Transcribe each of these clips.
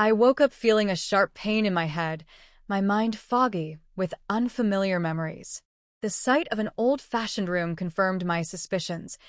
I woke up feeling a sharp pain in my head, my mind foggy with unfamiliar memories. The sight of an old-fashioned room confirmed my suspicions.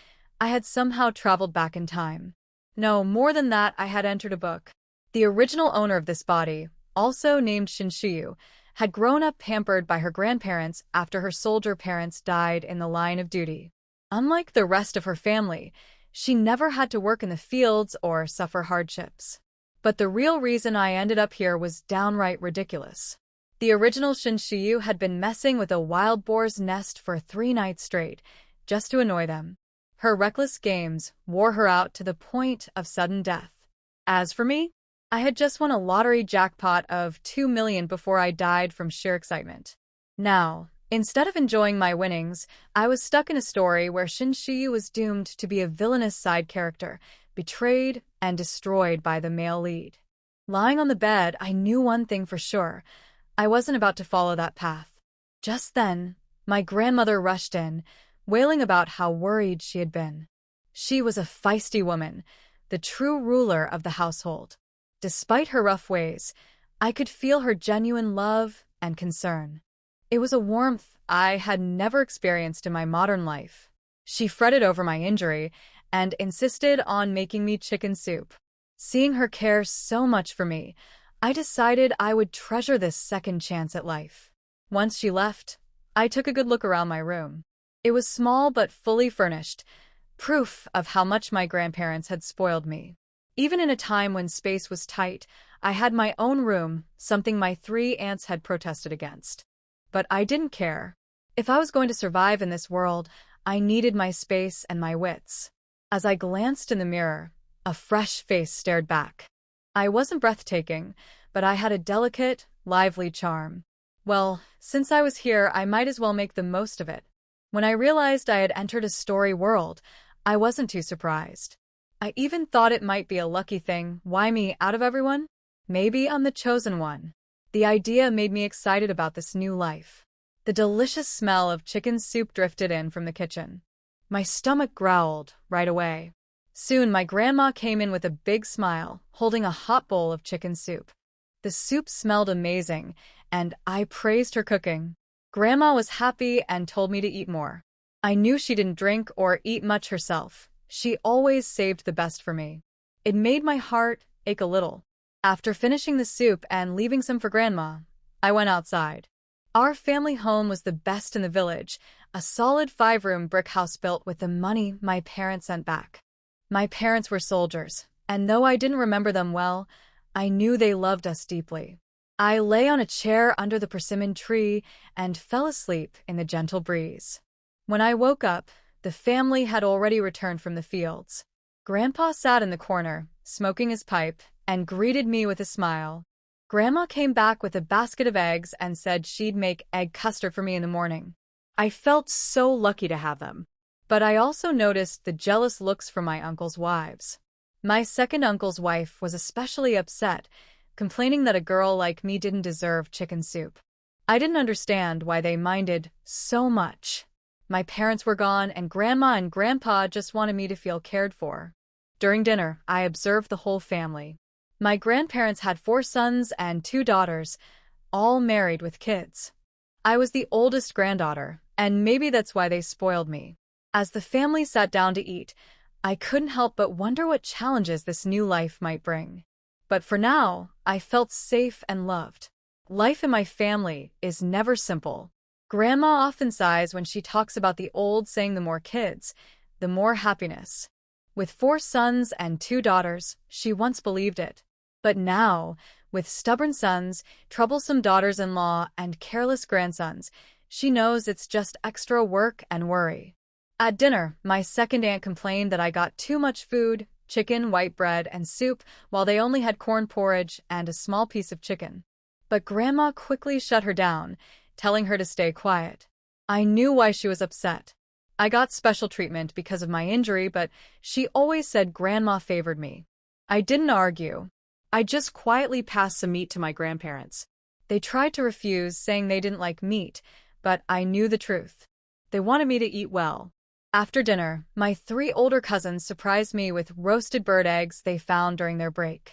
I had somehow traveled back in time. No, more than that, I had entered a book. The original owner of this body, also named Shinshiyu, had grown up pampered by her grandparents after her soldier parents died in the line of duty. Unlike the rest of her family, she never had to work in the fields or suffer hardships. But the real reason I ended up here was downright ridiculous. The original Shinshiyu had been messing with a wild boar's nest for 3 nights straight, just to annoy them. Her reckless games wore her out to the point of sudden death. As for me, I had just won a lottery jackpot of 2 million before I died from sheer excitement. Now, instead of enjoying my winnings, I was stuck in a story where Shinshiyu was doomed to be a villainous side character, betrayed and destroyed by the male lead. Lying on the bed, I knew one thing for sure. I wasn't about to follow that path. Just then, my grandmother rushed in, wailing about how worried she had been. She was a feisty woman, the true ruler of the household. Despite her rough ways, I could feel her genuine love and concern. It was a warmth I had never experienced in my modern life. She fretted over my injury and insisted on making me chicken soup. Seeing her care so much for me, I decided I would treasure this second chance at life. Once she left, I took a good look around my room. It was small but fully furnished, proof of how much my grandparents had spoiled me. Even in a time when space was tight, I had my own room, something my 3 aunts had protested against. But I didn't care. If I was going to survive in this world, I needed my space and my wits. As I glanced in the mirror, a fresh face stared back. I wasn't breathtaking, but I had a delicate, lively charm. Well, since I was here, I might as well make the most of it. When I realized I had entered a story world, I wasn't too surprised. I even thought it might be a lucky thing. Why me out of everyone? Maybe I'm the chosen one. The idea made me excited about this new life. The delicious smell of chicken soup drifted in from the kitchen. My stomach growled right away. Soon my grandma came in with a big smile, holding a hot bowl of chicken soup. The soup smelled amazing, and I praised her cooking. Grandma was happy and told me to eat more. I knew she didn't drink or eat much herself. She always saved the best for me. It made my heart ache a little. After finishing the soup and leaving some for Grandma, I went outside. Our family home was the best in the village, a solid 5-room brick house built with the money my parents sent back. My parents were soldiers, and though I didn't remember them well, I knew they loved us deeply. I lay on a chair under the persimmon tree and fell asleep in the gentle breeze. When I woke up, the family had already returned from the fields. Grandpa sat in the corner, smoking his pipe, and greeted me with a smile. Grandma came back with a basket of eggs and said she'd make egg custard for me in the morning. I felt so lucky to have them. But I also noticed the jealous looks from my uncle's wives. My second uncle's wife was especially upset, complaining that a girl like me didn't deserve chicken soup. I didn't understand why they minded so much. My parents were gone, and Grandma and Grandpa just wanted me to feel cared for. During dinner, I observed the whole family. My grandparents had 4 sons and 2 daughters, all married with kids. I was the oldest granddaughter, and maybe that's why they spoiled me. As the family sat down to eat, I couldn't help but wonder what challenges this new life might bring. But for now, I felt safe and loved. Life in my family is never simple. Grandma often sighs when she talks about the old saying, the more kids, the more happiness. With 4 sons and 2 daughters, she once believed it. But now, with stubborn sons, troublesome daughters-in-law, and careless grandsons, she knows it's just extra work and worry. At dinner, my second aunt complained that I got too much food, chicken, white bread, and soup, while they only had corn porridge and a small piece of chicken. But Grandma quickly shut her down, telling her to stay quiet. I knew why she was upset. I got special treatment because of my injury, but she always said Grandma favored me. I didn't argue. I just quietly passed some meat to my grandparents. They tried to refuse, saying they didn't like meat, but I knew the truth. They wanted me to eat well. After dinner, my 3 older cousins surprised me with roasted bird eggs they found during their break.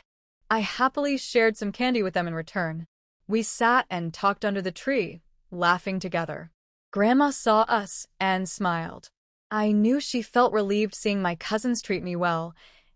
I happily shared some candy with them in return. We sat and talked under the tree, laughing together. Grandma saw us and smiled. I knew she felt relieved seeing my cousins treat me well.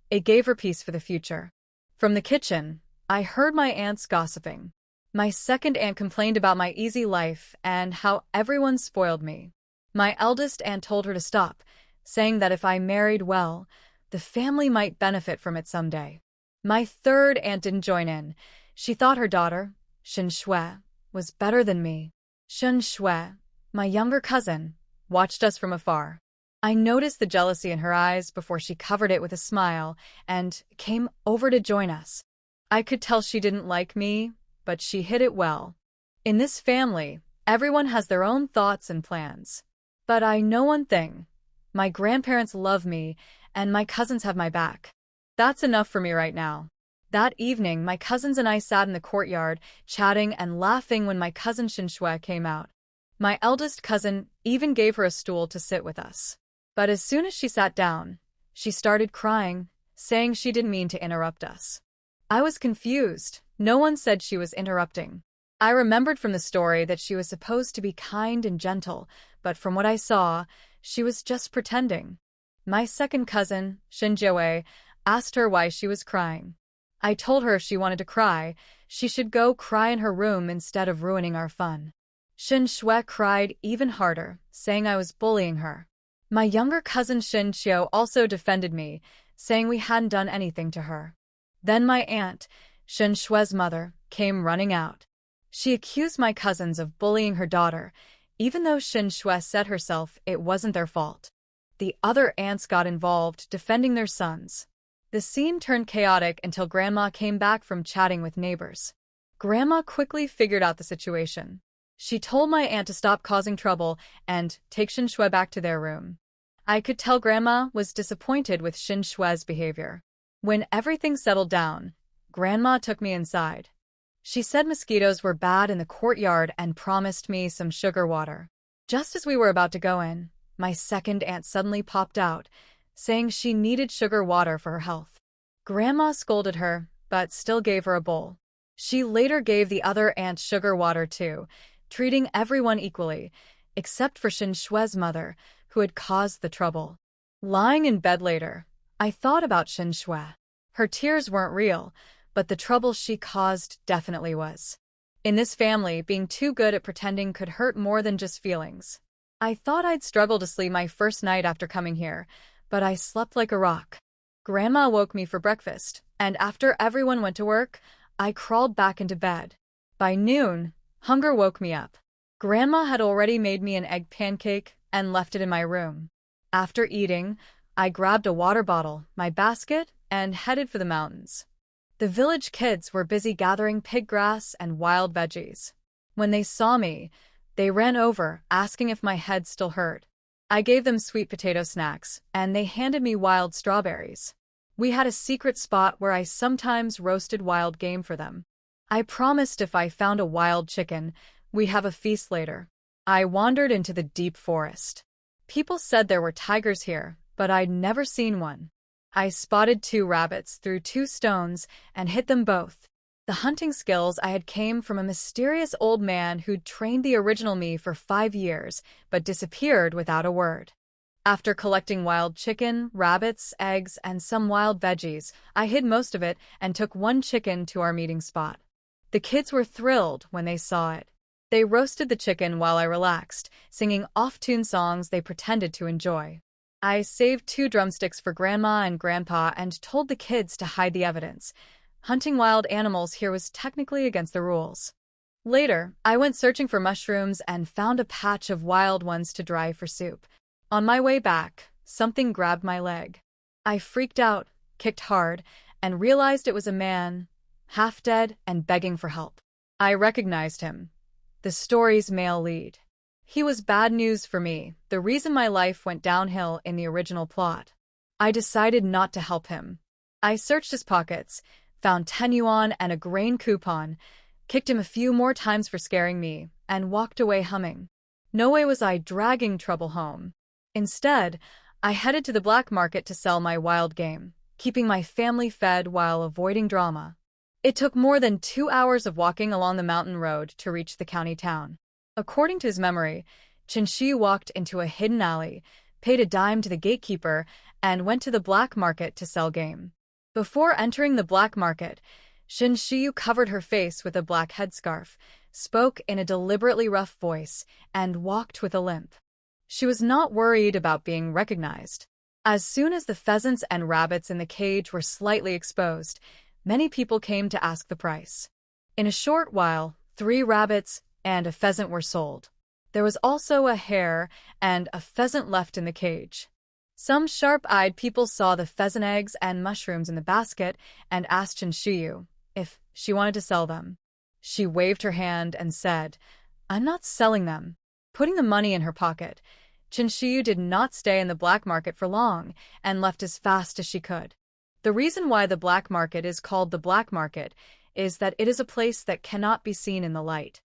It gave her peace for the future. From the kitchen, I heard my aunts gossiping. My second aunt complained about my easy life and how everyone spoiled me. My eldest aunt told her to stop, saying that if I married well, the family might benefit from it someday. My third aunt didn't join in. She thought her daughter, Shin Shui, was better than me. Shin Shui, my younger cousin, watched us from afar. I noticed the jealousy in her eyes before she covered it with a smile and came over to join us. I could tell she didn't like me, but she hid it well. In this family, everyone has their own thoughts and plans. But I know one thing. My grandparents love me, and my cousins have my back. That's enough for me right now. That evening, my cousins and I sat in the courtyard, chatting and laughing when my cousin Shinshue came out. My eldest cousin even gave her a stool to sit with us. But as soon as she sat down, she started crying, saying she didn't mean to interrupt us. I was confused. No one said she was interrupting. I remembered from the story that she was supposed to be kind and gentle, but from what I saw, she was just pretending. My second cousin, Shinjue, asked her why she was crying. I told her if she wanted to cry, she should go cry in her room instead of ruining our fun. Shin Shui cried even harder, saying I was bullying her. My younger cousin Shin Xiu also defended me, saying we hadn't done anything to her. Then my aunt, Shin Shui's mother, came running out. She accused my cousins of bullying her daughter, even though Shin Shui said herself it wasn't their fault. The other aunts got involved, defending their sons. The scene turned chaotic until Grandma came back from chatting with neighbors. Grandma quickly figured out the situation. She told my aunt to stop causing trouble and take Shin Shui back to their room. I could tell Grandma was disappointed with Shin Shui's behavior. When everything settled down, Grandma took me inside. She said mosquitoes were bad in the courtyard and promised me some sugar water. Just as we were about to go in, my second aunt suddenly popped out, saying she needed sugar water for her health. Grandma scolded her, but still gave her a bowl. She later gave the other aunt sugar water too, treating everyone equally, except for Shin Shui's mother, who had caused the trouble. Lying in bed later, I thought about Shin Shui. Her tears weren't real, but the trouble she caused definitely was. In this family, being too good at pretending could hurt more than just feelings. I thought I'd struggle to sleep my first night after coming here, but I slept like a rock. Grandma woke me for breakfast, and after everyone went to work, I crawled back into bed. By noon, hunger woke me up. Grandma had already made me an egg pancake and left it in my room. After eating, I grabbed a water bottle, my basket, and headed for the mountains. The village kids were busy gathering pig grass and wild veggies. When they saw me, they ran over, asking if my head still hurt. I gave them sweet potato snacks, and they handed me wild strawberries. We had a secret spot where I sometimes roasted wild game for them. I promised if I found a wild chicken, we'd have a feast later. I wandered into the deep forest. People said there were tigers here, but I'd never seen one. I spotted 2 rabbits, threw 2 stones, and hit them both. The hunting skills I had came from a mysterious old man who'd trained the original me for 5 years, but disappeared without a word. After collecting wild chicken, rabbits, eggs, and some wild veggies, I hid most of it and took 1 chicken to our meeting spot. The kids were thrilled when they saw it. They roasted the chicken while I relaxed, singing off-tune songs they pretended to enjoy. I saved 2 drumsticks for Grandma and Grandpa and told the kids to hide the evidence. Hunting wild animals here was technically against the rules. Later, I went searching for mushrooms and found a patch of wild ones to dry for soup. On my way back, something grabbed my leg. I freaked out, kicked hard, and realized it was a man, half dead and begging for help. I recognized him. The story's male lead. He was bad news for me, the reason my life went downhill in the original plot. I decided not to help him. I searched his pockets, found 10 yuan and a grain coupon, kicked him a few more times for scaring me, and walked away humming. No way was I dragging trouble home. Instead, I headed to the black market to sell my wild game, keeping my family fed while avoiding drama. It took more than 2 hours of walking along the mountain road to reach the county town. According to his memory, Chinshi walked into a hidden alley, paid a dime to the gatekeeper, and went to the black market to sell game. Before entering the black market, Shinshiyu covered her face with a black headscarf, spoke in a deliberately rough voice, and walked with a limp. She was not worried about being recognized. As soon as the pheasants and rabbits in the cage were slightly exposed, many people came to ask the price. In a short while, 3 rabbits and a pheasant were sold. There was also a hare and a pheasant left in the cage. Some sharp-eyed people saw the pheasant eggs and mushrooms in the basket and asked Shinshiyu if she wanted to sell them. She waved her hand and said, "I'm not selling them." Putting the money in her pocket, Shinshiyu did not stay in the black market for long and left as fast as she could. The reason why the black market is called the black market is that it is a place that cannot be seen in the light.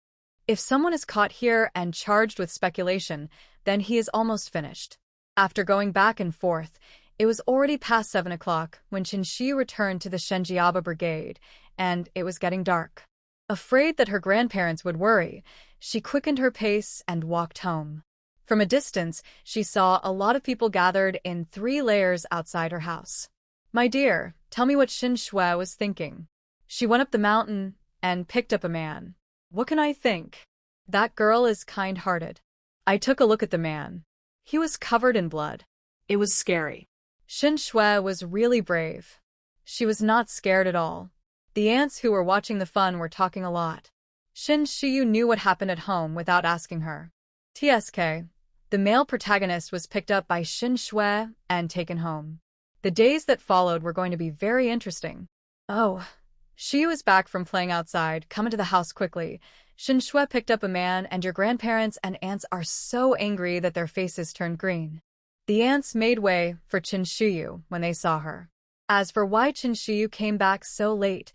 If someone is caught here and charged with speculation, then he is almost finished. After going back and forth, it was already past 7 o'clock when Shinshiyu returned to the Shenjiaba Brigade, and it was getting dark. Afraid that her grandparents would worry, she quickened her pace and walked home. From a distance, she saw a lot of people gathered in 3 layers outside her house. "My dear, tell me what Shin Shui was thinking." She went up the mountain and picked up a man. "What can I think? That girl is kind-hearted." I took a look at the man. He was covered in blood. It was scary. Shin Shui was really brave. She was not scared at all. The ants who were watching the fun were talking a lot. Shin Shiyu knew what happened at home without asking her. TSK. The male protagonist was picked up by Shin Shui and taken home. The days that followed were going to be very interesting. "Oh." Shiyu is back from playing outside. "Come into the house quickly. Shin Shui picked up a man and your grandparents and aunts are so angry that their faces turned green." The ants made way for Shinshiyu when they saw her. As for why Shinshiyu came back so late,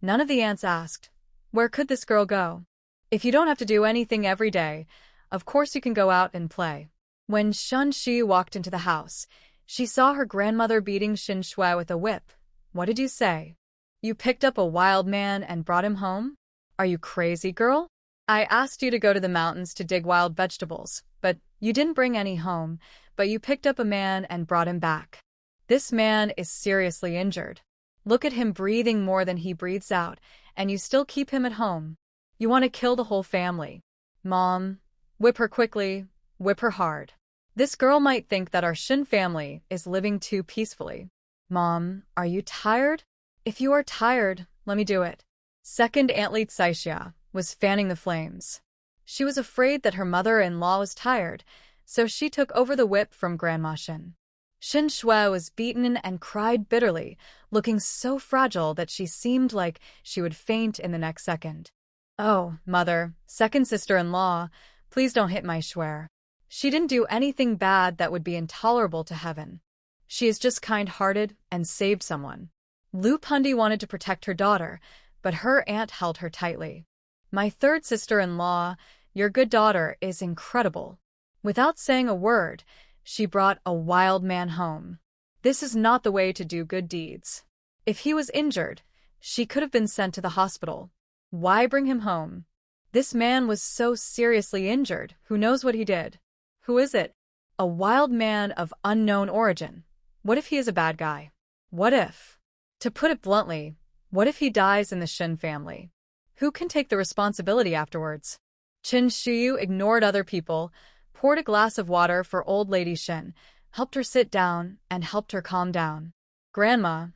none of the ants asked. Where could this girl go? If you don't have to do anything every day, of course you can go out and play. When Shinshiyu walked into the house, she saw her grandmother beating Shin Shui with a whip. "What did you say? You picked up a wild man and brought him home? Are you crazy, girl? I asked you to go to the mountains to dig wild vegetables, but you didn't bring any home, but you picked up a man and brought him back. This man is seriously injured. Look at him breathing more than he breathes out, and you still keep him at home. You want to kill the whole family. Mom, whip her quickly, whip her hard. This girl might think that our Shin family is living too peacefully. Mom, are you tired? If you are tired, let me do it." Second Antlead Saixia was fanning the flames. She was afraid that her mother-in-law was tired, so she took over the whip from Grandma Shin. Shin Shui was beaten and cried bitterly, looking so fragile that she seemed like she would faint in the next second. "Oh, mother, second sister-in-law, please don't hit my Shui. She didn't do anything bad that would be intolerable to heaven. She is just kind-hearted and saved someone." Lu Pundi wanted to protect her daughter, but her aunt held her tightly. "My third sister-in-law, your good daughter is incredible." Without saying a word, she brought a wild man home. This is not the way to do good deeds. If he was injured, she could have been sent to the hospital. Why bring him home? This man was so seriously injured, who knows what he did? Who is it? A wild man of unknown origin. What if he is a bad guy? What if? To put it bluntly, what if he dies in the Shin family? Who can take the responsibility afterwards? Chin Shiyu ignored other people, poured a glass of water for old lady Shin, helped her sit down, and helped her calm down. "Grandma,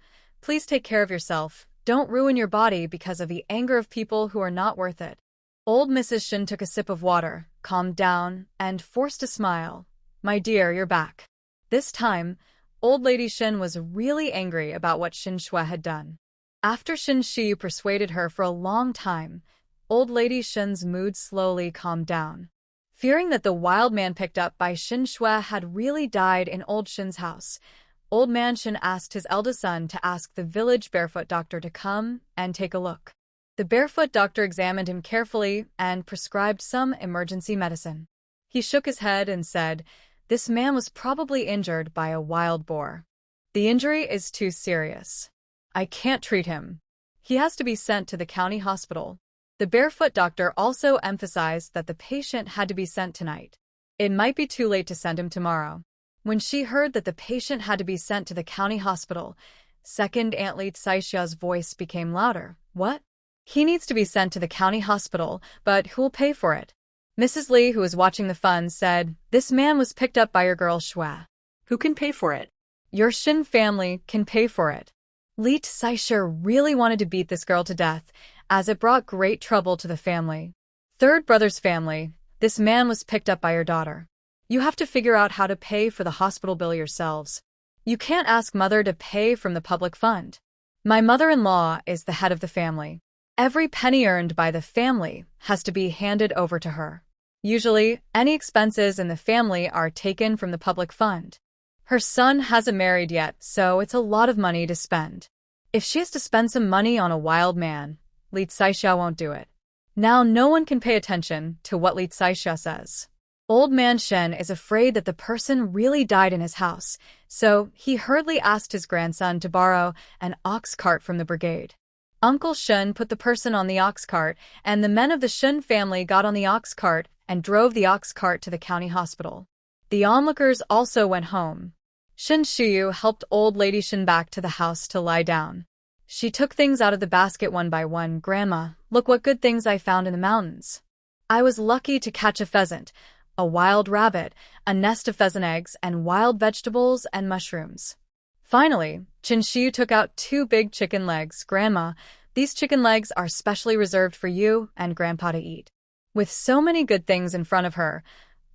please take care of yourself. Don't ruin your body because of the anger of people who are not worth it." Old Mrs. Shin took a sip of water, calmed down, and forced a smile. "My dear, you're back." This time, Old Lady Shin was really angry about what Shin Shui had done. After Shin Shiyu persuaded her for a long time, Old Lady Shin's mood slowly calmed down. Fearing that the wild man picked up by Shin Shui had really died in Old Shin's house, Old Man Shin asked his eldest son to ask the village barefoot doctor to come and take a look. The barefoot doctor examined him carefully and prescribed some emergency medicine. He shook his head and said, "This man was probably injured by a wild boar. The injury is too serious. I can't treat him. He has to be sent to the county hospital. The barefoot doctor also emphasized that the patient had to be sent tonight. It might be too late to send him tomorrow. When she heard that the patient had to be sent to the county hospital, second Aunt Lee Saisha's voice became louder. What? He needs to be sent to the county hospital, but who'll pay for it? Mrs. Lee, who was watching the fun, said, "This man was picked up by your girl Shua." Who can pay for it? "Your Shin family can pay for it." Lee Saisha really wanted to beat this girl to death, as it brought great trouble to the family. Third brother's family, this man was picked up by your daughter. You have to figure out how to pay for the hospital bill yourselves. You can't ask mother to pay from the public fund. My mother-in-law is the head of the family. Every penny earned by the family has to be handed over to her. Usually, any expenses in the family are taken from the public fund. Her son hasn't married yet, so it's a lot of money to spend. If she has to spend some money on a wild man, Lee Saisha won't do it. Now no one can pay attention to what Lee Saisha says. Old man Shen is afraid that the person really died in his house, so he hurriedly asked his grandson to borrow an ox cart from the brigade. Uncle Shun put the person on the ox cart, and the men of the Shun family got on the ox cart and drove the ox cart to the county hospital. The onlookers also went home. Shin Shiyu helped old lady Shin back to the house to lie down. She took things out of the basket one by one. "Grandma, look what good things I found in the mountains. I was lucky to catch a pheasant, a wild rabbit, a nest of pheasant eggs, and wild vegetables and mushrooms." Finally, Shiyu took out 2 big chicken legs. "Grandma, these chicken legs are specially reserved for you and Grandpa to eat." With so many good things in front of her,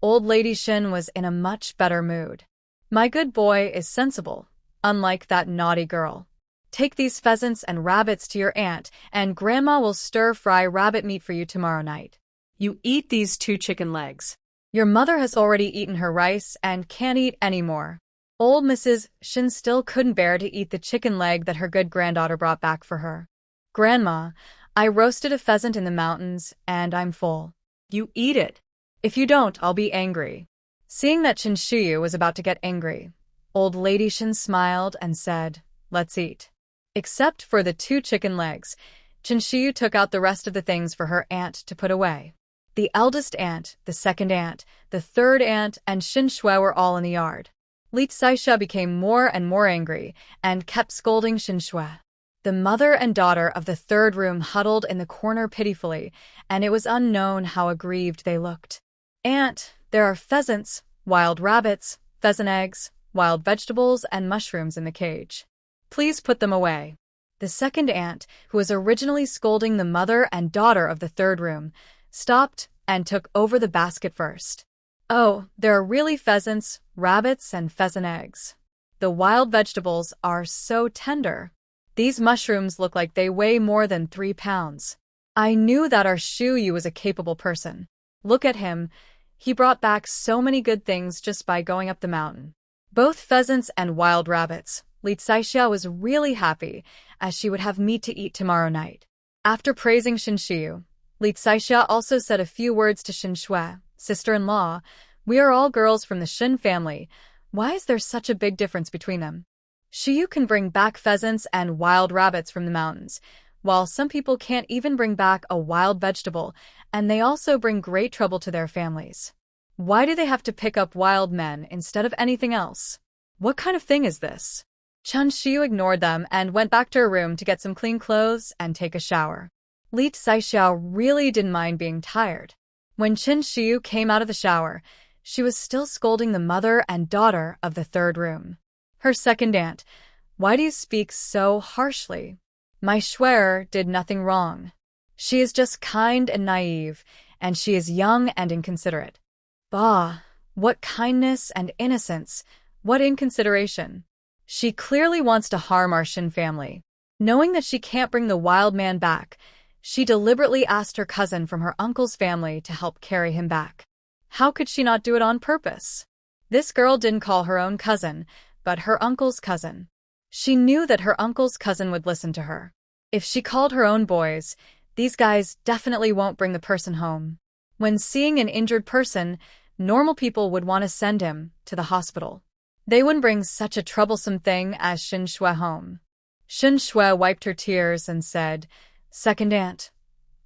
old lady Shin was in a much better mood. "My good boy is sensible, unlike that naughty girl. Take these pheasants and rabbits to your aunt, and Grandma will stir-fry rabbit meat for you tomorrow night. You eat these 2 chicken legs. Your mother has already eaten her rice and can't eat any more." Old Mrs. Shin still couldn't bear to eat the chicken leg that her good granddaughter brought back for her. "Grandma, I roasted a pheasant in the mountains, and I'm full." You eat it. "If you don't, I'll be angry." Seeing that Shin Shiyu was about to get angry, old lady Shin smiled and said, "Let's eat." Except for the 2 chicken legs, Shin Shiyu took out the rest of the things for her aunt to put away. The eldest aunt, the second aunt, the third aunt, and Shin Shui were all in the yard. Lee Saisha became more and more angry and kept scolding Shin Shui. The mother and daughter of the third room huddled in the corner pitifully, and it was unknown how aggrieved they looked. "Aunt, there are pheasants, wild rabbits, pheasant eggs, wild vegetables, and mushrooms in the cage. Please put them away." The second aunt, who was originally scolding the mother and daughter of the third room, stopped and took over the basket first. "Oh, there are really pheasants, rabbits, and pheasant eggs. The wild vegetables are so tender. These mushrooms look like they weigh more than 3 pounds. I knew that our Shuyu was a capable person. Look at him. He brought back so many good things just by going up the mountain." Both pheasants and wild rabbits, Lee Saisha was really happy, as she would have meat to eat tomorrow night. After praising Shin Shiyu, Lee Saisha also said a few words to Shin Shui, sister-in-law. "We are all girls from the Shin family. Why is there such a big difference between them? Shiyu can bring back pheasants and wild rabbits from the mountains, while some people can't even bring back a wild vegetable, and they also bring great trouble to their families. Why do they have to pick up wild men instead of anything else? What kind of thing is this?" Chun Shiyu ignored them and went back to her room to get some clean clothes and take a shower. Lee Saisha really didn't mind being tired. When Chin Shiyu came out of the shower, she was still scolding the mother and daughter of the third room. Her second aunt, "Why do you speak so harshly? My Schwerer did nothing wrong. She is just kind and naive, and she is young and inconsiderate." Bah, what kindness and innocence, what inconsideration. She clearly wants to harm our Shin family. Knowing that she can't bring the wild man back, she deliberately asked her cousin from her uncle's family to help carry him back. How could she not do it on purpose? This girl didn't call her own cousin, but her uncle's cousin. She knew that her uncle's cousin would listen to her. If she called her own boys, these guys definitely won't bring the person home. When seeing an injured person, normal people would want to send him to the hospital. They wouldn't bring such a troublesome thing as Shin Shui home. Shin Shui wiped her tears and said, "Second aunt.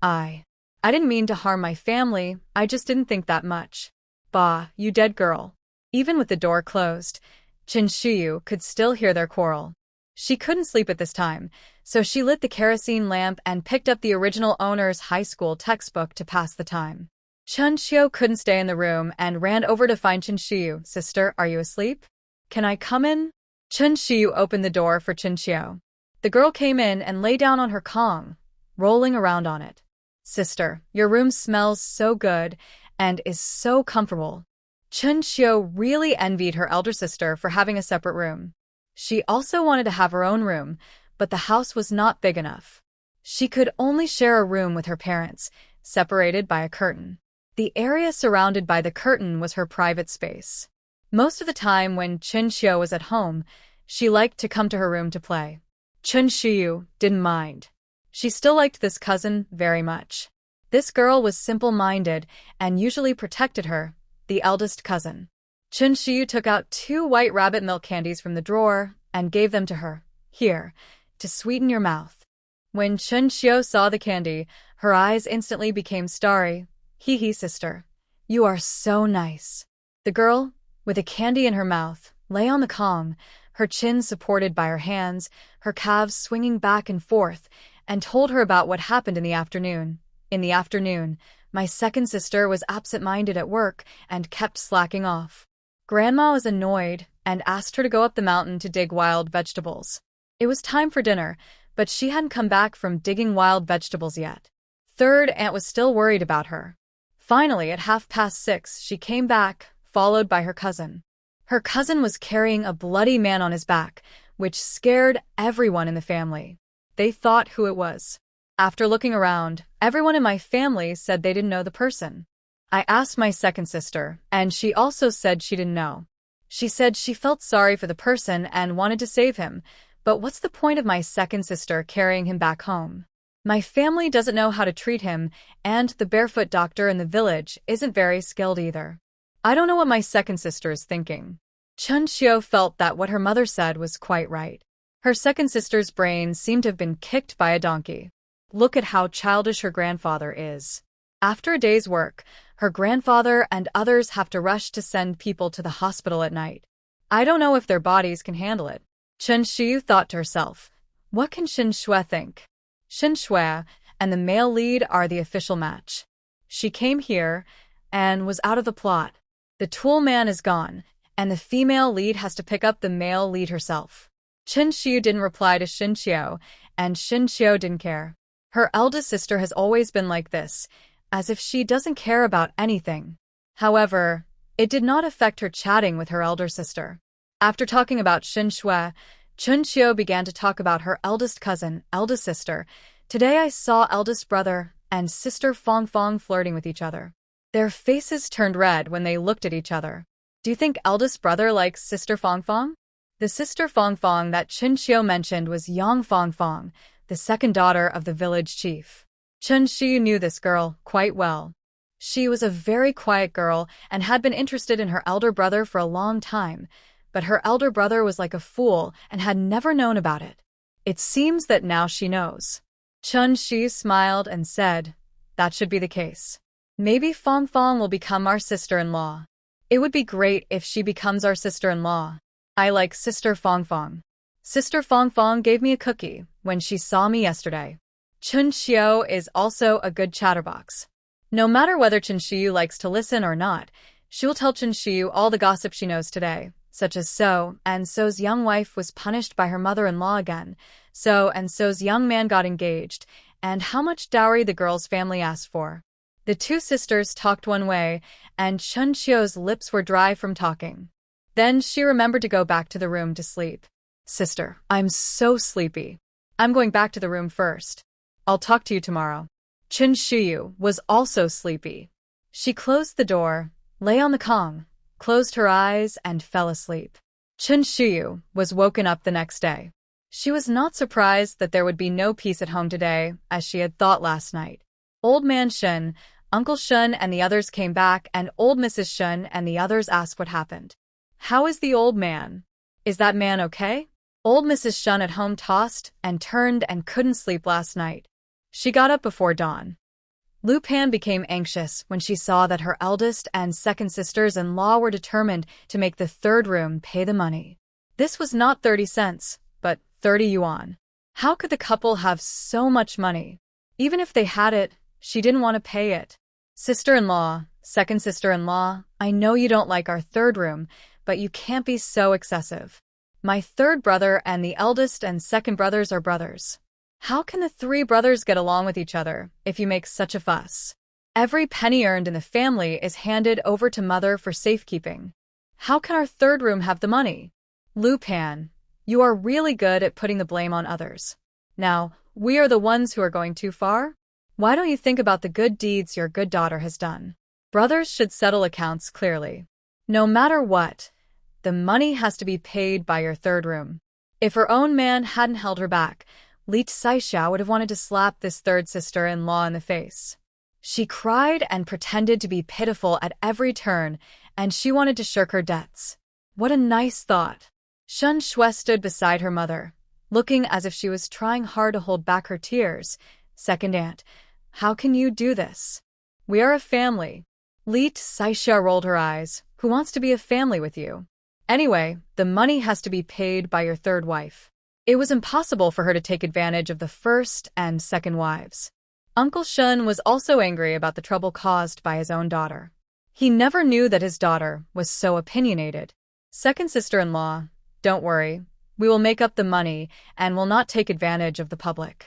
I didn't mean to harm my family, I just didn't think that much." "Bah, you dead girl." Even with the door closed, Chin Shiyu could still hear their quarrel. She couldn't sleep at this time, so she lit the kerosene lamp and picked up the original owner's high school textbook to pass the time. Chun Xiu couldn't stay in the room and ran over to find Chin Shiyu. "Sister, are you asleep? Can I come in?" Chun Shiyu opened the door for Chin Xiu. The girl came in and lay down on her Kong, rolling around on it. "Sister, your room smells so good and is so comfortable." Chun Xiu really envied her elder sister for having a separate room. She also wanted to have her own room, but the house was not big enough. She could only share a room with her parents, separated by a curtain. The area surrounded by the curtain was her private space. Most of the time when Chin Xiu was at home, she liked to come to her room to play. Chun Xiu didn't mind. She still liked this cousin very much. This girl was simple-minded and usually protected her, the eldest cousin. Chun Xiu took out 2 white rabbit milk candies from the drawer and gave them to her. "Here, to sweeten your mouth." When Chun Xiu saw the candy, her eyes instantly became starry. "Hee hee, sister. You are so nice." The girl, with a candy in her mouth, lay on the Kong, her chin supported by her hands, her calves swinging back and forth, and told her about what happened in the afternoon. "In the afternoon, my second sister was absent-minded at work and kept slacking off. Grandma was annoyed and asked her to go up the mountain to dig wild vegetables. It was time for dinner, but she hadn't come back from digging wild vegetables yet. Third aunt was still worried about her. Finally, at 6:30, she came back, followed by her cousin. Her cousin was carrying a bloody man on his back, which scared everyone in the family. They thought who it was. After looking around, everyone in my family said they didn't know the person. I asked my second sister, and she also said she didn't know. She said she felt sorry for the person and wanted to save him, but what's the point of my second sister carrying him back home? My family doesn't know how to treat him, and the barefoot doctor in the village isn't very skilled either. I don't know what my second sister is thinking." Chun Xiu felt that what her mother said was quite right. Her second sister's brain seemed to have been kicked by a donkey. Look at how childish her grandfather is. After a day's work, her grandfather and others have to rush to send people to the hospital at night. I don't know if their bodies can handle it. Chun Xiu thought to herself, what can Shin Shui think? Shin Shui and the male lead are the official match. She came here and was out of the plot. The tool man is gone, and the female lead has to pick up the male lead herself. Chin Xiu didn't reply to Shin Xiu, and Shin Xiu didn't care. Her eldest sister has always been like this, as if she doesn't care about anything. However, it did not affect her chatting with her elder sister. After talking about Shin Shui, Chun Xiu began to talk about her eldest cousin, eldest sister. "Today I saw eldest brother and sister Fong Fong flirting with each other. Their faces turned red when they looked at each other. Do you think eldest brother likes sister Fong Fong?" The sister Fong Fong that Chun Xiu mentioned was Yang Fong Fong, the second daughter of the village chief. Chun Xiu knew this girl quite well. She was a very quiet girl and had been interested in her elder brother for a long time, but her elder brother was like a fool and had never known about it. It seems that now she knows. Chun Xiu smiled and said, "That should be the case. Maybe Fong Fong will become our sister-in-law. It would be great if she becomes our sister-in-law. I like Sister Fong Fong. Sister Fong Fong gave me a cookie when she saw me yesterday." Chun Xiu is also a good chatterbox. No matter whether Chun Xiu likes to listen or not, she will tell Chun Xiu all the gossip she knows today, such as So and So's young wife was punished by her mother-in-law again, So and So's young man got engaged, and how much dowry the girl's family asked for. The two sisters talked one way, and Chun Xiu's lips were dry from talking. Then she remembered to go back to the room to sleep. "Sister, I'm so sleepy. I'm going back to the room first. I'll talk to you tomorrow." Chun Xiu was also sleepy. She closed the door, lay on the Kong, closed her eyes, and fell asleep. Chun Xiu was woken up the next day. She was not surprised that there would be no peace at home today, as she had thought last night. Old Man Shun, Uncle Shun and the others came back, and old Mrs. Shun and the others asked what happened. "How is the old man? Is that man okay?" Old Mrs. Shun at home tossed and turned and couldn't sleep last night. She got up before dawn. Lu Pan became anxious when she saw that her eldest and second sisters-in-law were determined to make the third room pay the money. This was not 30 cents, but 30 yuan. How could the couple have so much money? Even if they had it, she didn't want to pay it. Sister-in-law, second sister-in-law, I know you don't like our third room, but you can't be so excessive. My third brother and the eldest and second brothers are brothers. How can the three brothers get along with each other if you make such a fuss? Every penny earned in the family is handed over to mother for safekeeping. How can our third room have the money? Lu Pan, you are really good at putting the blame on others. Now, we are the ones who are going too far? Why don't you think about the good deeds your good daughter has done? Brothers should settle accounts clearly. No matter what, the money has to be paid by your third room. If her own man hadn't held her back, Li Saixia would have wanted to slap this third sister-in-law in the face. She cried and pretended to be pitiful at every turn, and she wanted to shirk her debts. What a nice thought. Shun Shui stood beside her mother, looking as if she was trying hard to hold back her tears. Second aunt, how can you do this? We are a family. Li Saixia rolled her eyes. Who wants to be a family with you? Anyway, the money has to be paid by your third wife. It was impossible for her to take advantage of the first and second wives. Uncle Shun was also angry about the trouble caused by his own daughter. He never knew that his daughter was so opinionated. Second sister-in-law, don't worry. We will make up the money and will not take advantage of the public.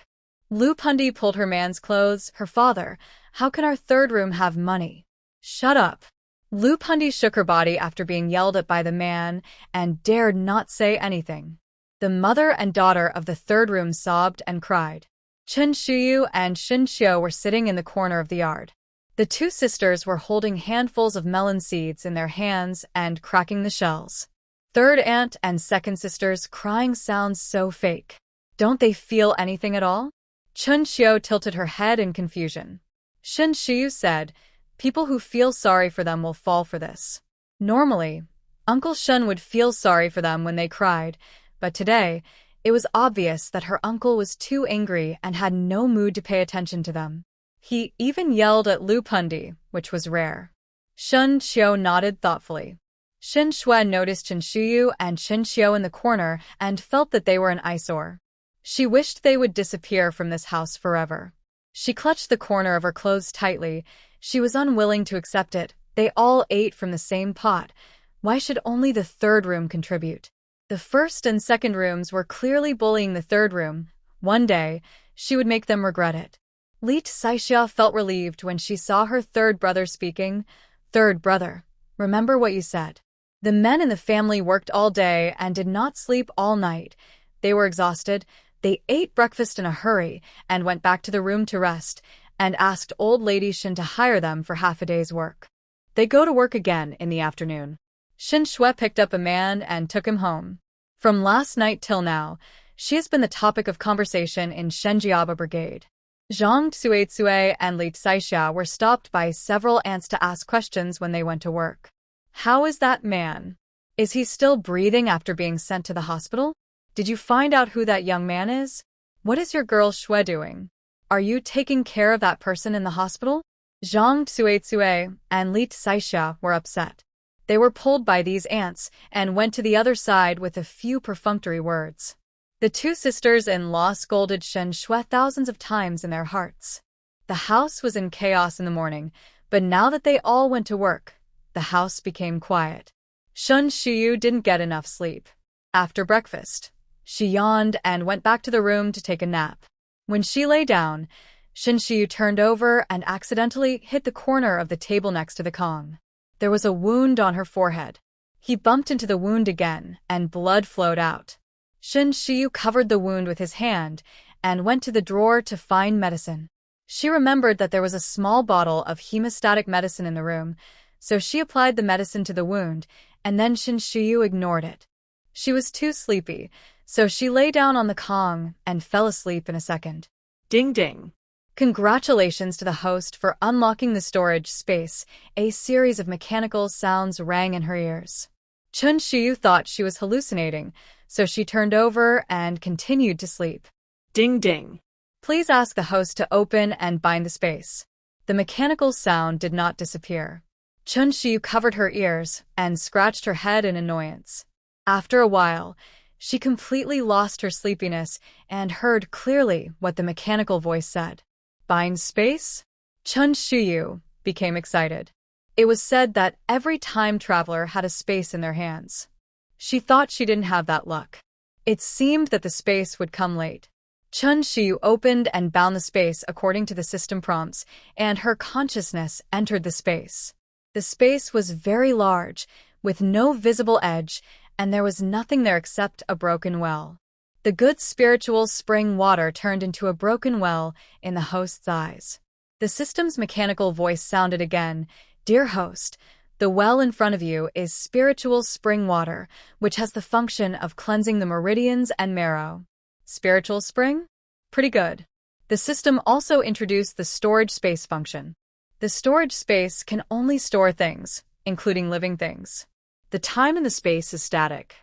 Lu Pundi pulled her man's clothes. Her father, how can our third room have money? Shut up. Lu Pundi shook her body after being yelled at by the man and dared not say anything. The mother and daughter of the third room sobbed and cried. Chen Shuyu and Shin Xiu were sitting in the corner of the yard. The two sisters were holding handfuls of melon seeds in their hands and cracking the shells. Third aunt and second sisters crying sounds so fake. Don't they feel anything at all? Chen Xiu tilted her head in confusion. Shin Xiu said, people who feel sorry for them will fall for this. Normally, Uncle Shun would feel sorry for them when they cried, but today, it was obvious that her uncle was too angry and had no mood to pay attention to them. He even yelled at Lu Pundi, which was rare. Shun Xiu nodded thoughtfully. Shin Shui noticed Chen Shuyu and Shin Xiu in the corner and felt that they were an eyesore. She wished they would disappear from this house forever. She clutched the corner of her clothes tightly. She was unwilling to accept it. They all ate from the same pot. Why should only the third room contribute? The first and second rooms were clearly bullying the third room. One day, she would make them regret it. Li Saixia felt relieved when she saw her third brother speaking. Third brother, remember what you said. The men in the family worked all day and did not sleep all night. They were exhausted. They ate breakfast in a hurry and went back to the room to rest and asked old lady Shin to hire them for half a day's work. They go to work again in the afternoon. Shin Shui picked up a man and took him home. From last night till now, she has been the topic of conversation in Shenjiaba Brigade. Zhang Tsuetsue and Li Saixia were stopped by several aunts to ask questions when they went to work. How is that man? Is he still breathing after being sent to the hospital? Did you find out who that young man is? What is your girl Shui doing? Are you taking care of that person in the hospital? Zhang Tsuetsue and Li Saixia were upset. They were pulled by these aunts and went to the other side with a few perfunctory words. The two sisters-in-law scolded Shen Shui thousands of times in their hearts. The house was in chaos in the morning, but now that they all went to work, the house became quiet. Shun Shuyu didn't get enough sleep. After breakfast, she yawned and went back to the room to take a nap. When she lay down, Shin Shuyu turned over and accidentally hit the corner of the table next to the Kong. There was a wound on her forehead. He bumped into the wound again, and blood flowed out. Shin Shuyu covered the wound with his hand and went to the drawer to find medicine. She remembered that there was a small bottle of hemostatic medicine in the room, so she applied the medicine to the wound, and then Shin Shuyu ignored it. She was too sleepy, so she lay down on the Kong and fell asleep in a second. Ding ding. Congratulations to the host for unlocking the storage space. A series of mechanical sounds rang in her ears. Chun Shiyu thought she was hallucinating, so she turned over and continued to sleep. Ding ding. Please ask the host to open and bind the space. The mechanical sound did not disappear. Chun Shiyu covered her ears and scratched her head in annoyance. After a while, she completely lost her sleepiness and heard clearly what the mechanical voice said. Bind space? Chun Shiyu became excited. It was said that every time traveler had a space in their hands. She thought she didn't have that luck. It seemed that the space would come late. Chun Shiyu opened and bound the space according to the system prompts, and her consciousness entered the space. The space was very large, with no visible edge, and there was nothing there except a broken well. The good spiritual spring water turned into a broken well in the host's eyes. The system's mechanical voice sounded again. Dear host, the well in front of you is spiritual spring water, which has the function of cleansing the meridians and marrow. Spiritual spring? Pretty good. The system also introduced the storage space function. The storage space can only store things, including living things. The time in the space is static.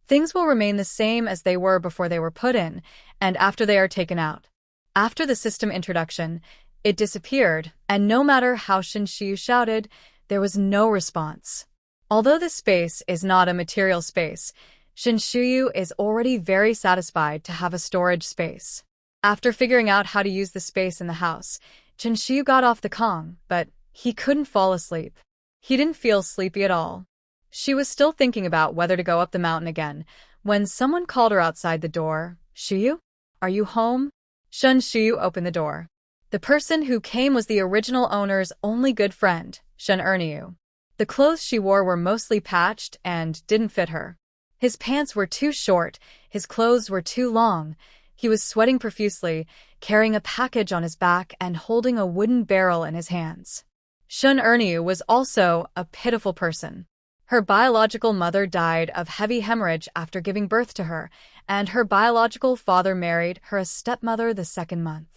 Things will remain the same as they were before they were put in, and after they are taken out. After the system introduction, it disappeared, and no matter how Chun Shiyu shouted, there was no response. Although this space is not a material space, Chun Shiyu is already very satisfied to have a storage space. After figuring out how to use the space in the house, Chun Shiyu got off the Kong, but he couldn't fall asleep. He didn't feel sleepy at all. She was still thinking about whether to go up the mountain again, when someone called her outside the door. Shiyu? Are you home? Chun Shiyu opened the door. The person who came was the original owner's only good friend, Shun Ernyu. The clothes she wore were mostly patched and didn't fit her. His pants were too short, his clothes were too long. He was sweating profusely, carrying a package on his back and holding a wooden barrel in his hands. Shun Ernyu was also a pitiful person. Her biological mother died of heavy hemorrhage after giving birth to her, and her biological father married her a stepmother the second month.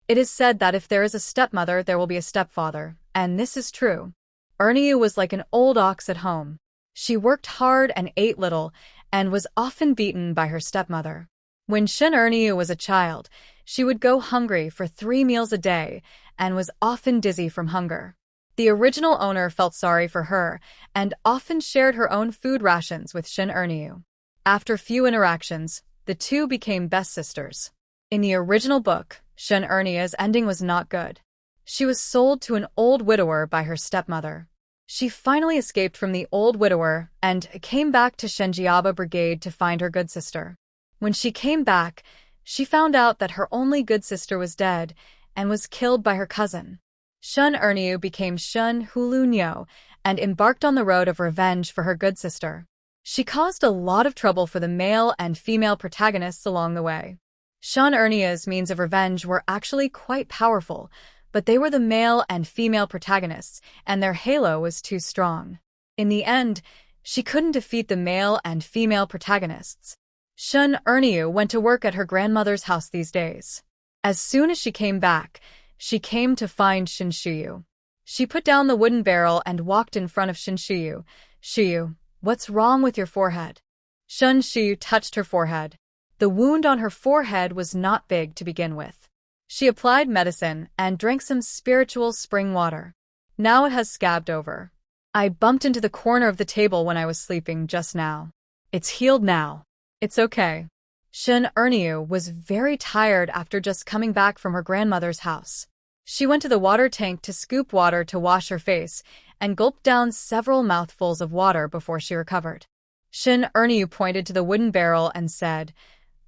It is said that if there is a stepmother, there will be a stepfather, and this is true. Ernyu was like an old ox at home. She worked hard and ate little, and was often beaten by her stepmother. When Shun Ernyu was a child, she would go hungry for 3 meals a day, and was often dizzy from hunger. The original owner felt sorry for her, and often shared her own food rations with Shun Ernyu. After few interactions, the two became best sisters. In the original book, Shun Ernyu's ending was not good. She was sold to an old widower by her stepmother. She finally escaped from the old widower and came back to Shenjiaba Brigade to find her good sister. When she came back, she found out that her only good sister was dead and was killed by her cousin. Shun Ernyu became Shun Hulunyo and embarked on the road of revenge for her good sister. She caused a lot of trouble for the male and female protagonists along the way. Shun Ernyu's means of revenge were actually quite powerful, but they were the male and female protagonists, and their halo was too strong. In the end, she couldn't defeat the male and female protagonists. Shun Ernyu went to work at her grandmother's house these days. As soon as she came back, she came to find Shun Shiyu. She put down the wooden barrel and walked in front of Shun Shiyu. Shiyu, what's wrong with your forehead? Shun Shiyu touched her forehead. The wound on her forehead was not big to begin with. She applied medicine and drank some spiritual spring water. Now it has scabbed over. I bumped into the corner of the table when I was sleeping just now. It's healed now. It's okay. Shun Ernyu was very tired after just coming back from her grandmother's house. She went to the water tank to scoop water to wash her face and gulped down several mouthfuls of water before she recovered. Shun Ernyu pointed to the wooden barrel and said,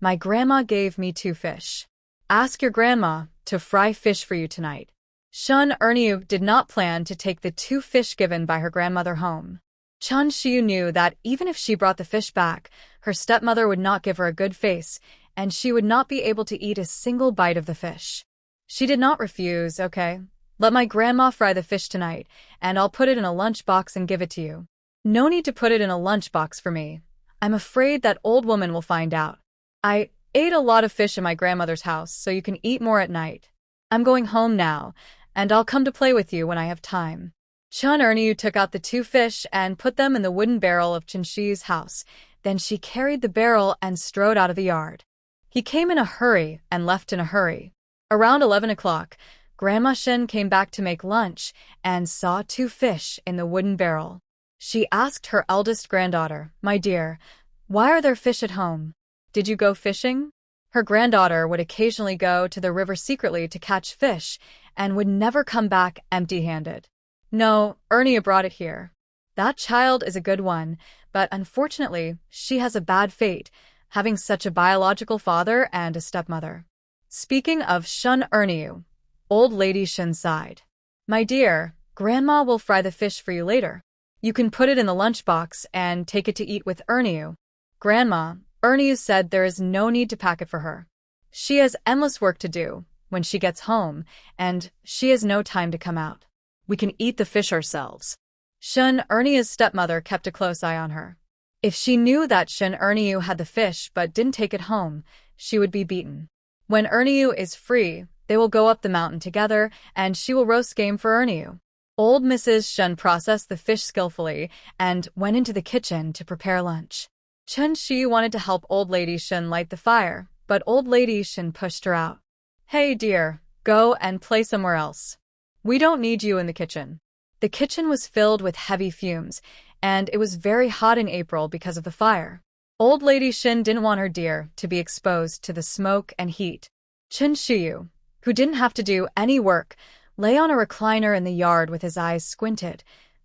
"My grandma gave me 2 fish. Ask your grandma to fry fish for you tonight." Shun Ernyu did not plan to take the 2 fish given by her grandmother home. Chun Shiyu knew that even if she brought the fish back, her stepmother would not give her a good face, and she would not be able to eat a single bite of the fish. She did not refuse. "Okay, let my grandma fry the fish tonight, and I'll put it in a lunchbox and give it to you." "No need to put it in a lunchbox for me. I'm afraid that old woman will find out. I ate a lot of fish in my grandmother's house, so you can eat more at night. I'm going home now, and I'll come to play with you when I have time." Chun Ernyu took out the two fish and put them in the wooden barrel of Chen Shi's house. Then she carried the barrel and strode out of the yard. He came in a hurry and left in a hurry. Around 11 o'clock, Grandma Shen came back to make lunch and saw two fish in the wooden barrel. She asked her eldest granddaughter, "My dear, why are there fish at home? Did you go fishing?" Her granddaughter would occasionally go to the river secretly to catch fish and would never come back empty-handed. "No, Ernie brought it here. That child is a good one, but unfortunately, she has a bad fate, having such a biological father and a stepmother." Speaking of Shun Ernyu, Old Lady Shin sighed. "My dear, Grandma will fry the fish for you later. You can put it in the lunchbox and take it to eat with Ernyu." "Grandma, Ernyu said there is no need to pack it for her. She has endless work to do when she gets home, and she has no time to come out. We can eat the fish ourselves." Shun Ernyu's stepmother kept a close eye on her. If she knew that Shun Ernyu had the fish but didn't take it home, she would be beaten. When Ernyu is free, they will go up the mountain together, and she will roast game for Ernyu. Old Mrs. Shun processed the fish skillfully and went into the kitchen to prepare lunch. Chen Shi wanted to help Old Lady Shin light the fire, but Old Lady Shin pushed her out. "Hey, dear, go and play somewhere else. We don't need you in the kitchen." The kitchen was filled with heavy fumes, and it was very hot in April because of the fire. Old Lady Shin didn't want her dear to be exposed to the smoke and heat. Chen Shiyu, who didn't have to do any work, lay on a recliner in the yard with his eyes squinted,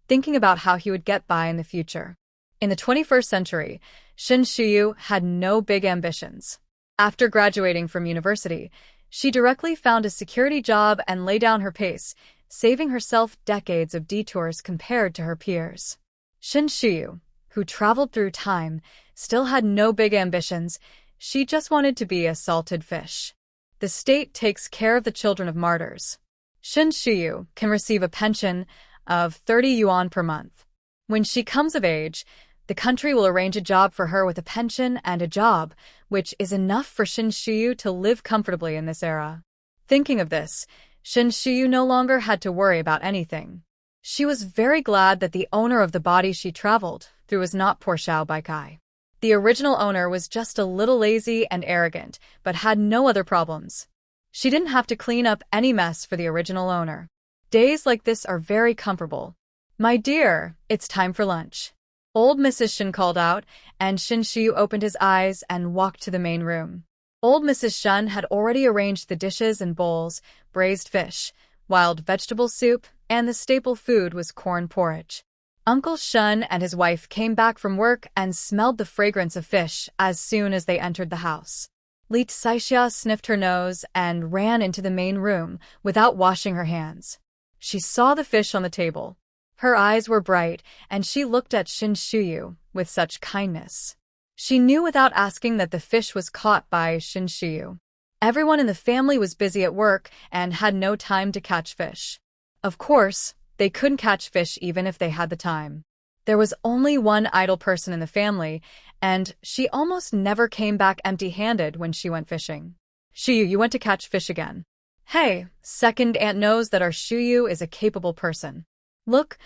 thinking about how he would get by in the future. In the 21st century, Shin Shiyu had no big ambitions. After graduating from university, she directly found a security job and lay down her pace, saving herself decades of detours compared to her peers. Shin Shiyu, who traveled through time, still had no big ambitions. She just wanted to be a salted fish. The state takes care of the children of martyrs. Shin Shiyu can receive a pension of 30 yuan per month. When she comes of age, the country will arrange a job for her with a pension and a job, which is enough for Shin Shiyu to live comfortably in this era. Thinking of this, Shin Shiyu no longer had to worry about anything. She was very glad that the owner of the body she traveled through was not poor Xiao Baikai. The original owner was just a little lazy and arrogant, but had no other problems. She didn't have to clean up any mess for the original owner. Days like this are very comfortable. "My dear, it's time for lunch." Old Mrs. Shin called out, and Shin Shiyu opened his eyes and walked to the main room. Old Mrs. Shun had already arranged the dishes and bowls, braised fish, wild vegetable soup, and the staple food was corn porridge. Uncle Shun and his wife came back from work and smelled the fragrance of fish as soon as they entered the house. Li Saixia sniffed her nose and ran into the main room without washing her hands. She saw the fish on the table. Her eyes were bright, and she looked at Shin Shiyu with such kindness. She knew without asking that the fish was caught by Shin Shiyu. Everyone in the family was busy at work and had no time to catch fish. Of course, they couldn't catch fish even if they had the time. There was only one idle person in the family, and she almost never came back empty-handed when she went fishing. "Shiyu, you went to catch fish again." "Hey, second aunt knows that our Shiyu is a capable person. Look,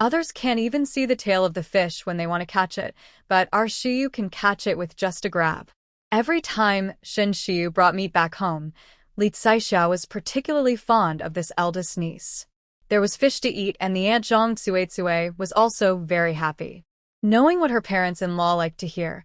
others can't even see the tail of the fish when they want to catch it, but our Shiyu can catch it with just a grab." Every time Shin Shiyu brought meat back home, Li Saixia was particularly fond of this eldest niece. There was fish to eat, and the Aunt Zhang Suetsue was also very happy. Knowing what her parents-in-law liked to hear,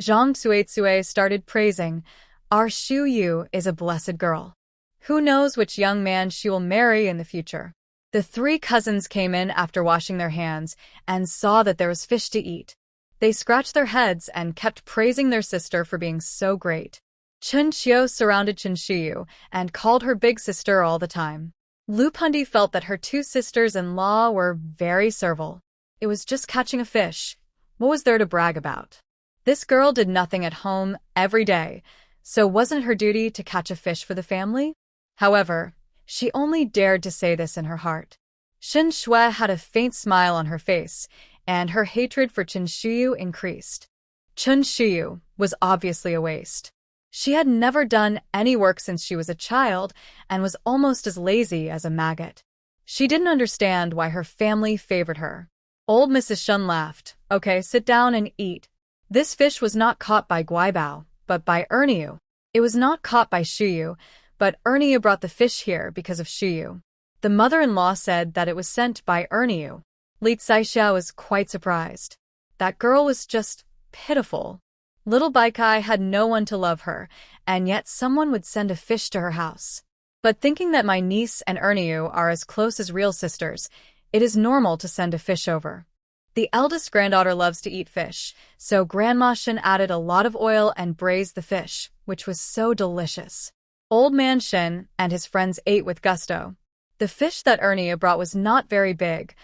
Zhang Suetsue started praising, "Our Shiyu is a blessed girl. Who knows which young man she will marry in the future." The three cousins came in after washing their hands and saw that there was fish to eat. They scratched their heads and kept praising their sister for being so great. Chun Chiu surrounded Chen Shiyu and called her big sister all the time. Lu Pundi felt that her two sisters-in-law were very servile. It was just catching a fish. What was there to brag about? This girl did nothing at home every day, so wasn't it her duty to catch a fish for the family? However, she only dared to say this in her heart. Shin Shui had a faint smile on her face, and her hatred for Chen Shiyu increased. Chen Shiyu was obviously a waste. She had never done any work since she was a child and was almost as lazy as a maggot. She didn't understand why her family favored her. Old Mrs. Shun laughed. Okay, sit down and eat. This fish was not caught by Guaibao, but by Erniu. It was not caught by Shuyu, but Erniu brought the fish here because of Shuyu. The mother-in-law said that it was sent by Erniu. Li Caixia was quite surprised. That girl was just pitiful. Little Baikai had no one to love her, and yet someone would send a fish to her house. But thinking that my niece and Erniu are as close as real sisters, it is normal to send a fish over. The eldest granddaughter loves to eat fish, so Grandma Shin added a lot of oil and braised the fish, which was so delicious. Old Man Shin and his friends ate with gusto. The fish that Ernia brought was not very big,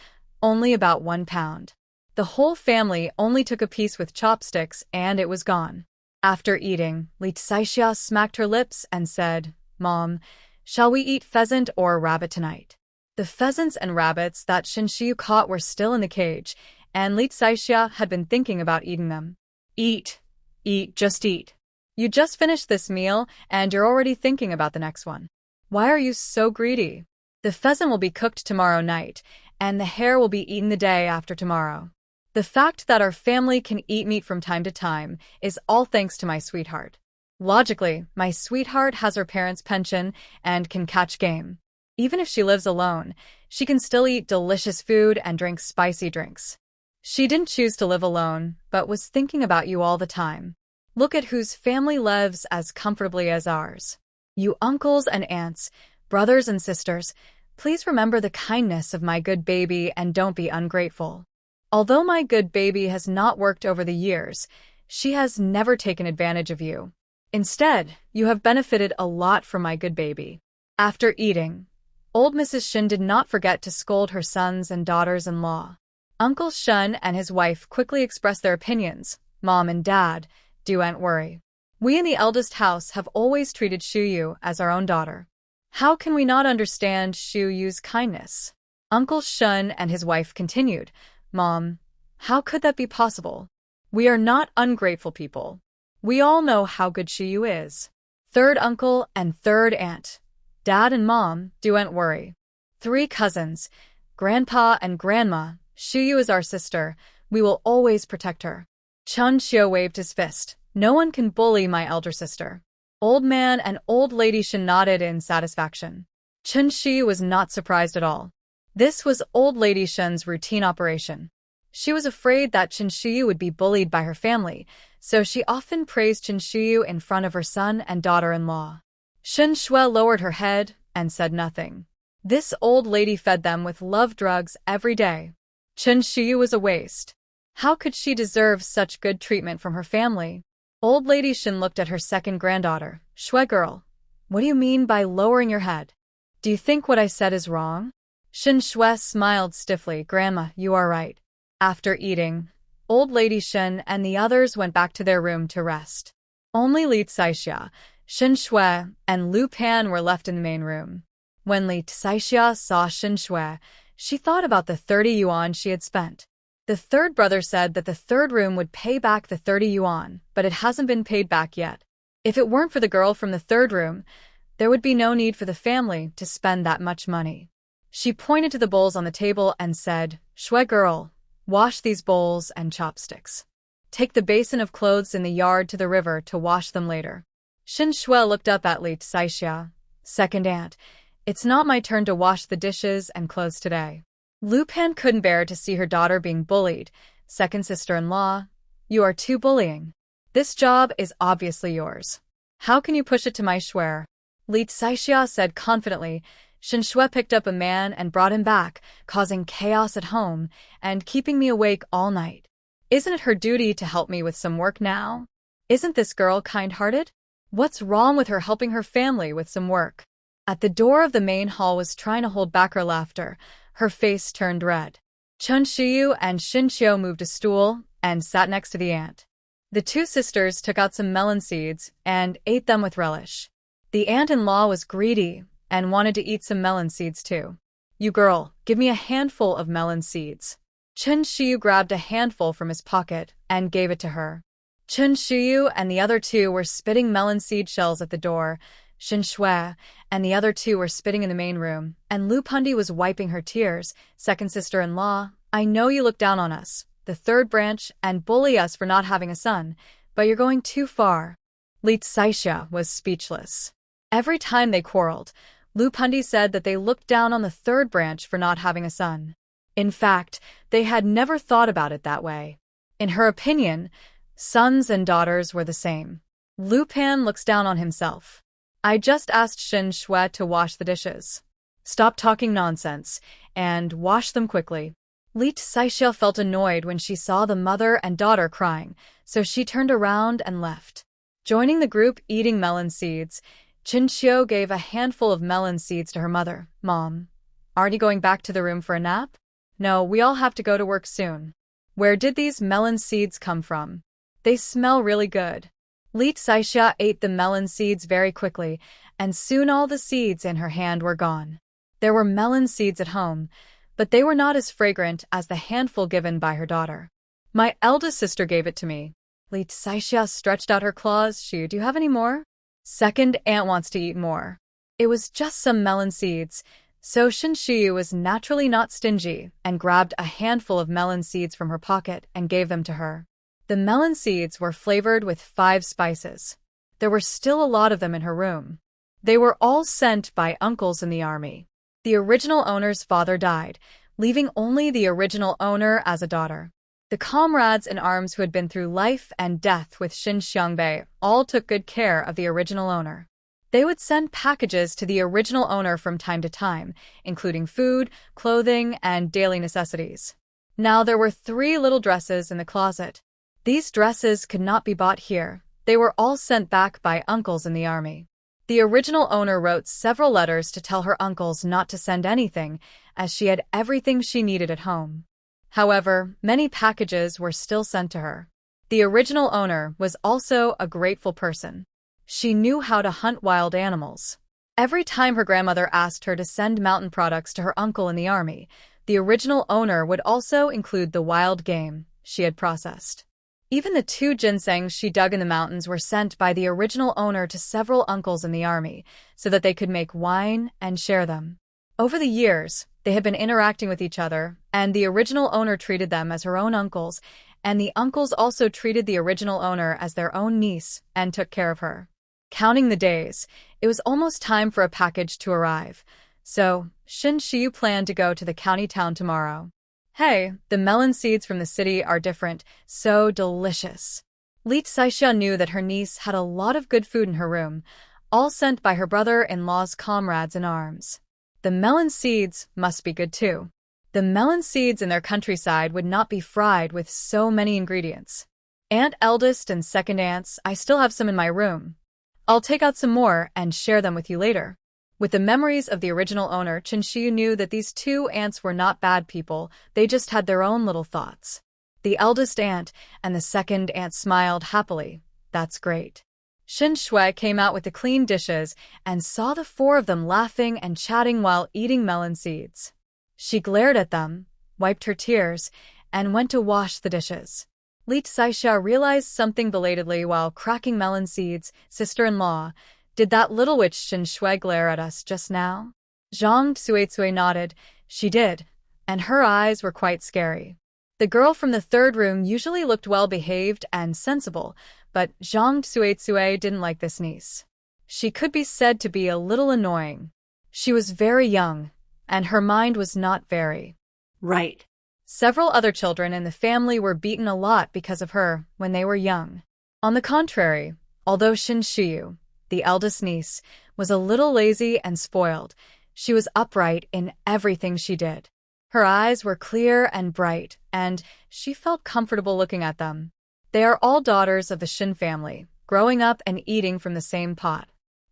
only about 1 pound. The whole family only took a piece with chopsticks and it was gone. After eating, Li Caixia smacked her lips and said, "Mom, shall we eat pheasant or rabbit tonight?" The pheasants and rabbits that Shinshiyu caught were still in the cage, and Li Caixia had been thinking about eating them. Eat, just eat. You just finished this meal and you're already thinking about the next one. Why are you so greedy? The pheasant will be cooked tomorrow night, and the hare will be eaten the day after tomorrow. The fact that our family can eat meat from time to time is all thanks to my sweetheart. Logically, my sweetheart has her parents' pension and can catch game. Even if she lives alone, she can still eat delicious food and drink spicy drinks. She didn't choose to live alone, but was thinking about you all the time. Look at whose family lives as comfortably as ours. You uncles and aunts, brothers and sisters, please remember the kindness of my good baby and don't be ungrateful. Although my good baby has not worked over the years, she has never taken advantage of you. Instead, you have benefited a lot from my good baby. After eating, old Mrs. Shin did not forget to scold her sons and daughters-in-law. Uncle Shun and his wife quickly expressed their opinions. Mom and Dad, don't worry. We in the eldest house have always treated Shuyu as our own daughter. How can we not understand Shuyu's kindness? Uncle Shun and his wife continued. Mom, how could that be possible? We are not ungrateful people. We all know how good Shuyu is. Third uncle and third aunt. Dad and Mom, don't worry. 3 cousins, Grandpa and Grandma, Shuyu is our sister. We will always protect her. Chun Xiu waved his fist. No one can bully my elder sister. Old man and old lady Shin nodded in satisfaction. Chun Shi was not surprised at all. This was old lady Shin's routine operation. She was afraid that Chen Shiyu would be bullied by her family, so she often praised Chen Shiyu in front of her son and daughter-in-law. Shen Shui lowered her head and said nothing. This old lady fed them with love drugs every day. Chen Shiyu was a waste. How could she deserve such good treatment from her family? Old lady Shin looked at her second granddaughter. Shui girl, what do you mean by lowering your head? Do you think what I said is wrong? Shin Shui smiled stiffly. Grandma, you are right. After eating, old lady Shin and the others went back to their room to rest. Only Li Caixia, Shin Shui, and Lu Pan were left in the main room. When Li Caixia saw Shin Shui, she thought about the 30 yuan she had spent. The third brother said that the third room would pay back the 30 yuan, but it hasn't been paid back yet. If it weren't for the girl from the third room, there would be no need for the family to spend that much money. She pointed to the bowls on the table and said, Shui girl, wash these bowls and chopsticks. Take the basin of clothes in the yard to the river to wash them later. Shin Shui looked up at Li Caixia. Second aunt, it's not my turn to wash the dishes and clothes today. Lu Pan couldn't bear to see her daughter being bullied. Second sister-in-law, you are too bullying. This job is obviously yours. How can you push it to my Shui? Li Caixia said confidently. Shin Shui picked up a man and brought him back, causing chaos at home and keeping me awake all night. Isn't it her duty to help me with some work now? Isn't this girl kind-hearted? What's wrong with her helping her family with some work? At the door of the main hall was trying to hold back her laughter. Her face turned red. Chun Shiyu and Shin Xiu moved a stool and sat next to the aunt. The 2 sisters took out some melon seeds and ate them with relish. The aunt-in-law was greedy and wanted to eat some melon seeds too. You girl, give me a handful of melon seeds. Chun Shiyu grabbed a handful from his pocket and gave it to her. Chun Shiyu and the other 2 were spitting melon seed shells at the door. Shin Shui and the other two were spitting in the main room, and Lu Pundi was wiping her tears. Second sister-in-law, I know you look down on us, the third branch, and bully us for not having a son, but you're going too far. Li Saixia was speechless. Every time they quarreled, Lu Pundi said that they looked down on the third branch for not having a son. In fact, they had never thought about it that way. In her opinion, sons and daughters were the same. Lu Pan looks down on himself. I just asked Shin Shui to wash the dishes. Stop talking nonsense, and wash them quickly. Li Saixia felt annoyed when she saw the mother and daughter crying, so she turned around and left. Joining the group eating melon seeds, Qin Xiu gave a handful of melon seeds to her mother. Mom, aren't you going back to the room for a nap? No, we all have to go to work soon. Where did these melon seeds come from? They smell really good. Li Saixia ate the melon seeds very quickly, and soon all the seeds in her hand were gone. There were melon seeds at home, but they were not as fragrant as the handful given by her daughter. My eldest sister gave it to me. Li Saixia stretched out her claws. Do you have any more? Second aunt wants to eat more. It was just some melon seeds, so Shin Shiyu was naturally not stingy and grabbed a handful of melon seeds from her pocket and gave them to her. The melon seeds were flavored with 5 spices. There were still a lot of them in her room. They were all sent by uncles in the army. The original owner's father died, leaving only the original owner as a daughter. The comrades in arms who had been through life and death with Shin Xiangbei all took good care of the original owner. They would send packages to the original owner from time to time, including food, clothing, and daily necessities. Now there were 3 little dresses in the closet. These dresses could not be bought here. They were all sent back by uncles in the army. The original owner wrote several letters to tell her uncles not to send anything, as she had everything she needed at home. However, many packages were still sent to her. The original owner was also a grateful person. She knew how to hunt wild animals. Every time her grandmother asked her to send mountain products to her uncle in the army, the original owner would also include the wild game she had processed. Even the 2 ginsengs she dug in the mountains were sent by the original owner to several uncles in the army, so that they could make wine and share them. Over the years, they had been interacting with each other, and the original owner treated them as her own uncles, and the uncles also treated the original owner as their own niece and took care of her. Counting the days, it was almost time for a package to arrive, so Shin Shiyu planned to go to the county town tomorrow. Hey, the melon seeds from the city are different, so delicious. Li Saixia knew that her niece had a lot of good food in her room, all sent by her brother-in-law's comrades in arms. The melon seeds must be good too. The melon seeds in their countryside would not be fried with so many ingredients. Aunt eldest and second aunts, I still have some in my room. I'll take out some more and share them with you later. With the memories of the original owner, Qin Shiyu knew that these 2 aunts were not bad people, they just had their own little thoughts. The eldest aunt and the second aunt smiled happily. That's great. Shin Shui came out with the clean dishes and saw the 4 of them laughing and chatting while eating melon seeds. She glared at them, wiped her tears, and went to wash the dishes. Li Saixia realized something belatedly while cracking melon seeds. Sister-in-law, did that little witch Shin Shui glare at us just now? Zhang Tsuetsui nodded. She did, and her eyes were quite scary. The girl from the 3rd room usually looked well-behaved and sensible, but Zhang Tsuetsui didn't like this niece. She could be said to be a little annoying. She was very young, and her mind was not very right. Several other children in the family were beaten a lot because of her when they were young. On the contrary, although Shin Shiyu, the eldest niece, was a little lazy and spoiled, she was upright in everything she did. Her eyes were clear and bright, and she felt comfortable looking at them. They are all daughters of the Shin family, growing up and eating from the same pot.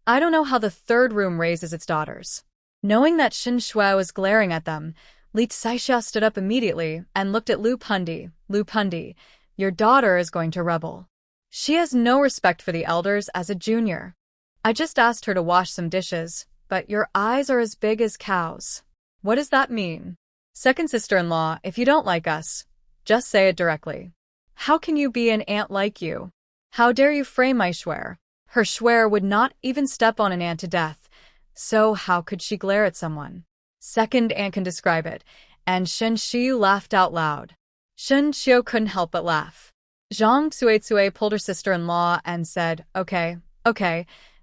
I don't know how the 3rd room raises its daughters. Knowing that Shin Shui was glaring at them, Li Saixia stood up immediately and looked at Lu Pundi. Lu Pundi, your daughter is going to rebel. She has no respect for the elders as a junior. I just asked her to wash some dishes, but your eyes are as big as cows. What does that mean? Second sister-in-law, if you don't like us, just say it directly. How can you be an aunt like you? How dare you frame my swear? Her Shuer would not even step on an ant to death, so how could she glare at someone? Second ant can describe it, and Shen Shiyu laughed out loud. Shen Xiu couldn't help but laugh. Zhang Xuecue pulled her sister-in-law and said, Okay,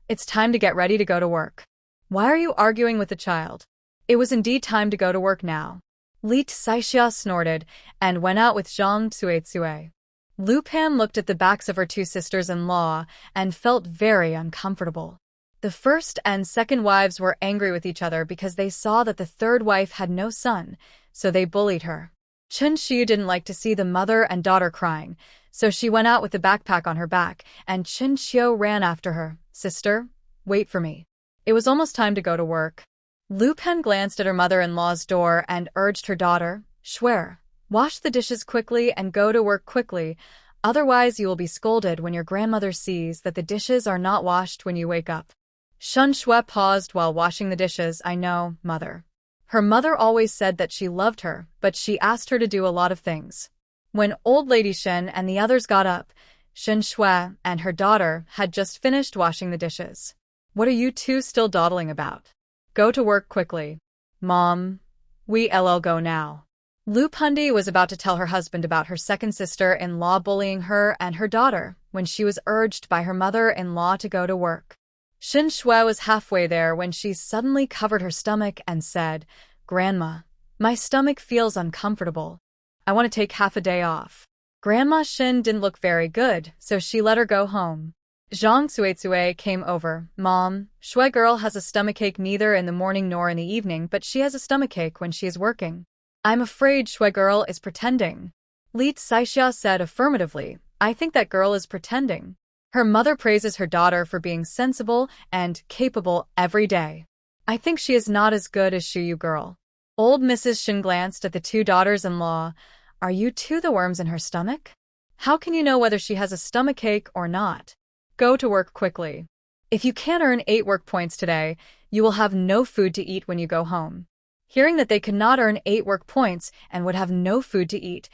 it's time to get ready to go to work. Why are you arguing with the child? It was indeed time to go to work now. Li Saixia snorted and went out with Zhang Xuecue. Lu Pan looked at the backs of her two sisters-in-law and felt very uncomfortable. The first and second wives were angry with each other because they saw that the third wife had no son, so they bullied her. Chen Xiu didn't like to see the mother and daughter crying, so she went out with the backpack on her back, and Chen Xiu ran after her. Sister, wait for me. It was almost time to go to work. Lu Pen glanced at her mother-in-law's door and urged her daughter, Shuer, wash the dishes quickly and go to work quickly, otherwise you will be scolded when your grandmother sees that the dishes are not washed when you wake up. Shen Shui paused while washing the dishes. I know, mother. Her mother always said that she loved her, but she asked her to do a lot of things. When old lady Shen and the others got up, Shen Shui and her daughter had just finished washing the dishes. What are you two still dawdling about? Go to work quickly. Mom, we LL go now. Lu Pundi was about to tell her husband about her second sister-in-law bullying her and her daughter when she was urged by her mother-in-law to go to work. Shen Shui was halfway there when she suddenly covered her stomach and said, Grandma, my stomach feels uncomfortable. I want to take half a day off. Grandma Shen didn't look very good, so she let her go home. Zhang Xuecue came over. Mom, Shui girl has a stomachache neither in the morning nor in the evening, but she has a stomachache when she is working. I'm afraid Shui girl is pretending. Li Saixia said affirmatively. I think that girl is pretending. Her mother praises her daughter for being sensible and capable every day. I think she is not as good as Shuyu girl. Old Mrs. Shen glanced at the two daughters-in-law. Are you two the worms in her stomach? How can you know whether she has a stomachache or not? Go to work quickly. If you can't earn 8 work points today, you will have no food to eat when you go home. Hearing that they could not earn 8 work points and would have no food to eat,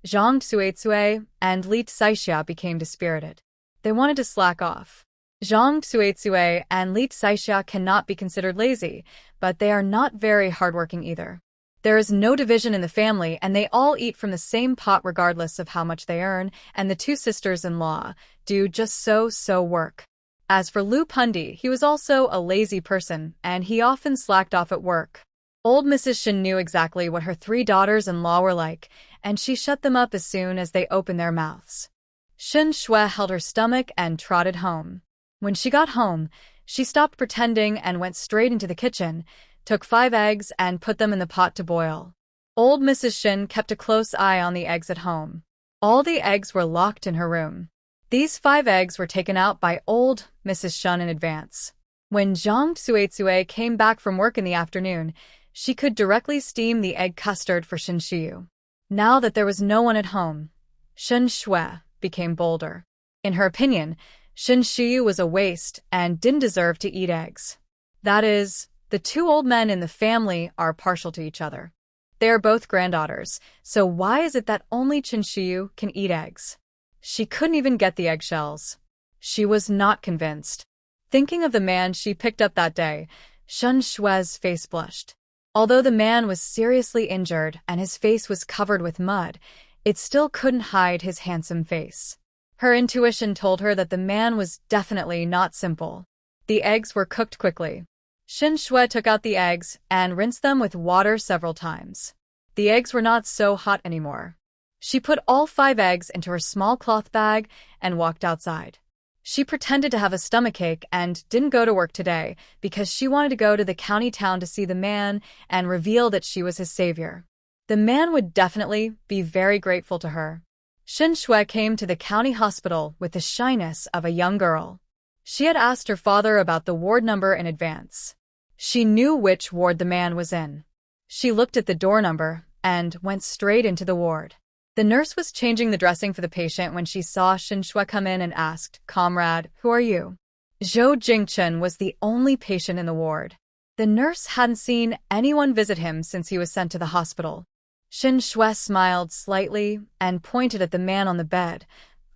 Zhang Xuecue and Li Saixia became dispirited. They wanted to slack off. Zhang Xuecue and Li Saixia cannot be considered lazy, but they are not very hardworking either. There is no division in the family, and they all eat from the same pot regardless of how much they earn, and the two sisters-in-law do just so work. As for Lu Pundi, he was also a lazy person, and he often slacked off at work. Old Mrs. Shen knew exactly what her 3 daughters-in-law were like, and she shut them up as soon as they opened their mouths. Shen Shui held her stomach and trotted home. When she got home, she stopped pretending and went straight into the kitchen, took 5 eggs and put them in the pot to boil. Old Mrs. Shen kept a close eye on the eggs at home. All the eggs were locked in her room. These 5 eggs were taken out by old Mrs. Shen in advance. When Zhang Xuecue came back from work in the afternoon, she could directly steam the egg custard for Shen Shiyu. Now that there was no one at home, Shen Shui became bolder. In her opinion, Shen Shiyu was a waste and didn't deserve to eat eggs. That is, the 2 old men in the family are partial to each other. They are both granddaughters, so why is it that only Chen Shiyu can eat eggs? She couldn't even get the eggshells. She was not convinced. Thinking of the man she picked up that day, Shen Shui's face blushed. Although the man was seriously injured and his face was covered with mud, it still couldn't hide his handsome face. Her intuition told her that the man was definitely not simple. The eggs were cooked quickly. Shen Shui took out the eggs and rinsed them with water several times. The eggs were not so hot anymore. She put all 5 eggs into her small cloth bag and walked outside. She pretended to have a stomachache and didn't go to work today because she wanted to go to the county town to see the man and reveal that she was his savior. The man would definitely be very grateful to her. Shen Shui came to the county hospital with the shyness of a young girl. She had asked her father about the ward number in advance. She knew which ward the man was in. She looked at the door number and went straight into the ward. The nurse was changing the dressing for the patient when she saw Shen Shui come in and asked, Comrade, who are you? Zhou Jingchen was the only patient in the ward. The nurse hadn't seen anyone visit him since he was sent to the hospital. Shen Shui smiled slightly and pointed at the man on the bed.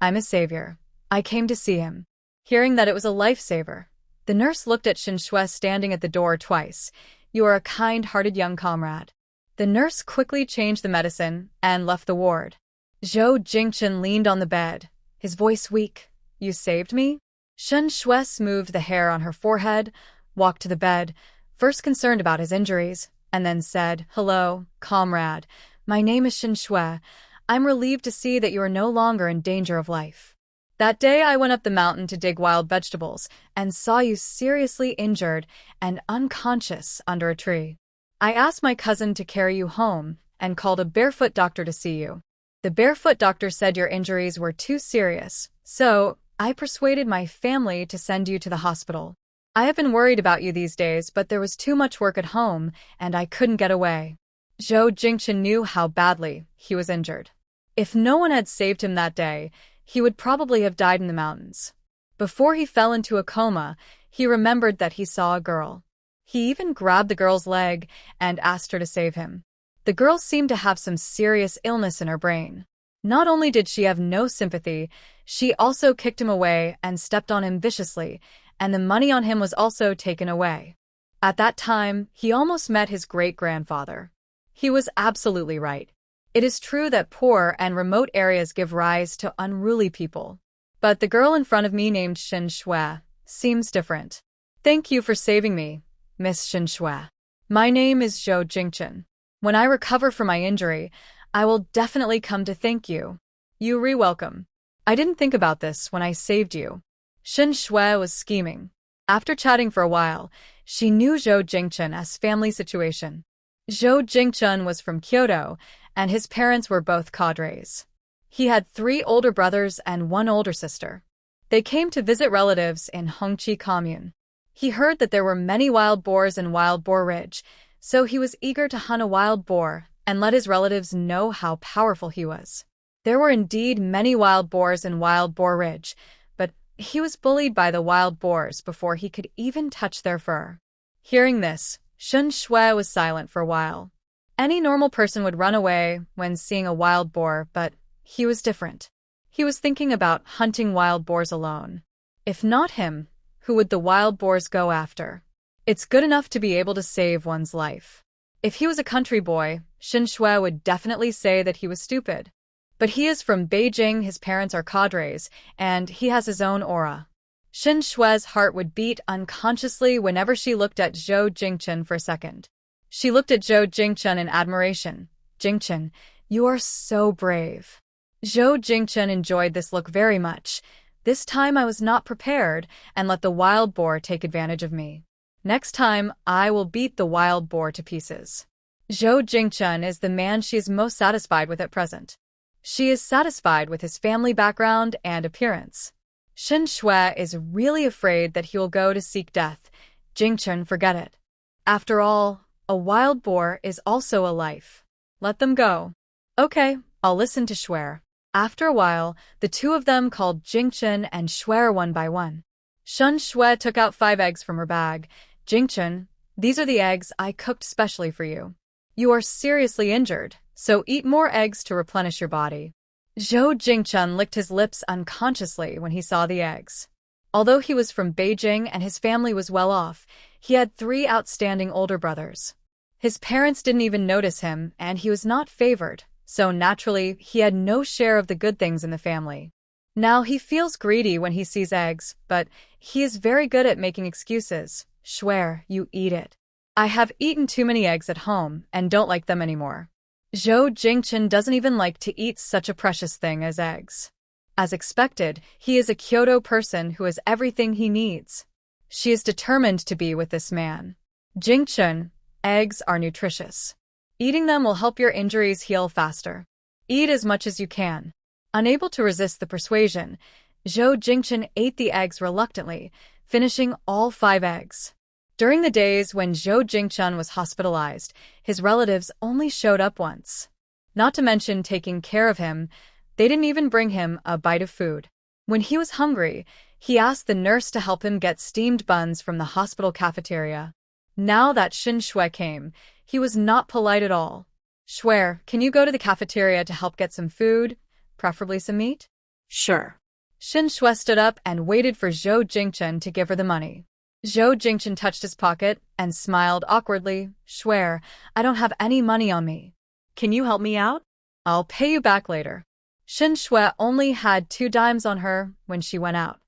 I'm his savior. I came to see him. Hearing that it was a lifesaver, the nurse looked at Shin Shui standing at the door twice. You are a kind-hearted young comrade. The nurse quickly changed the medicine and left the ward. Zhou Jingchen leaned on the bed, his voice weak. You saved me? Shin Shui smoothed the hair on her forehead, walked to the bed, first concerned about his injuries, and then said, Hello, comrade. My name is Shin Shui. I'm relieved to see that you are no longer in danger of life. That day I went up the mountain to dig wild vegetables and saw you seriously injured and unconscious under a tree. I asked my cousin to carry you home and called a barefoot doctor to see you. The barefoot doctor said your injuries were too serious, so I persuaded my family to send you to the hospital. I have been worried about you these days, but there was too much work at home and I couldn't get away. Zhou Jingchen knew how badly he was injured. If no one had saved him that day, he would probably have died in the mountains. Before he fell into a coma, he remembered that he saw a girl. He even grabbed the girl's leg and asked her to save him. The girl seemed to have some serious illness in her brain. Not only did she have no sympathy, she also kicked him away and stepped on him viciously, and the money on him was also taken away. At that time, he almost met his great-grandfather. He was absolutely right. It is true that poor and remote areas give rise to unruly people. But the girl in front of me named Shin Shui seems different. Thank you for saving me, Miss Shin Shui. My name is Zhou Jingchen. When I recover from my injury, I will definitely come to thank you. You re-welcome. I didn't think about this when I saved you. Shin Shui was scheming. After chatting for a while, she knew Zhou Jingchen's family situation. Zhou Jingchen was from Kyoto, and his parents were both cadres. He had 3 older brothers and 1 older sister. They came to visit relatives in Hongqi Commune. He heard that there were many wild boars in Wild Boar Ridge, so he was eager to hunt a wild boar and let his relatives know how powerful he was. There were indeed many wild boars in Wild Boar Ridge, but he was bullied by the wild boars before he could even touch their fur. Hearing this, Shin Shui was silent for a while. Any normal person would run away when seeing a wild boar, but he was different. He was thinking about hunting wild boars alone. If not him, who would the wild boars go after? It's good enough to be able to save one's life. If he was a country boy, Shin Shui would definitely say that he was stupid. But he is from Beijing, his parents are cadres, and he has his own aura. Shin Shui's heart would beat unconsciously whenever she looked at Zhou Jingchen for a second. She looked at Zhou Jingchen in admiration. Jingchen, you are so brave. Zhou Jingchen enjoyed this look very much. This time I was not prepared and let the wild boar take advantage of me. Next time, I will beat the wild boar to pieces. Zhou Jingchen is the man she is most satisfied with at present. She is satisfied with his family background and appearance. Shin Shui is really afraid that he will go to seek death. Jingchen, forget it. After all, a wild boar is also a life. Let them go. Okay, I'll listen to Shui. After a while, the two of them called Jingchen and Shui one by one. Shin Shui took out 5 eggs from her bag. Jingchen, these are the eggs I cooked specially for you. You are seriously injured, so eat more eggs to replenish your body. Zhou Jingchen licked his lips unconsciously when he saw the eggs. Although he was from Beijing and his family was well off, he had 3 outstanding older brothers. His parents didn't even notice him, and he was not favored, so naturally he had no share of the good things in the family. Now he feels greedy when he sees eggs, but he is very good at making excuses. Shui, you eat it. I have eaten too many eggs at home and don't like them anymore. Zhou Jingchen doesn't even like to eat such a precious thing as eggs. As expected, he is a Kyoto person who has everything he needs. She is determined to be with this man. Jingchen, eggs are nutritious. Eating them will help your injuries heal faster. Eat as much as you can. Unable to resist the persuasion, Zhou Jingchen ate the eggs reluctantly, finishing all 5 eggs. During the days when Zhou Jingchen was hospitalized, his relatives only showed up once. Not to mention taking care of him, they didn't even bring him a bite of food. When he was hungry, he asked the nurse to help him get steamed buns from the hospital cafeteria. Now that Shin Shui came, he was not polite at all. Shui, can you go to the cafeteria to help get some food, preferably some meat? Sure. Shin Shui stood up and waited for Zhou Jingchen to give her the money. Zhou Jingchen touched his pocket and smiled awkwardly. Swear, I don't have any money on me. Can you help me out? I'll pay you back later. Shin Shui only had 2 dimes on her when she went out.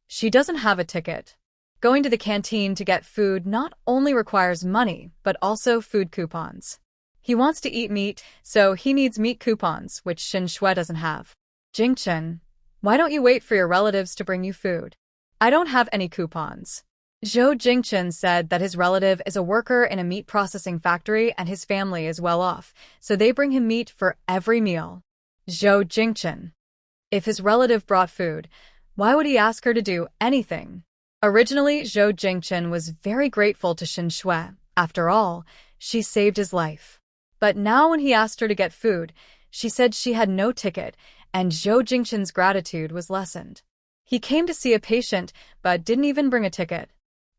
She doesn't have a ticket. Going to the canteen to get food not only requires money, but also food coupons. He wants to eat meat, so he needs meat coupons, which Shin Shui doesn't have. Jingchen, why don't you wait for your relatives to bring you food? I don't have any coupons. Zhou Jingchen said that his relative is a worker in a meat processing factory and his family is well off, so they bring him meat for every meal. Zhou Jingchen. If his relative brought food, why would he ask her to do anything? Originally, Zhou Jingchen was very grateful to Shin Shui. After all, she saved his life. But now when he asked her to get food, she said she had no ticket, and Zhou Jingchen's gratitude was lessened. He came to see a patient, but didn't even bring a ticket.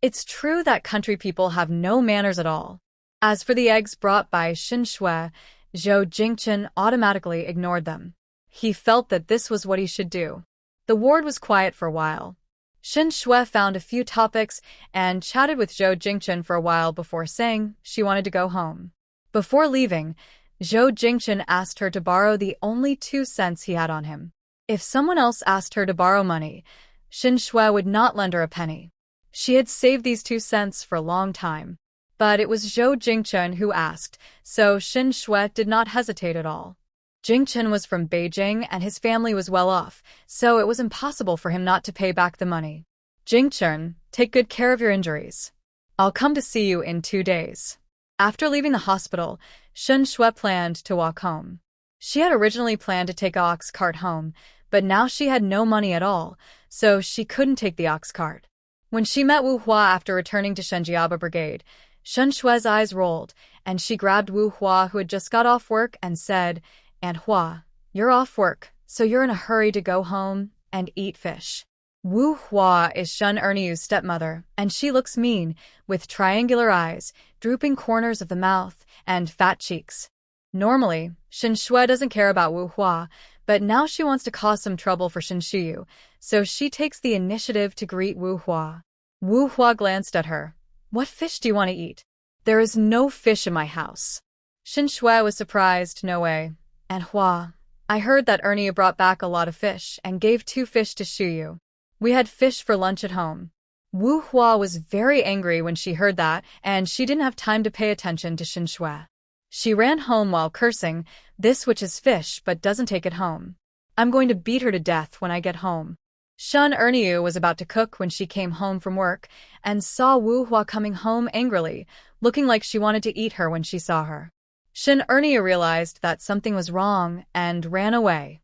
It's true that country people have no manners at all. As for the eggs brought by Shin Shui, Zhou Jingchen automatically ignored them. He felt that this was what he should do. The ward was quiet for a while. Shin Shui found a few topics and chatted with Zhou Jingchen for a while before saying she wanted to go home. Before leaving, Zhou Jingchen asked her to borrow the only 2 cents he had on him. If someone else asked her to borrow money, Shin Shui would not lend her a penny. She had saved these 2 cents for a long time. But it was Zhou Jingchen who asked, so Shin Shui did not hesitate at all. Jingchen was from Beijing and his family was well off, so it was impossible for him not to pay back the money. Jingchen, take good care of your injuries. I'll come to see you in 2 days. After leaving the hospital, Shin Shui planned to walk home. She had originally planned to take an ox cart home, but now she had no money at all, so she couldn't take the ox cart. When she met Wu Hua after returning to Shenjiaba Brigade, Shin Shui's eyes rolled, and she grabbed Wu Hua, who had just got off work, and said, Aunt Hua, you're off work, so you're in a hurry to go home and eat fish. Wu Hua is Shun Erniu's stepmother, and she looks mean, with triangular eyes, drooping corners of the mouth, and fat cheeks. Normally, Shin Shui doesn't care about Wu Hua, but now she wants to cause some trouble for Shin Shuyu, so she takes the initiative to greet Wu Hua. Wu Hua glanced at her. What fish do you want to eat? There is no fish in my house. Shin Shui was surprised. No way. And Hua, I heard that Ernie brought back a lot of fish and gave 2 fish to Shuyu. We had fish for lunch at home. Wu Hua was very angry when she heard that, and she didn't have time to pay attention to Shin Shui. She ran home while cursing, this witch is fish but doesn't take it home. I'm going to beat her to death when I get home. Shun Erniu was about to cook when she came home from work and saw Wu Hua coming home angrily, looking like she wanted to eat her when she saw her. Shin Erniu realized that something was wrong and ran away.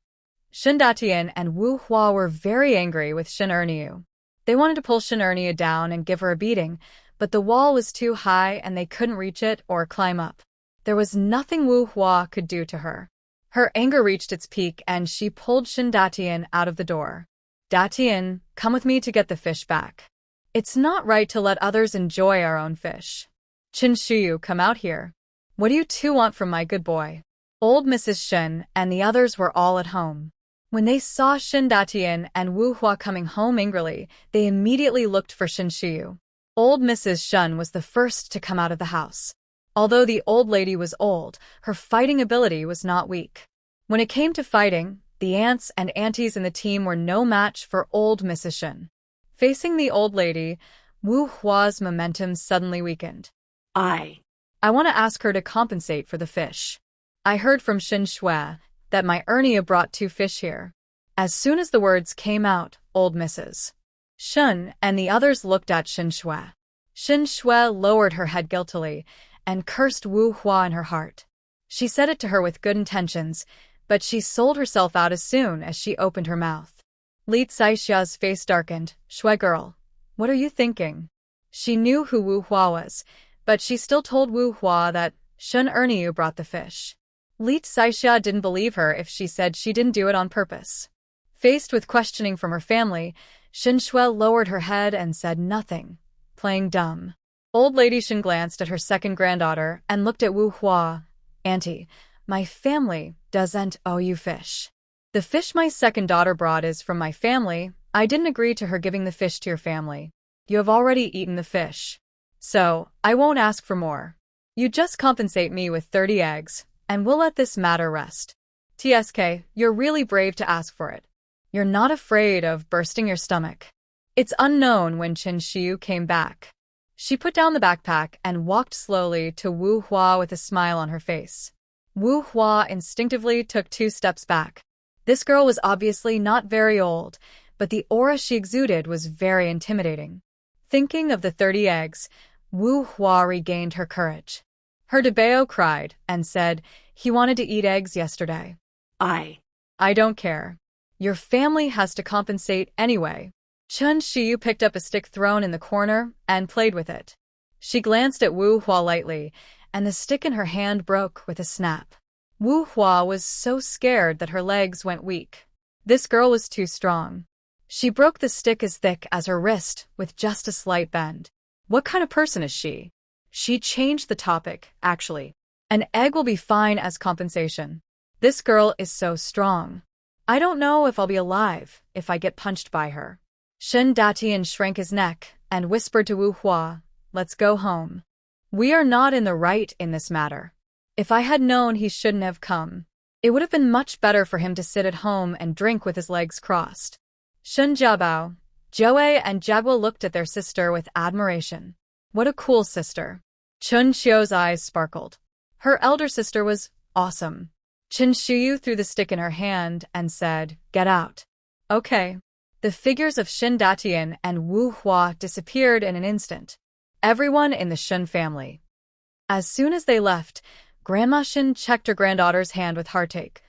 Shin Datian and Wu Hua were very angry with Shin Erniu. They wanted to pull Shin Erniu down and give her a beating, but the wall was too high and they couldn't reach it or climb up. There was nothing Wu Hua could do to her. Her anger reached its peak and she pulled Shin Datian out of the door. Datian, come with me to get the fish back. It's not right to let others enjoy our own fish. Chin Shuyu, come out here. What do you 2 want from my good boy? Old Mrs. Shin and the others were all at home. When they saw Shin Datian and Wu Hua coming home angrily, they immediately looked for Shin Shuyu. Old Mrs. Shin was the first to come out of the house. Although the old lady was old, her fighting ability was not weak. When it came to fighting, the aunts and aunties in the team were no match for old Mrs. Shin. Facing the old lady, Wu Hua's momentum suddenly weakened. I want to ask her to compensate for the fish. I heard from Shin Shui that my Ernia brought 2 fish here. As soon as the words came out, old Mrs. Shin and the others looked at Shin Shui. Shin Shui lowered her head guiltily and cursed Wu Hua in her heart. She said it to her with good intentions, but she sold herself out as soon as she opened her mouth. Li Caixia's face darkened. Shui girl, what are you thinking? She knew who Wu Hua was, but she still told Wu Hua that Shun Erniu brought the fish. Li Caixia didn't believe her if she said she didn't do it on purpose. Faced with questioning from her family, Shin Shui lowered her head and said nothing, playing dumb. Old Lady Shin glanced at her second granddaughter and looked at Wu Hua. Auntie, my family doesn't owe you fish. The fish my second daughter brought is from my family. I didn't agree to her giving the fish to your family. You have already eaten the fish. So, I won't ask for more. You just compensate me with 30 eggs, and we'll let this matter rest. TSK, you're really brave to ask for it. You're not afraid of bursting your stomach. It's unknown when Chen Xiu came back. She put down the backpack and walked slowly to Wu Hua with a smile on her face. Wu Hua instinctively took 2 steps back. This girl was obviously not very old, but the aura she exuded was very intimidating. Thinking of the 30 eggs, Wu Hua regained her courage. Her Debao cried and said he wanted to eat eggs yesterday. I don't care. Your family has to compensate anyway. Chen Xiu picked up a stick thrown in the corner and played with it. She glanced at Wu Hua lightly, and the stick in her hand broke with a snap. Wu Hua was so scared that her legs went weak. This girl was too strong. She broke the stick as thick as her wrist with just a slight bend. What kind of person is she? She changed the topic, actually. An egg will be fine as compensation. This girl is so strong. I don't know if I'll be alive if I get punched by her. Shen Datian shrank his neck and whispered to Wu Hua, let's go home. We are not in the right in this matter. If I had known he shouldn't have come, it would have been much better for him to sit at home and drink with his legs crossed. Shen Jiabao, Joey and Jagua looked at their sister with admiration. What a cool sister. Chun Xiu's eyes sparkled. Her elder sister was awesome. Chen Xiu threw the stick in her hand and said, get out. Okay. The figures of Shen Datian and Wu Hua disappeared in an instant. Everyone in the Shen family. As soon as they left, Grandma Shen checked her granddaughter's hand with heartache.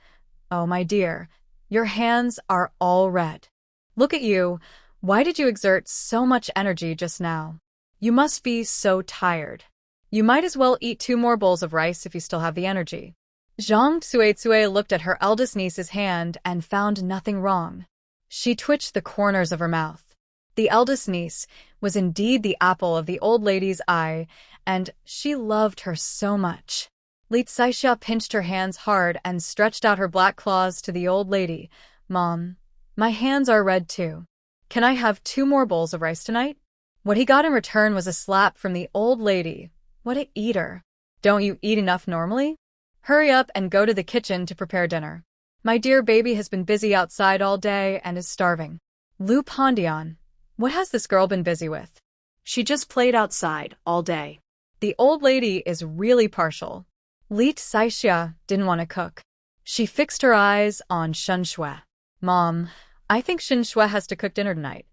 Oh, my dear, your hands are all red. Look at you. Why did you exert so much energy just now? You must be so tired. You might as well eat 2 more bowls of rice if you still have the energy. Zhang Tsuetsue looked at her eldest niece's hand and found nothing wrong. She twitched the corners of her mouth. The eldest niece was indeed the apple of the old lady's eye, and she loved her so much. Li Caixia pinched her hands hard and stretched out her black claws to the old lady. Mom, my hands are red too. Can I have 2 more bowls of rice tonight? What he got in return was a slap from the old lady. What a eater. Don't you eat enough normally? Hurry up and go to the kitchen to prepare dinner. My dear baby has been busy outside all day and is starving. Lu Pondian, what has this girl been busy with? She just played outside all day. The old lady is really partial. Li Caixia didn't want to cook. She fixed her eyes on Shen Shui. Mom, I think Shen Shui has to cook dinner tonight.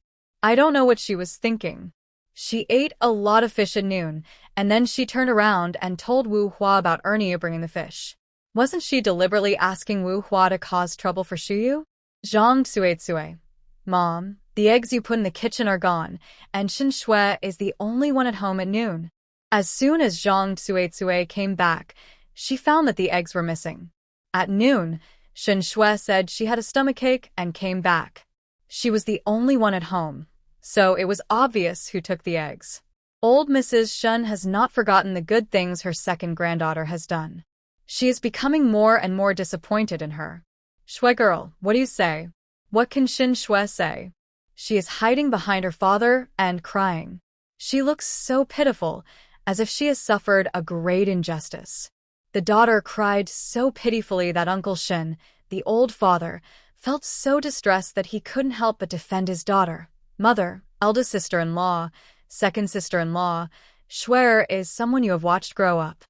I don't know what she was thinking. She ate a lot of fish at noon, and then she turned around and told Wu Hua about Ernie bringing the fish. Wasn't she deliberately asking Wu Hua to cause trouble for Shuyu? Zhang Tsuetsue. Mom, the eggs you put in the kitchen are gone, and Shen Shui is the only one at home at noon. As soon as Zhang Tsuetsue came back, she found that the eggs were missing. At noon, Shen Shui said she had a stomachache and came back. She was the only one at home, so it was obvious who took the eggs. Old Mrs. Shen has not forgotten the good things her second granddaughter has done. She is becoming more and more disappointed in her. Shui girl, what do you say? What can Shen Shui say? She is hiding behind her father and crying. She looks so pitiful, as if she has suffered a great injustice. The daughter cried so pitifully that Uncle Shen, the old father, felt so distressed that he couldn't help but defend his daughter. Mother, eldest sister-in-law, second sister-in-law, Shuer is someone you have watched grow up.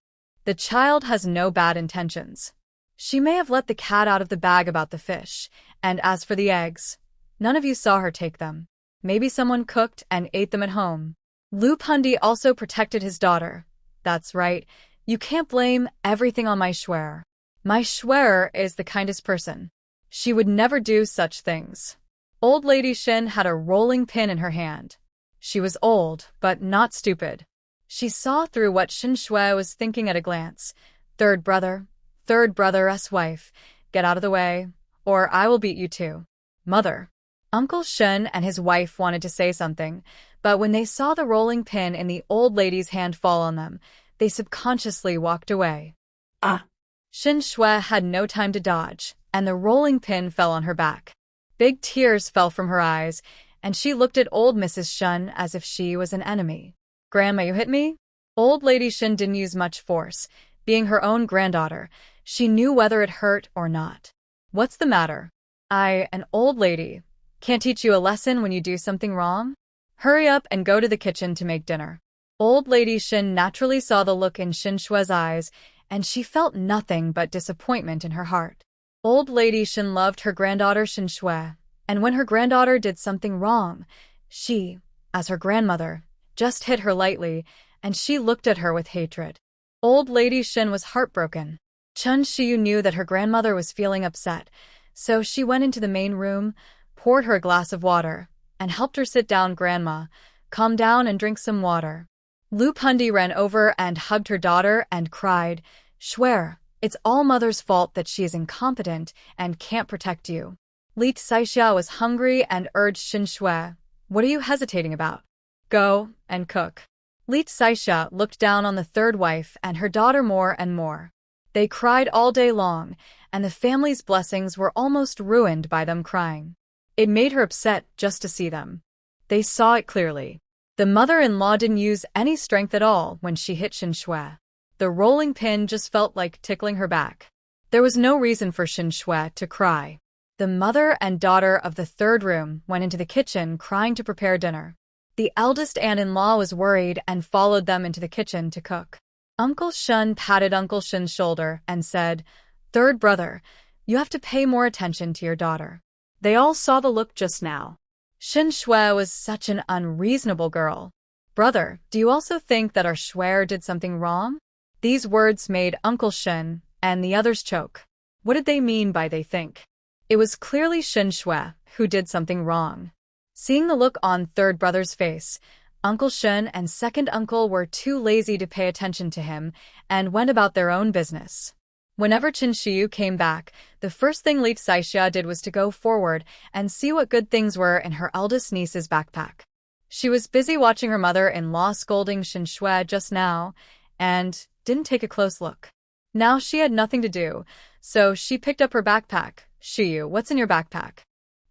The child has no bad intentions. She may have let the cat out of the bag about the fish, and as for the eggs, none of you saw her take them. Maybe someone cooked and ate them at home. Lu Pundi also protected his daughter. That's right, you can't blame everything on my Shuer. My Shuer is the kindest person. She would never do such things. Old Lady Shen had a rolling pin in her hand. She was old, but not stupid. She saw through what Shen Shui was thinking at a glance. Third brother's wife, get out of the way, or I will beat you too. Mother. Uncle Shen and his wife wanted to say something, but when they saw the rolling pin in the old lady's hand fall on them, they subconsciously walked away. Ah. Shen Shui had no time to dodge. and the rolling pin fell on her back. Big tears fell from her eyes, and she looked at old Mrs. Shun as if she was an enemy. "Grandma, you hit me?" Old Lady Shun didn't use much force. Being her own granddaughter, she knew whether it hurt or not. "What's the matter?" An old lady. Can't teach you a lesson when you do something wrong? Hurry up and go to the kitchen to make dinner." Old Lady Shin naturally saw the look in Shin Shue's eyes, and she felt nothing but disappointment in her heart. Old Lady Shin loved her granddaughter Shin Shue, and when her granddaughter did something wrong, she, as her grandmother, just hit her lightly, and she looked at her with hatred. Old Lady Shin was heartbroken. Chun Shiyu knew that her grandmother was feeling upset, so she went into the main room, poured her a glass of water, and helped her sit down. "Grandma, calm down and drink some water." Lu Pundi ran over and hugged her daughter and cried, "Shue, it's all Mother's fault that she is incompetent and can't protect you." Li Saixia was hungry and urged Shin Shue, "What are you hesitating about? Go and cook." Li Saixia looked down on the third wife and her daughter more and more. They cried all day long, and the family's blessings were almost ruined by them crying. It made her upset just to see them. They saw it clearly. The mother-in-law didn't use any strength at all when she hit Shin Shue. The rolling pin just felt like tickling her back. There was no reason for Shin Shue to cry. The mother and daughter of the third room went into the kitchen crying to prepare dinner. The eldest aunt-in-law was worried and followed them into the kitchen to cook. Uncle Shun patted Uncle Shin's shoulder and said, "Third brother, you have to pay more attention to your daughter." They all saw the look just now. Shin Shue was such an unreasonable girl. "Brother, do you also think that our Shue did something wrong?" These words made Uncle Shin and the others choke. What did they mean by "they think"? It was clearly Shin Shue who did something wrong. Seeing the look on third brother's face, Uncle Shin and second uncle were too lazy to pay attention to him and went about their own business. Whenever Qin Shiyu came back, the first thing Li Saixia did was to go forward and see what good things were in her eldest niece's backpack. She was busy watching her mother-in-law scolding Shin Shue just now, and didn't take a close look. Now she had nothing to do, so she picked up her backpack. "Shiyu, what's in your backpack?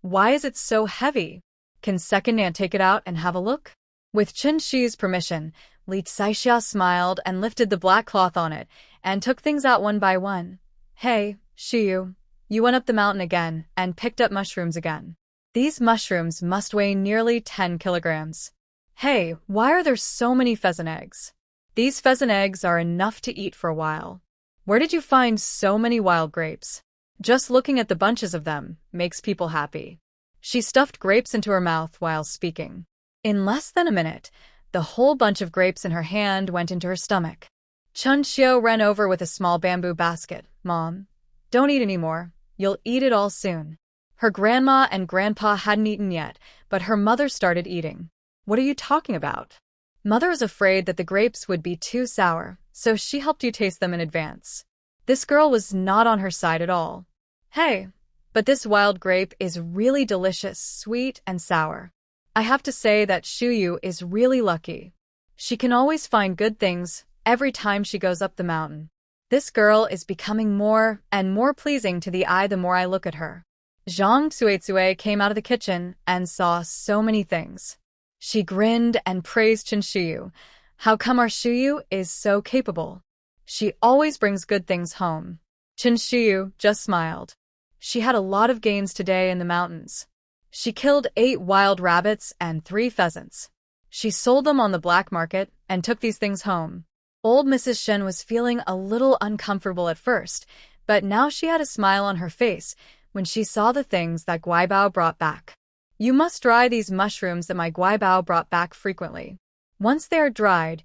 Why is it so heavy? Can second aunt take it out and have a look?" With Qin Shi's permission, Li Saixia smiled and lifted the black cloth on it, and took things out one by one. "Hey, Shiyu, you went up the mountain again and picked up mushrooms again. These mushrooms must weigh nearly 10 kilograms. Hey, why are there so many pheasant eggs? These pheasant eggs are enough to eat for a while. Where did you find so many wild grapes? Just looking at the bunches of them makes people happy." She stuffed grapes into her mouth while speaking. In less than a minute, the whole bunch of grapes in her hand went into her stomach. Chun Xiu ran over with a small bamboo basket. "Mom, don't eat anymore. You'll eat it all soon." Her grandma and grandpa hadn't eaten yet, but her mother started eating. "What are you talking about?" Mother was afraid that the grapes would be too sour, so she helped you taste them in advance. This girl was not on her side at all. "Hey, but this wild grape is really delicious, sweet and sour. I have to say that Shuyu is really lucky. She can always find good things every time she goes up the mountain. This girl is becoming more and more pleasing to the eye the more I look at her." Zhang Tsuetsue came out of the kitchen and saw so many things. She grinned and praised Qin Shiyu. "How come our Shuyu is so capable? She always brings good things home." Qin Shiyu just smiled. She had a lot of gains today in the mountains. She killed 8 wild rabbits and 3 pheasants. She sold them on the black market and took these things home. Old Mrs. Shen was feeling a little uncomfortable at first, but now she had a smile on her face when she saw the things that Guaibao brought back. "You must dry these mushrooms that my Guaibao brought back frequently. Once they are dried,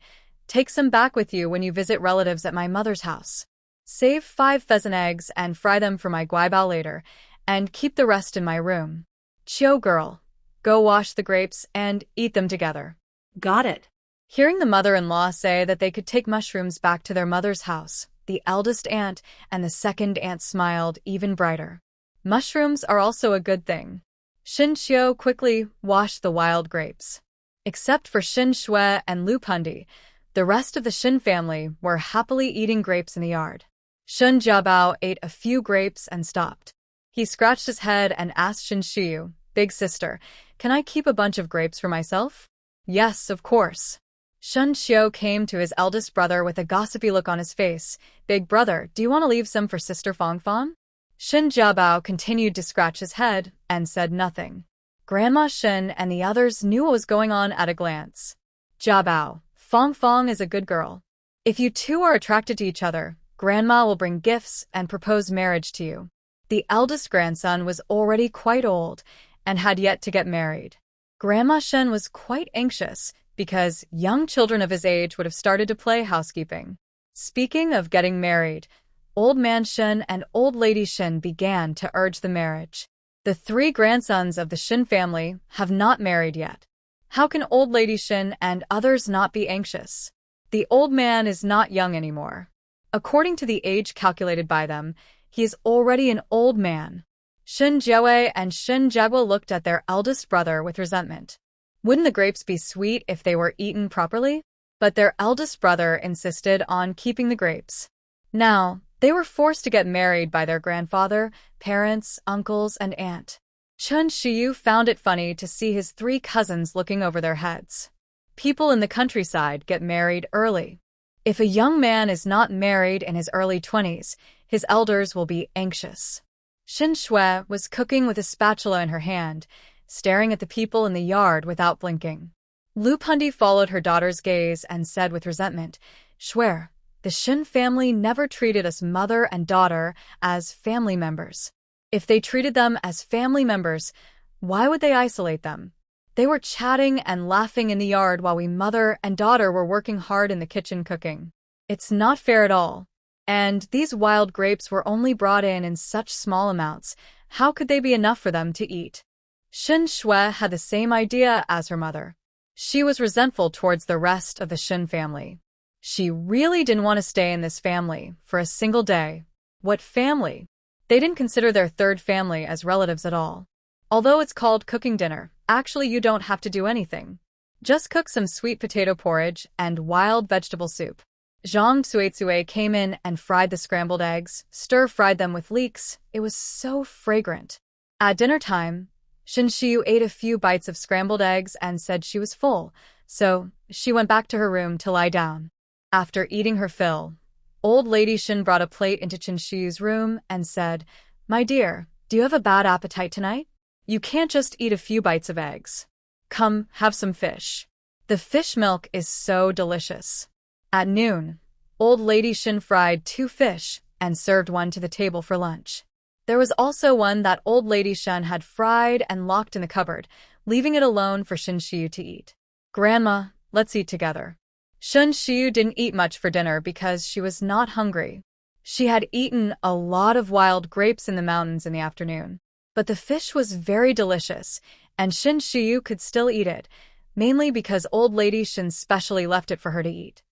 take some back with you when you visit relatives at my mother's house. Save 5 pheasant eggs and fry them for my Guaibao later, and keep the rest in my room. Chiu girl, go wash the grapes and eat them together." Got it. Hearing the mother-in-law say that they could take mushrooms back to their mother's house, the eldest aunt and the second aunt smiled even brighter. Mushrooms are also a good thing. Shin Xiu quickly washed the wild grapes. Except for Shin Shue and Lu Pundi, the rest of the Shin family were happily eating grapes in the yard. Shun Jiabao ate a few grapes and stopped. He scratched his head and asked Shinshiyu, "Big sister, can I keep a bunch of grapes for myself?" "Yes, of course." Shun Xiao came to his eldest brother with a gossipy look on his face. "Big brother, do you want to leave some for Sister Fong Fong?" Shin Jiabao continued to scratch his head and said nothing. Grandma Shin and the others knew what was going on at a glance. "Jiabao, Fong Fong is a good girl. If you two are attracted to each other, Grandma will bring gifts and propose marriage to you." The eldest grandson was already quite old and had yet to get married. Grandma Shen was quite anxious because young children of his age would have started to play housekeeping. Speaking of getting married, Old Man Shen and Old Lady Shen began to urge the marriage. The three grandsons of the Shen family have not married yet. How can Old Lady Shen and others not be anxious? The old man is not young anymore. According to the age calculated by them, he is already an old man. Shin Jiawei and Shin Jiaguo looked at their eldest brother with resentment. Wouldn't the grapes be sweet if they were eaten properly? But their eldest brother insisted on keeping the grapes. Now, they were forced to get married by their grandfather, parents, uncles, and aunt. Chun Shiyu found it funny to see his three cousins looking over their heads. People in the countryside get married early. If a young man is not married in his early 20s, his elders will be anxious. Shin Shui was cooking with a spatula in her hand, staring at the people in the yard without blinking. Lu Pundi followed her daughter's gaze and said with resentment, "Shui, the Shin family never treated us mother and daughter as family members. If they treated them as family members, why would they isolate them? They were chatting and laughing in the yard while we mother and daughter were working hard in the kitchen cooking. It's not fair at all. And these wild grapes were only brought in such small amounts. How could they be enough for them to eat?" Shin Shui had the same idea as her mother. She was resentful towards the rest of the Shin family. She really didn't want to stay in this family for a single day. What family? They didn't consider their third family as relatives at all. Although it's called cooking dinner, actually you don't have to do anything. Just cook some sweet potato porridge and wild vegetable soup. Zhang Suetsue came in and fried the scrambled eggs, stir-fried them with leeks. It was so fragrant. At dinner time, Shin Shiyu ate a few bites of scrambled eggs and said she was full, so she went back to her room to lie down. After eating her fill, Old Lady Shin brought a plate into Shin Shiyu's room and said, "My dear, do you have a bad appetite tonight? You can't just eat a few bites of eggs. Come, have some fish. The fish milk is so delicious." At noon, Old Lady Shin fried 2 fish and served one to the table for lunch. There was also one that Old Lady Shin had fried and locked in the cupboard, leaving it alone for Shin Shiyu to eat. "Grandma, let's eat together." Shin Shiyu didn't eat much for dinner because she was not hungry. She had eaten a lot of wild grapes in the mountains in the afternoon. But the fish was very delicious, and Shin Shiyu could still eat it, mainly because Old Lady Shin specially left it for her to eat.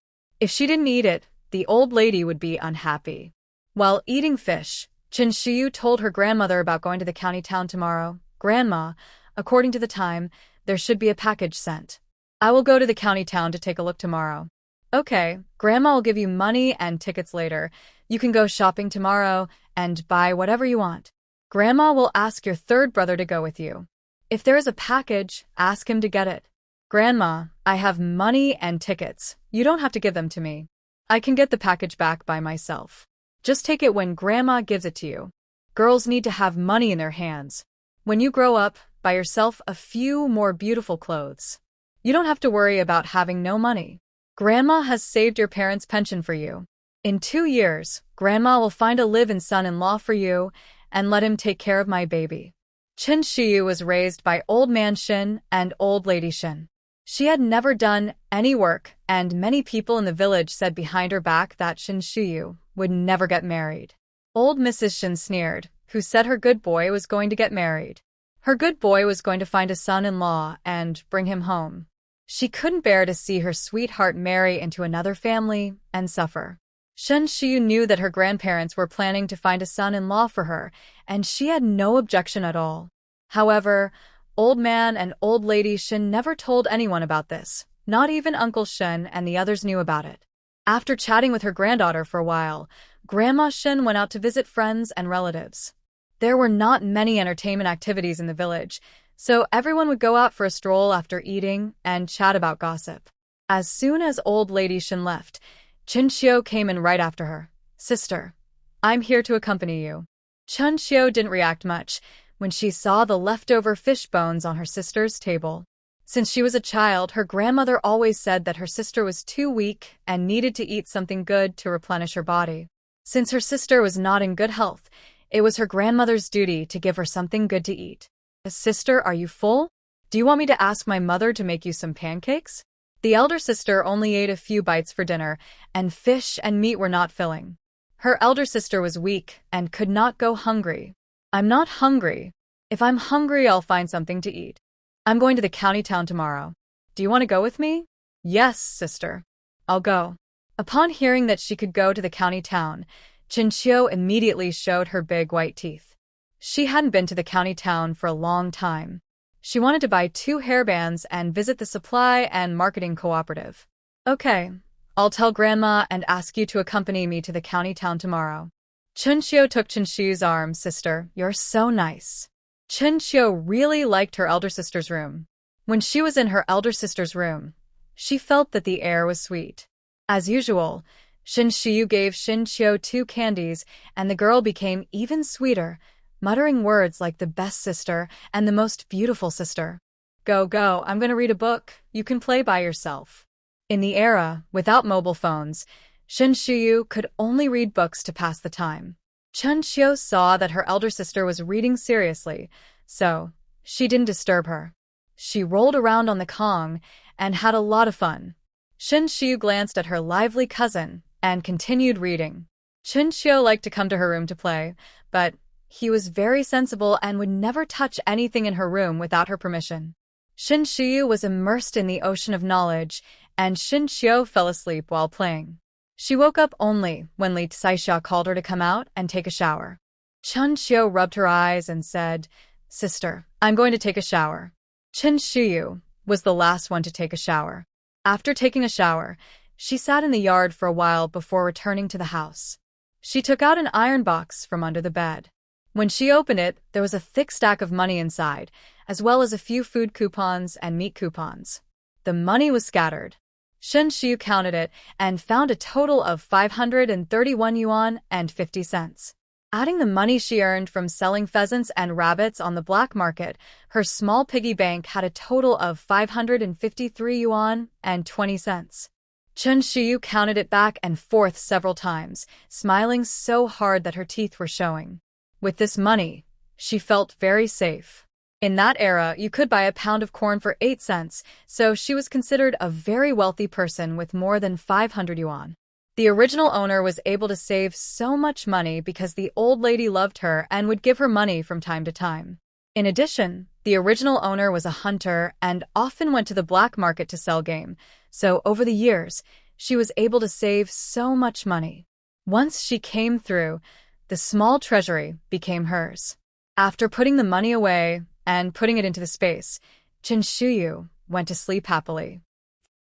If she didn't eat it, the old lady would be unhappy. While eating fish, Shin Shiyu told her grandmother about going to the county town tomorrow. "Grandma, according to the time, there should be a package sent. I will go to the county town to take a look tomorrow." "Okay, Grandma will give you money and tickets later. You can go shopping tomorrow and buy whatever you want. Grandma will ask your third brother to go with you. If there is a package, ask him to get it." "Grandma, I have money and tickets. You don't have to give them to me. I can get the package back by myself. Just take it when Grandma gives it to you. Girls need to have money in their hands. When you grow up, buy yourself a few more beautiful clothes. You don't have to worry about having no money. Grandma has saved your parents' pension for you. In 2 years, Grandma will find a live-in son-in-law for you and let him take care of my baby." Shin Shiyu was raised by Old Man Shin and Old Lady Shin. She had never done any work, and many people in the village said behind her back that Shin Shiyu would never get married. Old Mrs. Shin sneered, who said her good boy was going to get married. Her good boy was going to find a son-in-law and bring him home. She couldn't bear to see her sweetheart marry into another family and suffer. Shin Shiyu knew that her grandparents were planning to find a son-in-law for her, and she had no objection at all. However, Old Man and Old Lady Shin never told anyone about this. Not even Uncle Shin and the others knew about it. After chatting with her granddaughter for a while, Grandma Shin went out to visit friends and relatives. There were not many entertainment activities in the village, so everyone would go out for a stroll after eating and chat about gossip. As soon as old lady Shin left, Chinchio came in right after her. Sister, I'm here to accompany you. Chinchio didn't react much when she saw the leftover fish bones on her sister's table. Since she was a child, her grandmother always said that her sister was too weak and needed to eat something good to replenish her body. Since her sister was not in good health, it was her grandmother's duty to give her something good to eat. Sister, are you full? Do you want me to ask my mother to make you some pancakes? The elder sister only ate a few bites for dinner, and fish and meat were not filling. Her elder sister was weak and could not go hungry. I'm not hungry. If I'm hungry, I'll find something to eat. I'm going to the county town tomorrow. Do you want to go with me? Yes, sister. I'll go. Upon hearing that she could go to the county town, Chinchio immediately showed her big white teeth. She hadn't been to the county town for a long time. She wanted to buy 2 hairbands and visit the supply and marketing cooperative. Okay, I'll tell Grandma and ask you to accompany me to the county town tomorrow. Chinchio took Chinchio's arm. Sister, you're so nice. Chinchio really liked her elder sister's room. When she was in her elder sister's room, she felt that the air was sweet. As usual, Chinchio gave Chinchio 2 candies, and the girl became even sweeter, muttering words like the best sister and the most beautiful sister. Go, go, I'm going to read a book. You can play by yourself. In the era without mobile phones, Chinchio could only read books to pass the time. Chinchio saw that her elder sister was reading seriously, so she didn't disturb her. She rolled around on the Kong and had a lot of fun. Chinchio glanced at her lively cousin and continued reading. Chinchio liked to come to her room to play, but he was very sensible and would never touch anything in her room without her permission. Chinchio was immersed in the ocean of knowledge, and Chinchio fell asleep while playing. She woke up only when Li Tsaixia called her to come out and take a shower. Chinchio rubbed her eyes and said, Sister, I'm going to take a shower. Chinchio was the last one to take a shower. After taking a shower, she sat in the yard for a while before returning to the house. She took out an iron box from under the bed. When she opened it, there was a thick stack of money inside, as well as a few food coupons and meat coupons. The money was scattered. Chinchio counted it and found a total of 531 yuan and 50 cents. Adding the money she earned from selling pheasants and rabbits on the black market, her small piggy bank had a total of 553 yuan and 20 cents. Chinchio counted it back and forth several times, smiling so hard that her teeth were showing. With this money, she felt very safe. In that era, you could buy a pound of corn for 8 cents, so she was considered a very wealthy person with more than 500 yuan. The original owner was able to save so much money because the old lady loved her and would give her money from time to time. In addition, the original owner was a hunter and often went to the black market to sell game, so over the years, she was able to save so much money. Once she came through, the small treasury became hers. After putting the money away and putting it into the space, Chinchio went to sleep happily.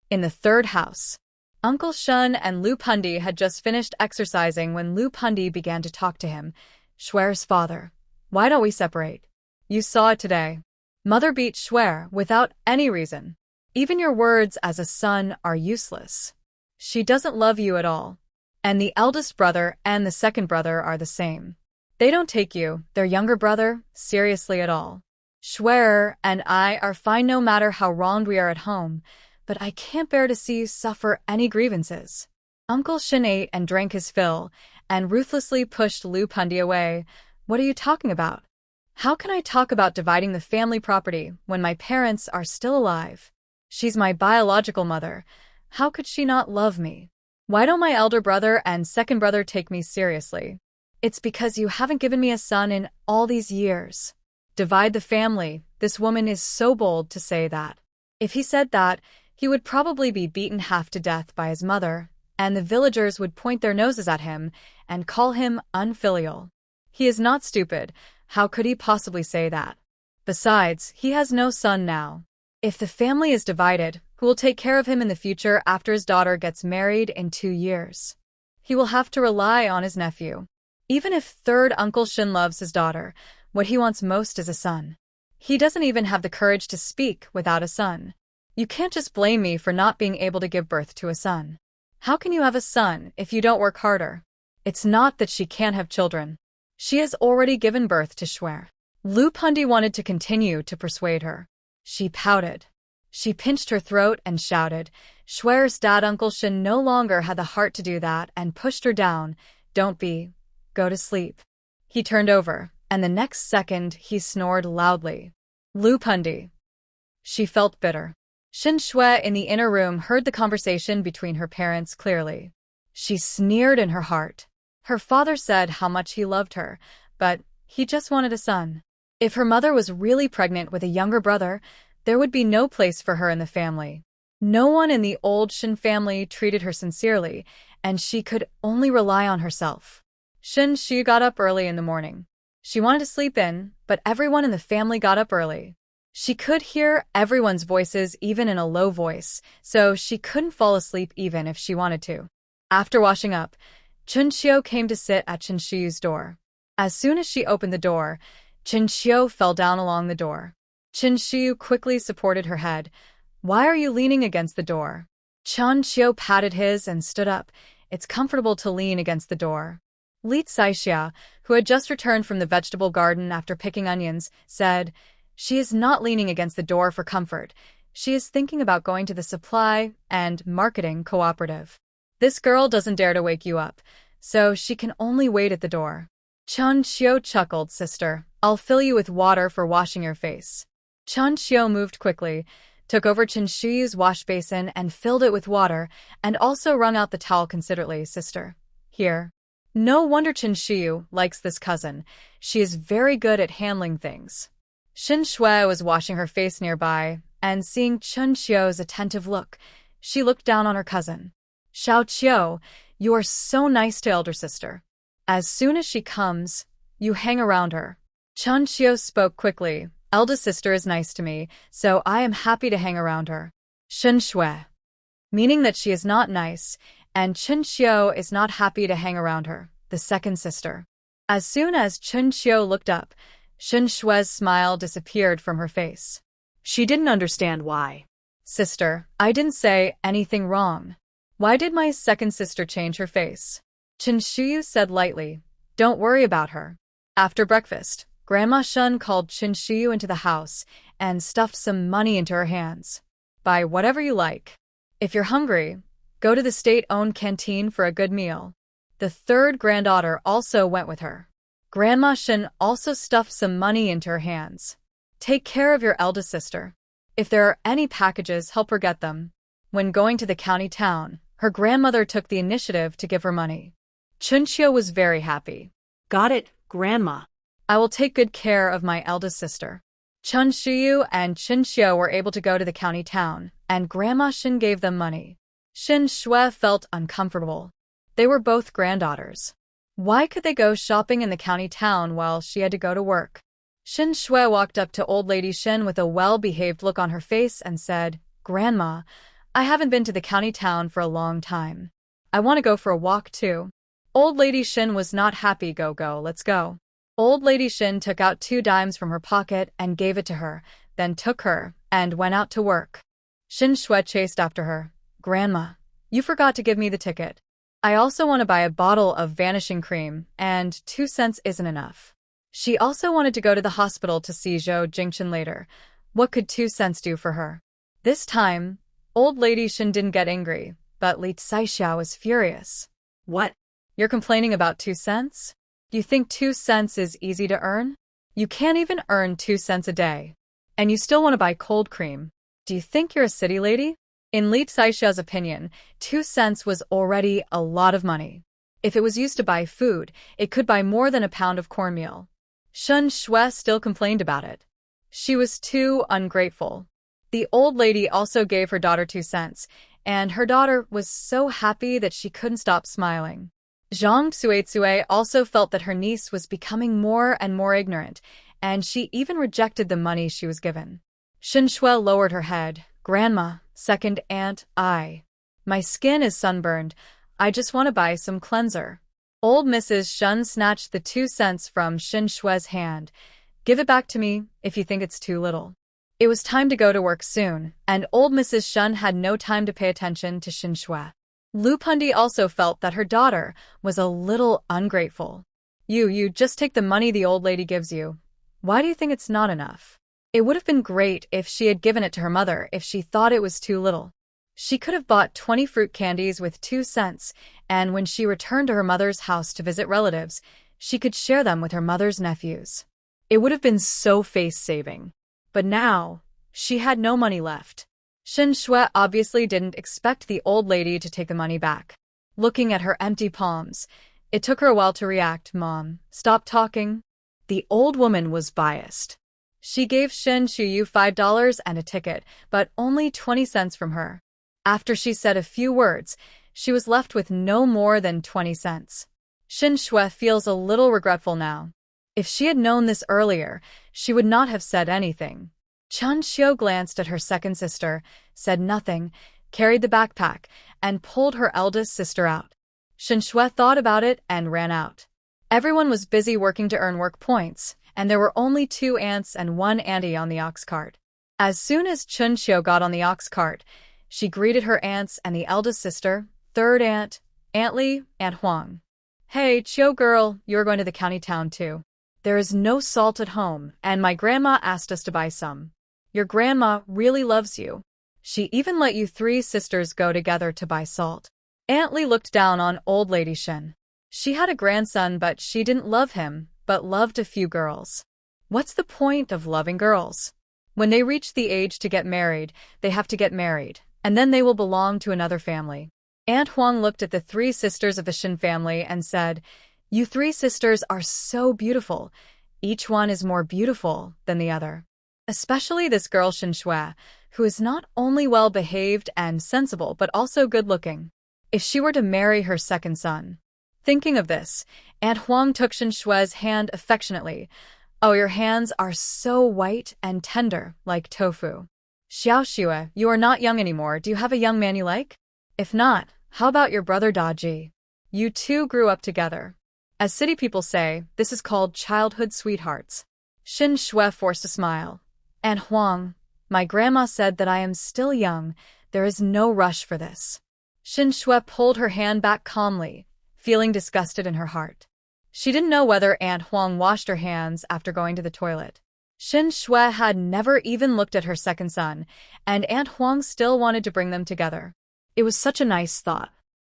In the third house, Uncle Shun and Lu Pundi had just finished exercising when Lu Pundi began to talk to him. Shuer's father, why don't we separate? You saw it today. Mother beat Shuer without any reason. Even your words as a son are useless. She doesn't love you at all. And the eldest brother and the second brother are the same. They don't take you, their younger brother, seriously at all. Shuer and I are fine no matter how wronged we are at home, but I can't bear to see you suffer any grievances. Uncle Shin ate and drank his fill, and ruthlessly pushed Lu Pundi away. What are you talking about? How can I talk about dividing the family property when my parents are still alive? She's my biological mother. How could she not love me? Why don't my elder brother and second brother take me seriously? It's because you haven't given me a son in all these years. Divide the family. This woman is so bold to say that. If he said that, he would probably be beaten half to death by his mother, and the villagers would point their noses at him and call him unfilial. He is not stupid. How could he possibly say that? Besides, he has no son now. If the family is divided, who will take care of him in the future after his daughter gets married in 2 years? He will have to rely on his nephew. Even if third Uncle Shin loves his daughter, what he wants most is a son. He doesn't even have the courage to speak without a son. You can't just blame me for not being able to give birth to a son. How can you have a son if you don't work harder? It's not that she can't have children. She has already given birth to Shwe. Lu Pundi wanted to continue to persuade her. She pouted. She pinched her throat and shouted. Shwe's dad Uncle Shin no longer had the heart to do that and pushed her down. Don't be. Go to sleep. He turned over, and the next second he snored loudly. Lu Pundi. She felt bitter. Shin Shwe in the inner room heard the conversation between her parents clearly. She sneered in her heart. Her father said how much he loved her, but he just wanted a son. If her mother was really pregnant with a younger brother, there would be no place for her in the family. No one in the old Shin family treated her sincerely, and she could only rely on herself. Shin Shi got up early in the morning. She wanted to sleep in, but everyone in the family got up early. She could hear everyone's voices even in a low voice, so she couldn't fall asleep even if she wanted to. After washing up, Chun Xiu came to sit at Chun Xiu's door. As soon as she opened the door, Chun Xiu fell down along the door. Chun Xiu quickly supported her head. Why are you leaning against the door? Chun Xiu patted his and stood up. It's comfortable to lean against the door. Li Saixia, who had just returned from the vegetable garden after picking onions, said, She is not leaning against the door for comfort. She is thinking about going to the supply and marketing cooperative. This girl doesn't dare to wake you up, so she can only wait at the door. Chun Xiu chuckled, Sister, I'll fill you with water for washing your face. Chun Xiu moved quickly, took over Chun Xiu's wash basin and filled it with water, and also wrung out the towel considerately, Sister. Here. No wonder Chun Xiu likes this cousin. She is very good at handling things. Shin Shwe was washing her face nearby, and seeing Chun Xiu's attentive look, she looked down on her cousin. Xiao Qiu, you are so nice to elder sister. As soon as she comes, you hang around her. Chun Xiu spoke quickly. Eldest sister is nice to me, so I am happy to hang around her. Shin Shwe. Meaning that she is not nice, and Chun Xiu is not happy to hang around her, the second sister. As soon as Chun Xiu looked up, Shin Shwe's smile disappeared from her face. She didn't understand why. Sister, I didn't say anything wrong. Why did my second sister change her face? Chun Xiu said lightly, Don't worry about her. After breakfast, Grandma Shun called Chun Xiu into the house and stuffed some money into her hands. Buy whatever you like. If you're hungry, go to the state-owned canteen for a good meal. The third granddaughter also went with her. Grandma Shun also stuffed some money into her hands. Take care of your eldest sister. If there are any packages, help her get them. When going to the county town, her grandmother took the initiative to give her money. Chun Xiu was very happy. Got it, Grandma. I will take good care of my eldest sister. Chun Xiu and Chun Xiu were able to go to the county town, and Grandma Shin gave them money. Shin Shwe felt uncomfortable. They were both granddaughters. Why could they go shopping in the county town while she had to go to work? Shin Shwe walked up to Old Lady Shin with a well-behaved look on her face and said, Grandma, I haven't been to the county town for a long time. I want to go for a walk too. Old Lady Shin was not happy. Go, let's go. Old Lady Shin took out 2 dimes from her pocket and gave it to her, then took her and went out to work. Shin Shwe chased after her. Grandma, you forgot to give me the ticket. I also want to buy a bottle of vanishing cream, and 2 cents isn't enough. She also wanted to go to the hospital to see Zhou Jingchen later. What could 2 cents do for her? This time, Old Lady Shin didn't get angry, but Li Saixia was furious. What? You're complaining about 2 cents? You think 2 cents is easy to earn? You can't even earn 2 cents a day. And you still want to buy cold cream. Do you think you're a city lady? In Li Saisha's opinion, 2 cents was already a lot of money. If it was used to buy food, it could buy more than a pound of cornmeal. Shun Shwe still complained about it. She was too ungrateful. The old lady also gave her daughter 2 cents, and her daughter was so happy that she couldn't stop smiling. Zhang Suetsue also felt that her niece was becoming more and more ignorant, and she even rejected the money she was given. Shin Shwe lowered her head. Grandma, second aunt, my skin is sunburned. I just want to buy some cleanser. Old Mrs. Shun snatched the 2 cents from Shin Shue's hand. Give it back to me if you think it's too little. It was time to go to work soon, and old Mrs. Shun had no time to pay attention to Shin Shue. Lu Pundi also felt that her daughter was a little ungrateful. You just take the money the old lady gives you. Why do you think it's not enough? It would have been great if she had given it to her mother if she thought it was too little. She could have bought 20 fruit candies with 2 cents, and when she returned to her mother's house to visit relatives, she could share them with her mother's nephews. It would have been so face-saving. But now, she had no money left. Shin Shue obviously didn't expect the old lady to take the money back. Looking at her empty palms, it took her a while to react. Mom, stop talking. The old woman was biased. She gave Shin Shuyu $5 and a ticket, but only 20 cents from her. After she said a few words, she was left with no more than 20 cents. Shin Shue feels a little regretful now. If she had known this earlier, she would not have said anything. Chun Xiu glanced at her second sister, said nothing, carried the backpack, and pulled her eldest sister out. Shin Shue thought about it and ran out. Everyone was busy working to earn work points, and there were only 2 aunts and 1 auntie on the ox cart. As soon as Chun Xiu got on the ox cart, she greeted her aunts and the eldest sister, third aunt, Aunt Li, Aunt Huang. Hey, Qiu girl, you're going to the county town too. There is no salt at home, and my grandma asked us to buy some. Your grandma really loves you. She even let you 3 sisters go together to buy salt. Aunt Li looked down on old lady Shin. She had a grandson, but she didn't love him, but loved a few girls. What's the point of loving girls? When they reach the age to get married, they have to get married, and then they will belong to another family. Aunt Huang looked at the 3 sisters of the Shin family and said, You 3 sisters are so beautiful. Each one is more beautiful than the other. Especially this girl Shin Shue, who is not only well-behaved and sensible but also good-looking. If she were to marry her second son. Thinking of this, Aunt Huang took Shin Shue's hand affectionately. Oh, your hands are so white and tender, like tofu. Xiao Xue, you are not young anymore. Do you have a young man you like? If not, how about your brother Daji? You 2 grew up together. As city people say, this is called childhood sweethearts. Shin Shue forced a smile. Aunt Huang, my grandma said that I am still young. There is no rush for this. Shin Shue pulled her hand back calmly, feeling disgusted in her heart. She didn't know whether Aunt Huang washed her hands after going to the toilet. Shin Shue had never even looked at her second son, and Aunt Huang still wanted to bring them together. It was such a nice thought.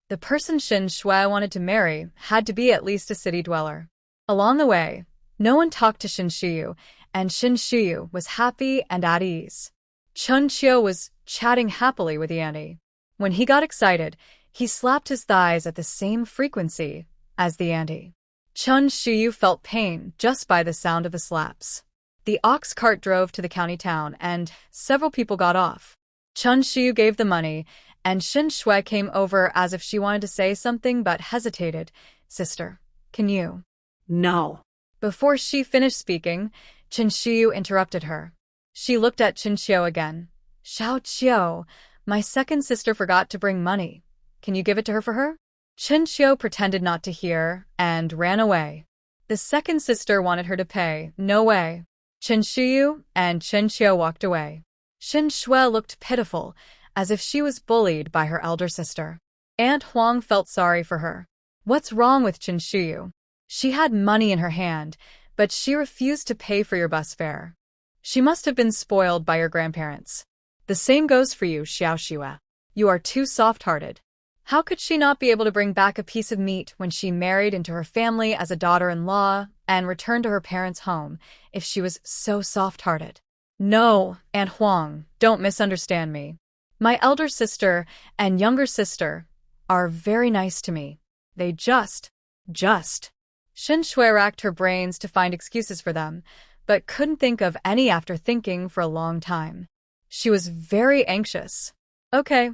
The person Shin Shue wanted to marry had to be at least a city dweller. Along the way, no one talked to Shin Shuyu, and Shin Shuyu was happy and at ease. Chun Qiu was chatting happily with Yanni. When he got excited, he slapped his thighs at the same frequency as the auntie. Chun Shuyu felt pain just by the sound of the slaps. The ox cart drove to the county town, and several people got off. Chun Shuyu gave the money, and Shin Shue came over as if she wanted to say something but hesitated. Sister, can you? No. Before she finished speaking, Chin Shuyu interrupted her. She looked at Chin Qiu again. Xiao Qiu, my second sister forgot to bring money. Can you give it to her for her? Chin Qiu pretended not to hear and ran away. The second sister wanted her to pay. No way. Chin Shuyu and Chin Qiu walked away. Shin Shue looked pitiful, as if she was bullied by her elder sister. Aunt Huang felt sorry for her. What's wrong with Chin Shuyu? She had money in her hand, but she refused to pay for your bus fare. She must have been spoiled by your grandparents. The same goes for you, Xiao Xue. You are too soft-hearted. How could she not be able to bring back a piece of meat when she married into her family as a daughter-in-law and returned to her parents' home if she was so soft-hearted? No, Aunt Huang, don't misunderstand me. My elder sister and younger sister are very nice to me. They just. Shin Shui racked her brains to find excuses for them, but couldn't think of any after thinking for a long time. She was very anxious. Okay,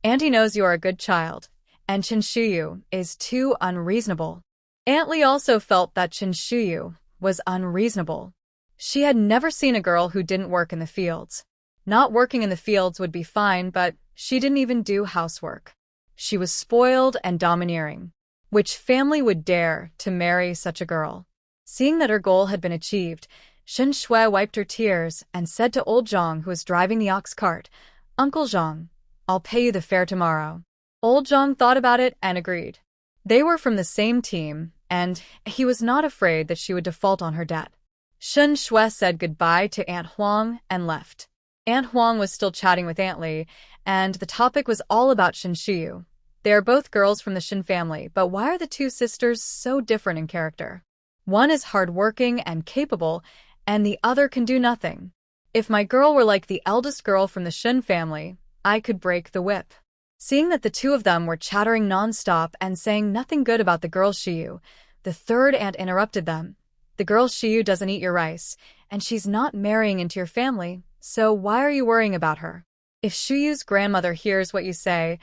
Auntie knows you are a good child, and Chin Shuyu is too unreasonable. Aunt Li also felt that Chin Shuyu was unreasonable. She had never seen a girl who didn't work in the fields. Not working in the fields would be fine, but she didn't even do housework. She was spoiled and domineering. Which family would dare to marry such a girl? Seeing that her goal had been achieved, Shen Shui wiped her tears and said to old Zhang, who was driving the ox cart, "Uncle Zhang, I'll pay you the fare tomorrow." Old Zhang thought about it and agreed. They were from the same team, and he was not afraid that she would default on her debt. Shen Shui said goodbye to Aunt Huang and left. Aunt Huang was still chatting with Aunt Li, and the topic was all about Shen Shiyu. They are both girls from the Shen family, but why are the two sisters so different in character? One is hardworking and capable, and the other can do nothing. If my girl were like the eldest girl from the Shen family, I could break the whip. Seeing that the two of them were chattering non-stop and saying nothing good about the girl Shiyu, the third aunt interrupted them. The girl Shiyu doesn't eat your rice, and she's not marrying into your family, so why are you worrying about her? If Shiyu's grandmother hears what you say,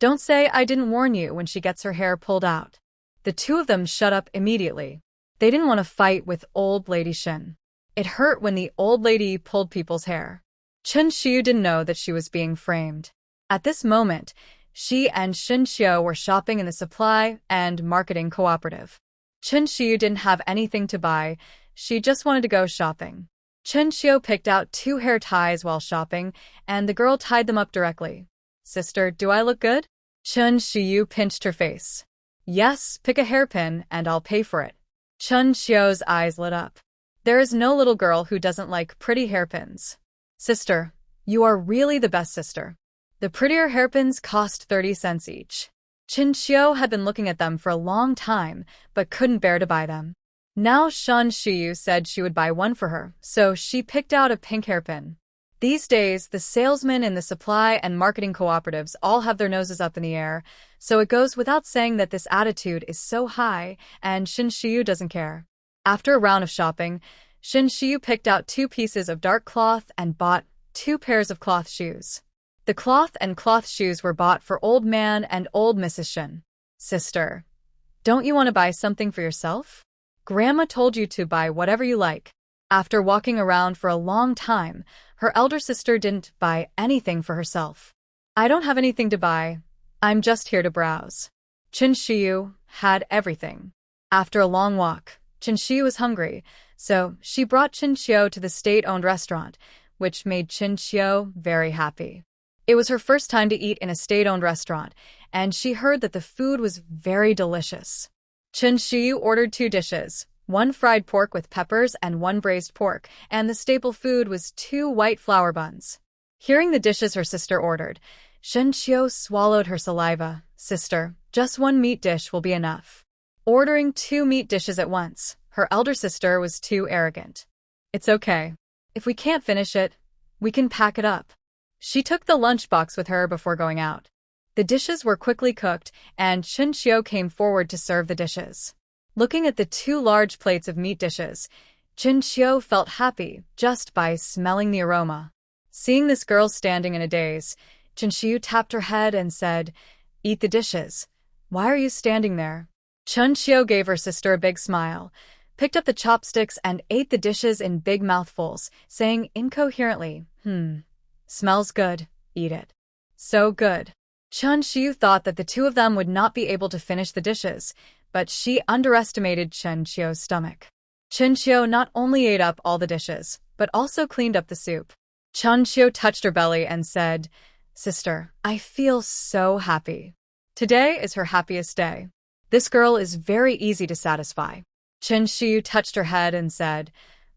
don't say I didn't warn you when she gets her hair pulled out. The two of them shut up immediately. They didn't want to fight with old lady Shen. It hurt when the old lady pulled people's hair. Chen Shiyu didn't know that she was being framed. At this moment, she and Shen Xiu were shopping in the supply and marketing cooperative. Chen Shiyu didn't have anything to buy, she just wanted to go shopping. Chen Xiu picked out 2 hair ties while shopping, and the girl tied them up directly. "Sister, do I look good?" Chen Shiyu pinched her face. "Yes, pick a hairpin and I'll pay for it." Chen Xiu's eyes lit up. There is no little girl who doesn't like pretty hairpins. "Sister, you are really the best sister." The prettier hairpins cost 30 cents each. Chen Xiu had been looking at them for a long time, but couldn't bear to buy them. Now Shen Shiyu said she would buy one for her, so she picked out a pink hairpin. These days, the salesmen in the supply and marketing cooperatives all have their noses up in the air, so it goes without saying that this attitude is so high, and Shen Shiyu doesn't care. After a round of shopping, Shen Shiyu picked out 2 pieces of dark cloth and bought 2 pairs of cloth shoes. The cloth and cloth shoes were bought for old man and old Mrs. Shen. "Sister, don't you want to buy something for yourself? Grandma told you to buy whatever you like." After walking around for a long time, her elder sister didn't buy anything for herself. "I don't have anything to buy. I'm just here to browse." Chen Shiyu had everything. After a long walk, Chen Shiyu was hungry, so she brought Chen Xiu to the state-owned restaurant, which made Chen Xiu very happy. It was her first time to eat in a state-owned restaurant, and she heard that the food was very delicious. Chen Shiyu ordered 2 dishes, 1 fried pork with peppers and 1 braised pork, and the staple food was 2 white flour buns. Hearing the dishes her sister ordered, Shen Xiu swallowed her saliva. "Sister, just 1 meat dish will be enough." Ordering 2 meat dishes at once, her elder sister was too arrogant. "It's okay. If we can't finish it, we can pack it up." She took the lunchbox with her before going out. The dishes were quickly cooked, and Chen Xiu came forward to serve the dishes. Looking at the 2 large plates of meat dishes, Chen Xiu felt happy just by smelling the aroma. Seeing this girl standing in a daze, Chen Xiu tapped her head and said, "Eat the dishes. Why are you standing there?" Chen Xiu gave her sister a big smile, picked up the chopsticks and ate the dishes in big mouthfuls, saying incoherently, "Smells good, eat it." So good. Chen Xiu thought that the 2 of them would not be able to finish the dishes, but she underestimated Chen Xiu's stomach. Chen Xiu not only ate up all the dishes, but also cleaned up the soup. Chen Xiu touched her belly and said, "Sister, I feel so happy. Today is her happiest day. This girl is very easy to satisfy." Chen Xiu touched her head and said,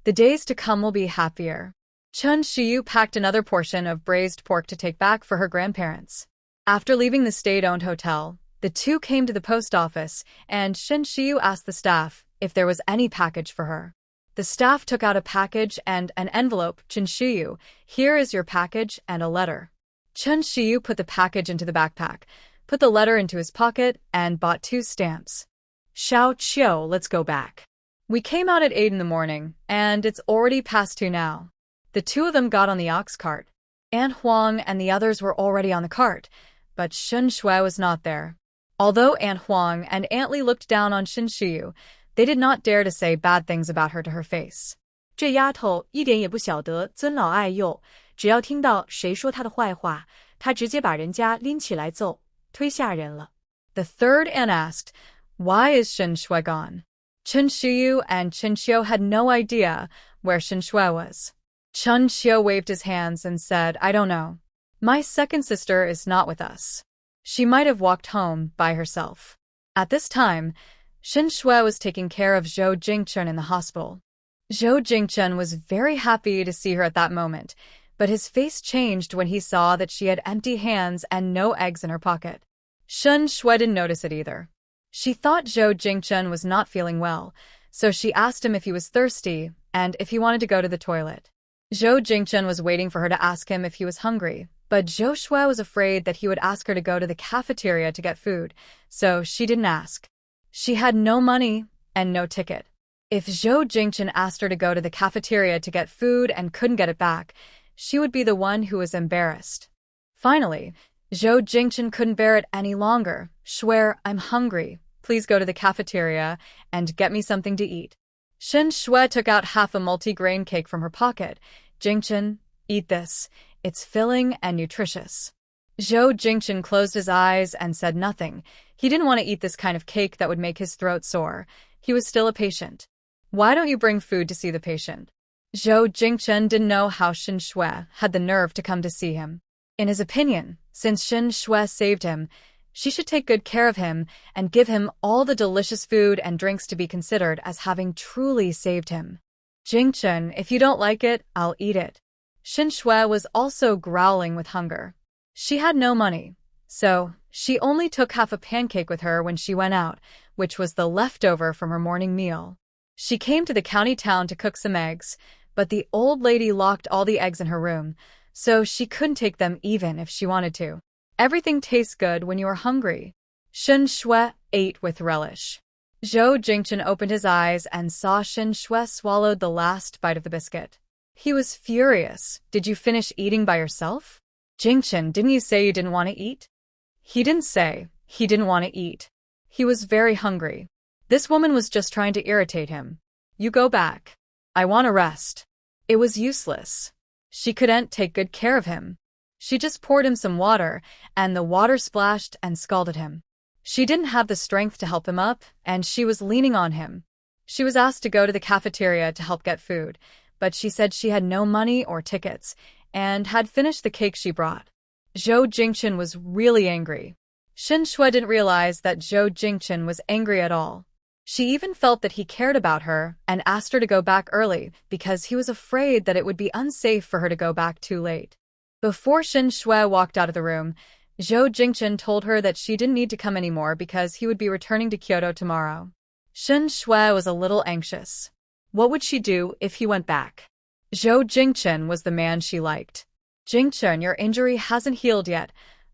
"The days to come will be happier." Chen Xiu packed another portion of braised pork to take back for her grandparents. After leaving the state-owned hotel, the 2 came to the post office, and Shen Xiu asked the staff if there was any package for her. The staff took out a package and an envelope. "Chen Xiu, here is your package and a letter." Chen Xiu put the package into the backpack, put the letter into his pocket, and bought 2 stamps. "Xiao Qiu, let's go back. We came out at 8 in the morning, and it's already past 2 now." The 2 of them got on the ox cart. Aunt Huang and the others were already on the cart, but Shen Shui was not there. Although Aunt Huang and Aunt Li looked down on Shen Shiyu, they did not dare to say bad things about her to her face. 这丫头一点也不晓得尊老爱幼，只要听到谁说她的坏话，她直接把人家拎起来揍，忒吓人了。The third aunt asked, Why is Shen Shui gone? Chen Shiyu and Chen Xiu had no idea where Shen Shui was. Chen Xiu waved his hands and said, I don't know. My second sister is not with us. She might have walked home by herself. At this time, Shen Shui was taking care of Zhou Jingchen in the hospital. Zhou Jingchen was very happy to see her at that moment, but his face changed when he saw that she had empty hands and no eggs in her pocket. Shen Shui didn't notice it either. She thought Zhou Jingchen was not feeling well, so she asked him if he was thirsty and if he wanted to go to the toilet. Zhou Jingchen was waiting for her to ask him if he was hungry, but Zhou Shui was afraid that he would ask her to go to the cafeteria to get food, so she didn't ask. She had no money and no ticket. If Zhou Jingchen asked her to go to the cafeteria to get food and couldn't get it back, she would be the one who was embarrassed. Finally, Zhou Jingchen couldn't bear it any longer. Shui, I'm hungry. Please go to the cafeteria and get me something to eat. Shen Shui took out half a multi-grain cake from her pocket. Jingchen, eat this. It's filling and nutritious. Zhou Jingchen closed his eyes and said nothing. He didn't want to eat this kind of cake that would make his throat sore. He was still a patient. Why don't you bring food to see the patient? Zhou Jingchen didn't know how Shen Shui had the nerve to come to see him. In his opinion, since Shen Shui saved him, she should take good care of him and give him all the delicious food and drinks to be considered as having truly saved him. Jingchen, if you don't like it, I'll eat it. Shen Shui was also growling with hunger. She had no money, so she only took half a pancake with her when she went out, which was the leftover from her morning meal. She came to the county town to cook some eggs, but the old lady locked all the eggs in her room, so she couldn't take them even if she wanted to. Everything tastes good when you are hungry. Shen Shui ate with relish. Zhou Jingchen opened his eyes and saw Shen Shui swallowed the last bite of the biscuit. He was furious. Did you finish eating by yourself? Jingchen, didn't you say you didn't want to eat? He didn't say he didn't want to eat. He was very hungry. This woman was just trying to irritate him. You go back. I want to rest. It was useless. She couldn't take good care of him. She just poured him some water, and the water splashed and scalded him. She didn't have the strength to help him up, and she was leaning on him. She was asked to go to the cafeteria to help get food, but she said she had no money or tickets, and had finished the cake she brought. Zhou Jingchen was really angry. Shen Shui didn't realize that Zhou Jingchen was angry at all. She even felt that he cared about her and asked her to go back early because he was afraid that it would be unsafe for her to go back too late. Before Shen Shui walked out of the room, Zhou Jingchen told her that she didn't need to come anymore because he would be returning to Kyoto tomorrow. Shen Shui was a little anxious. What would she do if he went back? Zhou Jingchen was the man she liked. Jingchen, your injury hasn't healed yet.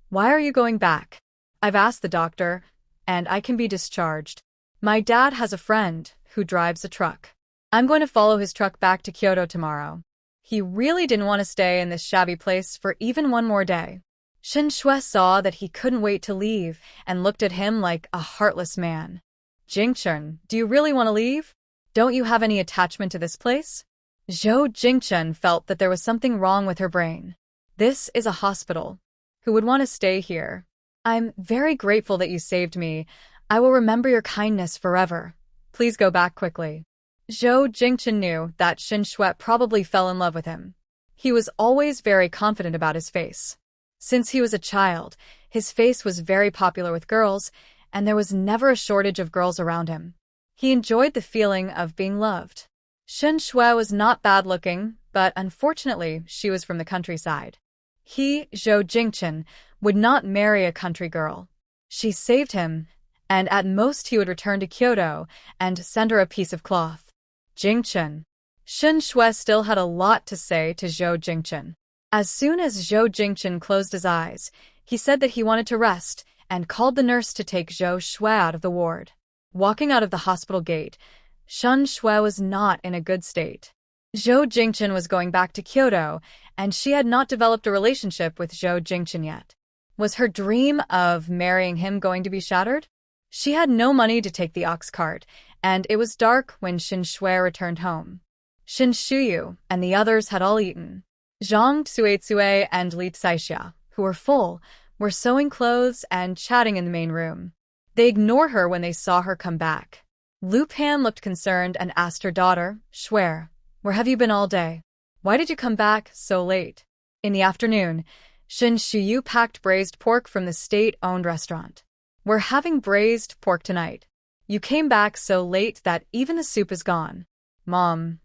Why are you going back? I've asked the doctor, and I can be discharged. My dad has a friend who drives a truck. I'm going to follow his truck back to Kyoto tomorrow. He really didn't want to stay in this shabby place for even one more day. Shen Shui saw that he couldn't wait to leave and looked at him like a heartless man. Jingchen, do you really want to leave? Don't you have any attachment to this place? Zhou Jingchen felt that there was something wrong with her brain. This is a hospital. Who would want to stay here? I'm very grateful that you saved me. I will remember your kindness forever. Please go back quickly. Zhou Jingchen knew that Shen Shui probably fell in love with him. He was always very confident about his face. Since he was a child, his face was very popular with girls, and there was never a shortage of girls around him. He enjoyed the feeling of being loved. Shen Shui was not bad-looking, but unfortunately, she was from the countryside. He, Zhou Jingchen, would not marry a country girl. She saved him, and at most he would return to Kyoto and send her a piece of cloth. Jingchen. Shen Shui still had a lot to say to Zhou Jingchen. As soon as Zhou Jingchen closed his eyes, he said that he wanted to rest and called the nurse to take Zhou Shui out of the ward. Walking out of the hospital gate, Shen Shui was not in a good state. Zhou Jingchen was going back to Kyoto, and she had not developed a relationship with Zhou Jingchen yet. Was her dream of marrying him going to be shattered? She had no money to take the ox cart, and it was dark when Shen Shui returned home. Shen Shiyu and the others had all eaten. Zhang Tsuetsue and Li Tsaixia, who were full, were sewing clothes and chatting in the main room. They ignore her when they saw her come back. Lu Pan looked concerned and asked her daughter, Shuer, where have you been all day? Why did you come back so late? In the afternoon, Shin Shiyu packed braised pork from the state-owned restaurant. We're having braised pork tonight. You came back so late that even the soup is gone. Mom,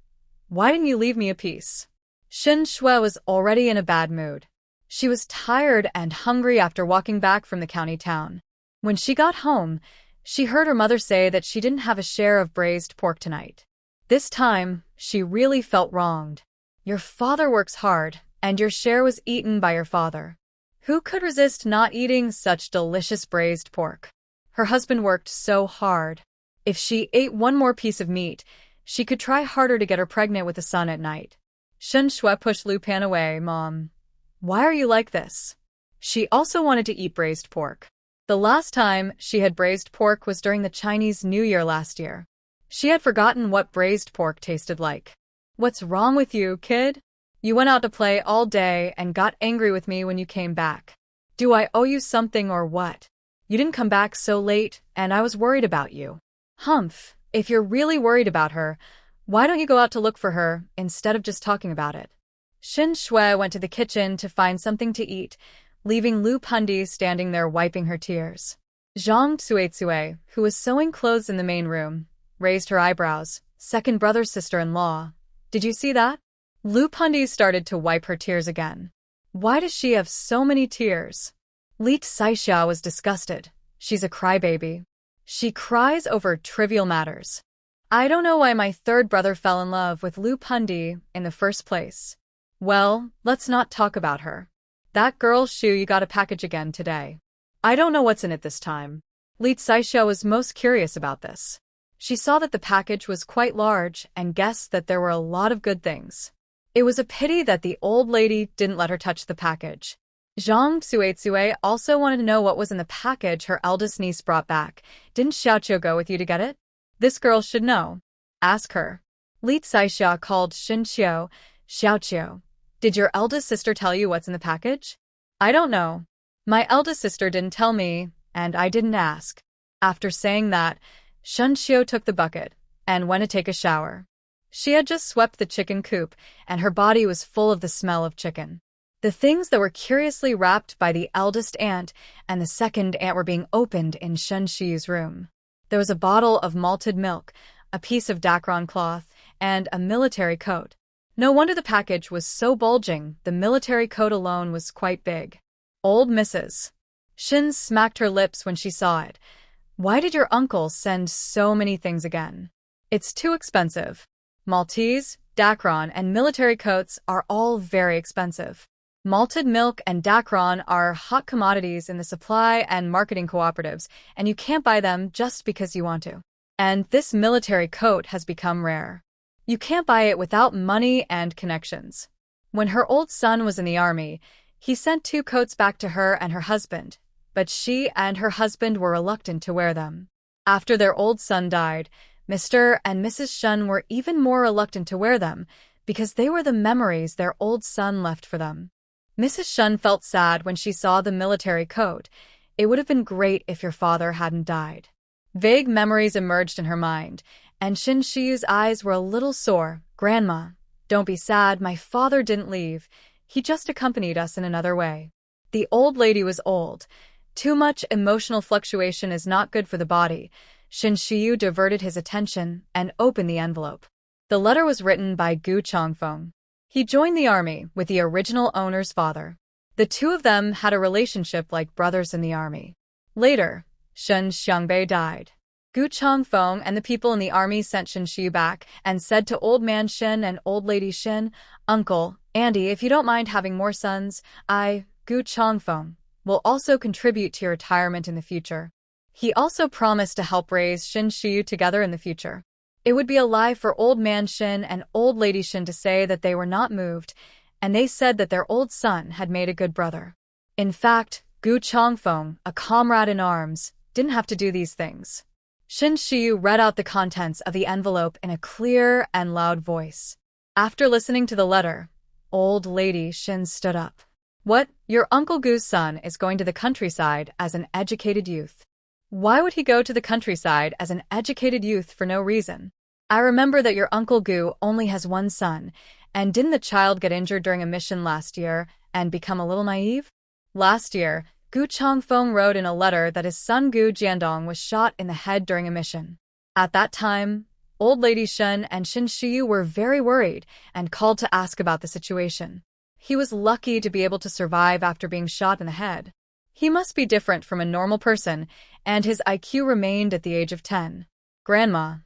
why didn't you leave me a piece? Shin Shui was already in a bad mood. She was tired and hungry after walking back from the county town. When she got home, she heard her mother say that she didn't have a share of braised pork tonight. This time, she really felt wronged. Your father works hard, and your share was eaten by your father. Who could resist not eating such delicious braised pork? Her husband worked so hard. If she ate one more piece of meat, she could try harder to get her pregnant with a son at night. Shen Shui pushed Lu Pan away. Mom, why are you like this? She also wanted to eat braised pork. The last time she had braised pork was during the Chinese New Year last year. She had forgotten what braised pork tasted like. What's wrong with you, kid? You went out to play all day and got angry with me when you came back. Do I owe you something or what? You didn't come back so late, and I was worried about you. Humph, if you're really worried about her, why don't you go out to look for her instead of just talking about it? Shin Shui went to the kitchen to find something to eat, leaving Lu Pundi standing there wiping her tears. Zhang Tsuetsue, who was sewing clothes in the main room, raised her eyebrows. Second brother's sister-in-law. Did you see that? Lu Pundi started to wipe her tears again. Why does she have so many tears? Li Saixia was disgusted. She's a crybaby. She cries over trivial matters. I don't know why my third brother fell in love with Lu Pundi in the first place. Well, let's not talk about her. That girl Shu you got a package again today. I don't know what's in it this time. Li Saixia was most curious about this. She saw that the package was quite large and guessed that there were a lot of good things. It was a pity that the old lady didn't let her touch the package. Zhang Tsuetsue also wanted to know what was in the package her eldest niece brought back. Didn't Xiaoqiu go with you to get it? This girl should know. Ask her. Li Saixia called Xinqiu. Xiaoqiu, did your eldest sister tell you what's in the package? I don't know. My eldest sister didn't tell me, and I didn't ask. After saying that, Xinqiu took the bucket and went to take a shower. She had just swept the chicken coop, and her body was full of the smell of chicken. The things that were curiously wrapped by the eldest aunt and the second aunt were being opened in Shenxi's room. There was a bottle of malted milk, a piece of dacron cloth, and a military coat. No wonder the package was so bulging, the military coat alone was quite big. Old Mrs. Shin smacked her lips when she saw it. Why did your uncle send so many things again? It's too expensive. Maltese, dacron, and military coats are all very expensive. Malted milk and dacron are hot commodities in the supply and marketing cooperatives, and you can't buy them just because you want to. And this military coat has become rare. You can't buy it without money and connections. When her old son was in the army, he sent 2 coats back to her and her husband, but she and her husband were reluctant to wear them. After their old son died, Mr. and Mrs. Shun were even more reluctant to wear them because they were the memories their old son left for them. Mrs. Shun felt sad when she saw the military coat. It would have been great if your father hadn't died. Vague memories emerged in her mind, and Shin Shi's eyes were a little sore. Grandma, don't be sad, my father didn't leave. He just accompanied us in another way. The old lady was old. Too much emotional fluctuation is not good for the body. Shin Shiyu diverted his attention and opened the envelope. The letter was written by Gu Chongfeng. He joined the army with the original owner's father. The two of them had a relationship like brothers in the army. Later, Shen Xiangbei died. Gu Chongfeng and the people in the army sent Shin Shiyu back and said to Old Man Shin and Old Lady Shin, Uncle, Andy, if you don't mind having more sons, I, Gu Chongfeng, will also contribute to your retirement in the future. He also promised to help raise Shin Shiyu together in the future. It would be a lie for Old Man Shin and Old Lady Shin to say that they were not moved, and they said that their old son had made a good brother. In fact, Gu Chongfeng, a comrade in arms, didn't have to do these things. Shin Shiyu read out the contents of the envelope in a clear and loud voice. After listening to the letter, Old Lady Shin stood up. What? Your Uncle Gu's son is going to the countryside as an educated youth. Why would he go to the countryside as an educated youth for no reason? I remember that your Uncle Gu only has one son, and didn't the child get injured during a mission last year and become a little naive? Last year, Gu Changfeng wrote in a letter that his son Gu Jiandong was shot in the head during a mission. At that time, old lady Shen and Shin Shiyu were very worried and called to ask about the situation. He was lucky to be able to survive after being shot in the head. He must be different from a normal person, and his IQ remained at the age of 10. Grandma,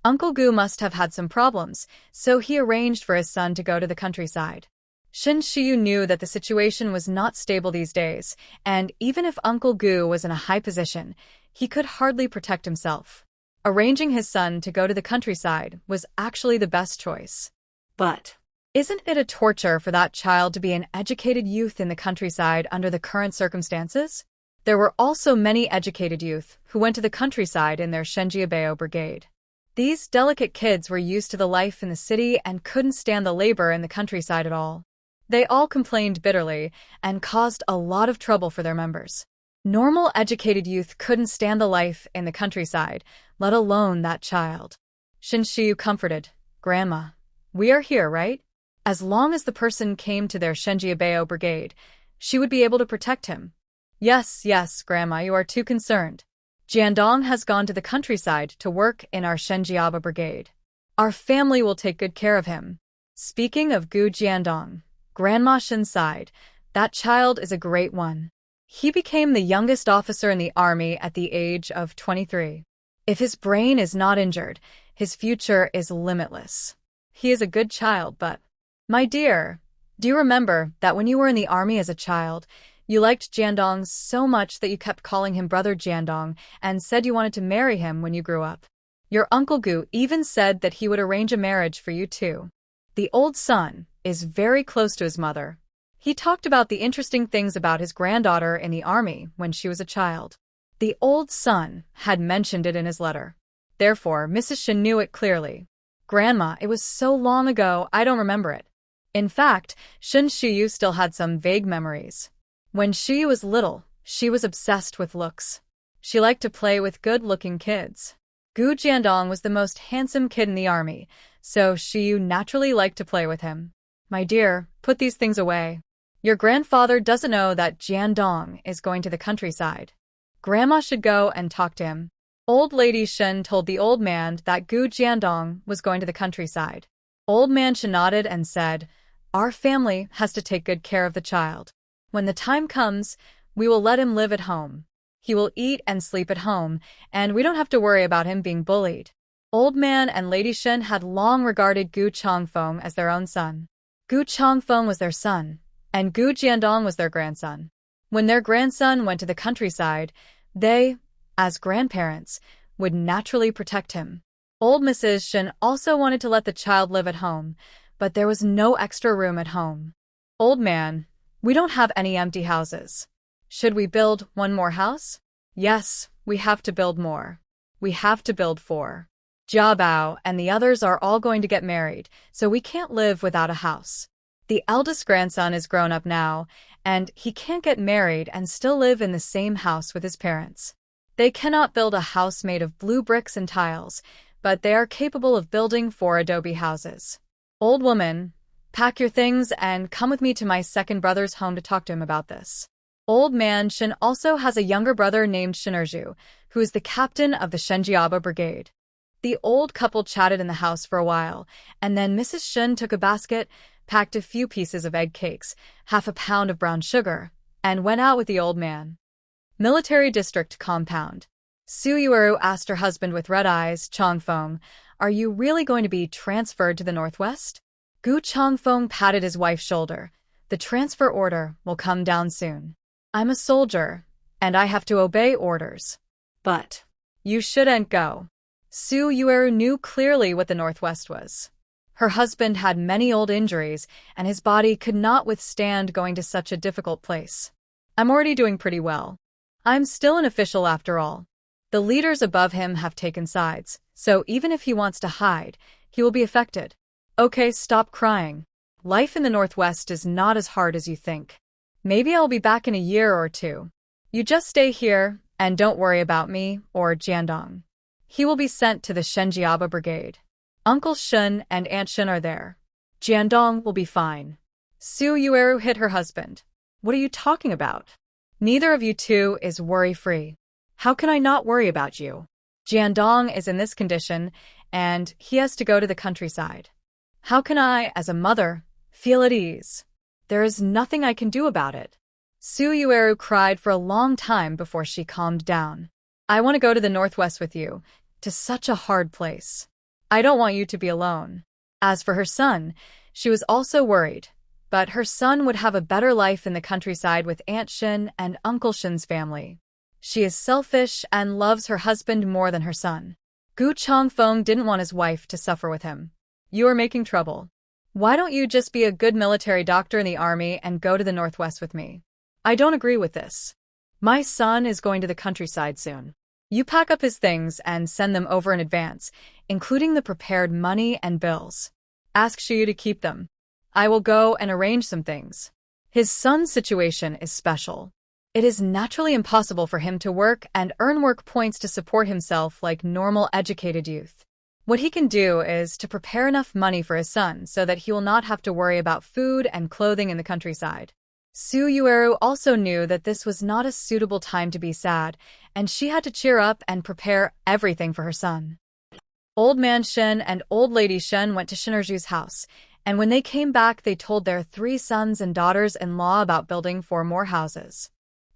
Uncle Gu must have had some problems, so he arranged for his son to go to the countryside. Shin Shiyu knew that the situation was not stable these days, and even if Uncle Gu was in a high position, he could hardly protect himself. Arranging his son to go to the countryside was actually the best choice. But isn't it a torture for that child to be an educated youth in the countryside under the current circumstances? There were also many educated youth who went to the countryside in their Shenjiabeo brigade. These delicate kids were used to the life in the city and couldn't stand the labor in the countryside at all. They all complained bitterly and caused a lot of trouble for their members. Normal educated youth couldn't stand the life in the countryside, let alone that child. Shin Shiyu comforted, Grandma, we are here, right? As long as the person came to their Shenjiabeo brigade, she would be able to protect him. Yes, Grandma, you are too concerned. Jiandong has gone to the countryside to work in our Shenjiaba brigade. Our family will take good care of him. Speaking of Gu Jiandong, Grandma Shin sighed. That child is a great one. He became the youngest officer in the army at the age of 23. If his brain is not injured, his future is limitless. He is a good child, but... My dear, do you remember that when you were in the army as a child, you liked Jiandong so much that you kept calling him Brother Jiandong and said you wanted to marry him when you grew up? Your Uncle Gu even said that he would arrange a marriage for you too. The old son is very close to his mother. He talked about the interesting things about his granddaughter in the army when she was a child. The old son had mentioned it in his letter. Therefore, Mrs. Shin knew it clearly. Grandma, it was so long ago, I don't remember it. In fact, Shin Shiyu still had some vague memories. When she was little, she was obsessed with looks. She liked to play with good-looking kids. Gu Jiandong was the most handsome kid in the army, so Shiyu naturally liked to play with him. My dear, put these things away. Your grandfather doesn't know that Jiandong is going to the countryside. Grandma should go and talk to him. Old lady Shen told the old man that Gu Jiandong was going to the countryside. Old man Shen nodded and said, Our family has to take good care of the child. When the time comes, we will let him live at home. He will eat and sleep at home, and we don't have to worry about him being bullied. Old man and Lady Shen had long regarded Gu Changfeng as their own son. Gu Changfeng was their son, and Gu Jiandong was their grandson. When their grandson went to the countryside, they, as grandparents, would naturally protect him. Old Mrs. Shen also wanted to let the child live at home, but there was no extra room at home. Old man, we don't have any empty houses. Should we build one more house? Yes, we have to build more. We have to build 4. Jia Bao and the others are all going to get married, so we can't live without a house. The eldest grandson is grown up now, and he can't get married and still live in the same house with his parents. They cannot build a house made of blue bricks and tiles, but they are capable of building 4 adobe houses. Old woman, pack your things and come with me to my second brother's home to talk to him about this. Old man Shin also has a younger brother named Shinerju, who is the captain of the Shenjiaba brigade. The old couple chatted in the house for a while, and then Mrs. Shin took a basket, packed a few pieces of egg cakes, half a pound of brown sugar, and went out with the old man. Military District Compound. Su Yueru asked her husband with red eyes, Changfeng, are you really going to be transferred to the northwest? Gu Changfeng patted his wife's shoulder. The transfer order will come down soon. I'm a soldier, and I have to obey orders. But you shouldn't go. Su Yueru knew clearly what the northwest was. Her husband had many old injuries, and his body could not withstand going to such a difficult place. I'm already doing pretty well. I'm still an official after all. The leaders above him have taken sides, so even if he wants to hide, he will be affected. Okay, stop crying. Life in the Northwest is not as hard as you think. Maybe I'll be back in a year or 2. You just stay here And don't worry about me or Jiandong. He will be sent to the Shenjiaba Brigade. Uncle Shun and Aunt Shun are there. Jiandong will be fine. Su Yueru hit her husband. What are you talking about? Neither of you two is worry-free. How can I not worry about you? Jiandong is in this condition, and he has to go to the countryside. How can I, as a mother, feel at ease? There is nothing I can do about it. Su Yueru cried for a long time before she calmed down. I want to go to the northwest with you, to such a hard place. I don't want you to be alone. As for her son, she was also worried, but her son would have a better life in the countryside with Aunt Shin and Uncle Shin's family. She is selfish and loves her husband more than her son. Gu Chongfeng didn't want his wife to suffer with him. You are making trouble. Why don't you just be a good military doctor in the army and go to the northwest with me? I don't agree with this. My son is going to the countryside soon. You pack up his things and send them over in advance, including the prepared money and bills. Ask Shiyu to keep them. I will go and arrange some things. His son's situation is special. It is naturally impossible for him to work and earn work points to support himself like normal educated youth. What he can do is to prepare enough money for his son so that he will not have to worry about food and clothing in the countryside. Su Yueru also knew that this was not a suitable time to be sad, and she had to cheer up and prepare everything for her son. Old Man Shen and Old Lady Shen went to Shinerju's house, and when they came back they told their 3 sons and daughters-in-law about building 4 more houses.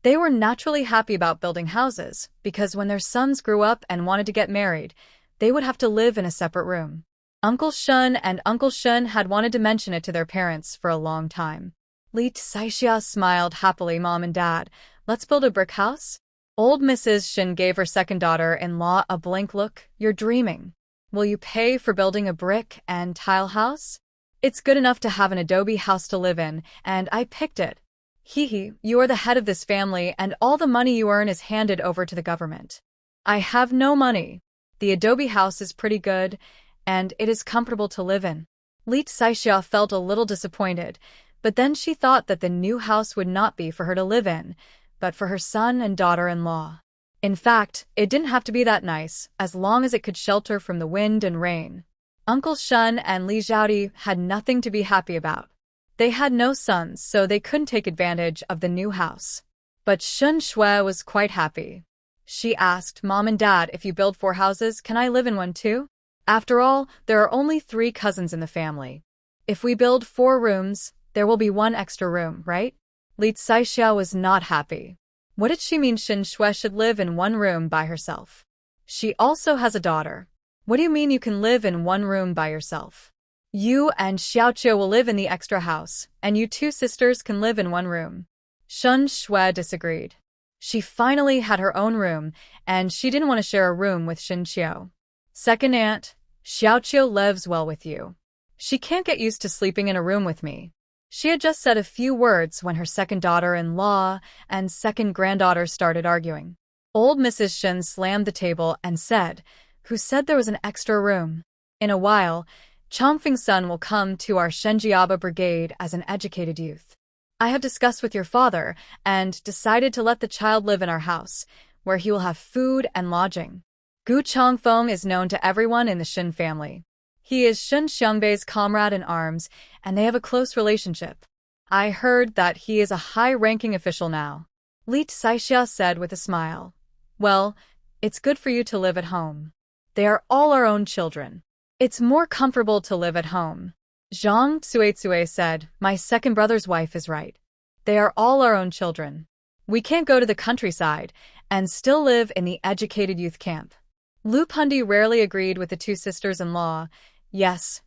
They were naturally happy about building houses, because when their sons grew up and wanted to get married, they would have to live in a separate room. Uncle Shun and Uncle Shun had wanted to mention it to their parents for a long time. Li Saixia smiled happily. Mom and Dad, let's build a brick house? Old Mrs. Shin gave her second daughter-in-law a blank look. You're dreaming. Will you pay for building a brick and tile house? It's good enough to have an adobe house to live in, and I picked it. Hee, you are the head of this family and all the money you earn is handed over to the government. I have no money. The adobe house is pretty good, and it is comfortable to live in. Li Saixia felt a little disappointed, but then she thought that the new house would not be for her to live in, but for her son and daughter-in-law. In fact, it didn't have to be that nice, as long as it could shelter from the wind and rain. Uncle Shun and Li Zhaodi had nothing to be happy about. They had no sons, so they couldn't take advantage of the new house. But Shun Shui was quite happy. She asked, Mom and Dad, if you build 4 houses, can I live in one too? After all, there are only 3 cousins in the family. If we build 4 rooms, there will be 1 extra room, right? Li Saixia was not happy. What did she mean Shin Shui should live in 1 room by herself? She also has a daughter. What do you mean you can live in 1 room by yourself? You and Xiaoqiu will live in the extra house, and you 2 sisters can live in 1 room. Shun Shui disagreed. She finally had her own room, and she didn't want to share a room with Shin Qiu. Second aunt, Xiaoqiu lives well with you. She can't get used to sleeping in a room with me. She had just said a few words when her second daughter-in-law and second granddaughter started arguing. Old Mrs. Shin slammed the table and said, Who said there was an extra room? In a while, Chongfeng's son will come to our Shenjiaba brigade as an educated youth. I have discussed with your father and decided to let the child live in our house, where he will have food and lodging. Gu Chongfeng is known to everyone in the Shin family. He is Shin Xiangbei's comrade in arms, and they have a close relationship. I heard that he is a high-ranking official now. Li Saixia said with a smile. Well, it's good for you to live at home. They are all our own children. It's more comfortable to live at home. Zhang Tsuetsue said, My second brother's wife is right. They are all our own children. We can't go to the countryside and still live in the educated youth camp. Lu Pundi rarely agreed with the 2 sisters-in-law. Yes,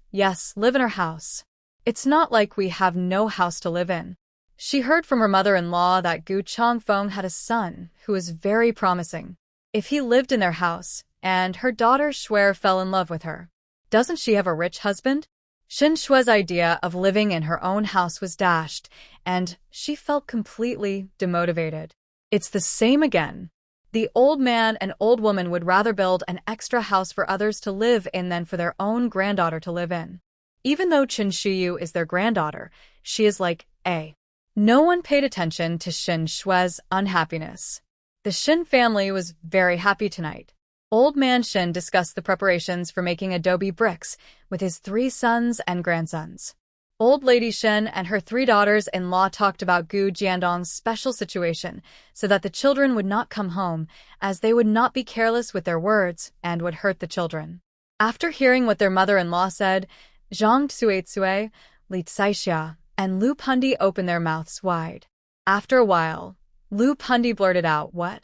live in our house. It's not like we have no house to live in. She heard from her mother-in-law that Gu Chongfeng had a son who was very promising. If he lived in their house, and her daughter Shuer fell in love with her. Doesn't she have a rich husband? Shin Shui's idea of living in her own house was dashed, and she felt completely demotivated. It's the same again. The old man and old woman would rather build an extra house for others to live in than for their own granddaughter to live in. Even though Qin Shiyu is their granddaughter, she is like, A. No one paid attention to Shin Shui's unhappiness. The Shin family was very happy tonight. Old man Shin discussed the preparations for making adobe bricks with his 3 sons and grandsons. Old lady Shin and her 3 daughters-in-law talked about Gu Jiandong's special situation so that the children would not come home, as they would not be careless with their words and would hurt the children. After hearing what their mother-in-law said, Zhang Tsuetsue, Li Tsaixia, and Lu Pundi opened their mouths wide. After a while, Lu Pundi blurted out, "What?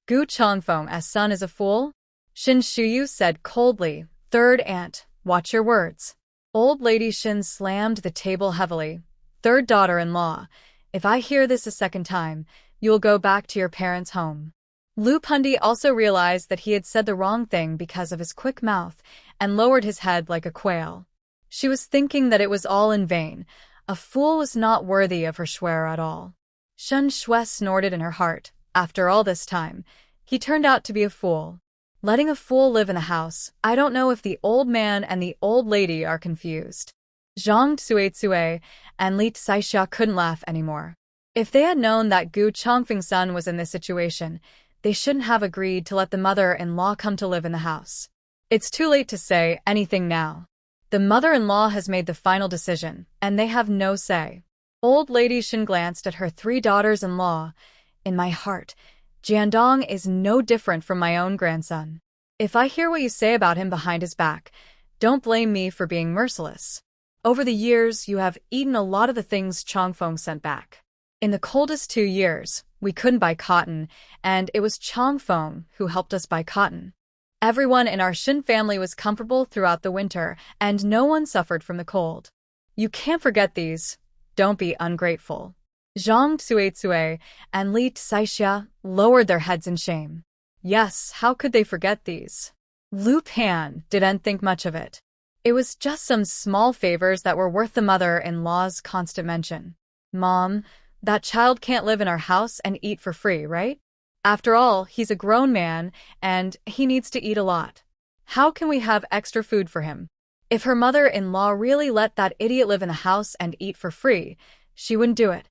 Gu Chongfeng's son is a fool?" Shin Shuyu said coldly, "Third aunt, watch your words." Old lady Shin slammed the table heavily. "Third daughter-in-law, if I hear this a second time, you will go back to your parents' home." Lu Pundi also realized that he had said the wrong thing because of his quick mouth and lowered his head like a quail. She was thinking that it was all in vain. A fool was not worthy of her swear at all. Shen Shui snorted in her heart. After all this time, he turned out to be a fool. Letting a fool live in the house, I don't know if the old man and the old lady are confused. Zhang Tsuetsue and Li Tsaixia couldn't laugh anymore. If they had known that Gu Chongfeng's son was in this situation, they shouldn't have agreed to let the mother-in-law come to live in the house. It's too late to say anything now. The mother-in-law has made the final decision, and they have no say. Old lady Shin glanced at her 3 daughters-in-law. In my heart, Jiandong is no different from my own grandson. If I hear what you say about him behind his back, don't blame me for being merciless. Over the years, you have eaten a lot of the things Chongfeng sent back. In the coldest 2 years, we couldn't buy cotton, and it was Chongfeng who helped us buy cotton. Everyone in our Shin family was comfortable throughout the winter, and no one suffered from the cold. You can't forget these. Don't be ungrateful. Zhang Tsuetsue and Li Tsaixia lowered their heads in shame. Yes, how could they forget these? Lu Pan didn't think much of it. It was just some small favors that were worth the mother-in-law's constant mention. Mom, that child can't live in our house and eat for free, right? After all, he's a grown man, and he needs to eat a lot. How can we have extra food for him? If her mother-in-law really let that idiot live in the house and eat for free, she wouldn't do it.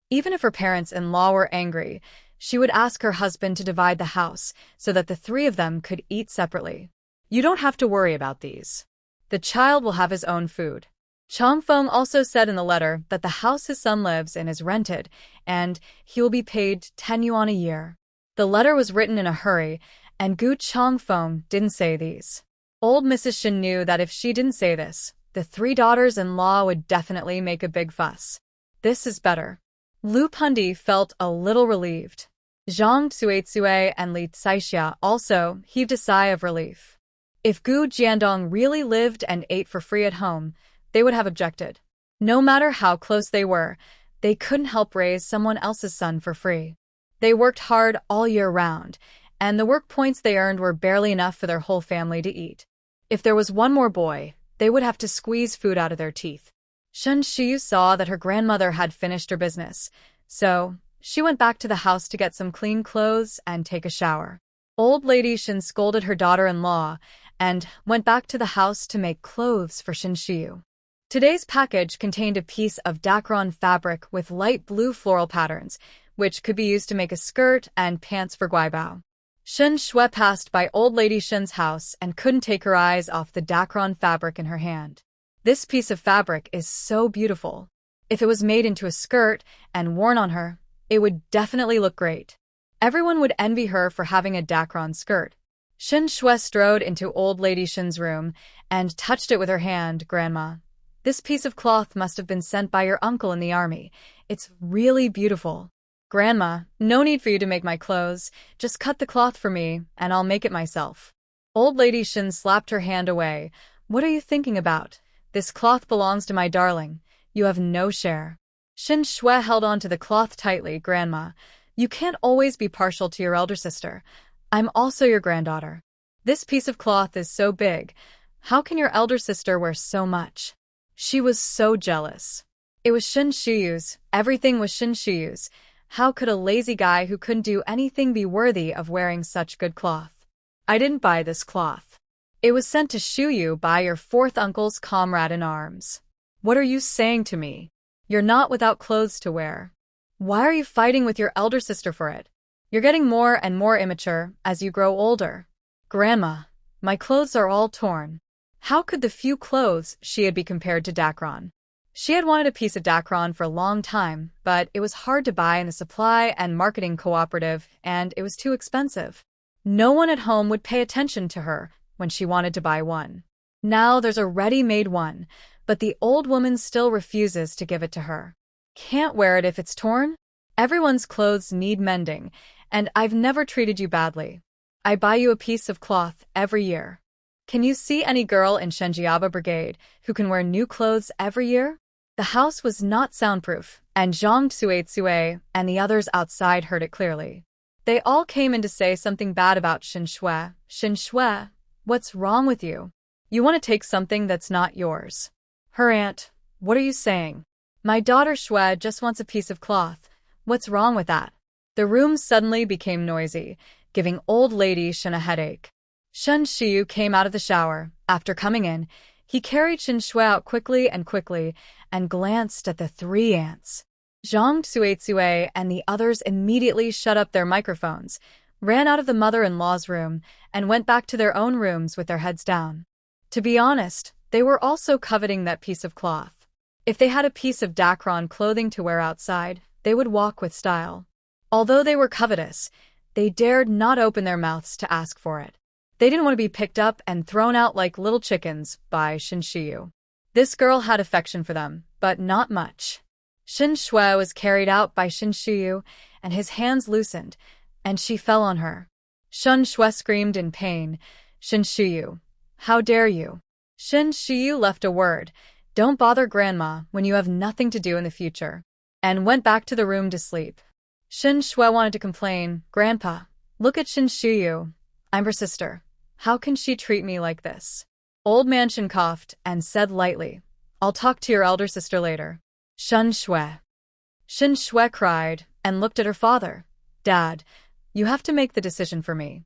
Even if her parents-in-law were angry, she would ask her husband to divide the house so that the 3 of them could eat separately. You don't have to worry about these. The child will have his own food. Chongfeng also said in the letter that the house his son lives in is rented, and he will be paid 10 yuan a year. The letter was written in a hurry, and Gu Chongfeng didn't say these. Old Mrs. Shin knew that if she didn't say this, the 3 daughters-in-law would definitely make a big fuss. This is better. Lu Pundi felt a little relieved. Zhang Tsuetsue and Li Tsaixia also heaved a sigh of relief. If Gu Jiandong really lived and ate for free at home, they would have objected. No matter how close they were, they couldn't help raise someone else's son for free. They worked hard all year round, and the work points they earned were barely enough for their whole family to eat. If there was one more boy, they would have to squeeze food out of their teeth. Shen Shiyu saw that her grandmother had finished her business, so she went back to the house to get some clean clothes and take a shower. Old lady Shin scolded her daughter-in-law and went back to the house to make clothes for Shin Shiyu. Today's package contained a piece of Dacron fabric with light blue floral patterns, which could be used to make a skirt and pants for Guaibao. Shen Shui passed by old lady Shin's house and couldn't take her eyes off the Dacron fabric in her hand. This piece of fabric is so beautiful. If it was made into a skirt and worn on her, it would definitely look great. Everyone would envy her for having a Dacron skirt. Shen Shui strode into old lady Shin's room and touched it with her hand. Grandma, this piece of cloth must have been sent by your uncle in the army. It's really beautiful. Grandma, no need for you to make my clothes. Just cut the cloth for me, and I'll make it myself. Old lady Shin slapped her hand away. What are you thinking about? This cloth belongs to my darling. You have no share. Shin Shui held on to the cloth tightly. Grandma, you can't always be partial to your elder sister. I'm also your granddaughter. This piece of cloth is so big. How can your elder sister wear so much? She was so jealous. It was Shin Shuyu's. Everything was Shin Shuyu's. How could a lazy guy who couldn't do anything be worthy of wearing such good cloth? I didn't buy this cloth. It was sent to Shuyu by your 4th uncle's comrade in arms. What are you saying to me? You're not without clothes to wear. Why are you fighting with your elder sister for it? You're getting more and more immature as you grow older. Grandma, my clothes are all torn. How could the few clothes she had be compared to Dacron? She had wanted a piece of Dacron for a long time, but it was hard to buy in the supply and marketing cooperative, and it was too expensive. No one at home would pay attention to her when she wanted to buy one. Now there's a ready-made one, but the old woman still refuses to give it to her. Can't wear it if it's torn? Everyone's clothes need mending, and I've never treated you badly. I buy you a piece of cloth every year. Can you see any girl in Shenjiaba Brigade who can wear new clothes every year? The house was not soundproof, and Zhang Tsuetsue and the others outside heard it clearly. They all came in to say something bad about Shin Shui. Shin Shui, what's wrong with you? You want to take something that's not yours. Her aunt, what are you saying? My daughter Shui just wants a piece of cloth. What's wrong with that? The room suddenly became noisy, giving old lady Shin a headache. Shen Shiyu came out of the shower. After coming in, he carried Shin Shui out quickly and glanced at the three aunts. Zhang Tsuetsue and the others immediately shut up their microphones, ran out of the mother-in-law's room, and went back to their own rooms with their heads down. To be honest, they were also coveting that piece of cloth. If they had a piece of Dacron clothing to wear outside, they would walk with style. Although they were covetous, they dared not open their mouths to ask for it. They didn't want to be picked up and thrown out like little chickens by Shin Shiyu. This girl had affection for them, but not much. Shin Shui was carried out by Shin Shiyu, and his hands loosened, and she fell on her. Shin Shui screamed in pain. Shin Shiyu, how dare you? Shin Shiyu left a word, don't bother grandma when you have nothing to do in the future, and went back to the room to sleep. Shin Shui wanted to complain, Grandpa, look at Shin Shiyu. I'm her sister. How can she treat me like this? Old man Shin coughed and said lightly, I'll talk to your elder sister later. Shin Shui. Shin Shui cried and looked at her father. Dad, you have to make the decision for me.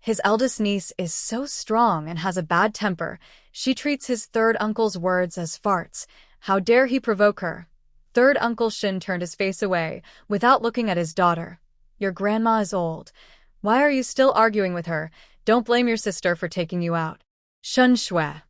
His eldest niece is so strong and has a bad temper. She treats his third uncle's words as farts. How dare he provoke her? Third Uncle Shin turned his face away without looking at his daughter. Your grandma is old. Why are you still arguing with her? Don't blame your sister for taking you out. Shin Shui.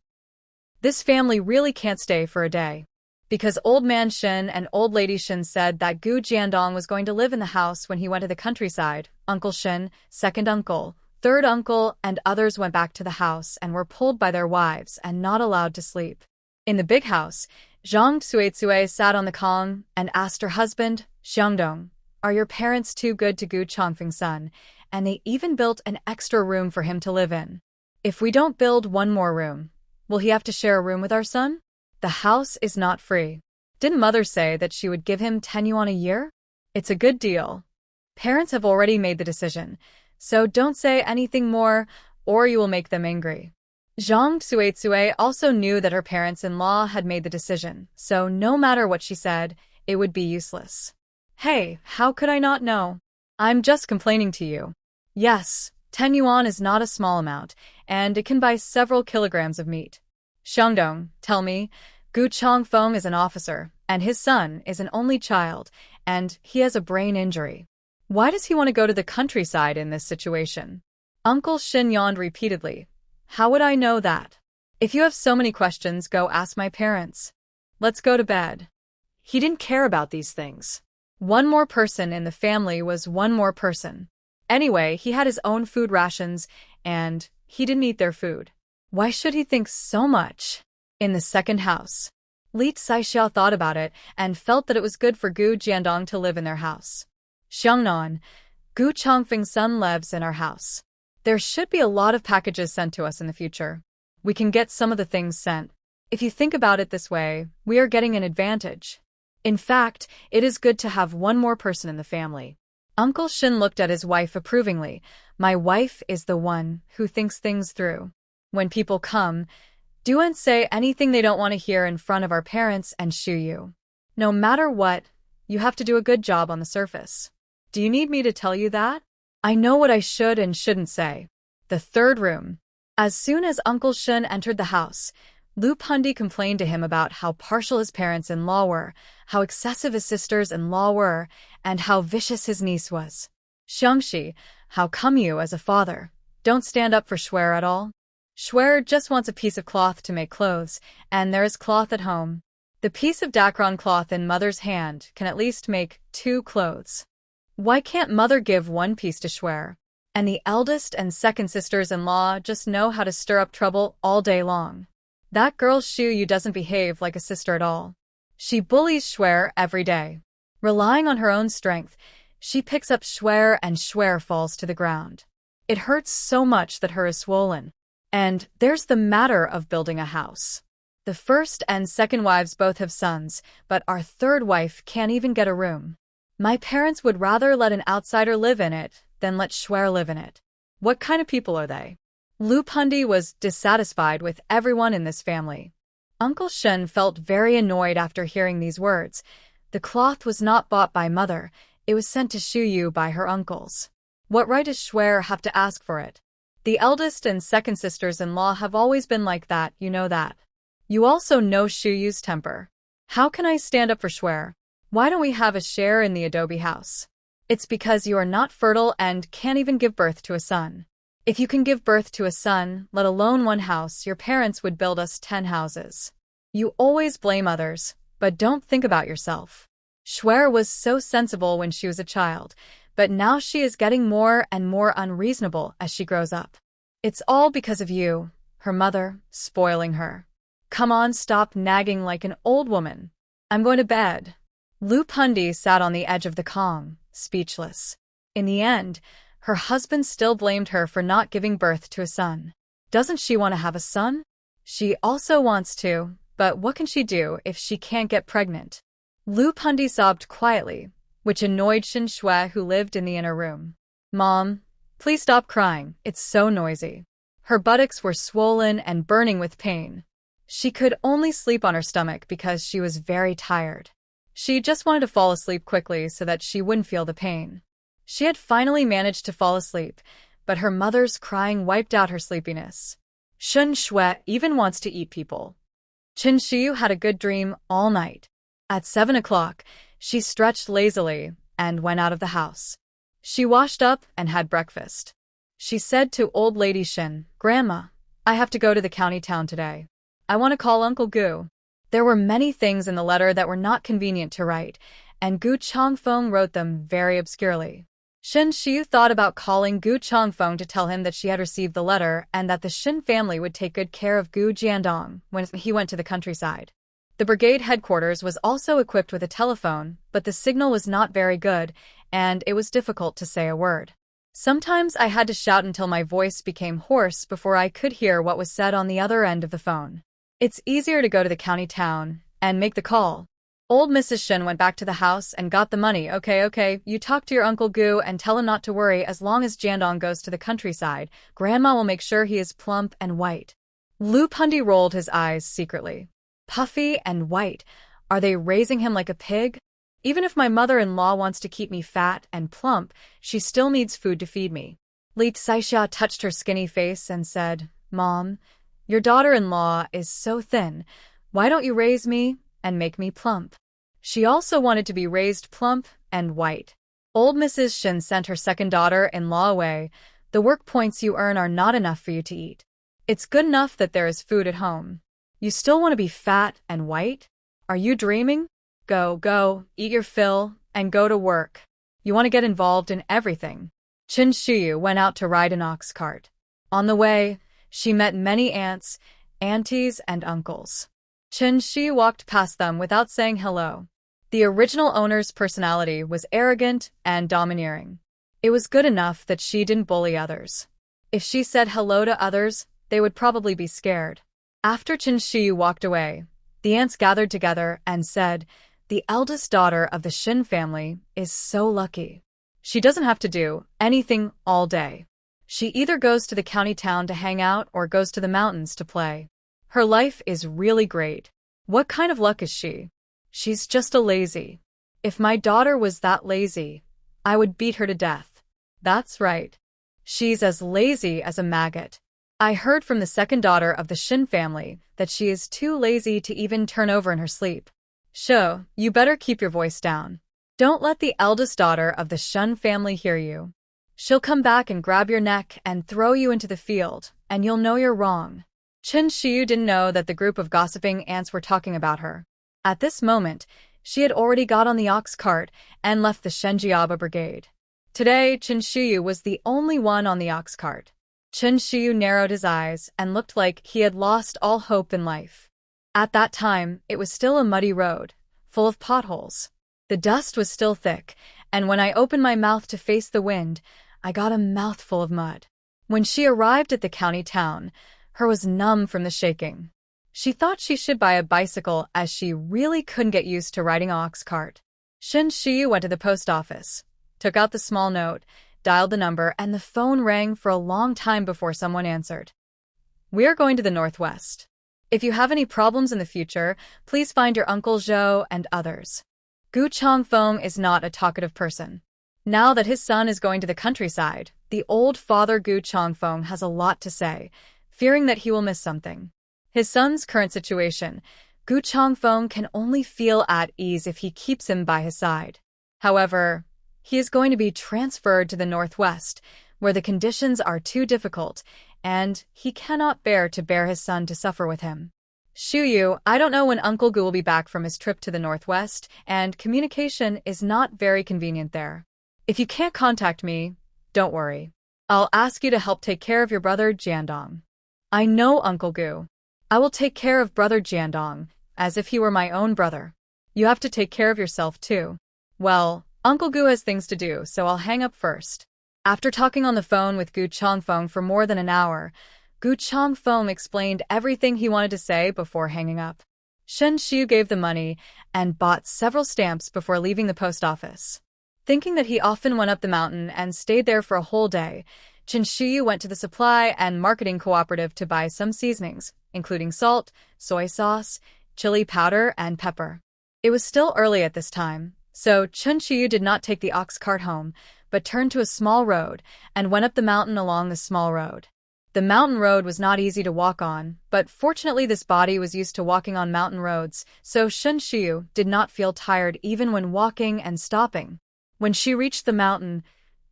This family really can't stay for a day. Because Old Man Shin and Old Lady Shin said that Gu Jiandong was going to live in the house when he went to the countryside. Uncle Shin, second uncle, third uncle, and others went back to the house and were pulled by their wives and not allowed to sleep. In the big house, Zhang Tsuetsue sat on the Kong and asked her husband, Xiangdong, are your parents too good to Gu Chongfeng's son? And they even built an extra room for him to live in. If we don't build one more room, will he have to share a room with our son? The house is not free. Didn't mother say that she would give him 10 yuan a year? It's a good deal. Parents have already made the decision, so don't say anything more or you will make them angry. Zhang Tsuetsue also knew that her parents-in-law had made the decision, so no matter what she said, it would be useless. Hey, how could I not know? I'm just complaining to you. Yes, 10 yuan is not a small amount, and it can buy several kilograms of meat. Xiangdong, tell me, Gu Chongfeng is an officer, and his son is an only child, and he has a brain injury. Why does he want to go to the countryside in this situation? Uncle Shin yawned repeatedly. How would I know that? If you have so many questions, go ask my parents. Let's go to bed. He didn't care about these things. One more person in the family was one more person. Anyway, he had his own food rations, and he didn't eat their food. Why should he think so much? In the second house, Li Caixiao thought about it and felt that it was good for Gu Jiandong to live in their house. Xiangnan, Gu Chongfeng's son lives in our house. There should be a lot of packages sent to us in the future. We can get some of the things sent. If you think about it this way, we are getting an advantage. In fact, it is good to have one more person in the family. Uncle Shin looked at his wife approvingly. My wife is the one who thinks things through. When people come, don't say anything they don't want to hear in front of our parents and Shu Yu. No matter what, you have to do a good job on the surface. Do you need me to tell you that? I know what I should and shouldn't say. The third room. As soon as Uncle Shin entered the house, Lu Pundi complained to him about how partial his parents-in-law were, how excessive his sisters-in-law were, and how vicious his niece was. Xiangxi, how come you, as a father, don't stand up for Shuer at all? Shuer just wants a piece of cloth to make clothes, and there is cloth at home. The piece of Dacron cloth in mother's hand can at least make 2 clothes. Why can't mother give 1 piece to Shuer? And the eldest and second sisters-in-law just know how to stir up trouble all day long. That girl Shuyu doesn't behave like a sister at all. She bullies Shuer every day. Relying on her own strength, she picks up Shuer and Shuer falls to the ground. It hurts so much that her is swollen. And there's the matter of building a house. The first and second wives both have sons, but our third wife can't even get a room. My parents would rather let an outsider live in it than let Shuer live in it. What kind of people are they? Lu Pundi was dissatisfied with everyone in this family. Uncle Shen felt very annoyed after hearing these words. The cloth was not bought by mother, it was sent to Shuyu by her uncles. What right does Shuer have to ask for it? The eldest and second sisters-in-law have always been like that, you know that. You also know Shuyu's temper. How can I stand up for Shuer? Why don't we have a share in the adobe house? It's because you are not fertile and can't even give birth to a son. If you can give birth to a son, let alone 1 house, your parents would build us 10 houses. You always blame others, but don't think about yourself. Shuer was so sensible when she was a child, but now she is getting more and more unreasonable as she grows up. It's all because of you, her mother, spoiling her. Come on, stop nagging like an old woman. I'm going to bed. Lu Pundi sat on the edge of the Kong, speechless. In the end, her husband still blamed her for not giving birth to a son. Doesn't she want to have a son? She also wants to, but what can she do if she can't get pregnant? Lu Pundi sobbed quietly, which annoyed Xin Shui, who lived in the inner room. Mom, please stop crying, it's so noisy. Her buttocks were swollen and burning with pain. She could only sleep on her stomach because she was very tired. She just wanted to fall asleep quickly so that she wouldn't feel the pain. She had finally managed to fall asleep, but her mother's crying wiped out her sleepiness. Xin Shui even wants to eat people. Qin Shiyu had a good dream all night. At 7 o'clock, she stretched lazily and went out of the house. She washed up and had breakfast. She said to old lady Shin, "Grandma, I have to go to the county town today. I want to call Uncle Gu." There were many things in the letter that were not convenient to write, and Gu Changfeng wrote them very obscurely. Shin Shiyu thought about calling Gu Changfeng to tell him that she had received the letter and that the Shin family would take good care of Gu Jiandong when he went to the countryside. The brigade headquarters was also equipped with a telephone, but the signal was not very good, and it was difficult to say a word. Sometimes I had to shout until my voice became hoarse before I could hear what was said on the other end of the phone. It's easier to go to the county town and make the call. Old Mrs. Shin went back to the house and got the money. Okay, you talk to your Uncle Gu and tell him not to worry as long as Jiandong goes to the countryside. Grandma will make sure he is plump and white. Lu Pundi rolled his eyes secretly. Puffy and white. Are they raising him like a pig? Even if my mother-in-law wants to keep me fat and plump, she still needs food to feed me. Li Saixia touched her skinny face and said, "Mom, your daughter-in-law is so thin. Why don't you raise me and make me plump?" She also wanted to be raised plump and white. Old Mrs. Shin sent her second daughter-in-law away. The work points you earn are not enough for you to eat. It's good enough that there is food at home. You still want to be fat and white? Are you dreaming? Go, eat your fill, and go to work. You want to get involved in everything. Qin Shiyu went out to ride an ox cart. On the way, she met many aunts, aunties, and uncles. Qin Shiyu walked past them without saying hello. The original owner's personality was arrogant and domineering. It was good enough that she didn't bully others. If she said hello to others, they would probably be scared. After Qin Shiyu walked away, the aunts gathered together and said, "The eldest daughter of the Shin family is so lucky. She doesn't have to do anything all day. She either goes to the county town to hang out or goes to the mountains to play. Her life is really great. What kind of luck is she? She's just a lazy. If my daughter was that lazy, I would beat her to death. That's right. She's as lazy as a maggot. I heard from the second daughter of the Shin family that she is too lazy to even turn over in her sleep. Sho, you better keep your voice down. Don't let the eldest daughter of the Shun family hear you." She'll come back and grab your neck and throw you into the field, and you'll know you're wrong. Chen Shiyu didn't know that the group of gossiping ants were talking about her. At this moment, she had already got on the ox cart and left the Shenjiaba brigade. Today, Chen Shiyu was the only one on the ox cart. Chen Shiyu narrowed his eyes and looked like he had lost all hope in life. At that time, it was still a muddy road, full of potholes. The dust was still thick, and when I opened my mouth to face the wind, I got a mouthful of mud. When she arrived at the county town, her was numb from the shaking. She thought she should buy a bicycle as she really couldn't get used to riding an ox cart. Chen Shiyu went to the post office, took out the small note, dialed the number, and the phone rang for a long time before someone answered. "We are going to the northwest. If you have any problems in the future, please find your Uncle Zhou and others." Gu Changfeng is not a talkative person. Now that his son is going to the countryside, the old father Gu Changfeng has a lot to say, fearing that he will miss something. His son's current situation, Gu Changfeng can only feel at ease if he keeps him by his side. However, he is going to be transferred to the northwest, where the conditions are too difficult, and he cannot bear his son to suffer with him. Shuyu, I don't know when Uncle Gu will be back from his trip to the northwest, and communication is not very convenient there. If you can't contact me, don't worry. I'll ask you to help take care of your brother Jiandong. I know, Uncle Gu. I will take care of brother Jiandong, as if he were my own brother. You have to take care of yourself too. Well, Uncle Gu has things to do, so I'll hang up first. After talking on the phone with Gu Changfeng for more than an hour, Gu Changfeng explained everything he wanted to say before hanging up. Shen Shiyu gave the money and bought several stamps before leaving the post office. Thinking that he often went up the mountain and stayed there for a whole day, Chen Shiyu went to the supply and marketing cooperative to buy some seasonings, including salt, soy sauce, chili powder, and pepper. It was still early at this time, so Chen Shiyu did not take the ox cart home, but turned to a small road and went up the mountain along the small road. The mountain road was not easy to walk on, but fortunately this body was used to walking on mountain roads, so Chen Shiyu did not feel tired even when walking and stopping. When she reached the mountain,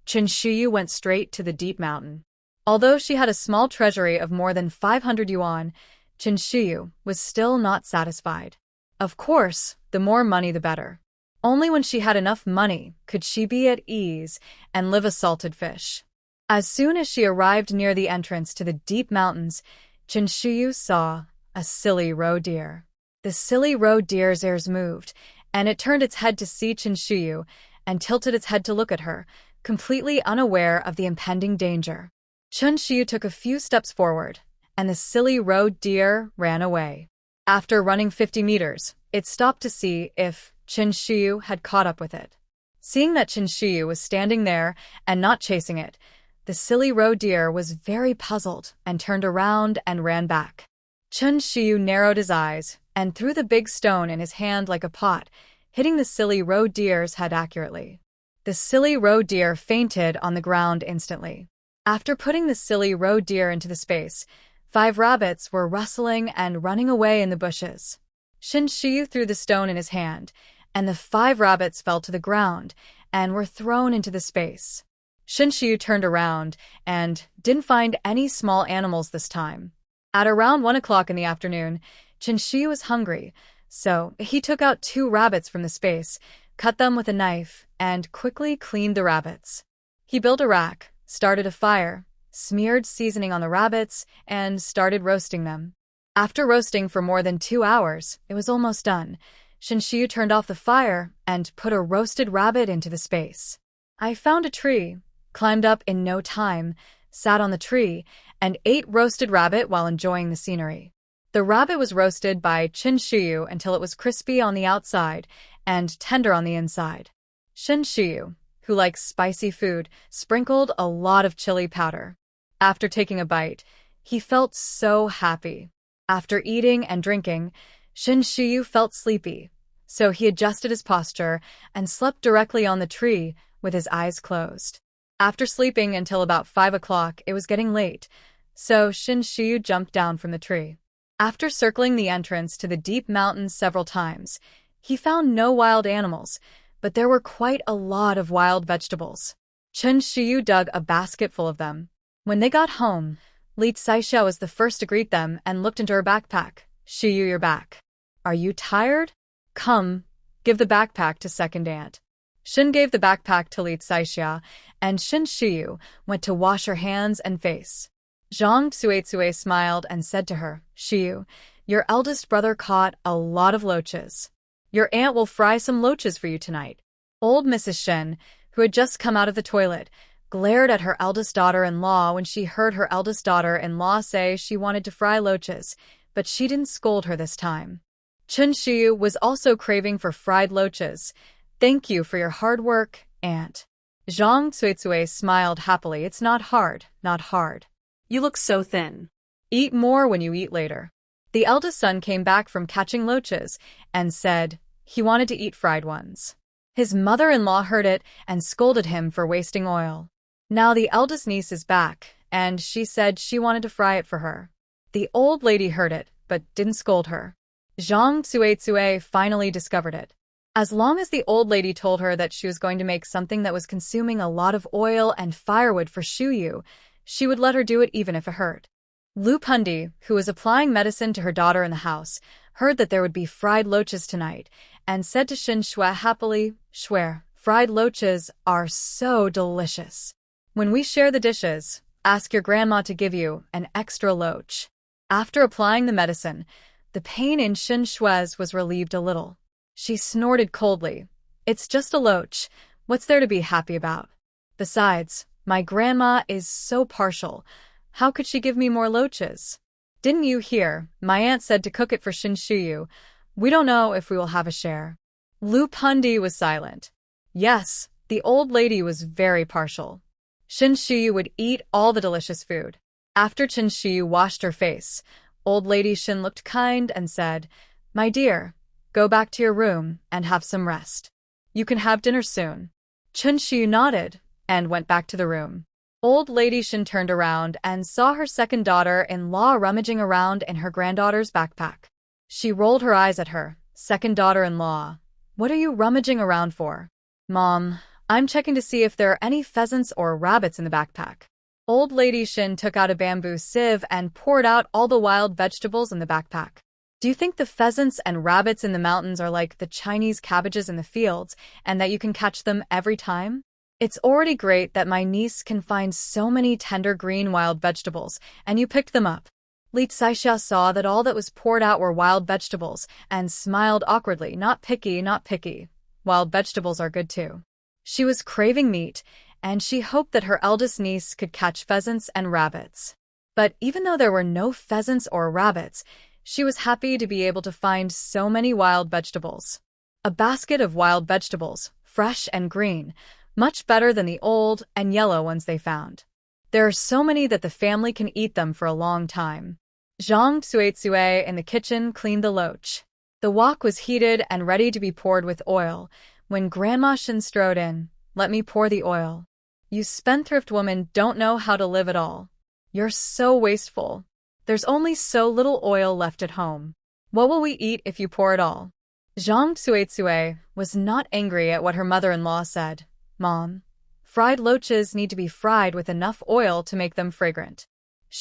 Chen Shiyu went straight to the deep mountain. Although she had a small treasury of more than 500 yuan, Chen Shiyu was still not satisfied. Of course, the more money the better. Only when she had enough money could she be at ease and live a salted fish. As soon as she arrived near the entrance to the deep mountains, Chen Shiyu saw a silly roe deer. The silly roe deer's ears moved, and it turned its head to see Chen Shiyu and tilted its head to look at her, completely unaware of the impending danger. Chen Shiyu took a few steps forward, and the silly roe deer ran away. After running 50 meters, it stopped to see if Chen Shiyu had caught up with it. Seeing that Chen Shiyu was standing there and not chasing it, the silly roe deer was very puzzled and turned around and ran back. Chen Shiyu narrowed his eyes and threw the big stone in his hand like a pot, hitting the silly roe deer's head accurately. The silly roe deer fainted on the ground instantly. After putting the silly roe deer into the space, 5 rabbits were rustling and running away in the bushes. Shen Shiyu threw the stone in his hand, and the 5 rabbits fell to the ground and were thrown into the space. Shen Shiyu turned around and didn't find any small animals this time. At around 1 o'clock in the afternoon, Chen Shiyu was hungry, so he took out 2 rabbits from the space, cut them with a knife, and quickly cleaned the rabbits. He built a rack, started a fire, smeared seasoning on the rabbits, and started roasting them. After roasting for more than 2 hours, it was almost done. Shen Shiyu turned off the fire and put a roasted rabbit into the space. I found a tree, climbed up in no time, sat on the tree, and ate roasted rabbit while enjoying the scenery. The rabbit was roasted by Chen Shiyu until it was crispy on the outside and tender on the inside. Shen Shiyu, who likes spicy food, sprinkled a lot of chili powder. After taking a bite, he felt so happy. After eating and drinking, Shen Shiyu felt sleepy, so he adjusted his posture and slept directly on the tree with his eyes closed. After sleeping until about 5 o'clock, it was getting late, so Shen Shiyu jumped down from the tree. After circling the entrance to the deep mountains several times, he found no wild animals, but there were quite a lot of wild vegetables. Chen Shiyu dug a basket full of them. When they got home, Li Saixia was the first to greet them and looked into her backpack. Shiyu, you're back. Are you tired? Come, give the backpack to second aunt. Shin gave the backpack to Li Saixia, and Shin Shiyu went to wash her hands and face. Zhang Tsuetsue smiled and said to her, Shiyu, your eldest brother caught a lot of loaches. Your aunt will fry some loaches for you tonight. Old Mrs. Shin, who had just come out of the toilet, glared at her eldest daughter-in-law when she heard her eldest daughter-in-law say she wanted to fry loaches, but she didn't scold her this time. Chen Shiyu was also craving for fried loaches. Thank you for your hard work, aunt. Zhang Tsuetsue smiled happily. It's not hard, not hard. You look so thin. Eat more when you eat later. The eldest son came back from catching loaches and said he wanted to eat fried ones. His mother-in-law heard it and scolded him for wasting oil. Now the eldest niece is back, and she said she wanted to fry it for her. The old lady heard it, but didn't scold her. Zhang Tsuetsue finally discovered it. As long as the old lady told her that she was going to make something that was consuming a lot of oil and firewood for Shiyu, she would let her do it even if it hurt. Lu Pundi, who was applying medicine to her daughter in the house, heard that there would be fried loaches tonight, and said to Shin Shue happily, Shue, fried loaches are so delicious. When we share the dishes, ask your grandma to give you an extra loach. After applying the medicine, the pain in Shin Shue's was relieved a little. She snorted coldly. It's just a loach. What's there to be happy about? Besides, my grandma is so partial. How could she give me more loaches? Didn't you hear? My aunt said to cook it for Shin Shiyu. We don't know if we will have a share. Lu Pundi was silent. Yes, the old lady was very partial. Shin Shiyu would eat all the delicious food. After Shin Shiyu washed her face, old lady Shin looked kind and said, My dear, go back to your room and have some rest. You can have dinner soon. Shin Shiyu nodded and went back to the room. Old lady Shin turned around and saw her second daughter-in-law rummaging around in her granddaughter's backpack. She rolled her eyes at her. Second daughter-in-law, what are you rummaging around for? Mom, I'm checking to see if there are any pheasants or rabbits in the backpack. Old lady Shin took out a bamboo sieve and poured out all the wild vegetables in the backpack. Do you think the pheasants and rabbits in the mountains are like the Chinese cabbages in the fields and that you can catch them every time? It's already great that my niece can find so many tender green wild vegetables, and you picked them up. Li Saixia saw that all that was poured out were wild vegetables and smiled awkwardly. Not picky, not picky. Wild vegetables are good too. She was craving meat, and she hoped that her eldest niece could catch pheasants and rabbits. But even though there were no pheasants or rabbits, she was happy to be able to find so many wild vegetables. A basket of wild vegetables, fresh and green, much better than the old and yellow ones they found. There are so many that the family can eat them for a long time. Zhang Tsuetsue in the kitchen cleaned the loach. The wok was heated and ready to be poured with oil when Grandma Shin strode in. Let me pour the oil. You spendthrift woman don't know how to live at all. You're so wasteful. There's only so little oil left at home. What will we eat if you pour it all? Zhang Tsuetsue was not angry at what her mother-in-law said. Mom, fried loaches need to be fried with enough oil to make them fragrant.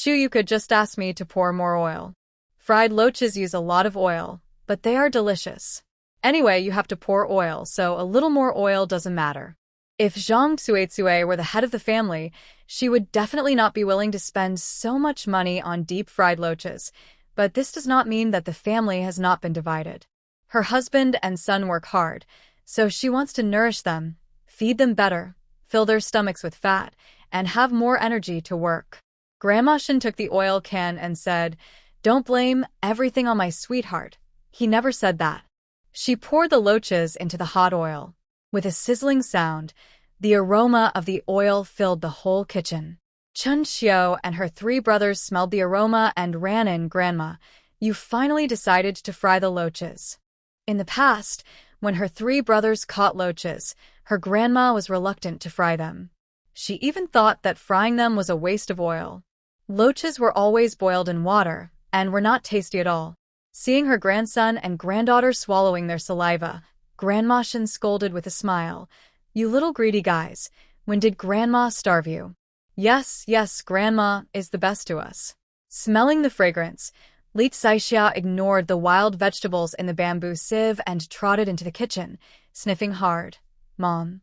You could just ask me to pour more oil. Fried loaches use a lot of oil, but they are delicious. Anyway, you have to pour oil, so a little more oil doesn't matter. If Zhang Tsuetsue were the head of the family, she would definitely not be willing to spend so much money on deep-fried loaches, but this does not mean that the family has not been divided. Her husband and son work hard, so she wants to nourish them, feed them better, fill their stomachs with fat, and have more energy to work. Grandma Shin took the oil can and said, Don't blame everything on my sweetheart. He never said that. She poured the loaches into the hot oil. With a sizzling sound, the aroma of the oil filled the whole kitchen. Chun Xiao and her three brothers smelled the aroma and ran in. Grandma, you finally decided to fry the loaches. In the past, when her three brothers caught loaches, her grandma was reluctant to fry them. She even thought that frying them was a waste of oil. Loaches were always boiled in water and were not tasty at all. Seeing her grandson and granddaughter swallowing their saliva, Grandma Shin scolded with a smile. You little greedy guys, When did Grandma starve you? Yes, yes, Grandma is the best to us. Smelling the fragrance, Li Saixia ignored the wild vegetables in the bamboo sieve and trotted into the kitchen, sniffing hard. Mom,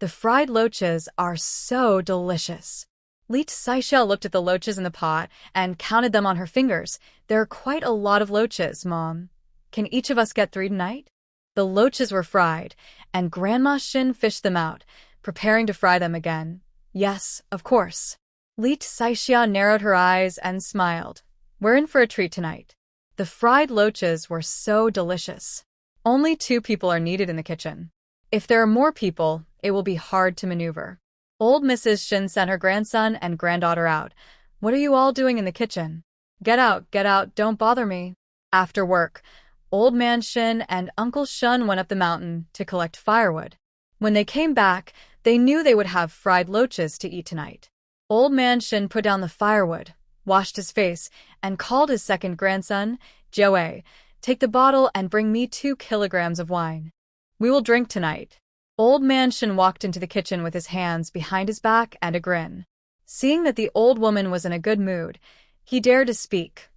the fried loaches are so delicious. Li Saixia looked at the loaches in the pot and counted them on her fingers. There are quite a lot of loaches, Mom. Can each of us get 3 tonight? The loaches were fried, and Grandma Shin fished them out, preparing to fry them again. Yes, of course. Li Saixia narrowed her eyes and smiled. We're in for a treat tonight. The fried loaches were so delicious. Only 2 people are needed in the kitchen. If there are more people, it will be hard to maneuver. Old Mrs. Shin sent her grandson and granddaughter out. What are you all doing in the kitchen? Get out, don't bother me. After work, Old Man Shin and Uncle Shun went up the mountain to collect firewood. When they came back, they knew they would have fried loaches to eat tonight. Old Man Shin put down the firewood, washed his face, and called his second grandson, Joey, take the bottle and bring me 2 kilograms of wine. We will drink tonight. Old Man Shin walked into the kitchen with his hands behind his back and a grin. Seeing that the old woman was in a good mood, he dared to speak.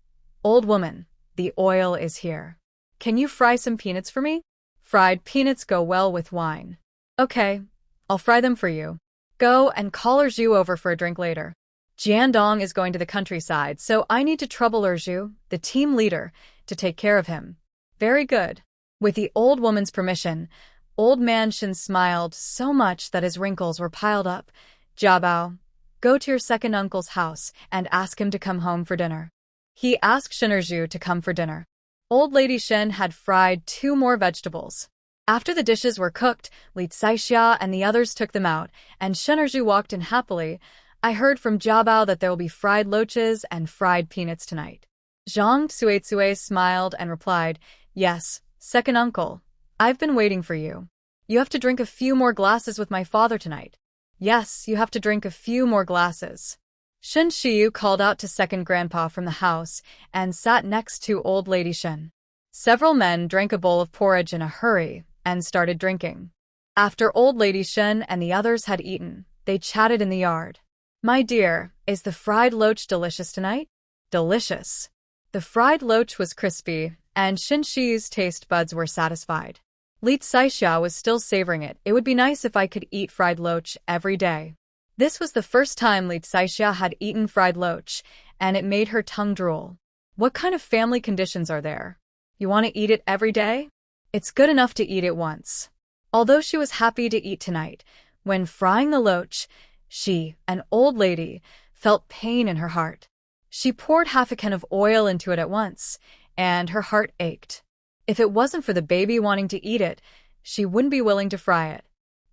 Old woman, the oil is here. Can you fry some peanuts for me? Fried peanuts go well with wine. Okay, I'll fry them for you. Go and call Erju over for a drink later. Jiandong is going to the countryside, so I need to trouble Erju, the team leader, to take care of him. Very good. With the old woman's permission, Old Man Shin smiled so much that his wrinkles were piled up. Jiabao, go to your second uncle's house and ask him to come home for dinner. He asked Shin Erju to come for dinner. Old Lady Shin had fried 2 more vegetables. After the dishes were cooked, Li Saixia and the others took them out, and Shin Erju walked in happily. I heard from Jiabao that there will be fried loaches and fried peanuts tonight. Zhang Tsuetsue smiled and replied, Yes, second uncle. I've been waiting for you. You have to drink a few more glasses with my father tonight. Yes, you have to drink a few more glasses. Shin Shiyu called out to second grandpa from the house and sat next to old lady Shin. Several men drank a bowl of porridge in a hurry and started drinking. After old lady Shin and the others had eaten, they chatted in the yard. My dear, is the fried loach delicious tonight? Delicious. The fried loach was crispy, and Shin Shiyu's taste buds were satisfied. Li Saixia was still savoring it. It would be nice if I could eat fried loach every day. This was the first time Li Saixia had eaten fried loach, and it made her tongue drool. What kind of family conditions are there? You want to eat it every day? It's good enough to eat it once. Although she was happy to eat tonight, when frying the loach, she, an old lady, felt pain in her heart. She poured half a can of oil into it at once, and her heart ached. If it wasn't for the baby wanting to eat it, she wouldn't be willing to fry it.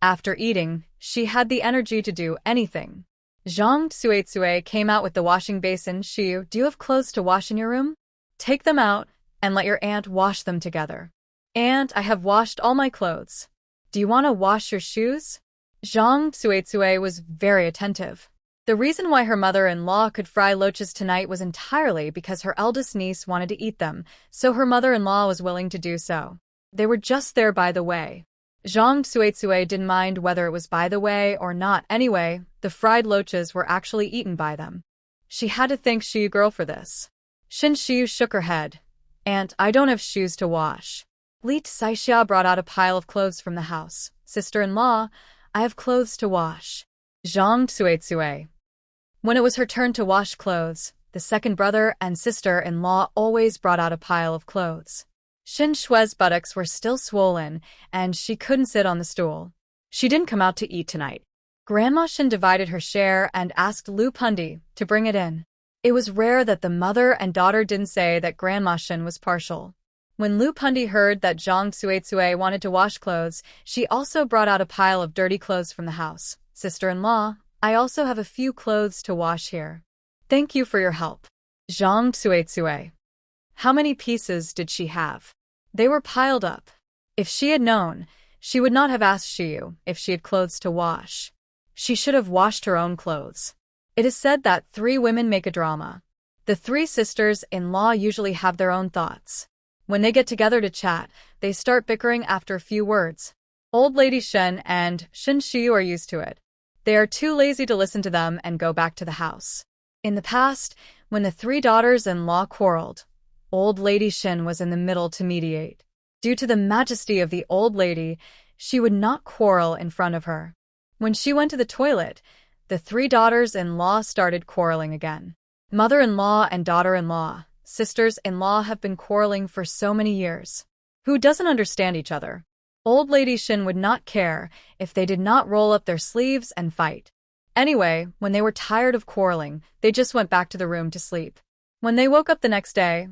After eating, she had the energy to do anything. Zhang Tsuetsue came out with the washing basin. Shiyu, do you have clothes to wash in your room? Take them out, and let your aunt wash them together. Aunt, I have washed all my clothes. Do you want to wash your shoes? Zhang Tsuetsue was very attentive. The reason why her mother-in-law could fry loaches tonight was entirely because her eldest niece wanted to eat them, so her mother-in-law was willing to do so. They were just there by the way. Zhang Tsuetsue didn't mind whether it was by the way or not. Anyway, the fried loaches were actually eaten by them. She had to thank Shiyu girl for this. Shin Shiyu shook her head. Aunt, I don't have shoes to wash. Li Saixia brought out a pile of clothes from the house. Sister-in-law, I have clothes to wash. Zhang Tsuetsue. When it was her turn to wash clothes, the second brother and sister-in-law always brought out a pile of clothes. Shin Shue's buttocks were still swollen, and she couldn't sit on the stool. She didn't come out to eat tonight. Grandma Shin divided her share and asked Lu Pundi to bring it in. It was rare that the mother and daughter didn't say that Grandma Shin was partial. When Lu Pundi heard that Zhang Tsuetsue wanted to wash clothes, she also brought out a pile of dirty clothes from the house. Sister-in-law, I also have a few clothes to wash here. Thank you for your help. Zhang Tsuetsue. How many pieces did she have? They were piled up. If she had known, she would not have asked Shiyu if she had clothes to wash. She should have washed her own clothes. It is said that 3 women make a drama. The 3 sisters-in-law usually have their own thoughts. When they get together to chat, they start bickering after a few words. Old Lady Shen and Shin Shiyu are used to it. They are too lazy to listen to them and go back to the house. In the past, when the three daughters-in-law quarreled, old lady Shin was in the middle to mediate. Due to the majesty of the old lady, she would not quarrel in front of her. When she went to the toilet, the three daughters-in-law started quarreling again. Mother-in-law and daughter-in-law, sisters-in-law have been quarreling for so many years. Who doesn't understand each other? Old lady Shin would not care if they did not roll up their sleeves and fight. Anyway, when they were tired of quarreling, they just went back to the room to sleep. When they woke up the next day,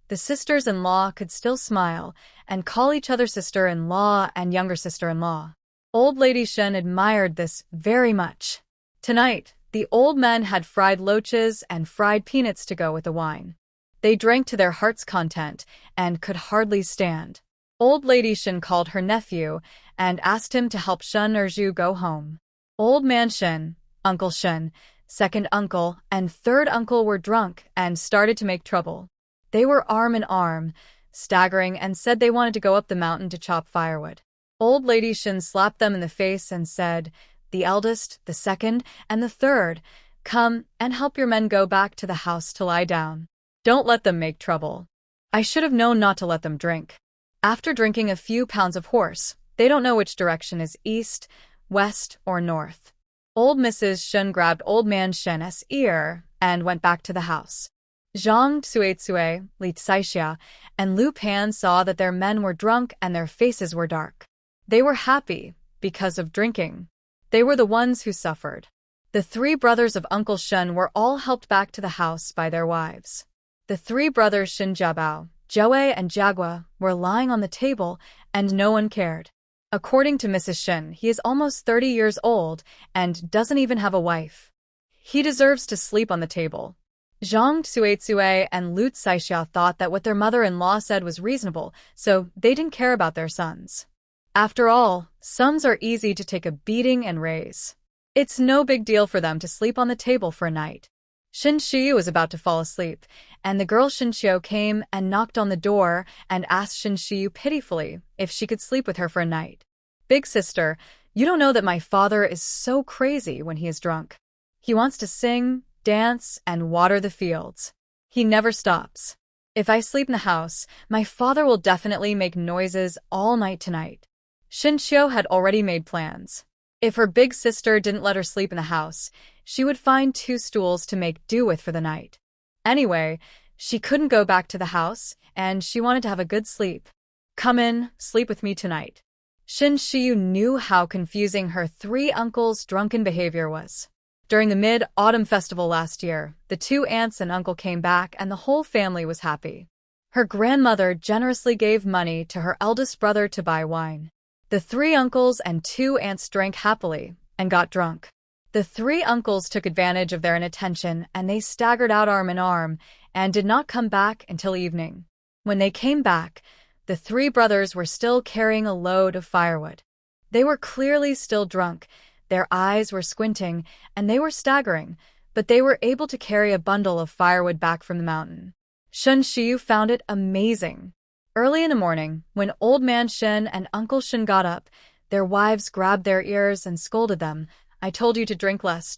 the sisters-in-law could still smile and call each other sister-in-law and younger sister-in-law. Old lady Shen admired this very much. Tonight, the old men had fried loaches and fried peanuts to go with the wine. They drank to their heart's content and could hardly stand. Old lady Shen called her nephew and asked him to help Shen Erju go home. Old man Shen, Uncle Shen, second uncle, and third uncle were drunk and started to make trouble. They were arm in arm, staggering, and said they wanted to go up the mountain to chop firewood. Old lady Shin slapped them in the face and said, "The eldest, the second, and the third, come and help your men go back to the house to lie down. Don't let them make trouble." I should have known not to let them drink. After drinking a few pounds of horse, they don't know which direction is east, west, or north. Old Mrs. Shen grabbed old man Shen's ear and went back to the house. Zhang Tsuetsue, Li Tsaixia, and Lu Pan saw that their men were drunk and their faces were dark. They were happy because of drinking. They were the ones who suffered. The three brothers of Uncle Shen were all helped back to the house by their wives. The three brothers Shin Jiabao, Joey, and Jagua were lying on the table, and no one cared. According to Mrs. Shin, he is almost 30 years old and doesn't even have a wife. He deserves to sleep on the table. Zhang Tsuetsue and Lu Tsaixia thought that what their mother-in-law said was reasonable, so they didn't care about their sons. After all, sons are easy to take a beating and raise. It's no big deal for them to sleep on the table for a night. Shin Shiyu was about to fall asleep, and the girl Shin Xiu came and knocked on the door and asked Shin Shiyu pitifully if she could sleep with her for a night. "Big sister, you don't know that my father is so crazy when he is drunk. He wants to sing, dance, and water the fields. He never stops. If I sleep in the house, my father will definitely make noises all night tonight." Shin Xiu had already made plans. If her big sister didn't let her sleep in the house, she would find 2 stools to make do with for the night. Anyway, she couldn't go back to the house, and she wanted to have a good sleep. "Come in, sleep with me tonight." Shin Shiyu knew how confusing her 3 uncles' drunken behavior was. During the Mid-Autumn Festival last year, the 2 aunts and uncle came back and the whole family was happy. Her grandmother generously gave money to her eldest brother to buy wine. The 3 uncles and 2 aunts drank happily and got drunk. The 3 uncles took advantage of their inattention and they staggered out arm in arm and did not come back until evening. When they came back, the 3 brothers were still carrying a load of firewood. They were clearly still drunk, their eyes were squinting, and they were staggering, but they were able to carry a bundle of firewood back from the mountain. Shen Shiyu found it amazing. Early in the morning, when Old Man Shen and Uncle Shen got up, their wives grabbed their ears and scolded them. "I told you to drink less,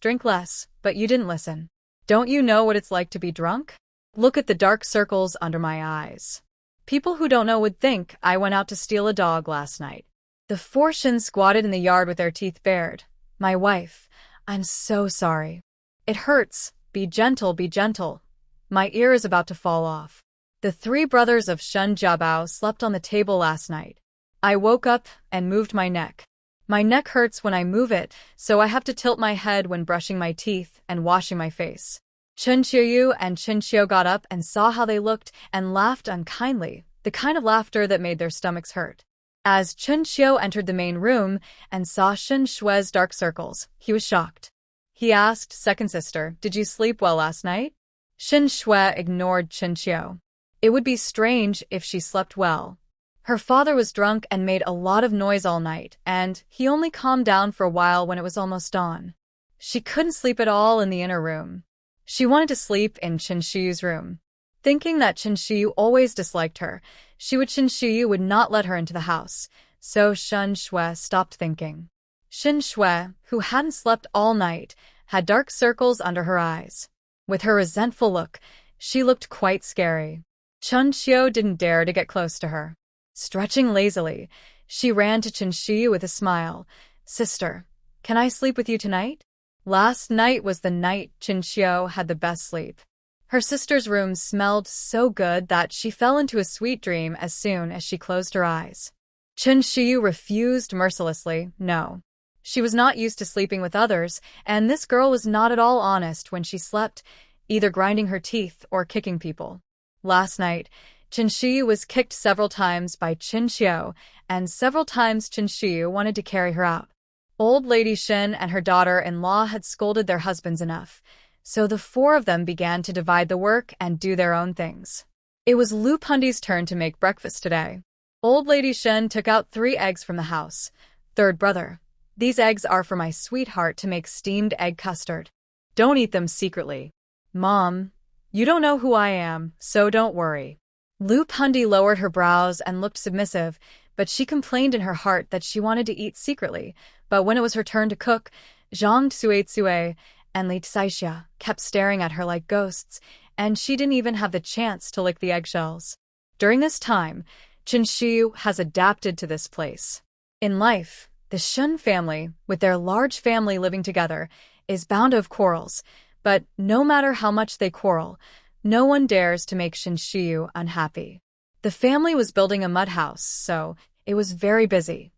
but you didn't listen. Don't you know what it's like to be drunk? Look at the dark circles under my eyes. People who don't know would think I went out to steal a dog last night." The 4 Shen squatted in the yard with their teeth bared. "My wife, I'm so sorry. It hurts. Be gentle, be gentle. My ear is about to fall off." The 3 brothers of Shen Jiabao slept on the table last night. "I woke up and moved my neck. My neck hurts when I move it, so I have to tilt my head when brushing my teeth and washing my face." Chen Qiuyu and Chen Xiu got up and saw how they looked and laughed unkindly, the kind of laughter that made their stomachs hurt. As Chen Xiu entered the main room and saw Shen Shue's dark circles, he was shocked. He asked, "Second sister, did you sleep well last night?" Shen Shue ignored Chen Xiu. It would be strange if she slept well. Her father was drunk and made a lot of noise all night, and he only calmed down for a while when it was almost dawn. She couldn't sleep at all in the inner room. She wanted to sleep in Chen Shiyu's room. Thinking that Chen Shiyu always disliked her, Chen Shiyu would not let her into the house, so Shen Shue stopped thinking. Xin Shui, who hadn't slept all night, had dark circles under her eyes. With her resentful look, she looked quite scary. Chen Xiu didn't dare to get close to her. Stretching lazily, she ran to Chen Xiu with a smile. "Sister, can I sleep with you tonight?" Last night was the night Chen Xiu had the best sleep. Her sister's room smelled so good that she fell into a sweet dream as soon as she closed her eyes. Chen Xiu refused mercilessly. No. She was not used to sleeping with others, and this girl was not at all honest when she slept, either grinding her teeth or kicking people. Last night, Chen Xiu was kicked several times by Chen Xiu, and several times Chen Xiu wanted to carry her out. Old Lady Shen and her daughter-in-law had scolded their husbands enough, so the four of them began to divide the work and do their own things. It was Lu Pundi's turn to make breakfast today. Old Lady Shen took out 3 eggs from the house. "Third brother, these eggs are for my sweetheart to make steamed egg custard. Don't eat them secretly." "Mom, you don't know who I am, so don't worry." Lu Pundi lowered her brows and looked submissive, but she complained in her heart that she wanted to eat secretly. But when it was her turn to cook, Zhang Tsuetsue and Li Tsaixia kept staring at her like ghosts, and she didn't even have the chance to lick the eggshells. During this time, Chen Xiu has adapted to this place. In life, the Shun family, with their large family living together, is bound to have quarrels, but no matter how much they quarrel, no one dares to make Chen Xiu unhappy. The family was building a mud house, so it was very busy.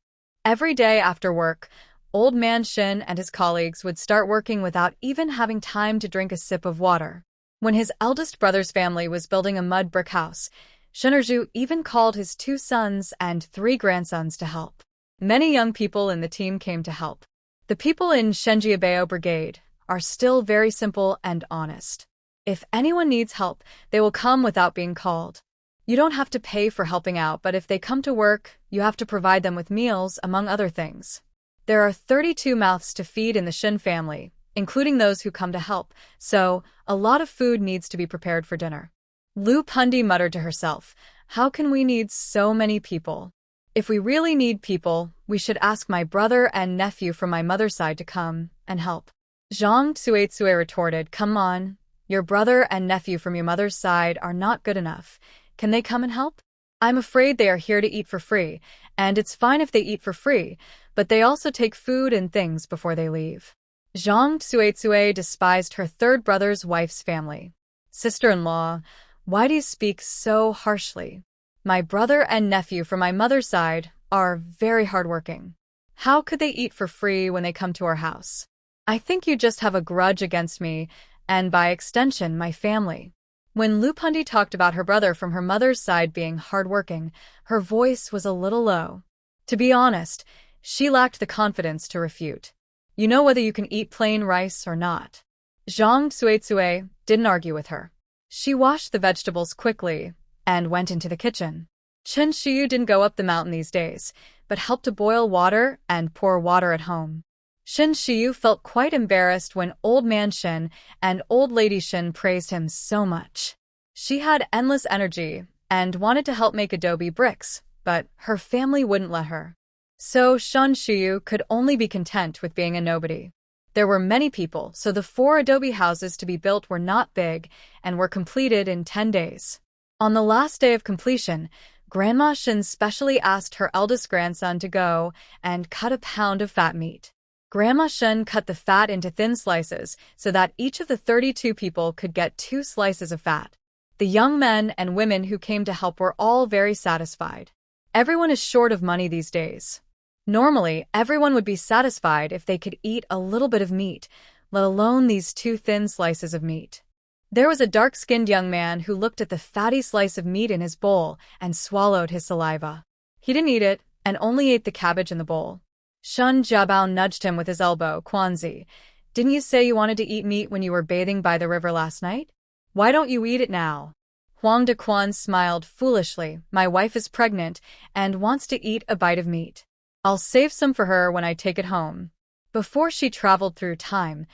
Every day after work, Old Man Shin and his colleagues would start working without even having time to drink a sip of water. When his eldest brother's family was building a mud brick house, Shen Erju even called his 2 sons and 3 grandsons to help. Many young people in the team came to help. The people in Shenjiabao Brigade are still very simple and honest. If anyone needs help, they will come without being called. You don't have to pay for helping out, but if they come to work, you have to provide them with meals, among other things. There are 32 mouths to feed in the Shin family, including those who come to help, so a lot of food needs to be prepared for dinner. Lu Pundi muttered to herself, "How can we need so many people? If we really need people, we should ask my brother and nephew from my mother's side to come and help." Zhang Tsuetsue retorted, "Come on, your brother and nephew from your mother's side are not good enough. Can they come and help? I'm afraid they are here to eat for free, and it's fine if they eat for free, but they also take food and things before they leave." Zhang Tsuetsue despised her third brother's wife's family. "Sister-in-law, why do you speak so harshly? My brother and nephew from my mother's side are very hardworking. How could they eat for free when they come to our house? I think you just have a grudge against me, and by extension, my family." When Lu Pundi talked about her brother from her mother's side being hardworking, her voice was a little low. To be honest, she lacked the confidence to refute. "You know whether you can eat plain rice or not." Zhang Tsuetsue didn't argue with her. She washed the vegetables quickly and went into the kitchen. Chen Xiu didn't go up the mountain these days, but helped to boil water and pour water at home. Shen Xiu felt quite embarrassed when Old Man Shen and Old Lady Shen praised him so much. She had endless energy and wanted to help make adobe bricks, but her family wouldn't let her. So Shen Xiu could only be content with being a nobody. There were many people, so the 4 adobe houses to be built were not big and were completed in 10 days. On the last day of completion, Grandma Shen specially asked her eldest grandson to go and cut a pound of fat meat. Grandma Shen cut the fat into thin slices so that each of the 32 people could get 2 slices of fat. The young men and women who came to help were all very satisfied. Everyone is short of money these days. Normally, everyone would be satisfied if they could eat a little bit of meat, let alone these 2 thin slices of meat. There was a dark-skinned young man who looked at the fatty slice of meat in his bowl and swallowed his saliva. He didn't eat it and only ate the cabbage in the bowl. Shun Jiabao nudged him with his elbow. "Quanzi, didn't you say you wanted to eat meat when you were bathing by the river last night? Why don't you eat it now?" Huang Dequan smiled foolishly. "My wife is pregnant and wants to eat a bite of meat. I'll save some for her when I take it home." Before she traveled through time,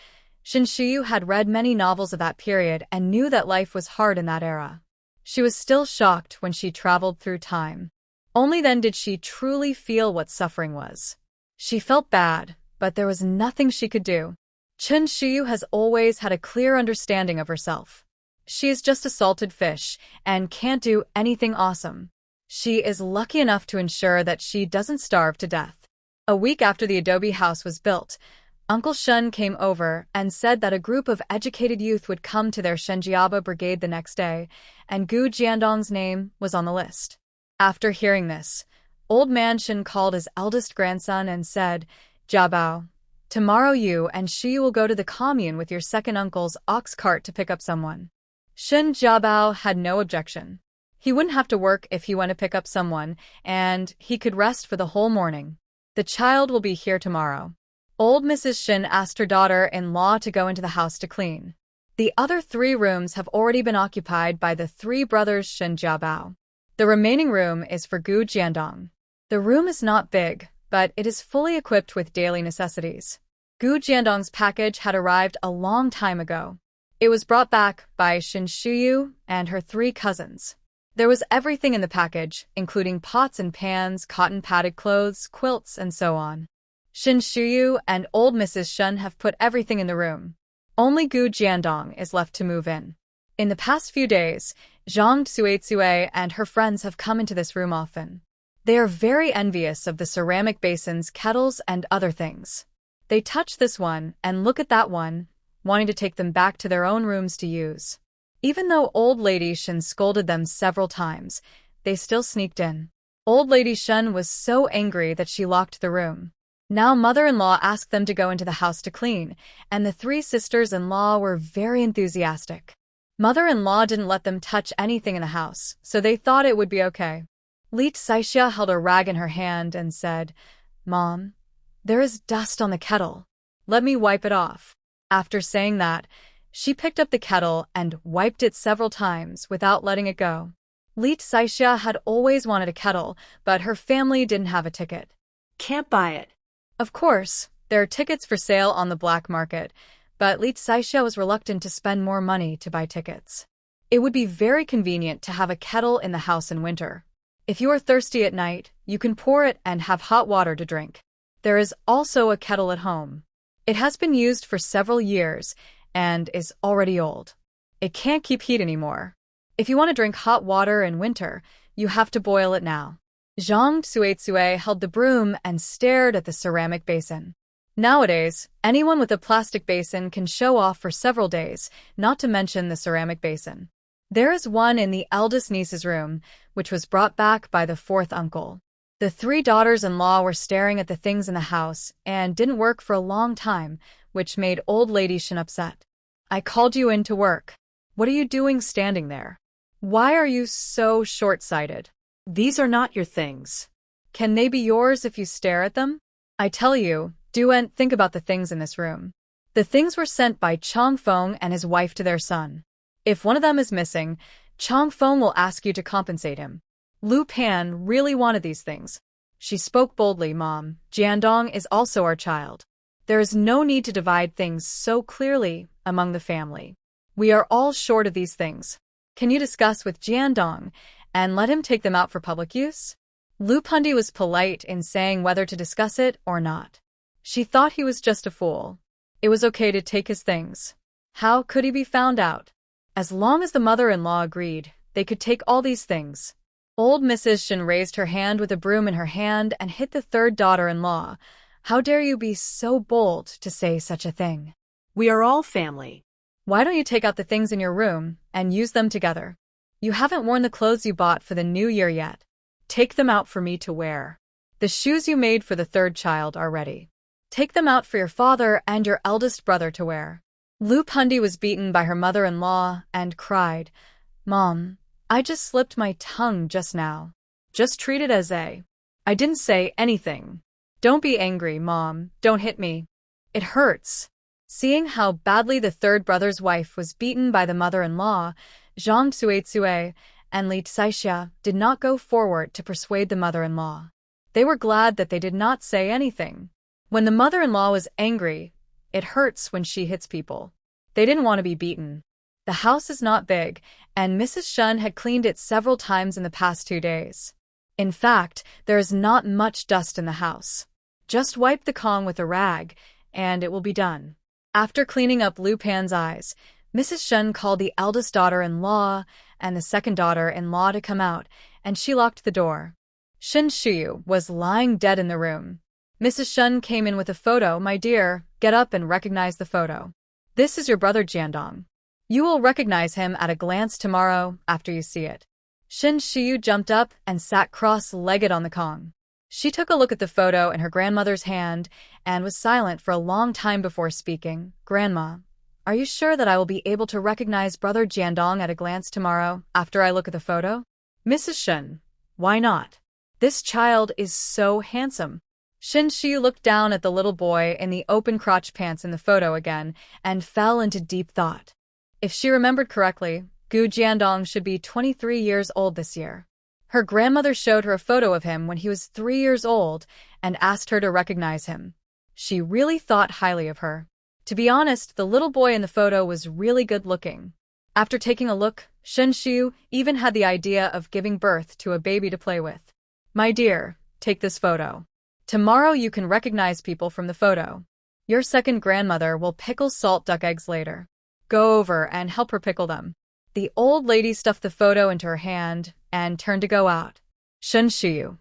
Shen Xiu had read many novels of that period and knew that life was hard in that era. She was still shocked when she traveled through time. Only then did she truly feel what suffering was. She felt bad, but there was nothing she could do. Chen Shiyu has always had a clear understanding of herself. She is just a salted fish and can't do anything awesome. She is lucky enough to ensure that she doesn't starve to death. A week after the adobe house was built, Uncle Shun came over and said that a group of educated youth would come to their Shenjiaba brigade the next day, and Gu Jiandong's name was on the list. After hearing this, Old Man Shen called his eldest grandson and said, "Jiabao, tomorrow you and Shi will go to the commune with your second uncle's ox cart to pick up someone." Shen Jiabao had no objection. He wouldn't have to work if he went to pick up someone, and he could rest for the whole morning. "The child will be here tomorrow." Old Mrs. Shen asked her daughter-in-law to go into the house to clean. The other 3 rooms have already been occupied by the 3 brothers Shen Jiabao. The remaining room is for Gu Jiandong. The room is not big, but it is fully equipped with daily necessities. Gu Jiandong's package had arrived a long time ago. It was brought back by Shen Shiyu and her 3 cousins. There was everything in the package, including pots and pans, cotton-padded clothes, quilts, and so on. Shen Shiyu and old Mrs. Shen have put everything in the room. Only Gu Jiandong is left to move in. In the past few days, Zhang Tsuetsue and her friends have come into this room often. They are very envious of the ceramic basins, kettles, and other things. They touch this one and look at that one, wanting to take them back to their own rooms to use. Even though Old Lady Shen scolded them several times, they still sneaked in. Old Lady Shen was so angry that she locked the room. Now mother-in-law asked them to go into the house to clean, and the 3 sisters-in-law were very enthusiastic. Mother-in-law didn't let them touch anything in the house, so they thought it would be okay. Li Saixia held a rag in her hand and said, "Mom, there is dust on the kettle. Let me wipe it off." After saying that, she picked up the kettle and wiped it several times without letting it go. Li Saixia had always wanted a kettle, but her family didn't have a ticket. Can't buy it. Of course, there are tickets for sale on the black market, but Li Saixia was reluctant to spend more money to buy tickets. It would be very convenient to have a kettle in the house in winter. If you are thirsty at night, you can pour it and have hot water to drink. There is also a kettle at home. It has been used for several years and is already old. It can't keep heat anymore. If you want to drink hot water in winter, you have to boil it now. Zhang Tsuetsue held the broom and stared at the ceramic basin. Nowadays, anyone with a plastic basin can show off for several days, not to mention the ceramic basin. There is one in the eldest niece's room, which was brought back by the 4th uncle. The 3 daughters-in-law were staring at the things in the house and didn't work for a long time, which made Old Lady Shen upset. "I called you in to work. What are you doing standing there? Why are you so short-sighted? These are not your things. Can they be yours if you stare at them? I tell you, do and think about the things in this room." The things were sent by Chong Feng and his wife to their son. If one of them is missing, Chong Feng will ask you to compensate him. Lu Pan really wanted these things. She spoke boldly, "Mom, Jiandong is also our child. There is no need to divide things so clearly among the family. We are all short of these things. Can you discuss with Jiandong and let him take them out for public use?" Lu Pundi was polite in saying whether to discuss it or not. She thought he was just a fool. It was okay to take his things. How could he be found out? As long as the mother-in-law agreed, they could take all these things. Old Mrs. Shen raised her hand with a broom in her hand and hit the 3rd daughter-in-law. "How dare you be so bold to say such a thing? We are all family. Why don't you take out the things in your room and use them together? You haven't worn the clothes you bought for the new year yet. Take them out for me to wear. The shoes you made for the 3rd child are ready. Take them out for your father and your eldest brother to wear." Lu Pundi was beaten by her mother-in-law and cried, "Mom, I just slipped my tongue just now. Just treat it as a. I didn't say anything. Don't be angry, Mom. Don't hit me. It hurts." Seeing how badly the 3rd brother's wife was beaten by the mother-in-law, Zhang Tsuetsue and Li Saixia did not go forward to persuade the mother-in-law. They were glad that they did not say anything. When the mother-in-law was angry, it hurts when she hits people. They didn't want to be beaten. The house is not big, and Mrs. Shen had cleaned it several times in the past 2 days. In fact, there is not much dust in the house. Just wipe the Kong with a rag, and it will be done. After cleaning up Lu Pan's eyes, Mrs. Shen called the eldest daughter-in-law and the second daughter-in-law to come out, and she locked the door. Shen Shiyu was lying dead in the room. Mrs. Shen came in with a photo. My dear, get up and recognize the photo. This is your brother Jiandong. You will recognize him at a glance tomorrow after you see it. Shen Shiyu jumped up and sat cross-legged on the Kong. She took a look at the photo in her grandmother's hand and was silent for a long time before speaking. Grandma, are you sure that I will be able to recognize brother Jiandong at a glance tomorrow after I look at the photo? Mrs. Shen, why not? This child is so handsome. Shen Shiyu looked down at the little boy in the open crotch pants in the photo again and fell into deep thought. If she remembered correctly, Gu Jiandong should be 23 years old this year. Her grandmother showed her a photo of him when he was 3 years old and asked her to recognize him. She really thought highly of her. To be honest, the little boy in the photo was really good looking. After taking a look, Shen Shiyu even had the idea of giving birth to a baby to play with. My dear, take this photo. Tomorrow you can recognize people from the photo. Your second grandmother will pickle salt duck eggs later. Go over and help her pickle them. The old lady stuffed the photo into her hand and turned to go out. Shen Shiyu.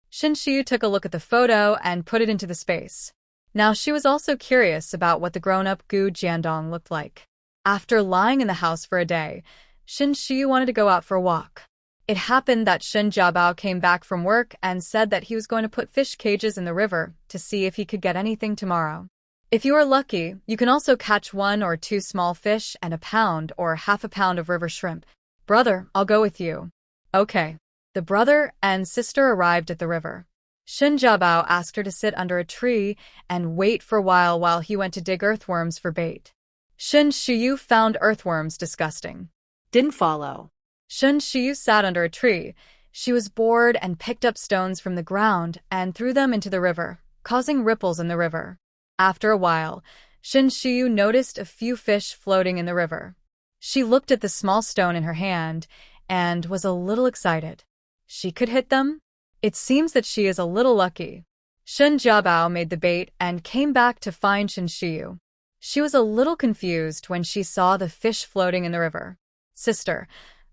Shen Shiyu took a look at the photo and put it into the space. Now she was also curious about what the grown-up Gu Jiandong looked like. After lying in the house for a day, Shen Shiyu wanted to go out for a walk. It happened that Shen Jiabao came back from work and said that he was going to put fish cages in the river to see if he could get anything tomorrow. If you are lucky, you can also catch 1 or 2 small fish and a pound or half a pound of river shrimp. Brother, I'll go with you. Okay. The brother and sister arrived at the river. Shen Jiabao asked her to sit under a tree and wait for a while he went to dig earthworms for bait. Shen Shiyu found earthworms disgusting. Didn't follow. Shen Shiyu sat under a tree. She was bored and picked up stones from the ground and threw them into the river, causing ripples in the river. After a while, Shen Shiyu noticed a few fish floating in the river. She looked at the small stone in her hand and was a little excited. She could hit them? It seems that she is a little lucky. Shen Jiabao made the bait and came back to find Shen Shiyu. She was a little confused when she saw the fish floating in the river. Sister,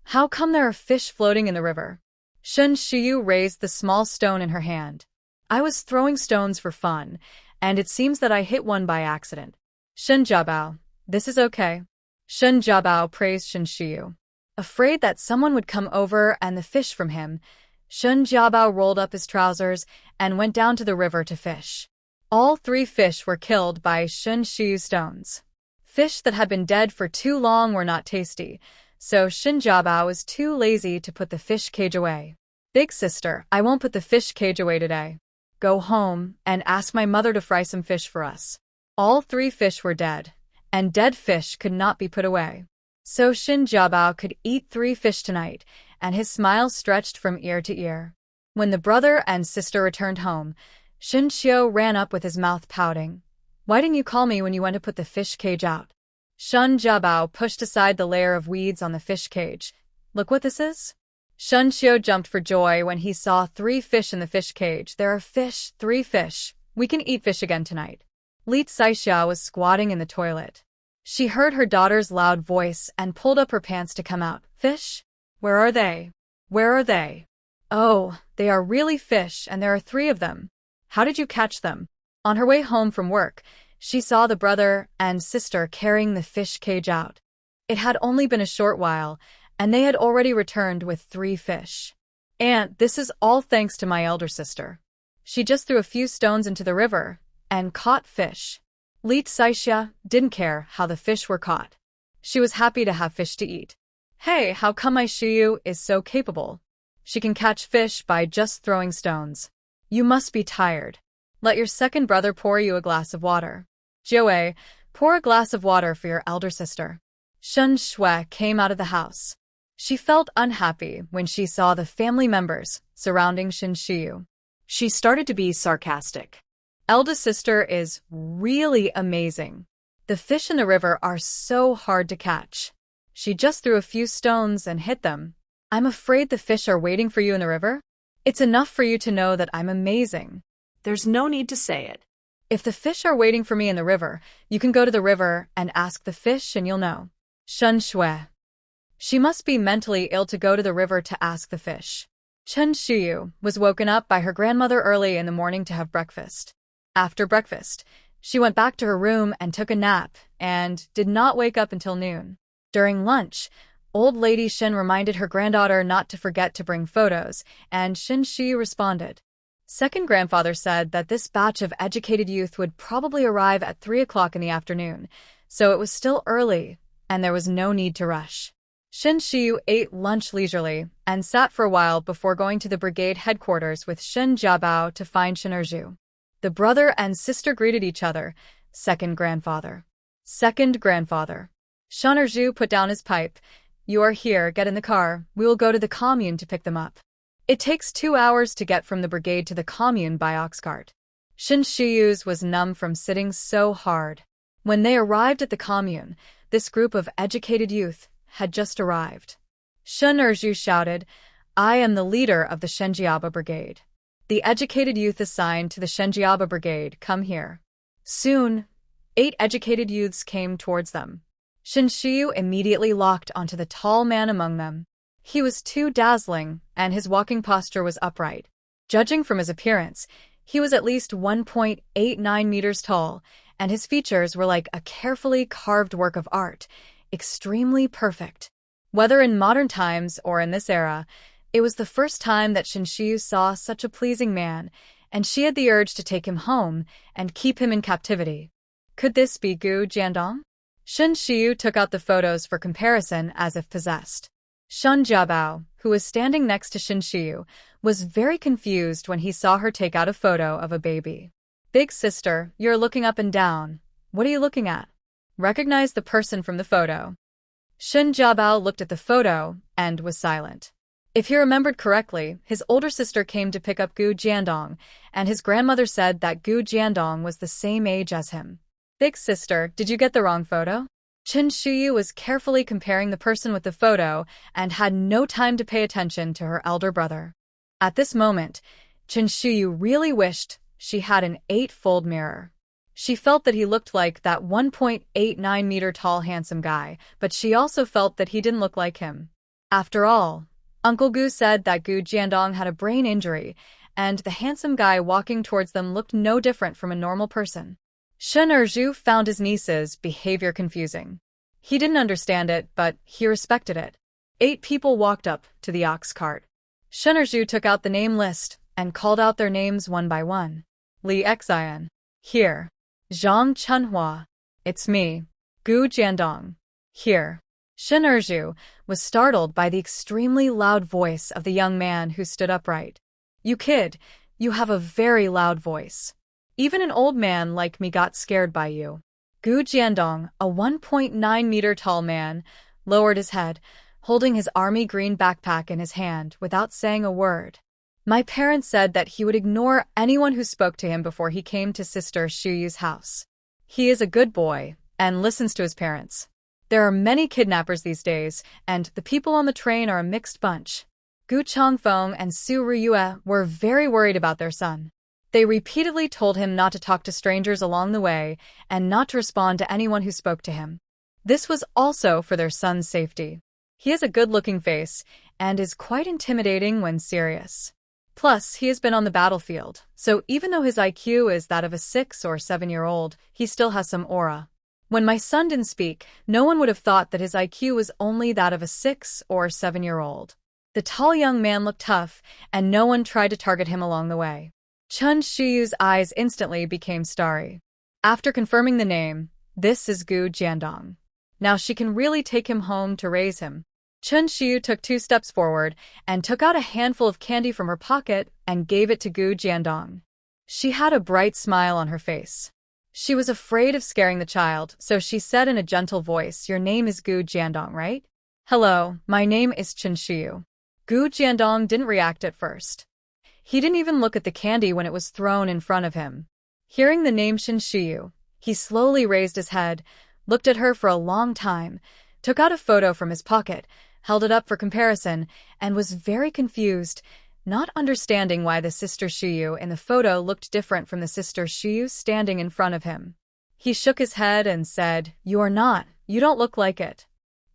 how come there are fish floating in the river? Shen Shiyu raised the small stone in her hand. I was throwing stones for fun, and it seems that I hit one by accident. Shen Jiabao, this is okay. Shen Jiabao praised Shen Shiyu. Afraid that someone would come over and the fish from him, Shen Jiabao rolled up his trousers and went down to the river to fish. All 3 fish were killed by Shen Shiyu's stones. Fish that had been dead for too long were not tasty, so Shen Jiabao was too lazy to put the fish cage away. Big sister, I won't put the fish cage away today. Go home and ask my mother to fry some fish for us. All 3 fish were dead, and dead fish could not be put away. So Shen Jiabao could eat 3 fish tonight, and his smile stretched from ear to ear. When the brother and sister returned home, Shen Qiu ran up with his mouth pouting. Why didn't you call me when you went to put the fish cage out? Shen Jiabao pushed aside the layer of weeds on the fish cage. Look what this is? Shen Qiu jumped for joy when he saw 3 fish in the fish cage. There are fish, 3 fish. We can eat fish again tonight. Li Caixia was squatting in the toilet. She heard her daughter's loud voice and pulled up her pants to come out. Fish? Where are they? Where are they? Oh, they are really fish, and there are 3 of them. How did you catch them? On her way home from work, she saw the brother and sister carrying the fish cage out. It had only been a short while, and they had already returned with 3 fish. Aunt, this is all thanks to my elder sister. She just threw a few stones into the river and caught fish. Li Caixia didn't care how the fish were caught. She was happy to have fish to eat. Hey, how come my Shiyu is so capable? She can catch fish by just throwing stones. You must be tired. Let your second brother pour you a glass of water. Jiawei, pour a glass of water for your elder sister. Shen Shui came out of the house. She felt unhappy when she saw the family members surrounding Shen Shiyu. She started to be sarcastic. Eldest sister is really amazing. The fish in the river are so hard to catch. She just threw a few stones and hit them. I'm afraid the fish are waiting for you in the river. It's enough for you to know that I'm amazing. There's no need to say it. If the fish are waiting for me in the river, you can go to the river and ask the fish and you'll know. Shen Shui. She must be mentally ill to go to the river to ask the fish. Chen Shiyu was woken up by her grandmother early in the morning to have breakfast. After breakfast, she went back to her room and took a nap and did not wake up until noon. During lunch, old lady Shen reminded her granddaughter not to forget to bring photos, and Shen Shiyu responded. Second grandfather said that this batch of educated youth would probably arrive at 3 o'clock in the afternoon, so it was still early, and there was no need to rush. Shen Shiyu ate lunch leisurely and sat for a while before going to the brigade headquarters with Shen Jiabao to find Shen Erju. The brother and sister greeted each other. Second grandfather. Second grandfather. Shen Erju put down his pipe. You are here, get in the car, we will go to the commune to pick them up. It takes 2 hours to get from the brigade to the commune by ox cart. Shen Shiyu's was numb from sitting so hard. When they arrived at the commune, this group of educated youth had just arrived. Shen Erju shouted, I am the leader of the Shenjiaba Brigade. The educated youth assigned to the Shenjiaba Brigade, come here. Soon, 8 educated youths came towards them. Shen Shiyu immediately locked onto the tall man among them. He was too dazzling, and his walking posture was upright. Judging from his appearance, he was at least 1.89 meters tall, and his features were like a carefully carved work of art, extremely perfect. Whether in modern times or in this era, it was the first time that Shen Shiyu saw such a pleasing man, and she had the urge to take him home and keep him in captivity. Could this be Gu Jiandong? Shen Shiyu took out the photos for comparison as if possessed. Shen Jiabao, who was standing next to Shen Shiyu, was very confused when he saw her take out a photo of a baby. Big sister, you're looking up and down. What are you looking at? Recognize the person from the photo. Shen Jiabao looked at the photo and was silent. If he remembered correctly, his older sister came to pick up Gu Jiandong, and his grandmother said that Gu Jiandong was the same age as him. Big sister, did you get the wrong photo? Chen Shiyu was carefully comparing the person with the photo and had no time to pay attention to her elder brother. At this moment, Chen Shiyu really wished she had an 8-fold mirror. She felt that he looked like that 1.89 meter tall handsome guy, but she also felt that he didn't look like him. After all, Uncle Gu said that Gu Jiandong had a brain injury, and the handsome guy walking towards them looked no different from a normal person. Shen Erju found his niece's behavior confusing. He didn't understand it, but he respected it. 8 people walked up to the ox cart. Shen Erju took out the name list and called out their names one by one. Li Xian. Here. Zhang Chunhua. It's me. Gu Jiandong. Here. Shen Erju was startled by the extremely loud voice of the young man who stood upright. You kid, you have a very loud voice. Even an old man like me got scared by you. Gu Jiandong, a 1.9 meter tall man, lowered his head, holding his army green backpack in his hand without saying a word. My parents said that he would ignore anyone who spoke to him before he came to Sister Shuyu's house. He is a good boy and listens to his parents. There are many kidnappers these days, and the people on the train are a mixed bunch. Gu Changfeng and Su Riyue were very worried about their son. They repeatedly told him not to talk to strangers along the way and not to respond to anyone who spoke to him. This was also for their son's safety. He has a good-looking face and is quite intimidating when serious. Plus, he has been on the battlefield, so even though his IQ is that of a 6 or 7-year-old, he still has some aura. When my son didn't speak, no one would have thought that his IQ was only that of a 6 or 7-year-old. The tall young man looked tough, and no one tried to target him along the way. Chen Shiyu's eyes instantly became starry. After confirming the name, this is Gu Jiandong. Now she can really take him home to raise him. Chen Shiyu took 2 steps forward and took out a handful of candy from her pocket and gave it to Gu Jiandong. She had a bright smile on her face. She was afraid of scaring the child, so she said in a gentle voice, "Your name is Gu Jiandong, right?" "Hello, my name is Chen Shiyu." Gu Jiandong didn't react at first. He didn't even look at the candy when it was thrown in front of him. Hearing the name Chen Shiyu, he slowly raised his head, looked at her for a long time, took out a photo from his pocket, held it up for comparison, and was very confused. not understanding why the sister Shuyu in the photo looked different from the sister Shuyu standing in front of him. He shook his head and said, "You are not. You don't look like it."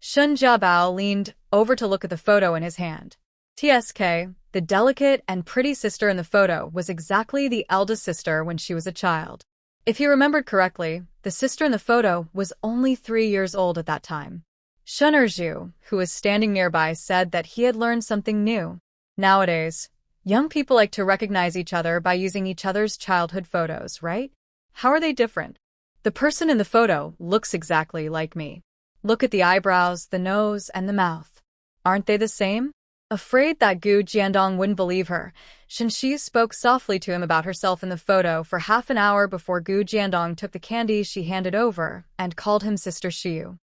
Shen Jiabao leaned over to look at the photo in his hand. TSK, the delicate and pretty sister in the photo, was exactly the eldest sister when she was a child. If he remembered correctly, the sister in the photo was only 3 years old at that time. Shen Erju, who was standing nearby, said that he had learned something new. Nowadays, young people like to recognize each other by using each other's childhood photos, right? How are they different? The person in the photo looks exactly like me. Look at the eyebrows, the nose, and the mouth. Aren't they the same? Afraid that Gu Jiandong wouldn't believe her, Shen Shi spoke softly to him about herself in the photo for half an hour before Gu Jiandong took the candy she handed over and called him Sister Shiyu.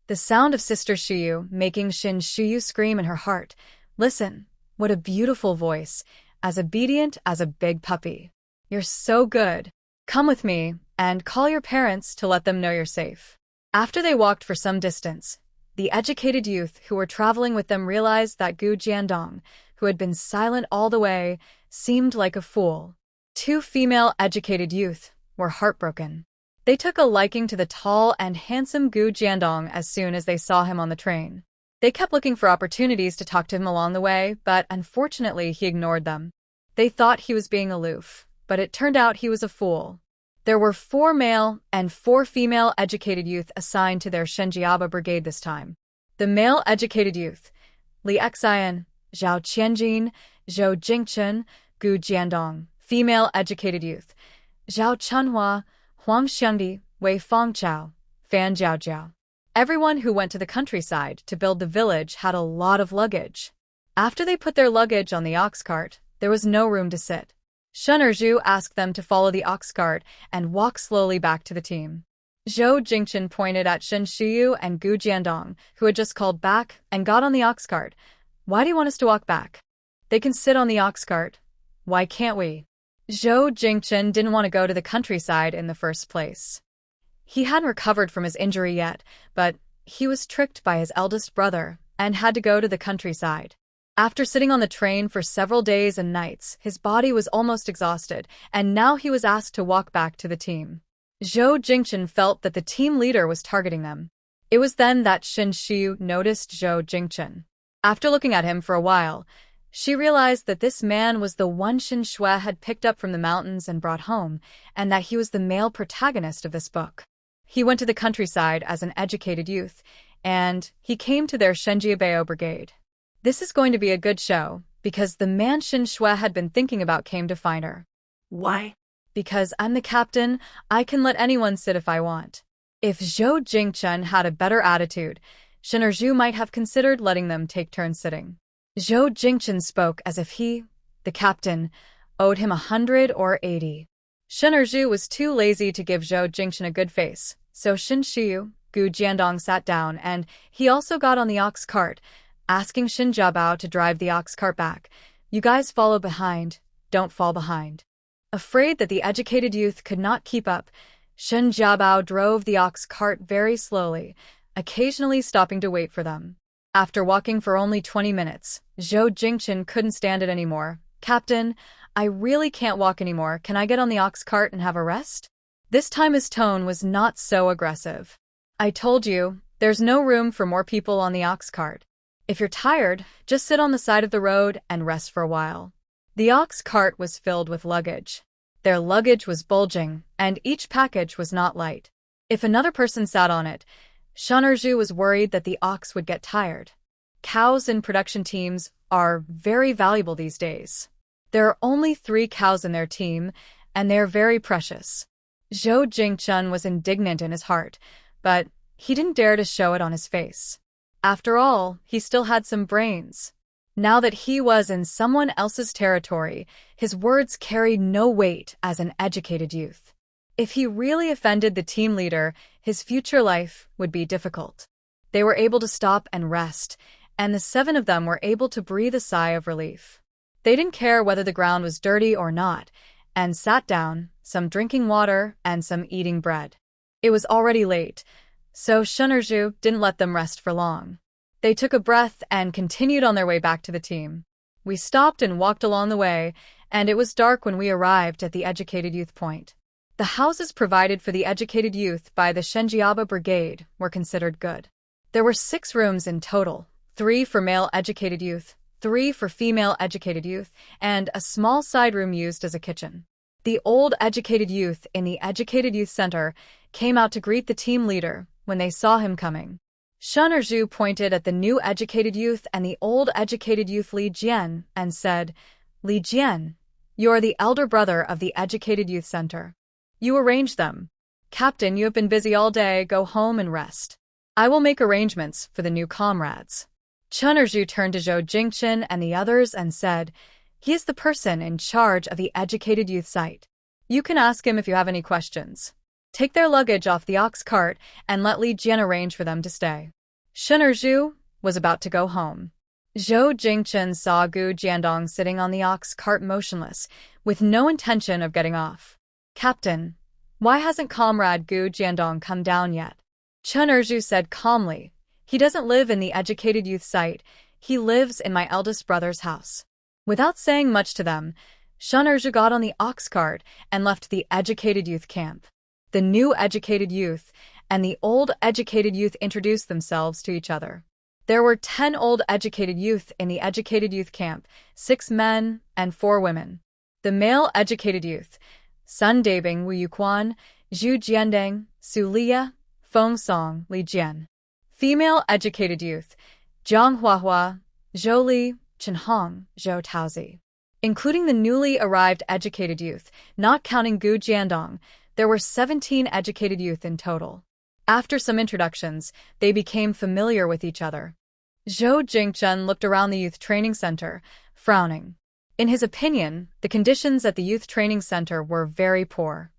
The sound of Sister Shiyu making Shen Shiyu scream in her heart. Listen, what a beautiful voice, as obedient as a big puppy. You're so good. Come with me and call your parents to let them know you're safe. After they walked for some distance, the educated youth who were traveling with them realized that Gu Jiandong, who had been silent all the way, seemed like a fool. 2 female educated youth were heartbroken. They took a liking to the tall and handsome Gu Jiandong as soon as they saw him on the train. They kept looking for opportunities to talk to him along the way, but unfortunately he ignored them. They thought he was being aloof, but it turned out he was a fool. There were 4 male and 4 female educated youth assigned to their Shenjiaba brigade this time. The male educated youth, Li Xian, Zhao Qianjin, Zhou Jingchen, Gu Jiandong. Female educated youth, Zhao Chunhua, Huang Xiangdi, Wei Fengchao, Fan Jiaojiao. Everyone who went to the countryside to build the village had a lot of luggage. After they put their luggage on the ox cart, there was no room to sit. Shen Erju asked them to follow the ox cart and walk slowly back to the team. Zhou Jingchen pointed at Shen Shiyu and Gu Jiandong, who had just called back and got on the ox cart. Why do you want us to walk back? They can sit on the ox cart. Why can't we? Zhou Jingchen didn't want to go to the countryside in the first place. He hadn't recovered from his injury yet, but he was tricked by his eldest brother and had to go to the countryside. After sitting on the train for several days and nights, his body was almost exhausted, and now he was asked to walk back to the team. Zhou Jingchen felt that the team leader was targeting them. It was then that Shen Shiyu noticed Zhou Jingchen. After looking at him for a while, she realized that this man was the one Shen Shui had picked up from the mountains and brought home, and that he was the male protagonist of this book. He went to the countryside as an educated youth, and he came to their Shenjiabao brigade. This is going to be a good show, because the man Shen Shui had been thinking about came to find her. Why? Because I'm the captain, I can let anyone sit if I want. If Zhou Jingchen had a better attitude, Shen Erju might have considered letting them take turns sitting. Zhou Jingchen spoke as if he, the captain, owed him 100 or 80. Shen Erju was too lazy to give Zhou Jingchen a good face, so Shen Shiyu, Gu Jiandong sat down and he also got on the ox cart, asking Shen Jiabao to drive the ox cart back. You guys follow behind, don't fall behind. Afraid that the educated youth could not keep up, Shen Jiabao drove the ox cart very slowly, occasionally stopping to wait for them. After walking for only 20 minutes, Zhou Jingchen couldn't stand it anymore. Captain, I really can't walk anymore. Can I get on the ox cart and have a rest? This time his tone was not so aggressive. I told you, there's no room for more people on the ox cart. If you're tired, just sit on the side of the road and rest for a while. The ox cart was filled with luggage. Their luggage was bulging, and each package was not light. If another person sat on it, Shen Erju was worried that the ox would get tired. Cows in production teams are very valuable these days. There are only 3 cows in their team, and they're very precious. Zhou Jingchen was indignant in his heart, but he didn't dare to show it on his face. After all, he still had some brains. Now that he was in someone else's territory, his words carried no weight as an educated youth. If he really offended the team leader, his future life would be difficult. They were able to stop and rest, and the 7 of them were able to breathe a sigh of relief. They didn't care whether the ground was dirty or not, and sat down, some drinking water and some eating bread. It was already late, so Shen Erju didn't let them rest for long. They took a breath and continued on their way back to the team. We stopped and walked along the way, and it was dark when we arrived at the educated youth point. The houses provided for the educated youth by the Shenjiaba Brigade were considered good. There were 6 rooms in total, 3 for male educated youth, 3 for female educated youth, and a small side room used as a kitchen. The old educated youth in the Educated Youth Center came out to greet the team leader when they saw him coming. Shun Erju pointed at the new educated youth and the old educated youth Li Jian and said, "Li Jian, you are the elder brother of the Educated Youth Center. You arrange them. Captain, you have been busy all day, go home and rest. I will make arrangements for the new comrades." Chun Erju turned to Zhou Jingchen and the others and said, "He is the person in charge of the Educated Youth site. You can ask him if you have any questions. Take their luggage off the ox cart and let Li Jian arrange for them to stay." Shun Erju was about to go home. Zhou Jingchen saw Gu Jiandong sitting on the ox cart motionless, with no intention of getting off. "Captain, why hasn't Comrade Gu Jiandong come down yet?" Chun Erju said calmly, "He doesn't live in the Educated Youth site, he lives in my eldest brother's house." Without saying much to them, Shun Erju got on the ox cart and left the Educated Youth camp. The new educated youth and the old educated youth introduced themselves to each other. There were 10 old educated youth in the Educated Youth camp, 6 men and 4 women. The male educated youth, Sun Dabing Wu Yuquan, Zhu Jiandeng, Su Liya, Feng Song, Li Jian. Female educated youth, Zhang Huahua, Zhou Li, Chen Hong, Zhou Taozi. Including the newly arrived educated youth, not counting Gu Jiandong, there were 17 educated youth in total. After some introductions, they became familiar with each other. Zhou Jingchen looked around the youth training center, frowning. In his opinion, the conditions at the youth training center were very poor.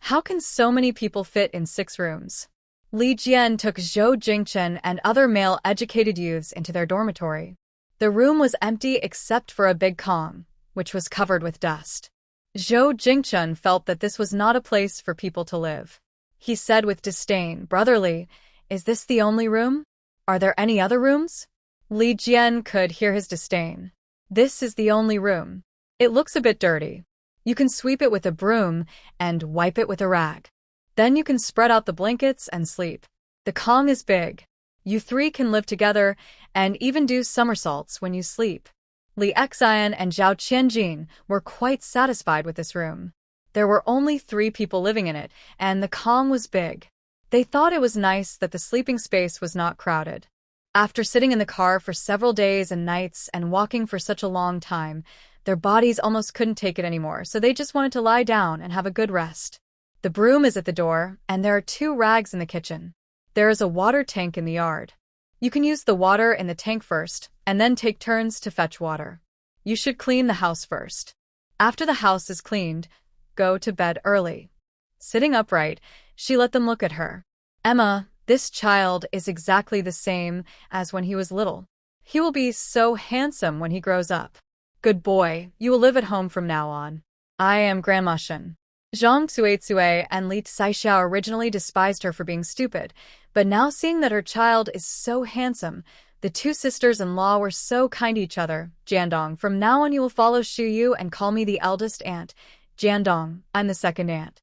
How can so many people fit in 6 rooms? Li Jian took Zhou Jingchen and other male educated youths into their dormitory. The room was empty except for a big Kong, which was covered with dust. Zhou Jingchen felt that this was not a place for people to live. He said with disdain, "Brotherly, is this the only room? Are there any other rooms?" Li Jian could hear his disdain. "This is the only room. It looks a bit dirty. You can sweep it with a broom and wipe it with a rag. Then you can spread out the blankets and sleep. The Kong is big. You 3 can live together and even do somersaults when you sleep." Li Xian and Zhao Qianjin were quite satisfied with this room. There were only 3 people living in it, and the Kong was big. They thought it was nice that the sleeping space was not crowded. After sitting in the car for several days and nights and walking for such a long time, their bodies almost couldn't take it anymore, so they just wanted to lie down and have a good rest. The broom is at the door, and there are 2 rags in the kitchen. There is a water tank in the yard. You can use the water in the tank first, and then take turns to fetch water. You should clean the house first. After the house is cleaned, go to bed early. Sitting upright, she let them look at her. "Emma, this child is exactly the same as when he was little. He will be so handsome when he grows up. Good boy, you will live at home from now on. I am Grandma Shen." Zhang Cuizue and Li Saixia originally despised her for being stupid, but now seeing that her child is so handsome, the 2 sisters-in-law were so kind to each other. "Jiandong, from now on you will follow Shu Yu and call me the eldest aunt. Jiandong, I'm the second aunt."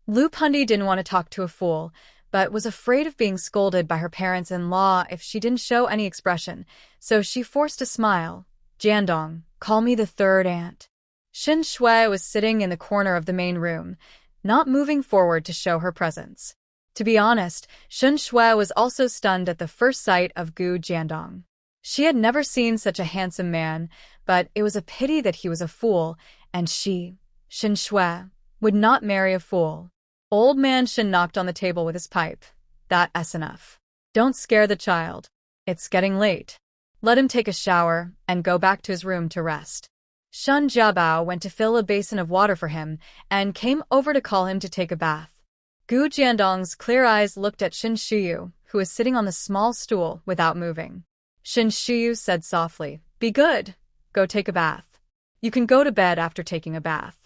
Lu Pundi didn't want to talk to a fool, but was afraid of being scolded by her parents-in-law if she didn't show any expression, so she forced a smile. "Jiandong, call me the third aunt." Xin Shui was sitting in the corner of the main room, not moving forward to show her presence. To be honest, Xin Shui was also stunned at the first sight of Gu Jiandong. She had never seen such a handsome man, but it was a pity that he was a fool, and she, Xin Shui, would not marry a fool. Old man Shin knocked on the table with his pipe. "That's enough. Don't scare the child. It's getting late. Let him take a shower and go back to his room to rest." Shun Jiabao went to fill a basin of water for him and came over to call him to take a bath. Gu Jiandong's clear eyes looked at Shin Shuyu, who was sitting on the small stool without moving. Shin Shuyu said softly, "Be good. Go take a bath. You can go to bed after taking a bath."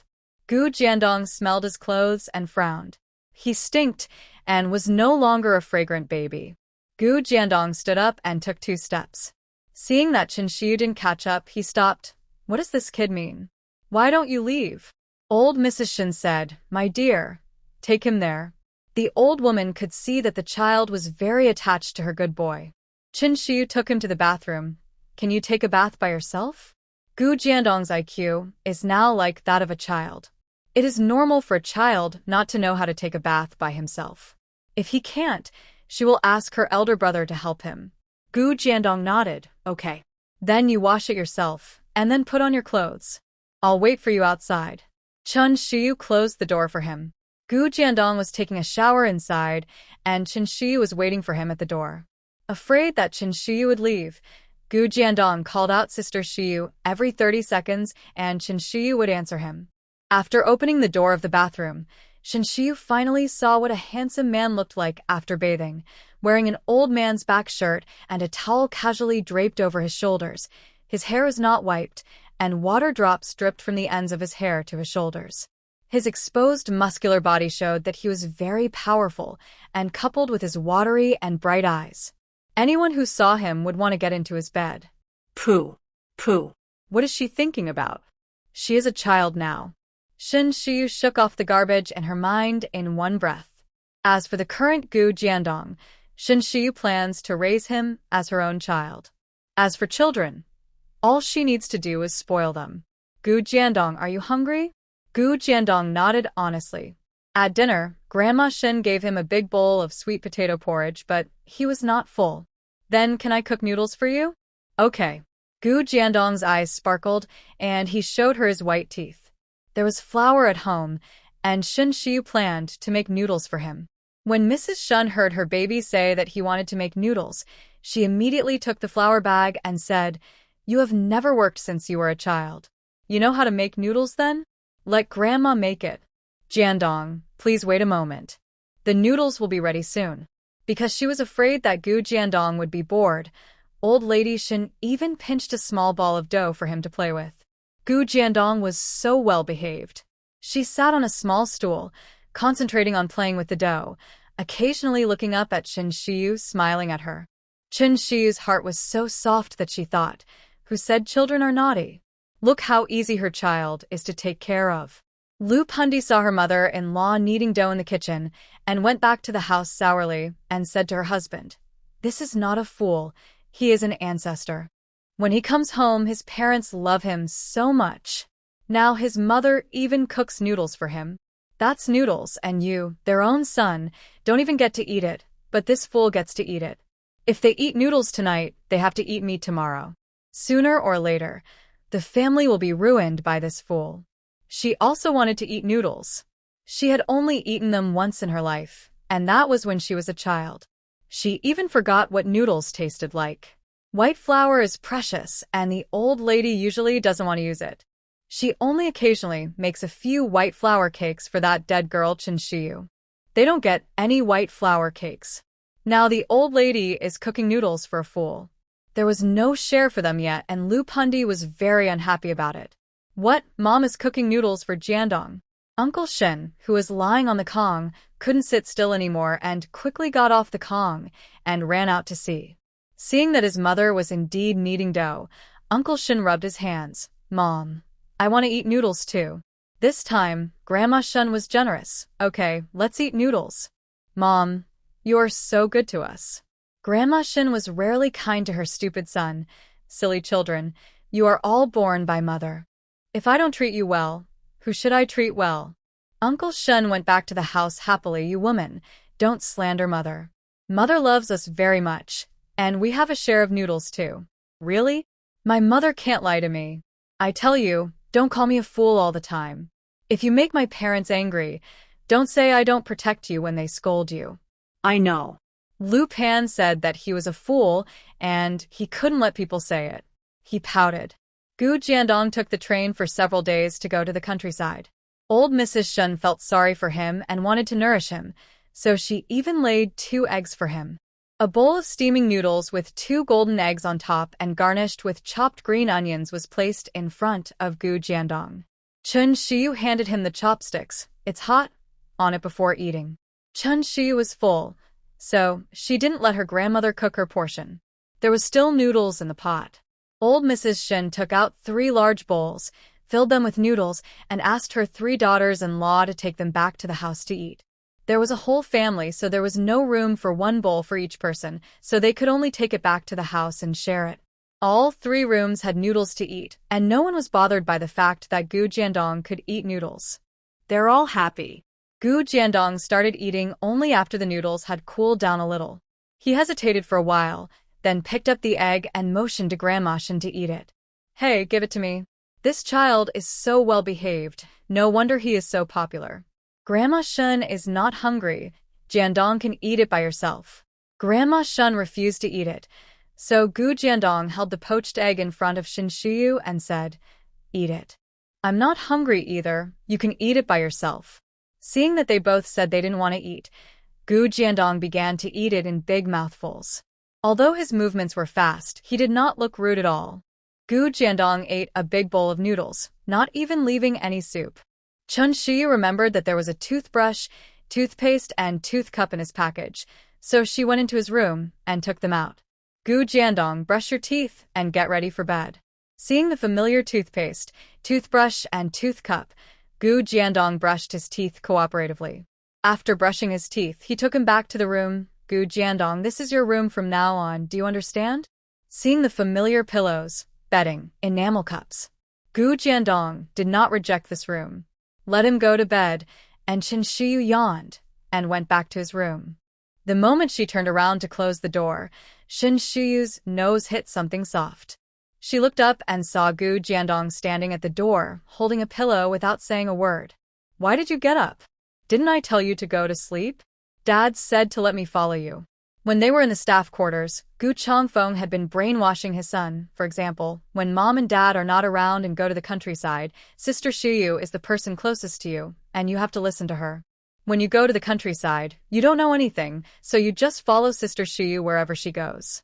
Gu Jiandong smelled his clothes and frowned. He stinked and was no longer a fragrant baby. Gu Jiandong stood up and took 2 steps. Seeing that Shin Shuyu didn't catch up, he stopped. What does this kid mean? Why don't you leave? Old Mrs. Shin said, My dear, take him there. The old woman could see that the child was very attached to her good boy. Qin Shi took him to the bathroom. Can you take a bath by yourself? Gu Jiandong's IQ is now like that of a child. It is normal for a child not to know how to take a bath by himself. If he can't, she will ask her elder brother to help him. Gu Jiandong nodded, okay. Then you wash it yourself, and then put on your clothes. I'll wait for you outside. Chun Shiyu closed the door for him. Gu Jiandong was taking a shower inside, and Qin Shiyu was waiting for him at the door. Afraid that Qin Shiyu would leave, Gu Jiandong called out Sister Shiyu every 30 seconds, and Qin Shiyu would answer him. After opening the door of the bathroom, Qin Shiyu finally saw what a handsome man looked like after bathing, wearing an old man's back shirt and a towel casually draped over his shoulders. His hair was not wiped, and water drops dripped from the ends of his hair to his shoulders. His exposed muscular body showed that he was very powerful, and coupled with his watery and bright eyes, anyone who saw him would want to get into his bed. Pooh. What is she thinking about? She is a child now. Qin Shiyu shook off the garbage in her mind in one breath. As for the current Gu Jiandong, Qin Shiyu plans to raise him as her own child. As for children, all she needs to do is spoil them. Gu Jiandong, are you hungry? Gu Jiandong nodded honestly. At dinner, Grandma Shin gave him a big bowl of sweet potato porridge, but he was not full. Then can I cook noodles for you? Okay. Gu Jiandong's eyes sparkled, and he showed her his white teeth. There was flour at home, and Qin Shiyu planned to make noodles for him. When Mrs. Shun heard her baby say that he wanted to make noodles, she immediately took the flour bag and said, You have never worked since you were a child. You know how to make noodles then? Let Grandma make it. Jiandong, please wait a moment. The noodles will be ready soon. Because she was afraid that Gu Jiandong would be bored, old lady Shin even pinched a small ball of dough for him to play with. Gu Jiandong was so well behaved. She sat on a small stool, concentrating on playing with the dough, occasionally looking up at Qin Shiyu, smiling at her. Qin Shiyu's heart was so soft that she thought, Who said children are naughty? Look how easy her child is to take care of. Lu Pundi saw her mother-in-law kneading dough in the kitchen and went back to the house sourly and said to her husband, This is not a fool, he is an ancestor. When he comes home, his parents love him so much. Now his mother even cooks noodles for him. That's noodles, and you, their own son, don't even get to eat it, but this fool gets to eat it. If they eat noodles tonight, they have to eat meat tomorrow. Sooner or later, the family will be ruined by this fool. She also wanted to eat noodles. She had only eaten them once in her life, and that was when she was a child. She even forgot what noodles tasted like. White flour is precious, and the old lady usually doesn't want to use it. She only occasionally makes a few white flour cakes for that dead girl Qin Shiyu. They don't get any white flour cakes. Now the old lady is cooking noodles for a fool. There was no share for them yet, and Lu Pundi was very unhappy about it. What? Mom is cooking noodles for Jiandong. Uncle Shen, who was lying on the Kong, couldn't sit still anymore and quickly got off the Kong and ran out to see. Seeing that his mother was indeed kneading dough, Uncle Shen rubbed his hands. Mom, I want to eat noodles too. This time, Grandma Shen was generous. Okay, let's eat noodles. Mom, you are so good to us. Grandma Shen was rarely kind to her stupid son. Silly children, you are all born by mother. If I don't treat you well, who should I treat well? Uncle Shen went back to the house happily. You woman, don't slander mother. Mother loves us very much, and we have a share of noodles too. Really? My mother can't lie to me. I tell you, don't call me a fool all the time. If you make my parents angry, don't say I don't protect you when they scold you. I know. Lu Pan said that he was a fool, and he couldn't let people say it. He pouted. Gu Jiandong took the train for several days to go to the countryside. Old Mrs. Shun felt sorry for him and wanted to nourish him, so she even laid 2 eggs for him. A bowl of steaming noodles with 2 golden eggs on top and garnished with chopped green onions was placed in front of Gu Jiandong. Qin Shiyu handed him the chopsticks. It's hot. On it before eating. Qin Shiyu was full, so she didn't let her grandmother cook her portion. There was still noodles in the pot. Old Mrs. Shin took out 3 large bowls, filled them with noodles, and asked her 3 daughters-in-law to take them back to the house to eat. There was a whole family, so there was no room for 1 bowl for each person, so they could only take it back to the house and share it. All 3 rooms had noodles to eat, and no one was bothered by the fact that Gu Jiandong could eat noodles. They're all happy. Gu Jiandong started eating only after the noodles had cooled down a little. He hesitated for a while, then picked up the egg and motioned to Grandma Shin to eat it. Hey, give it to me. This child is so well behaved, no wonder he is so popular. Grandma Shin is not hungry, Jiandong can eat it by herself. Grandma Shin refused to eat it, so Gu Jiandong held the poached egg in front of Shin Shiyu and said, Eat it. I'm not hungry either, you can eat it by yourself. Seeing that they both said they didn't want to eat, Gu Jiandong began to eat it in big mouthfuls. Although his movements were fast, he did not look rude at all. Gu Jiandong ate a big bowl of noodles, not even leaving any soup. Chun Shi remembered that there was a toothbrush, toothpaste, and tooth cup in his package, so she went into his room and took them out. Gu Jiandong, brush your teeth and get ready for bed. Seeing the familiar toothpaste, toothbrush, and tooth cup, Gu Jiandong brushed his teeth cooperatively. After brushing his teeth, he took him back to the room. Gu Jiandong, this is your room from now on, do you understand? Seeing the familiar pillows, bedding, enamel cups, Gu Jiandong did not reject this room. Let him go to bed, and Qin Shiyu yawned and went back to his room. The moment she turned around to close the door, Qin Shiyu's nose hit something soft. She looked up and saw Gu Jiandong standing at the door, holding a pillow without saying a word. Why did you get up? Didn't I tell you to go to sleep? Dad said to let me follow you. When they were in the staff quarters, Gu Chongfeng had been brainwashing his son. For example, when mom and dad are not around and go to the countryside, Sister Shiyu is the person closest to you, and you have to listen to her. When you go to the countryside, you don't know anything, so you just follow Sister Shiyu wherever she goes.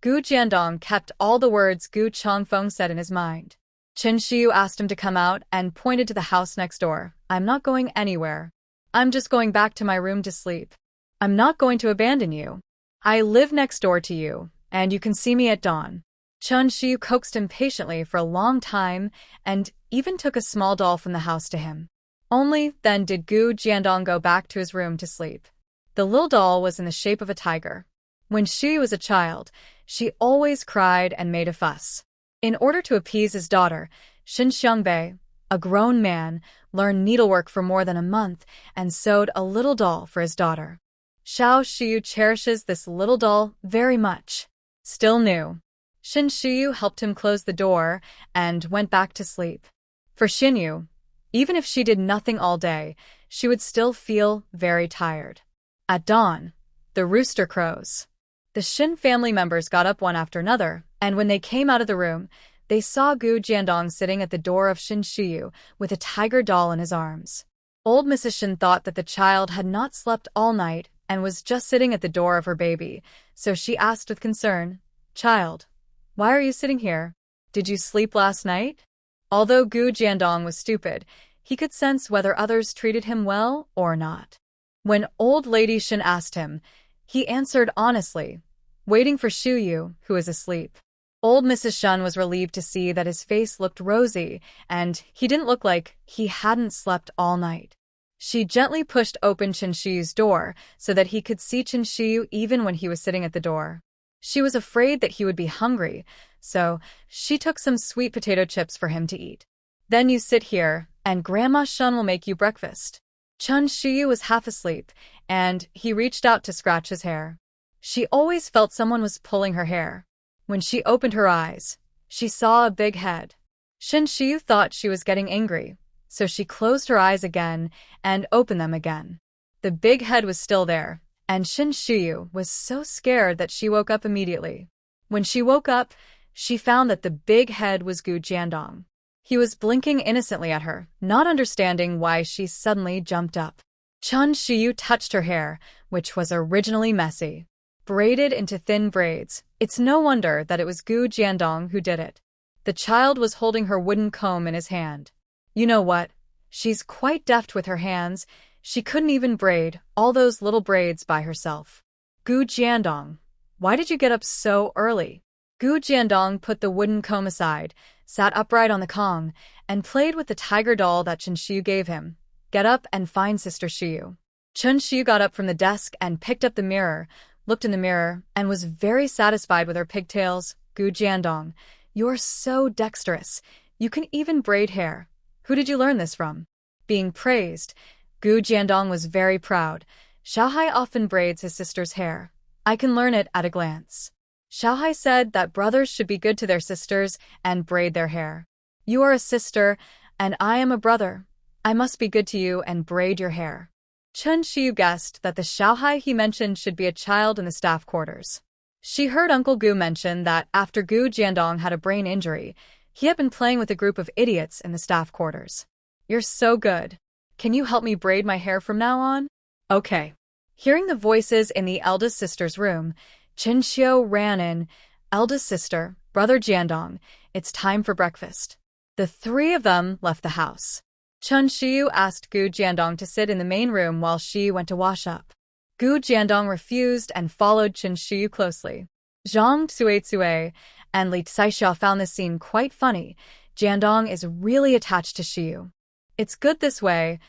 Gu Jiandong kept all the words Gu Chongfeng said in his mind. Qin Shiyu asked him to come out and pointed to the house next door. I'm not going anywhere. I'm just going back to my room to sleep. I'm not going to abandon you. I live next door to you, and you can see me at dawn. Qin Shiyu coaxed him patiently for a long time and even took a small doll from the house to him. Only then did Gu Jiandong go back to his room to sleep. The little doll was in the shape of a tiger. When she was a child, she always cried and made a fuss. In order to appease his daughter, Shin Xiangbei, a grown man, learned needlework for more than a month and sewed a little doll for his daughter. Xiao Shiyu cherishes this little doll very much. Still new. Shin Shiyu helped him close the door and went back to sleep. For Xinyu, even if she did nothing all day, she would still feel very tired. At dawn, the rooster crows. The Shin family members got up one after another, and when they came out of the room, they saw Gu Jiandong sitting at the door of Shin Shiyu with a tiger doll in his arms. Old Mrs. Shin thought that the child had not slept all night and was just sitting at the door of her baby, so she asked with concern, Child, why are you sitting here? Did you sleep last night? Although Gu Jiandong was stupid, he could sense whether others treated him well or not. When old lady Shin asked him, he answered honestly, waiting for Shiyu, who is asleep. Old Mrs. Shin was relieved to see that his face looked rosy, and he didn't look like he hadn't slept all night. She gently pushed open Qin Shiyu's door so that he could see Qin Shiyu even when he was sitting at the door. She was afraid that he would be hungry, so she took some sweet potato chips for him to eat. Then you sit here, and Grandma Shin will make you breakfast. Qin Shiyu was half asleep, and he reached out to scratch his hair. She always felt someone was pulling her hair. When she opened her eyes, she saw a big head. Qin Shiyu thought she was getting angry, so she closed her eyes again and opened them again. The big head was still there, and Qin Shiyu was so scared that she woke up immediately. When she woke up, she found that the big head was Gu Jiandong. He was blinking innocently at her, not understanding why she suddenly jumped up. Qin Shiyu touched her hair, which was originally messy, braided into thin braids. It's no wonder that it was Gu Jiandong who did it. The child was holding her wooden comb in his hand. You know what? She's quite deft with her hands. She couldn't even braid all those little braids by herself. Gu Jiandong, why did you get up so early? Gu Jiandong put the wooden comb aside, sat upright on the Kong, and played with the tiger doll that Chen Shiyu gave him. Get up and find Sister Shiyu. Chen Shiyu got up from the desk and picked up the mirror, looked in the mirror, and was very satisfied with her pigtails. Gu Jiandong, you're so dexterous. You can even braid hair. Who did you learn this from? Being praised, Gu Jiandong was very proud. Xiaohai often braids his sister's hair. I can learn it at a glance. Xiaohai said that brothers should be good to their sisters and braid their hair. You are a sister, and I am a brother. I must be good to you and braid your hair. Chen Shiyu guessed that the Xiaohai he mentioned should be a child in the staff quarters. She heard Uncle Gu mention that after Gu Jiandong had a brain injury, he had been playing with a group of idiots in the staff quarters. You're so good. Can you help me braid my hair from now on? Okay. Hearing the voices in the eldest sister's room, Chen Xiu ran in. Eldest sister, brother Jiandong, it's time for breakfast. The three of them left the house. Chen Xiu asked Gu Jiandong to sit in the main room while she went to wash up. Gu Jiandong refused and followed Chen Xiu closely. Zhang Tsuetsue and Li Caixia found this scene quite funny. Jiandong is really attached to Xiu. It's good this way.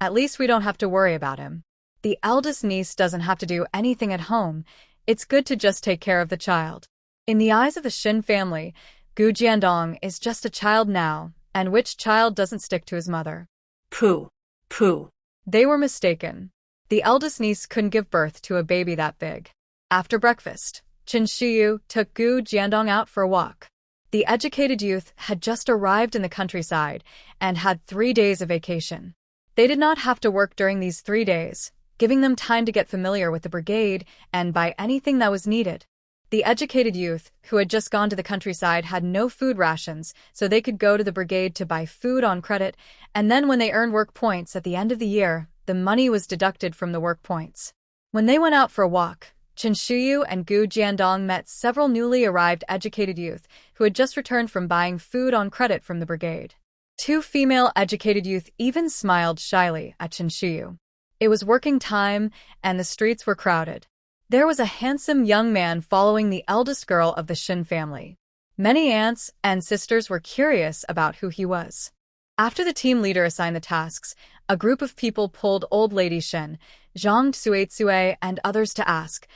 At least we don't have to worry about him. The eldest niece doesn't have to do anything at home. It's good to just take care of the child. In the eyes of the Shin family, Gu Jiandong is just a child now, and which child doesn't stick to his mother? Pooh. Pooh. They were mistaken. The eldest niece couldn't give birth to a baby that big. After breakfast, Chen Shiyu took Gu Jiandong out for a walk. The educated youth had just arrived in the countryside and had 3 days of vacation. They did not have to work during these 3 days, giving them time to get familiar with the brigade and buy anything that was needed. The educated youth, who had just gone to the countryside, had no food rations, so they could go to the brigade to buy food on credit, and then when they earned work points at the end of the year, the money was deducted from the work points. When they went out for a walk, Chen Shiyu and Gu Jiandong met several newly arrived educated youth who had just returned from buying food on credit from the brigade. 2 female educated youth even smiled shyly at Chen Shiyu. It was working time, and the streets were crowded. There was a handsome young man following the eldest girl of the Shin family. Many aunts and sisters were curious about who he was. After the team leader assigned the tasks, a group of people pulled old lady Shin, Zhang Tsuetsue, and others to ask,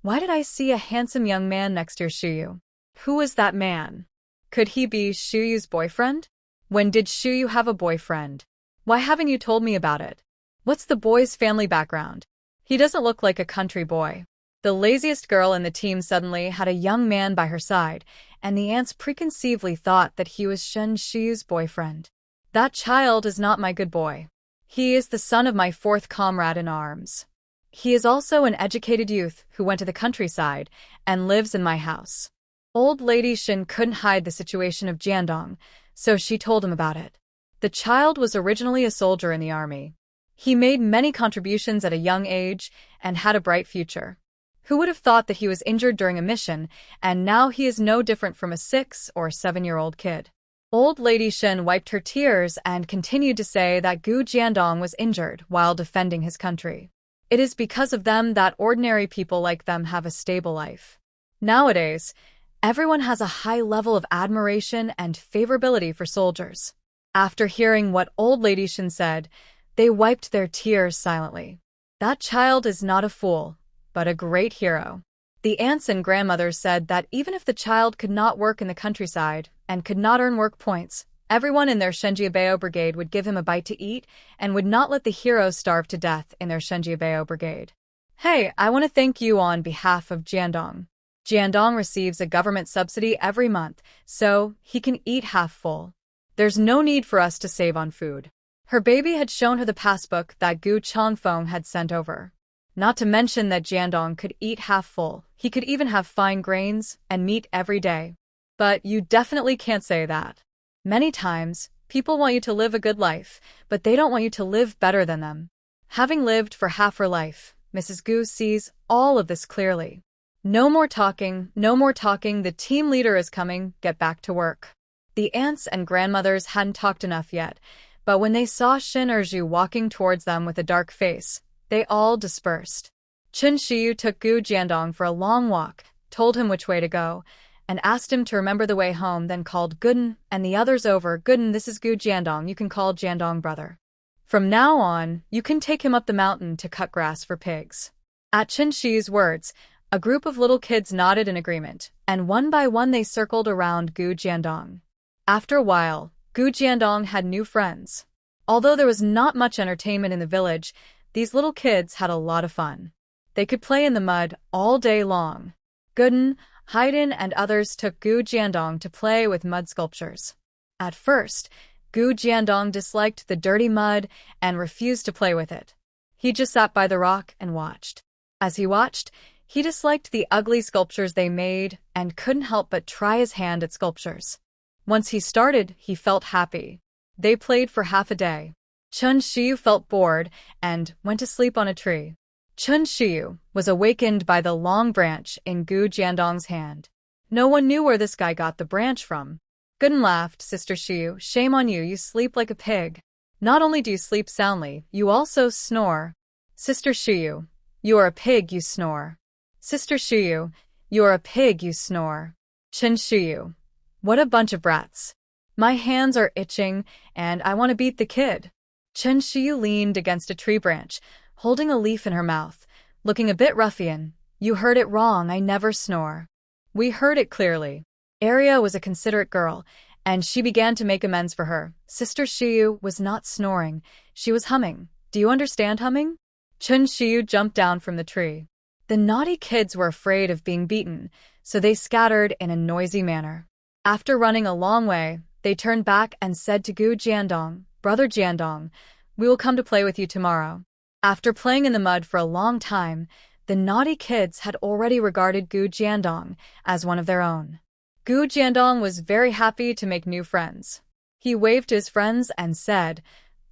"Why did I see a handsome young man next to Shiyu? Who was that man? Could he be Shiyu's boyfriend? When did Shiyu have a boyfriend? Why haven't you told me about it? What's the boy's family background? He doesn't look like a country boy." The laziest girl in the team suddenly had a young man by her side, and the aunts preconceively thought that he was Shen Shiyu's boyfriend. "That child is not my good boy. He is the son of my 4th comrade in arms. He is also an educated youth who went to the countryside and lives in my house." Old lady Shin couldn't hide the situation of Jiandong, so she told him about it. The child was originally a soldier in the army. He made many contributions at a young age and had a bright future. Who would have thought that he was injured during a mission, and now he is no different from a 6 or 7-year-old kid? Old lady Shin wiped her tears and continued to say that Gu Jiandong was injured while defending his country. It is because of them that ordinary people like them have a stable life. Nowadays, everyone has a high level of admiration and favorability for soldiers. After hearing what old lady Shin said, they wiped their tears silently. That child is not a fool, but a great hero. The aunts and grandmothers said that even if the child could not work in the countryside and could not earn work points, everyone in their Shenjiabeo brigade would give him a bite to eat and would not let the hero starve to death in their Shenjiabeo brigade. Hey, I want to thank you on behalf of Jiandong. Jiandong receives a government subsidy every month, so he can eat half full. There's no need for us to save on food. Her baby had shown her the passbook that Gu Chongfeng had sent over. Not to mention that Jiandong could eat half full. He could even have fine grains and meat every day. But you definitely can't say that. Many times, people want you to live a good life, but they don't want you to live better than them. Having lived for half her life, Mrs. Gu sees all of this clearly. No more talking, no more talking, the team leader is coming, get back to work. The aunts and grandmothers hadn't talked enough yet, but when they saw Shin Erju walking towards them with a dark face, they all dispersed. Chen Shiyu took Gu Jiandong for a long walk, told him which way to go, and asked him to remember the way home, then called Gooden and the others over. Gooden, this is Gu Jiandong. You can call Jiandong brother. From now on, you can take him up the mountain to cut grass for pigs. At Chen Shi's words, a group of little kids nodded in agreement, and one by one they circled around Gu Jiandong. After a while, Gu Jiandong had new friends. Although there was not much entertainment in the village, these little kids had a lot of fun. They could play in the mud all day long. Gooden, Haidin, and others took Gu Jiandong to play with mud sculptures. At first, Gu Jiandong disliked the dirty mud and refused to play with it. He just sat by the rock and watched. As he watched, he disliked the ugly sculptures they made and couldn't help but try his hand at sculptures. Once he started, he felt happy. They played for half a day. Chen Shiyu felt bored and went to sleep on a tree. Chen Shiyu was awakened by the long branch in Gu Jiandong's hand. No one knew where this guy got the branch from. Gooden laughed. Sister Shiyu, shame on you, you sleep like a pig. Not only do you sleep soundly, you also snore. Sister Shiyu, you are a pig, you snore. Sister Shiyu, you are a pig, you snore. Chen Shiyu, what a bunch of brats. My hands are itching, and I want to beat the kid. Chen Shiyu leaned against a tree branch, holding a leaf in her mouth, looking a bit ruffian. You heard it wrong, I never snore. We heard it clearly. Aria was a considerate girl, and she began to make amends for her. Sister Shiyu was not snoring, she was humming. Do you understand humming? Chen Shiyu jumped down from the tree. The naughty kids were afraid of being beaten, so they scattered in a noisy manner. After running a long way, they turned back and said to Gu Jiandong, Brother Jiandong, we will come to play with you tomorrow. After playing in the mud for a long time, the naughty kids had already regarded Gu Jiandong as one of their own. Gu Jiandong was very happy to make new friends. He waved to his friends and said,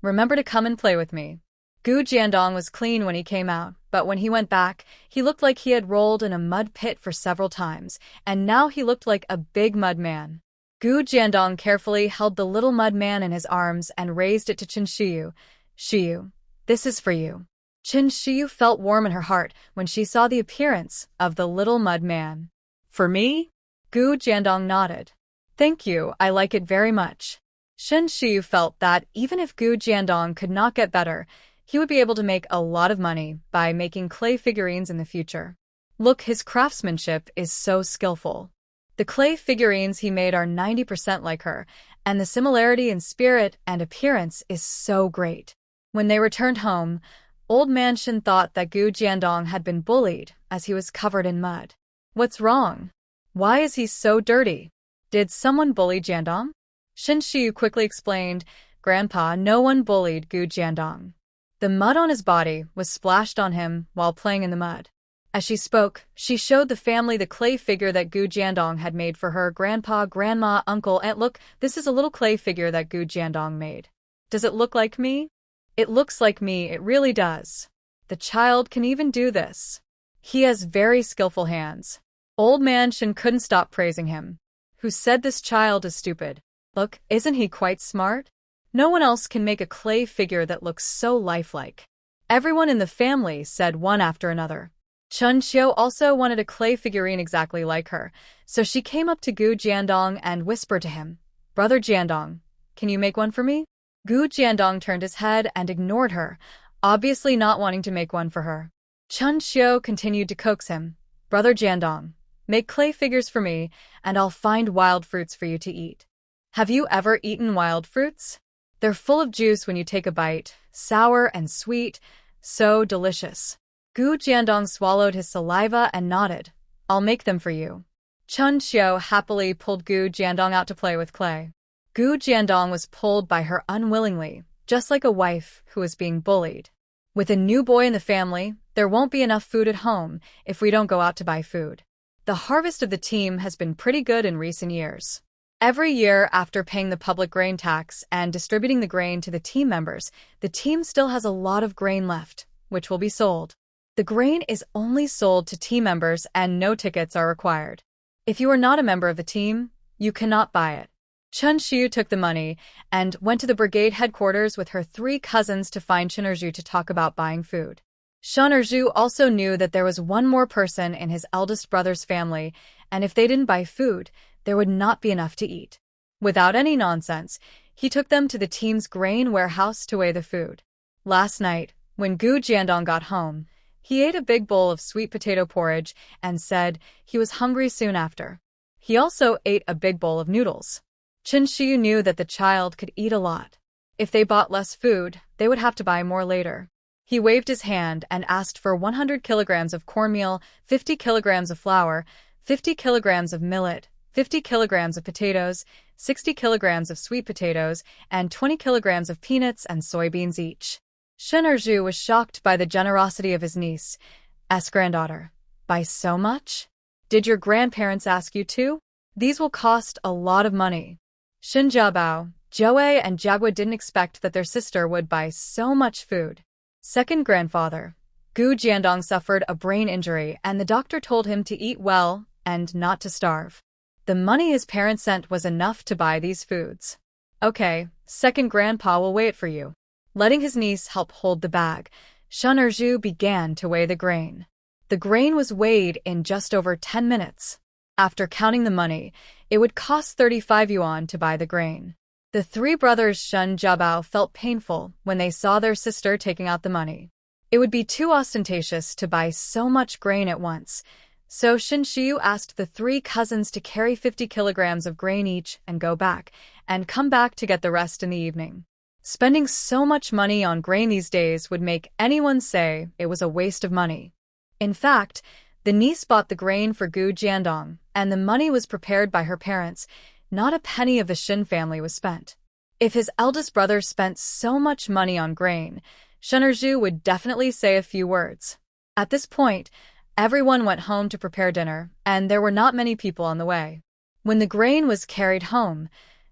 remember to come and play with me. Gu Jiandong was clean when he came out, but when he went back, he looked like he had rolled in a mud pit for several times, and now he looked like a big mud man. Gu Jiandong carefully held the little mud man in his arms and raised it to Chen Shiyu. Shiyu, this is for you. Chen Shiyu felt warm in her heart when she saw the appearance of the little mud man. For me? Gu Jiandong nodded. Thank you, I like it very much. Chen Shiyu felt that even if Gu Jiandong could not get better, he would be able to make a lot of money by making clay figurines in the future. Look, his craftsmanship is so skillful. The clay figurines he made are 90% like her, and the similarity in spirit and appearance is so great. When they returned home, Old Man Shin thought that Gu Jiandong had been bullied as he was covered in mud. What's wrong? Why is he so dirty? Did someone bully Jiandong? Shin Shiyu quickly explained, Grandpa, no one bullied Gu Jiandong. The mud on his body was splashed on him while playing in the mud. As she spoke, she showed the family the clay figure that Gu Jiandong had made for her grandpa, grandma, uncle, aunt. Look, this is a little clay figure that Gu Jiandong made. Does it look like me? It looks like me, it really does. The child can even do this. He has very skillful hands. Old Man Shin couldn't stop praising him. Who said this child is stupid? Look, isn't he quite smart? No one else can make a clay figure that looks so lifelike. Everyone in the family said one after another. Chun Xiu also wanted a clay figurine exactly like her, so she came up to Gu Jiandong and whispered to him, Brother Jiandong, can you make one for me? Gu Jiandong turned his head and ignored her, obviously not wanting to make one for her. Chun Xiu continued to coax him, Brother Jiandong, make clay figures for me, and I'll find wild fruits for you to eat. Have you ever eaten wild fruits? They're full of juice when you take a bite, sour and sweet, so delicious. Gu Jiandong swallowed his saliva and nodded. I'll make them for you. Chun Xiu happily pulled Gu Jiandong out to play with clay. Gu Jiandong was pulled by her unwillingly, just like a wife who is being bullied. With a new boy in the family, there won't be enough food at home if we don't go out to buy food. The harvest of the team has been pretty good in recent years. Every year, after paying the public grain tax and distributing the grain to the team members, the team still has a lot of grain left, which will be sold. The grain is only sold to team members and no tickets are required. If you are not a member of the team, you cannot buy it. Chun Xiu took the money and went to the brigade headquarters with her 3 cousins to find Chen Erju to talk about buying food. Shen Erju also knew that there was one more person in his eldest brother's family, and if they didn't buy food, there would not be enough to eat. Without any nonsense, he took them to the team's grain warehouse to weigh the food. Last night, when Gu Jiandong got home, he ate a big bowl of sweet potato porridge and said he was hungry soon after. He also ate a big bowl of noodles. Chen Shiyu knew that the child could eat a lot. If they bought less food, they would have to buy more later. He waved his hand and asked for 100 kilograms of cornmeal, 50 kilograms of flour, 50 kilograms of millet, 50 kilograms of potatoes, 60 kilograms of sweet potatoes, and 20 kilograms of peanuts and soybeans each. Shen Erju was shocked by the generosity of his niece's granddaughter. By so much? Did your grandparents ask you to? These will cost a lot of money. Shin Jiabao, Joey, and Jagua didn't expect that their sister would buy so much food. Second grandfather, Gu Jiandong, suffered a brain injury and the doctor told him to eat well and not to starve. The money his parents sent was enough to buy these foods. Okay, second grandpa will weigh it for you. Letting his niece help hold the bag, Shen Erju began to weigh the grain. The grain was weighed in just over 10 minutes. After counting the money, it would cost 35 yuan to buy the grain. The three brothers Shen Jiabao felt painful when they saw their sister taking out the money. It would be too ostentatious to buy so much grain at once, so Shin Shiyu asked the three cousins to carry 50 kilograms of grain each and go back, and come back to get the rest in the evening. Spending so much money on grain these days would make anyone say it was a waste of money. In fact, the niece bought the grain for Gu Jiandong, and the money was prepared by her parents. Not a penny of the Shin family was spent. If his eldest brother spent so much money on grain, Shen Erju would definitely say a few words. At this point, everyone went home to prepare dinner, and there were not many people on the way. When the grain was carried home,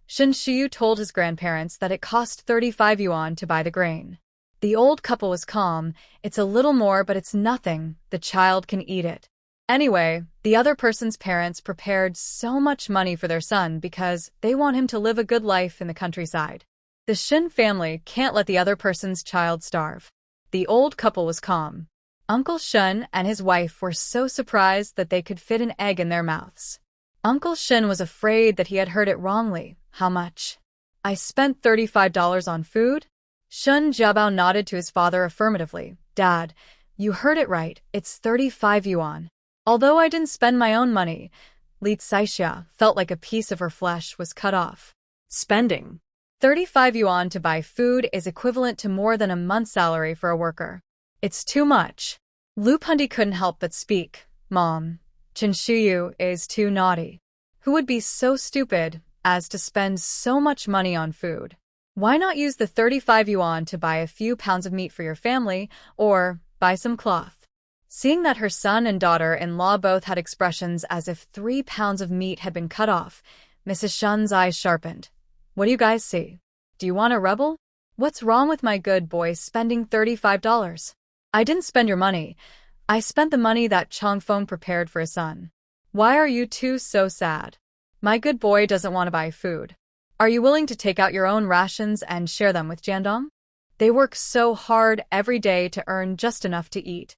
Shin Shiyu told his grandparents that it cost 35 yuan to buy the grain. The old couple was calm. It's a little more, but it's nothing. The child can eat it. Anyway, the other person's parents prepared so much money for their son because they want him to live a good life in the countryside. The Shin family can't let the other person's child starve. The old couple was calm. Uncle Shen and his wife were so surprised that they could fit an egg in their mouths. Uncle Shen was afraid that he had heard it wrongly. How much? I spent $35 on food? Shen Jiabao nodded to his father affirmatively. Dad, you heard it right. It's 35 yuan. Although I didn't spend my own money, Li Caixia felt like a piece of her flesh was cut off. Spending 35 yuan to buy food is equivalent to more than a month's salary for a worker. It's too much. Lu Pundi couldn't help but speak. Mom, Chen Shiyu is too naughty. Who would be so stupid as to spend so much money on food? Why not use the 35 yuan to buy a few pounds of meat for your family, or buy some cloth? Seeing that her son and daughter-in-law both had expressions as if 3 pounds of meat had been cut off, Mrs. Shen's eyes sharpened. What do you guys see? Do you want a rebel? What's wrong with my good boy spending $35? I didn't spend your money. I spent the money that Chongfeng prepared for his son. Why are you two so sad? My good boy doesn't want to buy food. Are you willing to take out your own rations and share them with Jiandong? They work so hard every day to earn just enough to eat.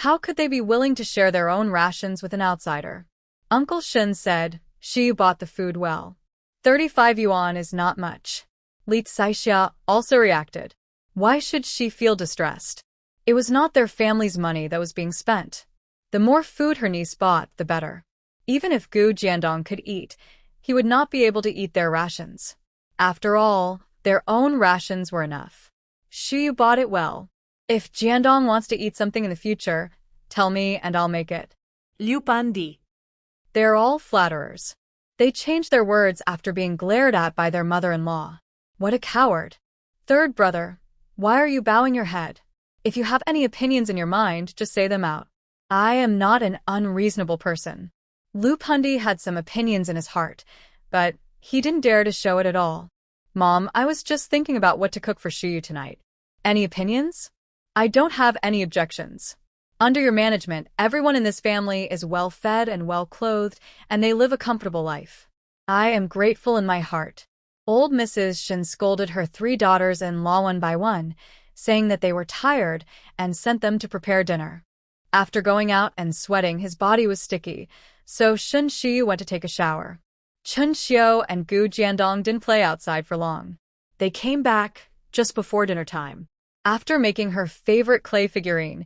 How could they be willing to share their own rations with an outsider? Uncle Shen said, She bought the food well. 35 yuan is not much. Li Caixia also reacted. Why should she feel distressed? It was not their family's money that was being spent. The more food her niece bought, the better. Even if Gu Jiandong could eat, he would not be able to eat their rations. After all, their own rations were enough. She bought it well. If Jiandong wants to eat something in the future, tell me and I'll make it. Liu Bandi. They're all flatterers. They changed their words after being glared at by their mother-in-law. What a coward. Third brother, why are you bowing your head? If you have any opinions in your mind, just say them out. I am not an unreasonable person. Lu Pundi had some opinions in his heart, but he didn't dare to show it at all. Mom, I was just thinking about what to cook for Shiyu tonight. Any opinions? I don't have any objections. Under your management, everyone in this family is well-fed and well-clothed, and they live a comfortable life. I am grateful in my heart. Old Mrs. Shen scolded her 3 daughters-in-law one by one, saying that they were tired and sent them to prepare dinner. After going out and sweating, his body was sticky, so Shun Shi went to take a shower. Chun Xiu and Gu Jiandong didn't play outside for long. They came back just before dinner time. After making her favorite clay figurine,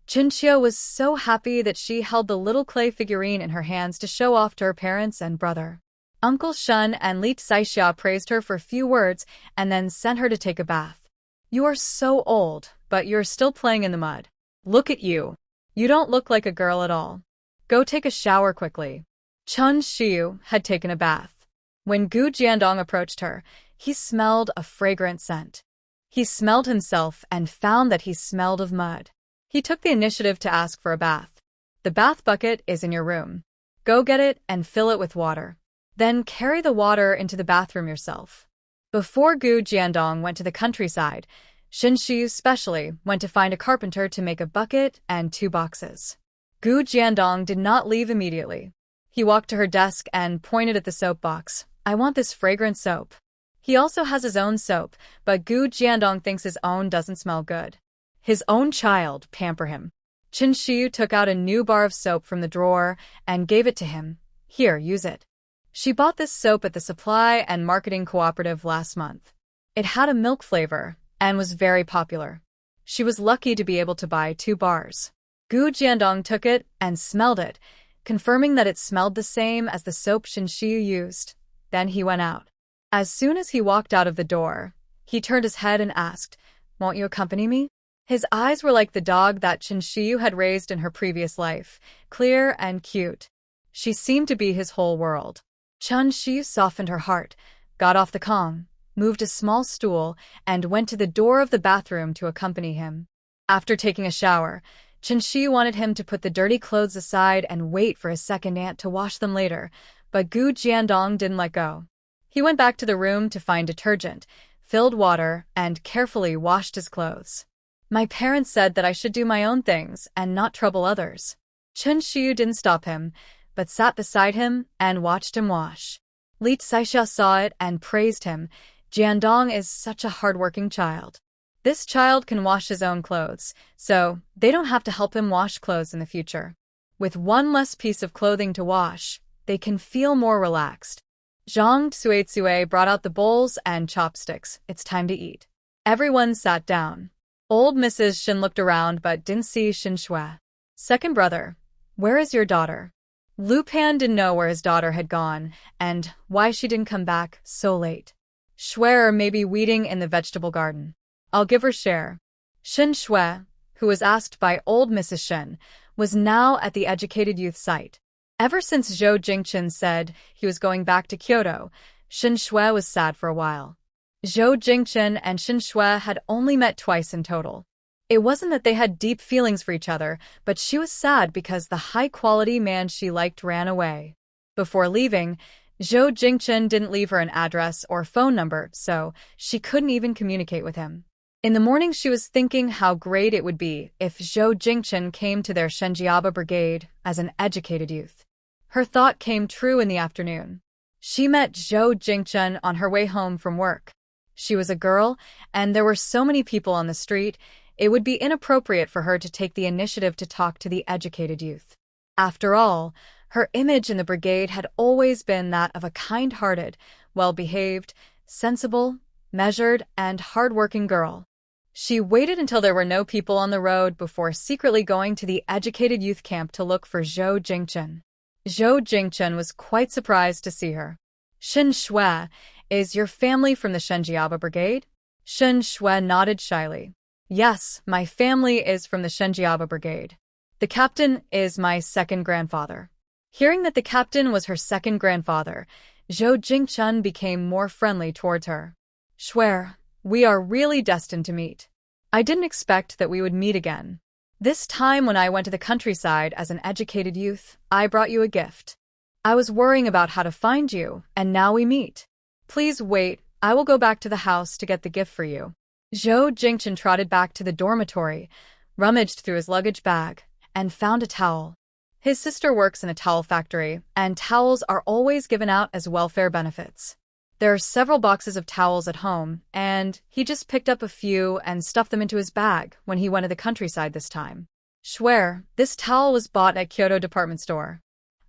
Chun Xiu was so happy that she held the little clay figurine in her hands to show off to her parents and brother. Uncle Shun and Li Saixia praised her for a few words and then sent her to take a bath. You are so old, but you're still playing in the mud. Look at you. You don't look like a girl at all. Go take a shower quickly. Chun Xiu had taken a bath. When Gu Jiandong approached her, he smelled a fragrant scent. He smelled himself and found that he smelled of mud. He took the initiative to ask for a bath. The bath bucket is in your room. Go get it and fill it with water. Then carry the water into the bathroom yourself. Before Gu Jiandong went to the countryside, Shin Shi specially went to find a carpenter to make a bucket and 2 boxes. Gu Jiandong did not leave immediately. He walked to her desk and pointed at the soap box. I want this fragrant soap. He also has his own soap, but Gu Jiandong thinks his own doesn't smell good. His own child, pamper him. Qin Shi took out a new bar of soap from the drawer and gave it to him. Here, use it. She bought this soap at the Supply and Marketing Cooperative last month. It had a milk flavor and was very popular. She was lucky to be able to buy 2 bars. Gu Jiandong took it and smelled it, confirming that it smelled the same as the soap Shin Shi used. Then he went out. As soon as he walked out of the door, he turned his head and asked, "Won't you accompany me?" His eyes were like the dog that Shin Shi had raised in her previous life, clear and cute. She seemed to be his whole world. Chun Shi softened her heart, got off the Kong, moved a small stool, and went to the door of the bathroom to accompany him. After taking a shower, Chun Shi wanted him to put the dirty clothes aside and wait for his second aunt to wash them later, but Gu Jiandong didn't let go. He went back to the room to find detergent, filled water, and carefully washed his clothes. My parents said that I should do my own things and not trouble others. Chun Shi didn't stop him, but sat beside him and watched him wash. Li Saixia saw it and praised him. Jiandong is such a hardworking child. This child can wash his own clothes, so they don't have to help him wash clothes in the future. With one less piece of clothing to wash, they can feel more relaxed. Zhang Tsuetsue brought out the bowls and chopsticks. It's time to eat. Everyone sat down. Old Mrs. Shin looked around but didn't see Shin Shui. Second brother, where is your daughter? Lu Pan didn't know where his daughter had gone and why she didn't come back so late. Shui may be weeding in the vegetable garden. I'll give her share. Shin Shui, who was asked by old Mrs. Shin, was now at the educated youth site. Ever since Zhou Jingchen said he was going back to Kyoto, Shin Shui was sad for a while. Zhou Jingchen and Shin Shui had only met twice in total. It wasn't that they had deep feelings for each other, but she was sad because the high-quality man she liked ran away. Before leaving, Zhou Jingchen didn't leave her an address or phone number, so she couldn't even communicate with him. In the morning, she was thinking how great it would be if Zhou Jingchen came to their Shenjiaba brigade as an educated youth. Her thought came true in the afternoon. She met Zhou Jingchen on her way home from work. She was a girl, and there were so many people on the street, it would be inappropriate for her to take the initiative to talk to the educated youth. After all, her image in the brigade had always been that of a kind-hearted, well-behaved, sensible, measured, and hard-working girl. She waited until there were no people on the road before secretly going to the educated youth camp to look for Zhou Jingchen. Zhou Jingchen was quite surprised to see her. Shin Shui, is your family from the Shenjiaba brigade? Shin Shui nodded shyly. Yes, my family is from the Shenjiaba brigade. The captain is my second grandfather. Hearing that the captain was her second grandfather, Zhou Jingchen became more friendly towards her. Shui, we are really destined to meet. I didn't expect that we would meet again. This time when I went to the countryside as an educated youth, I brought you a gift. I was worrying about how to find you, and now we meet. Please wait, I will go back to the house to get the gift for you. Zhou Jingchen trotted back to the dormitory, rummaged through his luggage bag, and found a towel. His sister works in a towel factory, and towels are always given out as welfare benefits. There are several boxes of towels at home, and he just picked up a few and stuffed them into his bag when he went to the countryside this time. Shui, this towel was bought at Kyoto department store.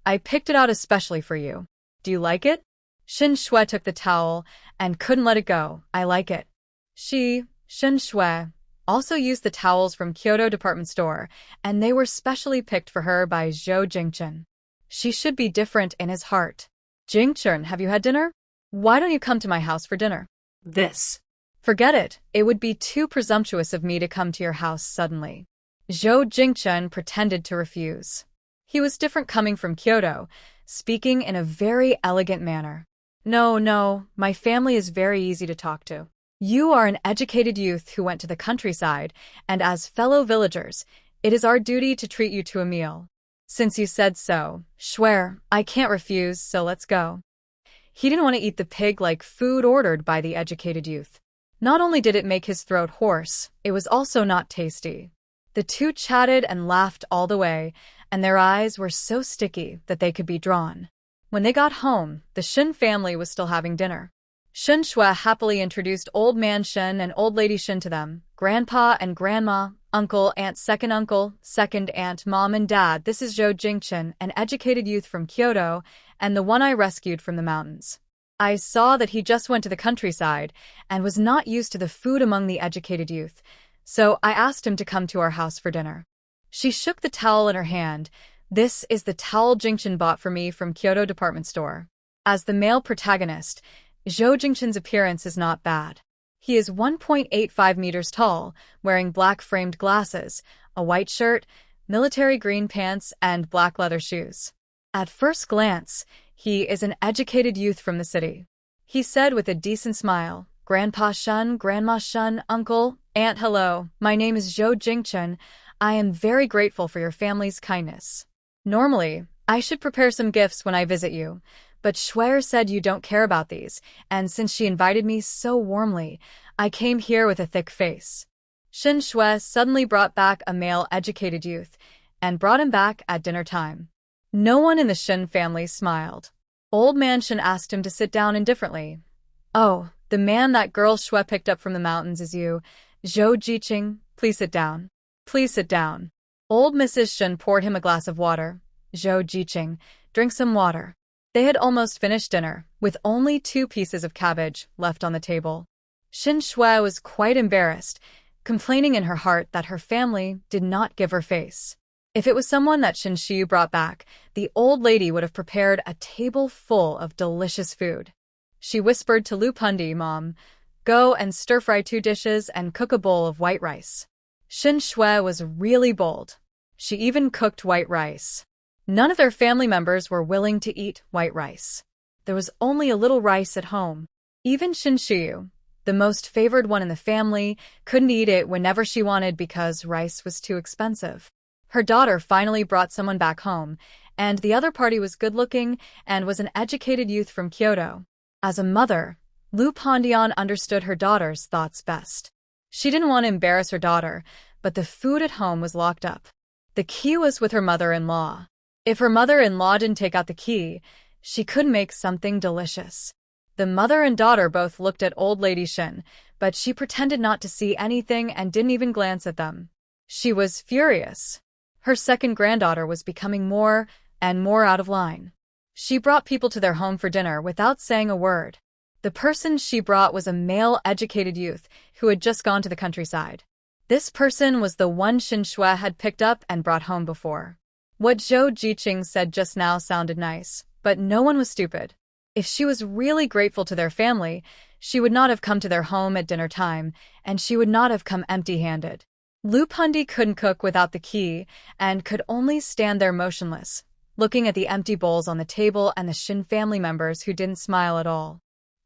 I picked it out especially for you. Do you like it? Shin Shui took the towel and couldn't let it go. I like it. Shin Shui, also used the towels from Kyoto department store, and they were specially picked for her by Zhou Jingchen. She should be different in his heart. Jingchen, have you had dinner? Why don't you come to my house for dinner? This. Forget it. It would be too presumptuous of me to come to your house suddenly. Zhou Jingchen pretended to refuse. He was different coming from Kyoto, speaking in a very elegant manner. No, my family is very easy to talk to. You are an educated youth who went to the countryside, and as fellow villagers, it is our duty to treat you to a meal. Since you said so, swear, I can't refuse, so let's go. He didn't want to eat the pig-like food ordered by the educated youth. Not only did it make his throat hoarse, it was also not tasty. The two chatted and laughed all the way, and their eyes were so sticky that they could be drawn. When they got home, the Shin family was still having dinner. Shin Shui happily introduced Old Man Shin and Old Lady Shin to them, Grandpa and Grandma, Uncle, Second Aunt, Mom and Dad. This is Zhou Jingchen, an educated youth from Kyoto, and the one I rescued from the mountains. I saw that he just went to the countryside and was not used to the food among the educated youth, so I asked him to come to our house for dinner. She shook the towel in her hand. This is the towel Jingchen bought for me from Kyoto department store. As the male protagonist, Zhou Jingchen's appearance is not bad. He is 1.85 meters tall, wearing black framed glasses, a white shirt, military green pants, and black leather shoes. At first glance, he is an educated youth from the city. He said with a decent smile, Grandpa Shun, Grandma Shun, Uncle, Aunt hello, my name is Zhou Jingchen. I am very grateful for your family's kindness. Normally, I should prepare some gifts when I visit you, but Schwer said you don't care about these, and since she invited me so warmly, I came here with a thick face. Shin Shui suddenly brought back a male educated youth, and brought him back at dinner time. No one in the Shin family smiled. Old Man Shin asked him to sit down indifferently. Oh, the man that girl Shui picked up from the mountains is you, Zhou Jiqing, please sit down. Please sit down. Old Mrs. Shin poured him a glass of water. Zhou Jiqing, drink some water. They had almost finished dinner, with only 2 pieces of cabbage left on the table. Shin Shui was quite embarrassed, complaining in her heart that her family did not give her face. If it was someone that Shin Shiyu brought back, the old lady would have prepared a table full of delicious food. She whispered to Lu Pundi, Mom, go and stir-fry 2 dishes and cook a bowl of white rice. Shin Shui was really bold. She even cooked white rice. None of their family members were willing to eat white rice. There was only a little rice at home. Even Shin Shiyu, the most favored one in the family, couldn't eat it whenever she wanted because rice was too expensive. Her daughter finally brought someone back home, and the other party was good-looking and was an educated youth from Kyoto. As a mother, Lu Pandian understood her daughter's thoughts best. She didn't want to embarrass her daughter, but the food at home was locked up. The key was with her mother-in-law. If her mother-in-law didn't take out the key, she could make something delicious. The mother and daughter both looked at Old Lady Shin, but she pretended not to see anything and didn't even glance at them. She was furious. Her second granddaughter was becoming more and more out of line. She brought people to their home for dinner without saying a word. The person she brought was a male educated youth who had just gone to the countryside. This person was the one Shin Shui had picked up and brought home before. What Zhou Jiqing said just now sounded nice, but no one was stupid. If she was really grateful to their family, she would not have come to their home at dinner time, and she would not have come empty-handed. Lu Pundi couldn't cook without the key and could only stand there motionless, looking at the empty bowls on the table and the Shin family members who didn't smile at all.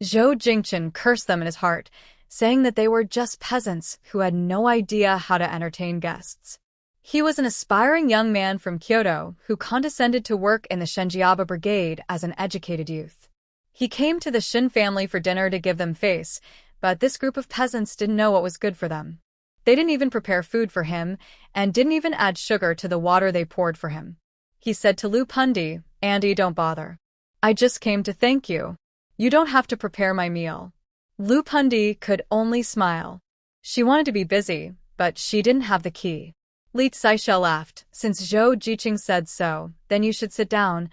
Zhou Jingchen cursed them in his heart, saying that they were just peasants who had no idea how to entertain guests. He was an aspiring young man from Kyoto who condescended to work in the Shenjiaba Brigade as an educated youth. He came to the Shin family for dinner to give them face, but this group of peasants didn't know what was good for them. They didn't even prepare food for him, and didn't even add sugar to the water they poured for him. He said to Lu Pundi, Andy, don't bother. I just came to thank you. You don't have to prepare my meal. Lu Pundi could only smile. She wanted to be busy, but she didn't have the key. Li Caishel laughed. Since Zhou Jiqing said so, then you should sit down.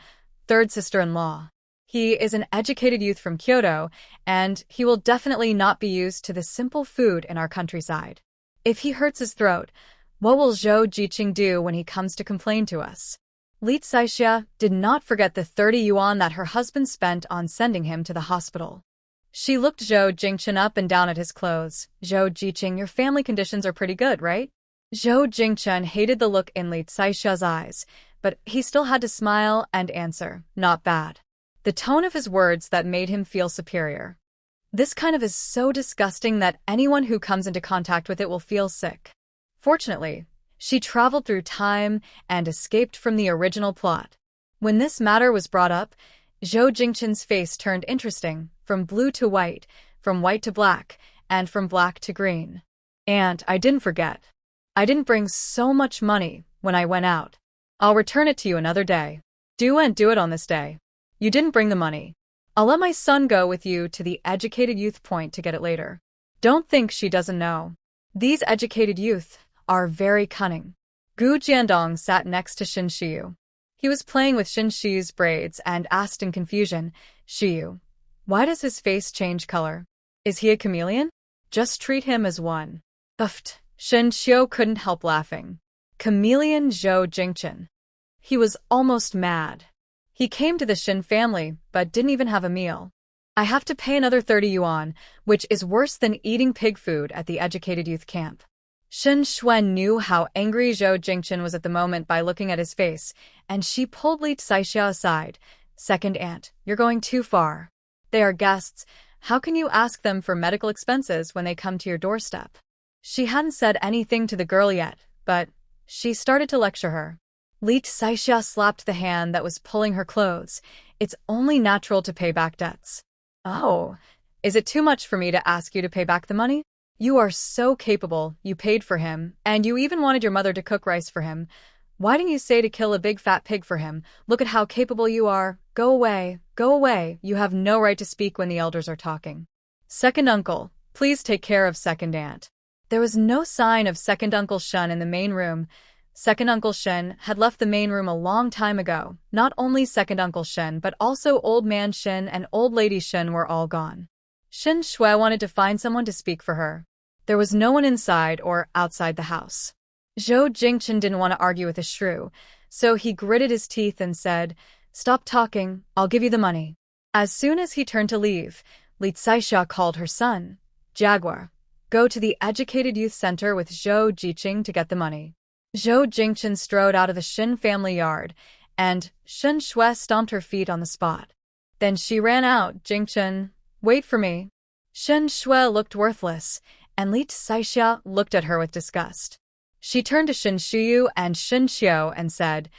third sister-in-law. He is an educated youth from Kyoto, and he will definitely not be used to the simple food in our countryside. If he hurts his throat, what will Zhou Jiqing do when he comes to complain to us? Li Caixia did not forget the 30 yuan that her husband spent on sending him to the hospital. She looked Zhou Jingchen up and down at his clothes. Zhou Jiqing, your family conditions are pretty good, right? Zhou Jingchen hated the look in Li Caishia's eyes, but he still had to smile and answer, not bad. The tone of his words that made him feel superior. This kind of is so disgusting that anyone who comes into contact with it will feel sick. Fortunately, she traveled through time and escaped from the original plot. When this matter was brought up, Zhou Jingchen's face turned interesting, from blue to white, from white to black, and from black to green. And I didn't forget. I didn't bring so much money when I went out. I'll return it to you another day. Do it on this day. You didn't bring the money. I'll let my son go with you to the educated youth point to get it later. Don't think she doesn't know. These educated youth are very cunning. Gu Jiandong sat next to Shin Shiyu. He was playing with Shin Shiyu's braids and asked in confusion, Shiyu, why does his face change color? Is he a chameleon? Just treat him as one. Uffed. Shin Shiyu couldn't help laughing. Chameleon Zhou Jingchen. He was almost mad. He came to the Shin family, but didn't even have a meal. I have to pay another 30 yuan, which is worse than eating pig food at the educated youth camp. Shin Shuen knew how angry Zhou Jingchen was at the moment by looking at his face, and she pulled Li Caixia aside. Second aunt, you're going too far. They are guests. How can you ask them for medical expenses when they come to your doorstep? She hadn't said anything to the girl yet, but she started to lecture her. Li Caixia slapped the hand that was pulling her clothes. It's only natural to pay back debts. Oh, is it too much for me to ask you to pay back the money? You are so capable, you paid for him, and you even wanted your mother to cook rice for him. Why didn't you say to kill a big fat pig for him? Look at how capable you are. Go away, you have no right to speak when the elders are talking. Second uncle, please take care of second aunt. There was no sign of second uncle Shen in the main room. Second uncle Shen had left the main room a long time ago. Not only second uncle Shen, but also old man Shen and old lady Shen were all gone. Shin Shui wanted to find someone to speak for her. There was no one inside or outside the house. Zhou Jingchen didn't want to argue with the shrew, so he gritted his teeth and said, Stop talking, I'll give you the money. As soon as he turned to leave, Li Caixia called her son, Jaguar, go to the educated youth center with Zhou Jiqing to get the money. Zhou Jingchen strode out of the Shin family yard, and Shin Shui stomped her feet on the spot. Then she ran out. Jingchen, wait for me. Shin Shui looked worthless, and Li Caixia looked at her with disgust. She turned to Shin Shiyu and Shin Xiu and said,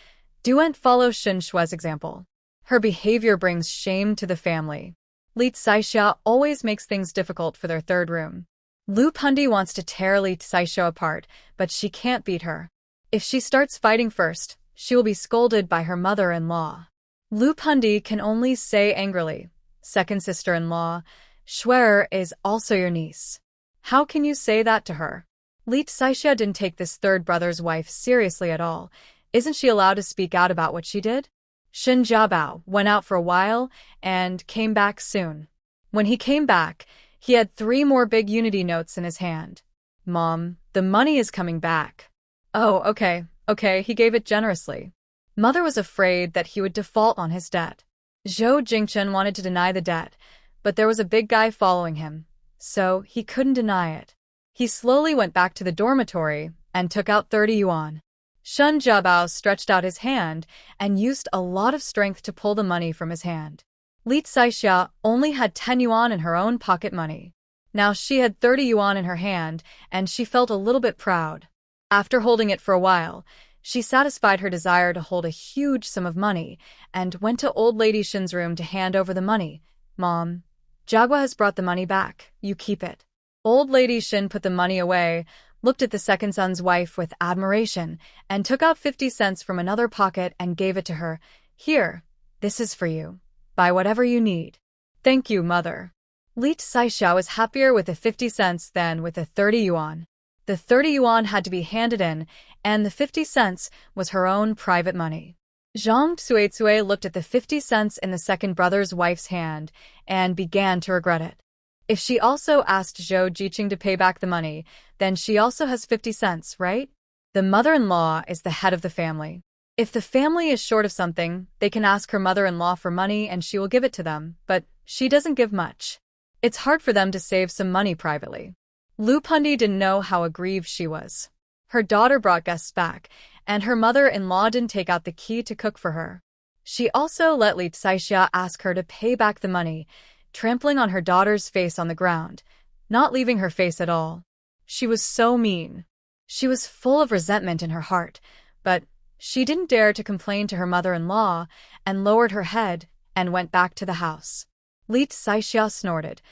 Don't follow Shin Shui's example. Her behavior brings shame to the family. Li Caixia always makes things difficult for their third room. Lu Pundi wants to tear Li Caixia apart, but she can't beat her. If she starts fighting first, she will be scolded by her mother-in-law. Lu Pundi can only say angrily, Second sister-in-law, Shuer is also your niece. How can you say that to her? Li Caixia didn't take this third brother's wife seriously at all. Isn't she allowed to speak out about what she did? Shin Jiabao went out for a while and came back soon. When he came back, he had 3 more big unity notes in his hand. Mom, the money is coming back. Oh, okay, he gave it generously. Mother was afraid that he would default on his debt. Zhou Jingchen wanted to deny the debt, but there was a big guy following him, so he couldn't deny it. He slowly went back to the dormitory and took out 30 yuan. Shen Jiabao stretched out his hand and used a lot of strength to pull the money from his hand. Li Caixia only had 10 yuan in her own pocket money. Now she had 30 yuan in her hand, and she felt a little bit proud. After holding it for a while, she satisfied her desire to hold a huge sum of money and went to old lady Shin's room to hand over the money. Mom, Jagua has brought the money back. You keep it. Old lady Shin put the money away, looked at the second son's wife with admiration, and took out 50 cents from another pocket and gave it to her. Here, this is for you. Buy whatever you need. Thank you, mother. Li Caixia was happier with the 50 cents than with the 30 yuan. The 30 yuan had to be handed in, and the 50 cents was her own private money. Zhang Tsuetsue looked at the 50 cents in the second brother's wife's hand and began to regret it. If she also asked Zhou Jiqing to pay back the money, then she also has 50 cents, right? The mother-in-law is the head of the family. If the family is short of something, they can ask her mother-in-law for money and she will give it to them, but she doesn't give much. It's hard for them to save some money privately. Lu Pundi didn't know how aggrieved she was. Her daughter brought guests back, and her mother-in-law didn't take out the key to cook for her. She also let Li Caixia ask her to pay back the money, trampling on her daughter's face on the ground, not leaving her face at all. She was so mean. She was full of resentment in her heart, but she didn't dare to complain to her mother-in-law and lowered her head and went back to the house. Li Caixia snorted.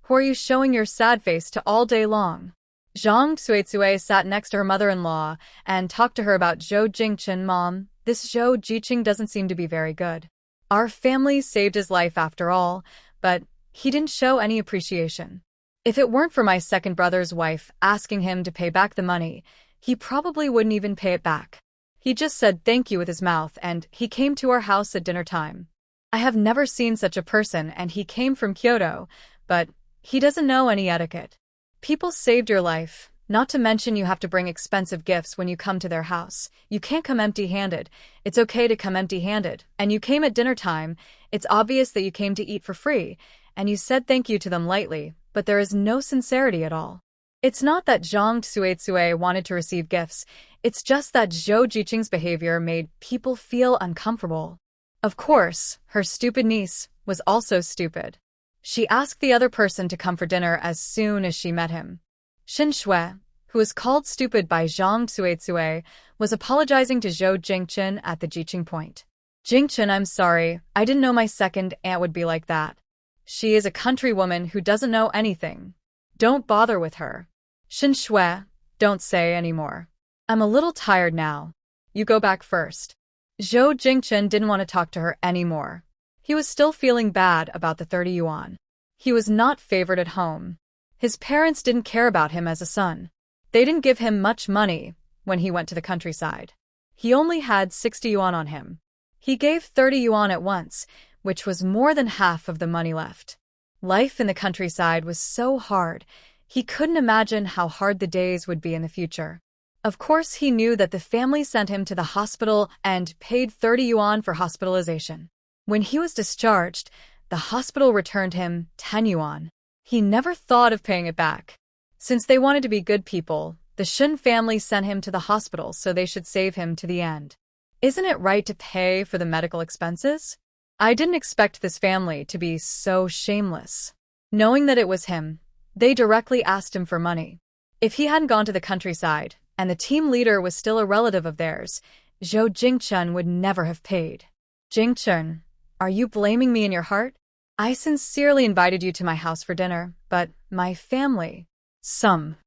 "Who are you showing your sad face to all day long?" Zhang Tsuetsue sat next to her mother-in-law and talked to her about Zhou Jingchen. "Mom, this Zhou Jiqing doesn't seem to be very good. Our family saved his life after all, but he didn't show any appreciation. If it weren't for my second brother's wife asking him to pay back the money, he probably wouldn't even pay it back. He just said thank you with his mouth and he came to our house at dinner time. I have never seen such a person and he came from Kyoto, but he doesn't know any etiquette. People saved your life, not to mention you have to bring expensive gifts when you come to their house. You can't come empty-handed. It's okay to come empty-handed. And you came at dinner time. It's obvious that you came to eat for free, and you said thank you to them lightly, but there is no sincerity at all. It's not that Zhang Tsuetsue wanted to receive gifts, it's just that Zhou Jiqing's behavior made people feel uncomfortable. Of course, her stupid niece was also stupid. She asked the other person to come for dinner as soon as she met him. Xin Shui, who was called stupid by Zhang Tsuetsue, was apologizing to Zhou Jingchen at the Jiqing point. "Jingchen, I'm sorry, I didn't know my second aunt would be like that. She is a countrywoman who doesn't know anything. Don't bother with her." "Xin Shui, don't say any more. I'm a little tired now. You go back first." Zhou Jingchen didn't want to talk to her anymore. He was still feeling bad about the 30 yuan. He was not favored at home. His parents didn't care about him as a son. They didn't give him much money when he went to the countryside. He only had 60 yuan on him. He gave 30 yuan at once, which was more than half of the money left. Life in the countryside was so hard, he couldn't imagine how hard the days would be in the future. Of course, he knew that the family sent him to the hospital and paid 30 yuan for hospitalization. When he was discharged, the hospital returned him 10 yuan. He never thought of paying it back. Since they wanted to be good people, the Shun family sent him to the hospital so they should save him to the end. Isn't it right to pay for the medical expenses? I didn't expect this family to be so shameless. Knowing that it was him, they directly asked him for money. If he hadn't gone to the countryside, and the team leader was still a relative of theirs, Zhou Jingchen would never have paid. "Jingchen, are you blaming me in your heart? I sincerely invited you to my house for dinner, but my family, some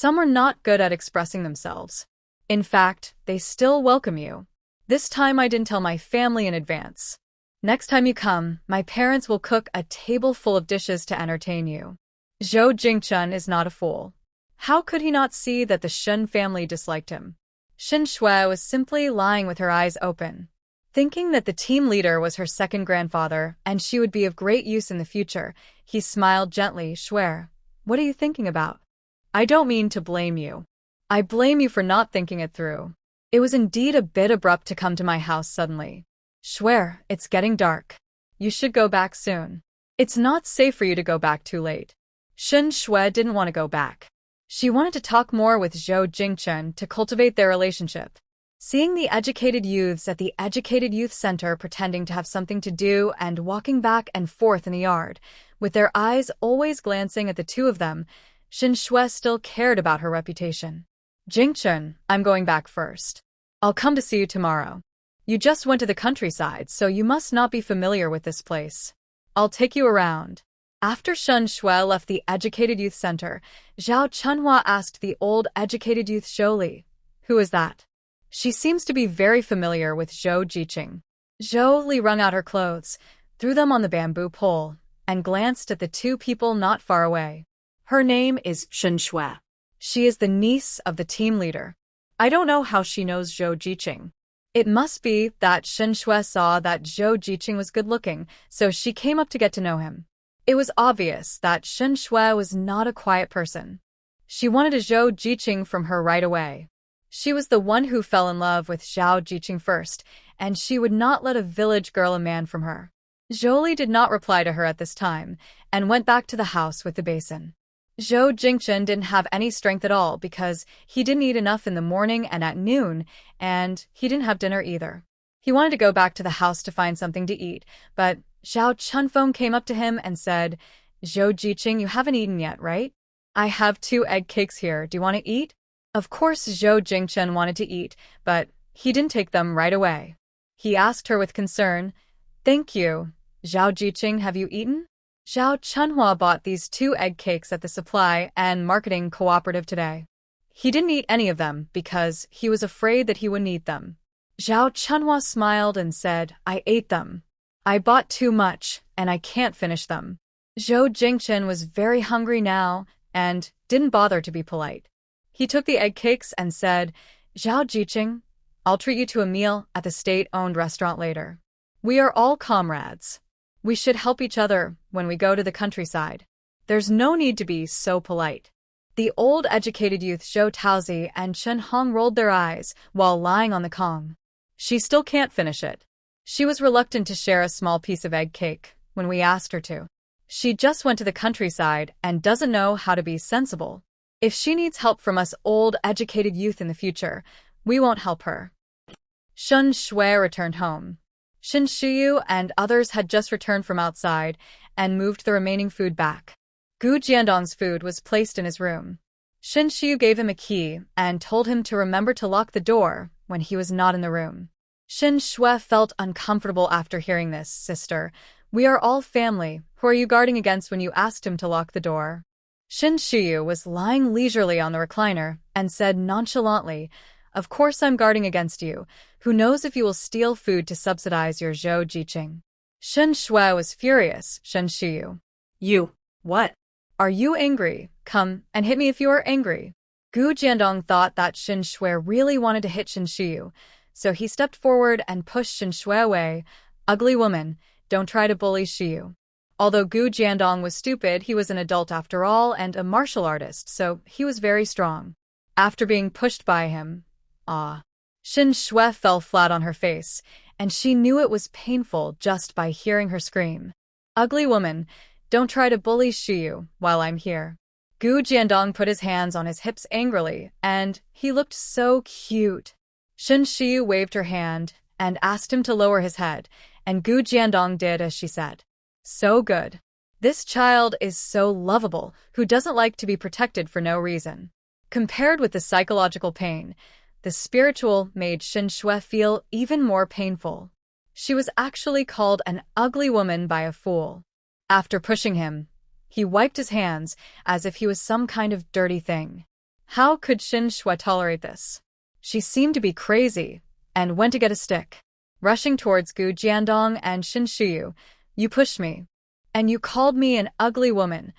are not good at expressing themselves. In fact, they still welcome you. This time I didn't tell my family in advance. Next time you come, my parents will cook a table full of dishes to entertain you." Zhou Jingchen is not a fool. How could he not see that the Shun family disliked him? Xin Shui was simply lying with her eyes open. Thinking that the team leader was her second grandfather and she would be of great use in the future, he smiled gently. "Shui, what are you thinking about? I don't mean to blame you. I blame you for not thinking it through. It was indeed a bit abrupt to come to my house suddenly. Shui, it's getting dark. You should go back soon. It's not safe for you to go back too late." Xin Shui didn't want to go back. She wanted to talk more with Zhou Jingchen to cultivate their relationship. Seeing the educated youths at the Educated Youth Center pretending to have something to do and walking back and forth in the yard, with their eyes always glancing at the two of them, Xin Shui still cared about her reputation. "Jingchen, I'm going back first. I'll come to see you tomorrow. You just went to the countryside, so you must not be familiar with this place. I'll take you around." After Xin Shui left the Educated Youth Center, Zhao Chunhua asked the old Educated Youth Zhou Li, "Who is that? She seems to be very familiar with Zhou Jiqing." Zhou Li wrung out her clothes, threw them on the bamboo pole, and glanced at the two people not far away. "Her name is Xin Shui. She is the niece of the team leader. I don't know how she knows Zhou Jiqing." It must be that Shen Shui saw that Zhou Jiqing was good-looking, so she came up to get to know him. It was obvious that Shen Shui was not a quiet person. She wanted a Zhou Jiqing from her right away. She was the one who fell in love with Zhao Jiqing first, and she would not let a village girl a man from her. Zhou did not reply to her at this time, and went back to the house with the basin. Zhou Jingchen didn't have any strength at all because he didn't eat enough in the morning and at noon, and he didn't have dinner either. He wanted to go back to the house to find something to eat, but Zhao Chunfeng came up to him and said, "Zhou Jiqing, you haven't eaten yet, right? I have 2 egg cakes here. Do you want to eat?" Of course, Zhou Jingchen wanted to eat, but he didn't take them right away. He asked her with concern, "Thank you. Zhao Jiqing, have you eaten?" Zhao Chunhua bought these 2 egg cakes at the supply and marketing cooperative today. He didn't eat any of them because he was afraid that he wouldn't eat them. Zhao Chunhua smiled and said, "I ate them. I bought too much, and I can't finish them." Zhou Jingchen was very hungry now and didn't bother to be polite. He took the egg cakes and said, "Zhao Jiqing, I'll treat you to a meal at the state-owned restaurant later. We are all comrades. We should help each other when we go to the countryside. There's no need to be so polite." The old educated youth Zhou Taozi and Chen Hong rolled their eyes while lying on the Kong. She still can't finish it. She was reluctant to share a small piece of egg cake when we asked her to. She just went to the countryside and doesn't know how to be sensible. If she needs help from us old educated youth in the future, we won't help her. Shen Shui returned home. Shen Shiyu and others had just returned from outside and moved the remaining food back. Gu Jiandong's food was placed in his room. Shen Shiyu gave him a key and told him to remember to lock the door when he was not in the room. Shen Shui felt uncomfortable after hearing this. "Sister, we are all family. Who are you guarding against when you asked him to lock the door?" Shen Shiyu was lying leisurely on the recliner and said nonchalantly, "Of course I'm guarding against you. Who knows if you will steal food to subsidize your Zhou Jiqing?" Shen Shui was furious. "Shen Shiyu, You. What? are you angry? Come and hit me if you are angry." Gu Jiandong thought that Shen Shui really wanted to hit Shen Shiyu, so he stepped forward and pushed Shen Shui away. "Ugly woman, don't try to bully Shiyu." Although Gu Jiandong was stupid, he was an adult after all and a martial artist, so he was very strong. After being pushed by him, Shen Shui fell flat on her face, and she knew it was painful just by hearing her scream. "Ugly woman, don't try to bully Shiyu while I'm here." Gu Jiandong put his hands on his hips angrily, and he looked so cute. Shen Shiyu waved her hand and asked him to lower his head, and Gu Jiandong did as she said. So good. This child is so lovable, who doesn't like to be protected for no reason. Compared with the psychological pain, the spiritual made Shen Shui feel even more painful. She was actually called an ugly woman by a fool. After pushing him, he wiped his hands as if he was some kind of dirty thing. How could Shen Shui tolerate this? She seemed to be crazy and went to get a stick. Rushing towards Gu Jiandong and Shen Shiyu, "You pushed me. And you called me an ugly woman.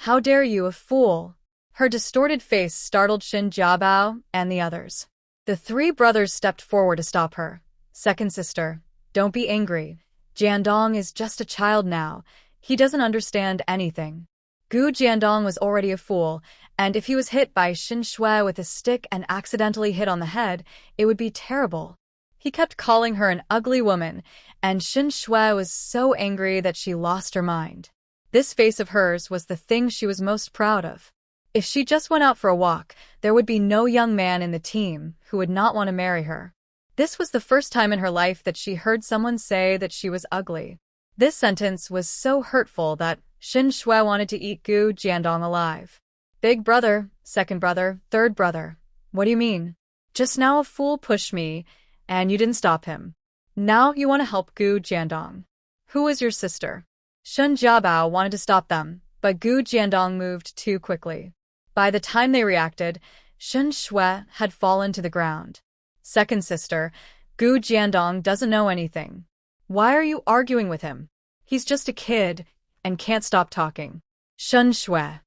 How dare you, a fool?" Her distorted face startled Shen Jiabao and the others. The 3 brothers stepped forward to stop her. "Second sister, don't be angry. Jiandong is just a child now. He doesn't understand anything." Gu Jiandong was already a fool, and if he was hit by Shen Shui with a stick and accidentally hit on the head, it would be terrible. He kept calling her an ugly woman, and Shen Shui was so angry that she lost her mind. This face of hers was the thing she was most proud of. If she just went out for a walk, there would be no young man in the team who would not want to marry her. This was the first time in her life that she heard someone say that she was ugly. This sentence was so hurtful that Shen Shui wanted to eat Gu Jiandong alive. "Big brother, second brother, third brother. What do you mean? Just now a fool pushed me, and you didn't stop him. Now you want to help Gu Jiandong. Who is your sister?" Shen Jiabao wanted to stop them, but Gu Jiandong moved too quickly. By the time they reacted, Shen Shui had fallen to the ground. "Second sister, Gu Jiandong doesn't know anything. Why are you arguing with him? He's just a kid and can't stop talking." Shen Shui.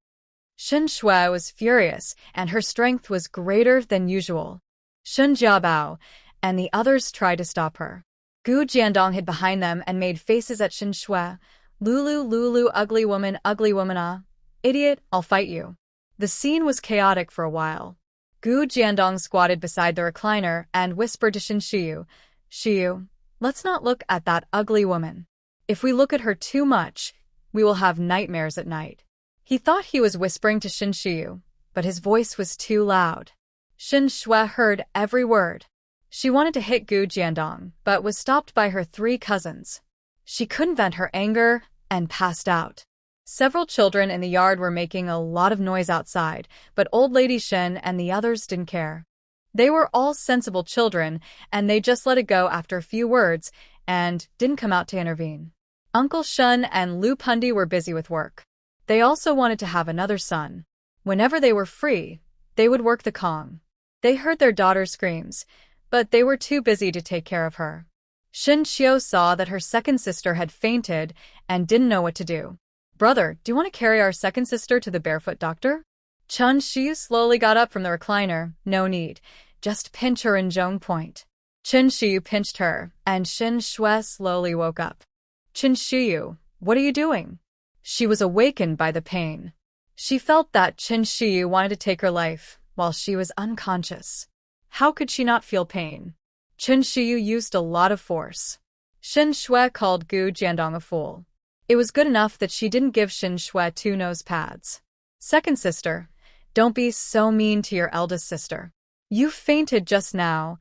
Shen Shui was furious, and her strength was greater than usual. Shen Jiabao and the others tried to stop her. Gu Jiandong hid behind them and made faces at Shin Shui. Lulu, Lulu, ugly woman, ah. Idiot, I'll fight you. The scene was chaotic for a while. Gu Jiandong squatted beside the recliner and whispered to Shin Shiyu, Shiyu, let's not look at that ugly woman. If we look at her too much, we will have nightmares at night. He thought he was whispering to Shin Shiyu, but his voice was too loud. Shin Shui heard every word. She wanted to hit Gu Jiandong, but was stopped by her 3 cousins. She couldn't vent her anger and passed out. Several children in the yard were making a lot of noise outside, but old lady Shin and the others didn't care. They were all sensible children, and they just let it go after a few words and didn't come out to intervene. Uncle Shun and Lu Pundi were busy with work. They also wanted to have another son. Whenever they were free, they would work the Kong. They heard their daughter's screams, but they were too busy to take care of her. Shin Qiu saw that her second sister had fainted and didn't know what to do. Brother, do you want to carry our second sister to the barefoot doctor? Chun Qiu slowly got up from the recliner. No need. Just pinch her in Zhong Point. Chin Qiu pinched her, and Shin Shui slowly woke up. Chin Qiu, what are you doing? She was awakened by the pain. She felt that Chin Qiu wanted to take her life while she was unconscious. How could she not feel pain? Chin Qiu used a lot of force. Shin Shui called Gu Jiandong a fool. It was good enough that she didn't give Shin Shui 2 nose pads. Second sister, don't be so mean to your eldest sister. You fainted just now,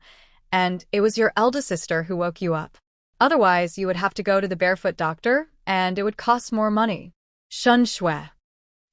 and it was your eldest sister who woke you up. Otherwise, you would have to go to the barefoot doctor, and it would cost more money. Shin Shui.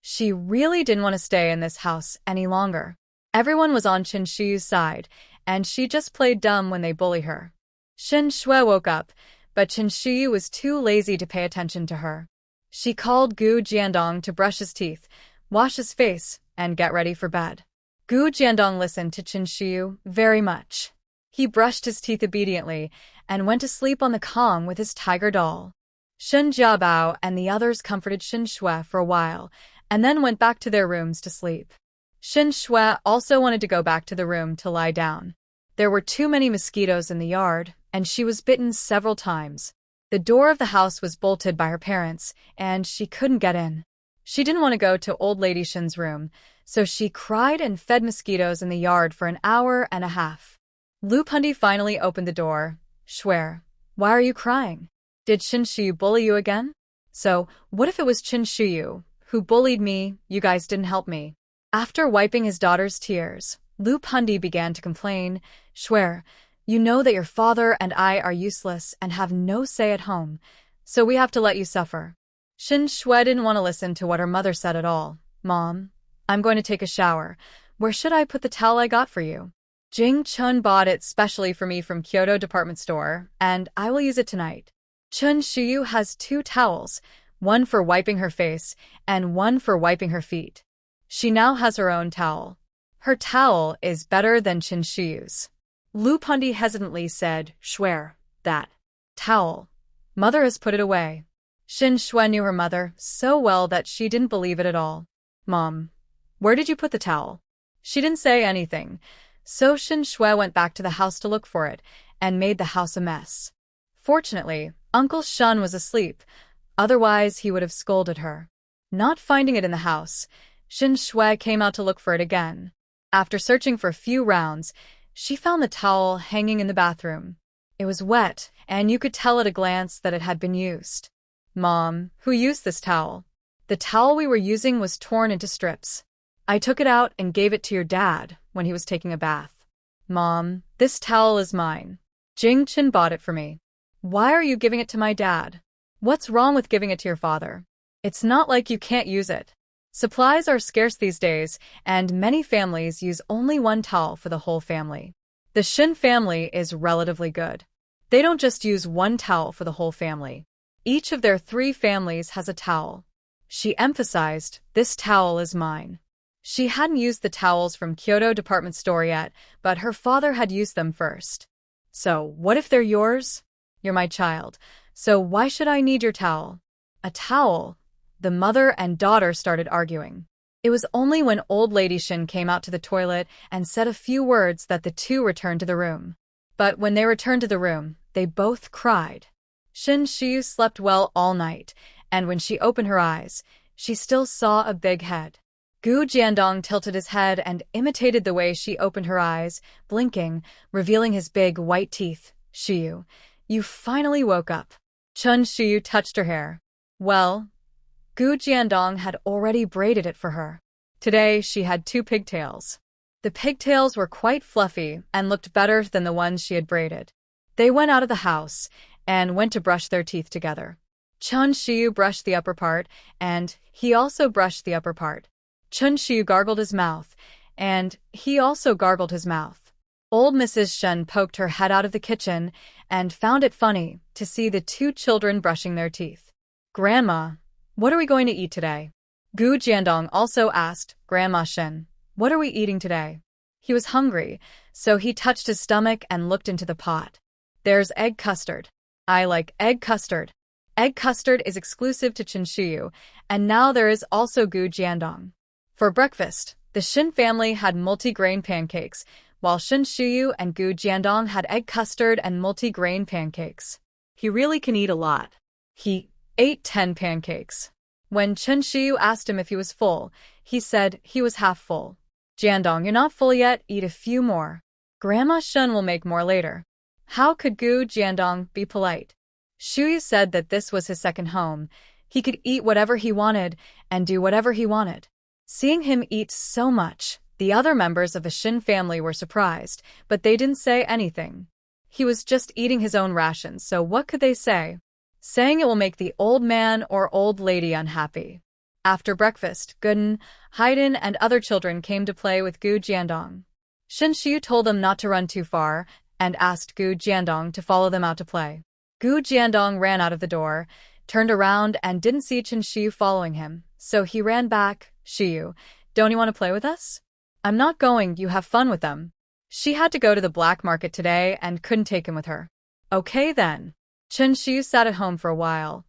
She really didn't want to stay in this house any longer. Everyone was on Chin Qiu's side, and she just played dumb when they bully her. Shin Shui woke up, but Chin Qiu was too lazy to pay attention to her. She called Gu Jiandong to brush his teeth, wash his face, and get ready for bed. Gu Jiandong listened to Chin Qiu very much. He brushed his teeth obediently and went to sleep on the Kong with his tiger doll. Shin Jiabao and the others comforted Shin Shui for a while, and then went back to their rooms to sleep. Shin Shui also wanted to go back to the room to lie down. There were too many mosquitoes in the yard, and she was bitten several times. The door of the house was bolted by her parents, and she couldn't get in. She didn't want to go to old lady Shin's room, so she cried and fed mosquitoes in the yard for an hour and a half. Lu Pundi finally opened the door. Shui, why are you crying? Did Chin Shiyu bully you again? So, what if it was Chin Shiyu who bullied me? You guys didn't help me. After wiping his daughter's tears, Lu Pundi began to complain. Shui, you know that your father and I are useless and have no say at home, so we have to let you suffer. Shin Shui didn't want to listen to what her mother said at all. Mom, I'm going to take a shower. Where should I put the towel I got for you? Jing Chun bought it specially for me from Kyoto department store, and I will use it tonight. Chun Shiyu has 2 towels, one for wiping her face and one for wiping her feet. She now has her own towel. Her towel is better than Chin Shiyu's. Lu Pundi hesitantly said, Shui, that towel. Mother has put it away. Shin Shui knew her mother so well that she didn't believe it at all. Mom, where did you put the towel? She didn't say anything, so Shin Shui went back to the house to look for it and made the house a mess. Fortunately, Uncle Shun was asleep, otherwise he would have scolded her. Not finding it in the house, Shin Shui came out to look for it again. After searching for a few rounds, she found the towel hanging in the bathroom. It was wet, and you could tell at a glance that it had been used. Mom, who used this towel? The towel we were using was torn into strips. I took it out and gave it to your dad when he was taking a bath. Mom, this towel is mine. Jing Chen bought it for me. Why are you giving it to my dad? What's wrong with giving it to your father? It's not like you can't use it. Supplies are scarce these days, and many families use only one towel for the whole family. The Shin family is relatively good. They don't just use one towel for the whole family. Each of their 3 families has a towel. She emphasized, this towel is mine. She hadn't used the towels from Kyoto department store yet, but her father had used them first. So, what if they're yours? You're my child, so why should I need your towel? A towel? The mother and daughter started arguing. It was only when old lady Shin came out to the toilet and said a few words that the 2 returned to the room. But when they returned to the room, they both cried. Shin Shiyu slept well all night, and when she opened her eyes, she still saw a big head. Gu Jiandong tilted his head and imitated the way she opened her eyes, blinking, revealing his big white teeth. Shiyu, you finally woke up. Chun Shiyu touched her hair. Well, Gu Jiandong had already braided it for her. Today she had 2 pigtails. The pigtails were quite fluffy and looked better than the ones she had braided. They went out of the house and went to brush their teeth together. Chun Shiyu brushed the upper part, and he also brushed the upper part. Chun Shiyu gargled his mouth, and he also gargled his mouth. Old Mrs. Shen poked her head out of the kitchen and found it funny to see the 2 children brushing their teeth. Grandma, what are we going to eat today? Gu Jiandong also asked Grandma Shen, what are we eating today? He was hungry, so he touched his stomach and looked into the pot. There's egg custard. I like egg custard. Egg custard is exclusive to Chun Shiyu, and now there is also Gu Jiandong. For breakfast, the Shin family had multi-grain pancakes, while Chun Shiyu and Gu Jiandong had egg custard and multi-grain pancakes. He really can eat a lot. He ate 10 pancakes. When Chun Shiyu asked him if he was full, he said he was half full. Jiandong, you're not full yet, eat a few more. Grandma Shen will make more later. How could Gu Jiandong be polite? Shiyu said that this was his second home. He could eat whatever he wanted and do whatever he wanted. Seeing him eat so much, the other members of the Shin family were surprised, but they didn't say anything. He was just eating his own rations, so what could they say? Saying it will make the old man or old lady unhappy. After breakfast, Gooden, Haiden, and other children came to play with Gu Jiandong. Shin Shiyu told them not to run too far and asked Gu Jiandong to follow them out to play. Gu Jiandong ran out of the door, turned around and didn't see Chun Shiyu following him, so he ran back. Shiyu, don't you want to play with us? I'm not going, you have fun with them. She had to go to the black market today and couldn't take him with her. Okay then. Chun Shiyu sat at home for a while,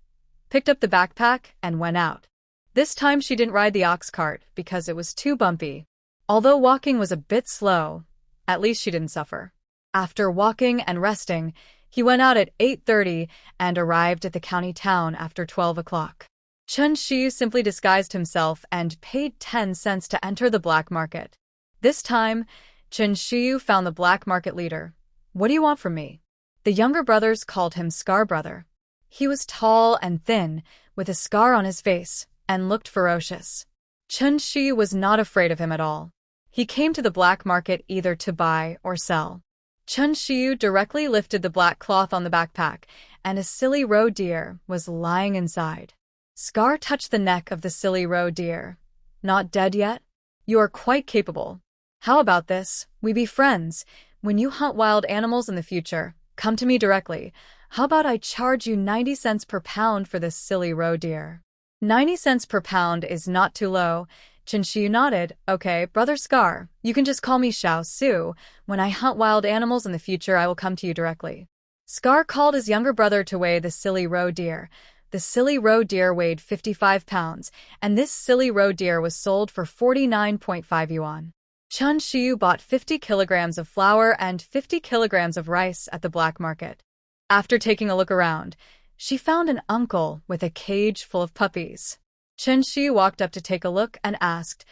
picked up the backpack and went out. This time she didn't ride the ox cart because it was too bumpy. Although walking was a bit slow, at least she didn't suffer. After walking and resting, he went out at 8:30 and arrived at the county town after 12 o'clock. Chun Shiyu simply disguised himself and paid 10 cents to enter the black market. This time, Chun Shiyu found the black market leader. What do you want from me? The younger brothers called him Scar Brother. He was tall and thin, with a scar on his face, and looked ferocious. Chun Shiyu was not afraid of him at all. He came to the black market either to buy or sell. Chun Shiyu directly lifted the black cloth on the backpack, and a silly roe deer was lying inside. Scar touched the neck of the silly roe deer. Not dead yet? You are quite capable. How about this? We be friends. When you hunt wild animals in the future, come to me directly. How about I charge you 90 cents per pound for this silly roe deer? 90 cents per pound is not too low. Chun Shiyu nodded. Okay, Brother Scar, you can just call me Xiao Su. When I hunt wild animals in the future, I will come to you directly. Scar called his younger brother to weigh the silly roe deer. The silly roe deer weighed 55 pounds, and this silly roe deer was sold for 49.5 yuan. Chun Shiyu bought 50 kilograms of flour and 50 kilograms of rice at the black market. After taking a look around, she found an uncle with a cage full of puppies. Chun Shiyu walked up to take a look and asked,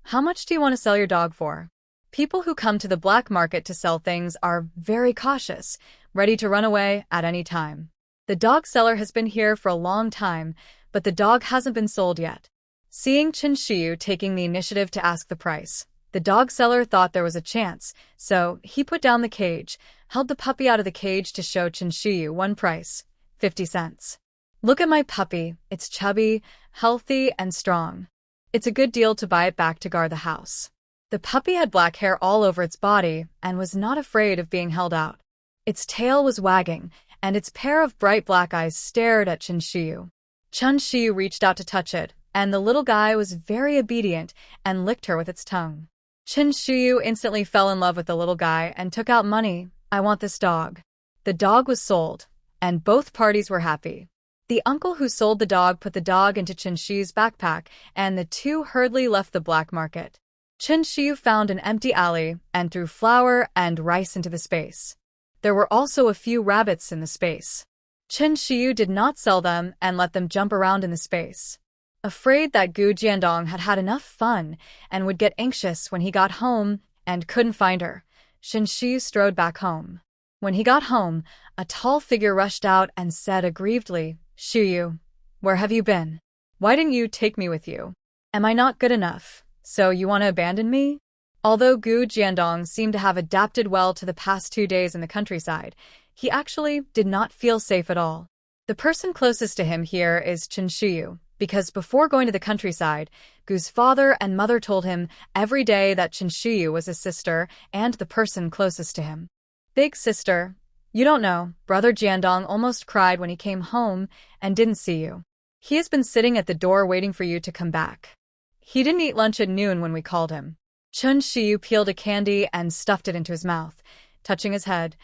"How much do you want to sell your dog for?" People who come to the black market to sell things are very cautious, ready to run away at any time. The dog seller has been here for a long time, but the dog hasn't been sold yet. Seeing Chun Shiyu taking the initiative to ask the price, the dog seller thought there was a chance, so he put down the cage, held the puppy out of the cage to show Chun Shiyu one price, 50 cents. Look at my puppy, it's chubby, healthy, and strong. It's a good deal to buy it back to guard the house. The puppy had black hair all over its body and was not afraid of being held out. Its tail was wagging, and its pair of bright black eyes stared at Chun Shiyu. Chun Shiyu reached out to touch it, and the little guy was very obedient and licked her with its tongue. Chun Shiyu instantly fell in love with the little guy and took out money. I want this dog. The dog was sold, and both parties were happy. The uncle who sold the dog put the dog into Chun Shiyu's backpack, and the two hurriedly left the black market. Chun Shiyu found an empty alley and threw flour and rice into the space. There were also a few rabbits in the space. Chen Shiyu did not sell them and let them jump around in the space. Afraid that Gu Jiandong had had enough fun and would get anxious when he got home and couldn't find her, Chen Shiyu strode back home. When he got home, a tall figure rushed out and said aggrievedly, "Shiyu, where have you been? Why didn't you take me with you? Am I not good enough, so you want to abandon me?" Although Gu Jiandong seemed to have adapted well to the past 2 days in the countryside, he actually did not feel safe at all. The person closest to him here is Chen Shiyu, because before going to the countryside, Gu's father and mother told him every day that Chen Shiyu was his sister and the person closest to him. Big sister, you don't know, brother Jiandong almost cried when he came home and didn't see you. He has been sitting at the door waiting for you to come back. He didn't eat lunch at noon when we called him. Chen Shiyu peeled a candy and stuffed it into his mouth, touching his head.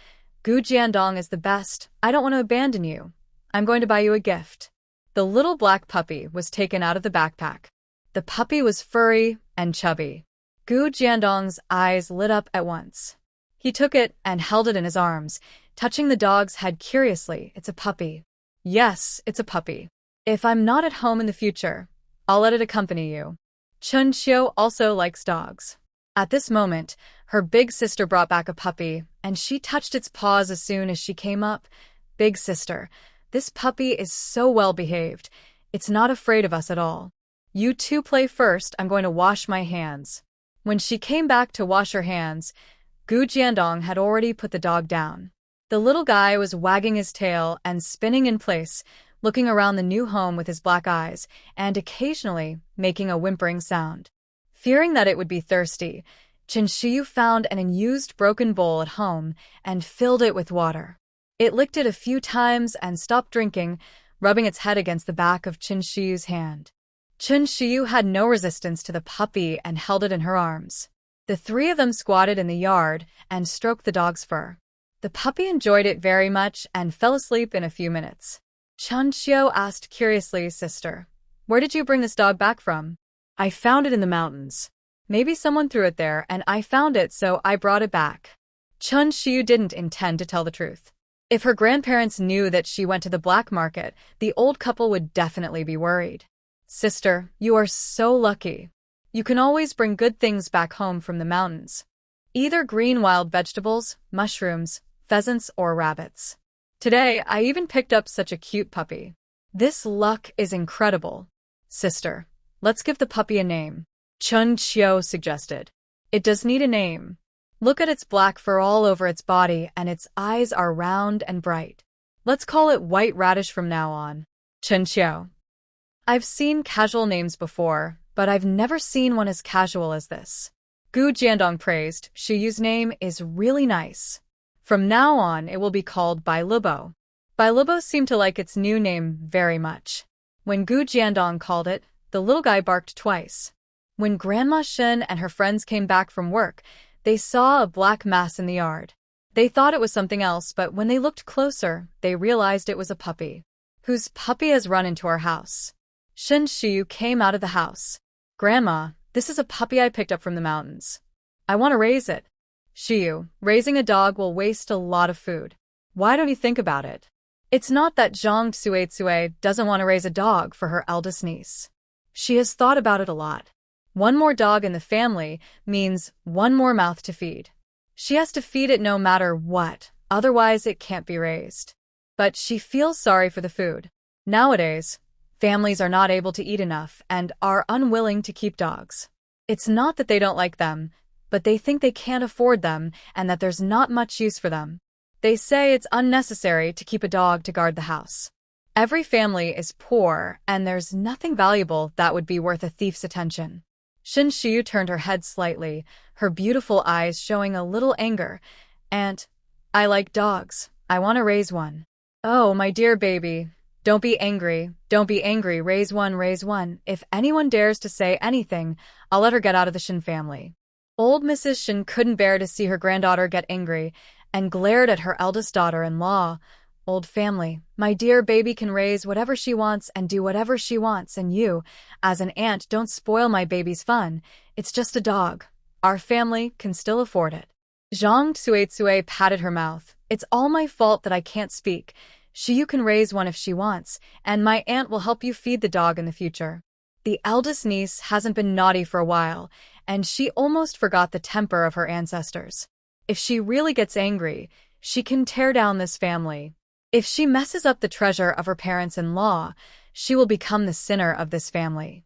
Gu Jiandong is the best. I don't want to abandon you. I'm going to buy you a gift. The little black puppy was taken out of the backpack. The puppy was furry and chubby. Gu Jiandong's eyes lit up at once. He took it and held it in his arms, touching the dog's head curiously. It's a puppy. Yes, it's a puppy. If I'm not at home in the future, I'll let it accompany you. Chen Xiu also likes dogs. At this moment, her big sister brought back a puppy, and she touched its paws as soon as she came up. Big sister, this puppy is so well behaved. It's not afraid of us at all. You two play first. I'm going to wash my hands. When she came back to wash her hands, Gu Jiandong had already put the dog down. The little guy was wagging his tail and spinning in place, looking around the new home with his black eyes, and occasionally making a whimpering sound. Fearing that it would be thirsty, Chen Shiyu found an unused broken bowl at home and filled it with water. It licked it a few times and stopped drinking, rubbing its head against the back of Chen Shiyu's hand. Chen Shiyu had no resistance to the puppy and held it in her arms. The three of them squatted in the yard and stroked the dog's fur. The puppy enjoyed it very much and fell asleep in a few minutes. Chen Xiu asked curiously, "Sister, where did you bring this dog back from?" "I found it in the mountains. Maybe someone threw it there and I found it, so I brought it back." Chen Xiu didn't intend to tell the truth. If her grandparents knew that she went to the black market, the old couple would definitely be worried. "Sister, you are so lucky. You can always bring good things back home from the mountains. Either green wild vegetables, mushrooms, pheasants, or rabbits. Today, I even picked up such a cute puppy. This luck is incredible. Sister, let's give the puppy a name," Chen Qiu suggested. "It does need a name. Look at its black fur all over its body and its eyes are round and bright. Let's call it White Radish from now on." Chen Qiu. "I've seen casual names before, but I've never seen one as casual as this." Gu Jiandong praised. "Shiyu's name is really nice. From now on, it will be called Bai Lubo." Bai Lubo seemed to like its new name very much. When Gu Jiandong called it, the little guy barked twice. When Grandma Shen and her friends came back from work, they saw a black mass in the yard. They thought it was something else, but when they looked closer, they realized it was a puppy. "Whose puppy has run into our house?" Shen Shiyu came out of the house. "Grandma, this is a puppy I picked up from the mountains. I want to raise it." "Shiyu, raising a dog will waste a lot of food. Why don't you think about it?" It's not that Zhang Suetsue doesn't want to raise a dog for her eldest niece. She has thought about it a lot. One more dog in the family means one more mouth to feed. She has to feed it no matter what, otherwise it can't be raised. But she feels sorry for the food. Nowadays, families are not able to eat enough and are unwilling to keep dogs. It's not that they don't like them, but they think they can't afford them and that there's not much use for them. They say it's unnecessary to keep a dog to guard the house. Every family is poor, and there's nothing valuable that would be worth a thief's attention. Shin Shiyu turned her head slightly, her beautiful eyes showing a little anger. "Aunt, I like dogs. I want to raise one." "Oh, my dear baby. Don't be angry. Don't be angry. Raise one, raise one. If anyone dares to say anything, I'll let her get out of the Shin family." Old Mrs. Shin couldn't bear to see her granddaughter get angry and glared at her eldest daughter-in-law. "Old family, my dear baby can raise whatever she wants and do whatever she wants, and you, as an aunt, don't spoil my baby's fun. It's just a dog. Our family can still afford it." Zhang Tsuetsue patted her mouth. It's all my fault that I can't speak. Shiyu can raise one if she wants, and my aunt will help you feed the dog in the future. The eldest niece hasn't been naughty for a while, and she almost forgot the temper of her ancestors. If she really gets angry, she can tear down this family. If she messes up the treasure of her parents-in-law, she will become the sinner of this family.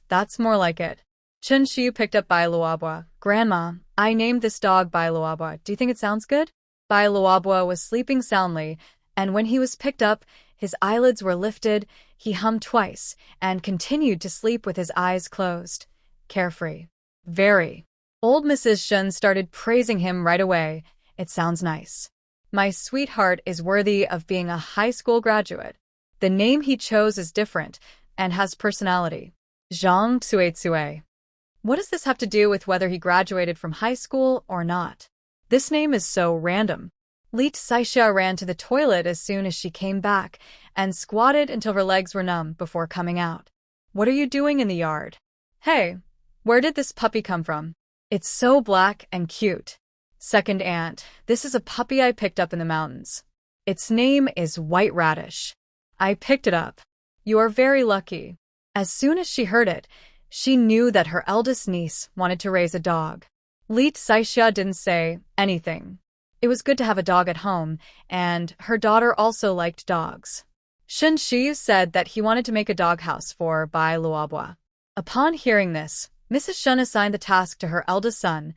That's more like it. Chen Shiyu picked up Bai Luobua. Grandma, I named this dog Bai Luobua. Do you think it sounds good? Bai Luobua was sleeping soundly, and when he was picked up, his eyelids were lifted, he hummed twice, and continued to sleep with his eyes closed. Carefree. Very. Old Mrs. Shun started praising him right away. It sounds nice. My sweetheart is worthy of being a high school graduate. The name he chose is different and has personality. Zhang Tsuetsue. What does this have to do with whether he graduated from high school or not? This name is so random. Li Saixia ran to the toilet as soon as she came back and squatted until her legs were numb before coming out. What are you doing in the yard? Hey, where did this puppy come from? It's so black and cute. Second aunt, this is a puppy I picked up in the mountains. Its name is White Radish. I picked it up. You are very lucky. As soon as she heard it, she knew that her eldest niece wanted to raise a dog. Li Saixia didn't say anything. It was good to have a dog at home, and her daughter also liked dogs. Shen Shiyu said that he wanted to make a doghouse for Bai Luobua. Upon hearing this, Mrs. Shun assigned the task to her eldest son.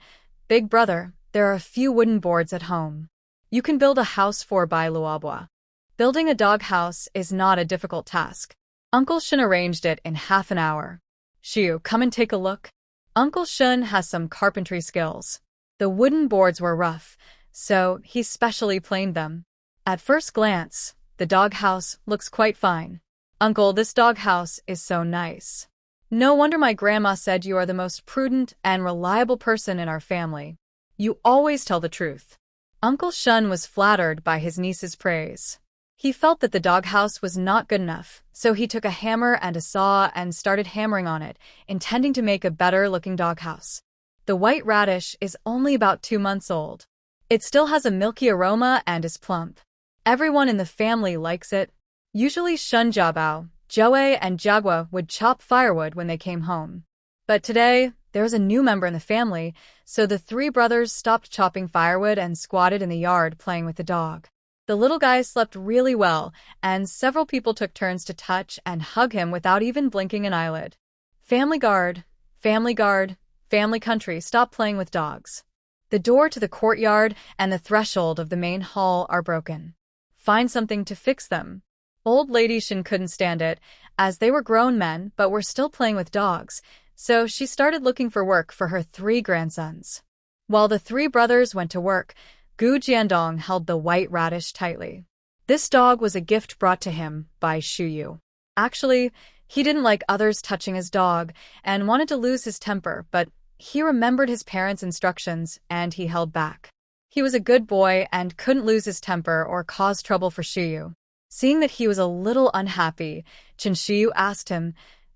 Big brother, there are a few wooden boards at home. You can build a house for Bai Luobua. Building a doghouse is not a difficult task. Uncle Shun arranged it in half an hour. Shiyu, come and take a look. Uncle Shun has some carpentry skills. The wooden boards were rough, so he specially planed them. At first glance, the doghouse looks quite fine. Uncle, this doghouse is so nice. No wonder my grandma said you are the most prudent and reliable person in our family. You always tell the truth. Uncle Shun was flattered by his niece's praise. He felt that the doghouse was not good enough, so he took a hammer and a saw and started hammering on it, intending to make a better-looking doghouse. The White Radish is only about 2 months old. It still has a milky aroma and is plump. Everyone in the family likes it. Usually Shun Jiabao, Joey, and Jiagua would chop firewood when they came home. But today, there is a new member in the family, so the 3 brothers stopped chopping firewood and squatted in the yard playing with the dog. The little guy slept really well, and several people took turns to touch and hug him without even blinking an eyelid. Family guard, family guard, family country, stop playing with dogs. The door to the courtyard and the threshold of the main hall are broken. Find something to fix them. Old Lady Shin couldn't stand it, as they were grown men but were still playing with dogs, so she started looking for work for her 3 grandsons. While the 3 brothers went to work, Gu Jiandong held the White Radish tightly. This dog was a gift brought to him by Shuyu. Actually, he didn't like others touching his dog and wanted to lose his temper, but he remembered his parents' instructions and he held back. He was a good boy and couldn't lose his temper or cause trouble for Shuyu. Seeing that he was a little unhappy, Chen Shiyu asked him,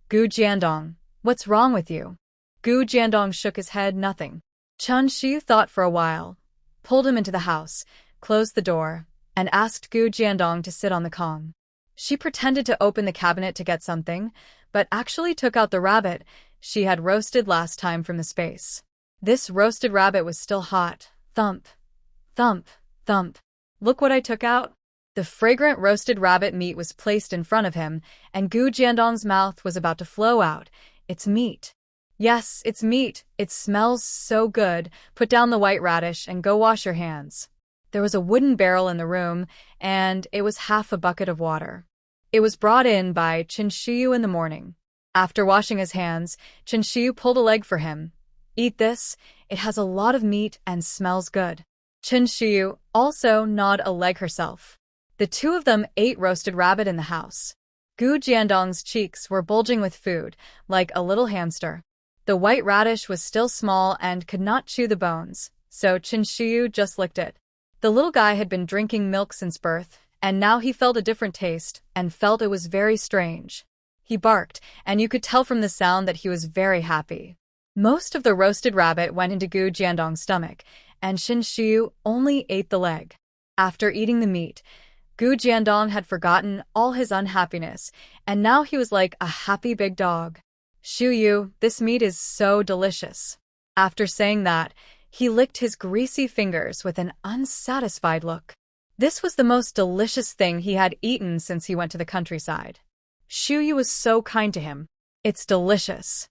Gu Jiandong, what's wrong with you? Gu Jiandong shook his head, nothing. Chen Shiyu thought for a while, pulled him into the house, closed the door, and asked Gu Jiandong to sit on the Kong. She pretended to open the cabinet to get something, but actually took out the rabbit she had roasted last time from the space. This roasted rabbit was still hot. Thump, thump, thump. Look what I took out. The fragrant roasted rabbit meat was placed in front of him, and Gu Jiandong's mouth was about to flow out. It's meat. Yes, it's meat. It smells so good. Put down the White Radish and go wash your hands. There was a wooden barrel in the room, and it was half a bucket of water. It was brought in by Chen Shiyu in the morning. After washing his hands, Chen Shiyu pulled a leg for him. Eat this. It has a lot of meat and smells good. Chen Shiyu also gnawed a leg herself. The 2 of them ate roasted rabbit in the house. Gu Jiandong's cheeks were bulging with food, like a little hamster. The White Radish was still small and could not chew the bones, so Chen Shiyu just licked it. The little guy had been drinking milk since birth, and now he felt a different taste and felt it was very strange. He barked, and you could tell from the sound that he was very happy. Most of the roasted rabbit went into Gu Jiandong's stomach, and Shin Shiyu only ate the leg. After eating the meat, Gu Jiandong had forgotten all his unhappiness, and now he was like a happy big dog. Shiyu, this meat is so delicious. After saying that, he licked his greasy fingers with an unsatisfied look. This was the most delicious thing he had eaten since he went to the countryside. Shiyu was so kind to him. It's delicious.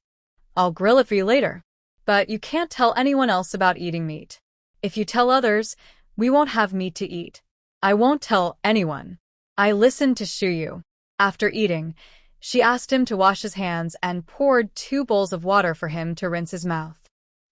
I'll grill it for you later. But you can't tell anyone else about eating meat. If you tell others, we won't have meat to eat. I won't tell anyone. I listened to Shiyu. After eating, she asked him to wash his hands and poured 2 bowls of water for him to rinse his mouth.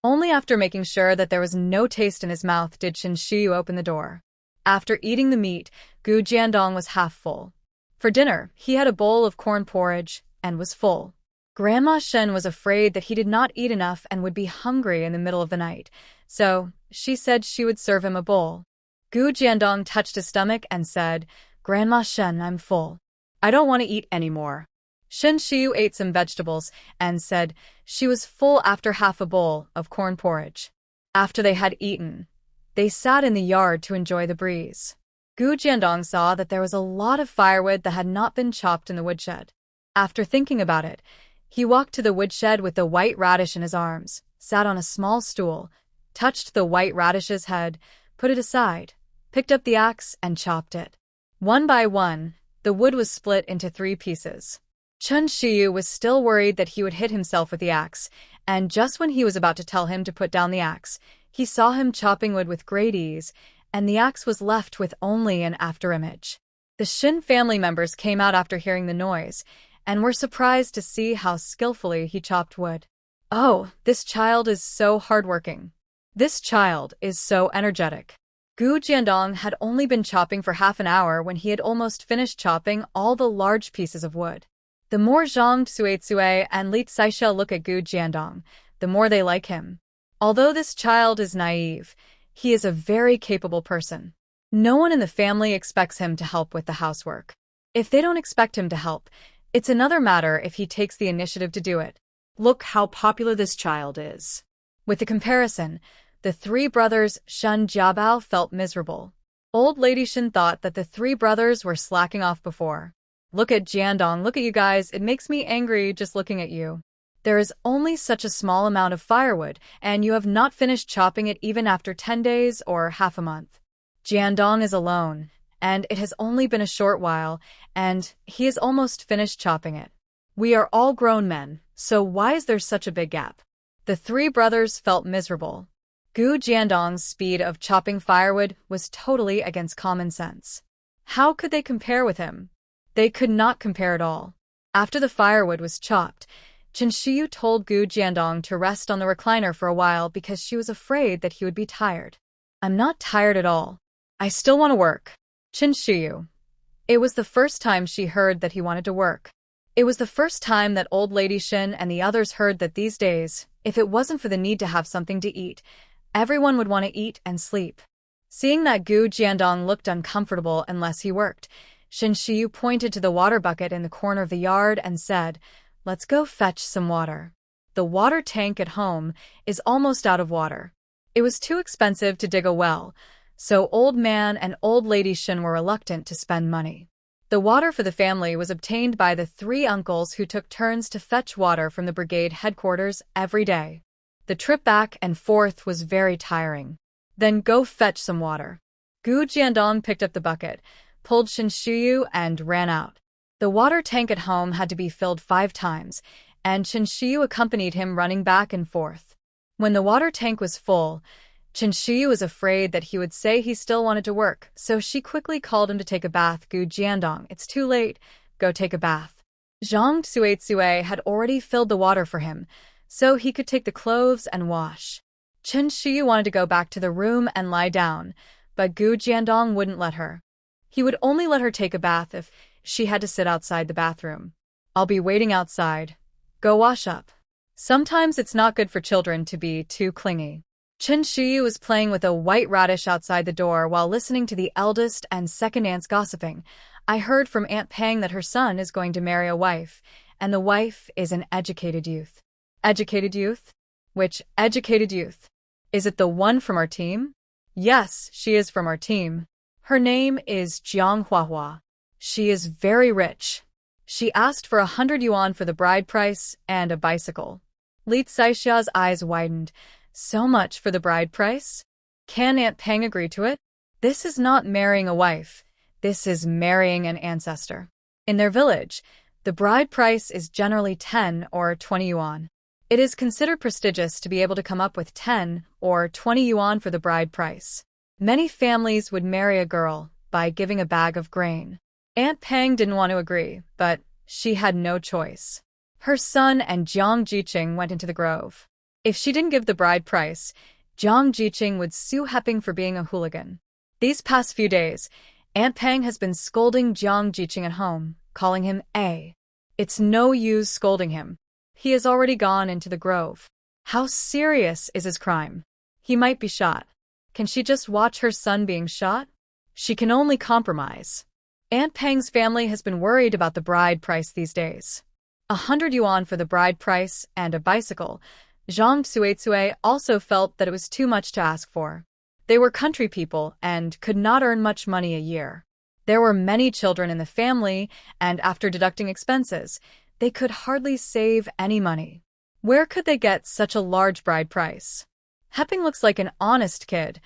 Only after making sure that there was no taste in his mouth did Shin Shiyu open the door. After eating the meat, Gu Jiandong was half full. For dinner, he had a bowl of corn porridge and was full. Grandma Shen was afraid that he did not eat enough and would be hungry in the middle of the night, so she said she would serve him a bowl. Gu Jiandong touched his stomach and said, "Grandma Shen, I'm full. I don't want to eat anymore." Shin Shiyu ate some vegetables and said she was full after half a bowl of corn porridge. After they had eaten, they sat in the yard to enjoy the breeze. Gu Jiandong saw that there was a lot of firewood that had not been chopped in the woodshed. After thinking about it, he walked to the woodshed with the white radish in his arms, sat on a small stool, touched the white radish's head, put it aside, picked up the axe, and chopped it. One by one, the wood was split into 3 pieces. Shin Shiyu was still worried that he would hit himself with the axe, and just when he was about to tell him to put down the axe, he saw him chopping wood with great ease, and the axe was left with only an afterimage. The Shin family members came out after hearing the noise, and were surprised to see how skillfully he chopped wood. Oh, this child is so hardworking. This child is so energetic. Gu Jiandong had only been chopping for half an hour when he had almost finished chopping all the large pieces of wood. The more Zhang Tsuetsue and Li Caishao look at Gu Jiandong, the more they like him. Although this child is naive, he is a very capable person. No one in the family expects him to help with the housework. If they don't expect him to help, it's another matter if he takes the initiative to do it. Look how popular this child is. With the comparison, the 3 brothers Shen Jiabao felt miserable. Old Lady Shen thought that the 3 brothers were slacking off before. Look at Jiandong, look at you guys, it makes me angry just looking at you. There is only such a small amount of firewood, and you have not finished chopping it even after 10 days or half a month. Jiandong is alone, and it has only been a short while, and he is almost finished chopping it. We are all grown men, so why is there such a big gap? The 3 brothers felt miserable. Gu Jiandong's speed of chopping firewood was totally against common sense. How could they compare with him? They could not compare at all. After the firewood was chopped, Shin Shiyu told Gu Jiandong to rest on the recliner for a while because she was afraid that he would be tired. "I'm not tired at all. I still want to work." Shin Shiyu. It was the first time she heard that he wanted to work. It was the first time that Old Lady Shin and the others heard that these days, if it wasn't for the need to have something to eat, everyone would want to eat and sleep. Seeing that Gu Jiandong looked uncomfortable unless he worked, Shin Shiyu pointed to the water bucket in the corner of the yard and said, "Let's go fetch some water. The water tank at home is almost out of water." It was too expensive to dig a well, so Old Man and Old Lady Shin were reluctant to spend money. The water for the family was obtained by the 3 uncles who took turns to fetch water from the brigade headquarters every day. The trip back and forth was very tiring. "Then go fetch some water." Gu Jiandong picked up the bucket, pulled Shin Shiyu, and ran out. The water tank at home had to be filled 5 times, and Shin Shiyu accompanied him running back and forth. When the water tank was full, Shin Shiyu was afraid that he would say he still wanted to work, so she quickly called him to take a bath. "Gu Jiandong, it's too late. Go take a bath." Zhang Tsuetsue had already filled the water for him, so he could take the clothes and wash. Shin Shiyu wanted to go back to the room and lie down, but Gu Jiandong wouldn't let her. He would only let her take a bath if she had to sit outside the bathroom. "I'll be waiting outside. Go wash up." Sometimes it's not good for children to be too clingy. Shin Shiyu was playing with a white radish outside the door while listening to the eldest and second aunts gossiping. "I heard from Aunt Pang that her son is going to marry a wife, and the wife is an educated youth." Educated youth? Which educated youth? Is it the one from our team? Yes, she is from our team. Her name is Jiang Huahua. She is very rich. She asked for 100 yuan for the bride price and a bicycle. Li Xixia's eyes widened. So much for the bride price? Can Aunt Peng agree to it? This is not marrying a wife. This is marrying an ancestor. In their village, the bride price is generally 10 or 20 yuan. It is considered prestigious to be able to come up with 10 or 20 yuan for the bride price. Many families would marry a girl by giving a bag of grain. Aunt Peng didn't want to agree, but she had no choice. Her son and Jiang Jiqing went into the grove. If she didn't give the bride price, Jiang Jiqing would sue Heping for being a hooligan. These past few days, Aunt Peng has been scolding Jiang Jiqing at home, calling him A. It's no use scolding him. He has already gone into the grove. How serious is his crime? He might be shot. Can she just watch her son being shot? She can only compromise. Aunt Peng's family has been worried about the bride price these days. 100 yuan for the bride price and a bicycle. Zhang Tsuetsue also felt that it was too much to ask for. They were country people and could not earn much money a year. There were many children in the family, and after deducting expenses, they could hardly save any money. Where could they get such a large bride price? Heping looks like an honest kid.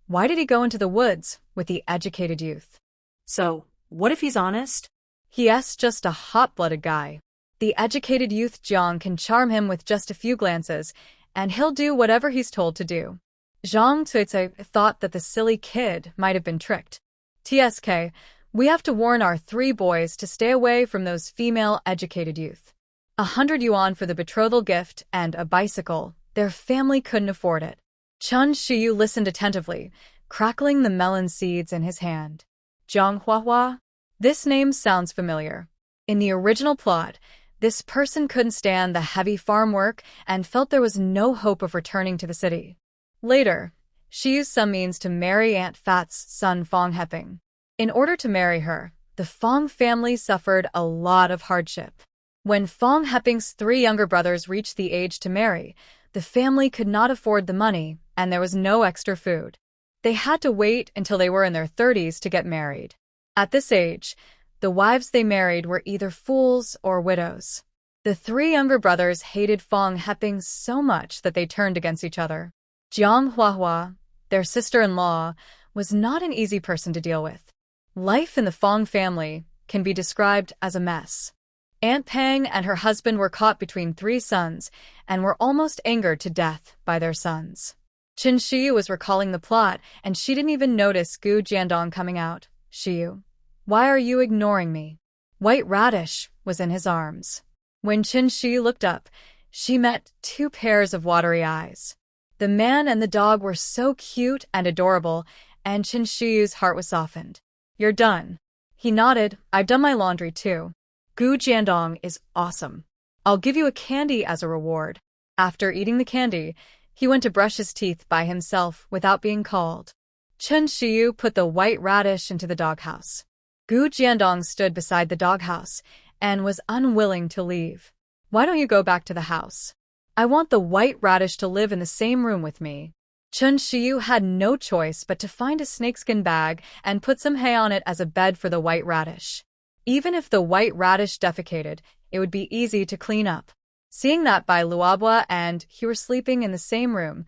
Why did he go into the woods with the educated youth? So, what if he's honest? He's just a hot-blooded guy. The educated youth Jiang can charm him with just a few glances, and he'll do whatever he's told to do. Zhang Cuice thought that the silly kid might have been tricked. TSK, we have to warn our 3 boys to stay away from those female educated youth. 100 yuan for the betrothal gift and a bicycle. Their family couldn't afford it. Chun Shiyu listened attentively, crackling the melon seeds in his hand. Jiang Huahua? This name sounds familiar. In the original plot, this person couldn't stand the heavy farm work and felt there was no hope of returning to the city. Later, she used some means to marry Aunt Fat's son Fong Heping. In order to marry her, the Fong family suffered a lot of hardship. When Fong Heping's 3 younger brothers reached the age to marry, the family could not afford the money, and there was no extra food. They had to wait until they were in their 30s to get married. At this age, the wives they married were either fools or widows. The 3 younger brothers hated Fong Heping so much that they turned against each other. Jiang Huahua, their sister-in-law, was not an easy person to deal with. Life in the Fong family can be described as a mess. Aunt Peng and her husband were caught between 3 sons and were almost angered to death by their sons. Qin Shiyu was recalling the plot, and she didn't even notice Gu Jiandong coming out. Shiyu, why are you ignoring me? White Radish was in his arms. When Qin Shiyu looked up, she met 2 pairs of watery eyes. The man and the dog were so cute and adorable, and Qin Shiyu's heart was softened. You're done. He nodded. I've done my laundry too. Gu Jiandong is awesome. I'll give you a candy as a reward. After eating the candy, he went to brush his teeth by himself without being called. Qin Shiyu put the white radish into the doghouse. Gu Jiandong stood beside the doghouse and was unwilling to leave. Why don't you go back to the house? I want the white radish to live in the same room with me. Qin Shiyu had no choice but to find a snakeskin bag and put some hay on it as a bed for the white radish. Even if the white radish defecated, it would be easy to clean up. Seeing that Bai Luobua and he were sleeping in the same room,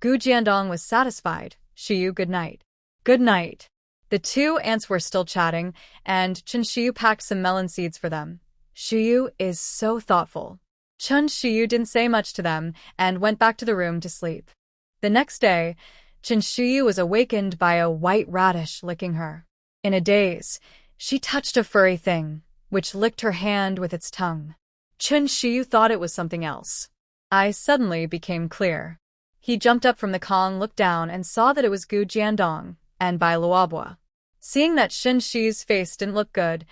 Gu Jiandong was satisfied. Shiyu, good night. Good night. The 2 aunts were still chatting, and Qin Shiyu packed some melon seeds for them. Shiyu is so thoughtful. Qin Shiyu didn't say much to them and went back to the room to sleep. The next day, Qin Shiyu was awakened by a white radish licking her. In a daze, she touched a furry thing, which licked her hand with its tongue. Qin Shiyu thought it was something else. Eyes suddenly became clear. He jumped up from the Kong, looked down, and saw that it was Gu Jiandong and Bai Luobua. Seeing that Qin Shiyu's face didn't look good,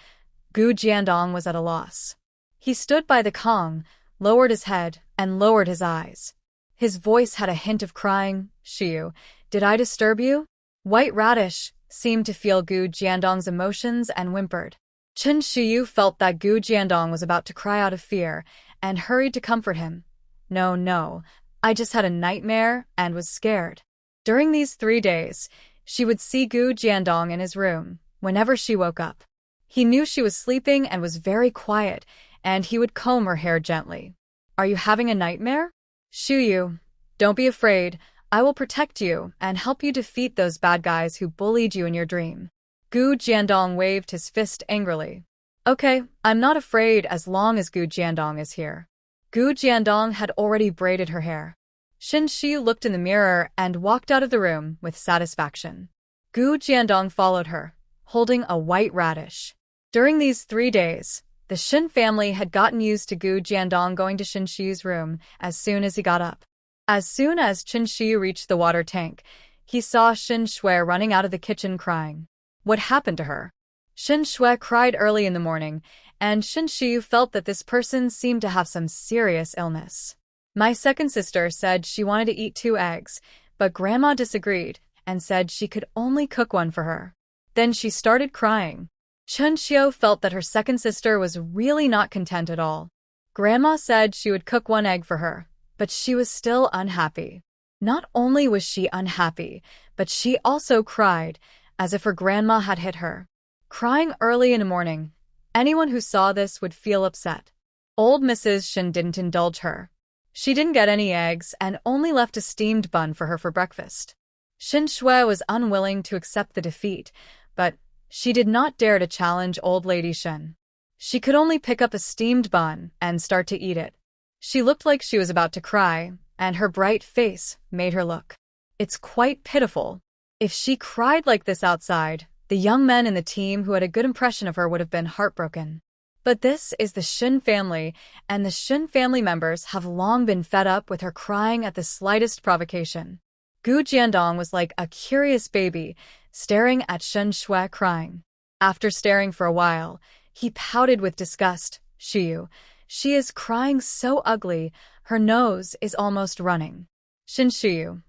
Gu Jiandong was at a loss. He stood by the Kong, lowered his head, and lowered his eyes. His voice had a hint of crying. Shiyu, did I disturb you? White Radish seemed to feel Gu Jiandong's emotions and whimpered. Qin Shiyu felt that Gu Jiandong was about to cry out of fear and hurried to comfort him. No, I just had a nightmare and was scared. During these 3 days, she would see Gu Jiandong in his room whenever she woke up. He knew she was sleeping and was very quiet, and he would comb her hair gently. Are you having a nightmare? Shuyu, don't be afraid. I will protect you and help you defeat those bad guys who bullied you in your dream. Gu Jiandong waved his fist angrily. Okay, I'm not afraid as long as Gu Jiandong is here. Gu Jiandong had already braided her hair. Shin Shi looked in the mirror and walked out of the room with satisfaction. Gu Jiandong followed her, holding a white radish. During these 3 days, the Shin family had gotten used to Gu Jiandong going to Shin Shi's room as soon as he got up. As soon as Shin Shi reached the water tank, he saw Shin Shui running out of the kitchen crying. What happened to her? Shin Shui cried early in the morning, and Shin Shi felt that this person seemed to have some serious illness. My second sister said she wanted to eat 2 eggs, but Grandma disagreed and said she could only cook 1 for her. Then she started crying. Chun Xiu felt that her second sister was really not content at all. Grandma said she would cook 1 egg for her, but she was still unhappy. Not only was she unhappy, but she also cried, as if her grandma had hit her. Crying early in the morning, anyone who saw this would feel upset. Old Mrs. Shin didn't indulge her. She didn't get any eggs and only left a steamed bun for her for breakfast. Shin Shui was unwilling to accept the defeat, but she did not dare to challenge Old Lady Shin. She could only pick up a steamed bun and start to eat it. She looked like she was about to cry, and her bright face made her look. It's quite pitiful. If she cried like this outside, the young men in the team who had a good impression of her would have been heartbroken. But this is the Shin family, and the Shin family members have long been fed up with her crying at the slightest provocation. Gu Jiandong was like a curious baby, staring at Shin Shui crying. After staring for a while, he pouted with disgust. Shiyu, she is crying so ugly, her nose is almost running. Shin Shiyu,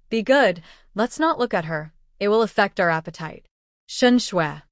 be good, let's not look at her, it will affect our appetite. Shin Shui.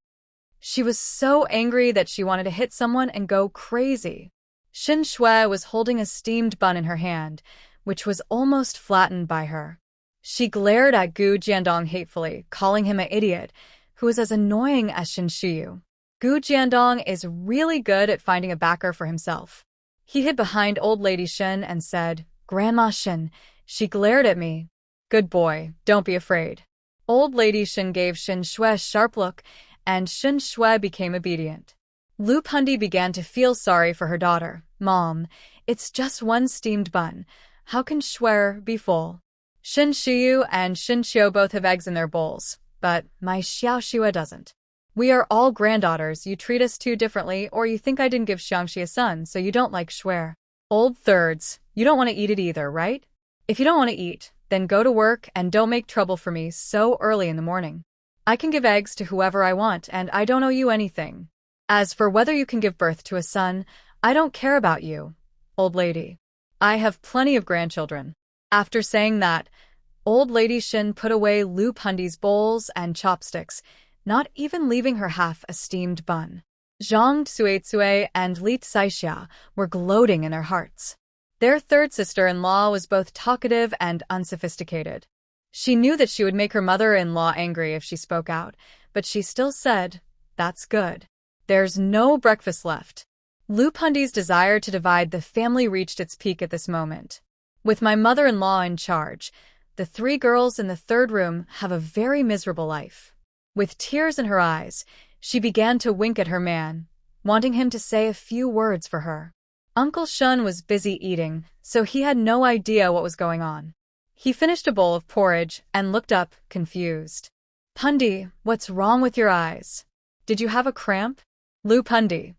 She was so angry that she wanted to hit someone and go crazy. Shin Shui was holding a steamed bun in her hand, which was almost flattened by her. She glared at Gu Jiandong hatefully, calling him an idiot, who was as annoying as Shin Shiyu. Gu Jiandong is really good at finding a backer for himself. He hid behind Old Lady Shin and said, Grandma Shin. She glared at me. Good boy, don't be afraid. Old Lady Shin gave Shin Shui a sharp look, and Shin Shui became obedient. Lu Pundi began to feel sorry for her daughter. Mom, it's just 1 steamed bun. How can Shui be full? Shin Shiyu and Shin Xiu both have eggs in their bowls, but my Xiao Xue doesn't. We are all granddaughters. You treat us too differently, or you think I didn't give Xiangxi a son, so you don't like Shui. Old thirds, you don't want to eat it either, right? If you don't want to eat, then go to work and don't make trouble for me so early in the morning. I can give eggs to whoever I want, and I don't owe you anything. As for whether you can give birth to a son, I don't care about you, old lady. I have plenty of grandchildren. After saying that, Old Lady Shin put away Lu Pundi's bowls and chopsticks, not even leaving her half a steamed bun. Zhang Tsuetsue and Li Tsaixia were gloating in their hearts. Their third sister-in-law was both talkative and unsophisticated. She knew that she would make her mother-in-law angry if she spoke out, but she still said, That's good. There's no breakfast left. Lu Pundi's desire to divide the family reached its peak at this moment. With my mother-in-law in charge, the 3 girls in the 3rd room have a very miserable life. With tears in her eyes, she began to wink at her man, wanting him to say a few words for her. Uncle Shun was busy eating, so he had no idea what was going on. He finished a bowl of porridge and looked up, confused. Pundi, what's wrong with your eyes? Did you have a cramp? Lu Pundi.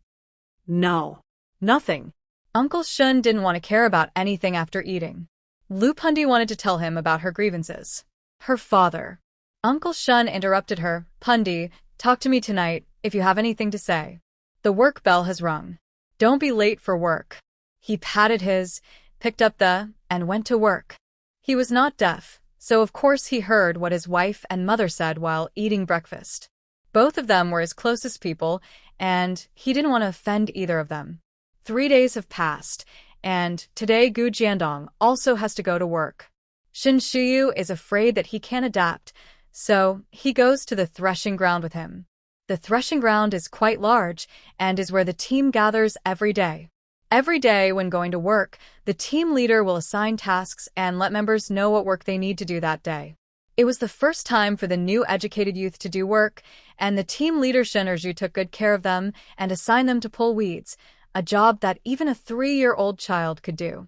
No. Nothing. Uncle Shun didn't want to care about anything after eating. Lu Pundi wanted to tell him about her grievances. Her father. Uncle Shun interrupted her. Pundi, talk to me tonight, if you have anything to say. The work bell has rung. Don't be late for work. He patted his, picked up the, and went to work. He was not deaf, so of course he heard what his wife and mother said while eating breakfast. Both of them were his closest people, and he didn't want to offend either of them. 3 days have passed, and today Gu Jiandong also has to go to work. Shin Shiyu is afraid that he can't adapt, so he goes to the threshing ground with him. The threshing ground is quite large and is where the team gathers every day. Every day when going to work, the team leader will assign tasks and let members know what work they need to do that day. It was the first time for the new educated youth to do work, and the team leader Shin Erju took good care of them and assigned them to pull weeds, a job that even a 3-year-old child could do.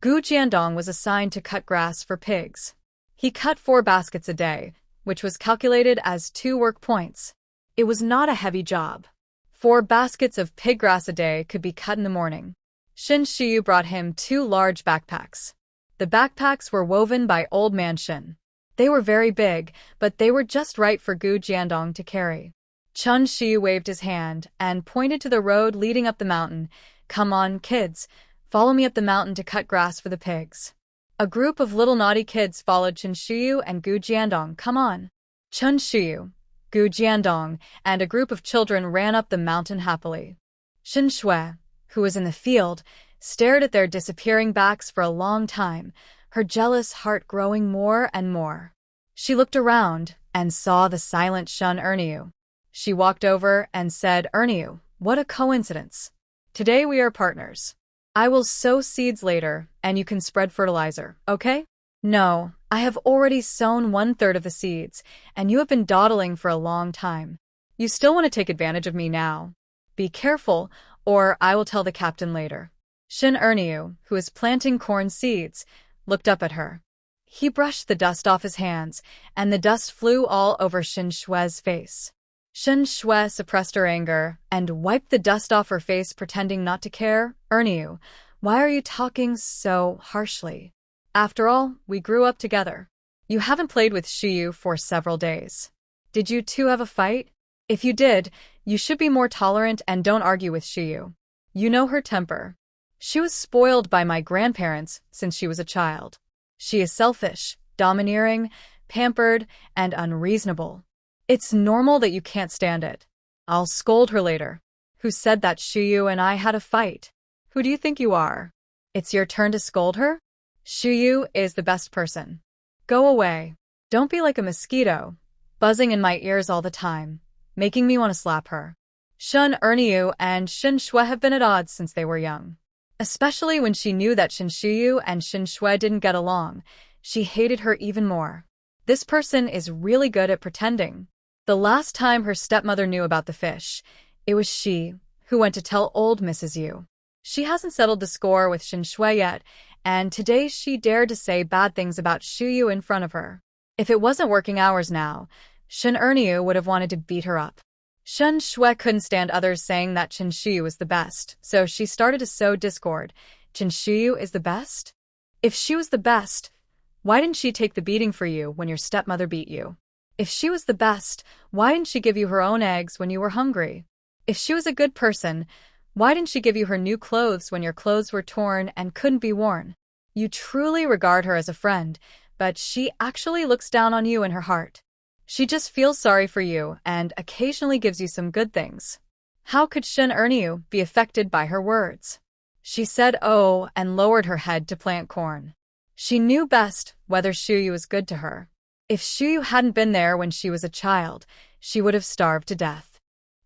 Gu Jiandong was assigned to cut grass for pigs. He cut 4 baskets a day, which was calculated as 2 work points. It was not a heavy job. 4 baskets of pig grass a day could be cut in the morning. Shin Shiyu brought him 2 large backpacks. The backpacks were woven by Old Man Shin. They were very big, but they were just right for Gu Jiandong to carry. Chun Shiyu waved his hand and pointed to the road leading up the mountain. "Come on, kids. Follow me up the mountain to cut grass for the pigs." A group of little naughty kids followed Chun Shiyu and Gu Jiandong. "Come on." Chun Shiyu, Gu Jiandong, and a group of children ran up the mountain happily. Shin Shui, who was in the field, stared at their disappearing backs for a long time, her jealous heart growing more and more. She looked around and saw the silent Shun Erniu. She walked over and said, "Erniu, what a coincidence. Today we are partners. I will sow seeds later, and you can spread fertilizer, okay?" "No, I have already sown 1/3 of the seeds, and you have been dawdling for a long time. You still want to take advantage of me now. Be careful, or I will tell the captain later." Shin Erniu, who was planting corn seeds, looked up at her. He brushed the dust off his hands, and the dust flew all over Shin Shui's face. Shin Shui suppressed her anger and wiped the dust off her face, pretending not to care. "Erniu, why are you talking so harshly? After all, we grew up together. You haven't played with Shiyu for several days. Did you two have a fight? If you did, you should be more tolerant and don't argue with Shiyu. You know her temper. She was spoiled by my grandparents since she was a child. She is selfish, domineering, pampered, and unreasonable. It's normal that you can't stand it. I'll scold her later." "Who said that Shiyu and I had a fight? Who do you think you are? It's your turn to scold her? Shiyu is the best person. Go away. Don't be like a mosquito, buzzing in my ears all the time, making me want to slap her." Shun Erniu and Shin Shui have been at odds since they were young. Especially when she knew that Shin Shiyu and Shin Shui didn't get along, she hated her even more. This person is really good at pretending. The last time her stepmother knew about the fish, it was she who went to tell old Mrs. Yu. She hasn't settled the score with Shin Shui yet, and today she dared to say bad things about Shiyu in front of her. If it wasn't working hours now, Shin Erniu would have wanted to beat her up. Shin Shui couldn't stand others saying that Shin Shiyu was the best, so she started to sow discord. Shin Shiyu is the best? If she was the best, why didn't she take the beating for you when your stepmother beat you? If she was the best, why didn't she give you her own eggs when you were hungry? If she was a good person, why didn't she give you her new clothes when your clothes were torn and couldn't be worn? You truly regard her as a friend, but she actually looks down on you in her heart. She just feels sorry for you and occasionally gives you some good things. How could Shin Erniu be affected by her words? She said "oh" and lowered her head to plant corn. She knew best whether Shiyu was good to her. If Shiyu hadn't been there when she was a child, she would have starved to death.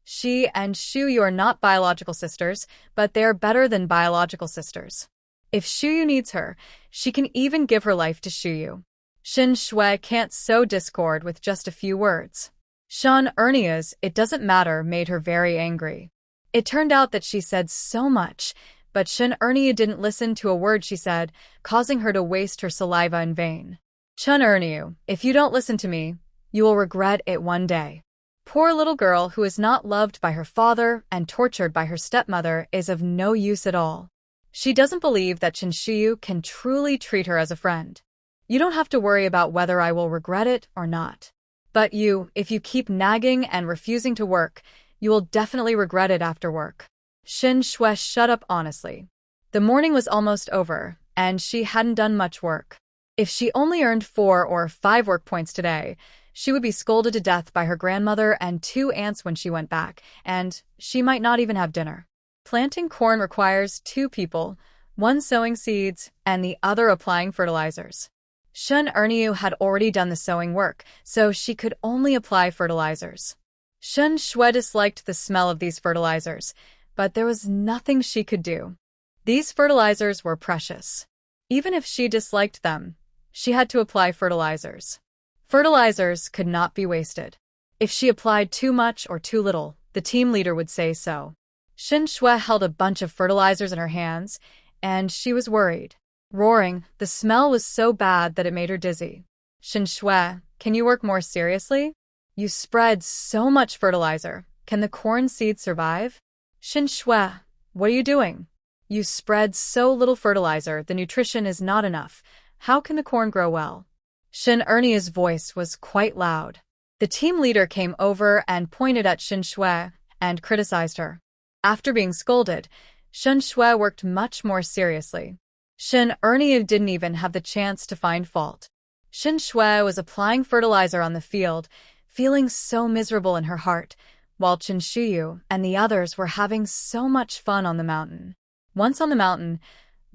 She and Shiyu are not biological sisters, but they are better than biological sisters. If Shiyu needs her, she can even give her life to Shiyu. Shin Shui can't sow discord with just a few words. Shun Erniu's "it doesn't matter" made her very angry. It turned out that she said so much, but Shin Erniu didn't listen to a word she said, causing her to waste her saliva in vain. "Chun Erniu, if you don't listen to me, you will regret it one day." Poor little girl who is not loved by her father and tortured by her stepmother is of no use at all. She doesn't believe that Shin Shiyu can truly treat her as a friend. "You don't have to worry about whether I will regret it or not. But if you keep nagging and refusing to work, you will definitely regret it after work." Shin Shui shut up honestly. The morning was almost over, and she hadn't done much work. If she only earned 4 or 5 work points today, she would be scolded to death by her grandmother and 2 aunts when she went back, and she might not even have dinner. Planting corn requires 2 people, one sowing seeds and the other applying fertilizers. Shun Erniu had already done the sowing work, so she could only apply fertilizers. Shun Shui disliked the smell of these fertilizers, but there was nothing she could do. These fertilizers were precious. Even if she disliked them, she had to apply fertilizers. Fertilizers could not be wasted. If she applied too much or too little, the team leader would say so. Shin Shui held a bunch of fertilizers in her hands, and she was worried. Roaring, the smell was so bad that it made her dizzy. Shin Shui, can you work more seriously? You spread so much fertilizer. Can the corn seed survive? Shin Shui, what are you doing? You spread so little fertilizer, the nutrition is not enough. How can the corn grow well? Shin Ernia's voice was quite loud. The team leader came over and pointed at Shin Shui and criticized her. After being scolded, Shin Shui worked much more seriously. Shin Ernia didn't even have the chance to find fault. Shin Shui was applying fertilizer on the field, feeling so miserable in her heart, while Chen Shiyu and the others were having so much fun on the mountain. Once on the mountain,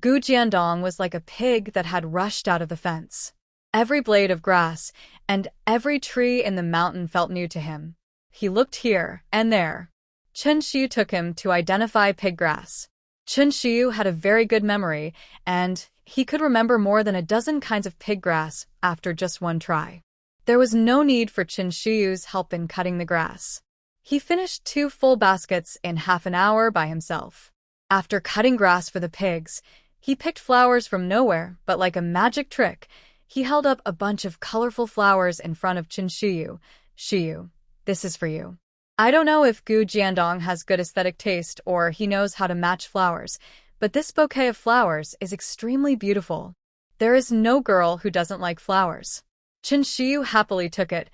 Gu Jiandong was like a pig that had rushed out of the fence. Every blade of grass and every tree in the mountain felt new to him. He looked here and there. Chen Shiyu took him to identify pig grass. Chen Shiyu had a very good memory, and he could remember more than a dozen kinds of pig grass after just one try. There was no need for Chen Shiyu's help in cutting the grass. He finished 2 full baskets in half an hour by himself. After cutting grass for the pigs, he picked flowers from nowhere, but like a magic trick, he held up a bunch of colorful flowers in front of Chen Shiyu. Shiyu, this is for you. I don't know if Gu Jiandong has good aesthetic taste or he knows how to match flowers, but this bouquet of flowers is extremely beautiful. There is no girl who doesn't like flowers. Chen Shiyu happily took it.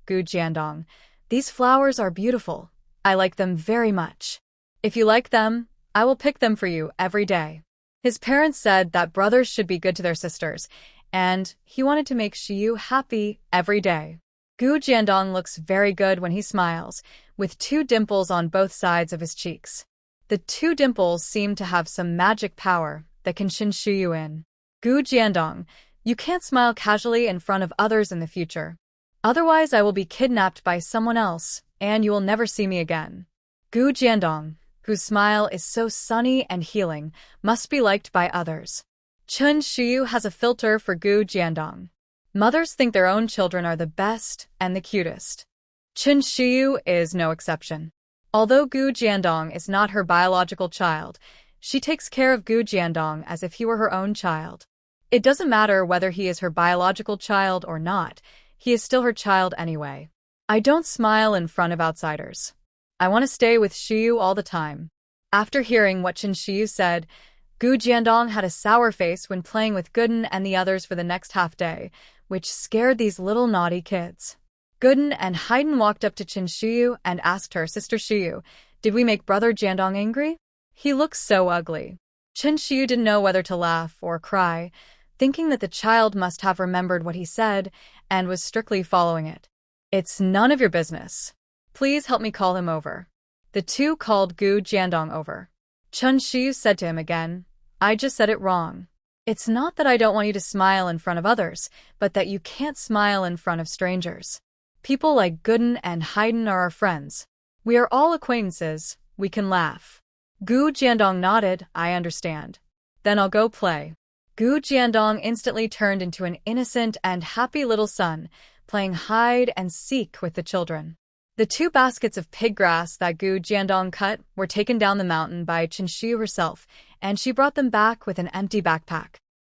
Gu Jiandong, these flowers are beautiful. I like them very much. If you like them, I will pick them for you every day. His parents said that brothers should be good to their sisters, and he wanted to make Shiyu happy every day. Gu Jiandong looks very good when he smiles, with 2 dimples on both sides of his cheeks. The 2 dimples seem to have some magic power that can shin Shiyu in. Gu Jiandong, you can't smile casually in front of others in the future. Otherwise I will be kidnapped by someone else, and you will never see me again. Gu Jiandong, whose smile is so sunny and healing, must be liked by others. Chen Shiyu has a filter for Gu Jiandong. Mothers think their own children are the best and the cutest. Chen Shiyu is no exception. Although Gu Jiandong is not her biological child, she takes care of Gu Jiandong as if he were her own child. It doesn't matter whether he is her biological child or not, he is still her child anyway. I don't smile in front of outsiders. I want to stay with Shiyu all the time. After hearing what Chen Shiyu said, Gu Jiandong had a sour face when playing with Gooden and the others for the next half day, which scared these little naughty kids. Gooden and Haiden walked up to Chen Shiyu and asked her, Sister Shiyu, did we make Brother Jiandong angry? He looks so ugly. Chen Shiyu didn't know whether to laugh or cry, thinking that the child must have remembered what he said and was strictly following it. It's none of your business. Please help me call him over. The 2 called Gu Jiandong over. Chen Shiyu said to him again, I just said it wrong. It's not that I don't want you to smile in front of others, but that you can't smile in front of strangers. People like Gooden and Haiden are our friends. We are all acquaintances, we can laugh. Gu Jiandong nodded, I understand. Then I'll go play. Gu Jiandong instantly turned into an innocent and happy little son, playing hide and seek with the children. The 2 baskets of pig grass that Gu Jiandong cut were taken down the mountain by Chen Shiyu herself, and she brought them back with an empty backpack.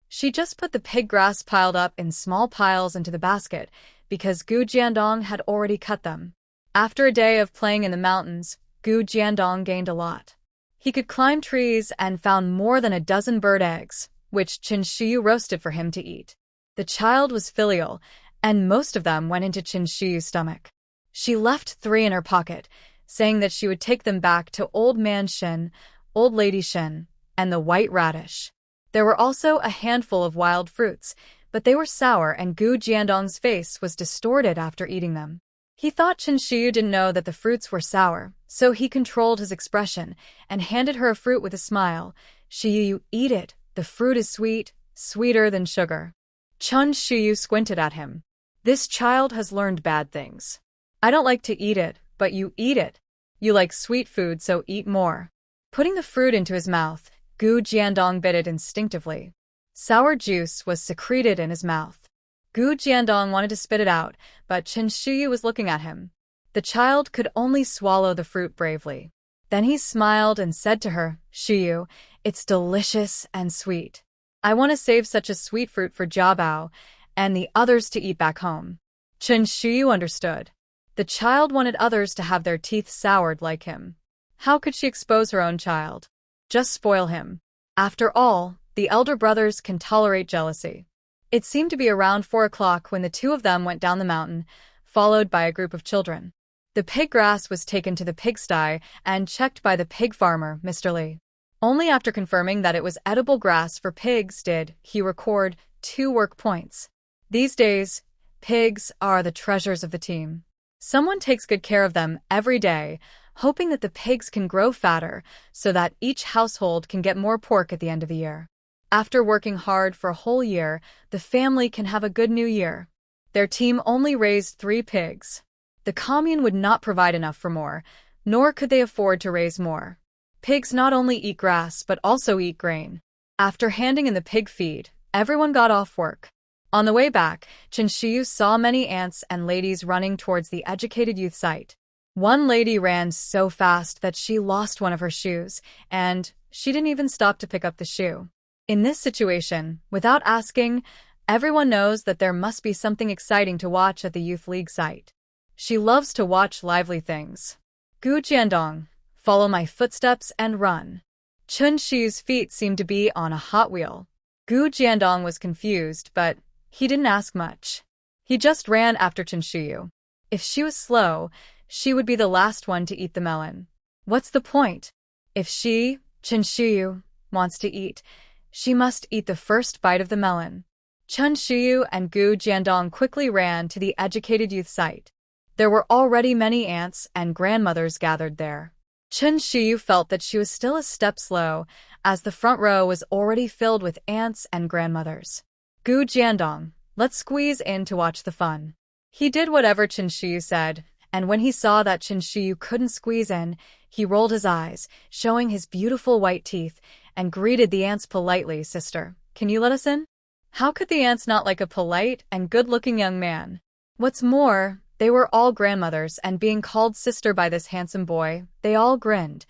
She just put the pig grass piled up in small piles into the basket, because Gu Jiandong had already cut them. After a day of playing in the mountains, Gu Jiandong gained a lot. He could climb trees and found more than a dozen bird eggs, which Chen Shiyu roasted for him to eat. The child was filial, and most of them went into Chen Shiyu's stomach. She left 3 in her pocket, saying that she would take them back to Old Man Shen, Old Lady Shen, and the White Radish. There were also a handful of wild fruits, but they were sour and Gu Jiandong's face was distorted after eating them. He thought Chen Shiyu didn't know that the fruits were sour, so he controlled his expression and handed her a fruit with a smile. Shiyu, you eat it, The fruit is sweet, sweeter than sugar. Chun Shiyu squinted at him. This child has learned bad things. I don't like to eat it, but you eat it. You like sweet food, so eat more. Putting the fruit into his mouth, Gu Jiandong bit it instinctively. Sour juice was secreted in his mouth. Gu Jiandong wanted to spit it out, but Chun Shiyu was looking at him. The child could only swallow the fruit bravely. Then he smiled and said to her, Shiyu, it's delicious and sweet. I want to save such a sweet fruit for Jiabao and the others to eat back home. Chun Shiyu understood. The child wanted others to have their teeth soured like him. How could she expose her own child? Just spoil him. After all, the elder brothers can tolerate jealousy. It seemed to be around 4 o'clock when the two of them went down the mountain, followed by a group of children. The pig grass was taken to the pigsty and checked by the pig farmer, Mr. Lee. Only after confirming that it was edible grass for pigs did he record 2 work points. These days, pigs are the treasures of the team. Someone takes good care of them every day, hoping that the pigs can grow fatter so that each household can get more pork at the end of the year. After working hard for a whole year, the family can have a good new year. Their team only raised 3 pigs. The commune would not provide enough for more, nor could they afford to raise more. Pigs not only eat grass but also eat grain. After handing in the pig feed, everyone got off work. On the way back, Chun Shiyu saw many ants and ladies running towards the educated youth site. One lady ran so fast that she lost one of her shoes, and she didn't even stop to pick up the shoe. In this situation, without asking, everyone knows that there must be something exciting to watch at the youth league site. She loves to watch lively things. Gu Jiandong, follow my footsteps and run. Chun Shiyu's feet seemed to be on a hot wheel. Gu Jiandong was confused, but he didn't ask much. He just ran after Chun Shiyu. If she was slow, she would be the last one to eat the melon. What's the point? If she, Chun Shiyu, wants to eat, she must eat the first bite of the melon. Chun Shiyu and Gu Jiandong quickly ran to the educated youth site. There were already many aunts and grandmothers gathered there. Chun Shiyu felt that she was still a step slow, as the front row was already filled with aunts and grandmothers. Gu Jiandong, let's squeeze in to watch the fun. He did whatever Chun Shiyu said, and when he saw that Chun Shiyu couldn't squeeze in, he rolled his eyes, showing his beautiful white teeth, and greeted the aunts politely, Sister, can you let us in? How could the aunts not like a polite and good-looking young man? What's more, they were all grandmothers, and being called sister by this handsome boy, they all grinned.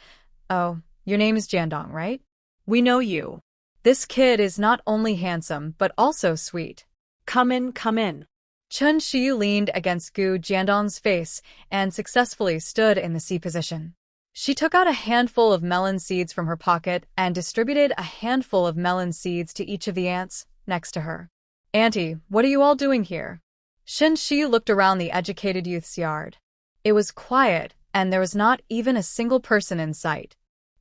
Oh, your name is Jiandong, right? We know you. This kid is not only handsome, but also sweet. Come in, come in. Chun Shiyu leaned against Gu Jiandong's face and successfully stood in the C position. She took out a handful of melon seeds from her pocket and distributed a handful of melon seeds to each of the aunts next to her. Auntie, what are you all doing here? Chun Shiyu looked around the educated youth's yard. It was quiet, and there was not even a single person in sight.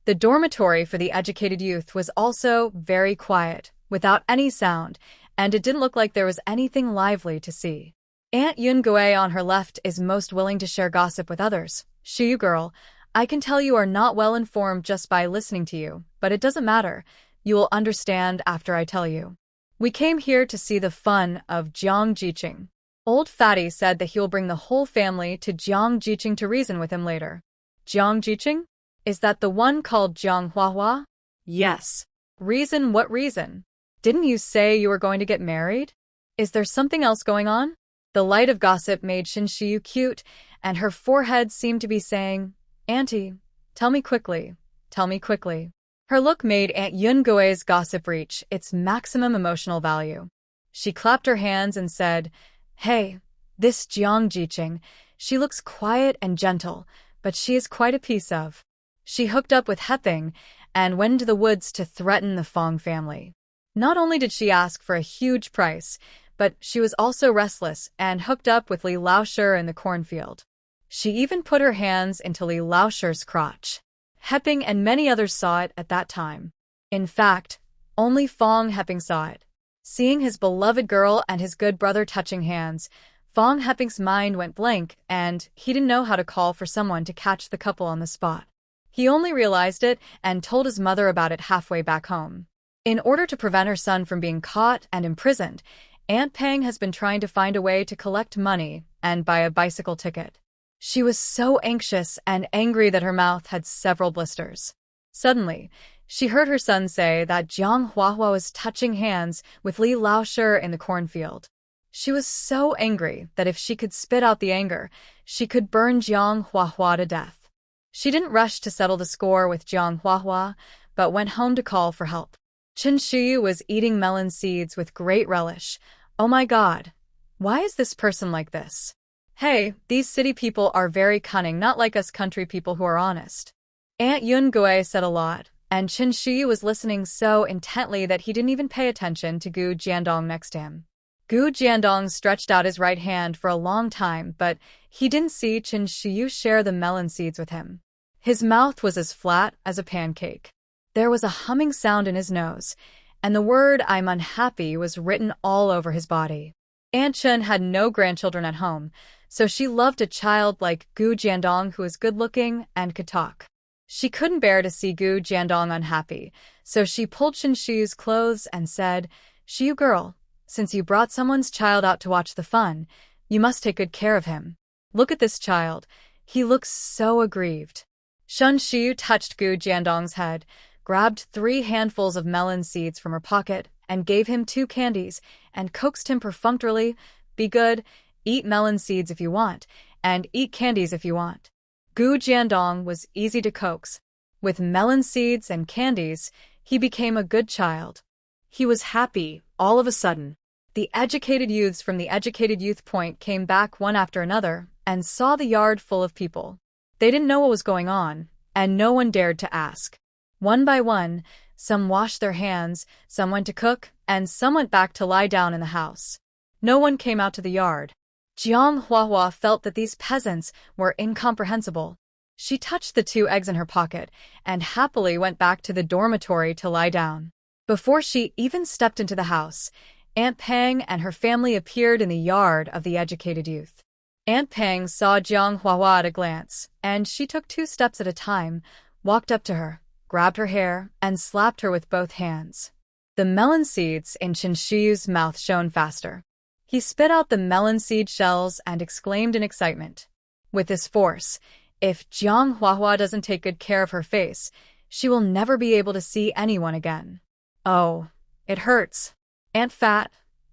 The dormitory for the educated youth was also very quiet, without any sound, and it didn't look like there was anything lively to see. Aunt Yun Gui on her left is most willing to share gossip with others. Shiyu girl, I can tell you are not well informed just by listening to you, but it doesn't matter. You will understand after I tell you. We came here to see the fun of Jiang Jiqing. Old Fatty said that he'll bring the whole family to Jiang Jiqing to reason with him later. Jiang Jiqing? Is that the one called Jiang Huahua? Yes. Reason? What reason? Didn't you say you were going to get married? Is there something else going on? The light of gossip made Chun Shiyu cute, and her forehead seemed to be saying, Auntie, tell me quickly, tell me quickly. Her look made Aunt Yun Gui's gossip reach its maximum emotional value. She clapped her hands and said, Hey, this Jiang Jiqing, she looks quiet and gentle, but she is quite a piece of. She hooked up with Heping and went into the woods to threaten the Fong family. Not only did she ask for a huge price, but she was also restless and hooked up with Li Laoshi in the cornfield. She even put her hands into Li Laoshi's crotch. Heping and many others saw it at that time. In fact, only Fong Heping saw it. Seeing his beloved girl and his good brother touching hands, Fong Heping's mind went blank and he didn't know how to call for someone to catch the couple on the spot. He only realized it and told his mother about it halfway back home. In order to prevent her son from being caught and imprisoned, Aunt Pang has been trying to find a way to collect money and buy a bicycle ticket. She was so anxious and angry that her mouth had several blisters. Suddenly, she heard her son say that Jiang Huahua was touching hands with Li Laoshi in the cornfield. She was so angry that if she could spit out the anger, she could burn Jiang Huahua to death. She didn't rush to settle the score with Jiang Huahua, but went home to call for help. Chen Shiyu was eating melon seeds with great relish. Oh my God, why is this person like this? Hey, these city people are very cunning, not like us country people who are honest. Aunt Yun Gui said a lot, and Chen Shiyu was listening so intently that he didn't even pay attention to Gu Jiandong next to him. Gu Jiandong stretched out his right hand for a long time, but he didn't see Chen Shiyu share the melon seeds with him. His mouth was as flat as a pancake. There was a humming sound in his nose, and the word "I'm unhappy" was written all over his body. Aunt Chen had no grandchildren at home, so she loved a child like Gu Jiandong who was good-looking and could talk. She couldn't bear to see Gu Jiandong unhappy, so she pulled Chen Shiyu's clothes and said, "Shiyu girl, since you brought someone's child out to watch the fun, you must take good care of him. Look at this child. He looks so aggrieved." Chen Shiyu touched Gu Jiandong's head, grabbed 3 handfuls of melon seeds from her pocket, and gave him 2 candies, and coaxed him perfunctorily, "Be good, eat melon seeds if you want, and eat candies if you want." Gu Jiandong was easy to coax. With melon seeds and candies, he became a good child. He was happy, all of a sudden. The educated youths from the educated youth point came back one after another, and saw the yard full of people. They didn't know what was going on, and no one dared to ask. One by one, some washed their hands, some went to cook, and some went back to lie down in the house. No one came out to the yard. Jiang Huahua felt that these peasants were incomprehensible. She touched the 2 eggs in her pocket and happily went back to the dormitory to lie down. Before she even stepped into the house, Aunt Pang and her family appeared in the yard of the educated youth. Aunt Pang saw Jiang Huahua at a glance, and she took 2 steps at a time, walked up to her, grabbed her hair, and slapped her with both hands. The melon seeds in Chen Shiyu's mouth shone faster. He spit out the melon seed shells and exclaimed in excitement. With this force, if Jiang Huahua doesn't take good care of her face, she will never be able to see anyone again. Oh, it hurts. Aunt Fat,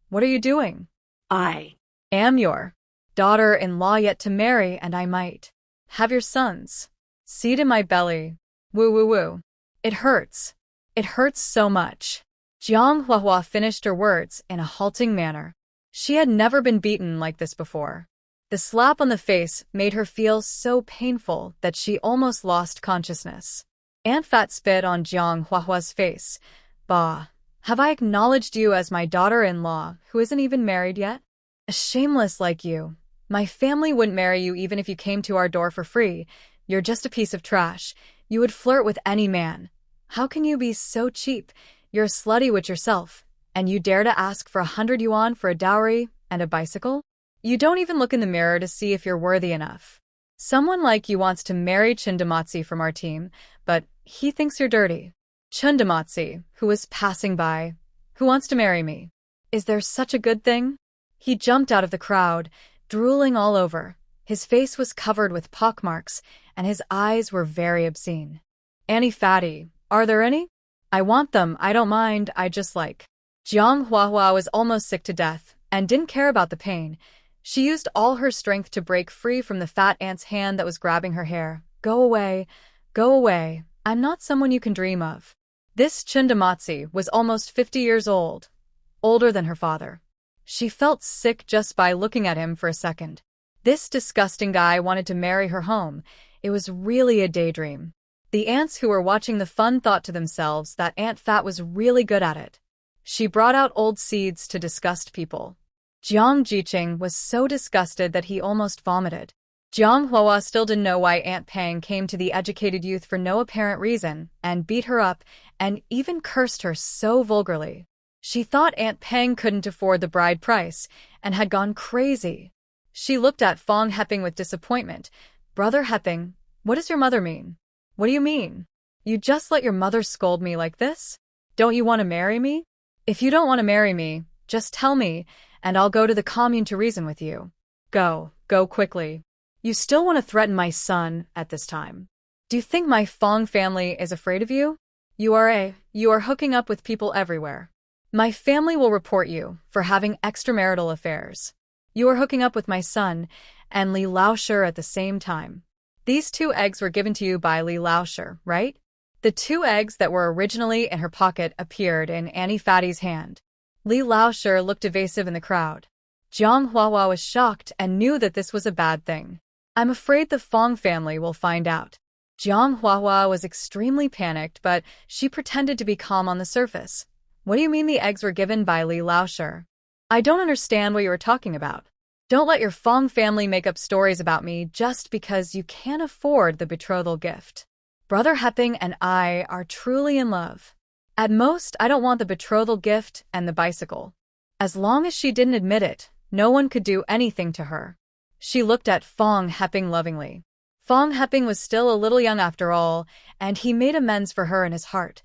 what are you doing? I Am your daughter-in-law yet to marry, and I might have your sons. Seed in my belly. Woo woo woo. It hurts. It hurts so much. Jiang Huahua finished her words in a halting manner. She had never been beaten like this before. The slap on the face made her feel so painful that she almost lost consciousness. Aunt Fat spit on Jiang Huahua's face. Bah, have I acknowledged you as my daughter-in-law who isn't even married yet? A shameless like you. My family wouldn't marry you even if you came to our door for free. You're just a piece of trash. You would flirt with any man. How can you be so cheap? You're a slutty witch yourself, and you dare to ask for 100 yuan for a dowry and a bicycle? You don't even look in the mirror to see if you're worthy enough. Someone like you wants to marry Chindamatsi from our team, but he thinks you're dirty. Chindamatsi, who was passing by, who wants to marry me? Is there such a good thing? He jumped out of the crowd, drooling all over. His face was covered with pockmarks, and his eyes were very obscene. Annie Fatty, are there any? I want them, I don't mind, I just like. Jiang Huahua was almost sick to death, and didn't care about the pain. She used all her strength to break free from the fat ant's hand that was grabbing her hair. Go away, I'm not someone you can dream of. This Chindamatsi was almost 50 years old, older than her father. She felt sick just by looking at him for a second. This disgusting guy wanted to marry her home. It was really a daydream. The ants who were watching the fun thought to themselves that Aunt Fat was really good at it. She brought out old seeds to disgust people. Jiang Jiqing was so disgusted that he almost vomited. Jiang Huahua still didn't know why Aunt Pang came to the educated youth for no apparent reason, and beat her up, and even cursed her so vulgarly. She thought Aunt Pang couldn't afford the bride price, and had gone crazy. She looked at Fong Heping with disappointment. Brother Heping, what does your mother mean? What do you mean? You just let your mother scold me like this? Don't you want to marry me? If you don't want to marry me, just tell me, and I'll go to the commune to reason with you. Go quickly. You still want to threaten my son at this time. Do you think my Fong family is afraid of you? You are hooking up with people everywhere. My family will report you for having extramarital affairs. You are hooking up with my son and Li Laoshi at the same time. These 2 eggs were given to you by Li Laoshi, right? The 2 eggs that were originally in her pocket appeared in Annie Fatty's hand. Li Laoshi looked evasive in the crowd. Jiang Huahua was shocked and knew that this was a bad thing. I'm afraid the Fong family will find out. Jiang Huahua was extremely panicked, but she pretended to be calm on the surface. What do you mean the eggs were given by Li Laoshi? I don't understand what you were talking about. Don't let your Fong family make up stories about me just because you can't afford the betrothal gift. Brother Heping and I are truly in love. At most, I don't want the betrothal gift and the bicycle. As long as she didn't admit it, no one could do anything to her. She looked at Fong Heping lovingly. Fong Heping was still a little young after all, and he made amends for her in his heart,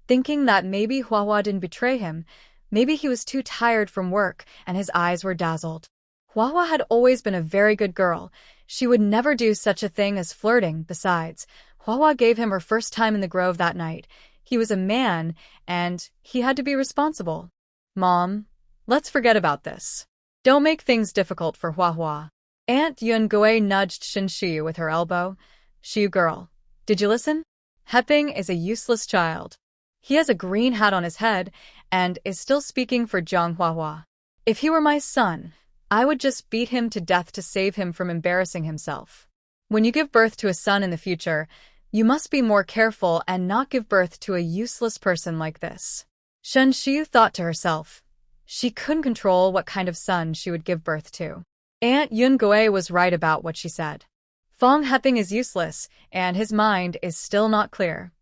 thinking that maybe Huahua didn't betray him. Maybe he was too tired from work and his eyes were dazzled. Huahua had always been a very good girl. She would never do such a thing as flirting. Besides, Huahua gave him her first time in the grove that night. He was a man, and he had to be responsible. Mom, let's forget about this. Don't make things difficult for Huahua. Aunt Yun Gui nudged Shin Shiyu with her elbow. Shiyu girl, did you listen? Heping is a useless child. He has a green hat on his head and is still speaking for Jiang Huahua. If he were my son, I would just beat him to death to save him from embarrassing himself. When you give birth to a son in the future, you must be more careful and not give birth to a useless person like this. Shen Shiyu thought to herself. She couldn't control what kind of son she would give birth to. Aunt Yun Gui was right about what she said. Fong Heping is useless, and his mind is still not clear.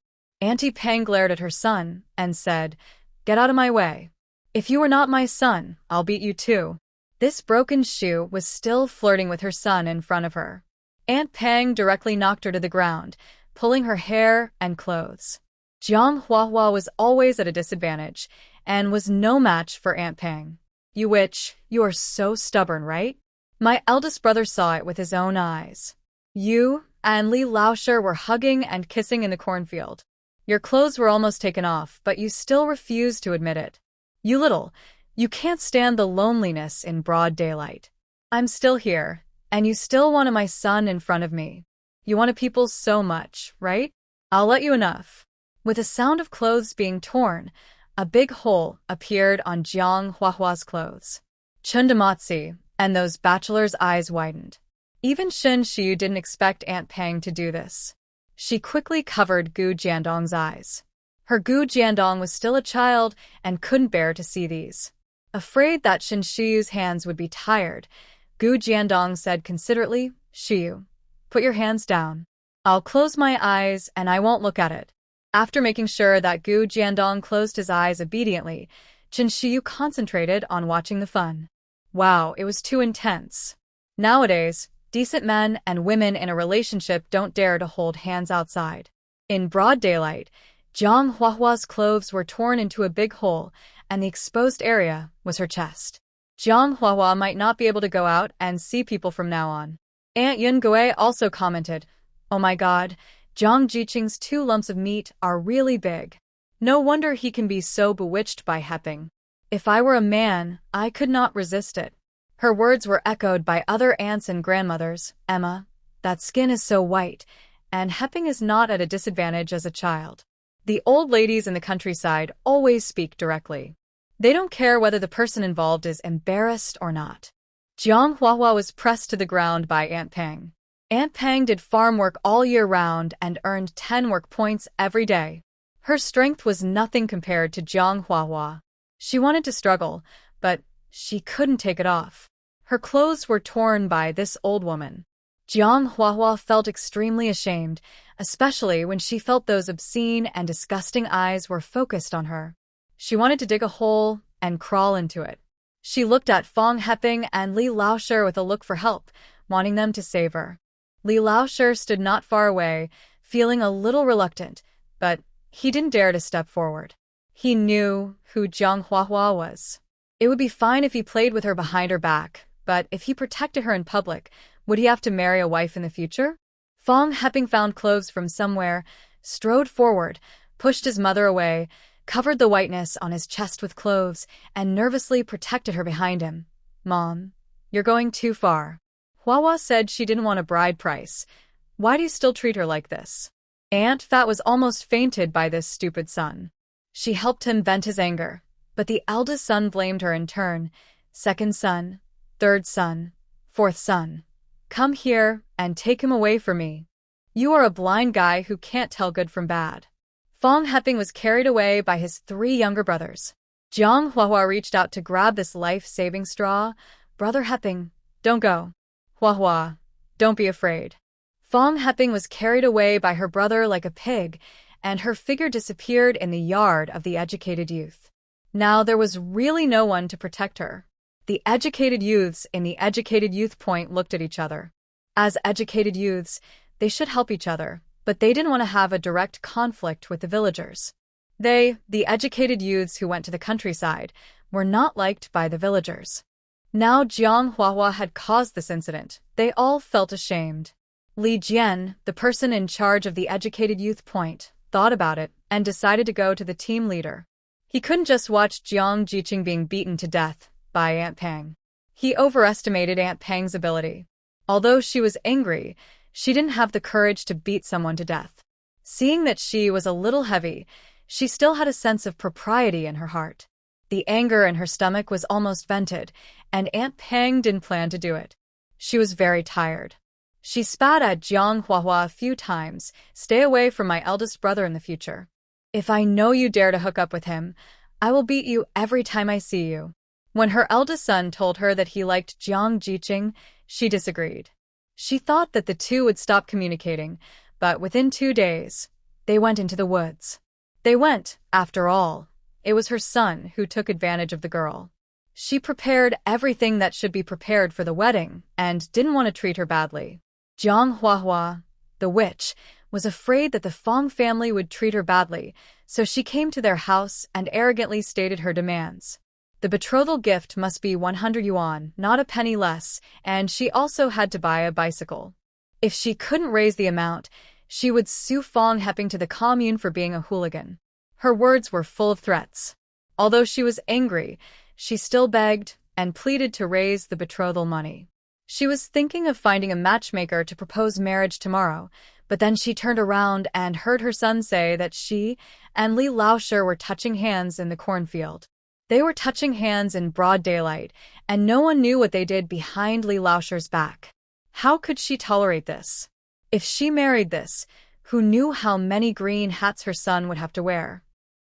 Auntie Pang glared at her son and said, "Get out of my way. If you are not my son, I'll beat you too." This broken shoe was still flirting with her son in front of her. Aunt Pang directly knocked her to the ground, pulling her hair and clothes. Jiang Huahua was always at a disadvantage and was no match for Aunt Pang. You witch, you are so stubborn, right? My eldest brother saw it with his own eyes. You and Li Laoshi were hugging and kissing in the cornfield. Your clothes were almost taken off, but you still refused to admit it. You can't stand the loneliness in broad daylight. I'm still here, and you still wanted my son in front of me. You wanted people so much, right? I'll let you enough. With the sound of clothes being torn, a big hole appeared on Jiang Huahua's clothes. Chundamatsi, and those bachelors' eyes widened. Even Shin Shiyu didn't expect Aunt Pang to do this. She quickly covered Gu Jiandong's eyes. Her Gu Jiandong was still a child and couldn't bear to see these. Afraid that Shin Shiyu's hands would be tired, Gu Jiandong said considerately, "Shiyu, put your hands down. I'll close my eyes and I won't look at it." After making sure that Gu Jiandong closed his eyes obediently, Shin Shiyu concentrated on watching the fun. Wow, it was too intense. Nowadays, decent men and women in a relationship don't dare to hold hands outside. In broad daylight, Jiang Huahua's clothes were torn into a big hole, and the exposed area was her chest. Jiang Huahua might not be able to go out and see people from now on. Aunt Yun Gui also commented, "Oh my god, Zhang Jiqing's 2 lumps of meat are really big. No wonder he can be so bewitched by Heping. If I were a man, I could not resist it." Her words were echoed by other aunts and grandmothers. "Emma, that skin is so white, and Heping is not at a disadvantage as a child." The old ladies in the countryside always speak directly. They don't care whether the person involved is embarrassed or not. Jiang Huahua was pressed to the ground by Aunt Pang. Aunt Pang did farm work all year round and earned 10 work points every day. Her strength was nothing compared to Jiang Huahua. She wanted to struggle, but she couldn't take it off. Her clothes were torn by this old woman. Jiang Huahua felt extremely ashamed, especially when she felt those obscene and disgusting eyes were focused on her. She wanted to dig a hole and crawl into it. She looked at Fong Heping and Li Laoshi with a look for help, wanting them to save her. Li Laoshi stood not far away, feeling a little reluctant, but he didn't dare to step forward. He knew who Jiang Huahua was. It would be fine if he played with her behind her back, but if he protected her in public, would he have to marry a wife in the future? Fong Heping found clothes from somewhere, strode forward, pushed his mother away, covered the whiteness on his chest with clothes, and nervously protected her behind him. Mom, you're going too far. Huahua said she didn't want a bride price. Why do you still treat her like this? Aunt Fat was almost fainted by this stupid son. She helped him vent his anger, but the eldest son blamed her in turn. Second son, third son, fourth son. Come here and take him away from me. You are a blind guy who can't tell good from bad. Fong Heping was carried away by his 3 younger brothers. Jiang Huahua reached out to grab this life-saving straw. Brother Heping, don't go. Huahua, don't be afraid. Fong Heping was carried away by her brother like a pig, and her figure disappeared in the yard of the educated youth. Now there was really no one to protect her. The educated youths in the educated youth point looked at each other. As educated youths, they should help each other, but they didn't want to have a direct conflict with the villagers. They, the educated youths who went to the countryside, were not liked by the villagers. Now Jiang Huahua had caused this incident. They all felt ashamed. Li Jian, the person in charge of the educated youth point, thought about it and decided to go to the team leader. He couldn't just watch Jiang Jiqing being beaten to death by Aunt Pang. He overestimated Aunt Pang's ability. Although she was angry, she didn't have the courage to beat someone to death. Seeing that she was a little heavy, she still had a sense of propriety in her heart. The anger in her stomach was almost vented, and Aunt Pang didn't plan to do it. She was very tired. She spat at Jiang Huahua a few times. Stay away from my eldest brother in the future. If I know you dare to hook up with him, I will beat you every time I see you. When her eldest son told her that he liked Jiang Jiqing, she disagreed. She thought that the two would stop communicating, but within 2 days, they went into the woods. They went, after all. It was her son who took advantage of the girl. She prepared everything that should be prepared for the wedding and didn't want to treat her badly. Jiang Huahua, the witch, was afraid that the Fong family would treat her badly, so she came to their house and arrogantly stated her demands. The betrothal gift must be 100 yuan, not a penny less, and she also had to buy a bicycle. If she couldn't raise the amount, she would sue Fong Heping to the commune for being a hooligan. Her words were full of threats. Although she was angry, she still begged and pleaded to raise the betrothal money. She was thinking of finding a matchmaker to propose marriage tomorrow, but then she turned around and heard her son say that she and Li Laoshe were touching hands in the cornfield. They were touching hands in broad daylight, and no one knew what they did behind Li Laoshe's back. How could she tolerate this? If she married this, who knew how many green hats her son would have to wear?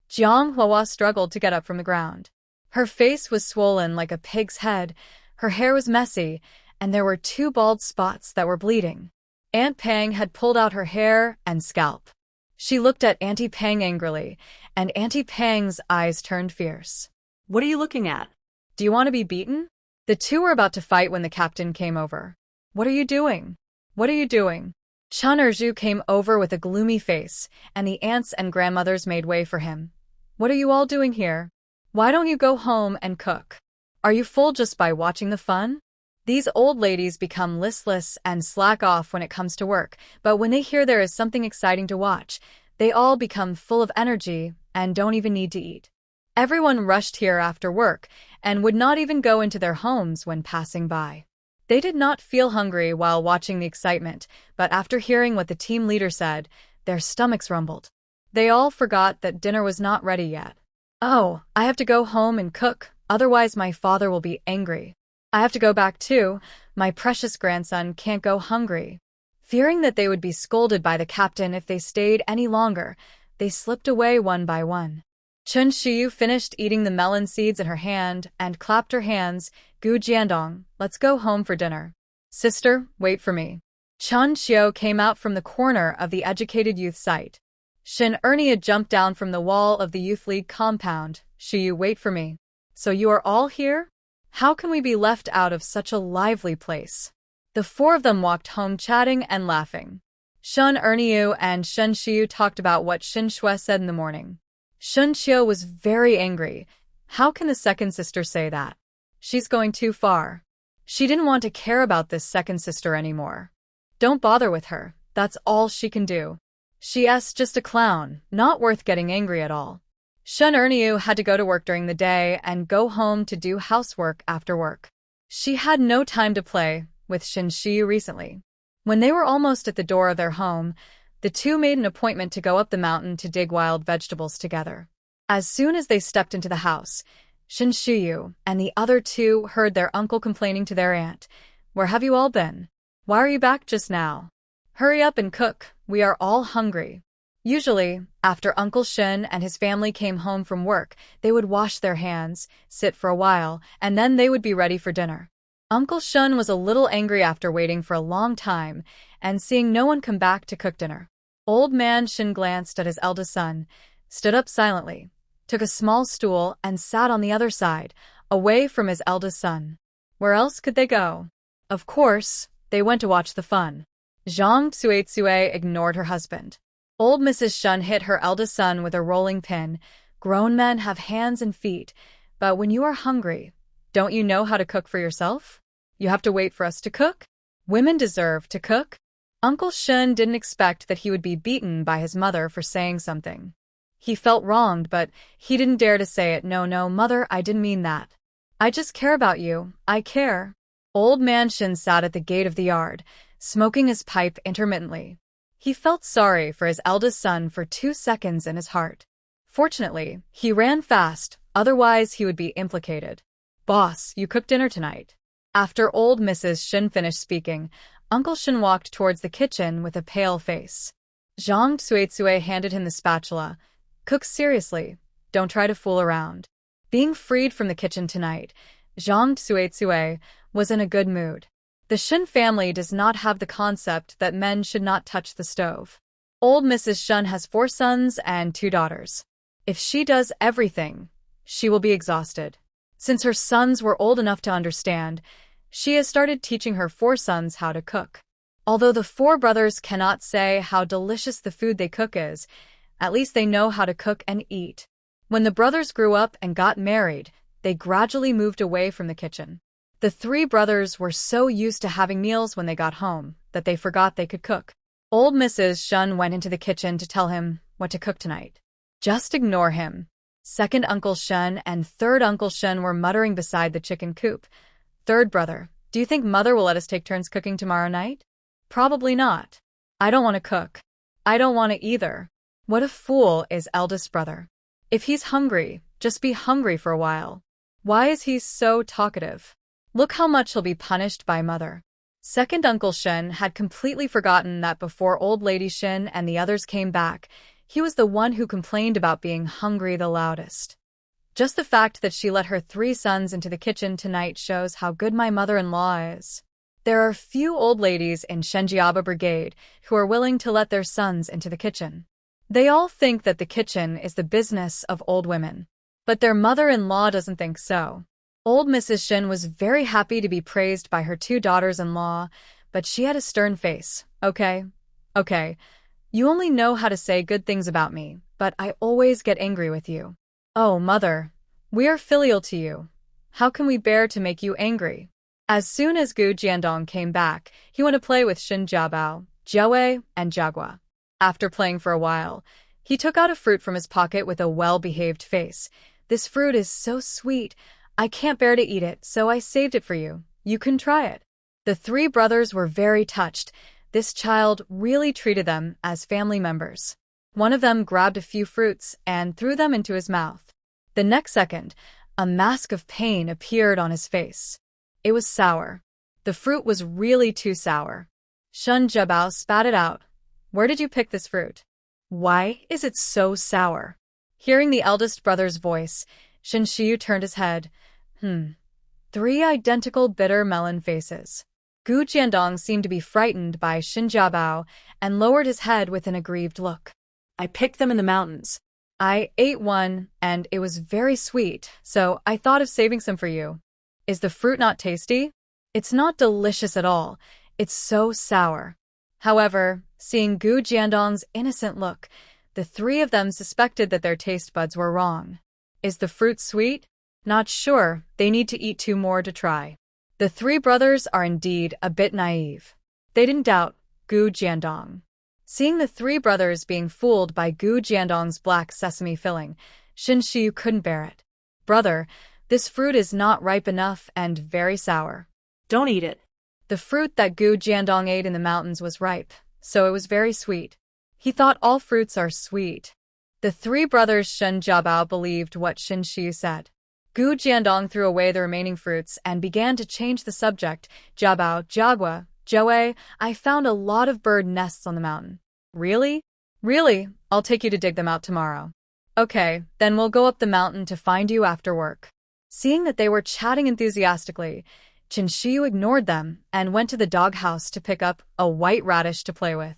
Jiang Huahua struggled to get up from the ground. Her face was swollen like a pig's head, her hair was messy, and there were 2 bald spots that were bleeding. Aunt Pang had pulled out her hair and scalp. She looked at Auntie Pang angrily, and Auntie Pang's eyes turned fierce. What are you looking at? Do you want to be beaten? The two were about to fight when the captain came over. What are you doing? What are you doing? Chun Erju came over with a gloomy face, and the aunts and grandmothers made way for him. What are you all doing here? Why don't you go home and cook? Are you full just by watching the fun? These old ladies become listless and slack off when it comes to work, but when they hear there is something exciting to watch, they all become full of energy and don't even need to eat. Everyone rushed here after work and would not even go into their homes when passing by. They did not feel hungry while watching the excitement, but after hearing what the team leader said, their stomachs rumbled. They all forgot that dinner was not ready yet. Oh, I have to go home and cook, otherwise my father will be angry. I have to go back too, my precious grandson can't go hungry. Fearing that they would be scolded by the captain if they stayed any longer, they slipped away one by one. Chun Shiyu finished eating the melon seeds in her hand and clapped her hands. Gu Jiandong, let's go home for dinner. Sister, wait for me. Chun Xiu came out from the corner of the educated youth site. Shin Ernia jumped down from the wall of the youth league compound. Shiyu, wait for me. So you are all here? How can we be left out of such a lively place? The 4 of them walked home chatting and laughing. Shun Erniu and Shen Shiyu talked about what Shin Shui said in the morning. Shun Qiu was very angry. How can the second sister say that? She's going too far. She didn't want to care about this second sister anymore. Don't bother with her, that's all she can do. She's just a clown, not worth getting angry at all. Shun Erniu had to go to work during the day and go home to do housework after work. She had no time to play with Shin Shiyu recently. When they were almost at the door of their home, the two made an appointment to go up the mountain to dig wild vegetables together. As soon as they stepped into the house, Shin Shiyu and the other two heard their uncle complaining to their aunt, "Where have you all been? Why are you back just now? Hurry up and cook, we are all hungry." Usually, after Uncle Shin and his family came home from work, they would wash their hands, sit for a while, and then they would be ready for dinner. Uncle Shun was a little angry after waiting for a long time and seeing no one come back to cook dinner. Old man Shin glanced at his eldest son, stood up silently, took a small stool and sat on the other side, away from his eldest son. Where else could they go? Of course, they went to watch the fun. Zhang Tsuetsue ignored her husband. Old Mrs. Shun hit her eldest son with a rolling pin. Grown men have hands and feet, but when you are hungry, don't you know how to cook for yourself? You have to wait for us to cook? Women deserve to cook? Uncle Shun didn't expect that he would be beaten by his mother for saying something. He felt wronged, but he didn't dare to say it. No, mother, I didn't mean that. I just care about you. I care. Old man Shin sat at the gate of the yard, smoking his pipe intermittently. He felt sorry for his eldest son for 2 seconds in his heart. Fortunately, he ran fast, otherwise he would be implicated. Boss, you cooked dinner tonight. After old Mrs. Shin finished speaking, Uncle Shin walked towards the kitchen with a pale face. Zhang Tsuetsue handed him the spatula. Cook seriously, don't try to fool around. Being freed from the kitchen tonight, Zhang Tsuetsue was in a good mood. The Shin family does not have the concept that men should not touch the stove. Old Mrs. Shun has 4 sons and 2 daughters. If she does everything, she will be exhausted. Since her sons were old enough to understand, she has started teaching her 4 sons how to cook. Although the 4 brothers cannot say how delicious the food they cook is, at least they know how to cook and eat. When the brothers grew up and got married, they gradually moved away from the kitchen. The 3 brothers were so used to having meals when they got home that they forgot they could cook. Old Mrs. Shun went into the kitchen to tell him what to cook tonight. Just ignore him. Second Uncle Shun and third Uncle Shun were muttering beside the chicken coop. Third brother, do you think mother will let us take turns cooking tomorrow night? Probably not. I don't want to cook. I don't want to either. What a fool is eldest brother. If he's hungry, just be hungry for a while. Why is he so talkative? Look how much he'll be punished by mother. Second Uncle Shin had completely forgotten that before Old Lady Shin and the others came back, he was the one who complained about being hungry the loudest. Just the fact that she let her 3 sons into the kitchen tonight shows how good my mother-in-law is. There are few old ladies in Shenjiaba Brigade who are willing to let their sons into the kitchen. They all think that the kitchen is the business of old women. But their mother-in-law doesn't think so. Old Mrs. Shin was very happy to be praised by her 2 daughters-in-law, but she had a stern face. Okay. You only know how to say good things about me, but I always get angry with you. Oh, mother, we are filial to you. How can we bear to make you angry? As soon as Gu Jiandong came back, he went to play with Xin Jiabao, Jiawei, and Jiagua. After playing for a while, he took out a fruit from his pocket with a well-behaved face. This fruit is so sweet. I can't bear to eat it, so I saved it for you. You can try it. The 3 brothers were very touched. This child really treated them as family members. One of them grabbed a few fruits and threw them into his mouth. The next second, a mask of pain appeared on his face. It was sour. The fruit was really too sour. Shun Jiabao spat it out. Where did you pick this fruit? Why is it so sour? Hearing the eldest brother's voice, Shin Shiyu turned his head. 3 identical bitter melon faces. Gu Jiandong seemed to be frightened by Xin Jiabao and lowered his head with an aggrieved look. I picked them in the mountains. I ate one, and it was very sweet, so I thought of saving some for you. Is the fruit not tasty? It's not delicious at all. It's so sour. However, seeing Gu Jiandong's innocent look, The three of them suspected that their taste buds were wrong. Is the fruit sweet? Not sure, they need to eat 2 more to try. The 3 brothers are indeed a bit naive. They didn't doubt Gu Jiandong. Seeing the 3 brothers being fooled by Gu Jiandong's black sesame filling, Shen Shiyu couldn't bear it. Brother, this fruit is not ripe enough and very sour. Don't eat it. The fruit that Gu Jiandong ate in the mountains was ripe, so it was very sweet. He thought all fruits are sweet. The 3 brothers Shen Jiabao believed what Shen Shiyu said. Gu Jiandong threw away the remaining fruits and began to change the subject. Jiabao, Jiagua, Joey, I found a lot of bird nests on the mountain. Really? Really, I'll take you to dig them out tomorrow. Okay, then we'll go up the mountain to find you after work. Seeing that they were chatting enthusiastically, Shen Shiyu ignored them and went to the doghouse to pick up a white radish to play with.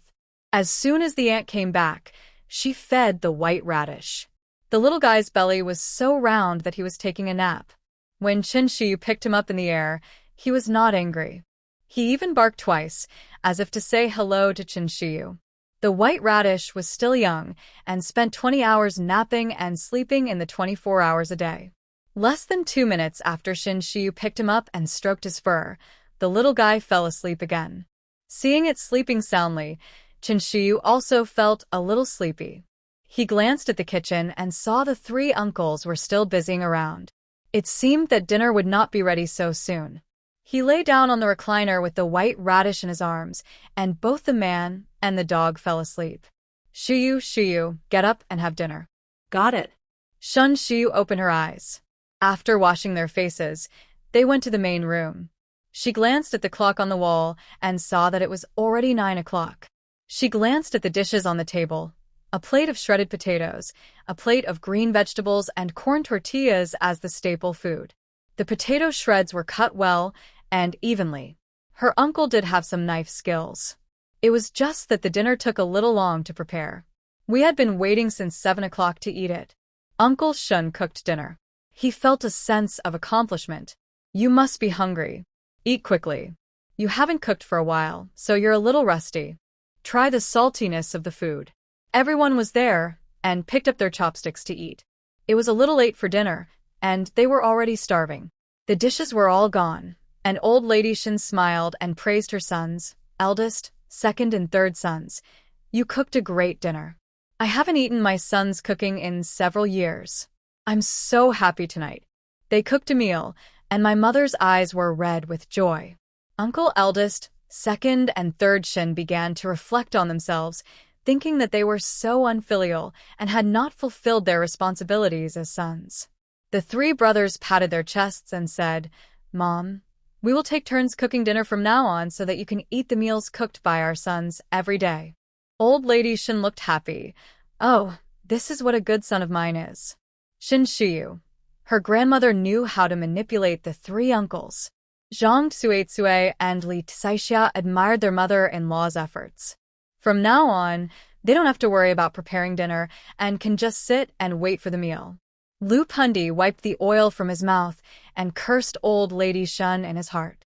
As soon as the ant came back, she fed the white radish. The little guy's belly was so round that he was taking a nap. When Shen Shiyu picked him up in the air, he was not angry. He even barked twice, as if to say hello to Shen Shiyu. The white radish was still young and spent 20 hours napping and sleeping in the 24 hours a day. Less than 2 minutes after Shen Shiyu picked him up and stroked his fur, the little guy fell asleep again. Seeing it sleeping soundly, Shen Shiyu also felt a little sleepy. He glanced at the kitchen and saw the 3 uncles were still busying around. It seemed that dinner would not be ready so soon. He lay down on the recliner with the white radish in his arms, and both the man and the dog fell asleep. Shiyu, Shiyu, get up and have dinner. Got it. Shen Shiyu opened her eyes. After washing their faces, they went to the main room. She glanced at the clock on the wall and saw that it was already 9 o'clock. She glanced at the dishes on the table, a plate of shredded potatoes, a plate of green vegetables, and corn tortillas as the staple food. The potato shreds were cut well and evenly. Her uncle did have some knife skills. It was just that the dinner took a little long to prepare. We had been waiting since 7 o'clock to eat it. Uncle Shun cooked dinner. He felt a sense of accomplishment. You must be hungry. Eat quickly. You haven't cooked for a while, so you're a little rusty. Try the saltiness of the food. Everyone was there and picked up their chopsticks to eat. It was a little late for dinner, and they were already starving. The dishes were all gone, and old lady Shin smiled and praised her sons, eldest, second and third sons. You cooked a great dinner. I haven't eaten my son's cooking in several years. I'm so happy tonight. They cooked a meal, and my mother's eyes were red with joy. Uncle eldest, second and third Shin began to reflect on themselves, thinking that they were so unfilial and had not fulfilled their responsibilities as sons. The 3 brothers patted their chests and said, Mom, we will take turns cooking dinner from now on so that you can eat the meals cooked by our sons every day. Old lady Shin looked happy. Oh, this is what a good son of mine is. Shen Shiyu. Her grandmother knew how to manipulate the 3 uncles. Zhang Tsuetsue and Li Tsaixia admired their mother-in-law's efforts. From now on, they don't have to worry about preparing dinner and can just sit and wait for the meal. Lu Pundi wiped the oil from his mouth and cursed old lady Shun in his heart.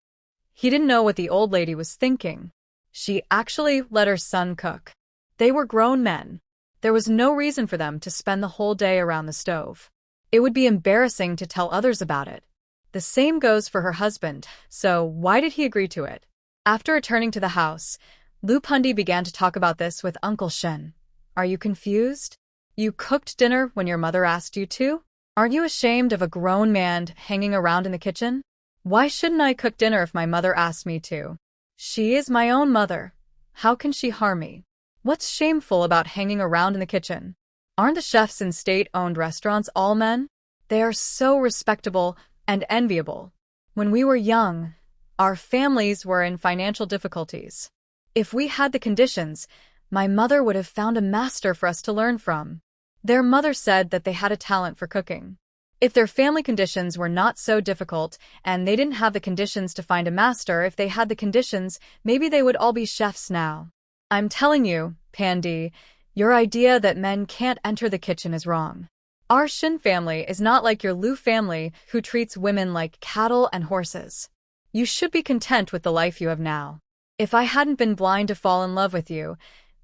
He didn't know what the old lady was thinking. She actually let her son cook. They were grown men. There was no reason for them to spend the whole day around the stove. It would be embarrassing to tell others about it. The same goes for her husband, so why did he agree to it? After returning to the house, Lu Pundi began to talk about this with Uncle Shen. Are you confused? You cooked dinner when your mother asked you to? Aren't you ashamed of a grown man hanging around in the kitchen? Why shouldn't I cook dinner if my mother asked me to? She is my own mother. How can she harm me? What's shameful about hanging around in the kitchen? Aren't the chefs in state-owned restaurants all men? They are so respectable and enviable. When we were young, our families were in financial difficulties. If we had the conditions, my mother would have found a master for us to learn from. Their mother said that they had a talent for cooking. If their family conditions were not so difficult and they didn't have the conditions to find a master, if they had the conditions, maybe they would all be chefs now. I'm telling you, Pandi, your idea that men can't enter the kitchen is wrong. Our Shin family is not like your Lu family who treats women like cattle and horses. You should be content with the life you have now. If I hadn't been blind to fall in love with you,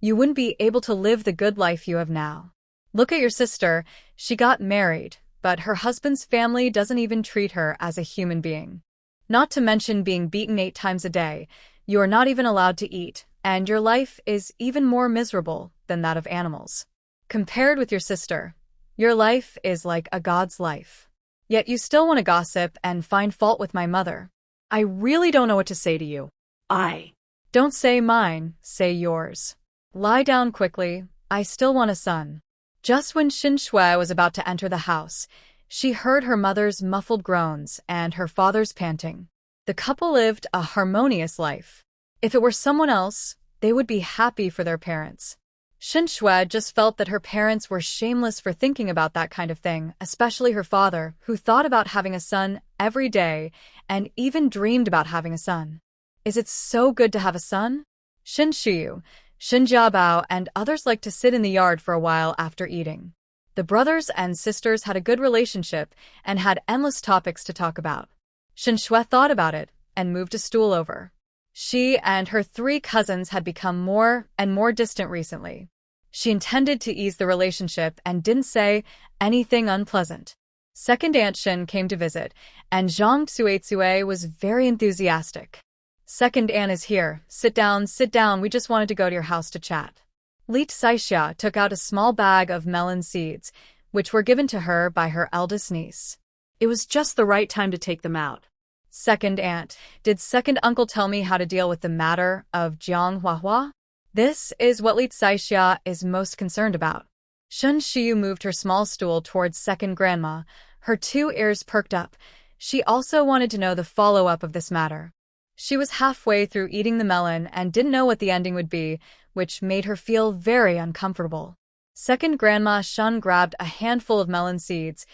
You wouldn't be able to live the good life you have now. Look at your sister. She got married, but her husband's family doesn't even treat her as a human being. Not to mention being beaten 8 times a day. You are not even allowed to eat, and your life is even more miserable than that of animals. Compared with your sister, your life is like a god's life. Yet you still want to gossip and find fault with my mother. I really don't know what to say to you. Don't say mine, say yours. Lie down quickly. I still want a son. Just when Xin Shui was about to enter the house, she heard her mother's muffled groans and her father's panting. The couple lived a harmonious life. If it were someone else, they would be happy for their parents. Xin Shui just felt that her parents were shameless for thinking about that kind of thing, especially her father, who thought about having a son every day and even dreamed about having a son. Is it so good to have a son? Xin Shiyu, Xin Jiabao, and others liked to sit in the yard for a while after eating. The brothers and sisters had a good relationship and had endless topics to talk about. Xin Shui thought about it and moved a stool over. She and her 3 cousins had become more and more distant recently. She intended to ease the relationship and didn't say anything unpleasant. Second Aunt Xin came to visit, and Zhang Tsuetsue was very enthusiastic. Second Aunt is here. Sit down, we just wanted to go to your house to chat. Li Tsaixia took out a small bag of melon seeds, which were given to her by her eldest niece. It was just the right time to take them out. Second Aunt, did second uncle tell me how to deal with the matter of Jiang Huahua? This is what Li Tsaixia is most concerned about. Shen Shiyu moved her small stool towards second grandma. Her 2 ears perked up. She also wanted to know the follow-up of this matter. She was halfway through eating the melon and didn't know what the ending would be, which made her feel very uncomfortable. Second grandma Shun grabbed a handful of melon seeds,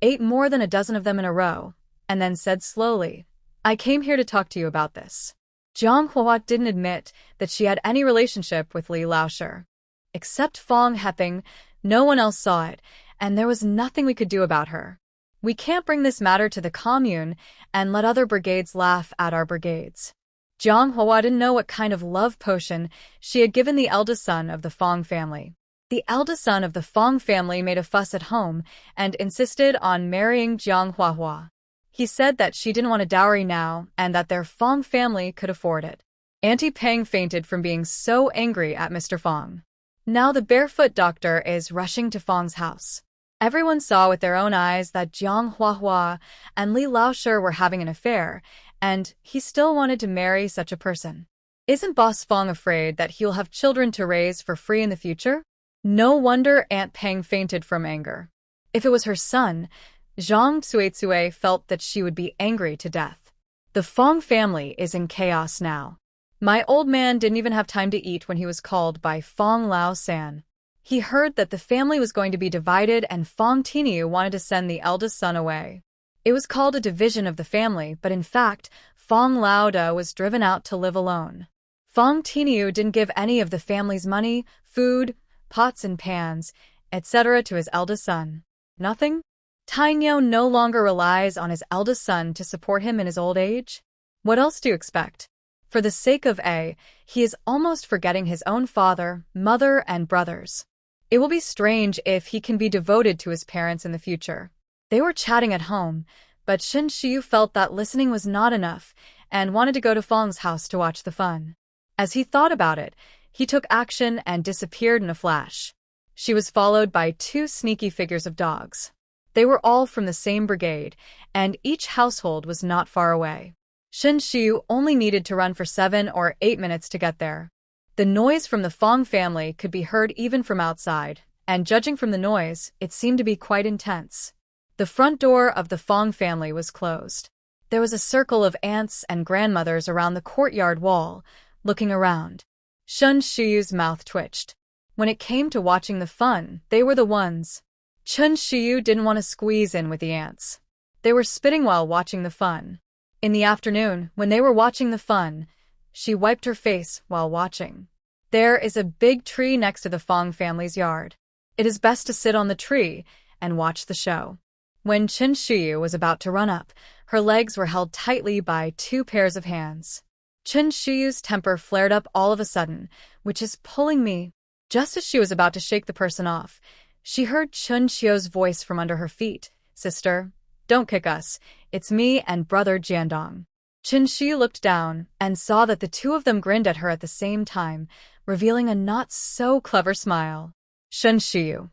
ate more than a dozen of them in a row, and then said slowly, I came here to talk to you about this. Jiang Huahua didn't admit that she had any relationship with Li Laoshi. Except Fong Heping, no one else saw it, and there was nothing we could do about her. We can't bring this matter to the commune and let other brigades laugh at our brigades. Jiang Huahua didn't know what kind of love potion she had given the eldest son of the Fong family. The eldest son of the Fong family made a fuss at home and insisted on marrying Jiang Huahua. He said that she didn't want a dowry now and that their Fong family could afford it. Auntie Peng fainted from being so angry at Mr. Fong. Now the barefoot doctor is rushing to Fong's house. Everyone saw with their own eyes that Jiang Huahua and Li Laoshi were having an affair, and he still wanted to marry such a person. Isn't Boss Fong afraid that he'll have children to raise for free in the future? No wonder Aunt Peng fainted from anger. If it was her son, Zhang Tsuetsue felt that she would be angry to death. The Fong family is in chaos now. My old man didn't even have time to eat when he was called by Fong Lao San. He heard that the family was going to be divided and Fong Tiniu wanted to send the eldest son away. It was called a division of the family, but in fact, Fong Lao Da was driven out to live alone. Fong Tiniu didn't give any of the family's money, food, pots and pans, etc. to his eldest son. Nothing? Tainyo no longer relies on his eldest son to support him in his old age? What else do you expect? For the sake of A, he is almost forgetting his own father, mother, and brothers. It will be strange if he can be devoted to his parents in the future. They were chatting at home, but Shin Shiyu felt that listening was not enough and wanted to go to Fong's house to watch the fun. As he thought about it, he took action and disappeared in a flash. She was followed by 2 sneaky figures of dogs. They were all from the same brigade, and each household was not far away. Shin Shiyu only needed to run for 7 or 8 minutes to get there. The noise from the Fong family could be heard even from outside, and judging from the noise, it seemed to be quite intense. The front door of the Fong family was closed. There was a circle of aunts and grandmothers around the courtyard wall, looking around. Shin Shiyu's mouth twitched. When it came to watching the fun, they were the ones. Chun Shiyu didn't want to squeeze in with the ants. They were spitting while watching the fun. In the afternoon, when they were watching the fun, she wiped her face while watching. There is a big tree next to the Fong family's yard. It is best to sit on the tree and watch the show. When Chen Shiyu was about to run up, her legs were held tightly by 2 pairs of hands. Chen Shiyu's temper flared up all of a sudden, which is pulling me. Just as she was about to shake the person off, she heard Chen Shio's voice from under her feet. Sister, don't kick us. It's me and brother Jiandong. Chen Shiyu looked down and saw that the two of them grinned at her at the same time, revealing a not-so-clever smile. Chen Shiyu.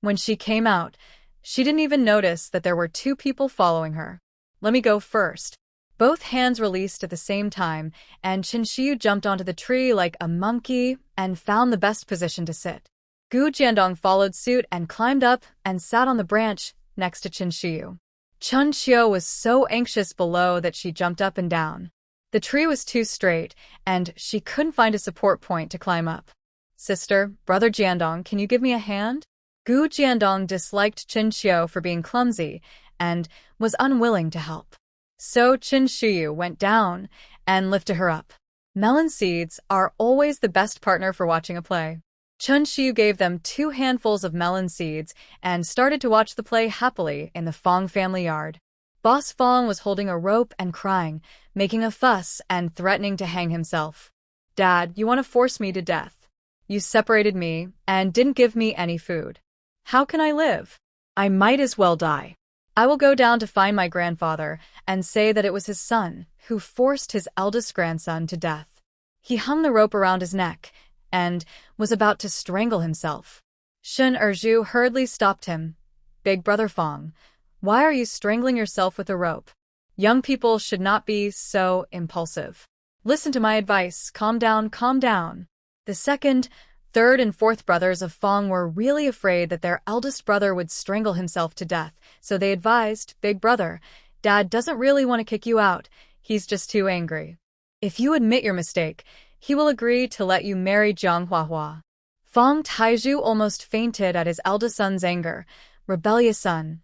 When she came out, she didn't even notice that there were two people following her. Let me go first. Both hands released at the same time, and Chen Shiyu jumped onto the tree like a monkey and found the best position to sit. Gu Jiandong followed suit and climbed up and sat on the branch next to Chen Shiyu. Chen Xiu was so anxious below that she jumped up and down. The tree was too straight, and she couldn't find a support point to climb up. Sister, brother Jiandong, can you give me a hand? Gu Jiandong disliked Chen Xiu for being clumsy and was unwilling to help. So Chen Shiyu went down and lifted her up. Melon seeds are always the best partner for watching a play. Chen Shiyu gave them 2 handfuls of melon seeds and started to watch the play happily in the Fong family yard. Boss Fong was holding a rope and crying, making a fuss and threatening to hang himself. Dad, you want to force me to death. You separated me and didn't give me any food. How can I live? I might as well die. I will go down to find my grandfather and say that it was his son who forced his eldest grandson to death. He hung the rope around his neck and was about to strangle himself. Shen Erju hurriedly stopped him. Big brother Fong, why are you strangling yourself with a rope? Young people should not be so impulsive. Listen to my advice. Calm down, calm down. The second, third, and fourth brothers of Fong were really afraid that their eldest brother would strangle himself to death, so they advised, Big brother, Dad doesn't really want to kick you out. He's just too angry. If you admit your mistake, he will agree to let you marry Jiang Huahua. Fong Taizhu almost fainted at his eldest son's anger. Rebellious son,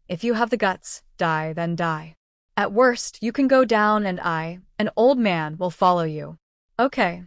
if you have the guts, die, then die. At worst, you can go down and I, an old man, will follow you. Okay,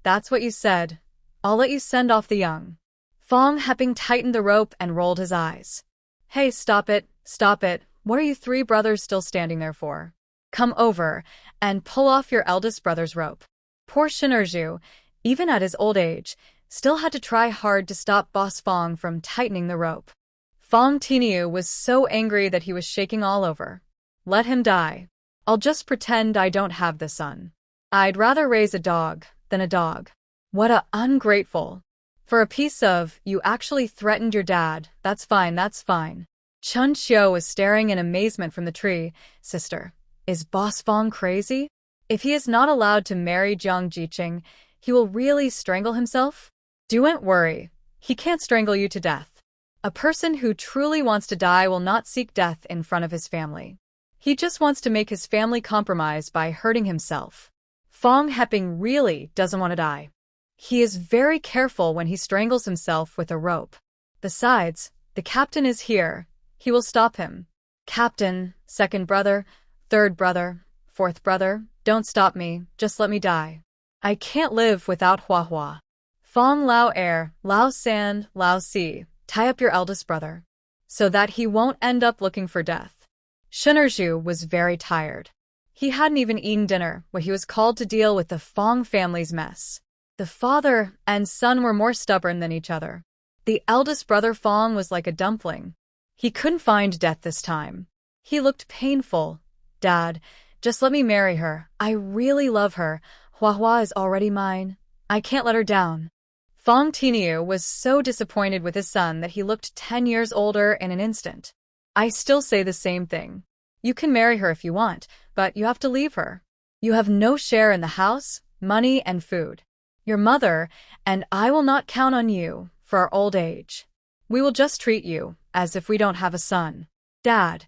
that's what you said. I'll let you send off the young. Fong Heping tightened the rope and rolled his eyes. Hey, stop it, stop it. What are you 3 brothers still standing there for? Come over and pull off your eldest brother's rope. Poor Shinerju, even at his old age, still had to try hard to stop Boss Fong from tightening the rope. Fong Tiniu was so angry that he was shaking all over. Let him die. I'll just pretend I don't have the son. I'd rather raise a dog than a dog. What a ungrateful. For a piece of, you actually threatened your dad. That's fine, that's fine. Chun Xiu was staring in amazement from the tree. Sister, is Boss Fong crazy? If he is not allowed to marry Jiang Jiqing, he will really strangle himself? Don't worry. He can't strangle you to death. A person who truly wants to die will not seek death in front of his family. He just wants to make his family compromise by hurting himself. Fong Heping really doesn't want to die. He is very careful when he strangles himself with a rope. Besides, the captain is here. He will stop him. Captain, second brother, third brother, fourth brother, don't stop me, just let me die. I can't live without Huahua. Fong Lao Air, Lao Sand, Lao Si, tie up your eldest brother, so that he won't end up looking for death. Shinerju was very tired. He hadn't even eaten dinner when he was called to deal with the Fong family's mess. The father and son were more stubborn than each other. The eldest brother Fong was like a dumpling. He couldn't find death this time. He looked painful. Dad, just let me marry her. I really love her. Huahua is already mine. I can't let her down. Fong Tiniu was so disappointed with his son that he looked 10 years older in an instant. I still say the same thing. You can marry her if you want, but you have to leave her. You have no share in the house, money, and food. Your mother and I will not count on you for our old age. We will just treat you as if we don't have a son. Dad,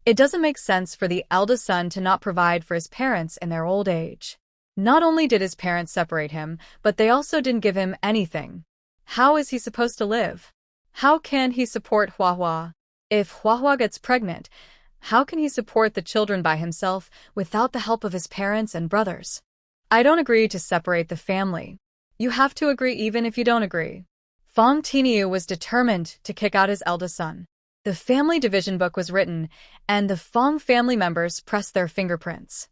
it doesn't make sense for the eldest son to not provide for his parents in their old age. Not only did his parents separate him, but they also didn't give him anything. How is he supposed to live? How can he support Huahua? If Huahua gets pregnant, how can he support the children by himself without the help of his parents and brothers? I don't agree to separate the family. You have to agree even if you don't agree. Fong Tiniu was determined to kick out his eldest son. The family division book was written, and the Fong family members pressed their fingerprints.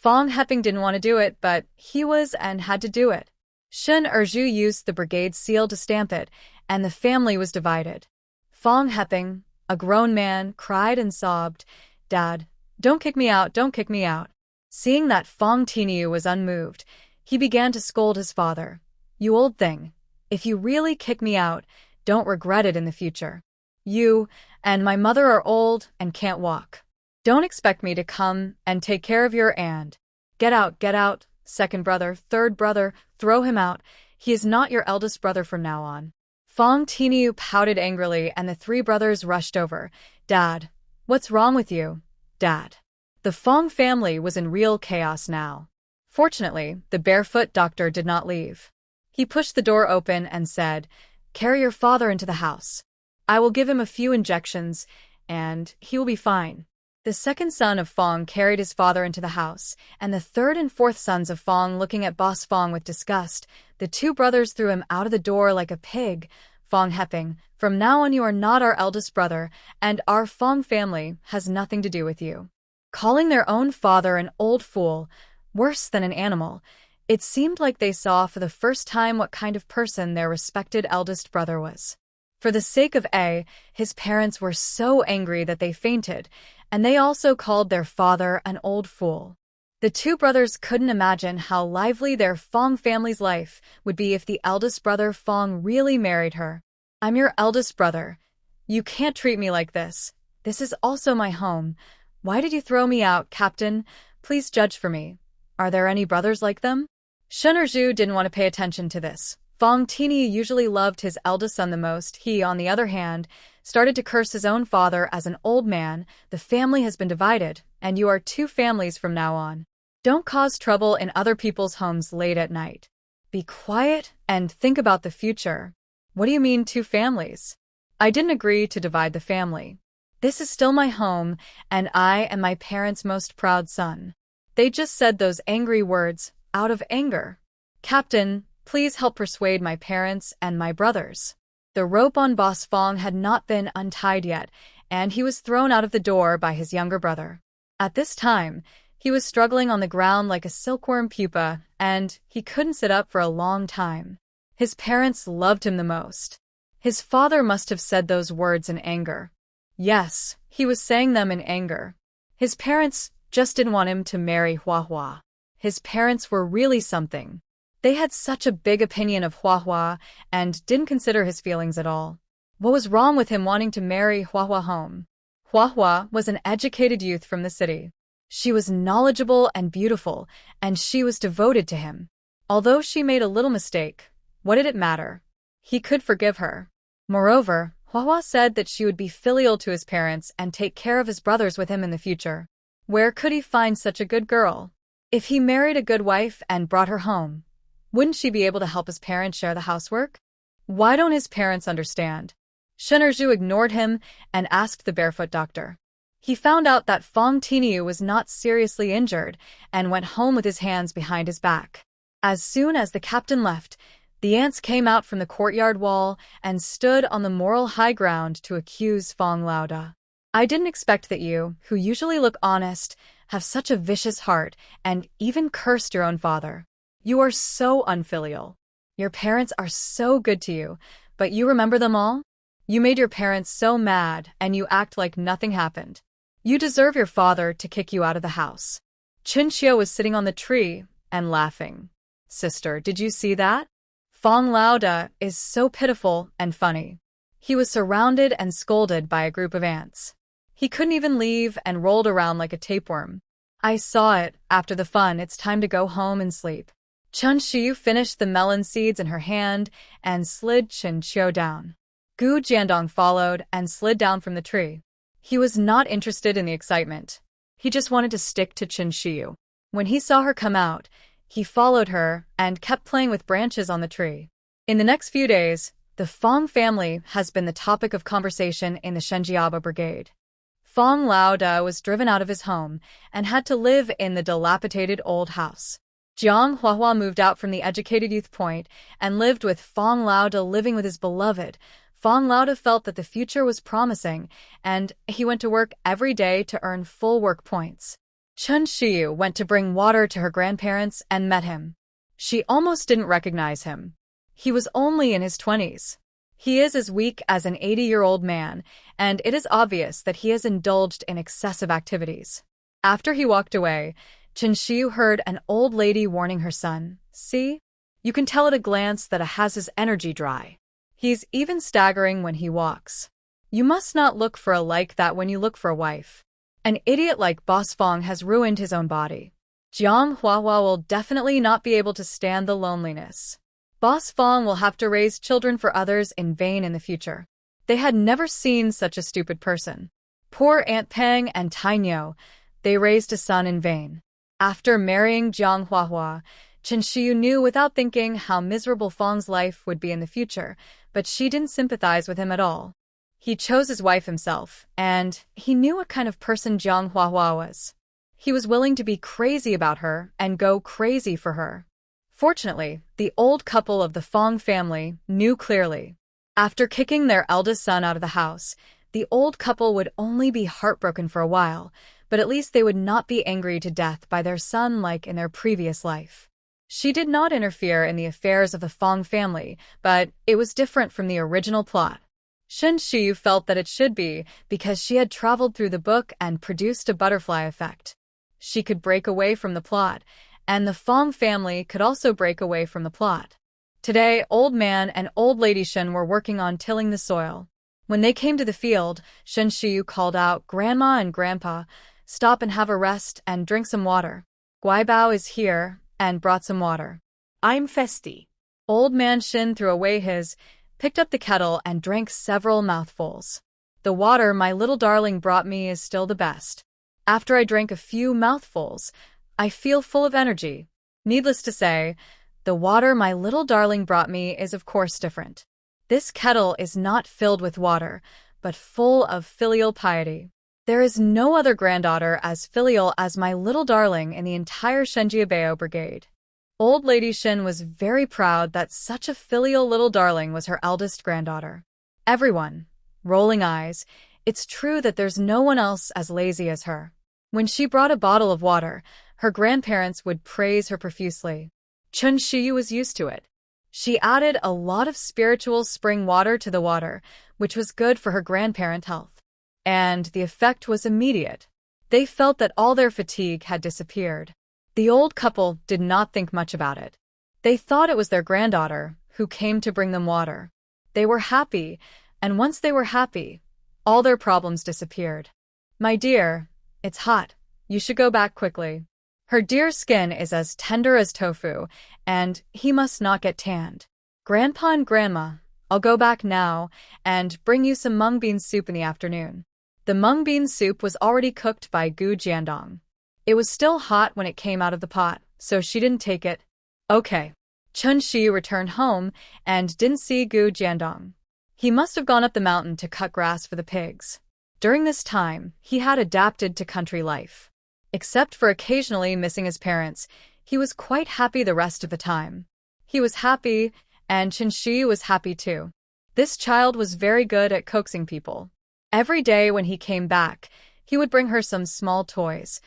Fong Heping didn't want to do it, but he was and had to do it. Shen Erju used the brigade's seal to stamp it, and the family was divided. Fong Heping, a grown man, cried and sobbed, "Dad, don't kick me out, don't kick me out." Seeing that Fong Tiniu was unmoved, he began to scold his father. "You old thing. If you really kick me out, don't regret it in the future. You and my mother are old and can't walk. Don't expect me to come and take care of your and. Get out, second brother, third brother, throw him out. He is not your eldest brother from now on." Fong Tiniu pouted angrily and the three brothers rushed over. "Dad, what's wrong with you, Dad?" The Fong family was in real chaos now. Fortunately, the barefoot doctor did not leave. He pushed the door open and said, "Carry your father into the house. I will give him a few injections, and he will be fine." The second son of Fong carried his father into the house, and the third and fourth sons of Fong looking at Boss Fong with disgust, the two brothers threw him out of the door like a pig. "Fong Heping, from now on you are not our eldest brother, and our Fong family has nothing to do with you." Calling their own father an old fool, worse than an animal, it seemed like they saw for the first time what kind of person their respected eldest brother was. For the sake of A, his parents were so angry that they fainted, and they also called their father an old fool. The two brothers couldn't imagine how lively their Fong family's life would be if the eldest brother Fong really married her. "I'm your eldest brother. You can't treat me like this. This is also my home. Why did you throw me out, Captain? Please judge for me. Are there any brothers like them?" Shen Erju didn't want to pay attention to this. Fong Tini usually loved his eldest son the most. He, on the other hand, started to curse his own father as an old man. "The family has been divided, and you are two families from now on. Don't cause trouble in other people's homes late at night. Be quiet and think about the future." "What do you mean, two families? I didn't agree to divide the family. This is still my home, and I am my parents' most proud son. They just said those angry words out of anger. Captain, please help persuade my parents and my brothers." The rope on Boss Fong had not been untied yet, and he was thrown out of the door by his younger brother. At this time, he was struggling on the ground like a silkworm pupa, and he couldn't sit up for a long time. His parents loved him the most. His father must have said those words in anger. Yes, he was saying them in anger. His parents just didn't want him to marry Hua Hua. His parents were really something. They had such a big opinion of Hua Hua and didn't consider his feelings at all. What was wrong with him wanting to marry Hua Hua home? Hua Hua was an educated youth from the city. She was knowledgeable and beautiful, and she was devoted to him. Although she made a little mistake, what did it matter? He could forgive her. Moreover, Hua Hua said that she would be filial to his parents and take care of his brothers with him in the future. Where could he find such a good girl? If he married a good wife and brought her home, wouldn't she be able to help his parents share the housework? Why don't his parents understand? Shen Erju ignored him and asked the barefoot doctor. He found out that Fong Tiniu was not seriously injured and went home with his hands behind his back. As soon as the captain left, the ants came out from the courtyard wall and stood on the moral high ground to accuse Fong Lauda. "I didn't expect that you, who usually look honest, have such a vicious heart and even cursed your own father. You are so unfilial. Your parents are so good to you, but you remember them all? You made your parents so mad and you act like nothing happened. You deserve your father to kick you out of the house." Chinchio was sitting on the tree and laughing. "Sister, did you see that? Fong Lauda is so pitiful and funny." He was surrounded and scolded by a group of ants. He couldn't even leave and rolled around like a tapeworm. "I saw it. After the fun, it's time to go home and sleep." Chun Shiyu finished the melon seeds in her hand and slid Chen Qiu down. Gu Jiandong followed and slid down from the tree. He was not interested in the excitement. He just wanted to stick to Chen Shiyu. When he saw her come out, he followed her and kept playing with branches on the tree. In the next few days, the Fong family has been the topic of conversation in the Shenjiaba Brigade. Fong Lauda was driven out of his home and had to live in the dilapidated old house. Jiang Huahua moved out from the educated youth point and lived with Fong Lauda living with his beloved. Fong Lauda felt that the future was promising, and he went to work every day to earn full work points. Chun Shiyu went to bring water to her grandparents and met him. She almost didn't recognize him. He was only in his 20s. He is as weak as an 80-year-old man, and it is obvious that he has indulged in excessive activities. After he walked away, Chun Shiyu heard an old lady warning her son, "See? You can tell at a glance that has his energy dry. He's even staggering when he walks. You must not look for a like that when you look for a wife. An idiot like Boss Fong has ruined his own body. Jiang Huahua will definitely not be able to stand the loneliness. Boss Fong will have to raise children for others in vain in the future." They had never seen such a stupid person. Poor Aunt Pang and Tainyo, they raised a son in vain. After marrying Jiang Huahua, Chun Shiyu knew without thinking how miserable Fong's life would be in the future, but she didn't sympathize with him at all. He chose his wife himself, and he knew what kind of person Jiang Huahua was. He was willing to be crazy about her and go crazy for her. Fortunately, the old couple of the Fong family knew clearly. After kicking their eldest son out of the house, the old couple would only be heartbroken for a while, but at least they would not be angry to death by their son like in their previous life. She did not interfere in the affairs of the Fong family, but it was different from the original plot. Chun Shiyu felt that it should be because she had traveled through the book and produced a butterfly effect. She could break away from the plot, and the Fong family could also break away from the plot. Today, Old Man and Old Lady Shen were working on tilling the soil. When they came to the field, Chun Shiyu called out, "Grandma and Grandpa, stop and have a rest and drink some water. Guaibao is here," and brought some water. "I'm festy." Old Man Shin threw away his, picked up the kettle and drank several mouthfuls. "The water my little darling brought me is still the best. After I drank a few mouthfuls, I feel full of energy." Needless to say, the water my little darling brought me is of course different. This kettle is not filled with water, but full of filial piety. There is no other granddaughter as filial as my little darling in the entire Shenjiabeo brigade. Old Lady Shin was very proud that such a filial little darling was her eldest granddaughter. Everyone, rolling eyes, it's true that there's no one else as lazy as her. When she brought a bottle of water, her grandparents would praise her profusely. Chun Shiyu was used to it. She added a lot of spiritual spring water to the water, which was good for her grandparent health. And the effect was immediate. They felt that all their fatigue had disappeared. The old couple did not think much about it. They thought it was their granddaughter who came to bring them water. They were happy, and once they were happy, all their problems disappeared. "My dear, it's hot. You should go back quickly. Her dear skin is as tender as tofu, and he must not get tanned. Grandpa and Grandma, I'll go back now and bring you some mung bean soup in the afternoon." The mung bean soup was already cooked by Gu Jiandong. It was still hot when it came out of the pot, so she didn't take it. Okay. Chun Shiyu returned home and didn't see Gu Jiandong. He must have gone up the mountain to cut grass for the pigs. During this time, he had adapted to country life. Except for occasionally missing his parents, he was quite happy the rest of the time. He was happy, and Chun Shiyu was happy too. This child was very good at coaxing people. Every day when he came back, he would bring her some small toys,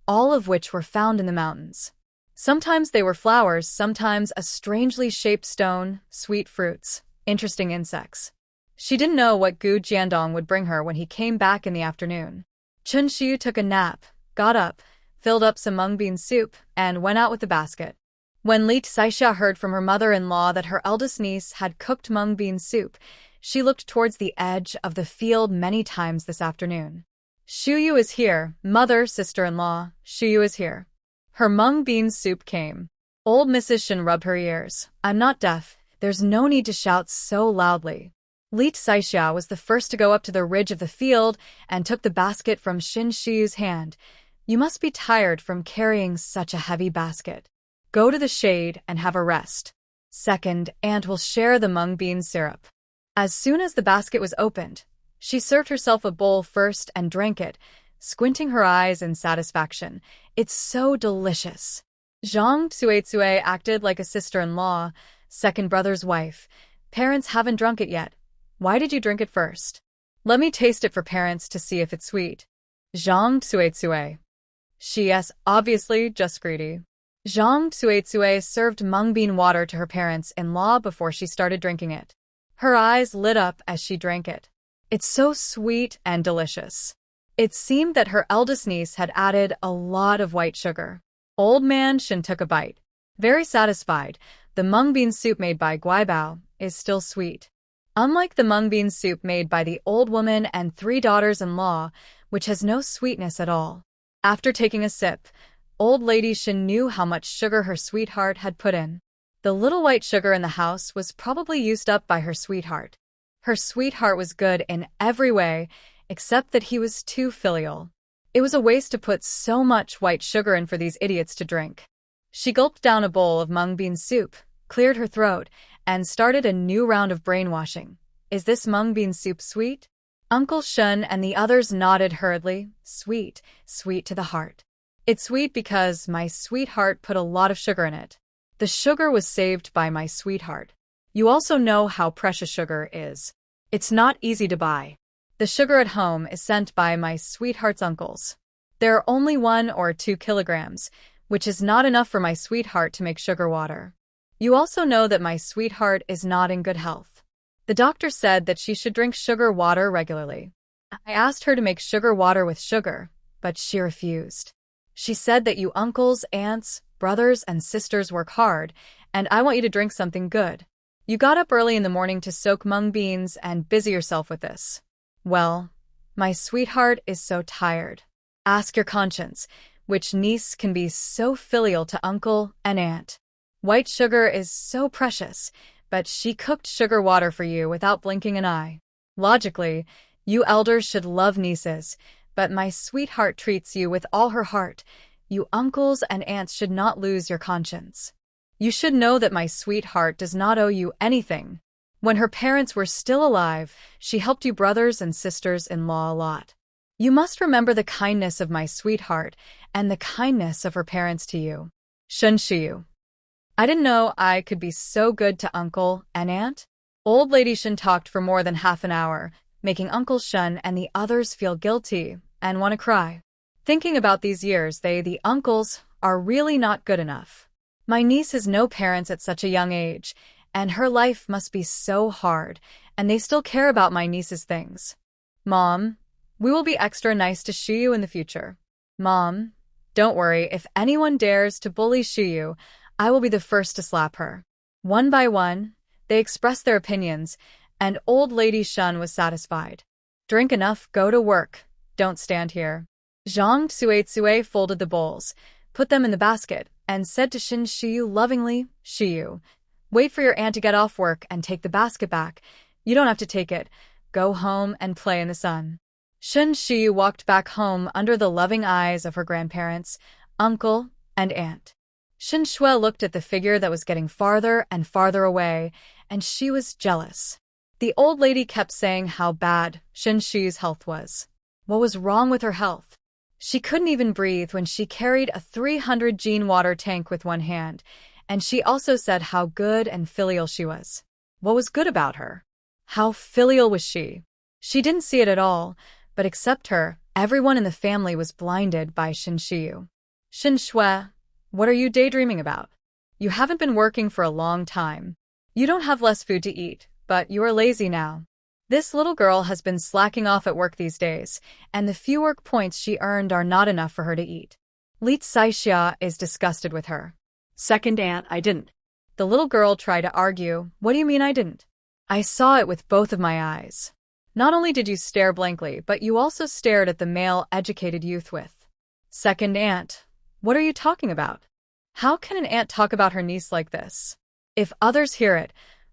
all of which were found in the mountains. Sometimes they were flowers, sometimes a strangely shaped stone, sweet fruits, interesting insects. She didn't know what Gu Jiandong would bring her when he came back in the afternoon. Chun Shiyu took a nap, got up, filled up some mung bean soup, and went out with the basket. When Li Saixia heard from her mother-in-law that her eldest niece had cooked mung bean soup, she looked towards the edge of the field many times this afternoon. "Shuyu is here, mother, sister-in-law, Shuyu is here." Her mung bean soup came. Old Mrs. Shin rubbed her ears. "I'm not deaf. There's no need to shout so loudly." Li Saixia was the first to go up to the ridge of the field and took the basket from Shin Shiyu's hand. "You must be tired from carrying such a heavy basket. Go to the shade and have a rest. Second, Aunt will share the mung bean syrup." As soon as the basket was opened, she served herself a bowl first and drank it, squinting her eyes in satisfaction. "It's so delicious." Zhang Tsuetsue acted like a sister-in-law, second brother's wife. "Parents haven't drunk it yet. Why did you drink it first?" "Let me taste it for parents to see if it's sweet." Zhang Tsuetsue. She is obviously just greedy. Zhang Tsuetsue served mung bean water to her parents-in-law before she started drinking it. Her eyes lit up as she drank it. It's so sweet and delicious. It seemed that her eldest niece had added a lot of white sugar. Old man Shin took a bite. Very satisfied, the mung bean soup made by Guaibao is still sweet. Unlike the mung bean soup made by the old woman and 3 daughters-in-law, which has no sweetness at all. After taking a sip, old lady Shin knew how much sugar her sweetheart had put in. The little white sugar in the house was probably used up by her sweetheart. Her sweetheart was good in every way, except that he was too filial. It was a waste to put so much white sugar in for these idiots to drink. She gulped down a bowl of mung bean soup, cleared her throat, and started a new round of brainwashing. Is this mung bean soup sweet? Uncle Shun and the others nodded hurriedly. Sweet, sweet to the heart. It's sweet because my sweetheart put a lot of sugar in it. The sugar was saved by my sweetheart. You also know how precious sugar is. It's not easy to buy. The sugar at home is sent by my sweetheart's uncles. There are only 1 or 2 kilograms, which is not enough for my sweetheart to make sugar water. You also know that my sweetheart is not in good health. The doctor said that she should drink sugar water regularly. I asked her to make sugar water with sugar, but she refused. She said that you uncles, aunts, brothers, and sisters work hard, and I want you to drink something good. You got up early in the morning to soak mung beans and busy yourself with this. Well, my sweetheart is so tired. Ask your conscience, which niece can be so filial to uncle and aunt. White sugar is so precious, but she cooked sugar water for you without blinking an eye. Logically, you elders should love nieces, but my sweetheart treats you with all her heart. You uncles and aunts should not lose your conscience. You should know that my sweetheart does not owe you anything. When her parents were still alive, she helped you brothers and sisters-in-law a lot. You must remember the kindness of my sweetheart and the kindness of her parents to you. Shun Shiyu. I didn't know I could be so good to uncle and aunt. Old Lady Shun talked for more than half an hour, making Uncle Shun and the others feel guilty and want to cry. Thinking about these years, the uncles, are really not good enough. My niece has no parents at such a young age, and her life must be so hard, and they still care about my niece's things. Mom, we will be extra nice to Shiyu in the future. Mom, don't worry, if anyone dares to bully Shiyu, I will be the first to slap her. One by one, they expressed their opinions, and old lady Shun was satisfied. Drink enough, go to work. Don't stand here. Zhang Tsuetsue folded the bowls, put them in the basket, and said to Shin Shiyu lovingly, Shiyu, wait for your aunt to get off work and take the basket back. You don't have to take it. Go home and play in the sun. Shin Shiyu walked back home under the loving eyes of her grandparents, uncle, and aunt. Shin Shui looked at the figure that was getting farther and farther away, and she was jealous. The old lady kept saying how bad Shin Shiyu's health was. What was wrong with her health? She couldn't even breathe when she carried a 300-gene water tank with one hand, and she also said how good and filial she was. What was good about her? How filial was she? She didn't see it at all, but except her, everyone in the family was blinded by Shin Shiyu. Shin Shui, what are you daydreaming about? You haven't been working for a long time. You don't have less food to eat, but you are lazy now. This little girl has been slacking off at work these days, and the few work points she earned are not enough for her to eat. Li Saixia is disgusted with her. Second aunt, I didn't. The little girl tried to argue. What do you mean I didn't? I saw it with both of my eyes. Not only did you stare blankly, but you also stared at the male educated youth with. Second aunt, what are you talking about? How can an aunt talk about her niece like this? If others hear it,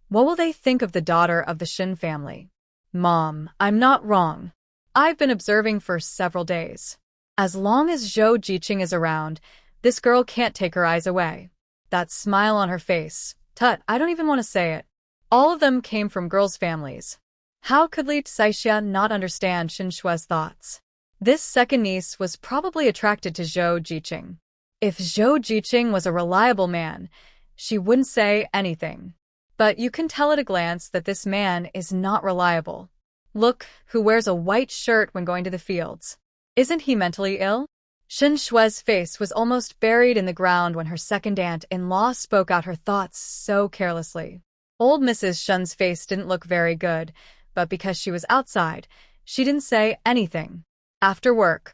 what will they think of the daughter of the Shin family? Mom, I'm not wrong. I've been observing for several days. As long as Zhou Jiqing is around, this girl can't take her eyes away. That smile on her face, tut, I don't even want to say it. All of them came from girls' families. How could Li Saixia not understand Shin Shui's thoughts? This second niece was probably attracted to Zhou Jiqing. If Zhou Jiqing was a reliable man, she wouldn't say anything. But you can tell at a glance that this man is not reliable. Look, who wears a white shirt when going to the fields. Isn't he mentally ill? Shin Shue's face was almost buried in the ground when her second aunt-in-law spoke out her thoughts so carelessly. Old Mrs. Shen's face didn't look very good, but because she was outside, she didn't say anything. After work,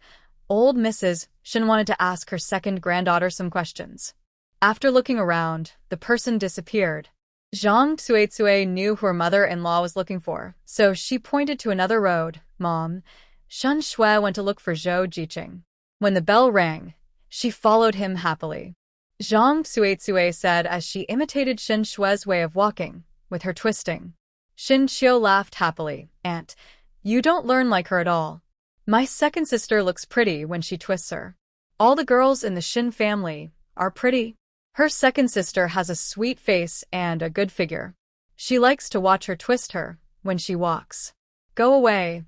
old Mrs. Shen wanted to ask her second granddaughter some questions. After looking around, the person disappeared. Zhang Tsuetsue knew who her mother-in-law was looking for, so she pointed to another road. Mom. Shen Shui went to look for Zhou Jiqing. When the bell rang, she followed him happily. Zhang Tsuetsue said as she imitated Shin Shue's way of walking, with her twisting. Shin Qiu laughed happily. Aunt, you don't learn like her at all. My second sister looks pretty when she twists her. All the girls in the Shin family are pretty. Her second sister has a sweet face and a good figure. She likes to watch her twist her when she walks. Go away,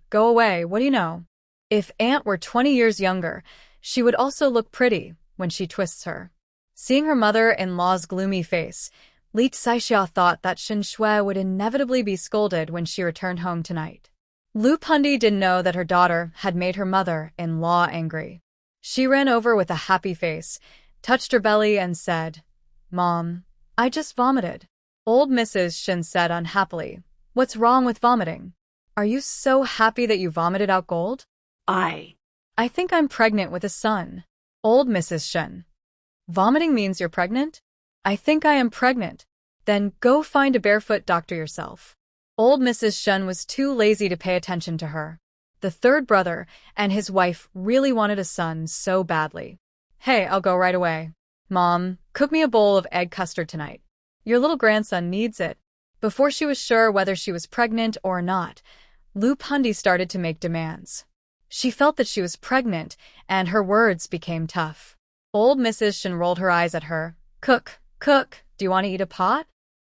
what do you know? If Aunt were 20 years younger, she would also look pretty when she twists her. Seeing her mother-in-law's gloomy face, Li Saixia thought that Shin Shui would inevitably be scolded when she returned home tonight. Lu Pundi didn't know that her daughter had made her mother-in-law angry. She ran over with a happy face, touched her belly and said, Mom, I just vomited. Old Mrs. Shin said unhappily, What's wrong with vomiting? Are you so happy that you vomited out gold? I think I'm pregnant with a son. Old Mrs. Shin. Vomiting means you're pregnant? I think I am pregnant. Then go find a barefoot doctor yourself. Old Mrs. Shen was too lazy to pay attention to her. The third brother and his wife really wanted a son so badly. Hey, I'll go right away. Mom, cook me a bowl of egg custard tonight. Your little grandson needs it. Before she was sure whether she was pregnant or not, Lu Pundi started to make demands. She felt that she was pregnant, and her words became tough. Old Mrs. Shen rolled her eyes at her. Cook, do you want to eat a pot?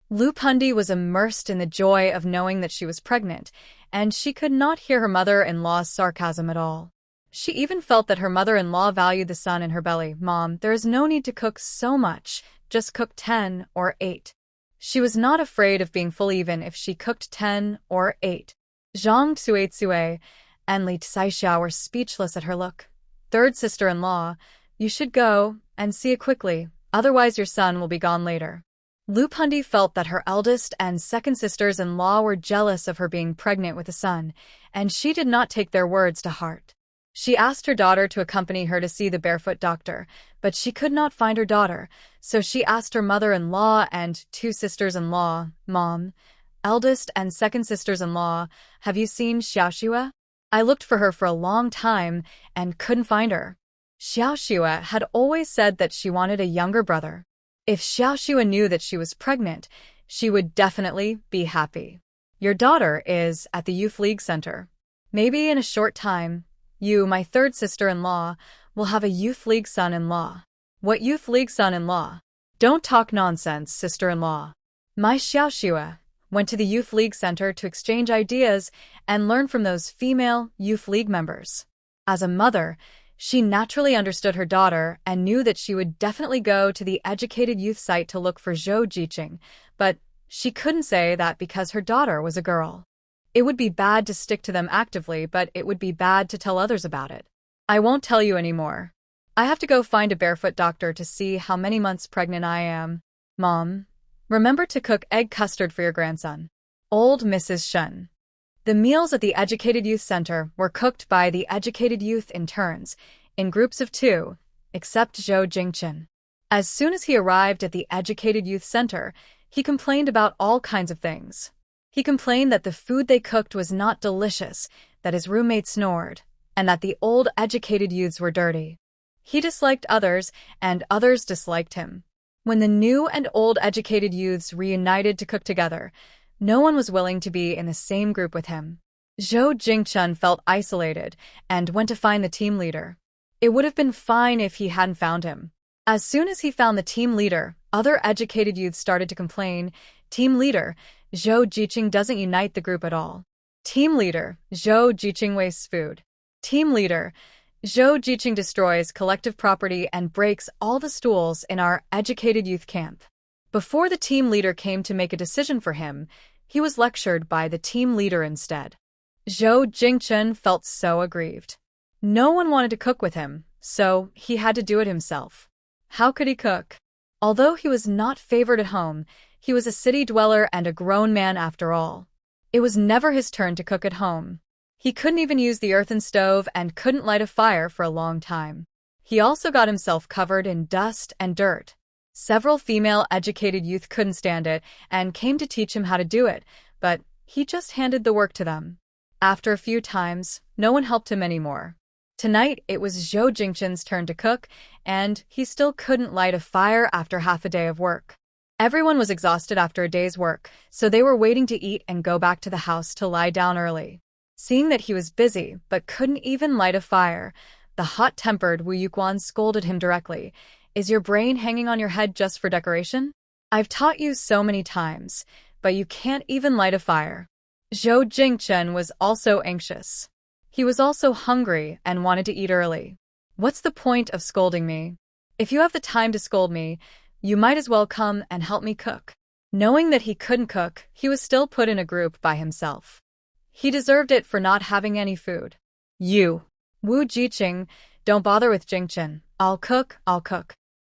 Lu Pundi was immersed in the joy of knowing that she was pregnant, and she could not hear her mother-in-law's sarcasm at all. She even felt that her mother-in-law valued the son in her belly. Mom, there is no need to cook so much, just cook 10 or 8. She was not afraid of being full even if she cooked 10 or 8. Zhang Tsuetsue and Li Saixia were speechless at her look. Third sister-in-law, you should go and see it quickly, otherwise your son will be gone later. Lu Pundi felt that her eldest and second sisters-in-law were jealous of her being pregnant with a son, and she did not take their words to heart. She asked her daughter to accompany her to see the barefoot doctor, but she could not find her daughter, so she asked her mother-in-law and 2 sisters-in-law, Mom, eldest and second sisters-in-law, have you seen Xiaoxue? I looked for her for a long time and couldn't find her. Xiaoxue had always said that she wanted a younger brother. If Xiaoxue knew that she was pregnant, she would definitely be happy. Your daughter is at the Youth League Center. Maybe in a short time, you, my third sister-in-law, will have a Youth League son-in-law. What Youth League son-in-law? Don't talk nonsense, sister-in-law. My Xiaoxue went to the Youth League Center to exchange ideas and learn from those female Youth League members. As a mother, she naturally understood her daughter and knew that she would definitely go to the educated youth site to look for Zhou Jiqing, but she couldn't say that because her daughter was a girl. It would be bad to stick to them actively, but it would be bad to tell others about it. I won't tell you anymore. I have to go find a barefoot doctor to see how many months pregnant I am. Mom, remember to cook egg custard for your grandson. Old Mrs. Shen. The meals at the Educated Youth Center were cooked by the educated youth in turns, in groups of 2, except Zhou Jingchen. As soon as he arrived at the Educated Youth Center, he complained about all kinds of things. He complained that the food they cooked was not delicious, that his roommate snored, and that the old educated youths were dirty. He disliked others, and others disliked him. When the new and old educated youths reunited to cook together, no one was willing to be in the same group with him. Zhou Jingchen felt isolated and went to find the team leader. It would have been fine if he hadn't found him. As soon as he found the team leader, other educated youths started to complain. Team leader, Zhou Jiqing doesn't unite the group at all. Team leader, Zhou Jiqing wastes food. Team leader, Zhou Jiqing destroys collective property and breaks all the stools in our educated youth camp. Before the team leader came to make a decision for him, he was lectured by the team leader instead. Zhou Jingchen felt so aggrieved. No one wanted to cook with him, so he had to do it himself. How could he cook? Although he was not favored at home, he was a city dweller and a grown man after all. It was never his turn to cook at home. He couldn't even use the earthen stove and couldn't light a fire for a long time. He also got himself covered in dust and dirt. Several female educated youth couldn't stand it and came to teach him how to do it, but he just handed the work to them. After a few times, no one helped him anymore. Tonight, it was Zhou Jingchen's turn to cook, and he still couldn't light a fire after half a day of work. Everyone was exhausted after a day's work, so they were waiting to eat and go back to the house to lie down early. Seeing that he was busy but couldn't even light a fire, the hot-tempered Wu Yuquan scolded him directly. Is your brain hanging on your head just for decoration? I've taught you so many times, but you can't even light a fire. Zhou Jingchen was also anxious. He was also hungry and wanted to eat early. What's the point of scolding me? If you have the time to scold me, you might as well come and help me cook. Knowing that he couldn't cook, he was still put in a group by himself. He deserved it for not having any food. You, Wu Jiqing, don't bother with Jingchen. I'll cook.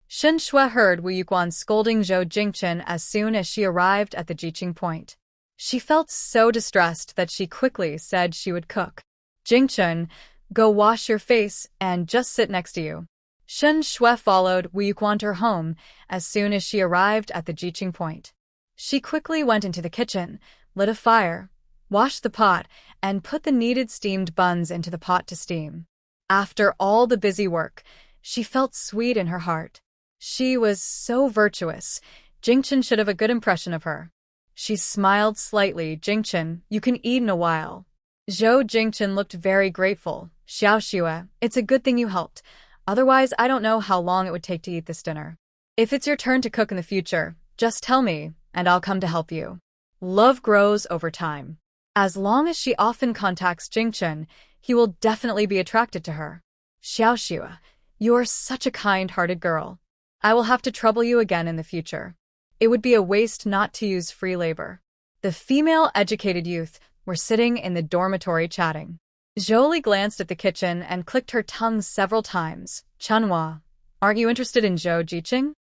Shen Shui heard Wu Yuquan scolding Zhou Jingchen as soon as she arrived at the Jiqing point. She felt so distressed that she quickly said she would cook. Jingchen, go wash your face and just sit next to you. Shen Shui followed Wu Yuquan to her home as soon as she arrived at the Jiqing point. She quickly went into the kitchen, lit a fire, washed the pot, and put the needed steamed buns into the pot to steam. After all the busy work, she felt sweet in her heart. She was so virtuous. Jingchen should have a good impression of her. She smiled slightly. Jingchen, you can eat in a while. Zhou Jingchen looked very grateful. Xiaoxue, it's a good thing you helped. Otherwise, I don't know how long it would take to eat this dinner. If it's your turn to cook in the future, just tell me, and I'll come to help you. Love grows over time. As long as she often contacts Jingchen, he will definitely be attracted to her. Xiaoxue, you are such a kind-hearted girl. I will have to trouble you again in the future. It would be a waste not to use free labor. The female educated youth were sitting in the dormitory chatting. Zhou glanced at the kitchen and clicked her tongue several times. Chunhua, aren't you interested in Zhou Jiqing?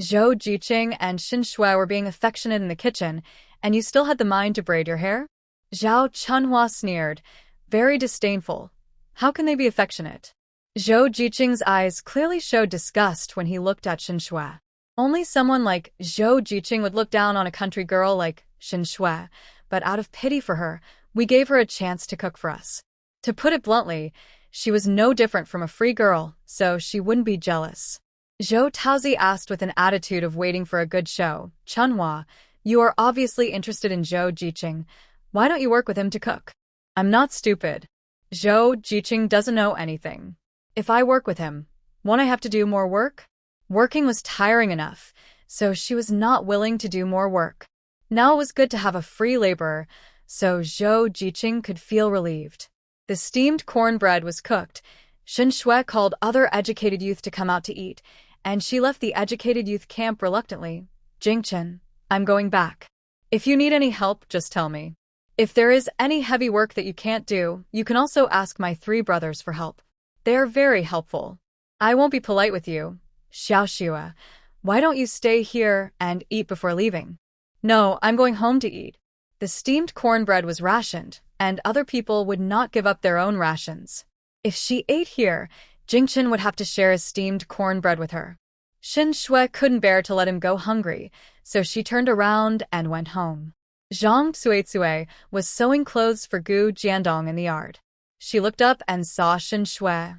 Zhou Jiqing and Shen Shui were being affectionate in the kitchen, and you still had the mind to braid your hair? Zhao Chunhua sneered, very disdainful. How can they be affectionate? Zhou Jiqing's eyes clearly showed disgust when he looked at Shen Shui. Only someone like Zhou Jiqing would look down on a country girl like Shen Shui, but out of pity for her, we gave her a chance to cook for us. To put it bluntly, she was no different from a free girl, so she wouldn't be jealous. Zhou Taozi asked with an attitude of waiting for a good show. Chunhua, you are obviously interested in Zhou Jiqing. Why don't you work with him to cook? I'm not stupid. Zhou Jiqing doesn't know anything. If I work with him, won't I have to do more work? Working was tiring enough, so she was not willing to do more work. Now it was good to have a free laborer, so Zhou Jiqing could feel relieved. The steamed cornbread was cooked. Shen Shui called other educated youth to come out to eat, and she left the educated youth camp reluctantly. Jingchen, I'm going back. If you need any help, just tell me. If there is any heavy work that you can't do, you can also ask my 3 brothers for help. They are very helpful. I won't be polite with you. Xiaoxue, why don't you stay here and eat before leaving? No, I'm going home to eat. The steamed cornbread was rationed, and other people would not give up their own rations. If she ate here, Jingchen would have to share his steamed cornbread with her. Shen Shui couldn't bear to let him go hungry, so she turned around and went home. Zhang Cuicue was sewing clothes for Gu Jiandong in the yard. She looked up and saw Shen Shui.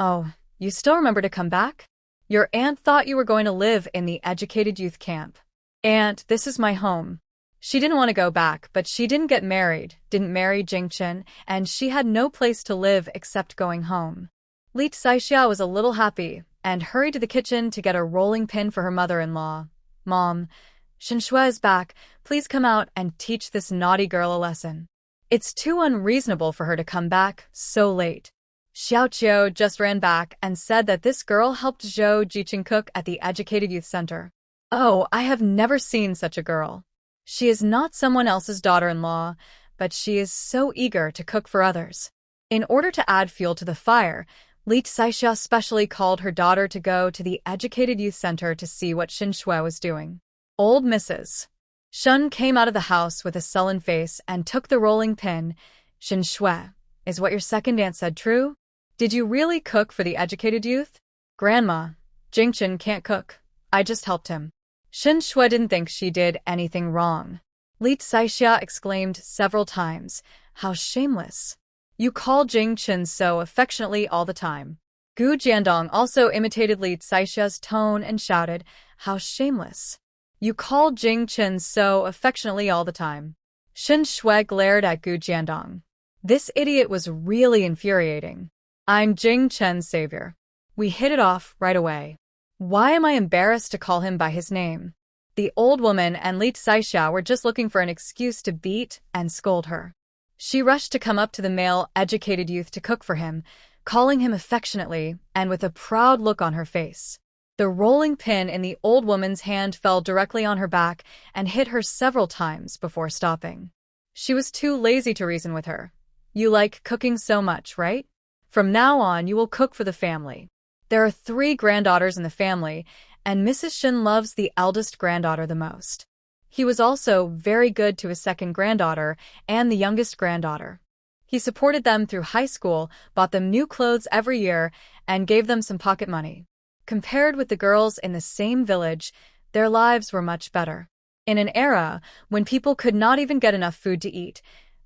Oh, you still remember to come back? Your aunt thought you were going to live in the educated youth camp. Aunt, this is my home. She didn't want to go back, but she didn't get married, didn't marry Jingchen, and she had no place to live except going home. Li Saixia was a little happy and hurried to the kitchen to get a rolling pin for her mother-in-law. Mom, Shen Shui is back. Please come out and teach this naughty girl a lesson. It's too unreasonable for her to come back so late. Xiao Qiu just ran back and said that this girl helped Zhou Jiqing cook at the Educated Youth Center. Oh, I have never seen such a girl. She is not someone else's daughter-in-law, but she is so eager to cook for others. In order to add fuel to the fire, Li Saixia specially called her daughter to go to the Educated Youth Center to see what Xin Shui was doing. Old Mrs. Shun came out of the house with a sullen face and took the rolling pin. Xin Shui, is what your second aunt said true? Did you really cook for the educated youth? Grandma, Jingchen can't cook. I just helped him. Xin Shui didn't think she did anything wrong. Li Saixia exclaimed several times, how shameless. You call Jingchen so affectionately all the time. Gu Jiandong also imitated Li Saixia's tone and shouted, how shameless. You call Jingchen so affectionately all the time. Xin Shui glared at Gu Jiandong. This idiot was really infuriating. I'm Jingchen's savior. We hit it off right away. Why am I embarrassed to call him by his name? The old woman and Li Saixia were just looking for an excuse to beat and scold her. She rushed to come up to the male educated youth to cook for him, calling him affectionately and with a proud look on her face. The rolling pin in the old woman's hand fell directly on her back and hit her several times before stopping. She was too lazy to reason with her. You like cooking so much, right? From now on, you will cook for the family. There are 3 granddaughters in the family, and Mrs. Shin loves the eldest granddaughter the most. He was also very good to his second granddaughter and the youngest granddaughter. He supported them through high school, bought them new clothes every year, and gave them some pocket money. Compared with the girls in the same village, their lives were much better. In an era when people could not even get enough food to eat,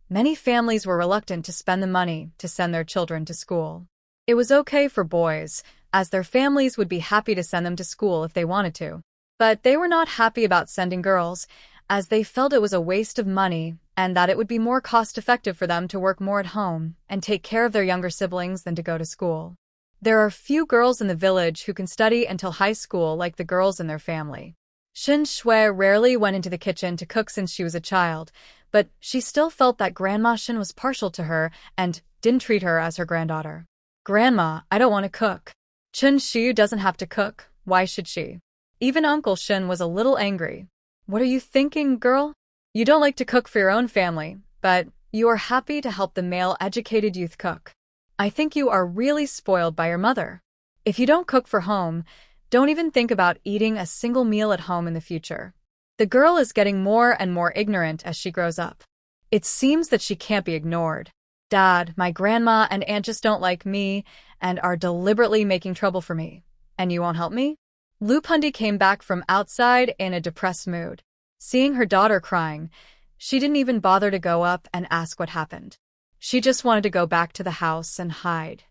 many families were reluctant to spend the money to send their children to school. It was okay for boys, as their families would be happy to send them to school if they wanted to. But they were not happy about sending girls, as they felt it was a waste of money and that it would be more cost-effective for them to work more at home and take care of their younger siblings than to go to school. There are few girls in the village who can study until high school like the girls in their family. Xin Shui rarely went into the kitchen to cook since she was a child, but she still felt that Grandma Shin was partial to her and didn't treat her as her granddaughter. Grandma, I don't want to cook. Chen Shu doesn't have to cook. Why should she? Even Uncle Shin was a little angry. What are you thinking, girl? You don't like to cook for your own family, but you are happy to help the male educated youth cook. I think you are really spoiled by your mother. If you don't cook for home, don't even think about eating a single meal at home in the future. The girl is getting more and more ignorant as she grows up. It seems that she can't be ignored. Dad, my grandma and aunt just don't like me and are deliberately making trouble for me. And you won't help me? Lu Pundi came back from outside in a depressed mood. Seeing her daughter crying, she didn't even bother to go up and ask what happened. She just wanted to go back to the house and hide.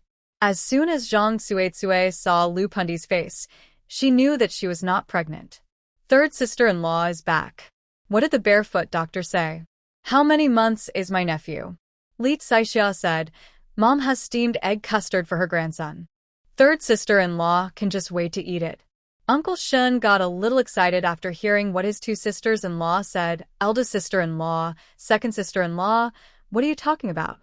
As soon as Zhang Suetsue saw Lu Pundi's face, she knew that she was not pregnant. Third sister-in-law is back. What did the barefoot doctor say? How many months is my nephew? Li Saixia said, Mom has steamed egg custard for her grandson. Third sister-in-law can just wait to eat it. Uncle Shun got a little excited after hearing what his 2 sisters-in-law said. Eldest sister-in-law, second sister-in-law, what are you talking about?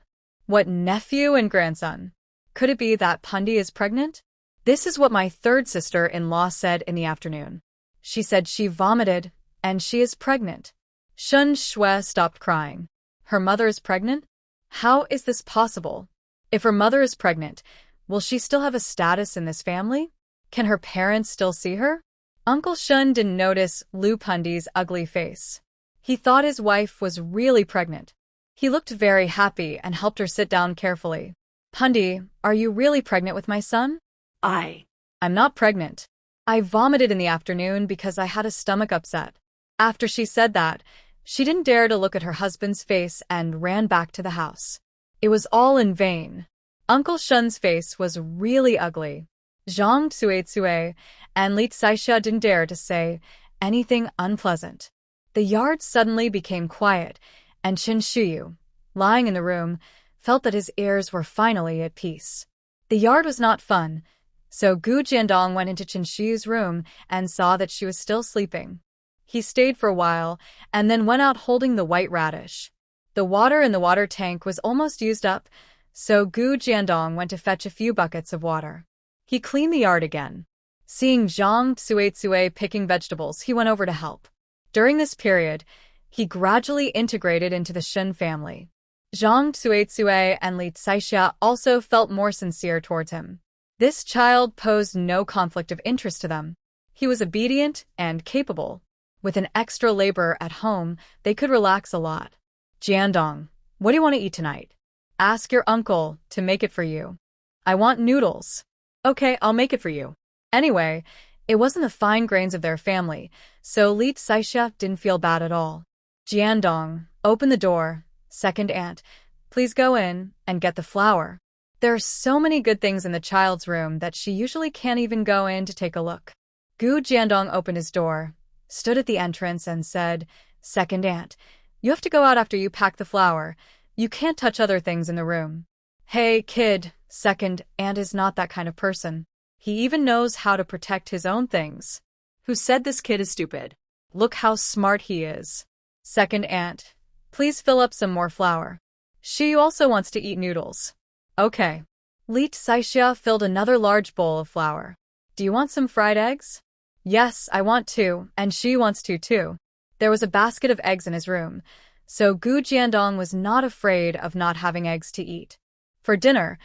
What nephew and grandson? Could it be that Pundi is pregnant? This is what my third sister-in-law said in the afternoon. She said she vomited, and she is pregnant. Shun Shui stopped crying. Her mother is pregnant? How is this possible? If her mother is pregnant, will she still have a status in this family? Can her parents still see her? Uncle Shun didn't notice Lu Pundi's ugly face. He thought his wife was really pregnant. He looked very happy and helped her sit down carefully. Pundi, are you really pregnant with my son? I'm not pregnant. I vomited in the afternoon because I had a stomach upset. After she said that, she didn't dare to look at her husband's face and ran back to the house. It was all in vain. Uncle Shun's face was really ugly. Zhang Suetsue and Li Saixia didn't dare to say anything unpleasant. The yard suddenly became quiet, and Qin Shuyu, lying in the room, felt that his ears were finally at peace. The yard was not fun, so Gu Jiandong went into Qin Shuyu's room and saw that she was still sleeping. He stayed for a while and then went out holding the white radish. The water in the water tank was almost used up, so Gu Jiandong went to fetch a few buckets of water. He cleaned the yard again. Seeing Zhang Suetsue picking vegetables, he went over to help. During this period, he gradually integrated into the Shin family. Zhang Suetsue and Li Saixia also felt more sincere towards him. This child posed no conflict of interest to them. He was obedient and capable. With an extra labor at home, they could relax a lot. Jiandong, what do you want to eat tonight? Ask your uncle to make it for you. I want noodles. Okay, I'll make it for you. Anyway, it wasn't the fine grains of their family, so Li Saixia didn't feel bad at all. Jiandong, open the door. Second aunt, please go in and get the flour. There are so many good things in the child's room that she usually can't even go in to take a look. Gu Jiandong opened his door, stood at the entrance and said, Second aunt, you have to go out after you pack the flour. You can't touch other things in the room. Hey, kid, second aunt is not that kind of person. He even knows how to protect his own things. Who said this kid is stupid? Look how smart he is. Second aunt, please fill up some more flour. She also wants to eat noodles. Okay. Li Saixia filled another large bowl of flour. Do you want some fried eggs? Yes, I want to, and she wants to too. There was a basket of eggs in his room, so Gu Jiandong was not afraid of not having eggs to eat. For dinner,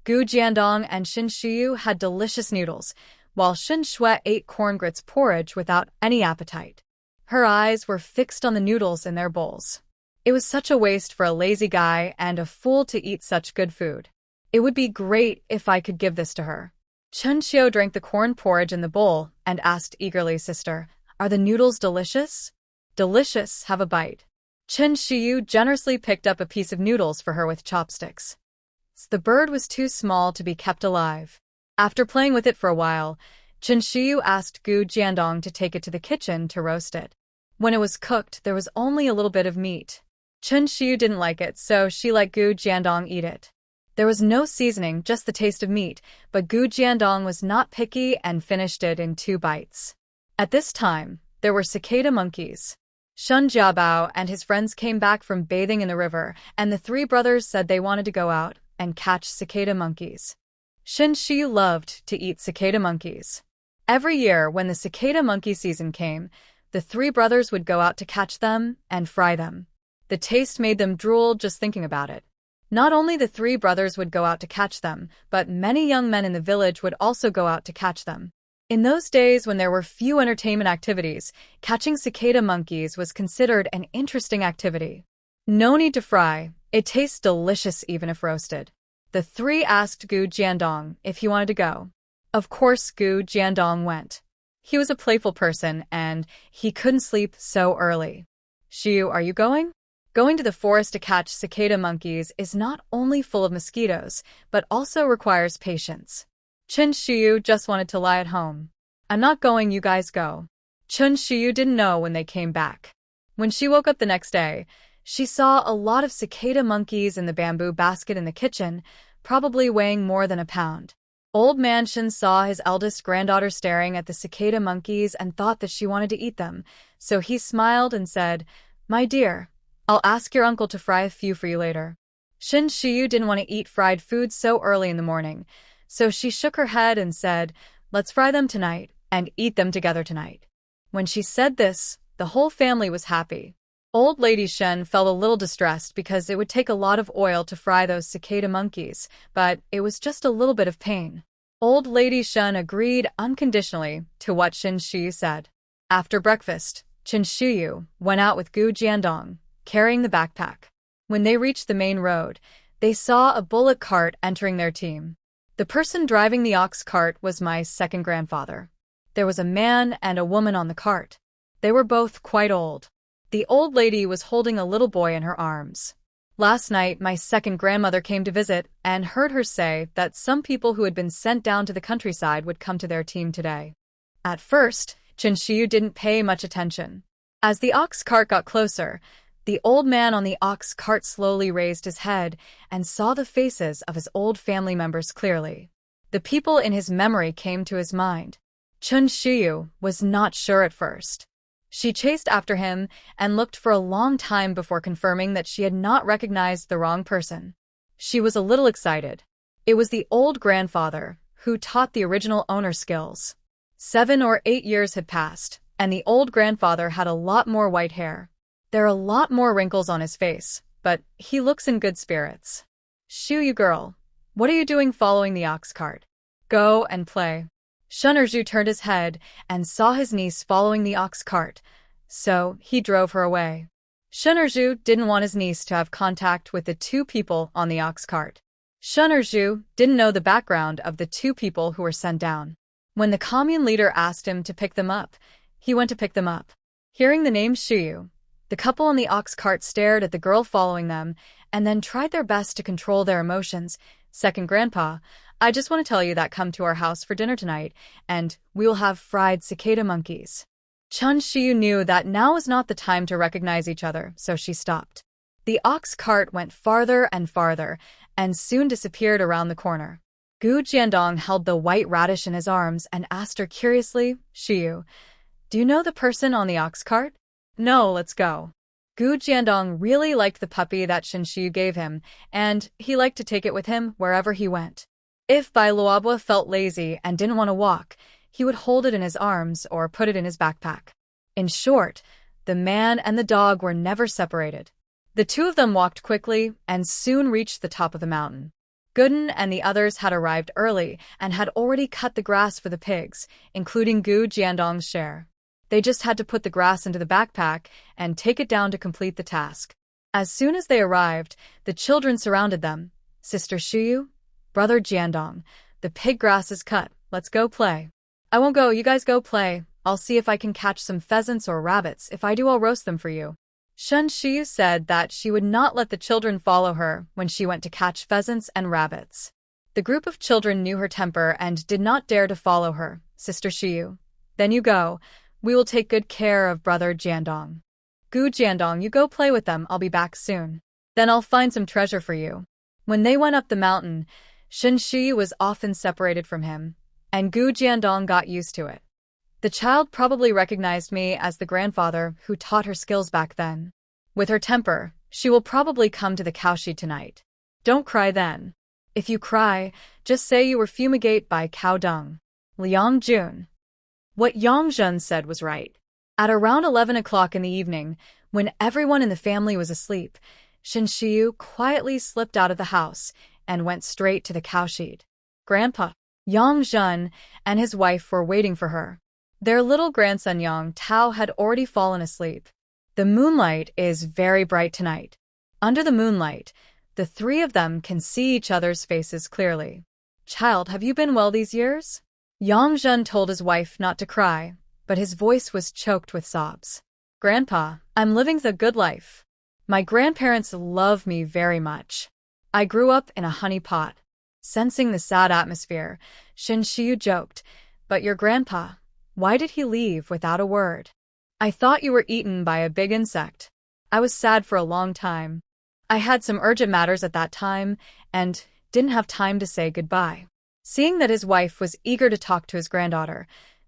Gu Jiandong and Xin Shiyu had delicious noodles, while Xin Shui ate corn grits porridge without any appetite. Her eyes were fixed on the noodles in their bowls. It was such a waste for a lazy guy and a fool to eat such good food. It would be great if I could give this to her. Chen Xiu drank the corn porridge in the bowl and asked eagerly, Sister, are the noodles delicious? Delicious, have a bite. Chen Xiu generously picked up a piece of noodles for her with chopsticks. The bird was too small to be kept alive. After playing with it for a while, Chen Xiu asked Gu Jiandong to take it to the kitchen to roast it. When it was cooked, there was only a little bit of meat. Chen Xiu didn't like it, so she let Gu Jiandong eat it. There was no seasoning, just the taste of meat, but Gu Jiandong was not picky and finished it in 2 bites. At this time, there were cicada monkeys. Shun Jiabao and his friends came back from bathing in the river, and the 3 brothers said they wanted to go out and catch cicada monkeys. Xin Shi loved to eat cicada monkeys. Every year when the cicada monkey season came, the 3 brothers would go out to catch them and fry them. The taste made them drool just thinking about it. Not only the 3 brothers would go out to catch them, but many young men in the village would also go out to catch them. In those days when there were few entertainment activities, catching cicada monkeys was considered an interesting activity. No need to fry, it tastes delicious even if roasted. The 3 asked Gu Jiandong if he wanted to go. Of course Gu Jiandong went. He was a playful person and he couldn't sleep so early. Xiu, are you going? Going to the forest to catch cicada monkeys is not only full of mosquitoes, but also requires patience. Chen Xiu just wanted to lie at home. I'm not going, you guys go. Chen Xiu didn't know when they came back. When she woke up the next day, she saw a lot of cicada monkeys in the bamboo basket in the kitchen, probably weighing more than a pound. Old Man Shin saw his eldest granddaughter staring at the cicada monkeys and thought that she wanted to eat them, so he smiled and said, My dear, I'll ask your uncle to fry a few for you later. Xin Shiyu didn't want to eat fried food so early in the morning, so she shook her head and said, Let's fry them tonight and eat them together tonight. When she said this, the whole family was happy. Old Lady Shen felt a little distressed because it would take a lot of oil to fry those cicada monkeys, but it was just a little bit of pain. Old Lady Shen agreed unconditionally to what Xin Shiyu said. After breakfast, Qin Shiyu went out with Gu Jiandong, carrying the backpack. When they reached the main road, they saw a bullock cart entering their team. The person driving the ox cart was my second grandfather. There was a man and a woman on the cart. They were both quite old. The old lady was holding a little boy in her arms. Last night, my second grandmother came to visit and heard her say that some people who had been sent down to the countryside would come to their team today. At first, Qin Shiyu didn't pay much attention. As the ox cart got closer, the old man on the ox cart slowly raised his head and saw the faces of his old family members clearly. The people in his memory came to his mind. Qin Shiyu was not sure at first. She chased after him and looked for a long time before confirming that she had not recognized the wrong person. She was a little excited. It was the old grandfather who taught the original owner skills. 7 or 8 years had passed, and the old grandfather had a lot more white hair. There are a lot more wrinkles on his face, but he looks in good spirits. Shu, you girl, what are you doing following the ox cart? go and play. Shunryu turned his head and saw his niece following the ox cart, so he drove her away. Shunryu didn't want his niece to have contact with the two people on the ox cart. Shunryu didn't know the background of the two people who were sent down. When the commune leader asked him to pick them up, he went to pick them up. Hearing the name Shiyu, the couple on the ox cart stared at the girl following them and then tried their best to control their emotions. Second grandpa, I just want to tell you that come to our house for dinner tonight, and we will have fried cicada monkeys. Chun Shiyu knew that now was not the time to recognize each other, so she stopped. The ox cart went farther and farther, and soon disappeared around the corner. Gu Jiandong held the white radish in his arms and asked her curiously, Shiyu, do you know the person on the ox cart? No, let's go. Gu Jiandong really liked the puppy that Shin Shiyu gave him, and he liked to take it with him wherever he went. If Bai Luobua felt lazy and didn't want to walk, he would hold it in his arms or put it in his backpack. In short, the man and the dog were never separated. The two of them walked quickly and soon reached the top of the mountain. Gooden and the others had arrived early and had already cut the grass for the pigs, including Gu Jiandong's share. They just had to put the grass into the backpack and take it down to complete the task. As soon as they arrived, the children surrounded them. Sister Shiyu, Brother Jiandong, the pig grass is cut, let's go play. I won't go, you guys go play. I'll see if I can catch some pheasants or rabbits. If I do, I'll roast them for you. Shun Shiyu said that she would not let the children follow her when she went to catch pheasants and rabbits. The group of children knew her temper and did not dare to follow her. Sister Shiyu, then you go. We will take good care of Brother Jiandong. Gu Jiandong, you go play with them, I'll be back soon. Then I'll find some treasure for you. When they went up the mountain, Shin Shiyu was often separated from him, and Gu Jiandong got used to it. The child probably recognized me as the grandfather who taught her skills back then. With her temper, she will probably come to the cowshed tonight. Don't cry then. If you cry, just say you were fumigated by cow dung. Liang Jun. What Yang Jun said was right. At around 11 o'clock in the evening, when everyone in the family was asleep, Shin Shiyu quietly slipped out of the house and went straight to the cowshed. Grandpa, Yang Jun, and his wife were waiting for her. Their little grandson Yang Tao had already fallen asleep. The moonlight is very bright tonight. Under the moonlight, the three of them can see each other's faces clearly. Child, have you been well these years? Yang Jun told his wife not to cry, but his voice was choked with sobs. Grandpa, I'm living the good life. My grandparents love me very much. I grew up in a honey pot. Sensing the sad atmosphere, Shin Shiyu joked, but your grandpa, why did he leave without a word? I thought you were eaten by a big insect. I was sad for a long time. I had some urgent matters at that time and didn't have time to say goodbye. Seeing that his wife was eager to talk to his granddaughter,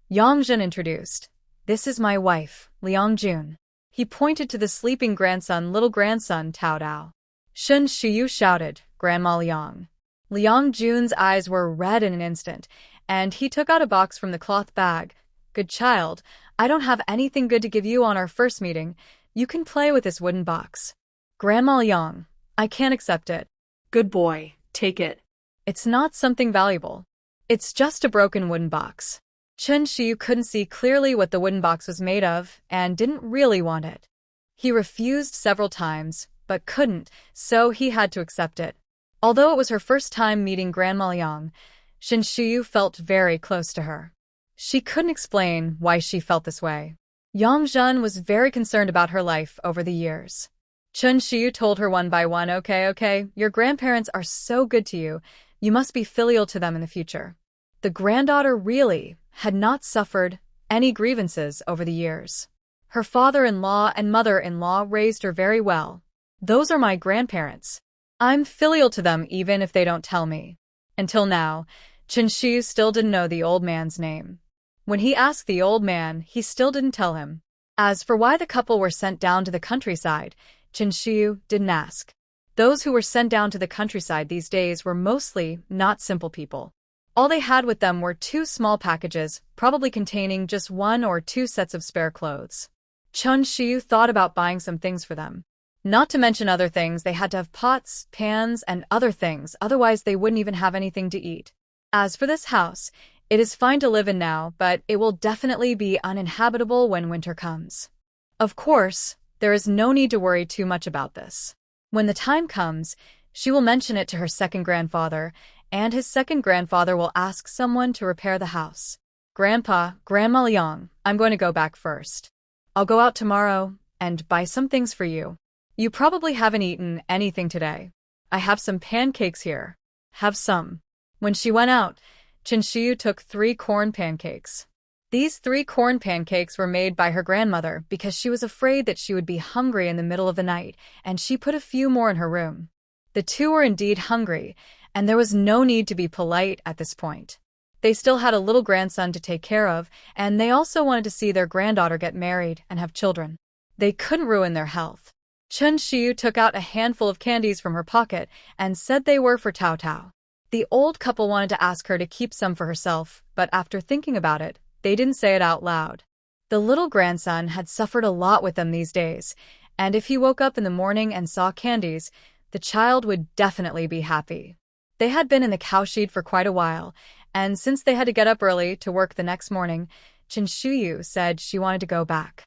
Yang Jun introduced, This is my wife, Liang Jun. He pointed to the sleeping little grandson Tao Dao. Shin Shiyu shouted, Grandma Liang. Liang Jun's eyes were red in an instant, and he took out a box from the cloth bag. Good child, I don't have anything good to give you on our first meeting. You can play with this wooden box. Grandma Liang, I can't accept it. Good boy, take it. It's not something valuable. It's just a broken wooden box. Chen Shiyu couldn't see clearly what the wooden box was made of and didn't really want it. He refused several times, but couldn't, so he had to accept it. Although it was her first time meeting Grandma Liang, Shin Shiyu felt very close to her. She couldn't explain why she felt this way. Yang Jun was very concerned about her life over the years. Chen Shiyu told her one by one, Okay, your grandparents are so good to you. You must be filial to them in the future. The granddaughter really had not suffered any grievances over the years. Her father-in-law and mother-in-law raised her very well. Those are my grandparents. I'm filial to them even if they don't tell me. Until now, Chen Shiyu still didn't know the old man's name. When he asked the old man, he still didn't tell him. As for why the couple were sent down to the countryside, Chen Shiyu didn't ask. Those who were sent down to the countryside these days were mostly not simple people. All they had with them were 2 small packages, probably containing just 1 or 2 sets of spare clothes. Chen Shiyu thought about buying some things for them. Not to mention other things, they had to have pots, pans, and other things, otherwise they wouldn't even have anything to eat. As for this house, it is fine to live in now, but it will definitely be uninhabitable when winter comes. Of course, there is no need to worry too much about this. When the time comes, she will mention it to her second grandfather, and his second grandfather will ask someone to repair the house. Grandpa, Grandma Liang, I'm going to go back first. I'll go out tomorrow and buy some things for you. You probably haven't eaten anything today. I have some pancakes here. Have some. When she went out, Shiyu took 3 corn pancakes. These 3 corn pancakes were made by her grandmother because she was afraid that she would be hungry in the middle of the night, and she put a few more in her room. The 2 were indeed hungry, and there was no need to be polite at this point. They still had a little grandson to take care of, and they also wanted to see their granddaughter get married and have children. They couldn't ruin their health. Shiyu took out a handful of candies from her pocket and said they were for Tao Tao. The old couple wanted to ask her to keep some for herself, but after thinking about it, they didn't say it out loud. The little grandson had suffered a lot with them these days, and if he woke up in the morning and saw candies, the child would definitely be happy. They had been in the cowshed for quite a while, and since they had to get up early to work the next morning, Shiyu said she wanted to go back.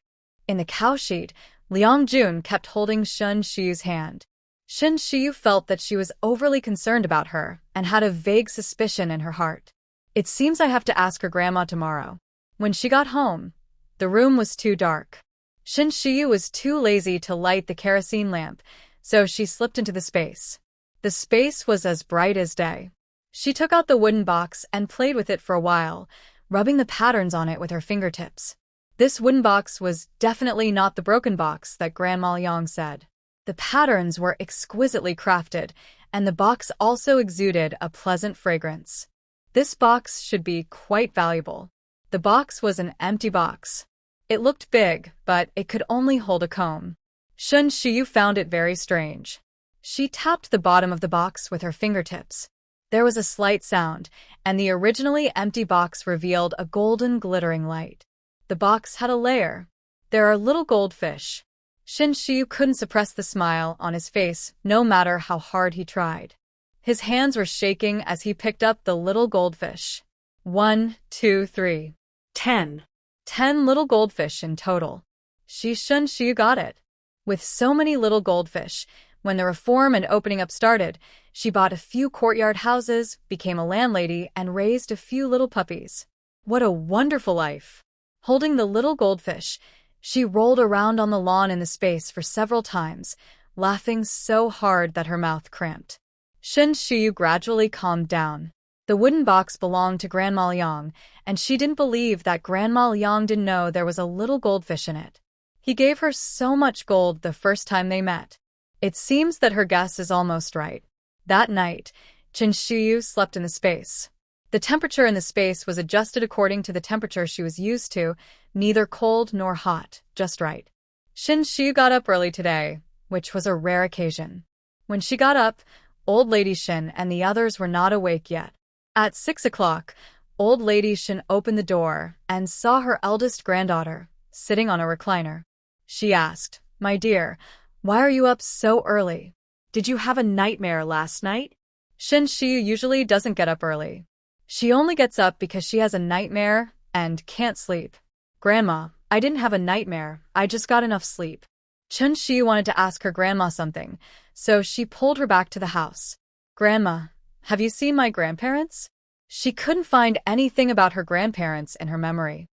In the cowshed, Liang Jun kept holding Shiyu's hand. Shiyu felt that she was overly concerned about her and had a vague suspicion in her heart. It seems I have to ask her grandma tomorrow. When she got home, the room was too dark. Shiyu was too lazy to light the kerosene lamp, so she slipped into the space. The space was as bright as day. She took out the wooden box and played with it for a while, rubbing the patterns on it with her fingertips. This wooden box was definitely not the broken box that Grandma Liang said. The patterns were exquisitely crafted, and the box also exuded a pleasant fragrance. This box should be quite valuable. The box was an empty box. It looked big, but it could only hold a comb. Shiyu found it very strange. She tapped the bottom of the box with her fingertips. There was a slight sound, and the originally empty box revealed a golden glittering light. The box had a layer. There are little goldfish. Shiyu couldn't suppress the smile on his face, no matter how hard he tried. His hands were shaking as he picked up the little goldfish. 1, 2, 3. 10. 10 little goldfish in total. Shiyu got it. With so many little goldfish, when the reform and opening up started, she bought a few courtyard houses, became a landlady, and raised a few little puppies. What a wonderful life! Holding the little goldfish, she rolled around on the lawn in the space for several times, laughing so hard that her mouth cramped. Shiyu gradually calmed down. The wooden box belonged to Grandma Liang, and she didn't believe that Grandma Liang didn't know there was a little goldfish in it. He gave her so much gold the first time they met. It seems that her guess is almost right. That night, Shiyu slept in the space. The temperature in the space was adjusted according to the temperature she was used to, neither cold nor hot, just right. Shiyu got up early today, which was a rare occasion. When she got up, Old Lady Shin and the others were not awake yet. At 6 o'clock, Old Lady Shin opened the door and saw her eldest granddaughter, sitting on a recliner. She asked, "My dear, why are you up so early? Did you have a nightmare last night?" Shiyu usually doesn't get up early. She only gets up because she has a nightmare and can't sleep. "Grandma, I didn't have a nightmare, I just got enough sleep." Shiyu wanted to ask her grandma something, so she pulled her back to the house. "Grandma, have you seen my grandparents?" She couldn't find anything about her grandparents in her memory.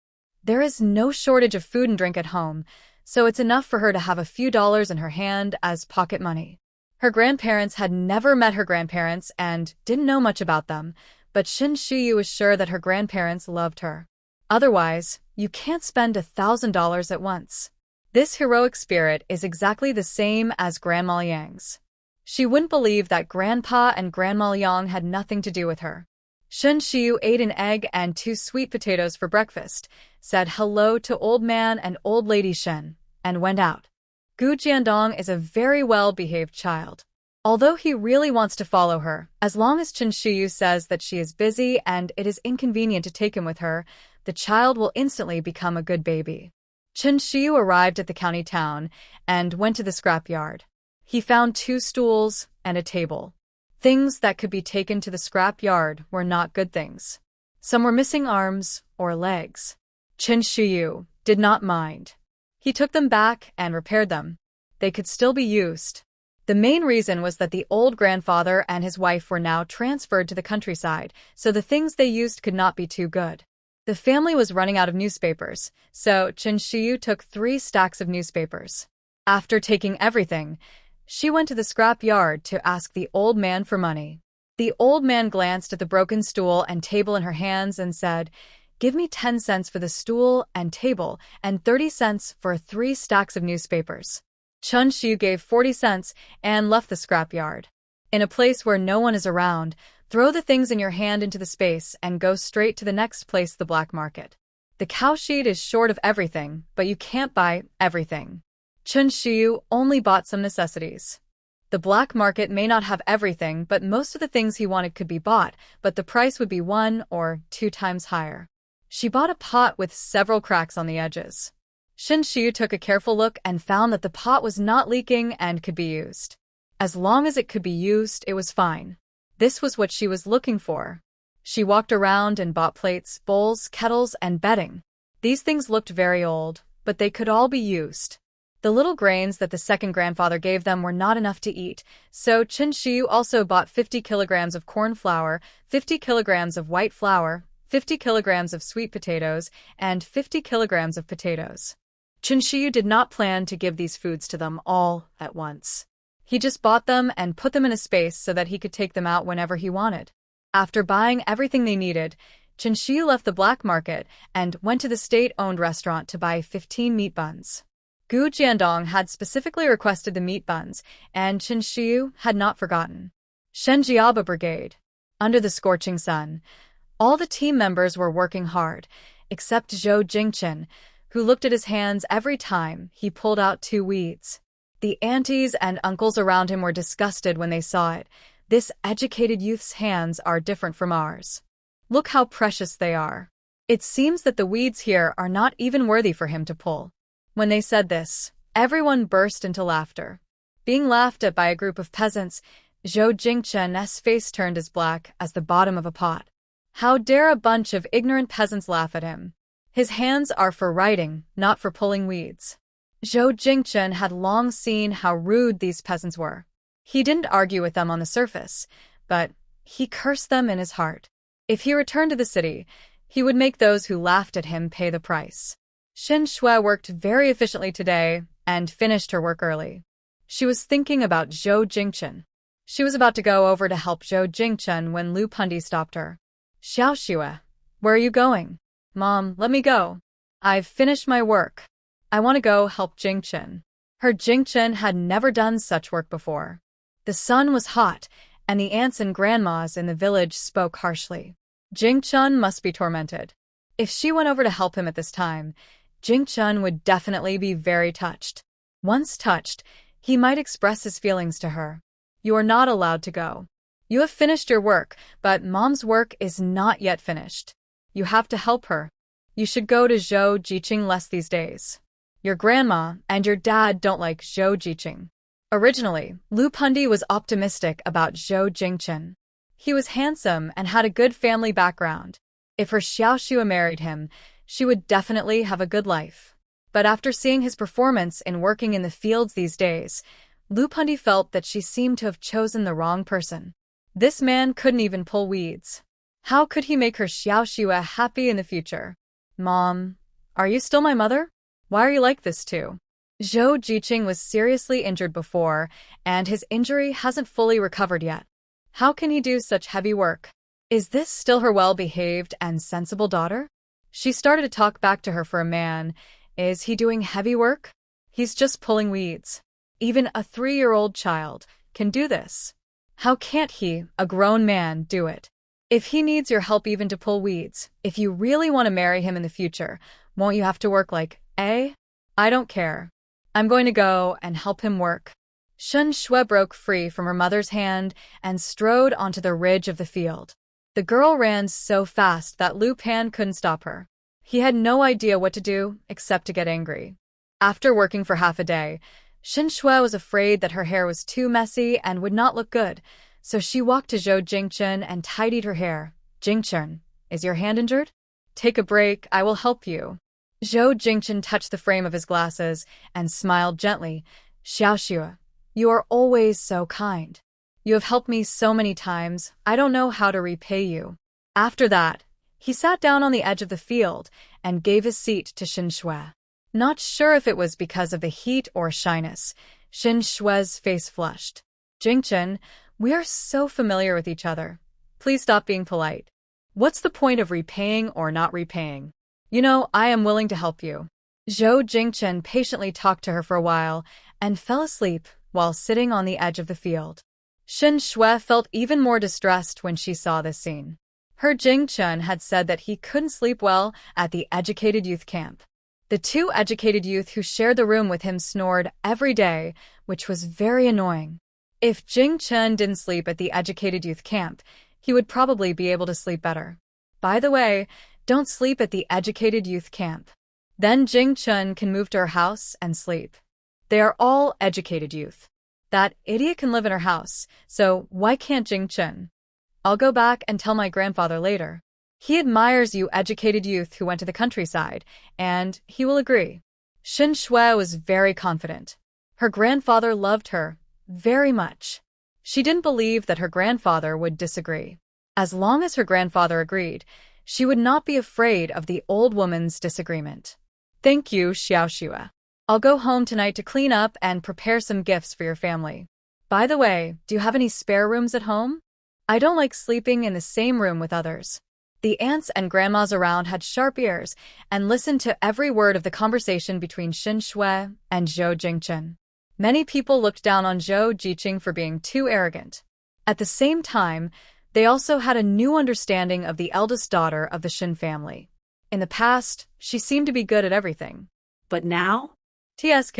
There is no shortage of food and drink at home, so it's enough for her to have a few dollars in her hand as pocket money. Her grandparents had never met her grandparents and didn't know much about them, but Shiyu was sure that her grandparents loved her. Otherwise, you can't spend $1,000 at once. This heroic spirit is exactly the same as Grandma Liang's. She wouldn't believe that Grandpa and Grandma Liang had nothing to do with her. Shiyu ate an egg and 2 sweet potatoes for breakfast, said hello to Old Man and Old Lady Shen, and went out. Gu Jiandong is a very well-behaved child. Although he really wants to follow her, as long as Shiyu says that she is busy and it is inconvenient to take him with her, the child will instantly become a good baby. Shiyu arrived at the county town and went to the scrapyard. He found 2 stools and a table. Things that could be taken to the scrap yard were not good things. Some were missing arms or legs. Chen Shiyu did not mind. He took them back and repaired them. They could still be used. The main reason was that the old grandfather and his wife were now transferred to the countryside, so the things they used could not be too good. The family was running out of newspapers, so Chen Shiyu took 3 stacks of newspapers. After taking everything, she went to the scrap yard to ask the old man for money. The old man glanced at the broken stool and table in her hands and said, "Give me 10 cents for the stool and table and 30 cents for 3 stacks of newspapers." Chen Shiyu gave 40 cents and left the scrapyard. In a place where no one is around, throw the things in your hand into the space and go straight to the next place, the black market. The cowshed is short of everything, but you can't buy everything. Chen Shiyu only bought some necessities. The black market may not have everything, but most of the things he wanted could be bought, but the price would be 1 or 2 times higher. She bought a pot with several cracks on the edges. Chen Shiyu took a careful look and found that the pot was not leaking and could be used. As long as it could be used, it was fine. This was what she was looking for. She walked around and bought plates, bowls, kettles, and bedding. These things looked very old, but they could all be used. The little grains that the second grandfather gave them were not enough to eat, so Chen Shiyu also bought 50 kilograms of corn flour, 50 kilograms of white flour, 50 kilograms of sweet potatoes, and 50 kilograms of potatoes. Chen Shiyu did not plan to give these foods to them all at once. He just bought them and put them in a space so that he could take them out whenever he wanted. After buying everything they needed, Chen Shiyu left the black market and went to the state-owned restaurant to buy 15 meat buns. Gu Jiandong had specifically requested the meat buns, and Chen Shiyu had not forgotten. Shenjiaba Brigade. Under the scorching sun, all the team members were working hard, except Zhou Jingchen, who looked at his hands every time he pulled out 2 weeds. The aunties and uncles around him were disgusted when they saw it. This educated youth's hands are different from ours. Look how precious they are. It seems that the weeds here are not even worthy for him to pull. When they said this, everyone burst into laughter. Being laughed at by a group of peasants, Zhou Jingchen's face turned as black as the bottom of a pot. How dare a bunch of ignorant peasants laugh at him? His hands are for writing, not for pulling weeds. Zhou Jingchen had long seen how rude these peasants were. He didn't argue with them on the surface, but he cursed them in his heart. If he returned to the city, he would make those who laughed at him pay the price. Shen Shui worked very efficiently today and finished her work early. She was thinking about Zhou Jingchen. She was about to go over to help Zhou Jingchen when Lu Pundi stopped her. "Xiao Xue, where are you going?" "Mom, let me go. I've finished my work. I want to go help Jingchen." Her Jingchen had never done such work before. The sun was hot, and the aunts and grandmas in the village spoke harshly. Jingchen must be tormented. If she went over to help him at this time, Jingchen would definitely be very touched. Once touched, he might express his feelings to her. "You are not allowed to go. You have finished your work, but Mom's work is not yet finished. You have to help her. You should go to Zhou Jiqing less these days. Your grandma and your dad don't like Zhou Jiqing." Originally, Lu Pundi was optimistic about Zhou Jingchen. He was handsome and had a good family background. If her Xiao Xue married him, she would definitely have a good life. But after seeing his performance in working in the fields these days, Lu Pundi felt that she seemed to have chosen the wrong person. This man couldn't even pull weeds. How could he make her Xiao Xue happy in the future? "Mom, are you still my mother? Why are you like this too?" Zhou Jiqing was seriously injured before, and his injury hasn't fully recovered yet. How can he do such heavy work? Is this still her well-behaved and sensible daughter? She started to talk back to her for a man. Is he doing heavy work? He's just pulling weeds. Even a 3-year-old child can do this. How can't he, a grown man, do it? If he needs your help even to pull weeds, if you really want to marry him in the future, won't you have to work like, eh? I don't care. I'm going to go and help him work. Shen Shui broke free from her mother's hand and strode onto the ridge of the field. The girl ran so fast that Lu Pan couldn't stop her. He had no idea what to do except to get angry. After working for half a day, Shen Shui was afraid that her hair was too messy and would not look good, so she walked to Zhou Jingchen and tidied her hair. Jingchen, is your hand injured? Take a break, I will help you. Zhou Jingchen touched the frame of his glasses and smiled gently. Xiaoxue, you are always so kind. You have helped me so many times, I don't know how to repay you. After that, he sat down on the edge of the field and gave his seat to Xin Shui. Not sure if it was because of the heat or shyness, Xin Shui's face flushed. Jingchen, we are so familiar with each other. Please stop being polite. What's the point of repaying or not repaying? You know, I am willing to help you. Zhou Jingchen patiently talked to her for a while and fell asleep while sitting on the edge of the field. Xin Shui felt even more distressed when she saw this scene. Her Jingchen had said that he couldn't sleep well at the educated youth camp. The two educated youth who shared the room with him snored every day, which was very annoying. If Jingchen didn't sleep at the educated youth camp, he would probably be able to sleep better. By the way, don't sleep at the educated youth camp. Then Jingchen can move to her house and sleep. They are all educated youth. That idiot can live in her house, so why can't Jingchen? I'll go back and tell my grandfather later. He admires you educated youth who went to the countryside, and he will agree. Xin Shui was very confident. Her grandfather loved her very much. She didn't believe that her grandfather would disagree. As long as her grandfather agreed, she would not be afraid of the old woman's disagreement. Thank you, Xiaoxue. I'll go home tonight to clean up and prepare some gifts for your family. By the way, do you have any spare rooms at home? I don't like sleeping in the same room with others. The aunts and grandmas around had sharp ears and listened to every word of the conversation between Xin Shui and Zhou Jingchen. Many people looked down on Zhou Jiqing for being too arrogant. At the same time, they also had a new understanding of the eldest daughter of the Xin family. In the past, she seemed to be good at everything. But now? TSK,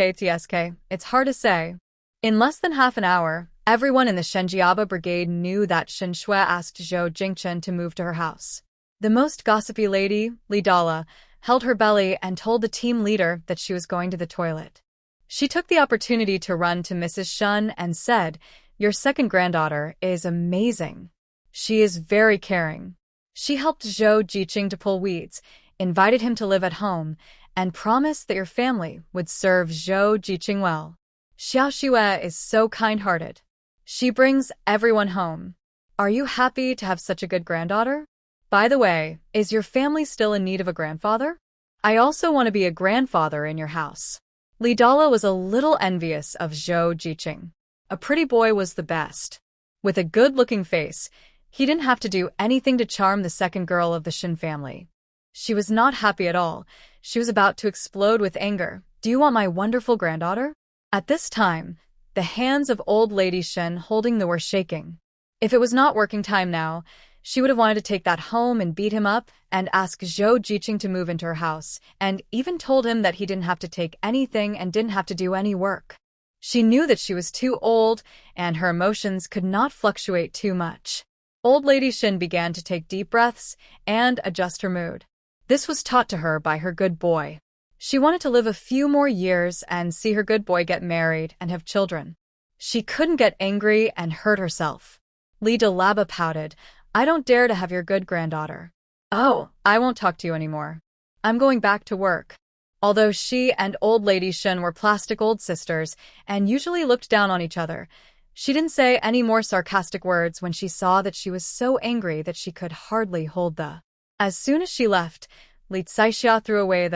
it's hard to say. In less than half an hour, everyone in the Shenjiaba brigade knew that Xin Shui asked Zhou Jingchen to move to her house. The most gossipy lady, Li Dala, held her belly and told the team leader that she was going to the toilet. She took the opportunity to run to Mrs. Shun and said, "Your second granddaughter is amazing. She is very caring." She helped Zhou Jiqing to pull weeds, invited him to live at home, and promised that your family would serve Zhou Jiqing well. Xiaoxue is so kind-hearted. She brings everyone home. Are you happy to have such a good granddaughter? By the way, is your family still in need of a grandfather? I also want to be a grandfather in your house. Li Dala was a little envious of Zhou Jiqing. A pretty boy was the best. With a good-looking face, he didn't have to do anything to charm the second girl of the Xin family. She was not happy at all. She was about to explode with anger. Do you want my wonderful granddaughter? At this time, the hands of old lady Shen holding the were shaking. If it was not working time now, she would have wanted to take that home and beat him up and ask Zhou Jiqing to move into her house, and even told him that he didn't have to take anything and didn't have to do any work. She knew that she was too old and her emotions could not fluctuate too much. Old lady Shen began to take deep breaths and adjust her mood. This was taught to her by her good boy. She wanted to live a few more years and see her good boy get married and have children. She couldn't get angry and hurt herself. Li Dalaba pouted, "I don't dare to have your good granddaughter. Oh, I won't talk to you anymore. I'm going back to work." Although she and old lady Shen were plastic old sisters and usually looked down on each other, she didn't say any more sarcastic words when she saw that she was so angry that she could hardly hold the. As soon as she left, Li Caixia threw away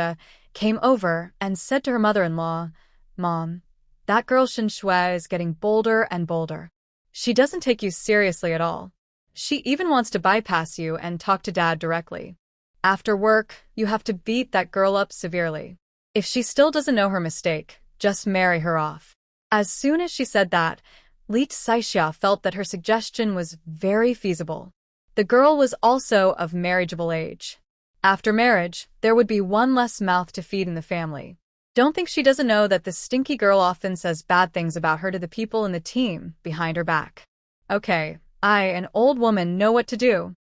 came over and said to her mother-in-law, "Mom, that girl Xin Shui is getting bolder and bolder. She doesn't take you seriously at all. She even wants to bypass you and talk to Dad directly. After work, you have to beat that girl up severely. If she still doesn't know her mistake, just marry her off." As soon as she said that, Li Caixia felt that her suggestion was very feasible. The girl was also of marriageable age. After marriage, there would be one less mouth to feed in the family. Don't think she doesn't know that this stinky girl often says bad things about her to the people in the team behind her back. Okay, I, an old woman, know what to do.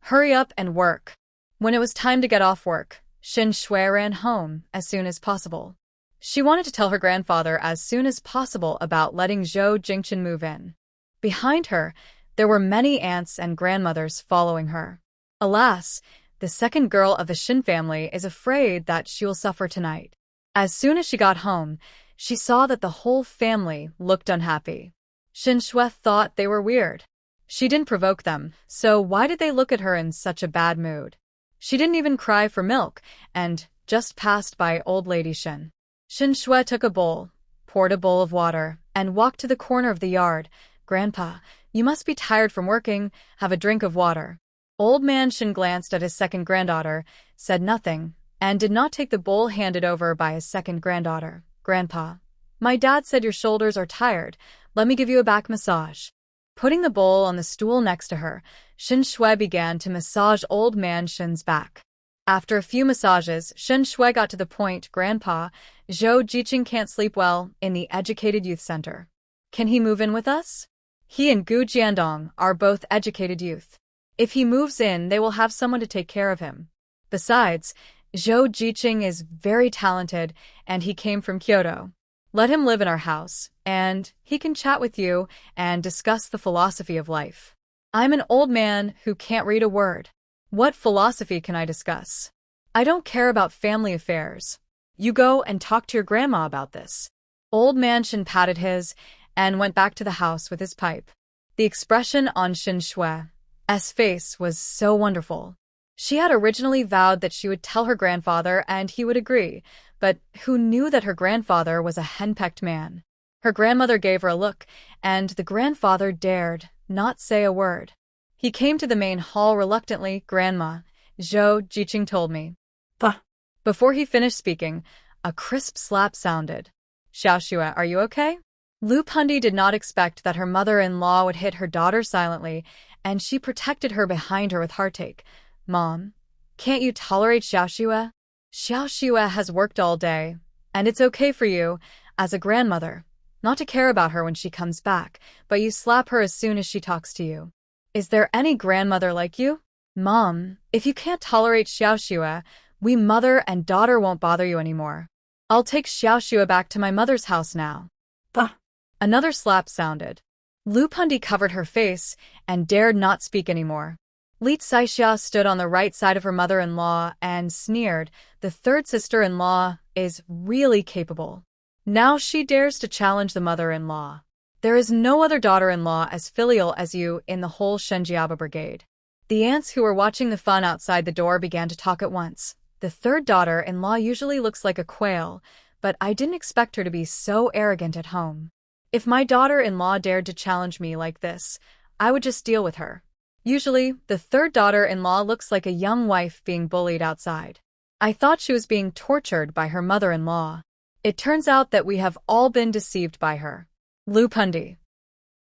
Hurry up and work. When it was time to get off work, Xin Shui ran home as soon as possible. She wanted to tell her grandfather as soon as possible about letting Zhou Jingchen move in. Behind her, There were many aunts and grandmothers following her. Alas, the second girl of the Shin family is afraid that she will suffer tonight. As soon as she got home, she saw that the whole family looked unhappy. Shin Shui thought they were weird. She didn't provoke them, so why did they look at her in such a bad mood? She didn't even cry for milk, and just passed by old lady Shin. Shin Shui took a bowl, poured a bowl of water, and walked to the corner of the yard. "Grandpa, you must be tired from working. Have a drink of water." Old man Shin glanced at his second granddaughter, said nothing, and did not take the bowl handed over by his second granddaughter. "Grandpa, my dad said your shoulders are tired. Let me give you a back massage." Putting the bowl on the stool next to her, Shin Shui began to massage old man Shin's back. After a few massages, Shin Shui got to the point. "Grandpa, Zhou Jiqing can't sleep well in the Educated Youth Center. Can he move in with us? He and Gu Jiandong are both educated youth. If he moves in, they will have someone to take care of him. Besides, Zhou Jiqing is very talented, and he came from Kyoto. Let him live in our house, and he can chat with you and discuss the philosophy of life. I'm an old man who can't read a word. What philosophy can I discuss? I don't care about family affairs. You go and talk to your grandma about this." Old man Shin patted his and went back to the house with his pipe. The expression on Shin Shui's face was so wonderful. She had originally vowed that she would tell her grandfather and he would agree, but who knew that her grandfather was a henpecked man? Her grandmother gave her a look, and the grandfather dared not say a word. He came to the main hall reluctantly. "Grandma, Zhou Jiqing told me." Bah. Before he finished speaking, a crisp slap sounded. "Xiaoxue, are you okay?" Lu Pundi did not expect that her mother-in-law would hit her daughter silently, and she protected her behind her with heartache. "Mom, can't you tolerate Xiaoxue? Xiaoxue has worked all day, and it's okay for you, as a grandmother, not to care about her when she comes back, but you slap her as soon as she talks to you. Is there any grandmother like you? Mom, if you can't tolerate Xiaoxue, we mother and daughter won't bother you anymore. I'll take Xiaoxue back to my mother's house now." Bah. Another slap sounded. Lu Pundi covered her face and dared not speak anymore. Li Caixia stood on the right side of her mother-in-law and sneered. "The third sister-in-law is really capable. Now she dares to challenge the mother-in-law. There is no other daughter-in-law as filial as you in the whole Shenjiaba brigade." The aunts who were watching the fun outside the door began to talk at once. "The third daughter-in-law usually looks like a quail, but I didn't expect her to be so arrogant at home. If my daughter-in-law dared to challenge me like this, I would just deal with her. Usually, the third daughter-in-law looks like a young wife being bullied outside. I thought she was being tortured by her mother-in-law. It turns out that we have all been deceived by her." Lu Pundi.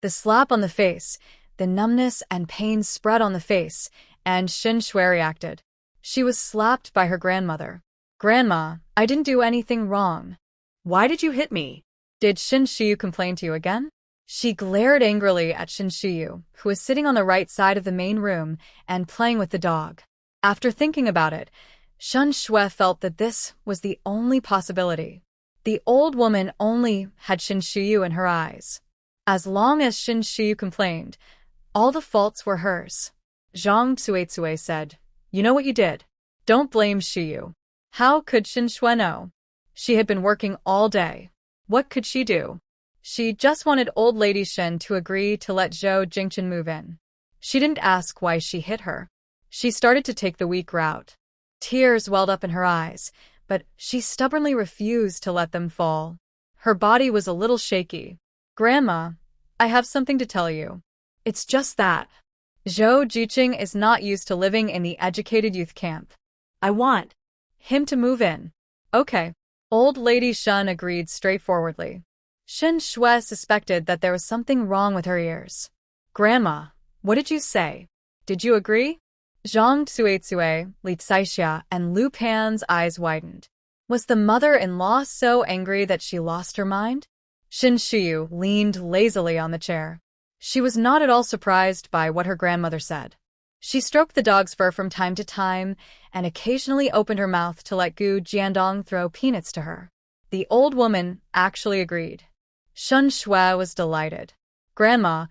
The slap on the face, the numbness and pain spread on the face, and Shin Shui reacted. She was slapped by her grandmother. "Grandma, I didn't do anything wrong." Why did you hit me? "Did Shin Shiyu complain to you again?" She glared angrily at Shin Shiyu, who was sitting on the right side of the main room and playing with the dog. After thinking about it, Shin Shui felt that this was the only possibility. The old woman only had Shin Shiyu in her eyes. As long as Shin Shiyu complained, all the faults were hers. Zhang Tsuetsue said, "You know what you did. Don't blame Shiyu." How could Shin Shui know? She had been working all day. What could she do? She just wanted old lady Shin to agree to let Zhou Jingchen move in. She didn't ask why she hit her. She started to take the weak route. Tears welled up in her eyes, but she stubbornly refused to let them fall. Her body was a little shaky. "Grandma, I have something to tell you." "It's just that Zhou Jiqing is not used to living in the educated youth camp. I want him to move in." "Okay." Old lady Shun agreed straightforwardly. Shin Shui suspected that there was something wrong with her ears. "Grandma, what did you say? Did you agree?" Zhang Tsuetsue, Li Caixia, and Lu Pan's eyes widened. Was the mother-in-law so angry that she lost her mind? Shin Shiyu leaned lazily on the chair. She was not at all surprised by what her grandmother said. She stroked the dog's fur from time to time and occasionally opened her mouth to let Gu Jiandong throw peanuts to her. The old woman actually agreed. Shin Shui was delighted. "Grandma,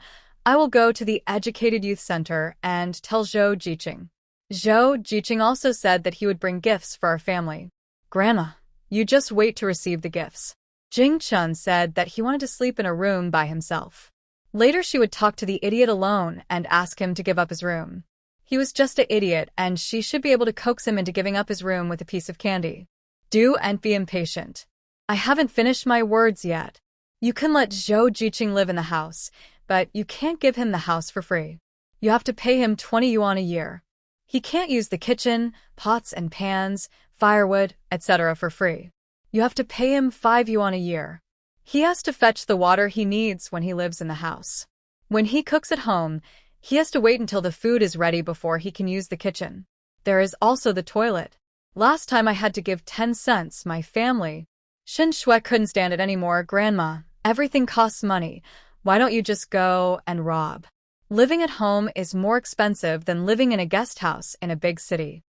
I will go to the Educated Youth Center and tell Zhou Jiqing. Zhou Jiqing also said that he would bring gifts for our family. Grandma, you just wait to receive the gifts. Jing Chun said that he wanted to sleep in a room by himself. Later she would talk to the idiot alone and ask him to give up his room. He was just an idiot and she should be able to coax him into giving up his room with a piece of candy. Do and be impatient. I haven't finished my words yet. You can let Zhou Jiqing live in the house, but you can't give him the house for free. You have to pay him 20 yuan a year. He can't use the kitchen, pots and pans, firewood, etc. for free. You have to pay him 5 yuan a year. He has to fetch the water he needs when he lives in the house. When he cooks at home, he has to wait until the food is ready before he can use the kitchen. There is also the toilet. Last time I had to give 10 cents, my family. Xin Shui couldn't stand it anymore. Grandma, everything costs money. Why don't you just go and rob? Living at home is more expensive than living in a guest house in a big city.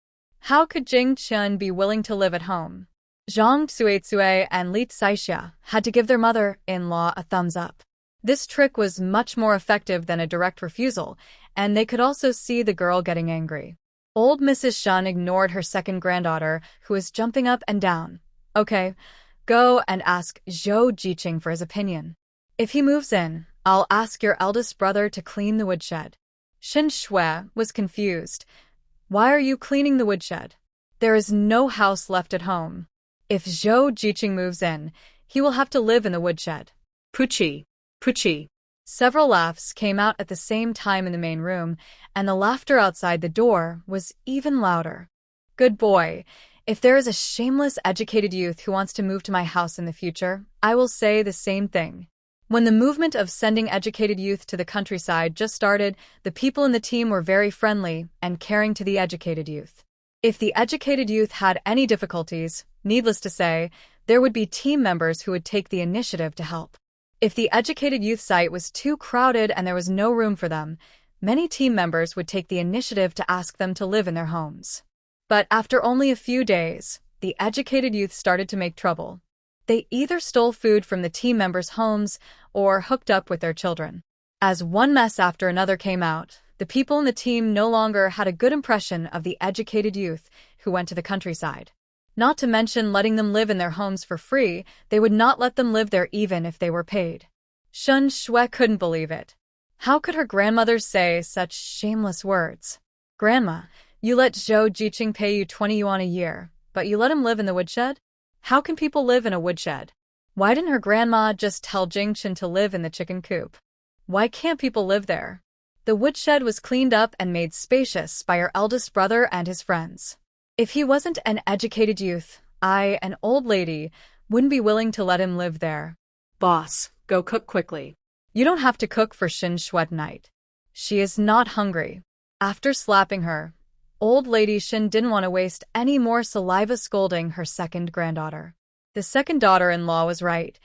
How could Jing Chun be willing to live at home? Zhang Xuecue and Li Saixia had to give their mother-in-law a thumbs up. This trick was much more effective than a direct refusal, and they could also see the girl getting angry. Old Mrs. Shun ignored her second granddaughter, who was jumping up and down. Okay, go and ask Zhou Jiqing for his opinion. If he moves in, I'll ask your eldest brother to clean the woodshed. Xin Shui was confused. Why are you cleaning the woodshed? There is no house left at home. If Zhou Jiqing moves in, he will have to live in the woodshed. Puchi, Puchi. Several laughs came out at the same time in the main room, and the laughter outside the door was even louder. Good boy. If there is a shameless, educated youth who wants to move to my house in the future, I will say the same thing. When the movement of sending educated youth to the countryside just started, the people in the team were very friendly and caring to the educated youth. If the educated youth had any difficulties, needless to say, there would be team members who would take the initiative to help. If the educated youth site was too crowded and there was no room for them, many team members would take the initiative to ask them to live in their homes. But after only a few days, the educated youth started to make trouble. They either stole food from the team members' homes or hooked up with their children. As one mess after another came out, the people in the team no longer had a good impression of the educated youth who went to the countryside. Not to mention letting them live in their homes for free, they would not let them live there even if they were paid. Xin Shui couldn't believe it. How could her grandmother say such shameless words? Grandma, you let Zhou Jiqing pay you 20 yuan a year, but you let him live in the woodshed? How can people live in a woodshed? Why didn't her grandma just tell Jing Chun to live in the chicken coop? Why can't people live there? The woodshed was cleaned up and made spacious by her eldest brother and his friends. If he wasn't an educated youth, I, an old lady, wouldn't be willing to let him live there. Boss, go cook quickly. You don't have to cook for Xin Shui tonight. She is not hungry. After slapping her, old lady Xin didn't want to waste any more saliva scolding her second granddaughter. The second daughter-in-law was right.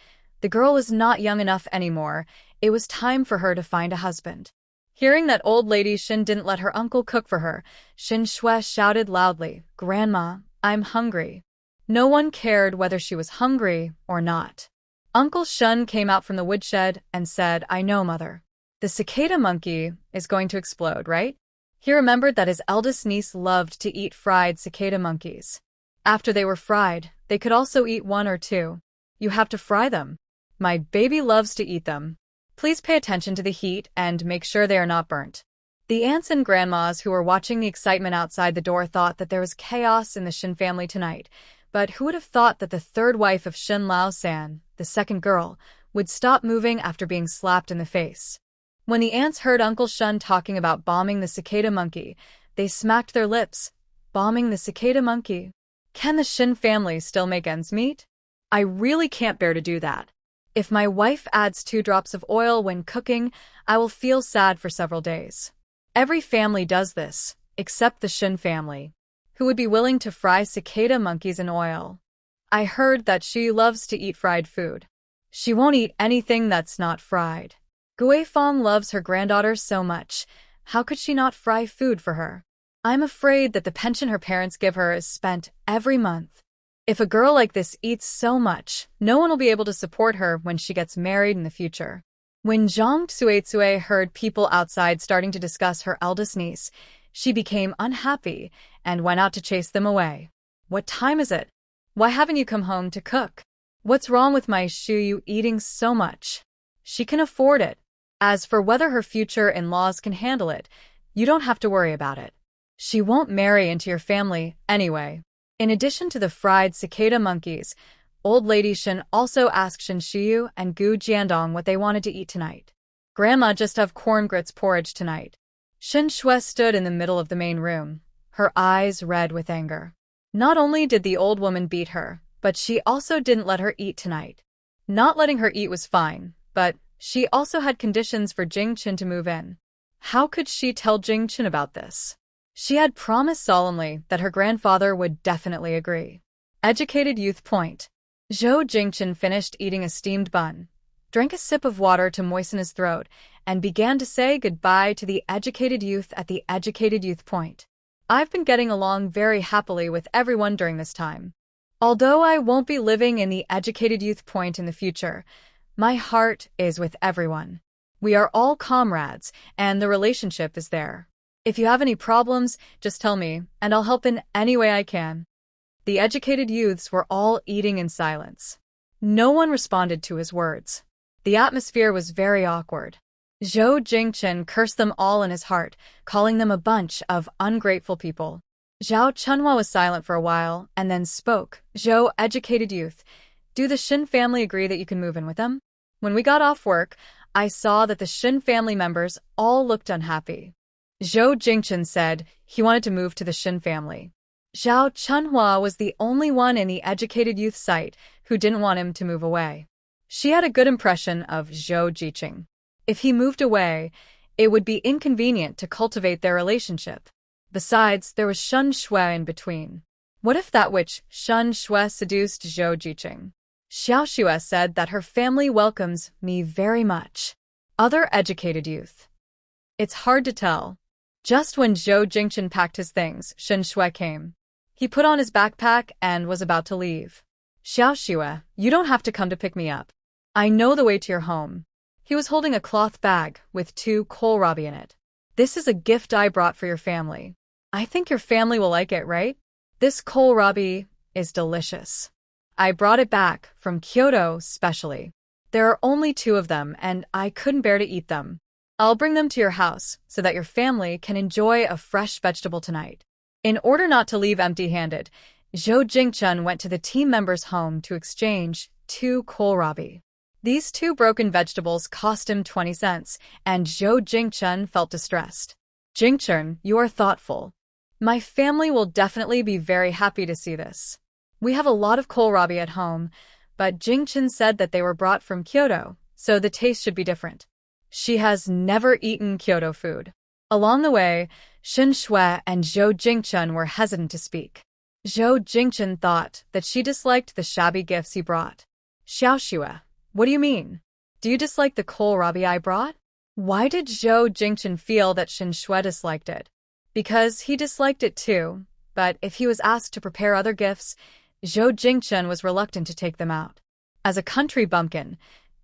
The girl was not young enough anymore. It was time for her to find a husband. Hearing that old lady Xin didn't let her uncle cook for her, Xin Shui shouted loudly, Grandma, I'm hungry. No one cared whether she was hungry or not. Uncle Shun came out from the woodshed and said, I know, mother. The cicada monkey is going to explode, right? He remembered that his eldest niece loved to eat fried cicada monkeys. After they were fried, they could also eat one or two. You have to fry them. My baby loves to eat them. Please pay attention to the heat and make sure they are not burnt. The aunts and grandmas who were watching the excitement outside the door thought that there was chaos in the Shin family tonight, but who would have thought that the third wife of Shin Lao-san, the second girl, would stop moving after being slapped in the face. When the aunts heard Uncle Shun talking about bombing the cicada monkey, they smacked their lips. Bombing the cicada monkey? Can the Shin family still make ends meet? I really can't bear to do that. If my wife adds 2 drops of oil when cooking, I will feel sad for several days. Every family does this, except the Shin family, who would be willing to fry cicada monkeys in oil. I heard that she loves to eat fried food. She won't eat anything that's not fried. Guifeng loves her granddaughter so much. How could she not fry food for her? I'm afraid that the pension her parents give her is spent every month. If a girl like this eats so much, no one will be able to support her when she gets married in the future. When Zhang Tsuetsue heard people outside starting to discuss her eldest niece, she became unhappy and went out to chase them away. What time is it? Why haven't you come home to cook? What's wrong with my Shuyu eating so much? She can afford it. As for whether her future in-laws can handle it, you don't have to worry about it. She won't marry into your family anyway. In addition to the fried cicada monkeys, Old Lady Shen also asked Shen Shiyu and Gu Jiandong what they wanted to eat tonight. Grandma just have corn grits porridge tonight. Shen Shui stood in the middle of the main room, her eyes red with anger. Not only did the old woman beat her, but she also didn't let her eat tonight. Not letting her eat was fine, but she also had conditions for Jing Chen to move in. How could she tell Jing Chen about this? She had promised solemnly that her grandfather would definitely agree. Educated Youth Point. Zhou Jingchen finished eating a steamed bun, drank a sip of water to moisten his throat, and began to say goodbye to the educated youth at the Educated Youth Point. I've been getting along very happily with everyone during this time. Although I won't be living in the Educated Youth Point in the future, my heart is with everyone. We are all comrades, and the relationship is there. If you have any problems, just tell me, and I'll help in any way I can. The educated youths were all eating in silence. No one responded to his words. The atmosphere was very awkward. Zhou Jingchen cursed them all in his heart, calling them a bunch of ungrateful people. Zhao Chunhua was silent for a while, and then spoke. Zhou, educated youth, do the Shin family agree that you can move in with them? When we got off work, I saw that the Shin family members all looked unhappy. Zhou Jingchen said he wanted to move to the Shin family. Zhao Chunhua was the only one in the educated youth site who didn't want him to move away. She had a good impression of Zhou Jiqing. If he moved away, it would be inconvenient to cultivate their relationship. Besides, there was Shun Shui in between. What if that witch Shun Shui seduced Zhou Jiqing? Xiao Xue said that her family welcomes me very much. Other educated youth. It's hard to tell. Just when Zhou Jingchen packed his things, Shun Shui came. He put on his backpack and was about to leave. Xiao Xue, you don't have to come to pick me up. I know the way to your home. He was holding a cloth bag with 2 kohlrabi in it. This is a gift I brought for your family. I think your family will like it, right? This kohlrabi is delicious. I brought it back from Kyoto specially. There are only 2 of them and I couldn't bear to eat them. I'll bring them to your house so that your family can enjoy a fresh vegetable tonight. In order not to leave empty-handed, Zhou Jingchen went to the team member's home to exchange 2 kohlrabi. These 2 broken vegetables cost him 20 cents, and Zhou Jingchen felt distressed. Jingchen, you are thoughtful. My family will definitely be very happy to see this. We have a lot of kohlrabi at home, but Jingchen said that they were brought from Kyoto, so the taste should be different. She has never eaten Kyoto food. Along the way, Shen Shui and Zhou Jingchen were hesitant to speak. Zhou Jingchen thought that she disliked the shabby gifts he brought. Xiao Xue, what do you mean? Do you dislike the kohlrabi I brought? Why did Zhou Jingchen feel that Shen Shui disliked it? Because he disliked it too, but if he was asked to prepare other gifts, Zhou Jingchen was reluctant to take them out. As a country bumpkin,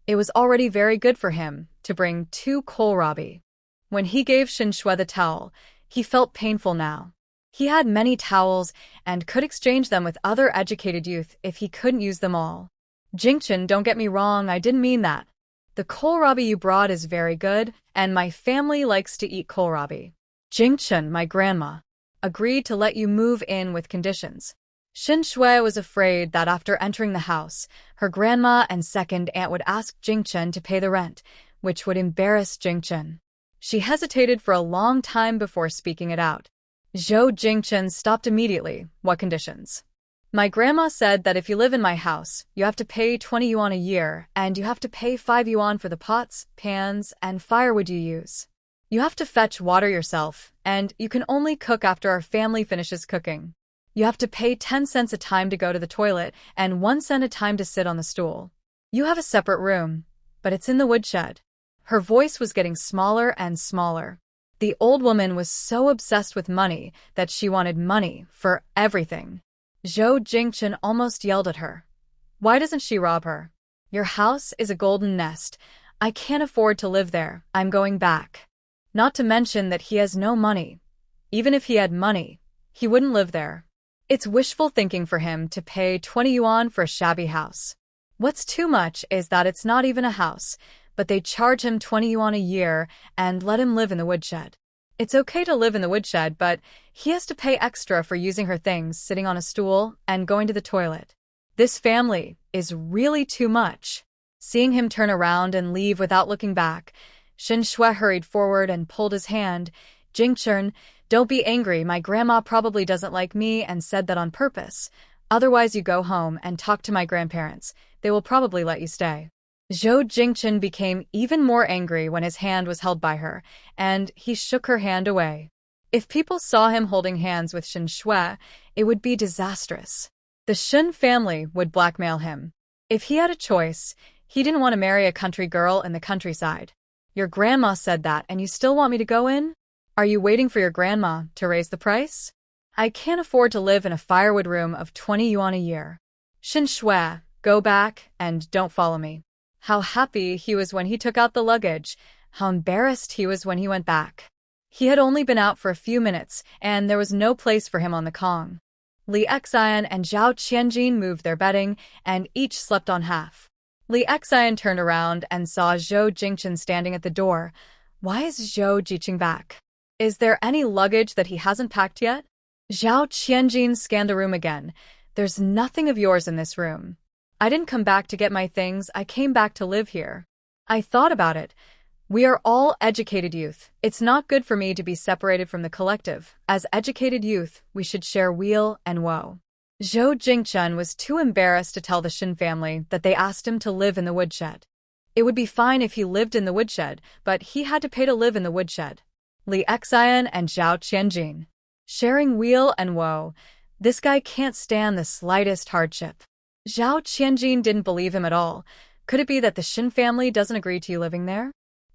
it was already very good for him to bring 2 kohlrabi. When he gave Shen Shui the towel, he felt painful now. He had many towels and could exchange them with other educated youth if he couldn't use them all. Jingchen, don't get me wrong, I didn't mean that. The kohlrabi you brought is very good, and my family likes to eat kohlrabi. Jingchen, my grandma, agreed to let you move in with conditions. Shen Shui was afraid that after entering the house, her grandma and second aunt would ask Jingchen to pay the rent, which would embarrass Jingchen. She hesitated for a long time before speaking it out. Zhou Jingchen stopped immediately. What conditions? My grandma said that if you live in my house, you have to pay 20 yuan a year, and you have to pay 5 yuan for the pots, pans, and firewood you use. You have to fetch water yourself, and you can only cook after our family finishes cooking. You have to pay 10 cents a time to go to the toilet, and 1 cent a time to sit on the stool. You have a separate room, but it's in the woodshed. Her voice was getting smaller and smaller. The old woman was so obsessed with money that she wanted money for everything. Zhou Jingchen almost yelled at her. Why doesn't she rob her? Your house is a golden nest. I can't afford to live there. I'm going back. Not to mention that he has no money. Even if he had money, he wouldn't live there. It's wishful thinking for him to pay 20 yuan for a shabby house. What's too much is that it's not even a house, but they charge him 20 yuan a year and let him live in the woodshed. It's okay to live in the woodshed, but he has to pay extra for using her things, sitting on a stool, and going to the toilet. This family is really too much. Seeing him turn around and leave without looking back, Shen Shui hurried forward and pulled his hand. Jingchen, don't be angry. My grandma probably doesn't like me and said that on purpose. Otherwise, you go home and talk to my grandparents. They will probably let you stay. Zhou Jingchen became even more angry when his hand was held by her, and he shook her hand away. If people saw him holding hands with Shen Shui, it would be disastrous. The Shen family would blackmail him. If he had a choice, he didn't want to marry a country girl in the countryside. Your grandma said that, and you still want me to go in? Are you waiting for your grandma to raise the price? I can't afford to live in a firewood room of 20 yuan a year. Shen Shui, go back and don't follow me. How happy he was when he took out the luggage. How embarrassed he was when he went back. He had only been out for a few minutes, and there was no place for him on the Kong. Li Xian and Zhao Qianjin moved their bedding, and each slept on half. Li Xian turned around and saw Zhou Jingchen standing at the door. Why is Zhou Jiqing back? Is there any luggage that he hasn't packed yet? Zhao Qianjin scanned the room again. There's nothing of yours in this room. I didn't come back to get my things, I came back to live here. I thought about it. We are all educated youth. It's not good for me to be separated from the collective. As educated youth, we should share weal and woe. Zhou Jingchen was too embarrassed to tell the Shen family that they asked him to live in the woodshed. It would be fine if he lived in the woodshed, but he had to pay to live in the woodshed. Li Xian and Zhao Qianjin. Sharing weal and woe. This guy can't stand the slightest hardship. Zhao Qianjin didn't believe him at all. Could it be that the Shen family doesn't agree to you living there?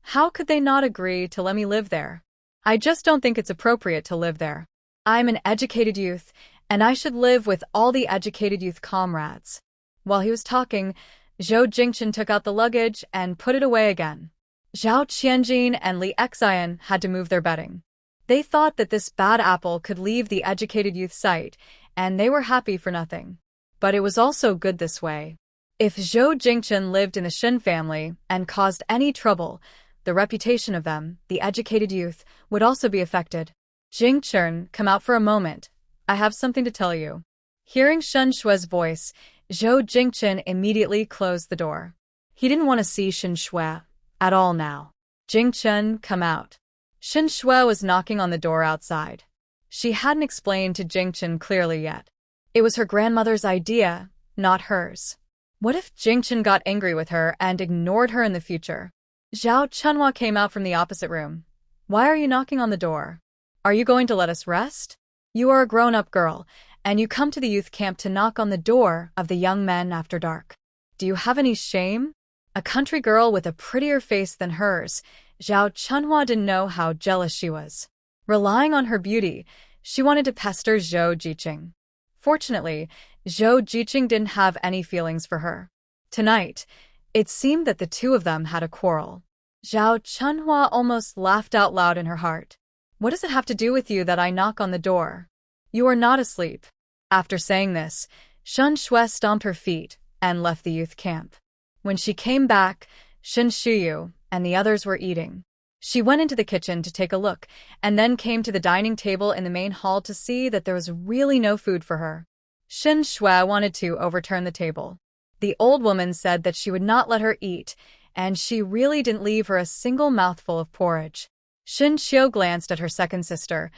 How could they not agree to let me live there? I just don't think it's appropriate to live there. I'm an educated youth, and I should live with all the educated youth comrades. While he was talking, Zhou Jingchen took out the luggage and put it away again. Zhao Qianjin and Li Xian had to move their bedding. They thought that this bad apple could leave the educated youth's sight, and they were happy for nothing. But it was also good this way. If Zhou Jingchen lived in the Shen family and caused any trouble, the reputation of them, the educated youth, would also be affected. Jingchen, come out for a moment. I have something to tell you. Hearing Shen Shui's voice, Zhou Jingchen immediately closed the door. He didn't want to see Shen Shui at all now. Jingchen, come out. Shen Shui was knocking on the door outside. She hadn't explained to Jingchen clearly yet. It was her grandmother's idea, not hers. What if Jingchen got angry with her and ignored her in the future? Zhao Chunhua came out from the opposite room. Why are you knocking on the door? Are you going to let us rest? You are a grown-up girl, and you come to the youth camp to knock on the door of the young men after dark. Do you have any shame? A country girl with a prettier face than hers, Zhao Chunhua didn't know how jealous she was. Relying on her beauty, she wanted to pester Zhou Jiqing. Fortunately, Zhou Jiqing didn't have any feelings for her. Tonight, it seemed that the two of them had a quarrel. Zhao Chunhua almost laughed out loud in her heart. What does it have to do with you that I knock on the door? You are not asleep. After saying this, Shen Shui stomped her feet and left the youth camp. When she came back, Shen Shuyu and the others were eating. She went into the kitchen to take a look, and then came to the dining table in the main hall to see that there was really no food for her. Shen Shui wanted to overturn the table. The old woman said that she would not let her eat, and she really didn't leave her a single mouthful of porridge. Shen Xiu glanced at her second sister,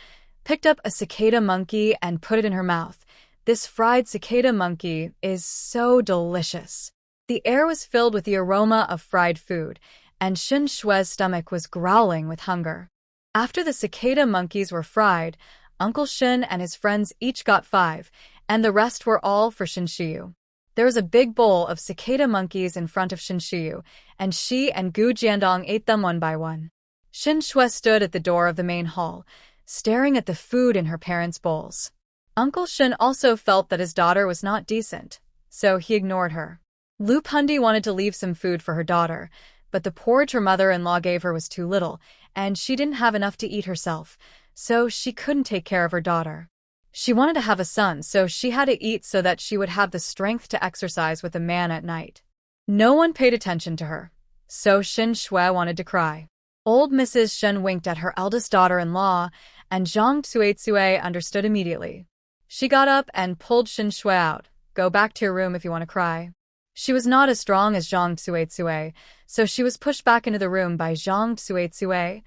picked up a cicada monkey and put it in her mouth. This fried cicada monkey is so delicious. The air was filled with the aroma of fried food, and Shen Shui's stomach was growling with hunger. After the cicada monkeys were fried, Uncle Shen and his friends each got 5, and the rest were all for Shen Xiu. There was a big bowl of cicada monkeys in front of Shen Xiu, and she and Gu Jiandong ate them one by one. Shen Shui stood at the door of the main hall, staring at the food in her parents' bowls. Uncle Shen also felt that his daughter was not decent, so he ignored her. Lu Pundi wanted to leave some food for her daughter, but the porridge her mother-in-law gave her was too little, and she didn't have enough to eat herself, so she couldn't take care of her daughter. She wanted to have a son, so she had to eat so that she would have the strength to exercise with a man at night. No one paid attention to her, so Shin Shui wanted to cry. Old Mrs. Shen winked at her eldest daughter-in-law, and Zhang Tsuetsue understood immediately. She got up and pulled Shin Shui out. Go back to your room if you want to cry. She was not as strong as Zhang Tsuetsue, so she was pushed back into the room by Zhang Tsuetsue,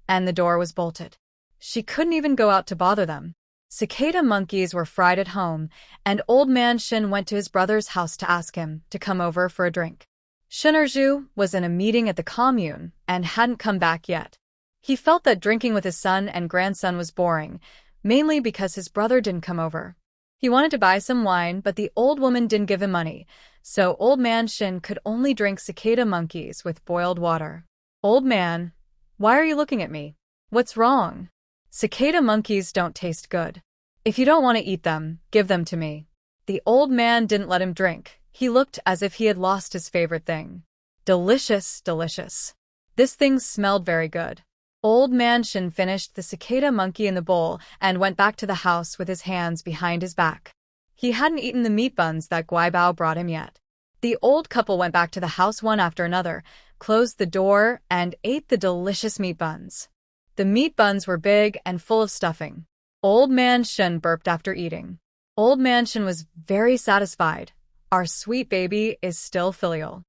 and the door was bolted. She couldn't even go out to bother them. Cicada monkeys were fried at home, and old man Shin went to his brother's house to ask him to come over for a drink. Shin Erju was in a meeting at the commune and hadn't come back yet. He felt that drinking with his son and grandson was boring, mainly because his brother didn't come over. He wanted to buy some wine, but the old woman didn't give him money, so old man Shin could only drink cicada monkeys with boiled water. Old man, why are you looking at me? What's wrong? Cicada monkeys don't taste good. If you don't want to eat them, give them to me. The old man didn't let him drink. He looked as if he had lost his favorite thing. Delicious, delicious. This thing smelled very good. Old man Shin finished the cicada monkey in the bowl and went back to the house with his hands behind his back. He hadn't eaten the meat buns that Guaibao brought him yet. The old couple went back to the house one after another, closed the door, and ate the delicious meat buns. The meat buns were big and full of stuffing. Old man Shin burped after eating. Old man Shin was very satisfied. Our sweet baby is still filial.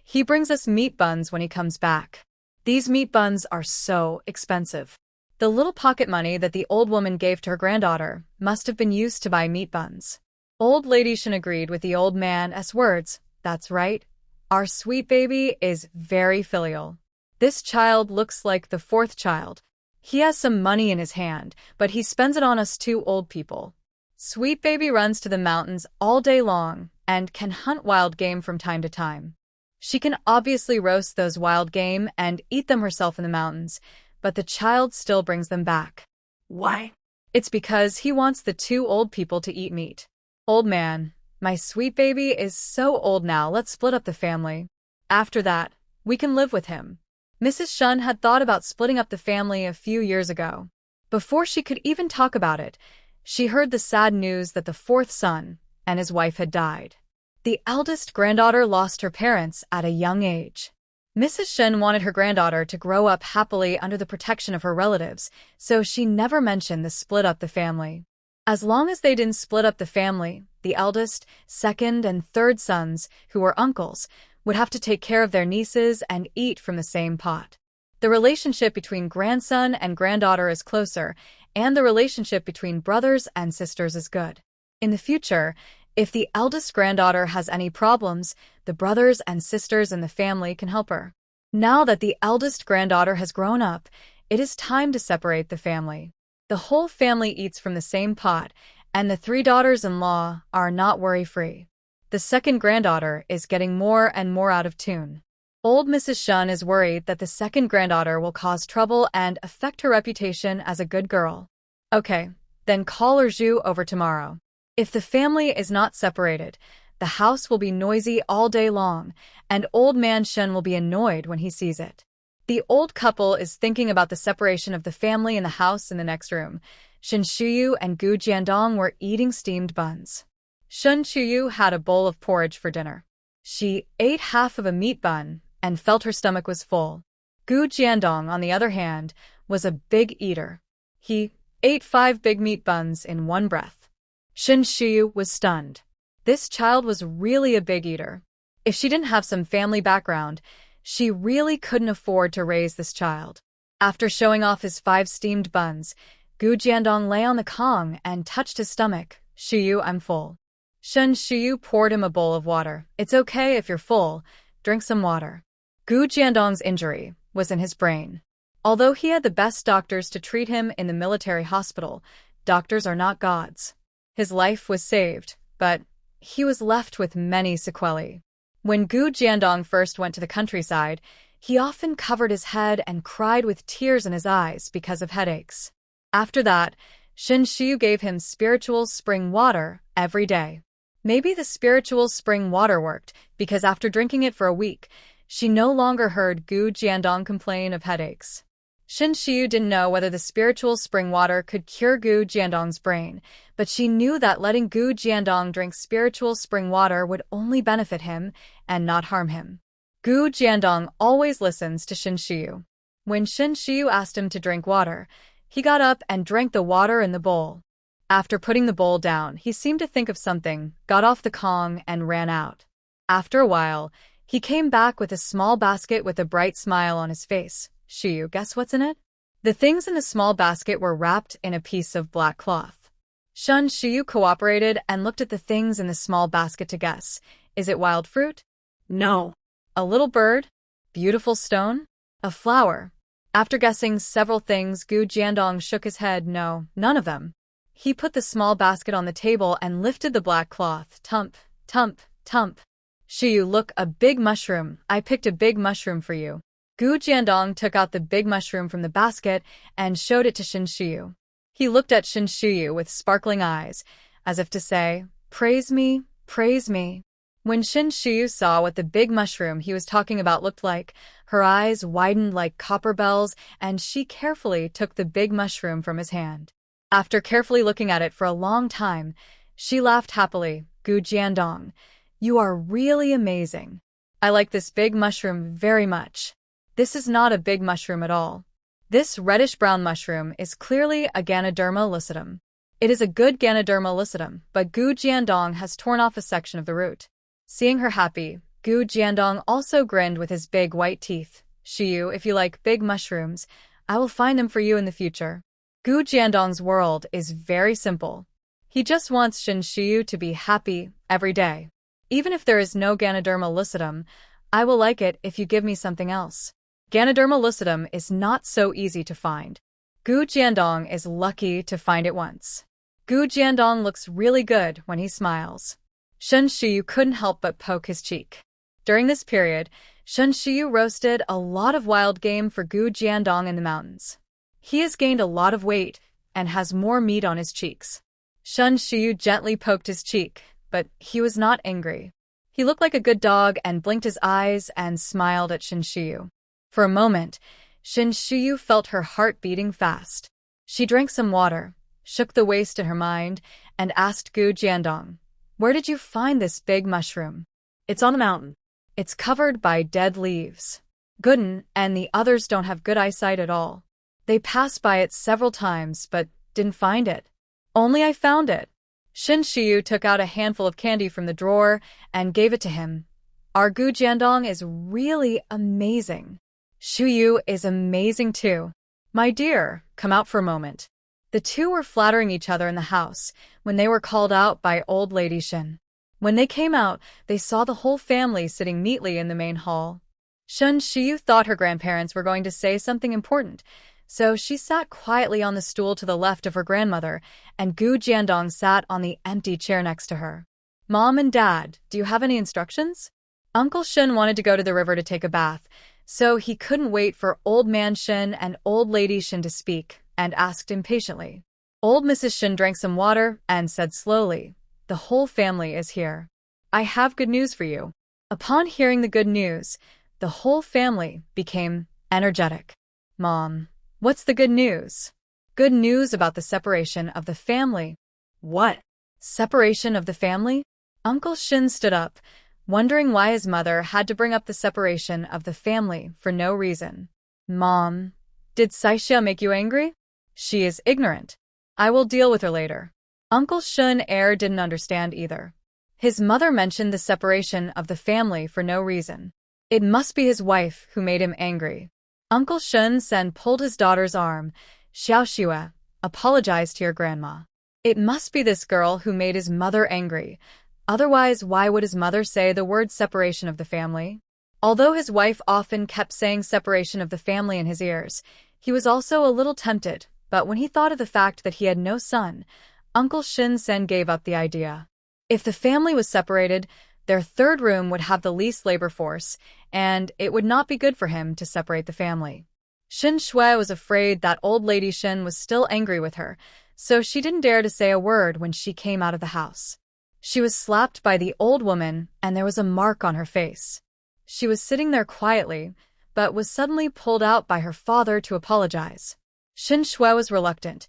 He brings us meat buns when he comes back. These meat buns are so expensive. The little pocket money that the old woman gave to her granddaughter must have been used to buy meat buns. Old lady Shin agreed with the old man's words. That's right. Our sweet baby is very filial. This child looks like the fourth child. He has some money in his hand, but he spends it on us two old people. Sweet baby runs to the mountains all day long and can hunt wild game from time to time. She can obviously roast those wild game and eat them herself in the mountains, but the child still brings them back. Why? It's because he wants the two old people to eat meat. Old man, my sweet baby is so old now, let's split up the family. After that, we can live with him. Mrs. Shun had thought about splitting up the family a few years ago. Before she could even talk about it, she heard the sad news that the fourth son and his wife had died. The eldest granddaughter lost her parents at a young age. Mrs. Shen wanted her granddaughter to grow up happily under the protection of her relatives, so she never mentioned the split up the family. As long as they didn't split up the family, the eldest, second, and third sons, who were uncles, would have to take care of their nieces and eat from the same pot. The relationship between grandson and granddaughter is closer, and the relationship between brothers and sisters is good. In the future, if the eldest granddaughter has any problems, the brothers and sisters in the family can help her. Now that the eldest granddaughter has grown up, it is time to separate the family. The whole family eats from the same pot, and the three daughters-in-law are not worry-free. The second granddaughter is getting more and more out of tune. Old Mrs. Shun is worried that the second granddaughter will cause trouble and affect her reputation as a good girl. Okay, then call Erju over tomorrow. If the family is not separated, the house will be noisy all day long, and old man Shun will be annoyed when he sees it. The old couple is thinking about the separation of the family in the house in the next room. Shin Shuyu and Gu Jiandong were eating steamed buns. Shun Shuyu had a bowl of porridge for dinner. She ate half of a meat bun and felt her stomach was full. Gu Jiandong, on the other hand, was a big eater. He ate 5 big meat buns in one breath. Shin Shuyu was stunned. This child was really a big eater. If she didn't have some family background, she really couldn't afford to raise this child. After showing off his 5 steamed buns, Gu Jiandong lay on the Kong and touched his stomach. Shuyu, I'm full. Shun Shuyu poured him a bowl of water. It's okay if you're full. Drink some water. Gu Jiandong's injury was in his brain. Although he had the best doctors to treat him in the military hospital, doctors are not gods. His life was saved, but he was left with many sequelae. When Gu Jiandong first went to the countryside, he often covered his head and cried with tears in his eyes because of headaches. After that, Shin Shuyu gave him spiritual spring water every day. Maybe the spiritual spring water worked, because after drinking it for a week, she no longer heard Gu Jiandong complain of headaches. Shin Shiyu didn't know whether the spiritual spring water could cure Gu Jiandong's brain, but she knew that letting Gu Jiandong drink spiritual spring water would only benefit him and not harm him. Gu Jiandong always listens to Shin Shiyu. When Shin Shiyu asked him to drink water, he got up and drank the water in the bowl. After putting the bowl down, he seemed to think of something, got off the Kong, and ran out. After a while, he came back with a small basket with a bright smile on his face. Shiyu, guess what's in it? The things in the small basket were wrapped in a piece of black cloth. Shin Shiyu cooperated and looked at the things in the small basket to guess. Is it wild fruit? No. A little bird? Beautiful stone? A flower? After guessing several things, Gu Jiandong shook his head. No, none of them. He put the small basket on the table and lifted the black cloth. Tump, tump, tump. Shiyu, look, a big mushroom. I picked a big mushroom for you. Gu Jiandong took out the big mushroom from the basket and showed it to Shin Shiyu. He looked at Shin Shiyu with sparkling eyes, as if to say, praise me, praise me. When Shin Shiyu saw what the big mushroom he was talking about looked like, her eyes widened like copper bells, and she carefully took the big mushroom from his hand. After carefully looking at it for a long time, she laughed happily. Gu Jiandong, you are really amazing. I like this big mushroom very much. This is not a big mushroom at all. This reddish-brown mushroom is clearly a Ganoderma lucidum. It is a good Ganoderma lucidum, but Gu Jiandong has torn off a section of the root. Seeing her happy, Gu Jiandong also grinned with his big white teeth. Shiyu, if you like big mushrooms, I will find them for you in the future. Gu Jiandong's world is very simple. He just wants Shin Shiyu to be happy every day. Even if there is no Ganoderma lucidum, I will like it if you give me something else. Ganoderma lucidum is not so easy to find. Gu Jiandong is lucky to find it once. Gu Jiandong looks really good when he smiles. Shin Shiyu couldn't help but poke his cheek. During this period, Shin Shiyu roasted a lot of wild game for Gu Jiandong in the mountains. He has gained a lot of weight and has more meat on his cheeks. Shin Shiyu gently poked his cheek, but he was not angry. He looked like a good dog and blinked his eyes and smiled at Shin Shiyu. For a moment, Shin Shiyu felt her heart beating fast. She drank some water, shook the waste in her mind, and asked Gu Jiandong, where did you find this big mushroom? It's on a mountain. It's covered by dead leaves. Gooden and the others don't have good eyesight at all. They passed by it several times but didn't find it. Only I found it. Shin Shiyu took out a handful of candy from the drawer and gave it to him. Our Gu Jiandong is really amazing. Shiyu is amazing too. My dear, come out for a moment. The two were flattering each other in the house when they were called out by old lady Shin. When they came out, they saw the whole family sitting neatly in the main hall. Shin Shiyu thought her grandparents were going to say something important, so she sat quietly on the stool to the left of her grandmother, and Gu Jiandong sat on the empty chair next to her. Mom and Dad, do you have any instructions? Uncle Shin wanted to go to the river to take a bath, so he couldn't wait for Old Man Shin and Old Lady Shin to speak, and asked impatiently. Old Mrs. Shin drank some water and said slowly, the whole family is here. I have good news for you. Upon hearing the good news, the whole family became energetic. Mom, what's the good news? Good news about the separation of the family. What? Separation of the family? Uncle Shin stood up, wondering why his mother had to bring up the separation of the family for no reason. Mom, did Saixia make you angry? She is ignorant. I will deal with her later. Uncle Shin didn't understand either. His mother mentioned the separation of the family for no reason. It must be his wife who made him angry. Uncle Shin pulled his daughter's arm. Xiaoxue, apologize to your grandma. It must be this girl who made his mother angry. Otherwise, why would his mother say the word separation of the family? Although his wife often kept saying separation of the family in his ears, he was also a little tempted, but when he thought of the fact that he had no son, Uncle Shin gave up the idea. If the family was separated, their third room would have the least labor force, and it would not be good for him to separate the family. Shin Shui was afraid that old lady Shin was still angry with her, so she didn't dare to say a word when she came out of the house. She was slapped by the old woman, and there was a mark on her face. She was sitting there quietly, but was suddenly pulled out by her father to apologize. Shin Shui was reluctant,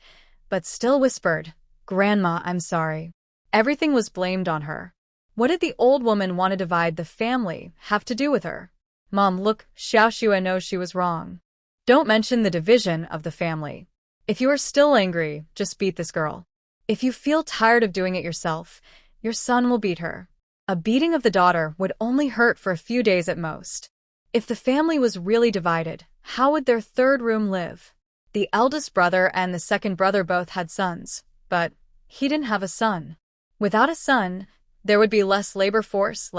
but still whispered, "Grandma, I'm sorry." Everything was blamed on her. What did the old woman want to divide the family have to do with her? Mom, look, Xiao Xue knows she was wrong. Don't mention the division of the family. If you are still angry, just beat this girl. If you feel tired of doing it yourself, your son will beat her. A beating of the daughter would only hurt for a few days at most. If the family was really divided, how would their third room live? The eldest brother and the second brother both had sons, but he didn't have a son. Without a son, there would be less labor force,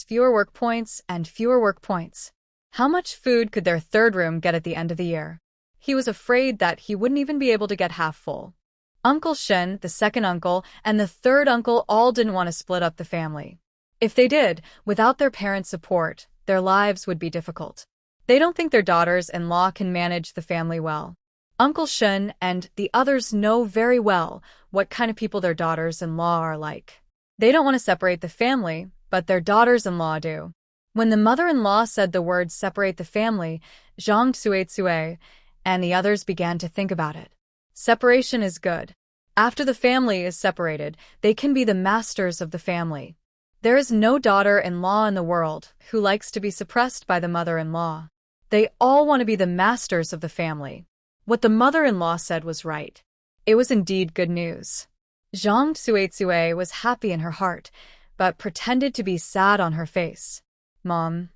fewer work points, and fewer work points. How much food could their third room get at the end of the year? He was afraid that he wouldn't even be able to get half full. Uncle Shen, the second uncle, and the third uncle all didn't want to split up the family. If they did, without their parents' support, their lives would be difficult. They don't think their daughters-in-law can manage the family well. Uncle Shen and the others know very well what kind of people their daughters-in-law are like. They don't want to separate the family, but their daughters-in-law do. When the mother-in-law said the words separate the family, Zhang Tsuetsue and the others began to think about it. Separation is good. After the family is separated, they can be the masters of the family. There is no daughter-in-law in the world who likes to be suppressed by the mother-in-law. They all want to be the masters of the family. What the mother-in-law said was right. It was indeed good news. Zhang Tsuetsue was happy in her heart, but pretended to be sad on her face. Mom,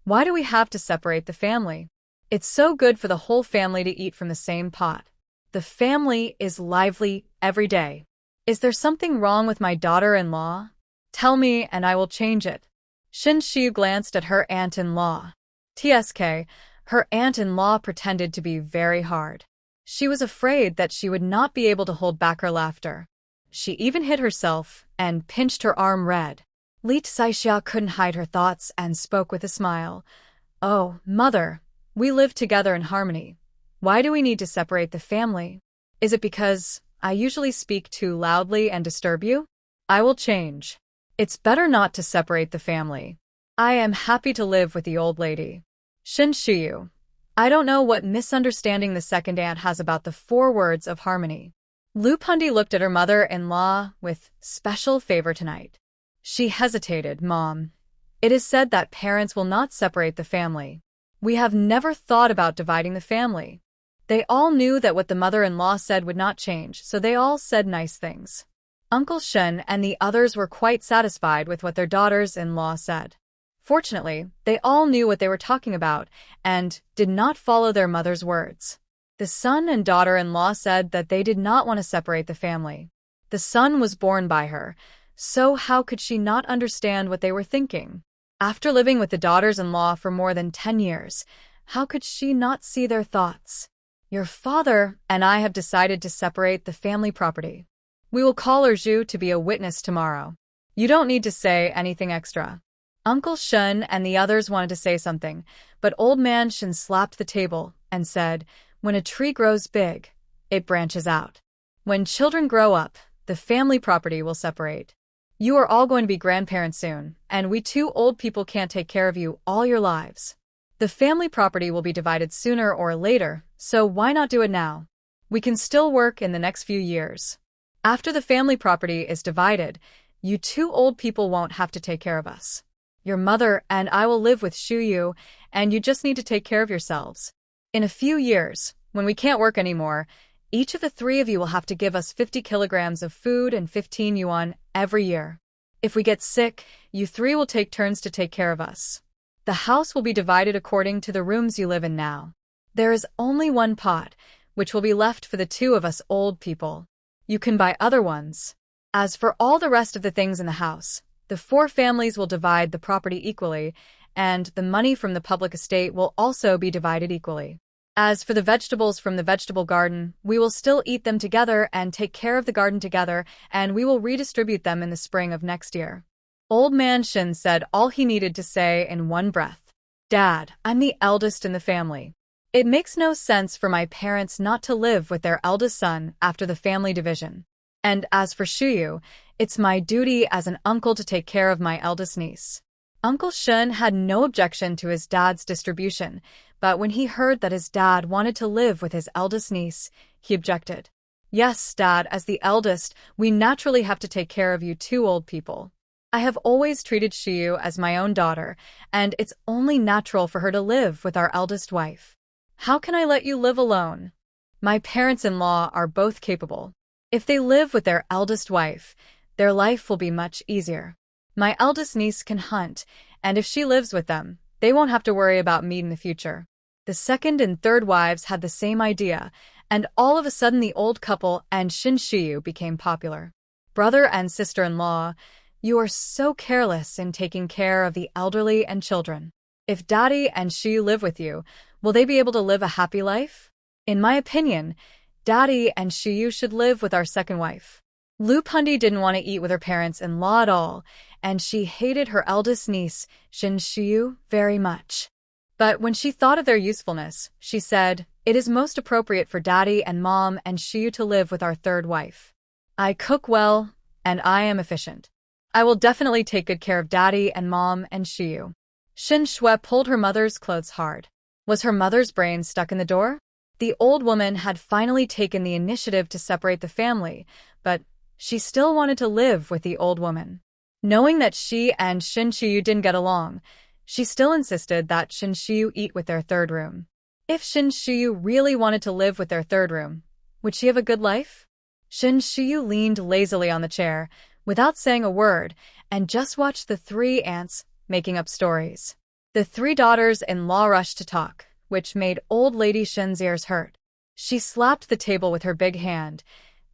why do we have to separate the family? It's so good for the whole family to eat from the same pot. The family is lively every day. Is there something wrong with my daughter-in-law? Tell me and I will change it. Shin Shi glanced at her aunt-in-law. TSK, her aunt-in-law pretended to be very hard. She was afraid that she would not be able to hold back her laughter. She even hit herself and pinched her arm red. Li Tsaixia couldn't hide her thoughts and spoke with a smile. Oh, mother, we live together in harmony. Why do we need to separate the family? Is it because I usually speak too loudly and disturb you? I will change. It's better not to separate the family. I am happy to live with the old lady. Shin Shiyu. I don't know what misunderstanding the second aunt has about the 4 words of harmony. Lu Pundi looked at her mother-in-law with special favor tonight. She hesitated. Mom, it is said that parents will not separate the family. We have never thought about dividing the family. They all knew that what the mother-in-law said would not change, so they all said nice things. Uncle Shen and the others were quite satisfied with what their daughters-in-law said. Fortunately, they all knew what they were talking about and did not follow their mother's words. The son and daughter-in-law said that they did not want to separate the family. The son was born by her, so how could she not understand what they were thinking? After living with the daughters-in-law for more than 10 years, how could she not see their thoughts? Your father and I have decided to separate the family property. We will call Erju to be a witness tomorrow. You don't need to say anything extra. Uncle Shen and the others wanted to say something, but Old Man Shen slapped the table and said, when a tree grows big, it branches out. When children grow up, the family property will separate. You are all going to be grandparents soon, and we 2 old people can't take care of you all your lives. The family property will be divided sooner or later, so why not do it now? We can still work in the next few years. After the family property is divided, you 2 old people won't have to take care of us. Your mother and I will live with Shu Yu, and you just need to take care of yourselves. In a few years, when we can't work anymore, each of the 3 of you will have to give us 50 kilograms of food and 15 yuan every year. If we get sick, you 3 will take turns to take care of us. The house will be divided according to the rooms you live in now. There is only 1 pot, which will be left for the 2 of us old people. You can buy other ones. As for all the rest of the things in the house, the 4 families will divide the property equally, and the money from the public estate will also be divided equally. As for the vegetables from the vegetable garden, we will still eat them together and take care of the garden together, and we will redistribute them in the spring of next year. Old Man Shin said all he needed to say in one breath. Dad, I'm the eldest in the family. It makes no sense for my parents not to live with their eldest son after the family division. And as for Shuyu, it's my duty as an uncle to take care of my eldest niece. Uncle Shun had no objection to his dad's distribution, but when he heard that his dad wanted to live with his eldest niece, he objected. Yes, Dad, as the eldest, we naturally have to take care of you two old people. I have always treated Shiyu as my own daughter, and it's only natural for her to live with our eldest wife. How can I let you live alone? My parents-in-law are both capable. If they live with their eldest wife, their life will be much easier. My eldest niece can hunt, and if she lives with them, they won't have to worry about me in the future. The second and third wives had the same idea, and all of a sudden the old couple and Shin Shiyu became popular. Brother and sister-in-law, you are so careless in taking care of the elderly and children. If Daddy and Shiyu live with you, will they be able to live a happy life? In my opinion, Daddy and Shiyu should live with our second wife. Lu Pundi didn't want to eat with her parents-in-law at all, and she hated her eldest niece, Shin Shiyu, very much. But when she thought of their usefulness, she said, it is most appropriate for Daddy and Mom and Shiyu to live with our third wife. I cook well, and I am efficient. I will definitely take good care of Daddy and Mom and Shiyu. Shin Shui pulled her mother's clothes hard. Was her mother's brain stuck in the door? The old woman had finally taken the initiative to separate the family, but she still wanted to live with the old woman. Knowing that she and Shin Shiyu didn't get along, she still insisted that Shin Shiyu eat with their third room. If Shin Shiyu really wanted to live with their third room, would she have a good life? Shin Shiyu leaned lazily on the chair, without saying a word, and just watched the three aunts making up stories. The three daughters-in-law rushed to talk, which made old lady Shin's ears hurt. She slapped the table with her big hand.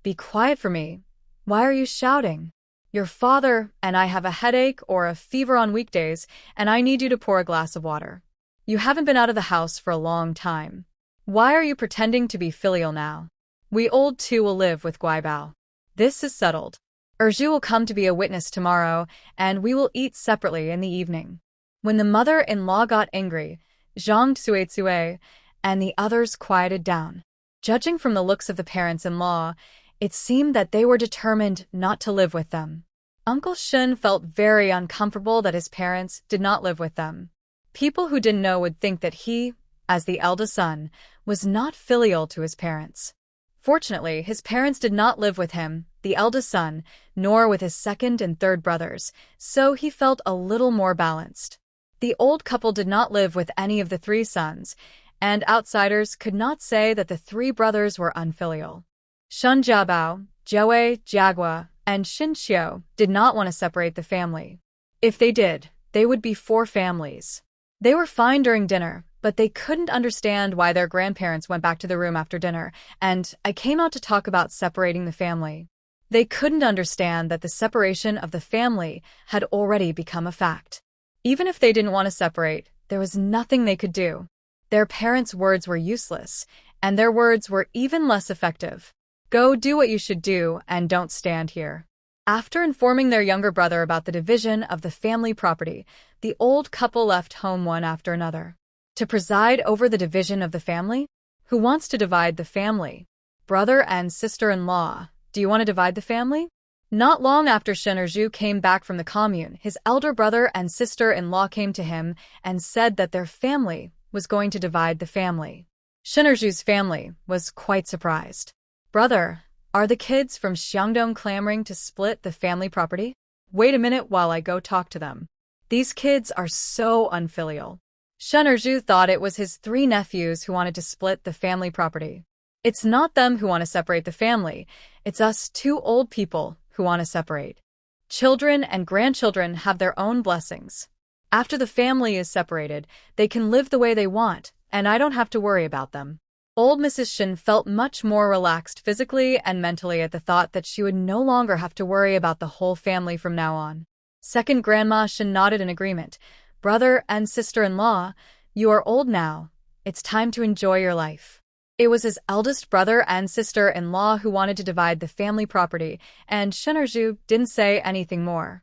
Be quiet for me. Why are you shouting? Your father and I have a headache or a fever on weekdays, and I need you to pour a glass of water. You haven't been out of the house for a long time. Why are you pretending to be filial now? We old two will live with Guaibao. This is settled. Erju will come to be a witness tomorrow, and we will eat separately in the evening. When the mother-in-law got angry, Zhang Tsuetsue and the others quieted down. Judging from the looks of the parents-in-law, it seemed that they were determined not to live with them. Uncle Shun felt very uncomfortable that his parents did not live with them. People who didn't know would think that he, as the eldest son, was not filial to his parents. Fortunately, his parents did not live with him, the eldest son, nor with his second and third brothers, so he felt a little more balanced. The old couple did not live with any of the three sons, and outsiders could not say that the three brothers were unfilial. Shun Jiabao, Jiawei, Jiagua, and Shin Xiu did not want to separate the family. If they did, they would be four families. They were fine during dinner, but they couldn't understand why their grandparents went back to the room after dinner, and I came out to talk about separating the family. They couldn't understand that the separation of the family had already become a fact. Even if they didn't want to separate, there was nothing they could do. Their parents' words were useless, and their words were even less effective. Go do what you should do and don't stand here. After informing their younger brother about the division of the family property, the old couple left home one after another. To preside over the division of the family? Who wants to divide the family? Brother and sister-in-law, do you want to divide the family? Not long after Shenerju came back from the commune, his elder brother and sister-in-law came to him and said that their family was going to divide the family. Shenerju's family was quite surprised. Brother, are the kids from Xiangdong clamoring to split the family property? Wait a minute while I go talk to them. These kids are so unfilial. Shenerju thought it was his three nephews who wanted to split the family property. It's not them who want to separate the family, it's us two old people who want to separate. Children and grandchildren have their own blessings. After the family is separated, they can live the way they want, and I don't have to worry about them. Old Mrs. Shin felt much more relaxed physically and mentally at the thought that she would no longer have to worry about the whole family from now on. Second Grandma Shin nodded in agreement. Brother and sister-in-law, you are old now. It's time to enjoy your life. It was his eldest brother and sister-in-law who wanted to divide the family property, and Shenerju didn't say anything more.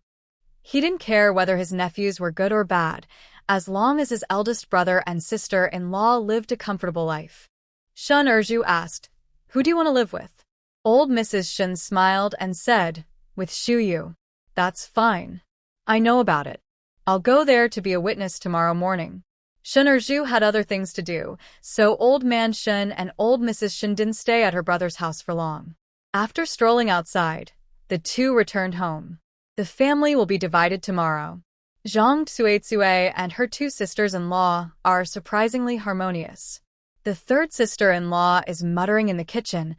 He didn't care whether his nephews were good or bad, as long as his eldest brother and sister-in-law lived a comfortable life. Shenerju asked, "Who do you want to live with?" Old Mrs. Shin smiled and said, "With Shuyu." "That's fine. I know about it. I'll go there to be a witness tomorrow morning. Shen Zhu had other things to do, so old man Shen and old Mrs. Shen didn't stay at her brother's house for long. After strolling outside, the two returned home. The family will be divided tomorrow. Zhang Tsuetsue and her two sisters-in-law are surprisingly harmonious. The third sister-in-law is muttering in the kitchen,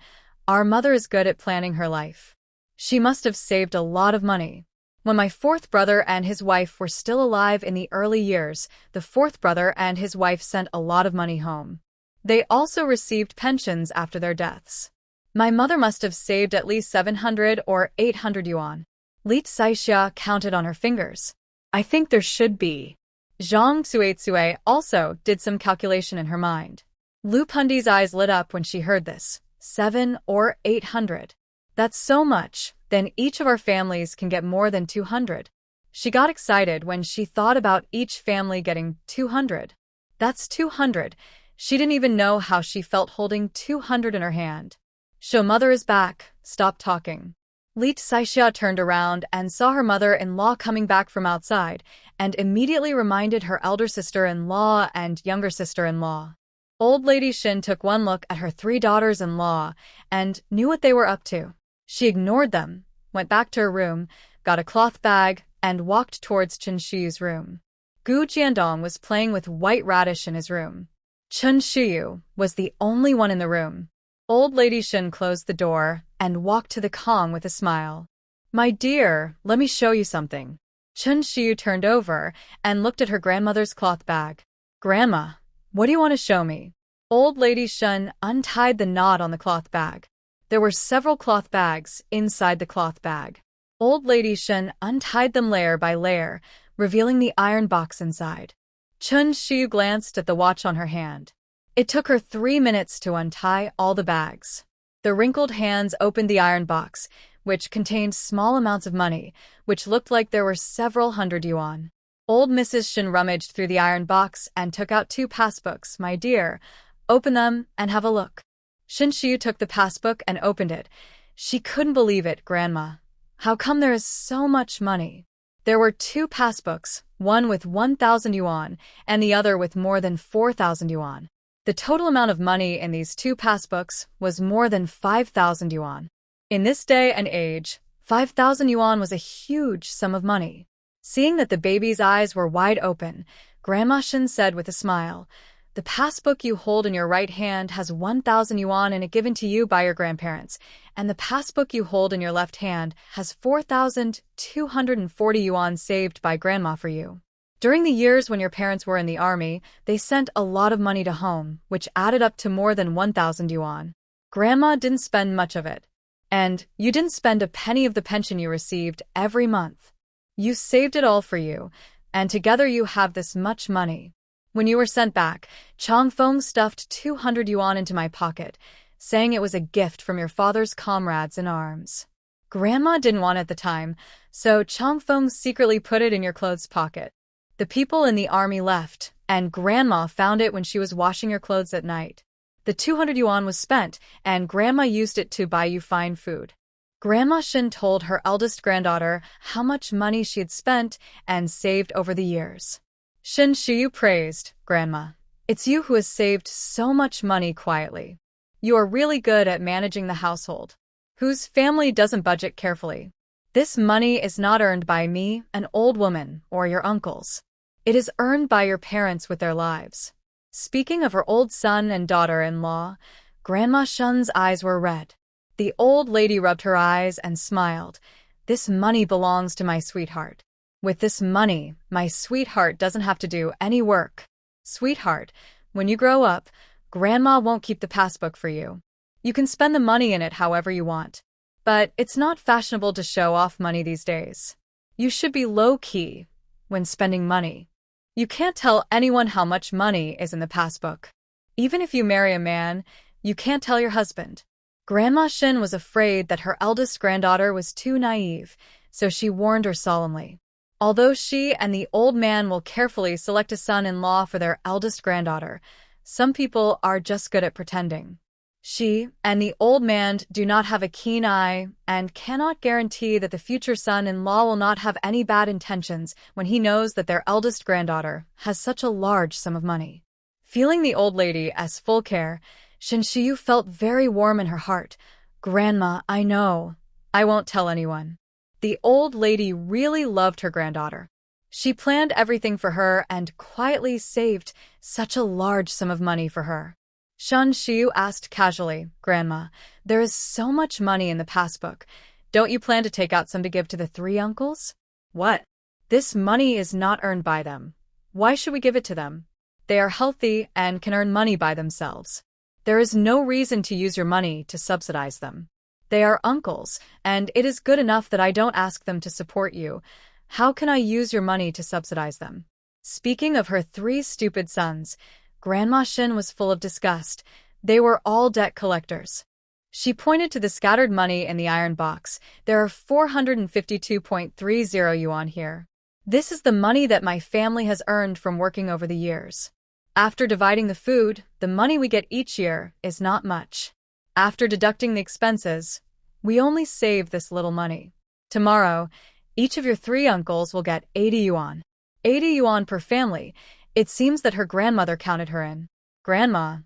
"Our mother is good at planning her life. She must have saved a lot of money." When my fourth brother and his wife were still alive in the early years, the fourth brother and his wife sent a lot of money home. They also received pensions after their deaths. My mother must have saved at least 700 or 800 yuan. Li Saixia counted on her fingers. I think there should be. Zhang Tsuetsue also did some calculation in her mind. Lu Pundi's eyes lit up when she heard this. 7 or 800. That's so much, then each of our families can get more than 200. She got excited when she thought about each family getting 200. That's 200. She didn't even know how she felt holding 200 in her hand. "Show mother is back, stop talking." Li Saixia turned around and saw her mother-in-law coming back from outside and immediately reminded her elder sister-in-law and younger sister-in-law. Old Lady Shin took one look at her three daughters-in-law and knew what they were up to. She ignored them, went back to her room, got a cloth bag, and walked towards Chen Shiyu's room. Gu Jiandong was playing with white radish in his room. Chen Shiyu was the only one in the room. Old Lady Shin closed the door and walked to the Kong with a smile. "My dear, let me show you something." Chen Shiyu turned over and looked at her grandmother's cloth bag. "Grandma, what do you want to show me?" Old Lady Shin untied the knot on the cloth bag. There were several cloth bags inside the cloth bag. Old Lady Shen untied them layer by layer, revealing the iron box inside. Chen Shiyu glanced at the watch on her hand. It took her 3 minutes to untie all the bags. The wrinkled hands opened the iron box, which contained small amounts of money, which looked like there were several hundred yuan. Old Mrs. Shen rummaged through the iron box and took out 2 passbooks. "My dear, open them and have a look." Shen Shiyu took the passbook and opened it. She couldn't believe it. "Grandma, how come there is so much money?" There were 2 passbooks, one with 1,000 yuan and the other with more than 4,000 yuan. The total amount of money in these 2 passbooks was more than 5,000 yuan. In this day and age, 5,000 yuan was a huge sum of money. Seeing that the baby's eyes were wide open, Grandma Shen said with a smile, "The passbook you hold in your right hand has 1,000 yuan in it given to you by your grandparents, and the passbook you hold in your left hand has 4,240 yuan saved by Grandma for you. During the years when your parents were in the army, they sent a lot of money to home, which added up to more than 1,000 yuan. Grandma didn't spend much of it. And you didn't spend a penny of the pension you received every month. You saved it all for you, and together you have this much money. When you were sent back, Changfeng stuffed 200 yuan into my pocket, saying it was a gift from your father's comrades in arms. Grandma didn't want it at the time, so Changfeng secretly put it in your clothes pocket. The people in the army left, and Grandma found it when she was washing your clothes at night. The 200 yuan was spent, and Grandma used it to buy you fine food." Grandma Shin told her eldest granddaughter how much money she had spent and saved over the years. Shen Shiyu praised, "Grandma, it's you who has saved so much money quietly. You are really good at managing the household, whose family doesn't budget carefully. This money is not earned by me, an old woman, or your uncles. It is earned by your parents with their lives." Speaking of her old son and daughter-in-law, Grandma Shen's eyes were red. The old lady rubbed her eyes and smiled. "This money belongs to my sweetheart. With this money, my sweetheart doesn't have to do any work. Sweetheart, when you grow up, Grandma won't keep the passbook for you. You can spend the money in it however you want. But it's not fashionable to show off money these days. You should be low-key when spending money. You can't tell anyone how much money is in the passbook. Even if you marry a man, you can't tell your husband." Grandma Shin was afraid that her eldest granddaughter was too naive, so she warned her solemnly. Although she and the old man will carefully select a son-in-law for their eldest granddaughter, some people are just good at pretending. She and the old man do not have a keen eye and cannot guarantee that the future son-in-law will not have any bad intentions when he knows that their eldest granddaughter has such a large sum of money. Feeling the old lady as full care, Shinshiyu felt very warm in her heart. Grandma, I know. I won't tell anyone. The old lady really loved her granddaughter. She planned everything for her and quietly saved such a large sum of money for her. Shinshiyu asked casually, Grandma, there is so much money in the passbook. Don't you plan to take out some to give to the three uncles? What? This money is not earned by them. Why should we give it to them? They are healthy and can earn money by themselves. There is no reason to use your money to subsidize them. They are uncles, and it is good enough that I don't ask them to support you. How can I use your money to subsidize them? Speaking of her three stupid sons, Grandma Shin was full of disgust. They were all debt collectors. She pointed to the scattered money in the iron box. There are 452.30 yuan here. This is the money that my family has earned from working over the years. After dividing the food, the money we get each year is not much. After deducting the expenses, we only save this little money. Tomorrow, each of your three uncles will get 80 yuan. 80 yuan per family. It seems that her grandmother counted her in. Grandma,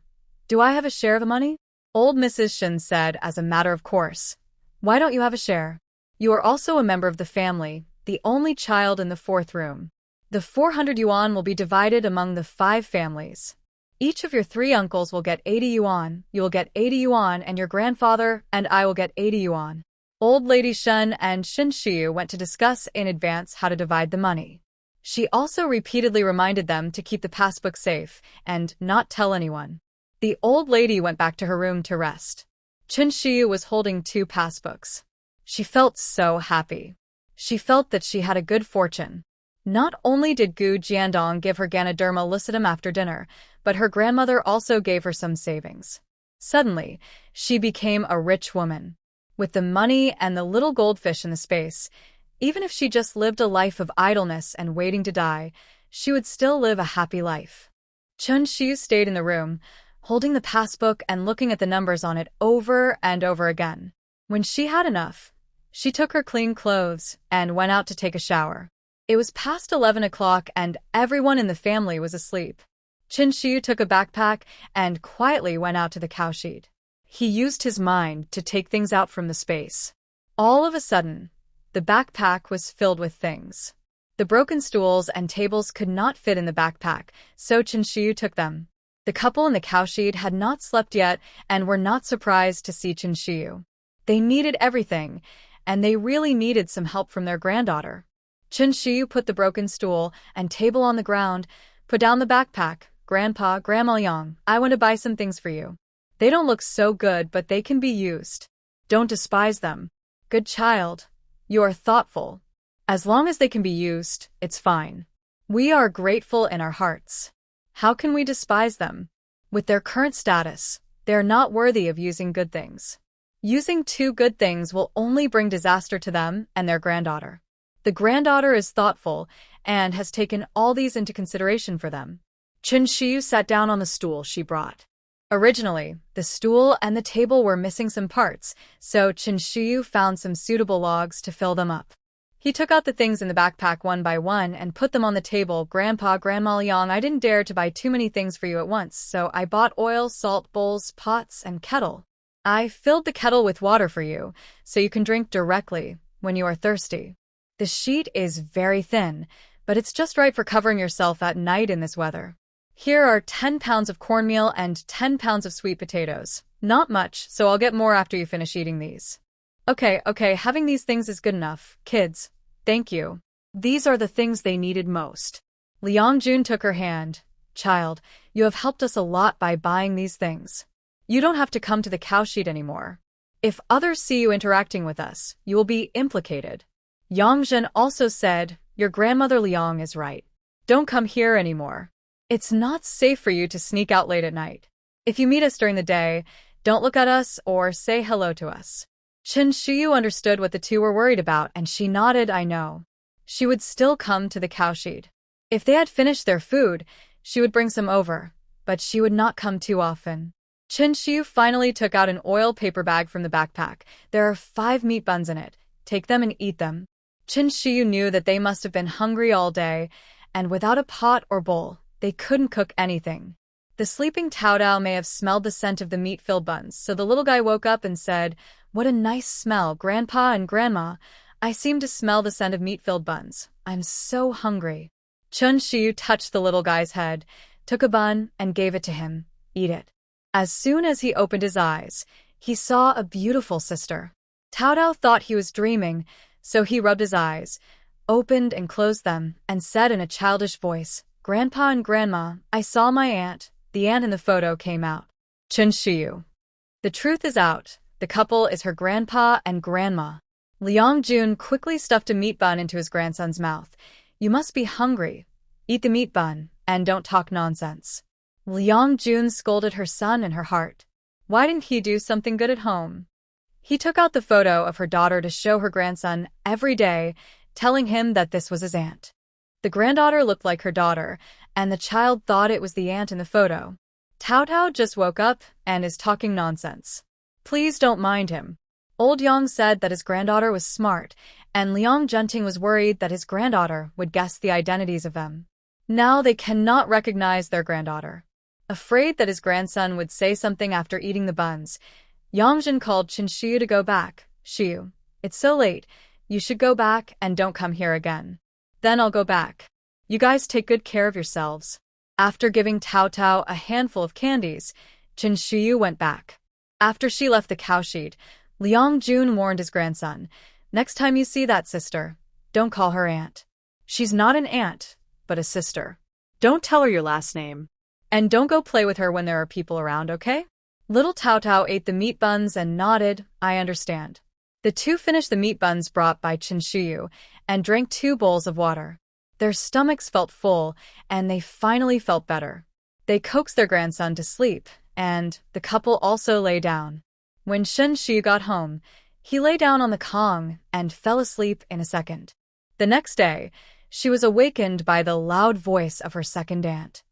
do I have a share of the money? Old Mrs. Shin said as a matter of course. Why don't you have a share? You are also a member of the family, the only child in the fourth room. The 400 yuan will be divided among the 5 families. Each of your 3 uncles will get 80 yuan, you will get 80 yuan, and your grandfather and I will get 80 yuan. Old Lady Shen and Shinshiyu went to discuss in advance how to divide the money. She also repeatedly reminded them to keep the passbook safe and not tell anyone. The old lady went back to her room to rest. Shinshiyu was holding 2 passbooks. She felt so happy. She felt that she had a good fortune. Not only did Gu Jiandong give her Ganoderma lucidum after dinner, but her grandmother also gave her some savings. Suddenly, she became a rich woman. With the money and the little goldfish in the space, even if she just lived a life of idleness and waiting to die, she would still live a happy life. Shinshiyu stayed in the room, holding the passbook and looking at the numbers on it over and over again. When she had enough, she took her clean clothes and went out to take a shower. It was past 11 o'clock and everyone in the family was asleep. Shinshiyu took a backpack and quietly went out to the cowshed. He used his mind to take things out from the space. All of a sudden, the backpack was filled with things. The broken stools and tables could not fit in the backpack, so Shinshiyu took them. The couple in the cowshed had not slept yet and were not surprised to see Shinshiyu. They needed everything, and they really needed some help from their granddaughter. Shinshiyu put the broken stool and table on the ground, put down the backpack. Grandpa, Grandma Liang, I want to buy some things for you. They don't look so good, but they can be used. Don't despise them. Good child. You are thoughtful. As long as they can be used, it's fine. We are grateful in our hearts. How can we despise them? With their current status, they are not worthy of using good things. Using too good things will only bring disaster to them and their granddaughter. The granddaughter is thoughtful and has taken all these into consideration for them. Shinshiyu sat down on the stool she brought. Originally, the stool and the table were missing some parts, so Shinshiyu found some suitable logs to fill them up. He took out the things in the backpack one by one and put them on the table. Grandpa, Grandma Liang, I didn't dare to buy too many things for you at once, so I bought oil, salt, bowls, pots, and kettle. I filled the kettle with water for you, so you can drink directly when you are thirsty. The sheet is very thin, but it's just right for covering yourself at night in this weather. Here are 10 pounds of cornmeal and 10 pounds of sweet potatoes. Not much, so I'll get more after you finish eating these. Okay, having these things is good enough. Kids, thank you. These are the things they needed most. Liang Jun took her hand. Child, you have helped us a lot by buying these things. You don't have to come to the cowshed anymore. If others see you interacting with us, you will be implicated. Yang Zhen also said, your grandmother Liang is right. Don't come here anymore. It's not safe for you to sneak out late at night. If you meet us during the day, don't look at us or say hello to us. Shinshiyu understood what the two were worried about and she nodded, I know. She would still come to the cowshed. If they had finished their food, she would bring some over, but she would not come too often. Chen Shiyu finally took out an oil paper bag from the backpack. There are 5 meat buns in it. Take them and eat them. Chen Shiyu knew that they must have been hungry all day, and without a pot or bowl, they couldn't cook anything. The sleeping Tao Tao may have smelled the scent of the meat-filled buns, so the little guy woke up and said, "What a nice smell, Grandpa and Grandma. I seem to smell the scent of meat-filled buns. I'm so hungry." Chen Shiyu touched the little guy's head, took a bun, and gave it to him. "Eat it." As soon as he opened his eyes, he saw a beautiful sister. Tao Tao thought he was dreaming, so he rubbed his eyes, opened and closed them, and said in a childish voice, "Grandpa and Grandma, I saw my aunt." The aunt in the photo came out. Chen Shiyu. The truth is out. The couple is her grandpa and grandma. Liang Jun quickly stuffed a meat bun into his grandson's mouth. "You must be hungry. Eat the meat bun, and don't talk nonsense." Liang Jun scolded her son in her heart. Why didn't he do something good at home? He took out the photo of her daughter to show her grandson every day, telling him that this was his aunt. The granddaughter looked like her daughter, and the child thought it was the aunt in the photo. Tao Tao just woke up and is talking nonsense. Please don't mind him. Old Yang said that his granddaughter was smart, and Liang Junting was worried that his granddaughter would guess the identities of them. Now they cannot recognize their granddaughter. Afraid that his grandson would say something after eating the buns, Yang Jin called Chen Shiyu to go back. "Shiyu, it's so late. You should go back and don't come here again. Then I'll go back. You guys take good care of yourselves." After giving Tao Tao a handful of candies, Chen Shiyu went back. After she left the cowshed, Liang Jun warned his grandson, "Next time you see that sister, don't call her aunt. She's not an aunt, but a sister. Don't tell her your last name. And don't go play with her when there are people around, okay?" Little Tao Tao ate the meat buns and nodded, "I understand." The two finished the meat buns brought by Chen Shiyu and drank 2 bowls of water. Their stomachs felt full, and they finally felt better. They coaxed their grandson to sleep, and the couple also lay down. When Chen Shiyu got home, he lay down on the Kong and fell asleep in a second. The next day, she was awakened by the loud voice of her second aunt.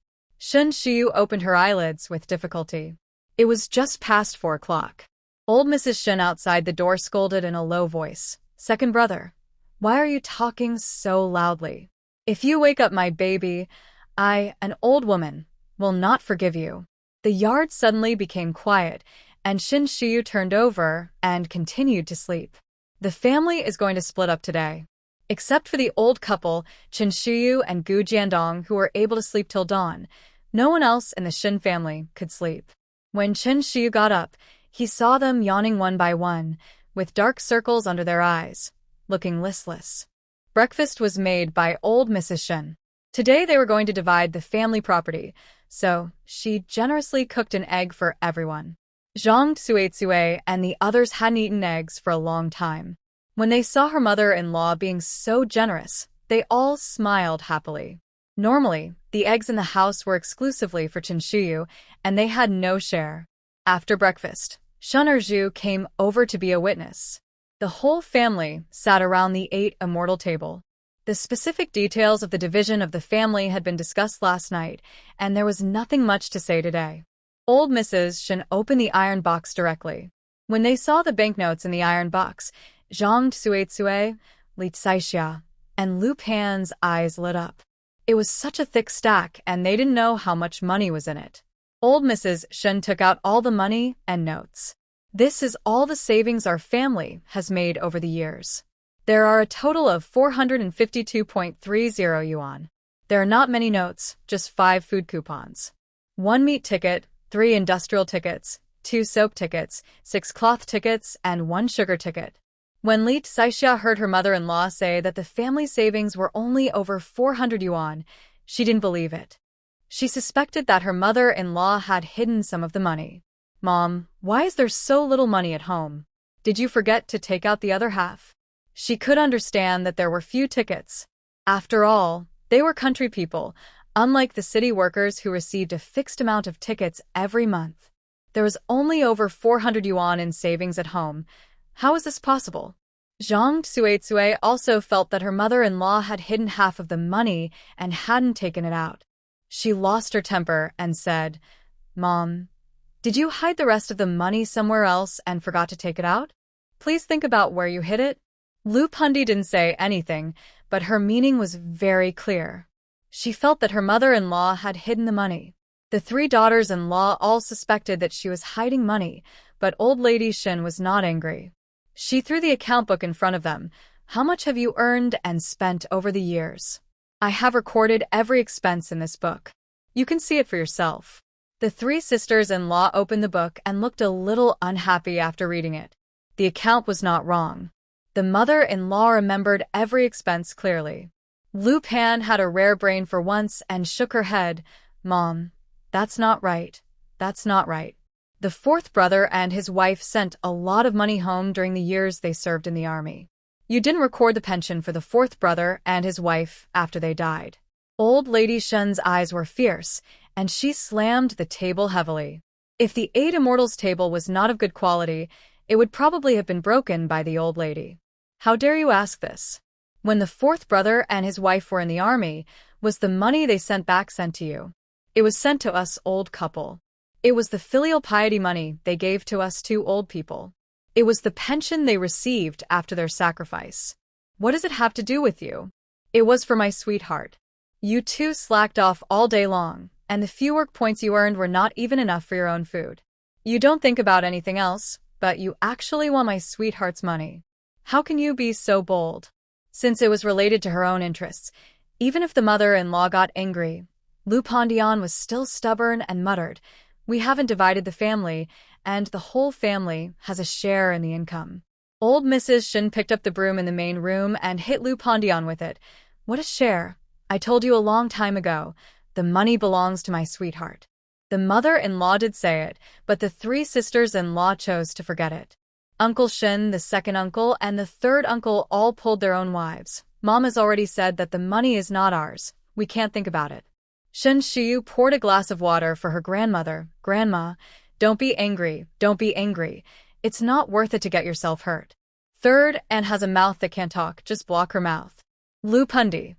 Chen Shiyu opened her eyelids with difficulty. It was just past 4 o'clock. Old Mrs. Shen outside the door scolded in a low voice, "Second brother, why are you talking so loudly? If you wake up my baby, I, an old woman, will not forgive you." The yard suddenly became quiet, and Chen Shiyu turned over and continued to sleep. The family is going to split up today. Except for the old couple, Chen Shiyu and Gu Jiandong, who were able to sleep till dawn, no one else in the Shen family could sleep. When Chen Shiyu got up, he saw them yawning one by one, with dark circles under their eyes, looking listless. Breakfast was made by old Mrs. Shen. Today they were going to divide the family property, so she generously cooked an egg for everyone. Zhang Tsuetsue and the others hadn't eaten eggs for a long time. When they saw her mother-in-law being so generous, they all smiled happily. Normally, the eggs in the house were exclusively for Chen Shiyu, and they had no share. After breakfast, Shen Erju came over to be a witness. The whole family sat around the 8 immortal table. The specific details of the division of the family had been discussed last night, and there was nothing much to say today. Old Mrs. Shen opened the iron box directly. When they saw the banknotes in the iron box, Zhang Tsuetsue, Li Caixia, and Lu Pan's eyes lit up. It was such a thick stack, and they didn't know how much money was in it. Old Mrs. Shen took out all the money and notes. This is all the savings our family has made over the years. There are a total of 452.30 yuan. There are not many notes, just 5 food coupons. 1 meat ticket, 3 industrial tickets, 2 soap tickets, 6 cloth tickets, and 1 sugar ticket. When Li Caixia heard her mother-in-law say that the family savings were only over 400 yuan, she didn't believe it. She suspected that her mother-in-law had hidden some of the money. "Mom, why is there so little money at home? Did you forget to take out the other half?" She could understand that there were few tickets. After all, they were country people, unlike the city workers who received a fixed amount of tickets every month. There was only over 400 yuan in savings at home. How is this possible? Zhang Tsuetsue also felt that her mother-in-law had hidden half of the money and hadn't taken it out. She lost her temper and said, "Mom, Did you hide the rest of the money somewhere else and forgot to take it out? Please think about where you hid it. Lu Pundi didn't say anything, but her meaning was very clear. She felt that her mother-in-law had hidden the money. The three daughters-in-law all suspected that she was hiding money, but old lady Shin was not angry. She threw the account book in front of them. How much have you earned and spent over the years? I have recorded every expense in this book. You can see it for yourself. The three sisters-in-law opened the book and looked a little unhappy after reading it. The account was not wrong. The mother-in-law remembered every expense clearly. Lu Pan had a rare brain for once and shook her head. Mom, that's not right. That's not right. The fourth brother and his wife sent a lot of money home during the years they served in the army. You didn't record the pension for the fourth brother and his wife after they died. Old Lady Shen's eyes were fierce, and she slammed the table heavily. If the Eight Immortals table was not of good quality, it would probably have been broken by the old lady. How dare you ask this? When the fourth brother and his wife were in the army, was the money they sent back sent to you? It was sent to us old couple. It was the filial piety money they gave to us two old people. It was the pension they received after their sacrifice. What does it have to do with you? It was for my sweetheart. You two slacked off all day long, and the few work points you earned were not even enough for your own food. You don't think about anything else, but you actually want my sweetheart's money. How can you be so bold? Since it was related to her own interests, even if the mother-in-law got angry, Lu Pandian was still stubborn and muttered, "We haven't divided the family, and the whole family has a share in the income." Old Mrs. Shin picked up the broom in the main room and hit Lu Pandian with it. "What a share! I told you a long time ago, the money belongs to my sweetheart." The mother-in-law did say it, but the three sisters-in-law chose to forget it. Uncle Shin, the second uncle, and the third uncle all pulled their own wives. Mom has already said that the money is not ours. We can't think about it. Shin Shiyu poured a glass of water for her grandmother. "Grandma, don't be angry, don't be angry. It's not worth it to get yourself hurt." Third, Anne has a mouth that can't talk, just block her mouth. Lu Pundi.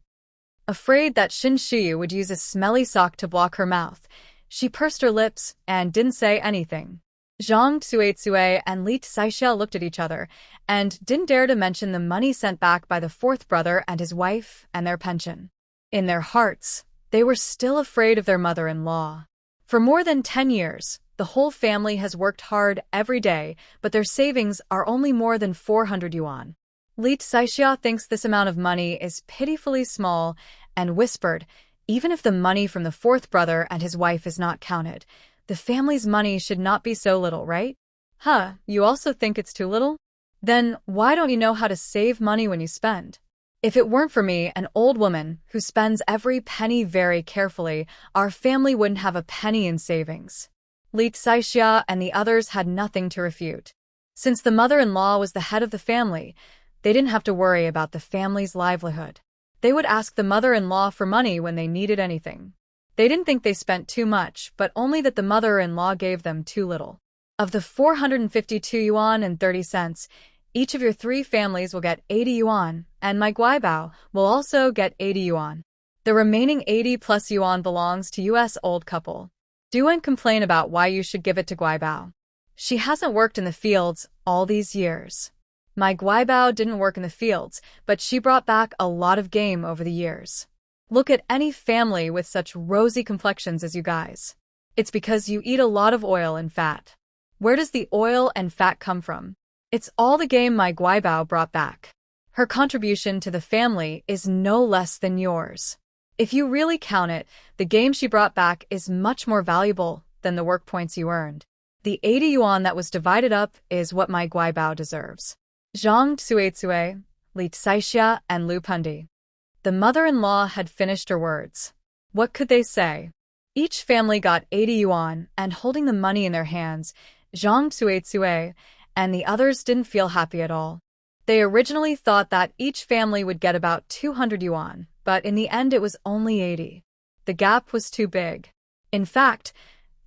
Afraid that Shin Shiyu would use a smelly sock to block her mouth, she pursed her lips and didn't say anything. Zhang Tsuetsue and Li Tsaixia looked at each other and didn't dare to mention the money sent back by the fourth brother and his wife and their pension. In their hearts, they were still afraid of their mother-in-law. For more than 10 years, the whole family has worked hard every day, but their savings are only more than 400 yuan. Li Tsaixia thinks this amount of money is pitifully small and whispered, "Even if the money from the fourth brother and his wife is not counted, the family's money should not be so little, right?" "Huh, you also think it's too little? Then why don't you know how to save money when you spend? If it weren't for me, an old woman who spends every penny very carefully, our family wouldn't have a penny in savings." Li Tsaixia and the others had nothing to refute. Since the mother-in-law was the head of the family, they didn't have to worry about the family's livelihood. They would ask the mother-in-law for money when they needed anything. They didn't think they spent too much, but only that the mother-in-law gave them too little. Of the 452 yuan and 30 cents, each of your three families will get 80 yuan, and my guaibao will also get 80 yuan. The remaining 80 plus yuan belongs to U.S. old couple. Do and complain about why you should give it to guaibao. She hasn't worked in the fields all these years. My guaibao didn't work in the fields, but she brought back a lot of game over the years. Look at any family with such rosy complexions as you guys. It's because you eat a lot of oil and fat. Where does the oil and fat come from? It's all the game my guaibao brought back. Her contribution to the family is no less than yours. If you really count it, the game she brought back is much more valuable than the work points you earned. The 80 yuan that was divided up is what my guaibao deserves. Zhang Tsuetsue, Li Tsaixia, and Lu Pundi. The mother-in-law had finished her words. What could they say? Each family got 80 yuan, and holding the money in their hands, Zhang Tsuetsue and the others didn't feel happy at all. They originally thought that each family would get about 200 yuan, but in the end it was only 80. The gap was too big. In fact,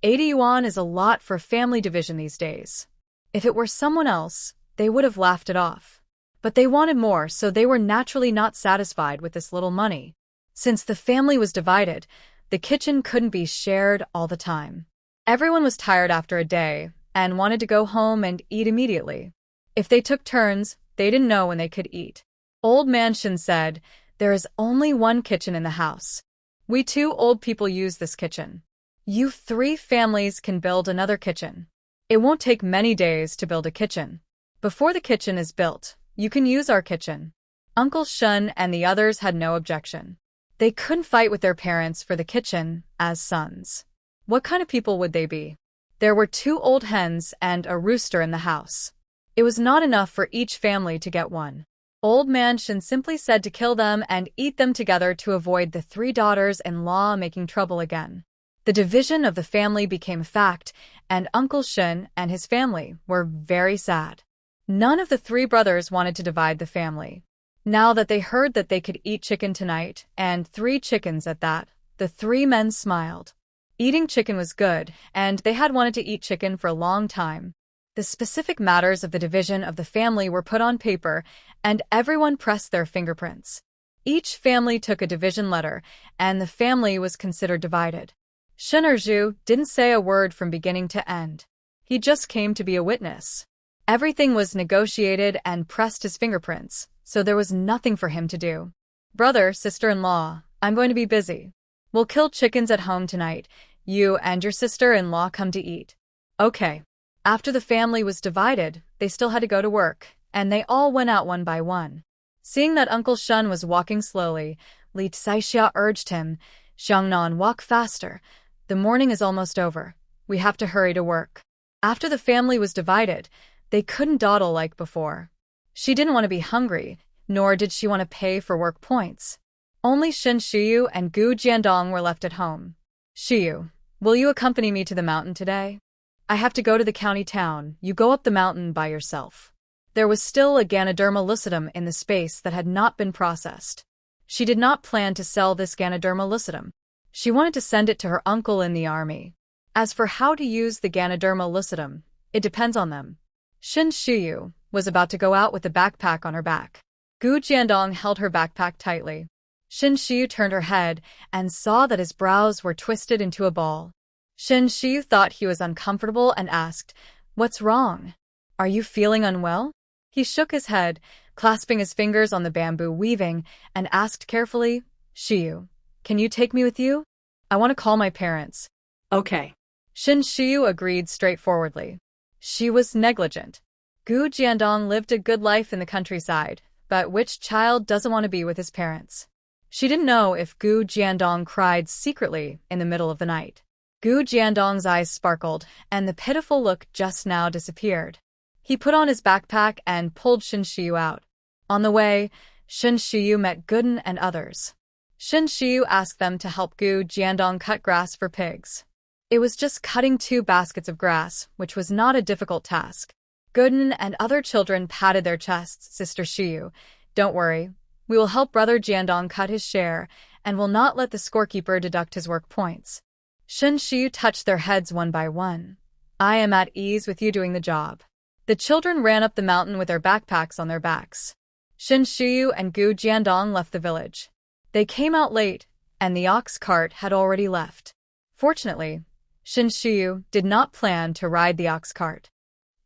80 yuan is a lot for family division these days. If it were someone else, they would have laughed it off. But they wanted more, so they were naturally not satisfied with this little money. Since the family was divided, the kitchen couldn't be shared all the time. Everyone was tired after a day and wanted to go home and eat immediately. If they took turns, they didn't know when they could eat. Old Man Shin said, "There is only one kitchen in the house. We two old people use this kitchen. You three families can build another kitchen. It won't take many days to build a kitchen. Before the kitchen is built, you can use our kitchen." Uncle Shun and the others had no objection. They couldn't fight with their parents for the kitchen as sons. What kind of people would they be? There were 2 old hens and a rooster in the house. It was not enough for each family to get one. Old Man Shin simply said to kill them and eat them together to avoid the 3 daughters-in-law making trouble again. The division of the family became fact, and Uncle Shin and his family were very sad. None of the 3 brothers wanted to divide the family. Now that they heard that they could eat chicken tonight, and 3 chickens at that, the 3 men smiled. Eating chicken was good, and they had wanted to eat chicken for a long time. The specific matters of the division of the family were put on paper, and everyone pressed their fingerprints. Each family took a division letter, and the family was considered divided. Shin Erju didn't say a word from beginning to end. He just came to be a witness. Everything was negotiated and pressed his fingerprints, so there was nothing for him to do. "Brother, sister-in-law, I'm going to be busy. We'll kill chickens at home tonight. You and your sister-in-law come to eat." Okay. After the family was divided, they still had to go to work, and they all went out one by one. Seeing that Uncle Shun was walking slowly, Li Tsaixia urged him, "Xiangnan, walk faster. The morning is almost over. We have to hurry to work." After the family was divided, they couldn't dawdle like before. She didn't want to be hungry, nor did she want to pay for work points. Only Shin Shiyu and Gu Jiandong were left at home. "Shiyu, will you accompany me to the mountain today? I have to go to the county town. You go up the mountain by yourself." There was still a Ganoderma lucidum in the space that had not been processed. She did not plan to sell this Ganoderma lucidum. She wanted to send it to her uncle in the army. As for how to use the Ganoderma lucidum, it depends on them. Shin Shiyu was about to go out with the backpack on her back. Gu Jiandong held her backpack tightly. Shin Shiyu turned her head and saw that his brows were twisted into a ball. Shin Shiyu thought he was uncomfortable and asked, "What's wrong? Are you feeling unwell?" He shook his head, clasping his fingers on the bamboo weaving, and asked carefully, "Shiyu, can you take me with you? I want to call my parents." Okay. Shin Shiyu agreed straightforwardly. She was negligent. Gu Jiandong lived a good life in the countryside, but which child doesn't want to be with his parents? She didn't know if Gu Jiandong cried secretly in the middle of the night. Gu Jiandong's eyes sparkled, and the pitiful look just now disappeared. He put on his backpack and pulled Shin Shiyu out. On the way, Shin Shiyu met Gooden and others. Shin Shiyu asked them to help Gu Jiandong cut grass for pigs. It was just cutting 2 baskets of grass, which was not a difficult task. Gooden and other children patted their chests. "Sister Shiyu, don't worry. We will help Brother Jiandong cut his share, and will not let the scorekeeper deduct his work points." Shin Shiyu touched their heads one by one. "I am at ease with you doing the job." The children ran up the mountain with their backpacks on their backs. Shin Shiyu and Gu Jiandong left the village. They came out late, and the ox cart had already left. Fortunately, Shin Shiyu did not plan to ride the ox cart.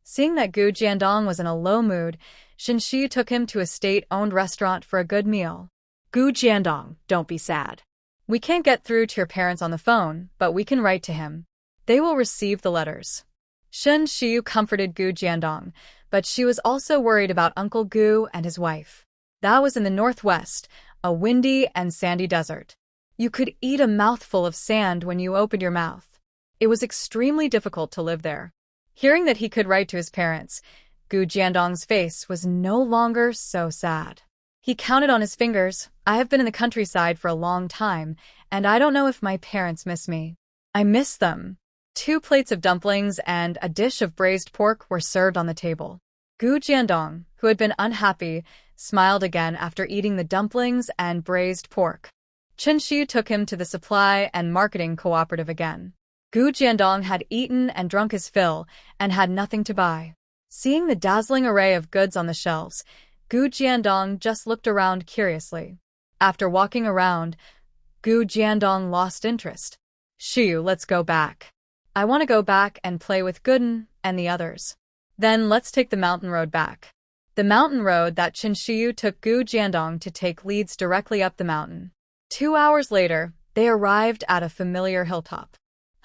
Seeing that Gu Jiandong was in a low mood, Shin Shiyu took him to a state-owned restaurant for a good meal. Gu Jiandong, don't be sad. "We can't get through to your parents on the phone, but we can write to him. They will receive the letters." Shin Shiyu comforted Gu Jiandong, but she was also worried about Uncle Gu and his wife. That was in the northwest, a windy and sandy desert. You could eat a mouthful of sand when you opened your mouth. It was extremely difficult to live there. Hearing that he could write to his parents, Gu Jiandong's face was no longer so sad. He counted on his fingers. "I have been in the countryside for a long time, and I don't know if my parents miss me. I miss them." 2 plates of dumplings and a dish of braised pork were served on the table. Gu Jiandong, who had been unhappy, smiled again after eating the dumplings and braised pork. Shin Shiyu took him to the supply and marketing cooperative again. Gu Jiandong had eaten and drunk his fill and had nothing to buy. Seeing the dazzling array of goods on the shelves, Gu Jiandong just looked around curiously. After walking around, Gu Jiandong lost interest. "Shiyu, let's go back." I want to go back and play with Gooden and the others. Then let's take the mountain road back. The mountain road that Qinshiyu took Gu Jiandong to take leads directly up the mountain. 2 hours later, they arrived at a familiar hilltop.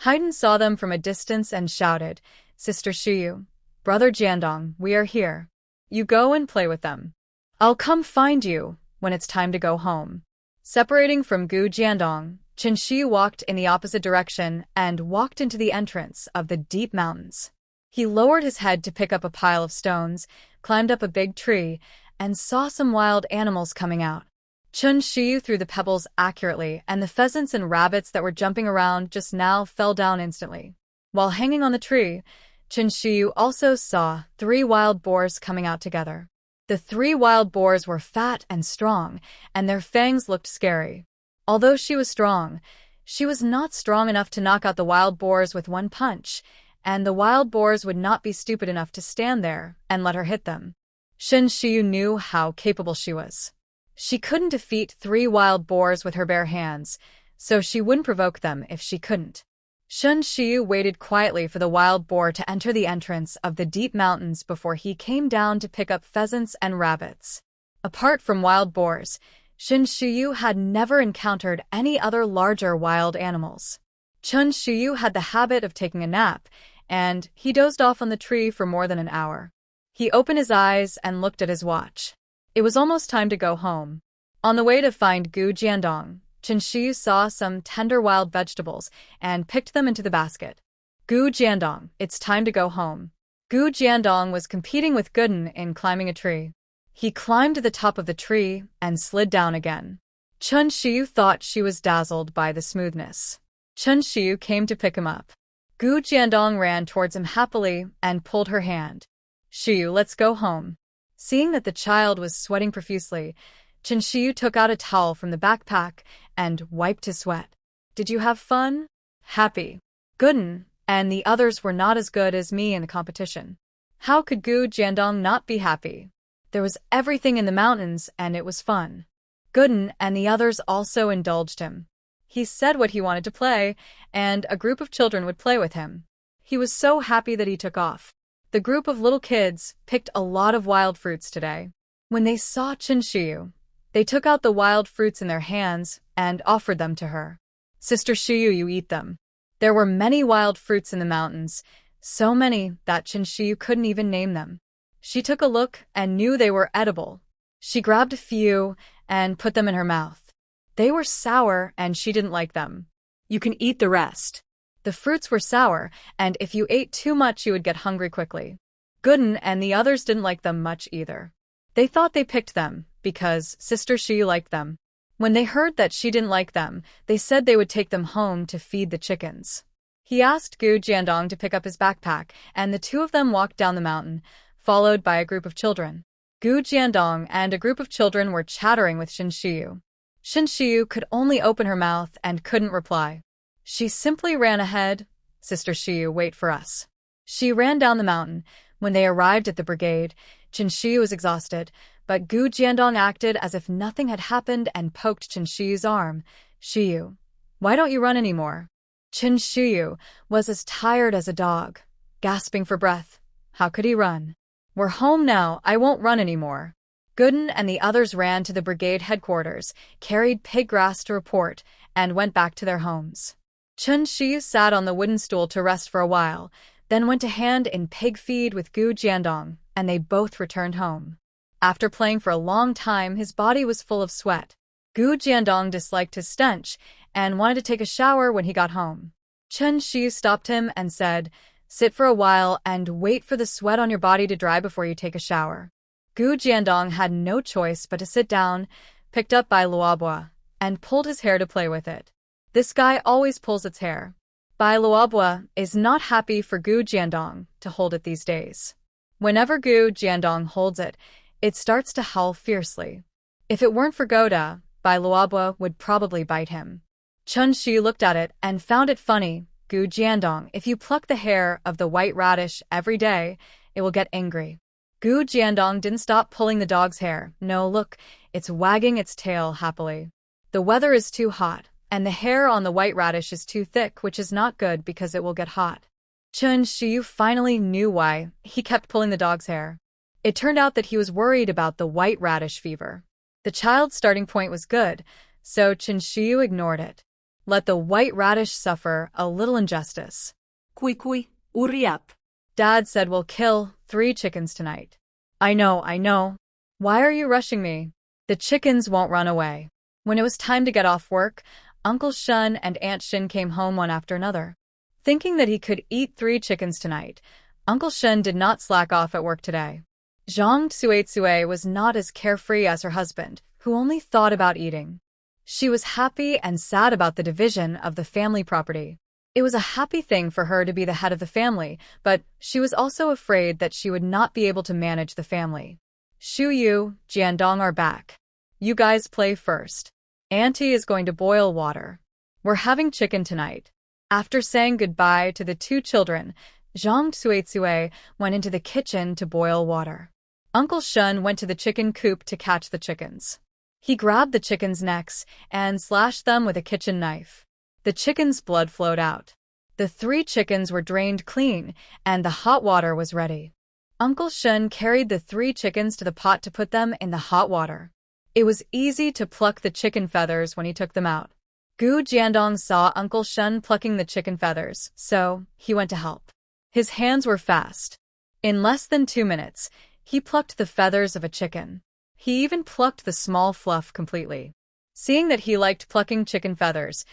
Haydn saw them from a distance and shouted, "Sister Shiyu, Brother Jiandong, we are here. You go and play with them. I'll come find you when it's time to go home." Separating from Gu Jiandong, Qinshiyu walked in the opposite direction and walked into the entrance of the deep mountains. He lowered his head to pick up a pile of stones, climbed up a big tree, and saw some wild animals coming out. Qinshiyu threw the pebbles accurately, and the pheasants and rabbits that were jumping around just now fell down instantly. While hanging on the tree, Qinshiyu also saw 3 wild boars coming out together. The 3 wild boars were fat and strong, and their fangs looked scary. Although she was strong, she was not strong enough to knock out the wild boars with one punch, and the wild boars would not be stupid enough to stand there and let her hit them. Qinshiyu knew how capable she was. She couldn't defeat 3 wild boars with her bare hands, so she wouldn't provoke them if she couldn't. Qinshiyu waited quietly for the wild boar to enter the entrance of the deep mountains before he came down to pick up pheasants and rabbits. Apart from wild boars, Qinshiyu had never encountered any other larger wild animals. Qinshiyu had the habit of taking a nap, and he dozed off on the tree for more than an hour. He opened his eyes and looked at his watch. It was almost time to go home. On the way to find Gu Jiandong, Qinshiyu saw some tender wild vegetables and picked them into the basket. "Gu Jiandong, it's time to go home." Gu Jiandong was competing with Gooden in climbing a tree. He climbed to the top of the tree and slid down again. Qinshiyu thought she was dazzled by the smoothness. Qinshiyu came to pick him up. Gu Jiandong ran towards him happily and pulled her hand. "Shiyu, let's go home." Seeing that the child was sweating profusely, Qinshiyu took out a towel from the backpack and wiped his sweat. "Did you have fun?" "Happy. Gooden and the others were not as good as me in the competition." How could Gu Jiandong not be happy? There was everything in the mountains and it was fun. Gooden and the others also indulged him. He said what he wanted to play, and a group of children would play with him. He was so happy that he took off. The group of little kids picked a lot of wild fruits today. When they saw Qinshiyu, they took out the wild fruits in their hands and offered them to her. "Sister Shiyu, you eat them." There were many wild fruits in the mountains, so many that Qinshiyu couldn't even name them. She took a look and knew they were edible. She grabbed a few and put them in her mouth. They were sour and she didn't like them. "You can eat the rest." The fruits were sour, and if you ate too much you would get hungry quickly. Gooden and the others didn't like them much either. They thought they picked them because Sister Shi liked them. When they heard that she didn't like them, they said they would take them home to feed the chickens. He asked Gu Jiandong to pick up his backpack, and the 2 of them walked down the mountain, followed by a group of children. Gu Jiandong and a group of children were chattering with Qinshiyu. Qinshiyu could only open her mouth and couldn't reply. She simply ran ahead. "Sister Shiyu, wait for us." She ran down the mountain. When they arrived at the brigade, Qinshiyu was exhausted, but Gu Jiandong acted as if nothing had happened and poked Qinshiyu's arm. "Shiyu, why don't you run anymore?" Qinshiyu was as tired as a dog, gasping for breath. How could he run? "We're home now, I won't run anymore." Gooden and the others ran to the brigade headquarters, carried pig grass to report, and went back to their homes. Qinshiyu sat on the wooden stool to rest for a while, then went to hand in pig feed with Gu Jiandong, and they both returned home. After playing for a long time, his body was full of sweat. Gu Jiandong disliked his stench and wanted to take a shower when he got home. Qinshiyu stopped him and said, "Sit for a while and wait for the sweat on your body to dry before you take a shower." Gu Jiandong had no choice but to sit down, picked up Bai Luobua, and pulled his hair to play with it. This guy always pulls its hair. Bai Luobua is not happy for Gu Jiandong to hold it these days. Whenever Gu Jiandong holds it, it starts to howl fiercely. If it weren't for Goda, Bai Luobua would probably bite him. Qinshiyu looked at it and found it funny. "Gu Jiandong, if you pluck the hair of the white radish every day, it will get angry." Gu Jiandong didn't stop pulling the dog's hair. "No, look, it's wagging its tail happily. The weather is too hot. And the hair on the white radish is too thick, which is not good because it will get hot. Chun Shiyu finally knew why he kept pulling the dog's hair. It turned out that he was worried about the white radish fever. The child's starting point was good, so Chun Shiyu ignored it. Let the white radish suffer a little injustice. Kui kui, hurry up. Dad said we'll kill 3 chickens tonight. I know. Why are you rushing me? The chickens won't run away. When it was time to get off work, Uncle Shun and Aunt Shin came home one after another. Thinking that he could eat 3 chickens tonight, Uncle Shun did not slack off at work today. Zhang Tsuetsue was not as carefree as her husband, who only thought about eating. She was happy and sad about the division of the family property. It was a happy thing for her to be the head of the family, but she was also afraid that she would not be able to manage the family. Shu Yu, Jiandong are back. You guys play first. Auntie is going to boil water. We're having chicken tonight. After saying goodbye to the 2 children, Zhang Tsuetsue went into the kitchen to boil water. Uncle Shun went to the chicken coop to catch the chickens. He grabbed the chickens' necks and slashed them with a kitchen knife. The chickens' blood flowed out. The 3 chickens were drained clean, and the hot water was ready. Uncle Shun carried the 3 chickens to the pot to put them in the hot water. It was easy to pluck the chicken feathers when he took them out. Gu Jiandong saw Uncle Shun plucking the chicken feathers, so he went to help. His hands were fast. In less than 2 minutes, he plucked the feathers of a chicken. He even plucked the small fluff completely. Seeing that he liked plucking chicken feathers,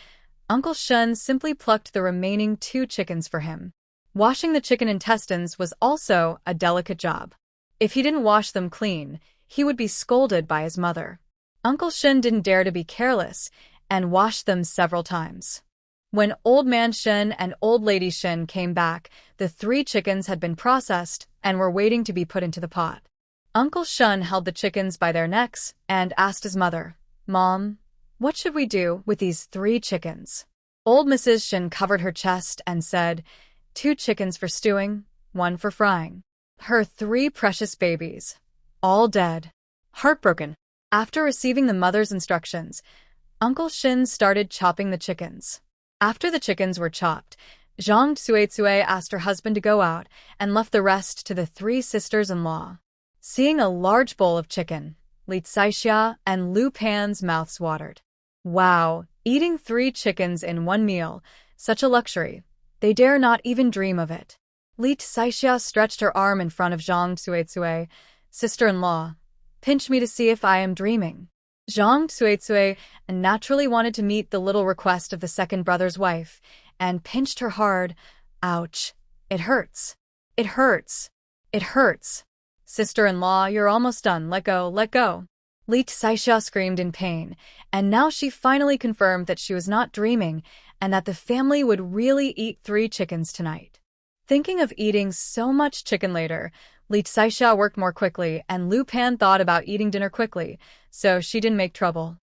Uncle Shun simply plucked the remaining 2 chickens for him. Washing the chicken intestines was also a delicate job. If he didn't wash them clean, he would be scolded by his mother. Uncle Shun didn't dare to be careless and washed them several times. When Old Man Shin and Old Lady Shin came back, the 3 chickens had been processed and were waiting to be put into the pot. Uncle Shun held the chickens by their necks and asked his mother, "Mom, what should we do with these 3 chickens?" Old Mrs. Shin covered her chest and said, 2 chickens for stewing, 1 for frying. Her 3 precious babies, all dead. Heartbroken. After receiving the mother's instructions, Uncle Shin started chopping the chickens. After the chickens were chopped, Zhang Tsuetsue asked her husband to go out and left the rest to the 3 sisters-in-law. Seeing a large bowl of chicken, Li Tsaixia and Lu Pan's mouths watered. Wow, eating 3 chickens in one meal, such a luxury. They dare not even dream of it. Li Tsaixia stretched her arm in front of Zhang Tsuetsue. Sister-in-law, pinch me to see if I am dreaming. Zhang Tsuetsue naturally wanted to meet the little request of the second brother's wife, and pinched her hard. Ouch. It hurts. It hurts. It hurts. Sister-in-law, you're almost done. Let go, let go. Li Tsaixia screamed in pain, and now she finally confirmed that she was not dreaming and that the family would really eat 3 chickens tonight. Thinking of eating so much chicken later, Li Tsaixia worked more quickly, and Lu Pan thought about eating dinner quickly, so she didn't make trouble.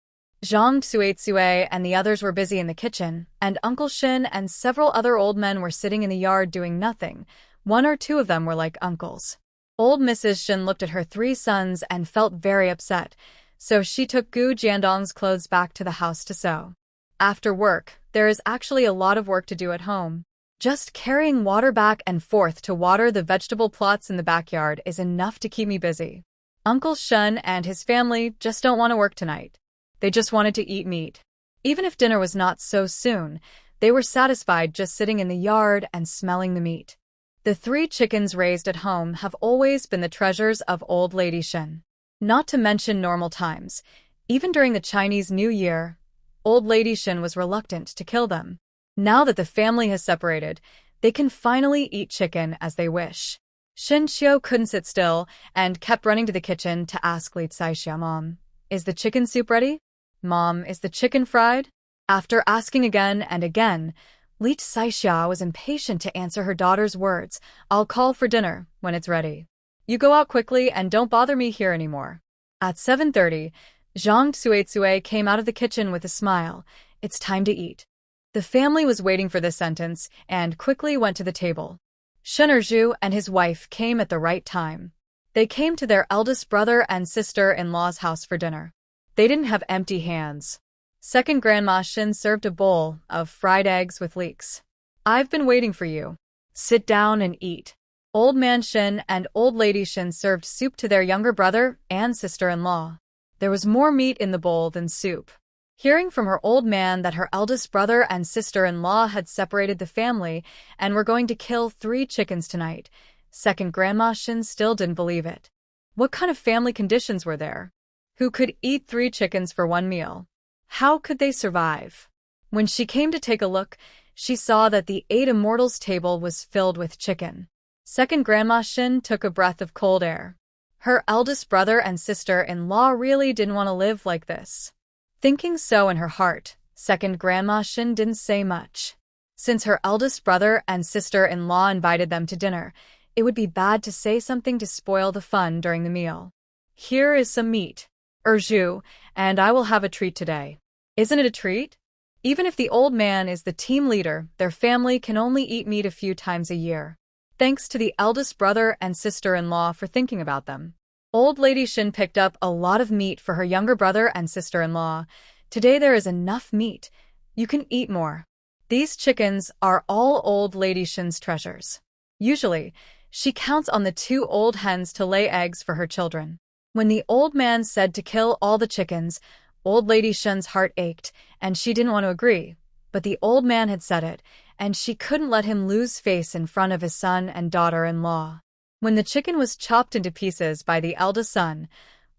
Zhang Tsuetsue and the others were busy in the kitchen, and Uncle Shin and several other old men were sitting in the yard doing nothing. 1 or 2 of them were like uncles. Old Mrs. Shin looked at her 3 sons and felt very upset, so she took Gu Jiandong's clothes back to the house to sew. After work, there is actually a lot of work to do at home. Just carrying water back and forth to water the vegetable plots in the backyard is enough to keep me busy. Uncle Shun and his family just don't want to work tonight. They just wanted to eat meat. Even if dinner was not so soon, they were satisfied just sitting in the yard and smelling the meat. The 3 chickens raised at home have always been the treasures of Old Lady Shin. Not to mention normal times. Even during the Chinese New Year, Old Lady Shin was reluctant to kill them. Now that the family has separated, they can finally eat chicken as they wish. Shin Qiu couldn't sit still and kept running to the kitchen to ask Li Tsaixia, "Mom, is the chicken soup ready? Mom, is the chicken fried?" After asking again and again, Li Tsaixia was impatient to answer her daughter's words. "I'll call for dinner when it's ready. You go out quickly and don't bother me here anymore." At 7:30, Zhang Tsuetsue came out of the kitchen with a smile. It's time to eat. The family was waiting for this sentence and quickly went to the table. Shen Erju and his wife came at the right time. They came to their eldest brother and sister-in-law's house for dinner. They didn't have empty hands. Second Grandma Shin served a bowl of fried eggs with leeks. I've been waiting for you. Sit down and eat. Old Man Shin and Old Lady Shin served soup to their younger brother and sister-in-law. There was more meat in the bowl than soup. Hearing from her old man that her eldest brother and sister-in-law had separated the family and were going to kill 3 chickens tonight, Second Grandma Shin still didn't believe it. What kind of family conditions were there? Who could eat 3 chickens for one meal? How could they survive? When she came to take a look, she saw that the 8 immortals table was filled with chicken. Second Grandma Shin took a breath of cold air. Her eldest brother and sister-in-law really didn't want to live like this. Thinking so in her heart, Second Grandma Shin didn't say much. Since her eldest brother and sister-in-law invited them to dinner, it would be bad to say something to spoil the fun during the meal. Here is some meat, Erju, and I will have a treat today. Isn't it a treat? Even if the old man is the team leader, their family can only eat meat a few times a year. Thanks to the eldest brother and sister-in-law for thinking about them. Old Lady Shin picked up a lot of meat for her younger brother and sister-in-law. Today there is enough meat. You can eat more. These chickens are all Old Lady Shin's treasures. Usually, she counts on the 2 old hens to lay eggs for her children. When the old man said to kill all the chickens, Old Lady Shin's heart ached, and she didn't want to agree. But the old man had said it, and she couldn't let him lose face in front of his son and daughter-in-law. When the chicken was chopped into pieces by the eldest son,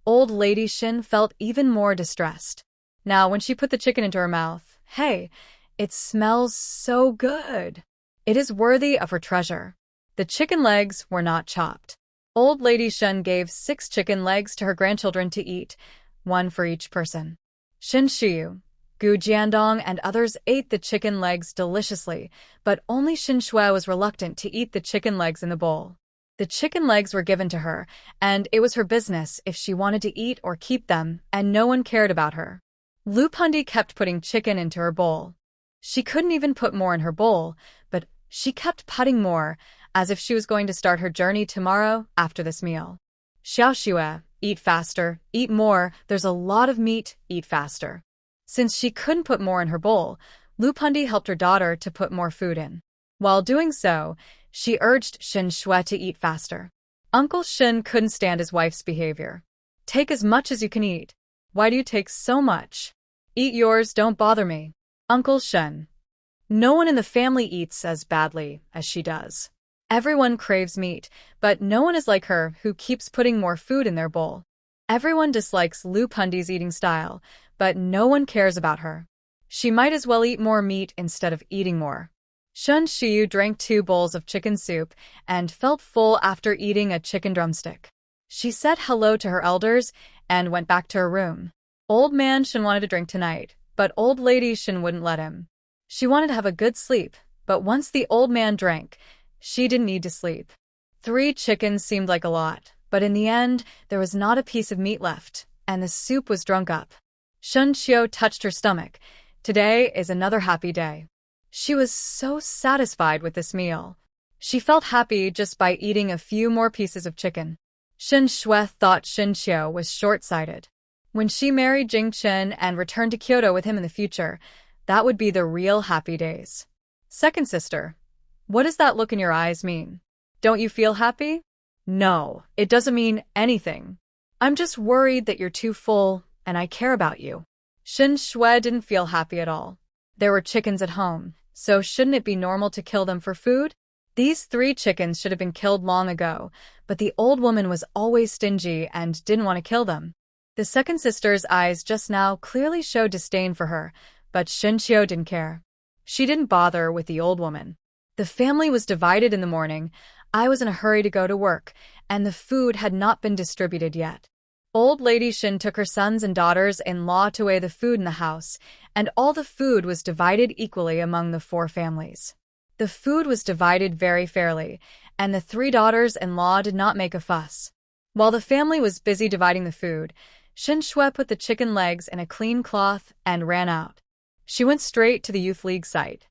Old Lady Shin felt even more distressed. Now, when she put the chicken into her mouth, hey, it smells so good. It is worthy of her treasure. The chicken legs were not chopped. Old Lady Shin gave 6 chicken legs to her grandchildren to eat, 1 for each person. Shin Shiyu, Gu Jiandong, and others ate the chicken legs deliciously, but only Shin Shui was reluctant to eat the chicken legs in the bowl. The chicken legs were given to her, and it was her business if she wanted to eat or keep them, and no one cared about her. Lu Pundi kept putting chicken into her bowl. She couldn't even put more in her bowl, but she kept putting more, as if she was going to start her journey tomorrow after this meal. Xiao Xue, eat faster, eat more, there's a lot of meat, eat faster. Since she couldn't put more in her bowl, Lu Pundi helped her daughter to put more food in. While doing so, she urged Shin Shui to eat faster. Uncle Shin couldn't stand his wife's behavior. Take as much as you can eat. Why do you take so much? Eat yours, don't bother me. Uncle Shin. No one in the family eats as badly as she does. Everyone craves meat, but no one is like her who keeps putting more food in their bowl. Everyone dislikes Lu Pundi's eating style, but no one cares about her. She might as well eat more meat instead of eating more. Shin Shiyu drank 2 bowls of chicken soup and felt full after eating a chicken drumstick. She said hello to her elders and went back to her room. Old Man Shin wanted to drink tonight, but Old Lady Shin wouldn't let him. She wanted to have a good sleep, but once the old man drank, she didn't need to sleep. 3 chickens seemed like a lot, but in the end, there was not a piece of meat left, and the soup was drunk up. Shun Xiu touched her stomach. Today is another happy day. She was so satisfied with this meal. She felt happy just by eating a few more pieces of chicken. Shin Shui thought Shin Xiu was short-sighted. When she married Jing Chen and returned to Kyoto with him in the future, that would be the real happy days. Second sister, what does that look in your eyes mean? Don't you feel happy? No, it doesn't mean anything. I'm just worried that you're too full, and I care about you. Shin Shui didn't feel happy at all. There were chickens at home, so shouldn't it be normal to kill them for food? These 3 chickens should have been killed long ago, but the old woman was always stingy and didn't want to kill them. The second sister's eyes just now clearly showed disdain for her, but Shin Xiu didn't care. She didn't bother with the old woman. The family was divided in the morning. I was in a hurry to go to work, and the food had not been distributed yet. Old Lady Shin took her sons and daughters-in-law to weigh the food in the house, and all the food was divided equally among the 4 families. The food was divided very fairly, and the 3 daughters-in-law did not make a fuss. While the family was busy dividing the food, Shin Shui put the chicken legs in a clean cloth and ran out. She went straight to the Youth League site.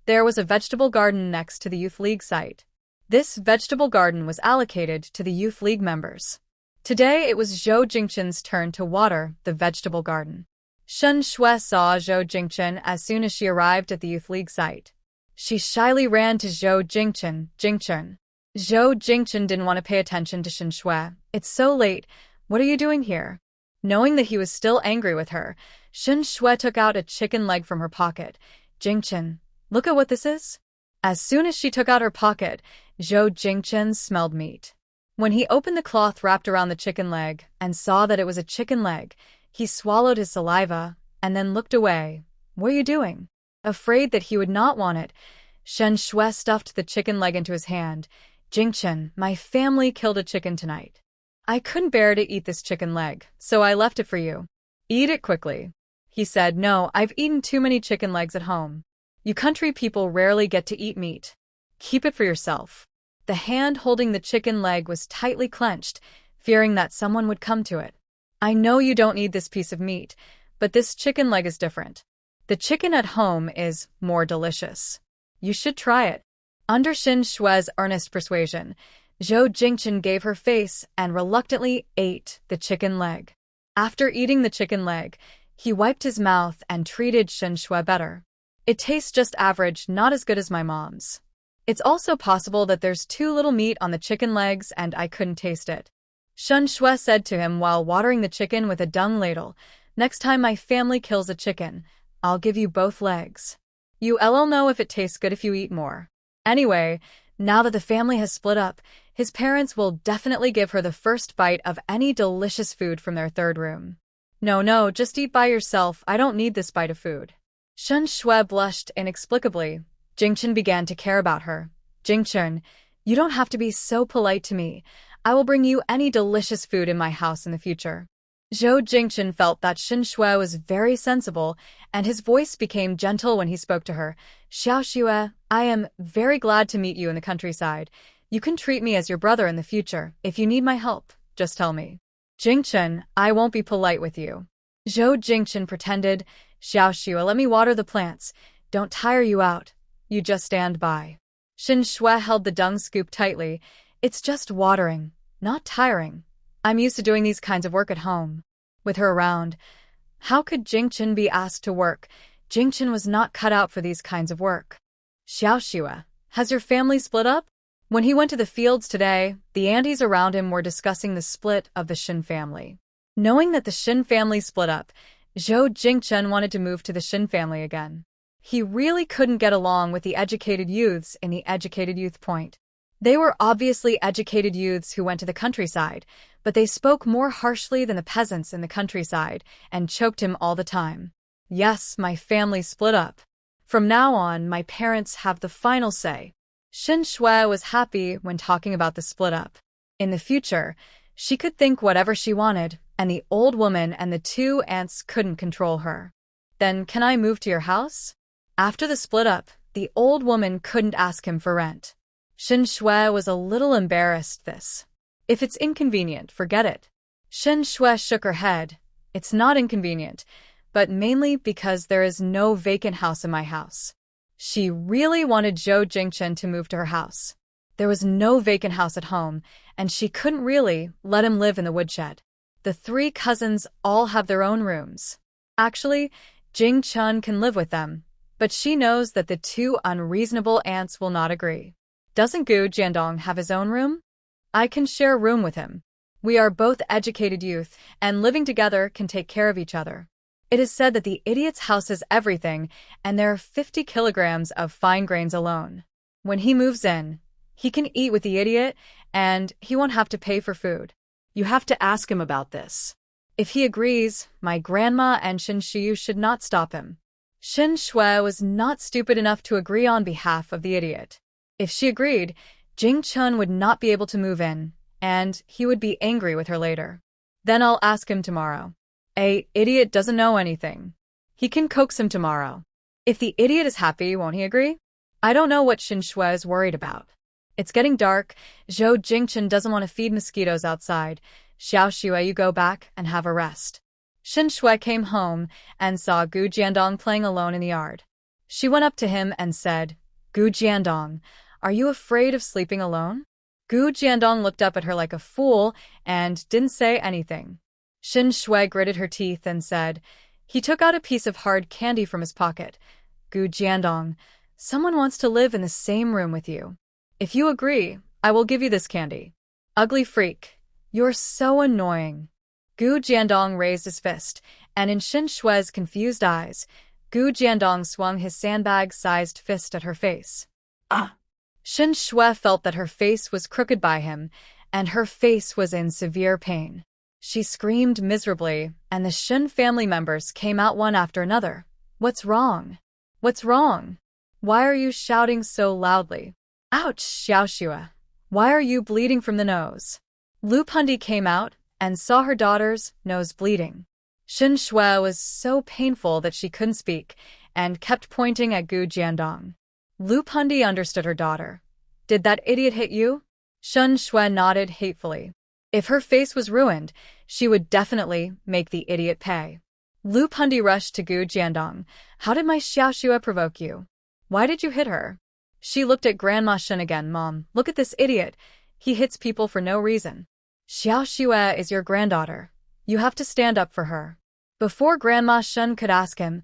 There was a vegetable garden next to the Youth League site. This vegetable garden was allocated to the Youth League members. Today it was Zhou Jingchen's turn to water the vegetable garden. Shen Shui saw Zhou Jingchen as soon as she arrived at the Youth League site. She shyly ran to Zhou Jingchen. Zhou Jingchen didn't want to pay attention to Shen Shui. It's so late. What are you doing here? Knowing that he was still angry with her, Shen Shui took out a chicken leg from her pocket. Jingchen, look at what this is. As soon as she took out her pocket, Zhou Jingchen smelled meat. When he opened the cloth wrapped around the chicken leg and saw that it was a chicken leg, he swallowed his saliva and then looked away. What are you doing? Afraid that he would not want it, Shen Shui stuffed the chicken leg into his hand. Jingchen, my family killed a chicken tonight. I couldn't bear to eat this chicken leg, so I left it for you. Eat it quickly. He said, no, I've eaten too many chicken legs at home. You country people rarely get to eat meat. Keep it for yourself. The hand holding the chicken leg was tightly clenched, fearing that someone would come to it. I know you don't need this piece of meat, but this chicken leg is different. The chicken at home is more delicious. You should try it. Under Shen Shui's earnest persuasion, Zhou Jingchen gave her face and reluctantly ate the chicken leg. After eating the chicken leg, he wiped his mouth and treated Shen Shui better. It tastes just average, not as good as my mom's. It's also possible that there's too little meat on the chicken legs and I couldn't taste it. Shen Shui said to him while watering the chicken with a dung ladle, next time my family kills a chicken, I'll give you both legs. You'll know if it tastes good if you eat more. Anyway, now that the family has split up, his parents will definitely give her the first bite of any delicious food from their third room. No, just eat by yourself, I don't need this bite of food. Shen Shui blushed inexplicably. Jingchen began to care about her. Jingchen, you don't have to be so polite to me. I will bring you any delicious food in my house in the future. Zhou Jingchen felt that Shen Shui was very sensible, and his voice became gentle when he spoke to her. Xiao Xue, I am very glad to meet you in the countryside. You can treat me as your brother in the future. If you need my help, just tell me. Jingchen, I won't be polite with you. Zhou Jingchen pretended. Xiao Xue, let me water the plants. Don't tire you out. You just stand by. Shen Shui held the dung scoop tightly. It's just watering, not tiring. I'm used to doing these kinds of work at home. With her around, how could Jingchen be asked to work? Jingchen was not cut out for these kinds of work. Xiao Xue, has your family split up? When he went to the fields today, the aunties around him were discussing the split of the Shen family. Knowing that the Shen family split up, Zhou Jingchen wanted to move to the Shen family again. He really couldn't get along with the educated youths in the educated youth point. They were obviously educated youths who went to the countryside, but they spoke more harshly than the peasants in the countryside and choked him all the time. Yes, my family split up. From now on, my parents have the final say. Shen Shui was happy when talking about the split up. In the future, she could think whatever she wanted, and the old woman and the two aunts couldn't control her. Then can I move to your house? After the split up, the old woman couldn't ask him for rent. Shen Shui was a little embarrassed this. If it's inconvenient, forget it. Shen Shui shook her head. It's not inconvenient, but mainly because there is no vacant house in my house. She really wanted Zhou Jingchen to move to her house. There was no vacant house at home, and she couldn't really let him live in the woodshed. The three cousins all have their own rooms. Actually, Jingchen can live with them, but she knows that the two unreasonable aunts will not agree. Doesn't Gu Jiandong have his own room? I can share a room with him. We are both educated youth, and living together can take care of each other. It is said that the idiot's house is everything, and there are 50 kilograms of fine grains alone. When he moves in, he can eat with the idiot, and he won't have to pay for food. You have to ask him about this. If he agrees, my grandma and Shen Shiyu should not stop him. Shen Shui was not stupid enough to agree on behalf of the idiot. If she agreed, Jingchen would not be able to move in, and he would be angry with her later. Then I'll ask him tomorrow. Idiot doesn't know anything. He can coax him tomorrow. If the idiot is happy, won't he agree? I don't know what Shen Shui is worried about. It's getting dark. Zhou Jingchen doesn't want to feed mosquitoes outside. Xiao Xue, you go back and have a rest. Shen Shui came home and saw Gu Jiandong playing alone in the yard. She went up to him and said, Gu Jiandong, are you afraid of sleeping alone? Gu Jiandong looked up at her like a fool and didn't say anything. Shen Shui gritted her teeth and said, He took out a piece of hard candy from his pocket. Gu Jiandong, someone wants to live in the same room with you. If you agree, I will give you this candy. Ugly freak. You're so annoying. Gu Jiandong raised his fist, and in Xin Shue's confused eyes, Gu Jiandong swung his sandbag-sized fist at her face. Ah! Xin Shue felt that her face was crooked by him, and her face was in severe pain. She screamed miserably, and the Xin family members came out one after another. What's wrong? What's wrong? Why are you shouting so loudly? Ouch, Xiaoxue. Why are you bleeding from the nose? Lu Pundi came out and saw her daughter's nose bleeding. Xin Shue was so painful that she couldn't speak and kept pointing at Gu Jiandong. Lu Pundi understood her daughter. Did that idiot hit you? Xin Shue nodded hatefully. If her face was ruined, she would definitely make the idiot pay. Lu Pundi rushed to Gu Jiandong. How did my Xiaoxue provoke you? Why did you hit her? She looked at Grandma Shen again. Mom, look at this idiot. He hits people for no reason. Xiaoxue is your granddaughter. You have to stand up for her. Before Grandma Shen could ask him,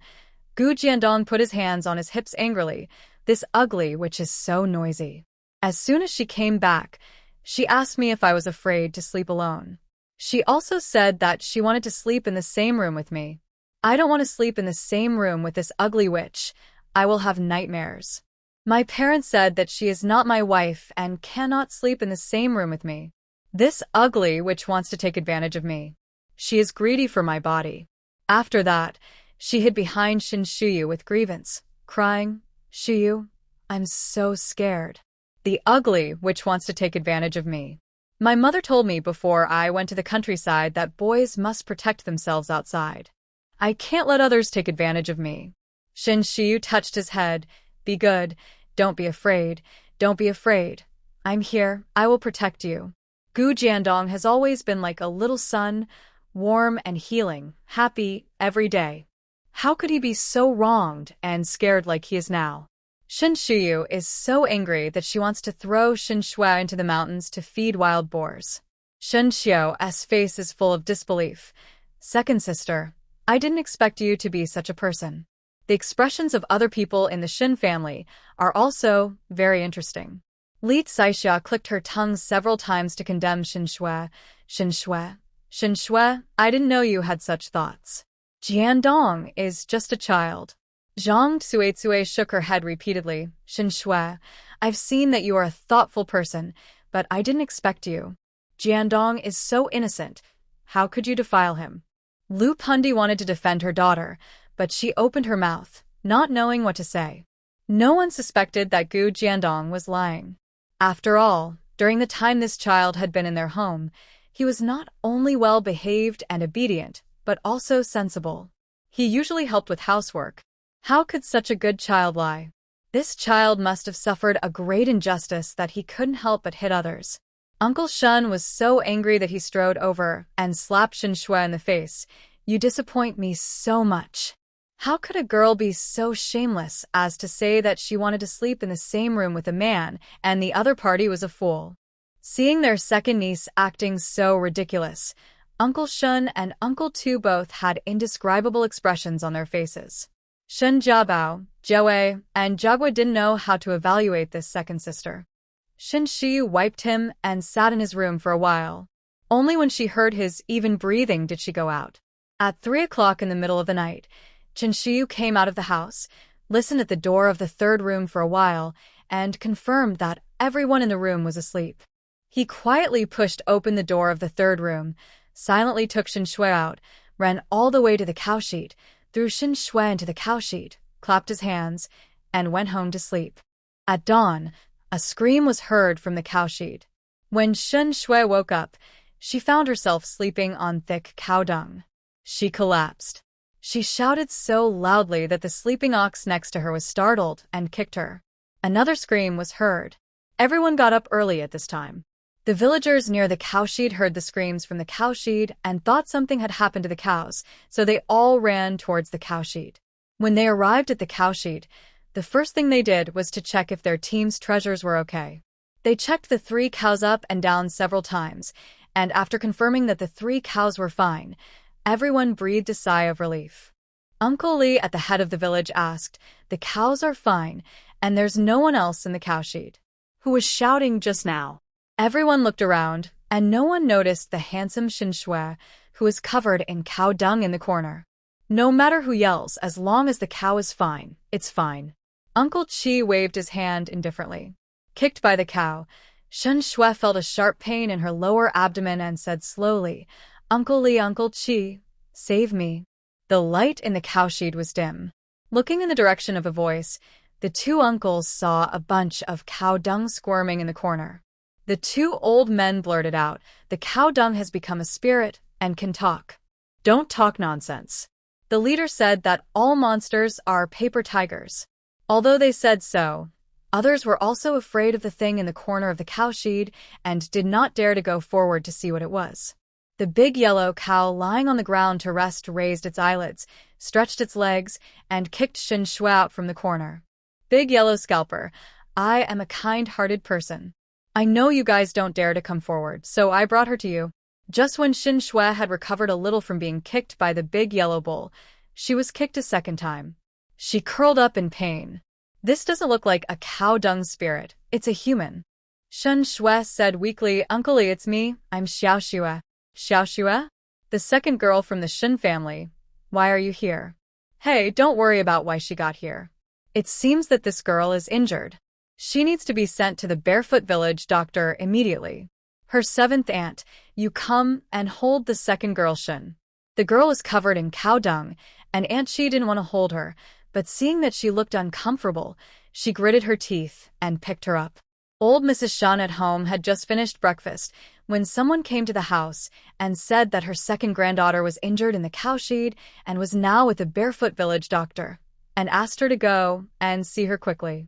Gu Jiandong put his hands on his hips angrily. This ugly witch is so noisy. As soon as she came back, she asked me if I was afraid to sleep alone. She also said that she wanted to sleep in the same room with me. I don't want to sleep in the same room with this ugly witch. I will have nightmares. My parents said that she is not my wife and cannot sleep in the same room with me. This ugly witch wants to take advantage of me. She is greedy for my body. After that, she hid behind Xin Shuyu with grievance, crying, Shuyu, I'm so scared. The ugly witch wants to take advantage of me. My mother told me before I went to the countryside that boys must protect themselves outside. I can't let others take advantage of me. Xin Shuyu touched his head. Be good. Don't be afraid. Don't be afraid. I'm here. I will protect you. Gu Jiandong has always been like a little sun, warm and healing, happy every day. How could he be so wronged and scared like he is now? Xin Shuyu is so angry that she wants to throw Xin Shue into the mountains to feed wild boars. Xin Xiu's face is full of disbelief. Second sister, I didn't expect you to be such a person. The expressions of other people in the Xin family are also very interesting. Li Caixia clicked her tongue several times to condemn Xin Shue. Xin Shue, Xin Shue, I didn't know you had such thoughts. Jiandong is just a child. Zhang Tsuetsue shook her head repeatedly. Xin Shue, I've seen that you are a thoughtful person, but I didn't expect you. Jiandong is so innocent. How could you defile him? Lu Pundi wanted to defend her daughter, but she opened her mouth, not knowing what to say. No one suspected that Gu Jiandong was lying. After all, during the time this child had been in their home, he was not only well-behaved and obedient, but also sensible. He usually helped with housework. How could such a good child lie? This child must have suffered a great injustice that he couldn't help but hit others. Uncle Shun was so angry that he strode over and slapped Xin Shue in the face. You disappoint me so much. How could a girl be so shameless as to say that she wanted to sleep in the same room with a man and the other party was a fool? Seeing their second niece acting so ridiculous, Uncle Shun and Uncle Tu both had indescribable expressions on their faces. Shen Jiabao, Jiawei, and Jiagua didn't know how to evaluate this second sister. Xin Shiyu wiped him and sat in his room for a while. Only when she heard his even breathing did she go out. At 3 o'clock in the middle of the night, Xin Shiyu came out of the house, listened at the door of the third room for a while, and confirmed that everyone in the room was asleep. He quietly pushed open the door of the third room, silently took Xin Shue out, ran all the way to the cowsheet, threw Xin Shue into the cowsheet, clapped his hands, and went home to sleep. At dawn, a scream was heard from the cowsheet. When Xin Shue woke up, she found herself sleeping on thick cow dung. She collapsed. She shouted so loudly that the sleeping ox next to her was startled and kicked her. Another scream was heard. Everyone got up early at this time. The villagers near the cowshed heard the screams from the cowshed and thought something had happened to the cows, so they all ran towards the cowshed. When they arrived at the cowshed, the first thing they did was to check if their team's treasures were okay. They checked the 3 cows up and down several times, and after confirming that the 3 cows were fine, everyone breathed a sigh of relief. Uncle Lee at the head of the village asked. The cows are fine, and there's no one else in the cowshed. Who was shouting just now? Everyone looked around, and no one noticed the handsome Shin Shui, who was covered in cow dung in the corner. No matter who yells, as long as the cow is fine, it's fine. Uncle Chi waved his hand indifferently. Kicked by the cow, Shin Shui felt a sharp pain in her lower abdomen and said slowly, Uncle Lee, Uncle Chi, save me. The light in the cowshed was dim. Looking in the direction of a voice, the two uncles saw a bunch of cow dung squirming in the corner. The two old men blurted out, the cow dung has become a spirit and can talk. Don't talk nonsense. The leader said that all monsters are paper tigers. Although they said so, others were also afraid of the thing in the corner of the cowshed and did not dare to go forward to see what it was. The big yellow cow lying on the ground to rest raised its eyelids, stretched its legs, and kicked Shin Shui out from the corner. Big yellow scalper, I am a kind-hearted person. I know you guys don't dare to come forward, so I brought her to you. Just when Shin Shui had recovered a little from being kicked by the big yellow bull, she was kicked a second time. She curled up in pain. This doesn't look like a cow dung spirit, it's a human. Shin Shui said weakly, Uncle Lee, it's me, I'm Xiao Xue. Xiao Xue? The second girl from the Shin family. Why are you here? Hey, don't worry about why she got here. It seems that this girl is injured. She needs to be sent to the Barefoot Village doctor immediately. Her seventh aunt, you come and hold the second girl Shin. The girl was covered in cow dung, and Aunt Chi didn't want to hold her, but seeing that she looked uncomfortable, she gritted her teeth and picked her up. Old Mrs. Shan at home had just finished breakfast when someone came to the house and said that her second granddaughter was injured in the cowshed and was now with the Barefoot Village doctor, and asked her to go and see her quickly.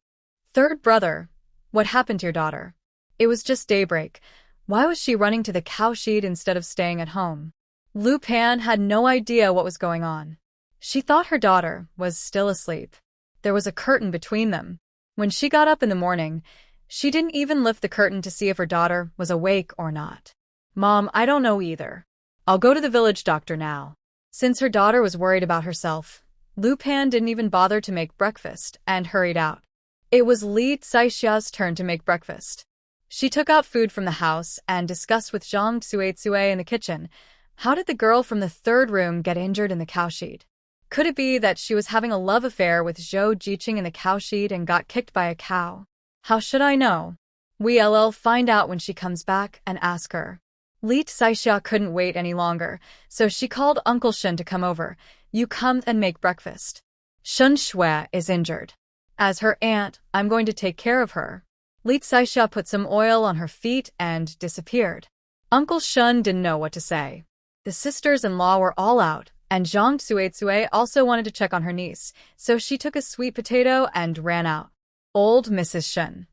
Third brother, what happened to your daughter? It was just daybreak. Why was she running to the cowshed instead of staying at home? Lu Pan had no idea what was going on. She thought her daughter was still asleep. There was a curtain between them. When she got up in the morning, she didn't even lift the curtain to see if her daughter was awake or not. Mom, I don't know either. I'll go to the village doctor now. Since her daughter was worried about herself, Lu Pan didn't even bother to make breakfast and hurried out. It was Li Tsaixua's turn to make breakfast. She took out food from the house and discussed with Zhang Tsuetsue in the kitchen. How did the girl from the third room get injured in the cowshed? Could it be that she was having a love affair with Zhou Jiqing in the cowshed and got kicked by a cow? How should I know? We'll find out when she comes back and ask her. Li Tsaixua couldn't wait any longer, so she called Uncle Shin to come over. You come and make breakfast. Shin Shui is injured. As her aunt, I'm going to take care of her. Li Tsaixua put some oil on her feet and disappeared. Uncle Shin didn't know what to say. The sisters-in-law were all out, and Zhang Tsuetsue also wanted to check on her niece, so she took a sweet potato and ran out. Old Mrs. Shin.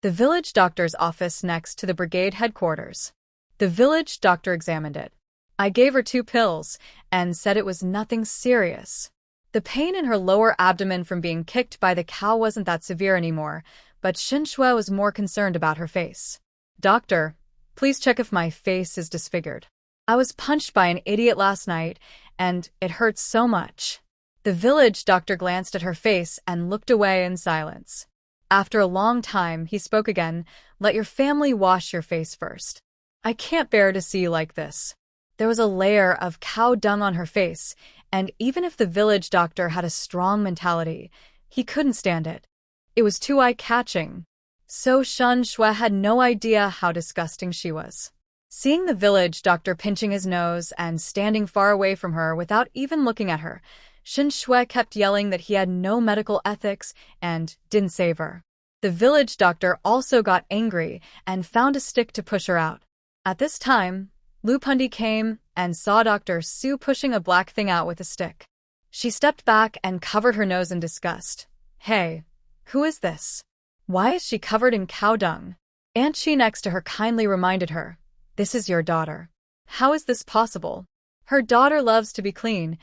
The village doctor's office next to the brigade headquarters. The village doctor examined it. I gave her 2 pills and said it was nothing serious. The pain in her lower abdomen from being kicked by the cow wasn't that severe anymore, but Shin Shui was more concerned about her face. Doctor, please check if my face is disfigured. I was punched by an idiot last night, and it hurts so much. The village doctor glanced at her face and looked away in silence. After a long time, he spoke again. Let your family wash your face first. I can't bear to see you like this. There was a layer of cow dung on her face, and even if the village doctor had a strong mentality, he couldn't stand it. It was too eye-catching. So Shin Shui had no idea how disgusting she was. Seeing the village doctor pinching his nose and standing far away from her without even looking at her, Shin Shui kept yelling that he had no medical ethics and didn't save her. The village doctor also got angry and found a stick to push her out. At this time, Lu Pundi came and saw Dr. Su pushing a black thing out with a stick. She stepped back and covered her nose in disgust. Hey, who is this? Why is she covered in cow dung? Aunt Chi next to her kindly reminded her, this is your daughter. How is this possible? Her daughter loves to be clean.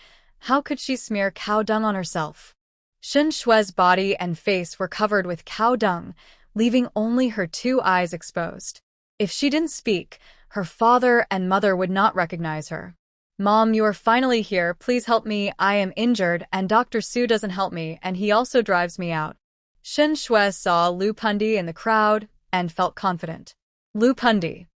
How could she smear cow dung on herself? Shin Shui's body and face were covered with cow dung, leaving only her 2 eyes exposed. If she didn't speak, her father and mother would not recognize her. Mom, you are finally here. Please help me. I am injured, and Dr. Su doesn't help me, and he also drives me out. Shen Shui saw Lu Pundi in the crowd and felt confident. Lu Pundi.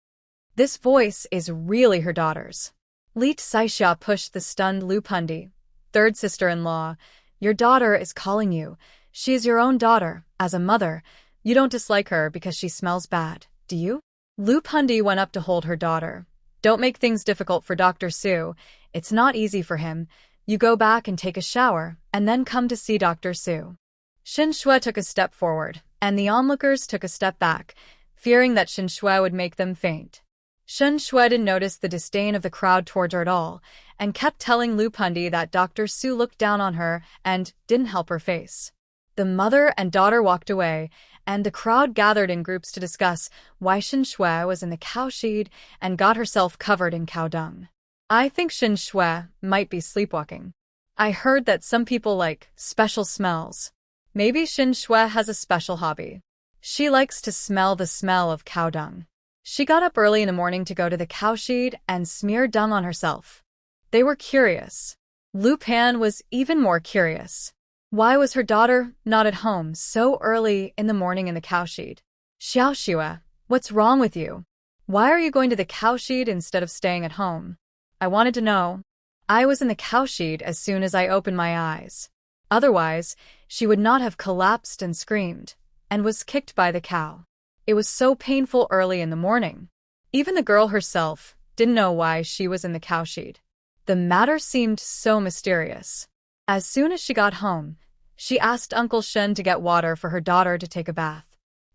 This voice is really her daughter's. Li Saixia pushed the stunned Lu Pundi. Third sister-in-law, your daughter is calling you. She is your own daughter. As a mother, you don't dislike her because she smells bad, do you? Lu Pundi went up to hold her daughter. Don't make things difficult for Dr. Su. It's not easy for him. You go back and take a shower, and then come to see Dr. Su. Shen Shui took a step forward, and the onlookers took a step back, fearing that Shen Shui would make them faint. Shen Shui didn't notice the disdain of the crowd towards her at all, and kept telling Lu Pundi that Dr. Su looked down on her and didn't help her face. The mother and daughter walked away, and the crowd gathered in groups to discuss why Shen Shui was in the cowshed and got herself covered in cow dung. I think Shen Shui might be sleepwalking. I heard that some people like special smells. Maybe Shen Shui has a special hobby. She likes to smell the smell of cow dung. She got up early in the morning to go to the cowshed and smear dung on herself. They were curious. Lu Pan was even more curious. Why was her daughter not at home so early in the morning in the cowshed? Xiaoxue, what's wrong with you? Why are you going to the cowshed instead of staying at home? I wanted to know. I was in the cowshed as soon as I opened my eyes. Otherwise, she would not have collapsed and screamed, and was kicked by the cow. It was so painful early in the morning. Even the girl herself didn't know why she was in the cowshed. The matter seemed so mysterious. As soon as she got home, she asked Uncle Shen to get water for her daughter to take a bath.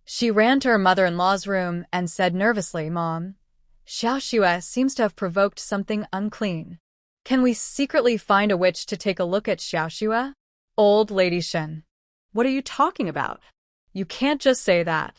She ran to her mother-in-law's room and said nervously, Mom, Xiaoxue seems to have provoked something unclean. Can we secretly find a witch to take a look at Xiaoxue? Old Lady Shen. What are you talking about? You can't just say that.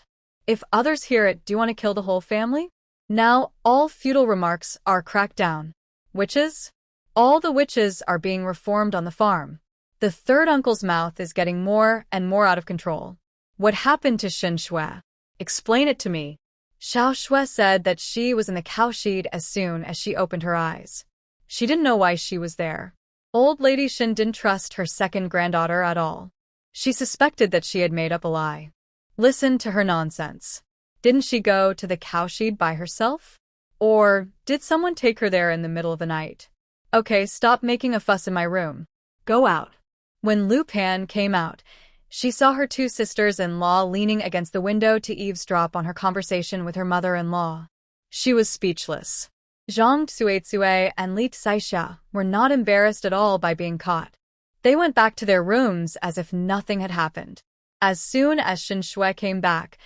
If others hear it, do you want to kill the whole family? Now, all feudal remarks are cracked down. Witches? All the witches are being reformed on the farm. The third uncle's mouth is getting more and more out of control. What happened to Shen Shui? Explain it to me. Xiaoxue said that she was in the cowshed as soon as she opened her eyes. She didn't know why she was there. Old Lady Shen didn't trust her second granddaughter at all. She suspected that she had made up a lie. Listen to her nonsense. Didn't she go to the cowshed by herself? Or did someone take her there in the middle of the night? Okay, stop making a fuss in my room. Go out. When Lu Pan came out, she saw her two sisters-in-law leaning against the window to eavesdrop on her conversation with her mother-in-law. She was speechless. Zhang Tsuetsue and Li Saixia were not embarrassed at all by being caught. They went back to their rooms as if nothing had happened. As soon as Shen Shui came back,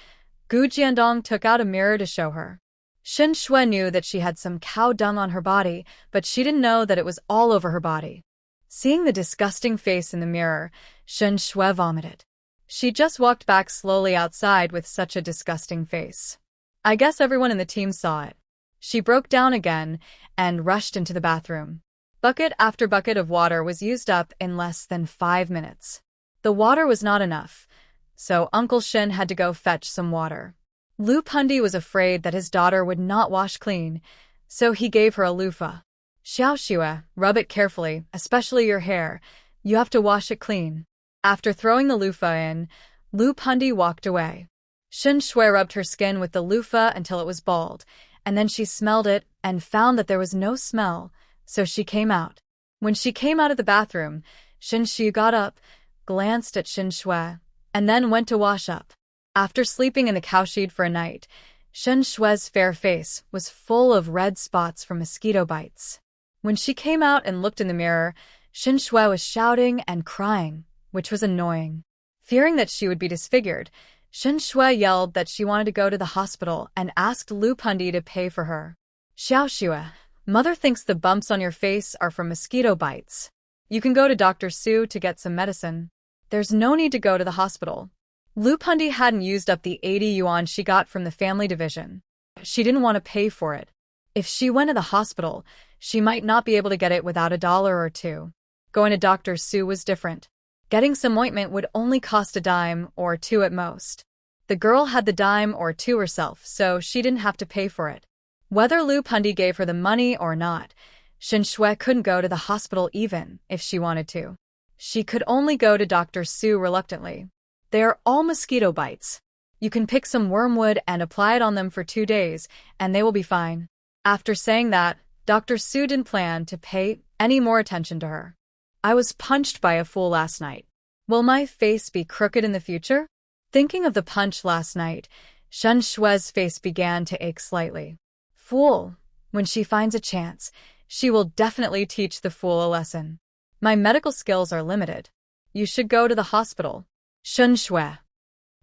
Gu Jiandong took out a mirror to show her. Shen Shui knew that she had some cow dung on her body, but she didn't know that it was all over her body. Seeing the disgusting face in the mirror, Shen Shui vomited. She just walked back slowly outside with such a disgusting face. I guess everyone in the team saw it. She broke down again and rushed into the bathroom. Bucket after bucket of water was used up in less than 5 minutes. The water was not enough, so Uncle Shen had to go fetch some water. Lu Pundi was afraid that his daughter would not wash clean, so he gave her a loofah. Xiaoxue, rub it carefully, especially your hair. You have to wash it clean. After throwing the loofah in, Lu Pundi walked away. Shen Shui rubbed her skin with the loofah until it was bald, and then she smelled it and found that there was no smell, so she came out. When she came out of the bathroom, Shen Shui got up, glanced at Shen Shui, and then went to wash up. After sleeping in the cowshed for a night, Shen Shui's fair face was full of red spots from mosquito bites. When she came out and looked in the mirror, Shen Shui was shouting and crying, which was annoying. Fearing that she would be disfigured, Shen Shui yelled that she wanted to go to the hospital and asked Lu Pundi to pay for her. Xiaoxue, Mother thinks the bumps on your face are from mosquito bites. You can go to Dr. Su to get some medicine. There's no need to go to the hospital. Lu Pundi hadn't used up the 80 yuan she got from the family division. She didn't want to pay for it. If she went to the hospital, she might not be able to get it without $1 or $2. Going to Dr. Su was different. Getting some ointment would only cost $0.10 or $2 at most. The girl had the $0.10 or $2 herself, so she didn't have to pay for it. Whether Lu Pundi gave her the money or not, Shen Shui couldn't go to the hospital even if she wanted to. She could only go to Dr. Su reluctantly. They are all mosquito bites. You can pick some wormwood and apply it on them for 2 days, and they will be fine. After saying that, Dr. Su didn't plan to pay any more attention to her. I was punched by a fool last night. Will my face be crooked in the future? Thinking of the punch last night, Shen Shui's face began to ache slightly. Fool. When she finds a chance, she will definitely teach the fool a lesson. My medical skills are limited. You should go to the hospital. Shen Shui.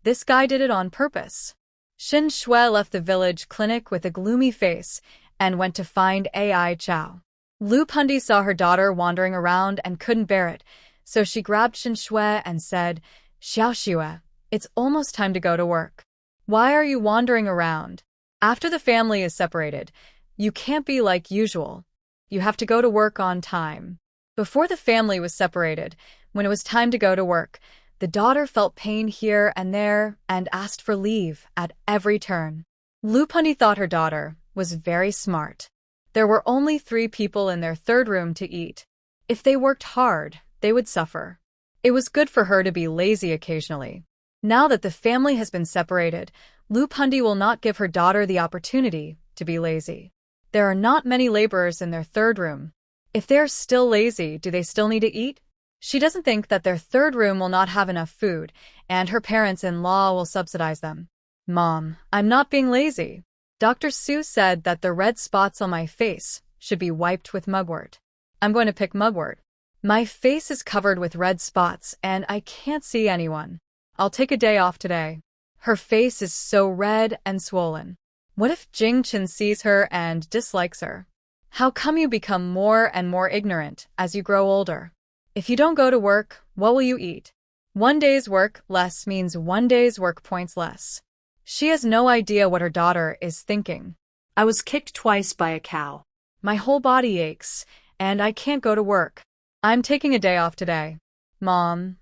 This guy did it on purpose. Shen Shui left the village clinic with a gloomy face and went to find Ai Chao. Lu Pundi saw her daughter wandering around and couldn't bear it, so she grabbed Shen Shui and said, Xiao Shui, it's almost time to go to work. Why are you wandering around? After the family is separated, you can't be like usual. You have to go to work on time. Before the family was separated, when it was time to go to work, the daughter felt pain here and there and asked for leave at every turn. Lu Pundi thought her daughter was very smart. There were only 3 people in their third room to eat. If they worked hard, they would suffer. It was good for her to be lazy occasionally. Now that the family has been separated, Lu Pundi will not give her daughter the opportunity to be lazy. There are not many laborers in their third room. If they are still lazy, do they still need to eat? She doesn't think that their third room will not have enough food, and her parents-in-law will subsidize them. Mom, I'm not being lazy. Dr. Su said that the red spots on my face should be wiped with mugwort. I'm going to pick mugwort. My face is covered with red spots, and I can't see anyone. I'll take a day off today. Her face is so red and swollen. What if Jing Chen sees her and dislikes her? How come you become more and more ignorant as you grow older? If you don't go to work, what will you eat? 1 day's work less means 1 day's work points less. She has no idea what her daughter is thinking. I was kicked twice by a cow. My whole body aches, and I can't go to work. I'm taking a day off today. Mom,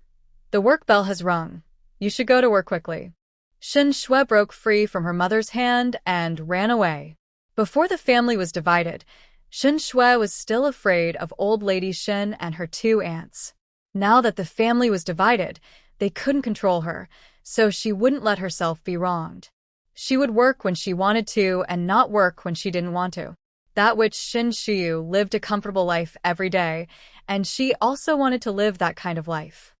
the work bell has rung. You should go to work quickly. Shen Shui broke free from her mother's hand and ran away. Before the family was divided, Shen Shui was still afraid of old lady Shen and her 2 aunts. Now that the family was divided, they couldn't control her, so she wouldn't let herself be wronged. She would work when she wanted to and not work when she didn't want to. That which Shen Shiyu lived a comfortable life every day, and she also wanted to live that kind of life.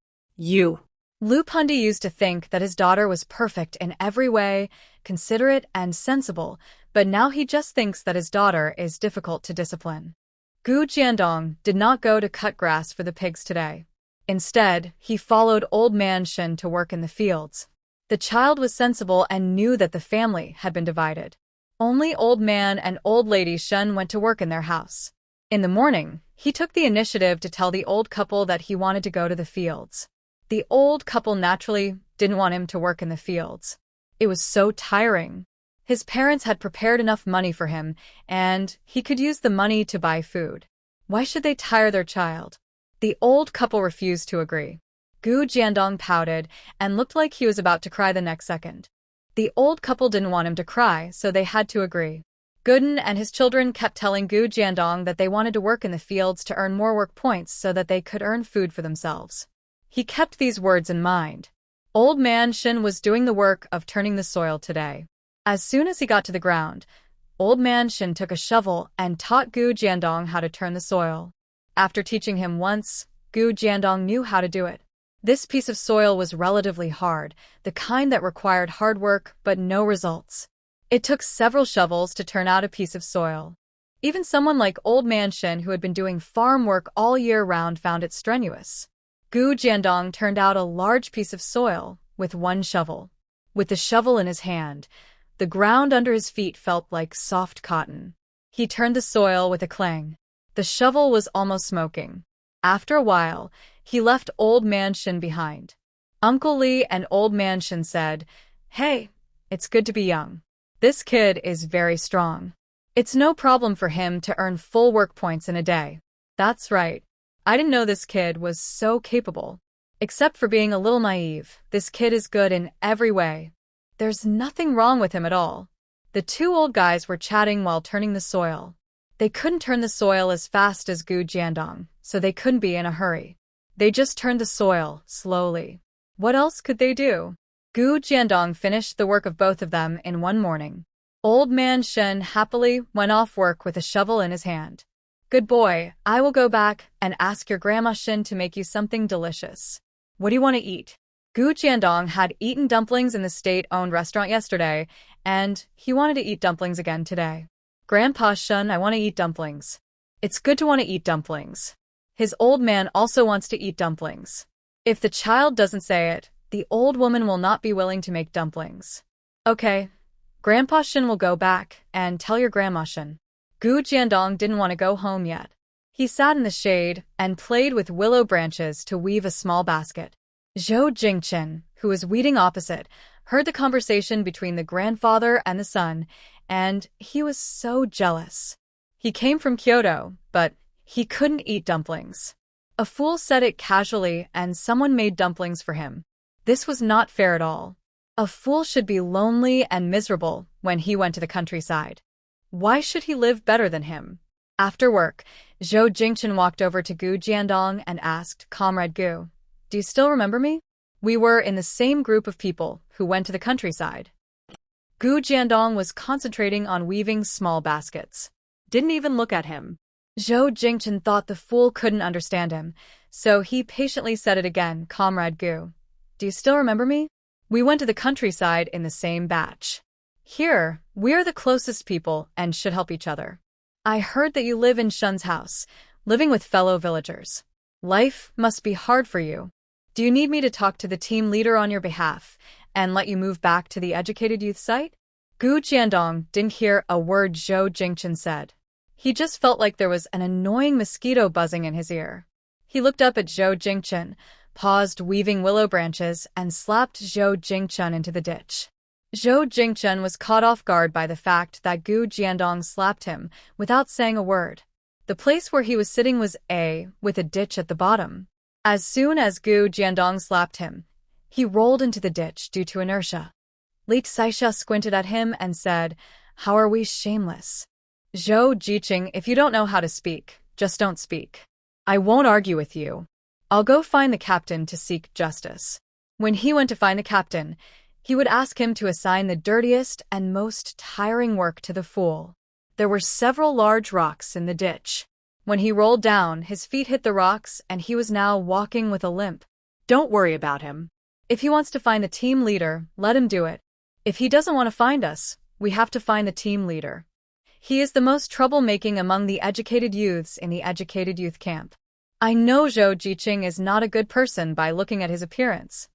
Lu Pundi used to think that his daughter was perfect in every way, considerate and sensible, but now he just thinks that his daughter is difficult to discipline. Gu Jiandong did not go to cut grass for the pigs today. Instead, he followed old man Shen to work in the fields. The child was sensible and knew that the family had been divided. Only old man and old lady Shen went to work in their house. In the morning, he took the initiative to tell the old couple that he wanted to go to the fields. The old couple naturally didn't want him to work in the fields. It was so tiring. His parents had prepared enough money for him, and he could use the money to buy food. Why should they tire their child? The old couple refused to agree. Gu Jiandong pouted and looked like he was about to cry the next second. The old couple didn't want him to cry, so they had to agree. Gooden and his children kept telling Gu Jiandong that they wanted to work in the fields to earn more work points so that they could earn food for themselves. He kept these words in mind. Old man Shen was doing the work of turning the soil today. As soon as he got to the ground, old man Shen took a shovel and taught Gu Jiandong how to turn the soil. After teaching him once, Gu Jiandong knew how to do it. This piece of soil was relatively hard, the kind that required hard work but no results. It took several shovels to turn out a piece of soil. Even someone like old man Shen, who had been doing farm work all year round, found it strenuous. Gu Jiandong turned out a large piece of soil with 1 shovel. With the shovel in his hand, the ground under his feet felt like soft cotton. He turned the soil with a clang. The shovel was almost smoking. After a while, he left old man Shen behind. Uncle Li and old man Shen said, "Hey, it's good to be young. This kid is very strong. It's no problem for him to earn full work points in a day." That's right. I didn't know this kid was so capable. Except for being a little naive, this kid is good in every way. There's nothing wrong with him at all. The 2 old guys were chatting while turning the soil. They couldn't turn the soil as fast as Gu Jiandong, so they couldn't be in a hurry. They just turned the soil, slowly. What else could they do? Gu Jiandong finished the work of both of them in one morning. Old man Shen happily went off work with a shovel in his hand. Good boy, I will go back and ask your grandma Shen to make you something delicious. What do you want to eat? Gu Jiandong had eaten dumplings in the state-owned restaurant yesterday, and he wanted to eat dumplings again today. Grandpa Shen, I want to eat dumplings. It's good to want to eat dumplings. His old man also wants to eat dumplings. If the child doesn't say it, the old woman will not be willing to make dumplings. Okay, Grandpa Shen will go back and tell your grandma Shen. Gu Jiandong didn't want to go home yet. He sat in the shade and played with willow branches to weave a small basket. Zhou Jingchen, who was weeding opposite, heard the conversation between the grandfather and the son, and he was so jealous. He came from Kyoto, but he couldn't eat dumplings. A fool said it casually, and someone made dumplings for him. This was not fair at all. A fool should be lonely and miserable when he went to the countryside. Why should he live better than him? After work, Zhou Jingchen walked over to Gu Jiandong and asked, Comrade Gu, do you still remember me? We were in the same group of people who went to the countryside. Gu Jiandong was concentrating on weaving small baskets. Didn't even look at him. Zhou Jingchen thought the fool couldn't understand him, so he patiently said it again, Comrade Gu, do you still remember me? We went to the countryside in the same batch. Here, we're the closest people and should help each other. I heard that you live in Shen's house, living with fellow villagers. Life must be hard for you. Do you need me to talk to the team leader on your behalf and let you move back to the educated youth site? Gu Jiandong didn't hear a word Zhou Jingchen said. He just felt like there was an annoying mosquito buzzing in his ear. He looked up at Zhou Jingchen, paused weaving willow branches, and slapped Zhou Jingchen into the ditch. Zhou Jingchen was caught off guard by the fact that Gu Jiandong slapped him without saying a word. The place where he was sitting was with a ditch at the bottom. As soon as Gu Jiandong slapped him, he rolled into the ditch due to inertia. Li Saixia squinted at him and said, How are we shameless? Zhou Jiqing, if you don't know how to speak, just don't speak. I won't argue with you. I'll go find the captain to seek justice. When he went to find the captain, he would ask him to assign the dirtiest and most tiring work to the fool. There were several large rocks in the ditch. When he rolled down, his feet hit the rocks and he was now walking with a limp. Don't worry about him. If he wants to find the team leader, let him do it. If he doesn't want to find us, we have to find the team leader. He is the most troublemaking among the educated youths in the educated youth camp. I know Zhou Jiqing is not a good person by looking at his appearance.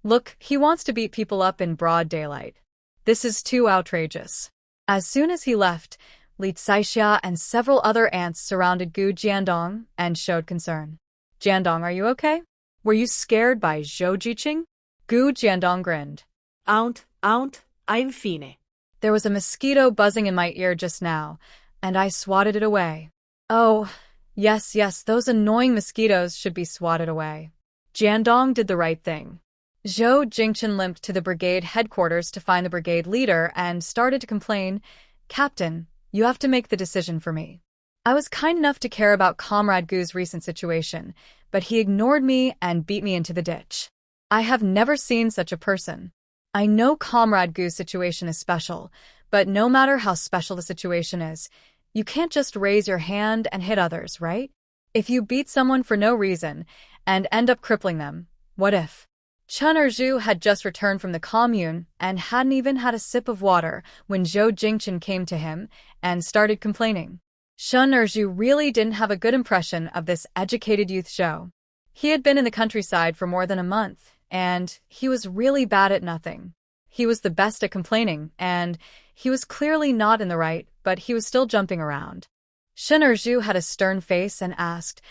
Look, he wants to beat people up in broad daylight. This is too outrageous. As soon as he left, Li Saixia and several other ants surrounded Gu Jiandong and showed concern. Jiandong, are you okay? Were you scared by Zhou Jiqing? Gu Jiandong grinned. Aunt, I'm fine. There was a mosquito buzzing in my ear just now, and I swatted it away. Oh, yes, those annoying mosquitoes should be swatted away. Jiandong did the right thing. Zhou Jingchen limped to the brigade headquarters to find the brigade leader and started to complain, Captain, you have to make the decision for me. I was kind enough to care about Comrade Gu's recent situation, but he ignored me and beat me into the ditch. I have never seen such a person. I know Comrade Gu's situation is special, but no matter how special the situation is, you can't just raise your hand and hit others, right? If you beat someone for no reason and end up crippling them, what if? Chen Erju had just returned from the commune and hadn't even had a sip of water when Zhou Jingchen came to him and started complaining. Chen Erju really didn't have a good impression of this educated youth show. He had been in the countryside for more than a month, and he was really bad at nothing. He was the best at complaining, and he was clearly not in the right, but he was still jumping around. Chen Erju had a stern face and asked,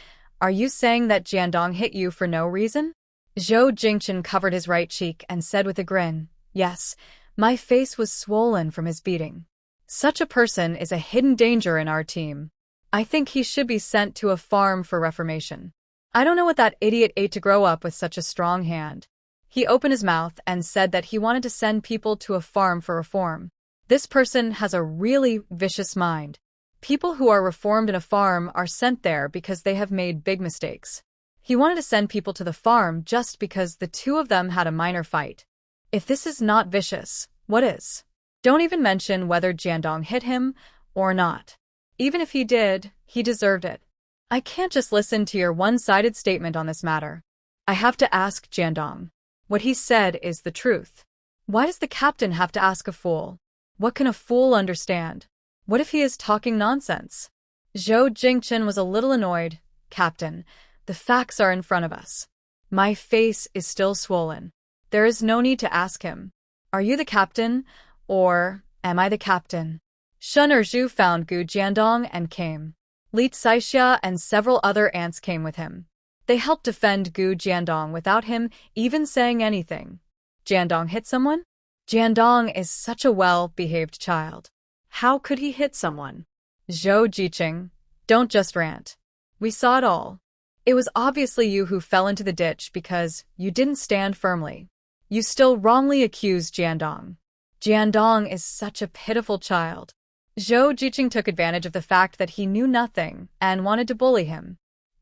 Are you saying that Jiandong hit you for no reason? Zhou Jingchen covered his right cheek and said with a grin, Yes, my face was swollen from his beating. Such a person is a hidden danger in our team. I think he should be sent to a farm for reformation. I don't know what that idiot ate to grow up with such a strong hand. He opened his mouth and said that he wanted to send people to a farm for reform. This person has a really vicious mind. People who are reformed in a farm are sent there because they have made big mistakes. He wanted to send people to the farm just because the two of them had a minor fight. If this is not vicious, what is? Don't even mention whether Jiandong hit him or not. Even if he did, he deserved it. I can't just listen to your one-sided statement on this matter. I have to ask Jiandong. What he said is the truth. Why does the captain have to ask a fool? What can a fool understand? What if he is talking nonsense? Zhou Jingchen was a little annoyed. Captain, the facts are in front of us. My face is still swollen. There is no need to ask him. Are you the captain, or am I the captain? Shen Erzhu found Gu Jiandong and came. Li Caixia and several other ants came with him. They helped defend Gu Jiandong without him even saying anything. Jiandong hit someone? Jiandong is such a well-behaved child. How could he hit someone? Zhou Jiqing, don't just rant. We saw it all. It was obviously you who fell into the ditch because you didn't stand firmly. You still wrongly accused Jiandong. Jiandong is such a pitiful child. Zhou Jiqing took advantage of the fact that he knew nothing and wanted to bully him.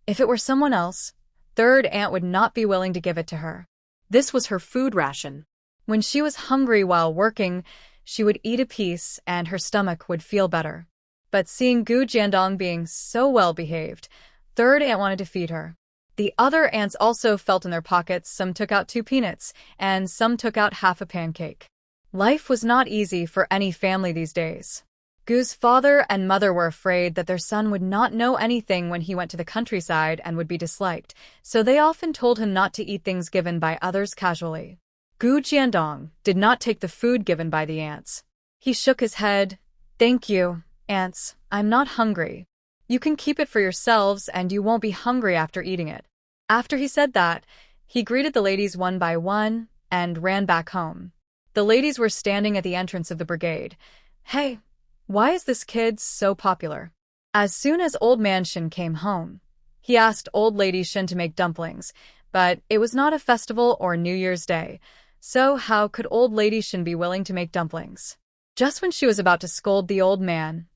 If it were someone else, third aunt would not be willing to give it to her. This was her food ration. When she was hungry while working, she would eat a piece and her stomach would feel better. But seeing Gu Jiandong being so well-behaved, third aunt wanted to feed her. The other ants also felt in their pockets. Some took out 2 peanuts, and some took out half a pancake. Life was not easy for any family these days. Gu's father and mother were afraid that their son would not know anything when he went to the countryside and would be disliked, so they often told him not to eat things given by others casually. Gu Jiandong did not take the food given by the ants. He shook his head. Thank you, ants. I'm not hungry. You can keep it for yourselves and you won't be hungry after eating it. After he said that, he greeted the ladies one by one and ran back home. The ladies were standing at the entrance of the brigade. Hey, why is this kid so popular? As soon as Old Man Shin came home, he asked Old Lady Shin to make dumplings, but it was not a festival or New Year's Day, so how could Old Lady Shin be willing to make dumplings? Just when she was about to scold the Old Man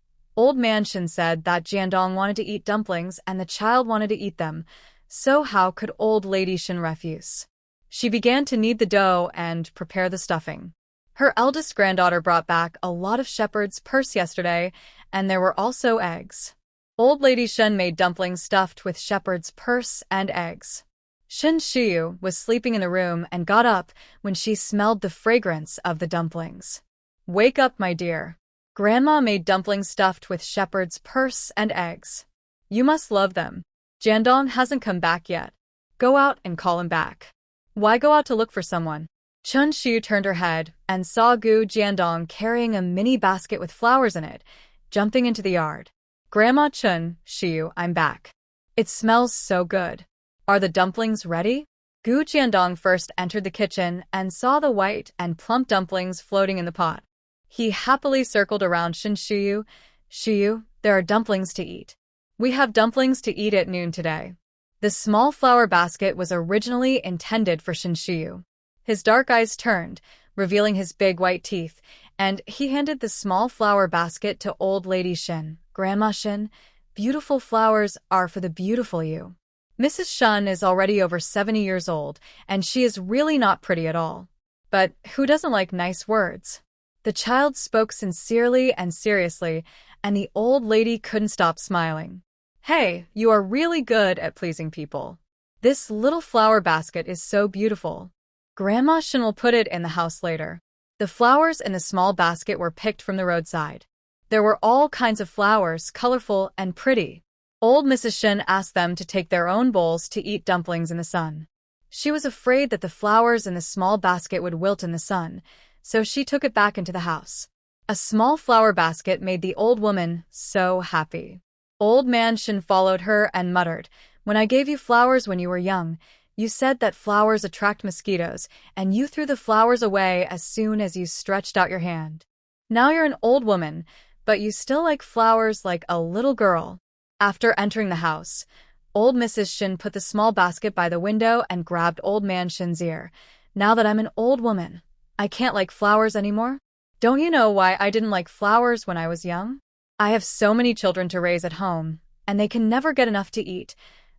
Shin said that Jiandong wanted to eat dumplings and the child wanted to eat them, so how could Old Lady Shin refuse? She began to knead the dough and prepare the stuffing. Her eldest granddaughter brought back a lot of shepherd's purse yesterday, and there were also eggs. Old Lady Shen made dumplings stuffed with shepherd's purse and eggs. Shen Shiyu was sleeping in the room and got up when she smelled the fragrance of the dumplings. Wake up, my dear. Grandma made dumplings stuffed with shepherd's purse and eggs. You must love them. Jiandong hasn't come back yet. Go out and call him back. Why go out to look for someone? Chun Shiyu turned her head and saw Gu Jiandong carrying a mini basket with flowers in it, jumping into the yard. Grandma Chun Shiyu, I'm back. It smells so good. Are the dumplings ready? Gu Jiandong first entered the kitchen and saw the white and plump dumplings floating in the pot. He happily circled around Shin Shiyu. Shiyu, there are dumplings to eat. We have dumplings to eat at noon today. The small flower basket was originally intended for Shin Shiyu. His dark eyes turned, revealing his big white teeth, and he handed the small flower basket to Old Lady Shin. Grandma Shin, beautiful flowers are for the beautiful you. Mrs. Shun is already over 70 years old, and she is really not pretty at all. But who doesn't like nice words? The child spoke sincerely and seriously, and the old lady couldn't stop smiling. Hey, you are really good at pleasing people. This little flower basket is so beautiful. Grandma Shin will put it in the house later. The flowers in the small basket were picked from the roadside. There were all kinds of flowers, colorful and pretty. Old Mrs. Shin asked them to take their own bowls to eat dumplings in the sun. She was afraid that the flowers in the small basket would wilt in the sun, so she took it back into the house. A small flower basket made the old woman so happy. Old Man Shin followed her and muttered, When I gave you flowers when you were young, you said that flowers attract mosquitoes, and you threw the flowers away as soon as you stretched out your hand. Now you're an old woman, but you still like flowers like a little girl. After entering the house, old Mrs. Shin put the small basket by the window and grabbed Old Man Shin's ear. Now that I'm an old woman, I can't like flowers anymore? Don't you know why I didn't like flowers when I was young? I have so many children to raise at home, and they can never get enough to eat.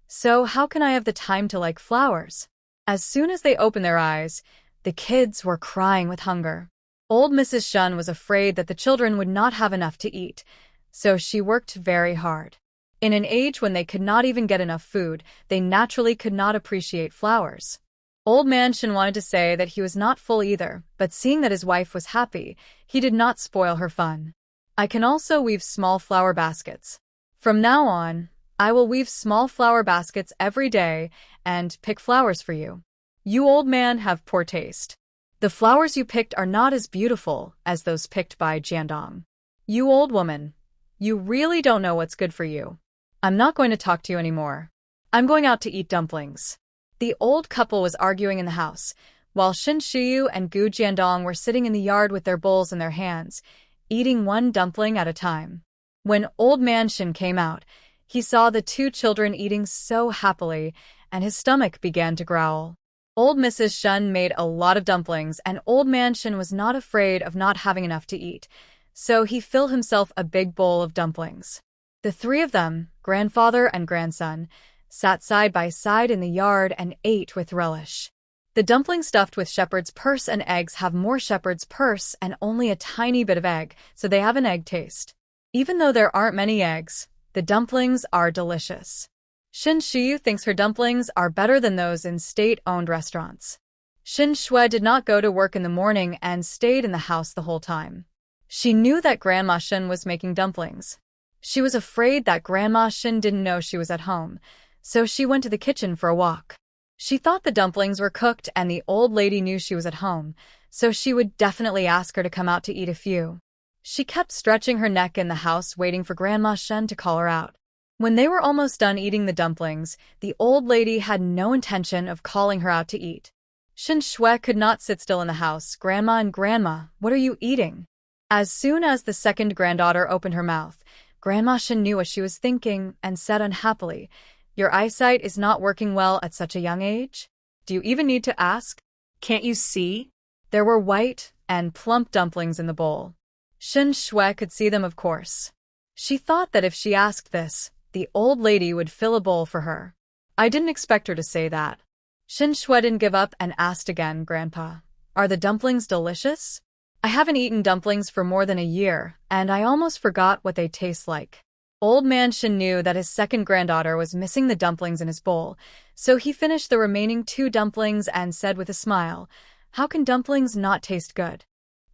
So how can I have the time to like flowers? As soon as they opened their eyes, the kids were crying with hunger. Old Mrs. Shun was afraid that the children would not have enough to eat, so she worked very hard. In an age when they could not even get enough food, they naturally could not appreciate flowers. Old Man Shin wanted to say that he was not full either, but seeing that his wife was happy, he did not spoil her fun. I can also weave small flower baskets. From now on, I will weave small flower baskets every day and pick flowers for you. You old man have poor taste. The flowers you picked are not as beautiful as those picked by Jiandong. You old woman, you really don't know what's good for you. I'm not going to talk to you anymore. I'm going out to eat dumplings. The old couple was arguing in the house, while Shin Shiyu and Gu Jiandong were sitting in the yard with their bowls in their hands, eating one dumpling at a time. When Old Man Shin came out, he saw the two children eating so happily, and his stomach began to growl. Old Mrs. Shun made a lot of dumplings, and Old Man Shin was not afraid of not having enough to eat, so he filled himself a big bowl of dumplings. The three of them, grandfather and grandson, sat side by side in the yard and ate with relish. The dumplings stuffed with shepherd's purse and eggs have more shepherd's purse and only a tiny bit of egg, so they have an egg taste. Even though there aren't many eggs, the dumplings are delicious. Shin Shiyu thinks her dumplings are better than those in state-owned restaurants. Shin Shui did not go to work in the morning and stayed in the house the whole time. She knew that Grandma Shin was making dumplings. She was afraid that Grandma Shin didn't know she was at home, so she went to the kitchen for a walk. She thought the dumplings were cooked and the old lady knew she was at home, so she would definitely ask her to come out to eat a few. She kept stretching her neck in the house waiting for Grandma Shen to call her out. When they were almost done eating the dumplings, the old lady had no intention of calling her out to eat. Shin Shui could not sit still in the house. Grandma and Grandma, what are you eating? As soon as the second granddaughter opened her mouth, Grandma Shin knew what she was thinking and said unhappily, "Your eyesight is not working well at such a young age? Do you even need to ask? Can't you see?" There were white and plump dumplings in the bowl. Shin Shui could see them, of course. She thought that if she asked this, the old lady would fill a bowl for her. I didn't expect her to say that. Shin Shui didn't give up and asked again, "Grandpa, are the dumplings delicious? I haven't eaten dumplings for more than a year, and I almost forgot what they taste like." Old Man Shin knew that his second granddaughter was missing the dumplings in his bowl, so he finished the remaining two dumplings and said with a smile, "How can dumplings not taste good?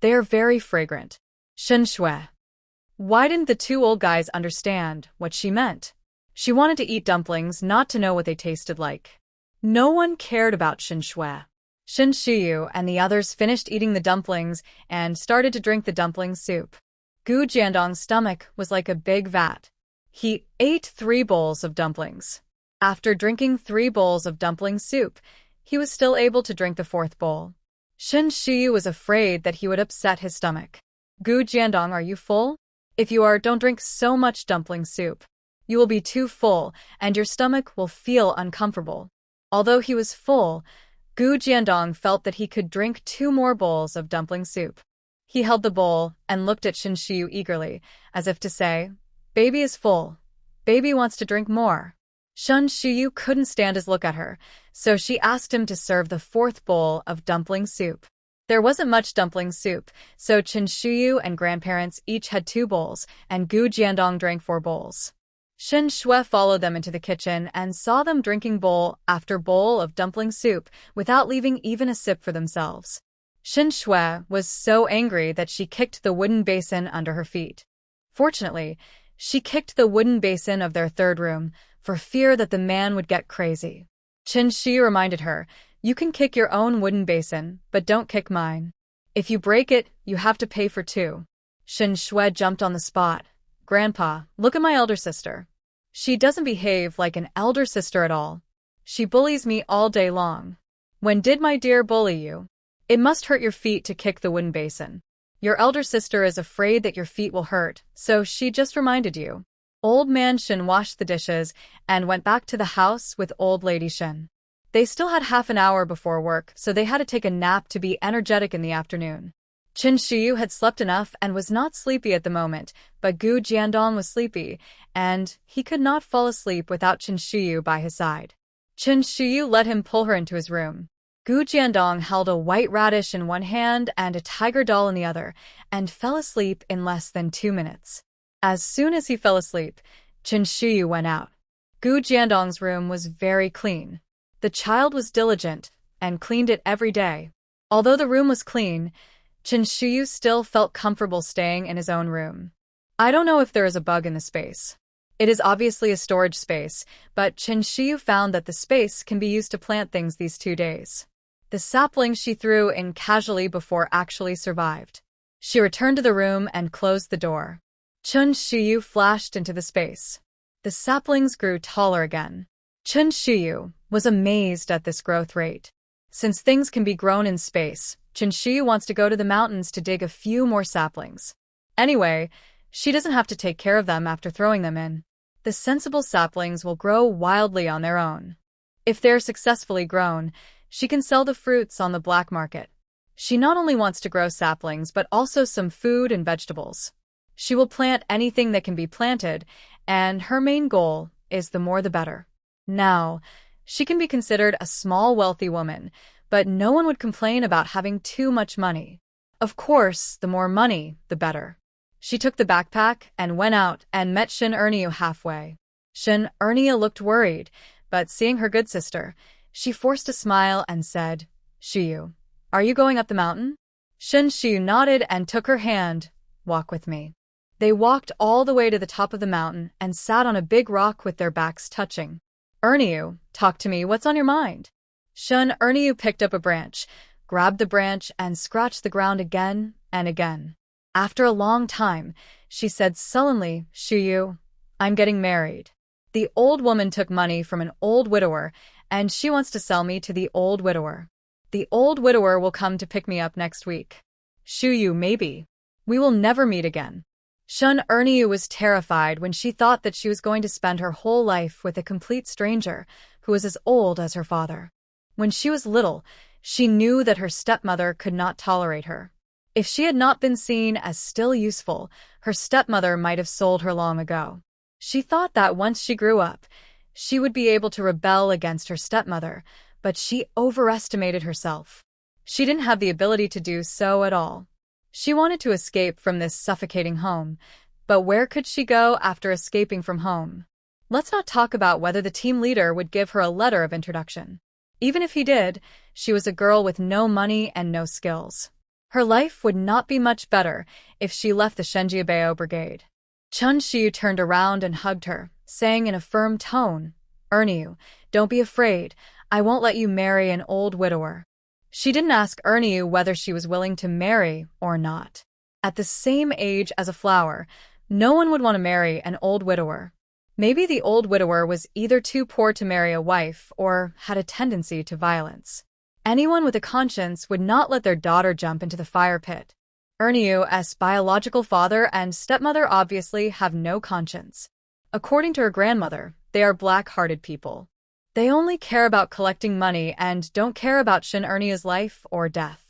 They are very fragrant." Shin Shui. Why didn't the two old guys understand what she meant? She wanted to eat dumplings, not to know what they tasted like. No one cared about Shin Shui. Shin Shiyu and the others finished eating the dumplings and started to drink the dumpling soup. Gu Jiandong's stomach was like a big vat. He ate 3 bowls of dumplings. After drinking 3 bowls of dumpling soup, he was still able to drink the 4th bowl. Shin Shiyu was afraid that he would upset his stomach. "Gu Jiandong, are you full? If you are, don't drink so much dumpling soup. You will be too full, and your stomach will feel uncomfortable." Although he was full, Gu Jiandong felt that he could drink 2 more bowls of dumpling soup. He held the bowl and looked at Shin Shiyu eagerly, as if to say, "Baby is full. Baby wants to drink more." Shin Shiyu couldn't stand his look at her, so she asked him to serve the 4th bowl of dumpling soup. There wasn't much dumpling soup, so Shin Shiyu and grandparents each had 2 bowls, and Gu Jiandong drank 4 bowls. Shin Shui followed them into the kitchen and saw them drinking bowl after bowl of dumpling soup without leaving even a sip for themselves. Shin Shui was so angry that she kicked the wooden basin under her feet. Fortunately, she kicked the wooden basin of their 3rd room for fear that the man would get crazy. Shin Shi reminded her, "You can kick your own wooden basin, but don't kick mine. If you break it, you have to pay for 2. Shin Shui jumped on the spot. "Grandpa, look at my elder sister. She doesn't behave like an elder sister at all. She bullies me all day long. When did my dear bully you? It must hurt your feet to kick the wooden basin. Your elder sister is afraid that your feet will hurt, so she just reminded you." Old Man Shin washed the dishes and went back to the house with Old Lady Shin. They still had half an hour before work, so they had to take a nap to be energetic in the afternoon. Qin Shiyu had slept enough and was not sleepy at the moment, but Gu Jiandong was sleepy, and he could not fall asleep without Qin Shiyu by his side. Qin Shiyu let him pull her into his room. Gu Jiandong held a white radish in one hand and a tiger doll in the other, and fell asleep in less than 2 minutes. As soon as he fell asleep, Qin Shiyu went out. Gu Jiandong's room was very clean. The child was diligent and cleaned it every day. Although the room was clean, Qin Shiyu still felt comfortable staying in his own room. I don't know if there is a bug in the space. It is obviously a storage space, but Qin Shiyu found that the space can be used to plant things these 2 days. The sapling she threw in casually before actually survived. She returned to the room and closed the door. Qin Shiyu flashed into the space. The saplings grew taller again. Qin Shiyu was amazed at this growth rate. Since things can be grown in space, Qin Shiyu wants to go to the mountains to dig a few more saplings. Anyway, she doesn't have to take care of them after throwing them in. The sensible saplings will grow wildly on their own. If they're successfully grown, she can sell the fruits on the black market. She not only wants to grow saplings but also some food and vegetables. She will plant anything that can be planted, and her main goal is the more the better. Now, she can be considered a small wealthy woman, but no one would complain about having too much money. Of course, the more money, the better. She took the backpack and went out and met Shin Erniu halfway. Shin Erniu looked worried, but seeing her good sister, she forced a smile and said, "Shiyu, are you going up the mountain?" Shin Shiyu nodded and took her hand. "Walk with me." They walked all the way to the top of the mountain and sat on a big rock with their backs touching. "Erniu, talk to me, what's on your mind?" Shin Erniu picked up a branch, grabbed the branch and scratched the ground again and again. After a long time, she said sullenly, "Shiyu, I'm getting married. The old woman took money from an old widower, and she wants to sell me to the old widower. The old widower will come to pick me up next week. Shiyu, maybe. We will never meet again." Shin Erniu was terrified when she thought that she was going to spend her whole life with a complete stranger who was as old as her father. When she was little, she knew that her stepmother could not tolerate her. If she had not been seen as still useful, her stepmother might have sold her long ago. She thought that once she grew up, she would be able to rebel against her stepmother, but she overestimated herself. She didn't have the ability to do so at all. She wanted to escape from this suffocating home, but where could she go after escaping from home? Let's not talk about whether the team leader would give her a letter of introduction. Even if he did, she was a girl with no money and no skills. Her life would not be much better if she left the Shenjiabao Brigade. Qin Shiyu turned around and hugged her, saying in a firm tone, "Erniu, don't be afraid. I won't let you marry an old widower." She didn't ask Erniu whether she was willing to marry or not. At the same age as a flower, no one would want to marry an old widower. Maybe the old widower was either too poor to marry a wife or had a tendency to violence. Anyone with a conscience would not let their daughter jump into the fire pit. Erniu's biological father and stepmother obviously have no conscience. According to her grandmother, they are black-hearted people. They only care about collecting money and don't care about Shin Erniu's life or death.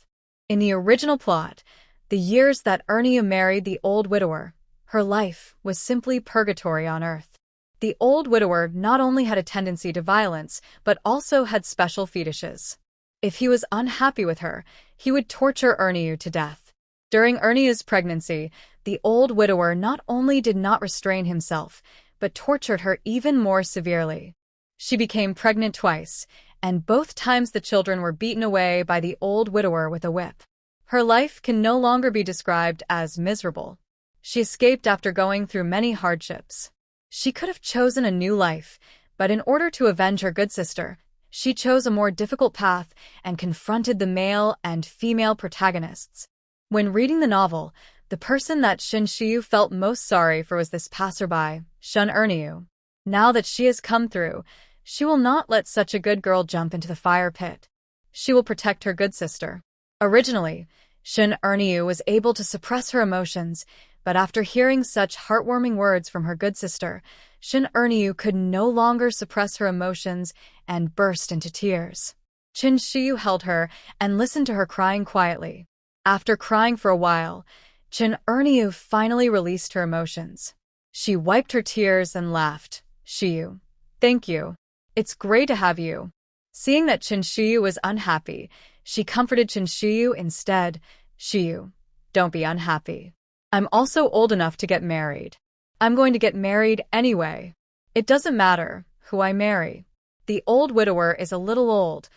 In the original plot, the years that Erniu married the old widower, her life was simply purgatory on Earth. The old widower not only had a tendency to violence, but also had special fetishes. If he was unhappy with her, he would torture Erniu to death. During Erniu's pregnancy, the old widower not only did not restrain himself, but tortured her even more severely. She became pregnant twice, and both times the children were beaten away by the old widower with a whip. Her life can no longer be described as miserable. She escaped after going through many hardships. She could have chosen a new life, but in order to avenge her good sister, she chose a more difficult path and confronted the male and female protagonists. When reading the novel, the person that Shin Shiyu felt most sorry for was this passerby, Shin Erniu. Now that she has come through, she will not let such a good girl jump into the fire pit. She will protect her good sister. Originally, Shin Erniu was able to suppress her emotions, but after hearing such heartwarming words from her good sister, Shin Erniu could no longer suppress her emotions and burst into tears. Qin Shiyu held her and listened to her crying quietly. After crying for a while, Chin Erniu finally released her emotions. She wiped her tears and laughed. Shiyu, thank you. It's great to have you. Seeing that Chin Shiyu was unhappy, she comforted Chin Shiyu instead. Shiyu, don't be unhappy. I'm also old enough to get married. I'm going to get married anyway. It doesn't matter who I marry. The old widower is a little old.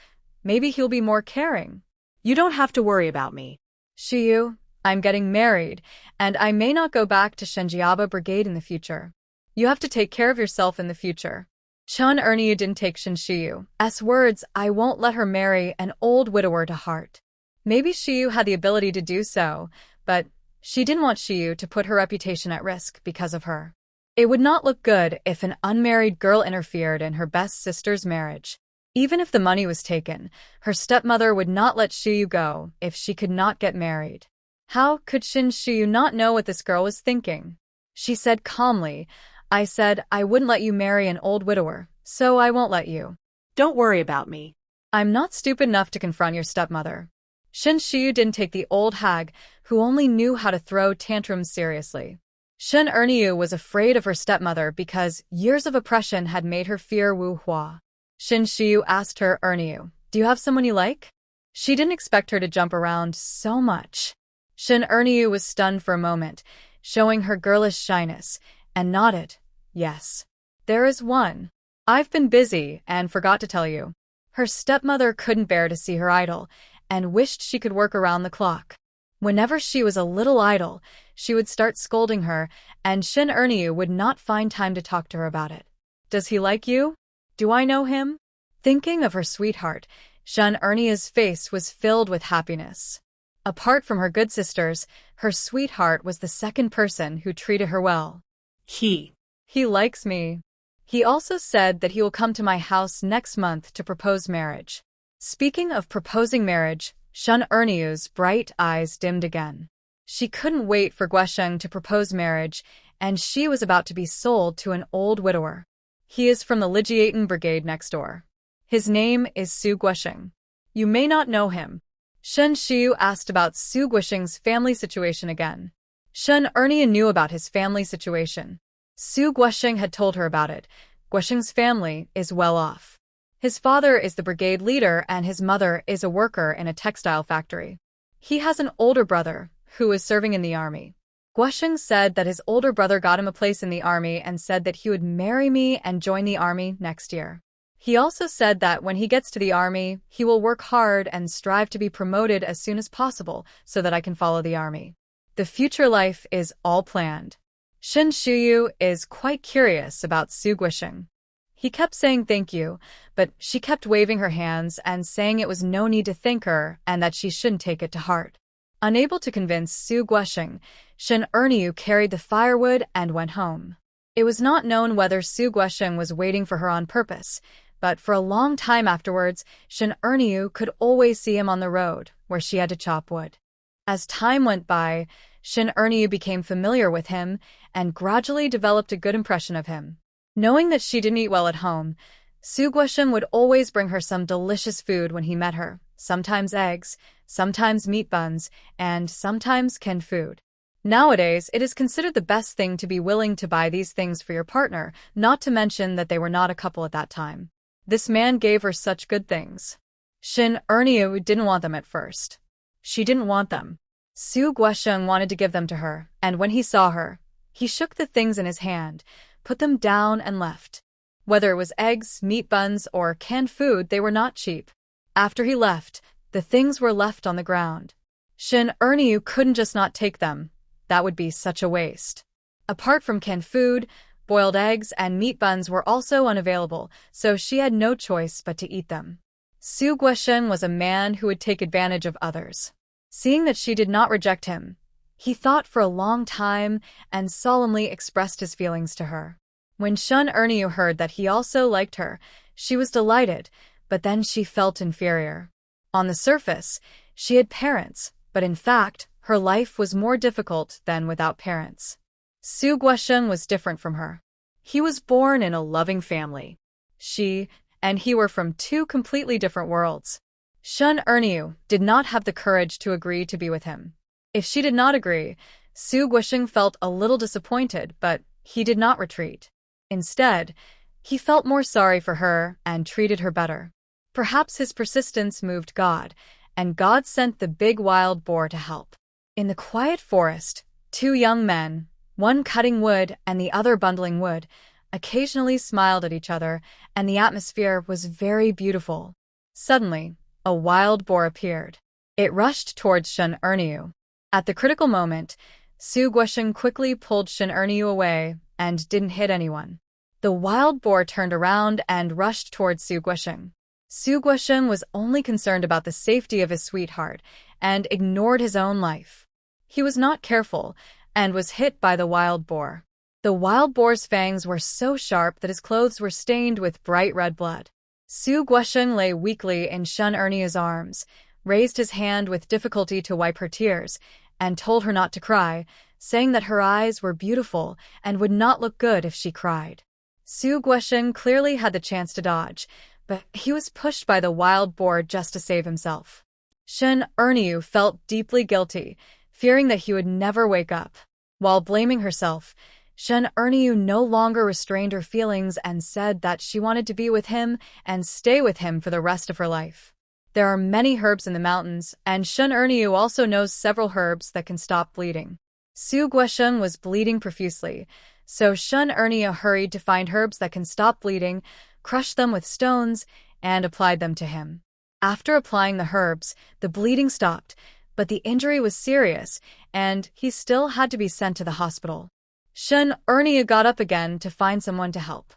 Maybe he'll be more caring. You don't have to worry about me. Shiyu, I'm getting married, and I may not go back to Shenjiaba Brigade in the future. You have to take care of yourself in the future. Chun Erniu didn't take Shin Shiyu's words, I won't let her marry an old widower to heart. Maybe Shiyu had the ability to do so, but she didn't want Shiyu to put her reputation at risk because of her. It would not look good if an unmarried girl interfered in her best sister's marriage. Even if the money was taken, her stepmother would not let Shiyu go if she could not get married. How could Shin Shiyu not know what this girl was thinking? She said calmly, I said I wouldn't let you marry an old widower, so I won't let you. Don't worry about me. I'm not stupid enough to confront your stepmother. Shin Shiyu didn't take the old hag, who only knew how to throw tantrums seriously. Shin Erniu was afraid of her stepmother because years of oppression had made her fear Wu Hua. Shin Shiyu asked her, Erniu, do you have someone you like? She didn't expect her to jump around so much. Shin Erniu was stunned for a moment, showing her girlish shyness, and nodded, yes. There is one. I've been busy and forgot to tell you. Her stepmother couldn't bear to see her idle, and wished she could work around the clock. Whenever she was a little idle, she would start scolding her, and Shin Erniu would not find time to talk to her about it. Does he like you? Do I know him? Thinking of her sweetheart, Shin Erniu's face was filled with happiness. Apart from her good sisters, her sweetheart was the second person who treated her well. He likes me. He also said that he will come to my house next month to propose marriage. Speaking of proposing marriage, Shin Erniu's bright eyes dimmed again. She couldn't wait for Guesheng to propose marriage, and she was about to be sold to an old widower. He is from the Lijiaten Brigade next door. His name is Su Guesheng. You may not know him. Shen Shiyu asked about Su Guesheng's family situation again. Shen Erniu knew about his family situation. Su Guesheng had told her about it. Guesheng's family is well off. His father is the brigade leader and his mother is a worker in a textile factory. He has an older brother who is serving in the army. Guesheng said that his older brother got him a place in the army and said that he would marry me and join the army next year. He also said that when he gets to the army, he will work hard and strive to be promoted as soon as possible so that I can follow the army. The future life is all planned. Shin Shiyu is quite curious about Su Guesheng. He kept saying thank you, but she kept waving her hands and saying it was no need to thank her and that she shouldn't take it to heart. Unable to convince Su Guesheng, Shin Erniu carried the firewood and went home. It was not known whether Su Guesheng was waiting for her on purpose, but for a long time afterwards, Shin Erniu could always see him on the road, where she had to chop wood. As time went by, Shin Erniu became familiar with him and gradually developed a good impression of him. Knowing that she didn't eat well at home, Su Guesheng would always bring her some delicious food when he met her, sometimes eggs, sometimes meat buns, and sometimes canned food. Nowadays, it is considered the best thing to be willing to buy these things for your partner, not to mention that they were not a couple at that time. This man gave her such good things. Shin Erniu didn't want them at first. She didn't want them. Su Guesheng wanted to give them to her, and when he saw her, he shook the things in his hand, put them down and left. Whether it was eggs, meat buns, or canned food, they were not cheap. After he left, the things were left on the ground. Shin Erniu couldn't just not take them. That would be such a waste. Apart from canned food, boiled eggs and meat buns were also unavailable, so she had no choice but to eat them. Su Guesheng was a man who would take advantage of others. Seeing that she did not reject him, he thought for a long time and solemnly expressed his feelings to her. When Shin Erniu heard that he also liked her, she was delighted, but then she felt inferior. On the surface, she had parents, but in fact, her life was more difficult than without parents. Su Guesheng was different from her. He was born in a loving family. She and he were from two completely different worlds. Shun Ernyu did not have the courage to agree to be with him. If she did not agree, Su Guisheng felt a little disappointed, but he did not retreat. Instead, he felt more sorry for her and treated her better. Perhaps his persistence moved God, and God sent the big wild boar to help. In the quiet forest, two young men, one cutting wood and the other bundling wood, occasionally smiled at each other, and the atmosphere was very beautiful. Suddenly, a wild boar appeared. It rushed towards Shun Ernyu. At the critical moment, Su Guisheng quickly pulled Shun Ernyu away and didn't hit anyone. The wild boar turned around and rushed towards Su Guisheng. Su Guisheng was only concerned about the safety of his sweetheart and ignored his own life. He was not careful and was hit by the wild boar. The wild boar's fangs were so sharp that his clothes were stained with bright red blood. Su Guisheng lay weakly in Shun Ernyu's arms, raised his hand with difficulty to wipe her tears, and told her not to cry, saying that her eyes were beautiful and would not look good if she cried. Su Guisheng clearly had the chance to dodge, but he was pushed by the wild boar just to save himself. Shun Ernyu felt deeply guilty, fearing that he would never wake up. While blaming herself, Shun Ernyu no longer restrained her feelings and said that she wanted to be with him and stay with him for the rest of her life. There are many herbs in the mountains, and Shun Ernyu also knows several herbs that can stop bleeding. Su Guisheng was bleeding profusely, so Shun Ernyu hurried to find herbs that can stop bleeding, crushed them with stones, and applied them to him. After applying the herbs, the bleeding stopped, but the injury was serious, and he still had to be sent to the hospital. Shun Ernyu got up again to find someone to help.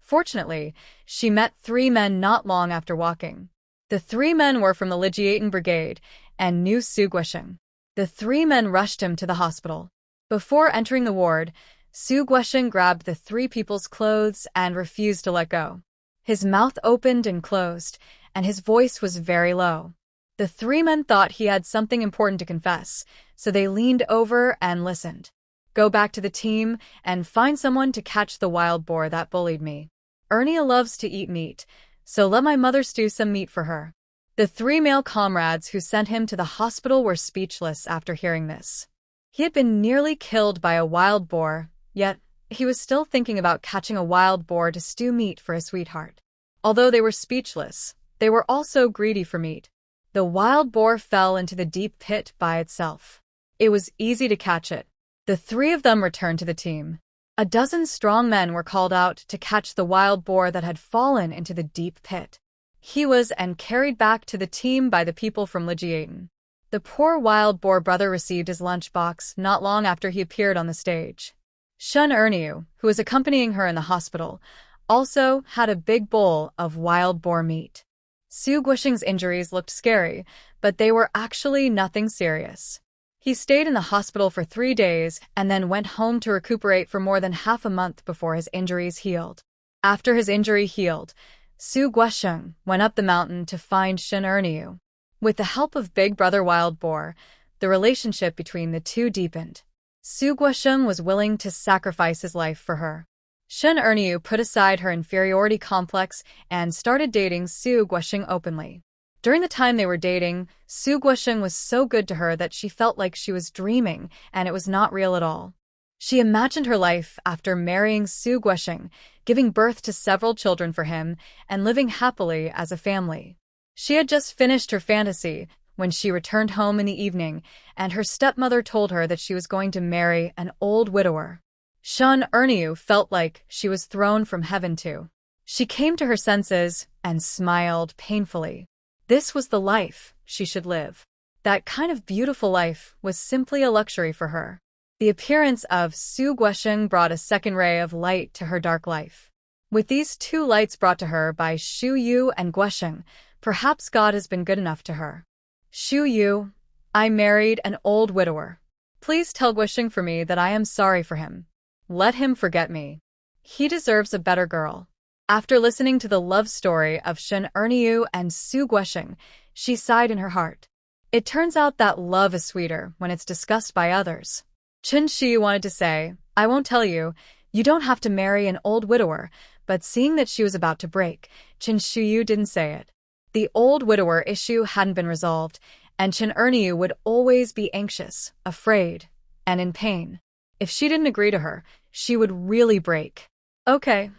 Fortunately, she met three men not long after walking. The three men were from the Lijiaten Brigade and knew Su Guisheng. The three men rushed him to the hospital. Before entering the ward, Su Guisheng grabbed the three people's clothes and refused to let go. His mouth opened and closed, and his voice was very low. The three men thought he had something important to confess, so they leaned over and listened. Go back to the team and find someone to catch the wild boar that bullied me. Ernia loves to eat meat, so let my mother stew some meat for her. The three male comrades who sent him to the hospital were speechless after hearing this. He had been nearly killed by a wild boar, yet he was still thinking about catching a wild boar to stew meat for his sweetheart. Although they were speechless, they were also greedy for meat. The wild boar fell into the deep pit by itself. It was easy to catch it. The three of them returned to the team. A dozen strong men were called out to catch the wild boar that had fallen into the deep pit. He was and carried back to the team by the people from Lijiaten. The poor wild boar brother received his lunchbox not long after he appeared on the stage. Shun Ernyu, who was accompanying her in the hospital, also had a big bowl of wild boar meat. Su Guisheng's injuries looked scary, but they were actually nothing serious. He stayed in the hospital for 3 days and then went home to recuperate for more than half a month before his injuries healed. After his injury healed, Su Guisheng went up the mountain to find Shun Ernyu. With the help of Big Brother Wild Boar, the relationship between the two deepened. Su Guisheng was willing to sacrifice his life for her. Shun Ernyu put aside her inferiority complex and started dating Su Guisheng openly. During the time they were dating, Su Guisheng was so good to her that she felt like she was dreaming, and it was not real at all. She imagined her life after marrying Su Guisheng, giving birth to several children for him, and living happily as a family. She had just finished her fantasy when she returned home in the evening, and her stepmother told her that she was going to marry an old widower. Shun Ernyu felt like she was thrown from heaven too. She came to her senses and smiled painfully. This was the life she should live. That kind of beautiful life was simply a luxury for her. The appearance of Su Guisheng brought a second ray of light to her dark life. With these two lights brought to her by Shu Yu and Guisheng, perhaps God has been good enough to her. Shu Yu, I married an old widower. Please tell Guisheng for me that I am sorry for him. Let him forget me. He deserves a better girl. After listening to the love story of Shun Ernyu and Su Guisheng, she sighed in her heart. It turns out that love is sweeter when it's discussed by others. Chen Shi wanted to say, I won't tell you, you don't have to marry an old widower, but seeing that she was about to break, Chen Shiyu didn't say it. The old widower issue hadn't been resolved, and Chin Ernyu would always be anxious, afraid, and in pain. If she didn't agree to her, she would really break. Okay,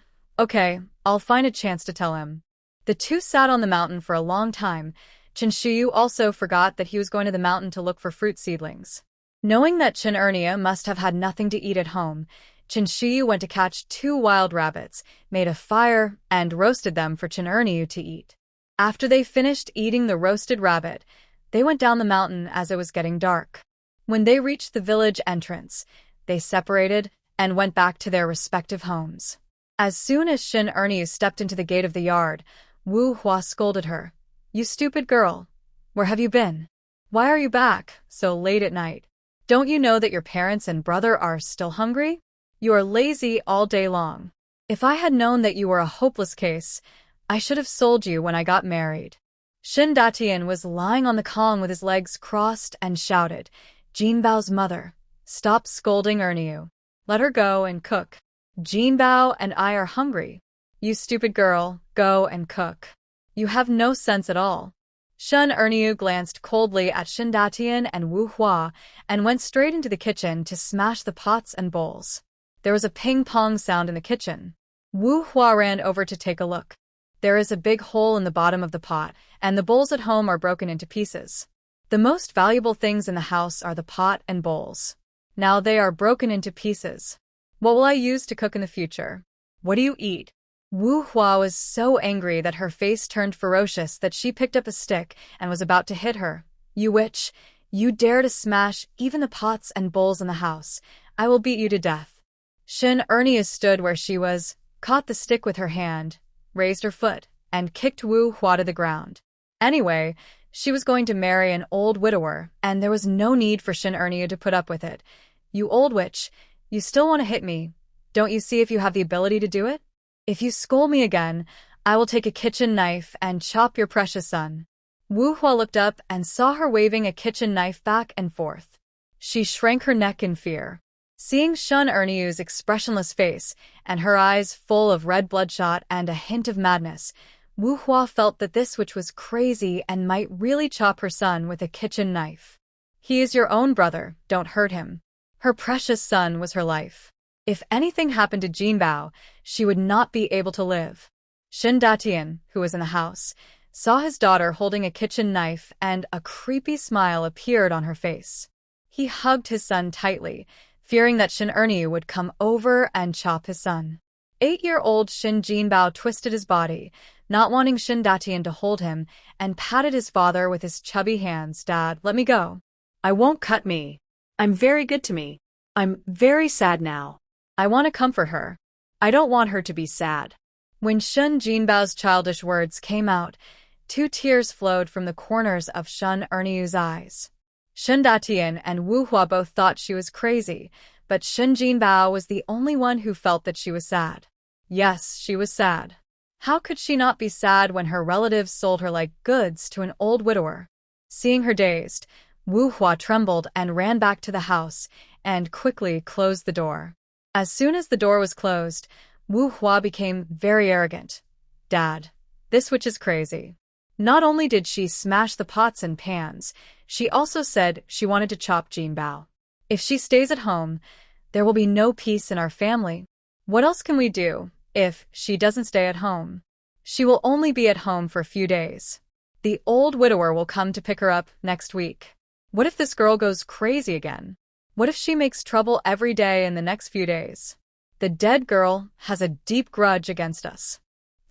I'll find a chance to tell him. The two sat on the mountain for a long time. Chin Shiyu also forgot that he was going to the mountain to look for fruit seedlings. Knowing that Chin Ernyu must have had nothing to eat at home, Chin Shiyu went to catch 2 wild rabbits, made a fire, and roasted them for Chin Ernyu to eat. After they finished eating the roasted rabbit, they went down the mountain as it was getting dark. When they reached the village entrance, they separated and went back to their respective homes. As soon as Chin Ernyu stepped into the gate of the yard, Wu Hua scolded her. "You stupid girl! Where have you been? Why are you back so late at night? Don't you know that your parents and brother are still hungry? You are lazy all day long. If I had known that you were a hopeless case, I should have sold you when I got married." Shin Datian was lying on the kong with his legs crossed and shouted, "Jinbao's mother, stop scolding Ernyu. Let her go and cook. Jinbao and I are hungry. You stupid girl, go and cook. You have no sense at all." Shun Ernyu glanced coldly at Shin Datian and Wu Hua and went straight into the kitchen to smash the pots and bowls. There was a ping-pong sound in the kitchen. Wu Hua ran over to take a look. There is a big hole in the bottom of the pot, and the bowls at home are broken into pieces. The most valuable things in the house are the pot and bowls. Now they are broken into pieces. What will I use to cook in the future? What do you eat? Wu Hua was so angry that her face turned ferocious that she picked up a stick and was about to hit her. "You witch! You dare to smash even the pots and bowls in the house. I will beat you to death." Shin Ernyu stood where she was, caught the stick with her hand, raised her foot, and kicked Wu Hua to the ground. Anyway, she was going to marry an old widower, and there was no need for Shin Ernyu to put up with it. "You old witch, you still want to hit me. Don't you see if you have the ability to do it? If you scold me again, I will take a kitchen knife and chop your precious son." Wu Hua looked up and saw her waving a kitchen knife back and forth. She shrank her neck in fear. Seeing Shun Ernyu's expressionless face and her eyes full of red bloodshot and a hint of madness, Wu Hua felt that this witch was crazy and might really chop her son with a kitchen knife. "He is your own brother, don't hurt him." Her precious son was her life. If anything happened to Jinbao, she would not be able to live. Shin Datian, who was in the house, saw his daughter holding a kitchen knife and a creepy smile appeared on her face. He hugged his son tightly, fearing that Shin Ernyu would come over and chop his son. 8-year-old Shin Jinbao twisted his body, not wanting Shin Datian to hold him, and patted his father with his chubby hands. "Dad, let me go. I won't cut me. I'm very good to me. I'm very sad now. I want to comfort her. I don't want her to be sad." When Shun Jinbao's childish words came out, 2 tears flowed from the corners of Shun Ernyu's eyes. Shin Datian and Wu Hua both thought she was crazy, but Shin Jinbao was the only one who felt that she was sad. Yes, she was sad. How could she not be sad when her relatives sold her like goods to an old widower? Seeing her dazed, Wu Hua trembled and ran back to the house and quickly closed the door. As soon as the door was closed, Wu Hua became very arrogant. "Dad, this witch is crazy." Not only did she smash the pots and pans, she also said she wanted to chop Jinbao. If she stays at home, there will be no peace in our family. What else can we do if she doesn't stay at home? She will only be at home for a few days. The old widower will come to pick her up next week. What if this girl goes crazy again? What if she makes trouble every day in the next few days? The dead girl has a deep grudge against us.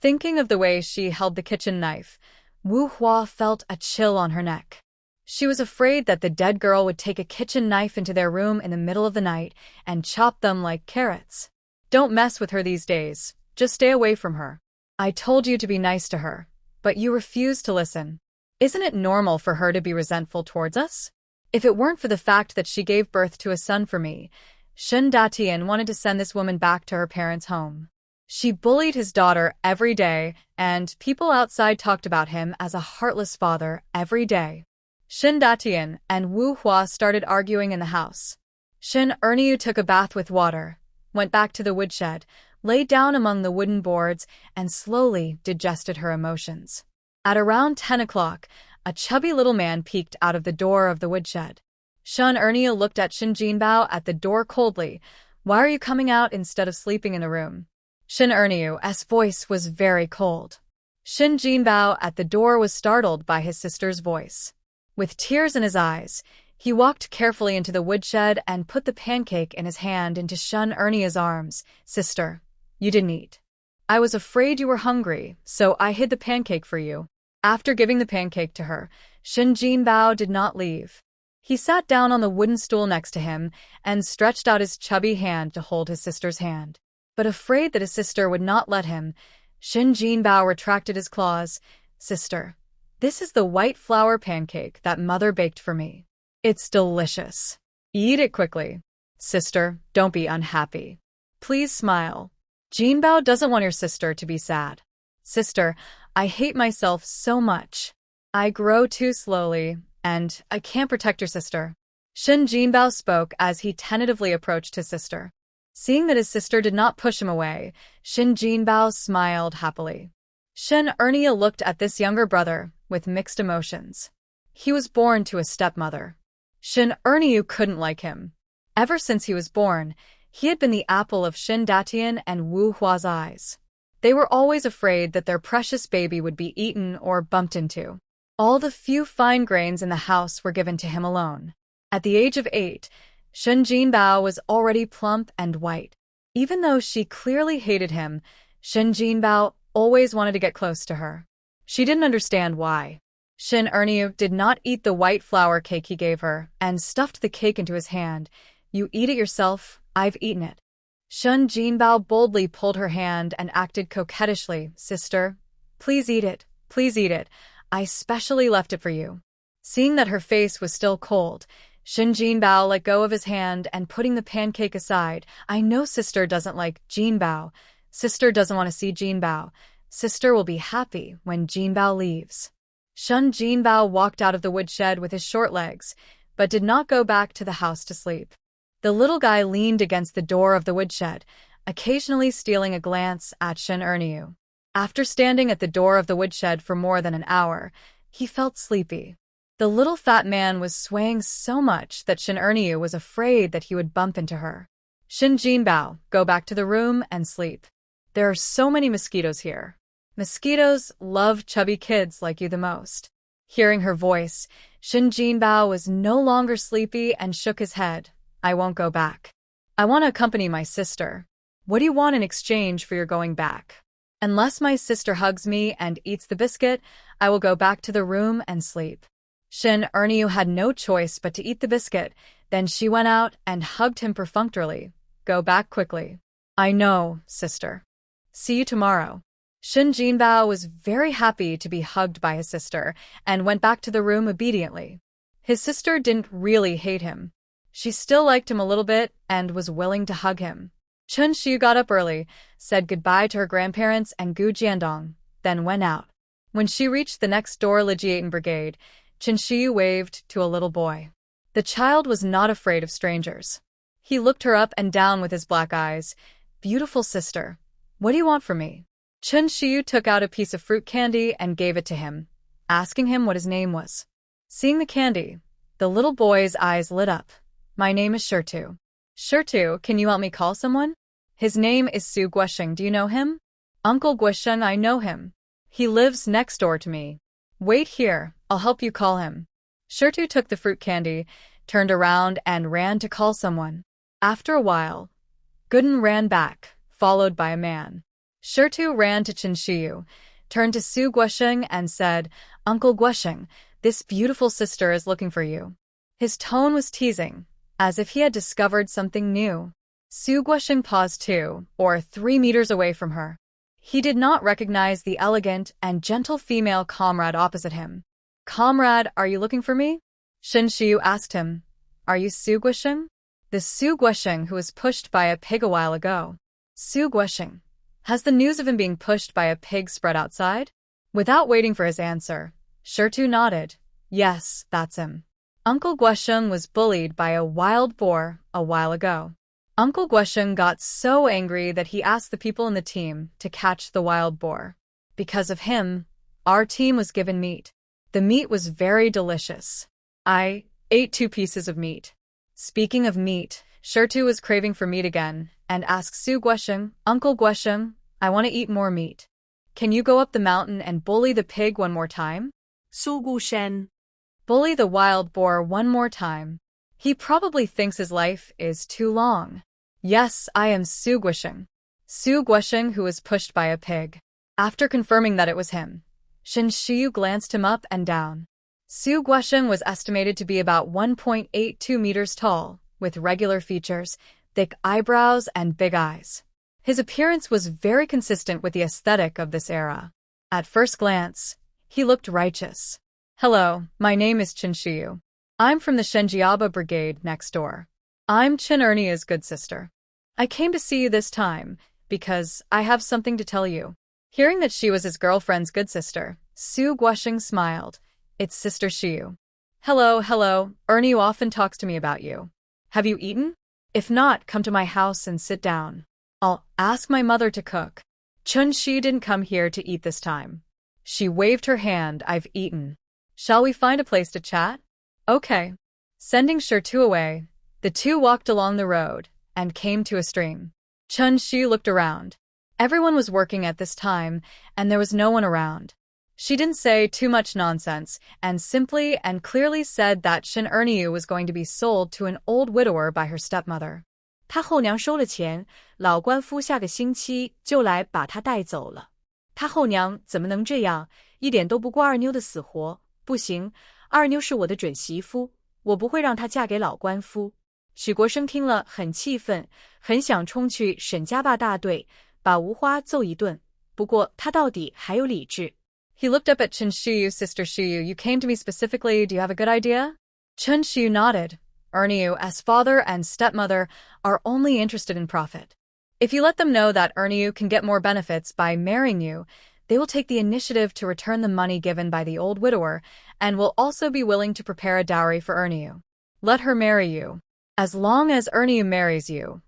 Thinking of the way she held the kitchen knife, Wu Hua felt a chill on her neck. She was afraid that the dead girl would take a kitchen knife into their room in the middle of the night and chop them like carrots. "Don't mess with her these days. Just stay away from her. I told you to be nice to her, but you refused to listen. Isn't it normal for her to be resentful towards us? If it weren't for the fact that she gave birth to a son for me, Shin Datian wanted to send this woman back to her parents' home. She bullied his daughter every day, and people outside talked about him as a heartless father every day." Shin Datian and Wu Hua started arguing in the house. Shin Ernyu took a bath with water, went back to the woodshed, lay down among the wooden boards, and slowly digested her emotions. At around 10 o'clock, a chubby little man peeked out of the door of the woodshed. Shun Ernia looked at Shin Jinbao at the door coldly. Why are you coming out instead of sleeping in the room? Shin Erniu's voice was very cold. Shin Jinbao at the door was startled by his sister's voice. With tears in his eyes, he walked carefully into the woodshed and put the pancake in his hand into Shun Ernia's arms. Sister, you didn't eat. I was afraid you were hungry, so I hid the pancake for you. After giving the pancake to her, Shin Jinbao did not leave. He sat down on the wooden stool next to him and stretched out his chubby hand to hold his sister's hand. But afraid that his sister would not let him, Shin Jinbao retracted his claws. Sister, this is the white flour pancake that mother baked for me. It's delicious. Eat it quickly. Sister, don't be unhappy. Please smile. Jinbao doesn't want your sister to be sad. Sister, I hate myself so much. I grow too slowly, and I can't protect your sister. Shin Jinbao spoke as he tentatively approached his sister. Seeing that his sister did not push him away, Shin Jinbao smiled happily. Shin Ernia looked at this younger brother with mixed emotions. He was born to a stepmother. Shin Erniu couldn't like him. Ever since he was born, he had been the apple of Shin Datian and Wu Hua's eyes. They were always afraid that their precious baby would be eaten or bumped into. All the few fine grains in the house were given to him alone. At the age of 8, Shin Jinbao was already plump and white. Even though she clearly hated him, Shin Jinbao always wanted to get close to her. She didn't understand why. Shin Erniu did not eat the white flour cake he gave her and stuffed the cake into his hand. You eat it yourself, I've eaten it. Shin Jinbao boldly pulled her hand and acted coquettishly. Sister, please eat it, please eat it. I specially left it for you. Seeing that her face was still cold, Shin Jinbao let go of his hand and putting the pancake aside. I know sister doesn't like Jinbao. Sister doesn't want to see Jinbao. Sister will be happy when Jinbao leaves. Shin Jinbao walked out of the woodshed with his short legs, but did not go back to the house to sleep. The little guy leaned against the door of the woodshed, occasionally stealing a glance at Shin Erniu. After standing at the door of the woodshed for more than an hour, he felt sleepy. The little fat man was swaying so much that Shin Erniu was afraid that he would bump into her. Shin Jinbao, go back to the room and sleep. There are so many mosquitoes here. Mosquitoes love chubby kids like you the most. Hearing her voice, Shin Jinbao was no longer sleepy and shook his head. I won't go back. I want to accompany my sister. What do you want in exchange for your going back? Unless my sister hugs me and eats the biscuit, I will go back to the room and sleep. Shin Erniu had no choice but to eat the biscuit. Then she went out and hugged him perfunctorily. Go back quickly. I know, sister. See you tomorrow. Shin Jinbao was very happy to be hugged by his sister and went back to the room obediently. His sister didn't really hate him. She still liked him a little bit and was willing to hug him. Chun Xiu got up early, said goodbye to her grandparents and Gu Jiandong, then went out. When she reached the next door Legiatin Brigade, Chun Xiu waved to a little boy. The child was not afraid of strangers. He looked her up and down with his black eyes. Beautiful sister, what do you want from me? Chun Xiu took out a piece of fruit candy and gave it to him, asking him what his name was. Seeing the candy, the little boy's eyes lit up. My name is Shirtu. Shirtu, can you help me call someone? His name is Su Guosheng. Do you know him? Uncle Guosheng, I know him. He lives next door to me. Wait here, I'll help you call him. Shirtu took the fruit candy, turned around and ran to call someone. After a while, Gooden ran back, followed by a man. Shirtu ran to Chun Xiu, turned to Su Guosheng and said, Uncle Guosheng, this beautiful sister is looking for you. His tone was teasing, as if he had discovered something new. Su Guosheng paused 2 or 3 meters away from her. He did not recognize the elegant and gentle female comrade opposite him. Comrade, are you looking for me? Shin Xiu asked him. Are you Su Guosheng? The Su Guosheng who was pushed by a pig a while ago. Su Guosheng. Has the news of him being pushed by a pig spread outside? Without waiting for his answer, Shirtu nodded. Yes, that's him. Uncle Guosheng was bullied by a wild boar a while ago. Uncle Guosheng got so angry that he asked the people in the team to catch the wild boar. Because of him, our team was given meat. The meat was very delicious. I ate 2 pieces of meat. Speaking of meat, Shirtu was craving for meat again and asked Su Guesheng, Uncle Guesheng, I want to eat more meat. Can you go up the mountain and bully the pig one more time? Su Guesheng. Bully the wild boar one more time. He probably thinks his life is too long. Yes, I am Su Guesheng. Su Guesheng, who was pushed by a pig. After confirming that it was him, Shen Shiyu glanced him up and down. Su Guesheng was estimated to be about 1.82 meters tall, with regular features, thick eyebrows, and big eyes. His appearance was very consistent with the aesthetic of this era. At first glance, he looked righteous. Hello, my name is Chen Shiyu. I'm from the Shenjiaba Brigade next door. I'm Chen Ernia's good sister. I came to see you this time because I have something to tell you. Hearing that she was his girlfriend's good sister, Su Guesheng smiled. It's Sister Shiyu. Hello, Ernie often talks to me about you. Have you eaten? If not, come to my house and sit down. I'll ask my mother to cook. Chun Shi didn't come here to eat this time. She waved her hand. I've eaten. Shall we find a place to chat? Okay. Sending Shirtu away, the two walked along the road and came to a stream. Chun Shi looked around. Everyone was working at this time, and there was no one around. She didn't say too much nonsense, and simply and clearly said that Shen Erniu was going to be sold to an old widower by her stepmother. 他后娘收了钱，老官夫下个星期就来把她带走了。他后娘怎么能这样，一点都不顾二妞的死活？不行，二妞是我的准媳妇，我不会让她嫁给老官夫。许国生听了很气愤，很想冲去沈家坝大队，把无花揍一顿。不过他到底还有理智。He looked up at Chen Shiyu. Sister Shiyu, you came to me specifically. Do you have a good idea? Chen Shiyu nodded. Erniu, as father and stepmother, are only interested in profit. If you let them know that Erniu can get more benefits by marrying you, they will take the initiative to return the money given by the old widower and will also be willing to prepare a dowry for Erniu. Let her marry you. As long as Erniu marries you,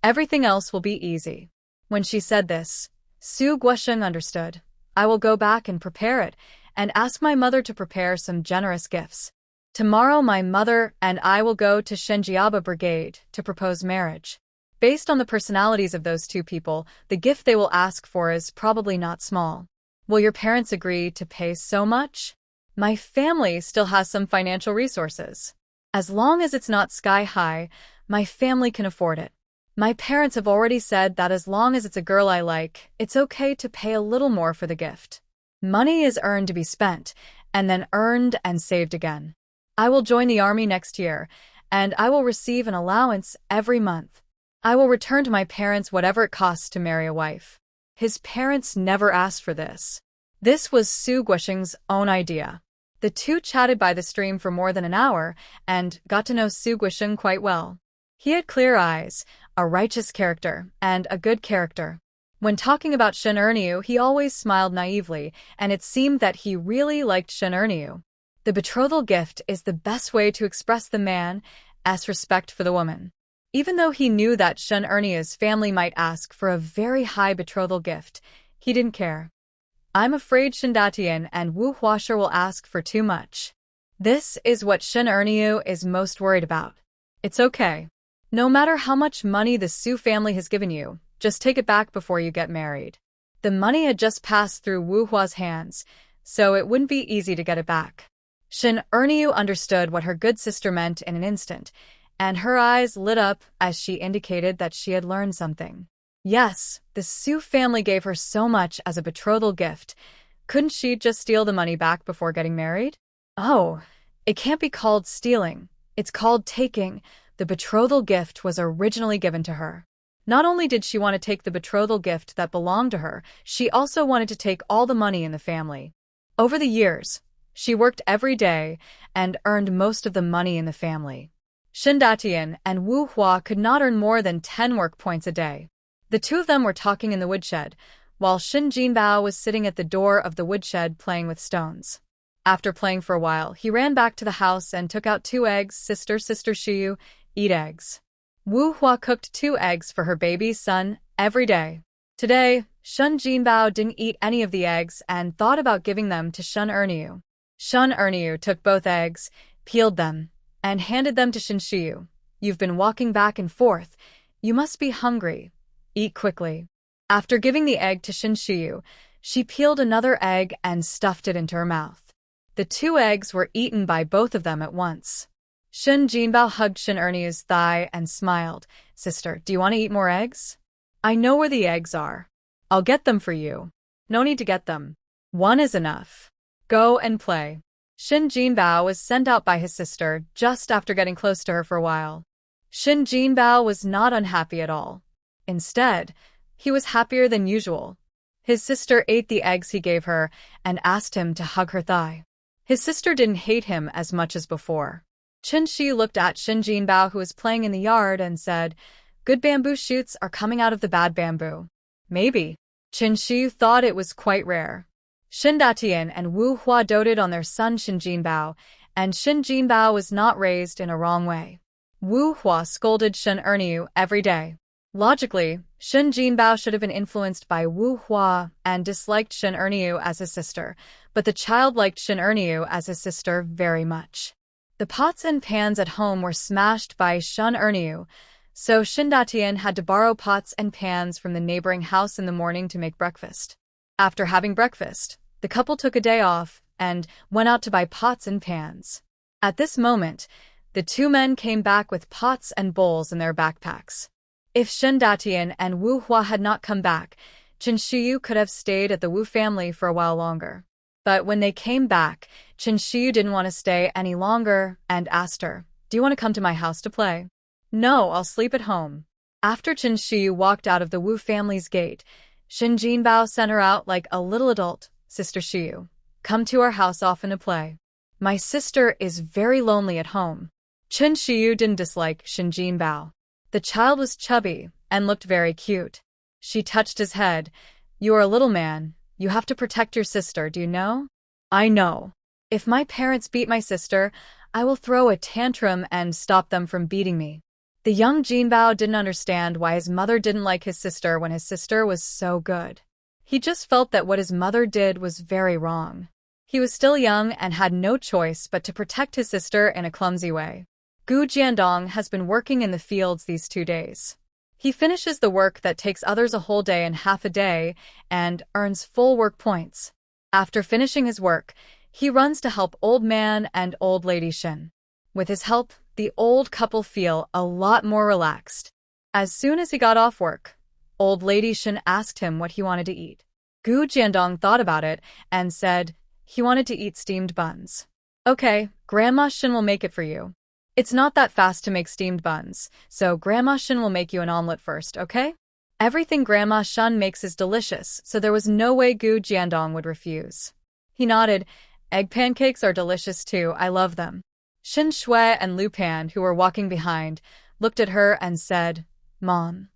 everything else will be easy. When she said this, Su Guesheng understood. I will go back and prepare it, and ask my mother to prepare some generous gifts. Tomorrow my mother and I will go to Shenjiaba Brigade to propose marriage. Based on the personalities of those two people, the gift they will ask for is probably not small. Will your parents agree to pay so much? My family still has some financial resources. As long as it's not sky high, my family can afford it. My parents have already said that as long as it's a girl I like, it's okay to pay a little more for the gift. Money is earned to be spent, and then earned and saved again. I will join the army next year, and I will receive an allowance every month. I will return to my parents whatever it costs to marry a wife. His parents never asked for this. This was Su Guesheng's own idea. The two chatted by the stream for more than an hour, and got to know Su Guesheng quite well. He had clear eyes, a righteous character, and a good character. When talking about Shen Erniu, he always smiled naively, and it seemed that he really liked Shen Erniu. The betrothal gift is the best way to express the man's respect for the woman. Even though he knew that Shen Erniu's family might ask for a very high betrothal gift, he didn't care. I'm afraid Shen Datian and Wu Huasher will ask for too much. This is what Shen Erniu is most worried about. It's okay. No matter how much money the Su family has given you, just take it back before you get married. The money had just passed through Wu Hua's hands, so it wouldn't be easy to get it back. Shen Erniu understood what her good sister meant in an instant, and her eyes lit up as she indicated that she had learned something. Yes, the Su family gave her so much as a betrothal gift. Couldn't she just steal the money back before getting married? Oh, it can't be called stealing. It's called taking. The betrothal gift was originally given to her. Not only did she want to take the betrothal gift that belonged to her, she also wanted to take all the money in the family. Over the years, she worked every day and earned most of the money in the family. Shen Datian and Wu Hua could not earn more than 10 work points a day. The two of them were talking in the woodshed, while Shin Jinbao was sitting at the door of the woodshed playing with stones. After playing for a while, he ran back to the house and took out 2 eggs. Sister Shiyu, eat eggs. Wu Hua cooked 2 eggs for her baby son every day. Today, Shun Jinbao didn't eat any of the eggs and thought about giving them to Shun Erniu. Shun Erniu took both eggs, peeled them, and handed them to Shin Shiyu. You've been walking back and forth. You must be hungry. Eat quickly. After giving the egg to Shin Shiyu, she peeled another egg and stuffed it into her mouth. The 2 eggs were eaten by both of them at once. Shun Jinbao hugged Shin Erniu's thigh and smiled. Sister, do you want to eat more eggs? I know where the eggs are. I'll get them for you. No need to get them. 1 is enough. Go and play. Shin Jinbao was sent out by his sister just after getting close to her for a while. Shin Jinbao was not unhappy at all. Instead, he was happier than usual. His sister ate the eggs he gave her and asked him to hug her thigh. His sister didn't hate him as much as before. Shin Shi looked at Shin Jinbao, who was playing in the yard, and said, "Good bamboo shoots are coming out of the bad bamboo." Maybe. Shin Shi thought it was quite rare. Shin Datian and Wu Hua doted on their son Shin Jinbao, and Shin Jinbao was not raised in a wrong way. Wu Hua scolded Shin Erniu every day. Logically, Shin Jinbao should have been influenced by Wu Hua and disliked Shin Erniu as his sister, but the child liked Shin Erniu as his sister very much. The pots and pans at home were smashed by Shin Erniu, so Shin Datian had to borrow pots and pans from the neighboring house in the morning to make breakfast. After having breakfast, the couple took a day off and went out to buy pots and pans. At this moment, the 2 men came back with pots and bowls in their backpacks. If Shin Datian and Wu Hua had not come back, Qin Shiyu could have stayed at the Wu family for a while longer. But when they came back, Qin Shiyu didn't want to stay any longer and asked her, "Do you want to come to my house to play?" "No, I'll sleep at home." After Qin Shiyu walked out of the Wu family's gate, Shin Jinbao sent her out like a little adult. "Sister Shiyu, come to our house often to play. My sister is very lonely at home." Qin Shiyu didn't dislike Shin Jinbao. The child was chubby and looked very cute. She touched his head. "You are a little man. You have to protect your sister, do you know?" "I know. If my parents beat my sister, I will throw a tantrum and stop them from beating me." The young Jinbao didn't understand why his mother didn't like his sister when his sister was so good. He just felt that what his mother did was very wrong. He was still young and had no choice but to protect his sister in a clumsy way. Gu Jiandong has been working in the fields these 2 days. He finishes the work that takes others a whole day in half a day and earns full work points. After finishing his work, he runs to help Old Man and Old Lady Shin. With his help, the old couple feel a lot more relaxed. As soon as he got off work, Old Lady Shin asked him what he wanted to eat. Gu Jiandong thought about it and said he wanted to eat steamed buns. "Okay, Grandma Shin will make it for you. It's not that fast to make steamed buns, so Grandma Shin will make you an omelet first, okay?" Everything Grandma Shin makes is delicious, so there was no way Gu Jiandong would refuse. He nodded. "Egg pancakes are delicious too, I love them." Shin Shui and Lu Pan, who were walking behind, looked at her and said, "Mom,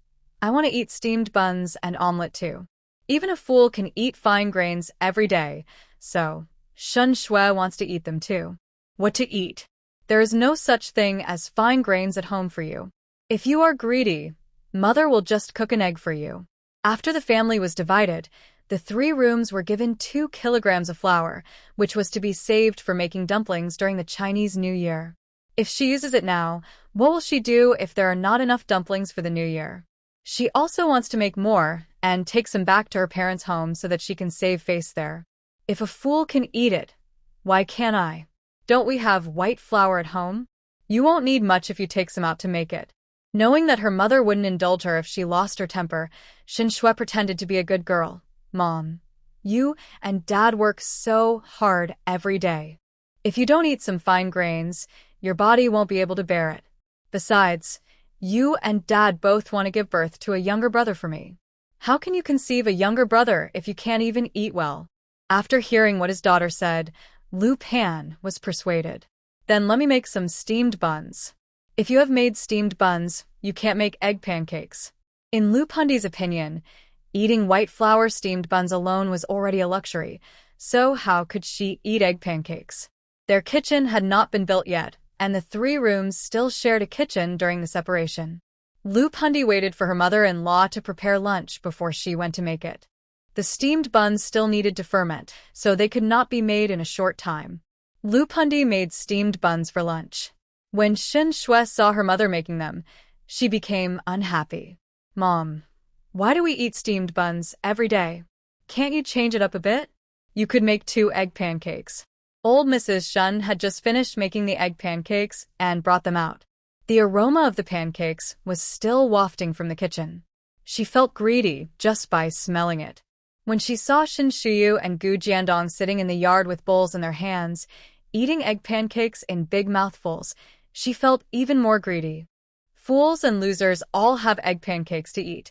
I want to eat steamed buns and omelet too. Even a fool can eat fine grains every day, so Shin Shui wants to eat them too." "What to eat? There is no such thing as fine grains at home for you. If you are greedy, Mother will just cook an egg for you." After the family was divided, the 3 rooms were given 2 kilograms of flour, which was to be saved for making dumplings during the Chinese New Year. If she uses it now, what will she do if there are not enough dumplings for the New Year? She also wants to make more and take some back to her parents' home so that she can save face there. If a fool can eat it, why can't I? Don't we have white flour at home? You won't need much if you take some out to make it. Knowing that her mother wouldn't indulge her if she lost her temper, Shin Shui pretended to be a good girl. "Mom, you and Dad work so hard every day. If you don't eat some fine grains, your body won't be able to bear it. Besides, you and Dad both want to give birth to a younger brother for me. How can you conceive a younger brother if you can't even eat well?" After hearing what his daughter said, Lu Pan was persuaded. "Then let me make some steamed buns." "If you have made steamed buns, you can't make egg pancakes." In Lu Pundi's opinion, eating white flour steamed buns alone was already a luxury, so how could she eat egg pancakes? Their kitchen had not been built yet, and the 3 rooms still shared a kitchen during the separation. Lu Pundi waited for her mother-in-law to prepare lunch before she went to make it. The steamed buns still needed to ferment, so they could not be made in a short time. Lu Pundi made steamed buns for lunch. When Shen Shui saw her mother making them, she became unhappy. Mom, why do we eat steamed buns every day? Can't you change it up a bit? You could make 2 egg pancakes. Old Mrs. Shen had just finished making the egg pancakes and brought them out. The aroma of the pancakes was still wafting from the kitchen. She felt greedy just by smelling it. When she saw Shin Shiyu and Gu Jiandong sitting in the yard with bowls in their hands, eating egg pancakes in big mouthfuls, she felt even more greedy. Fools and losers all have egg pancakes to eat,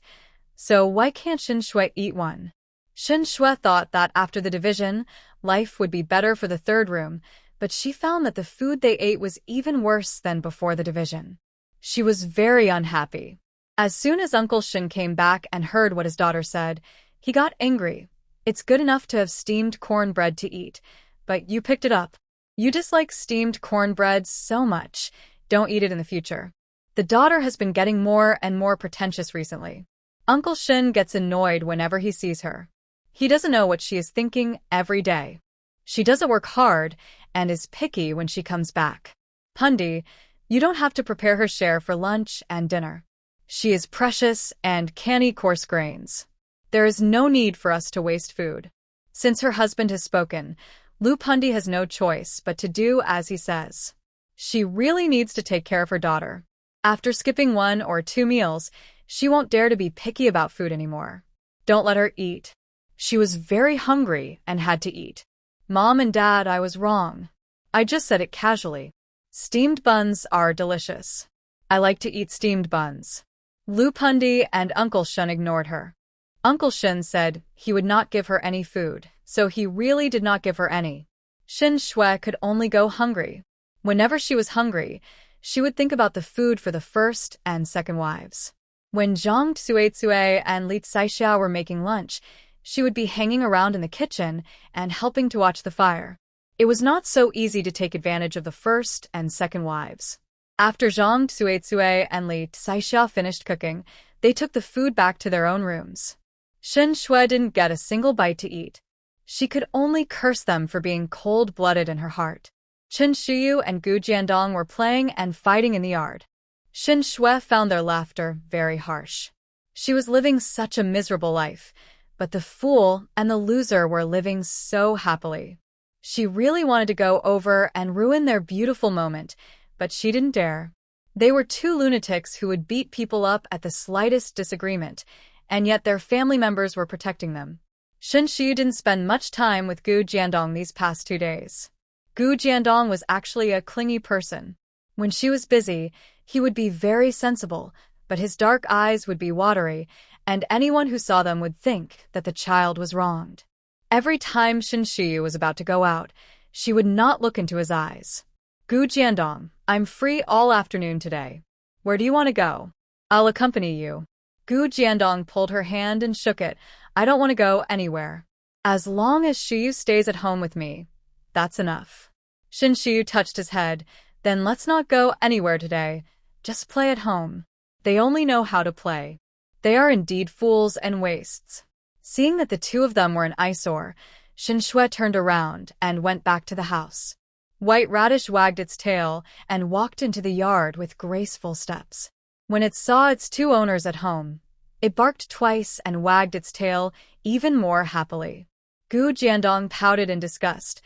so why can't Shin Shui eat one? Shin Shui thought that after the division, life would be better for the third room, but she found that the food they ate was even worse than before the division. She was very unhappy. As soon as Uncle Shin came back and heard what his daughter said, he got angry. It's good enough to have steamed cornbread to eat, but you picked it up. You dislike steamed cornbread so much. Don't eat it in the future. The daughter has been getting more and more pretentious recently. Uncle Shin gets annoyed whenever he sees her. He doesn't know what she is thinking every day. She doesn't work hard and is picky when she comes back. Pundi, you don't have to prepare her share for lunch and dinner. She is precious and can't eat coarse grains. There is no need for us to waste food. Since her husband has spoken, Lu Pundi has no choice but to do as he says. She really needs to take care of her daughter. After skipping 1 or 2 meals, she won't dare to be picky about food anymore. Don't let her eat. She was very hungry and had to eat. Mom and Dad, I was wrong. I just said it casually. Steamed buns are delicious. I like to eat steamed buns. Lu Pundi and Uncle Shen ignored her. Uncle Shen said he would not give her any food, so he really did not give her any. Shin Shui could only go hungry. Whenever she was hungry, she would think about the food for the first and second wives. When Zhang Tsuetsue and Li Tsaixia were making lunch, she would be hanging around in the kitchen and helping to watch the fire. It was not so easy to take advantage of the first and second wives. After Zhang Tsuetsue and Li Tsaixia finished cooking, they took the food back to their own rooms. Shin Shui didn't get a single bite to eat. She could only curse them for being cold-blooded in her heart. Shin Shiyu and Gu Jiandong were playing and fighting in the yard. Shin Shui found their laughter very harsh. She was living such a miserable life, but the fool and the loser were living so happily. She really wanted to go over and ruin their beautiful moment, but she didn't dare. They were 2 lunatics who would beat people up at the slightest disagreement, and yet their family members were protecting them. Shin Shiyu didn't spend much time with Gu Jiandong these past 2 days. Gu Jiandong was actually a clingy person. When she was busy, he would be very sensible, but his dark eyes would be watery, and anyone who saw them would think that the child was wronged. Every time Shin Shiyu was about to go out, she would not look into his eyes. Gu Jiandong, I'm free all afternoon today. Where do you want to go? I'll accompany you. Gu Jiandong pulled her hand and shook it. I don't want to go anywhere. As long as Shiyu stays at home with me, that's enough. Shin Shiyu touched his head. Then let's not go anywhere today. Just play at home. They only know how to play. They are indeed fools and wastes. Seeing that the 2 of them were an eyesore, Shin Shui turned around and went back to the house. White Radish wagged its tail and walked into the yard with graceful steps. When it saw its 2 owners at home, it barked twice and wagged its tail even more happily. Gu Jiandong pouted in disgust.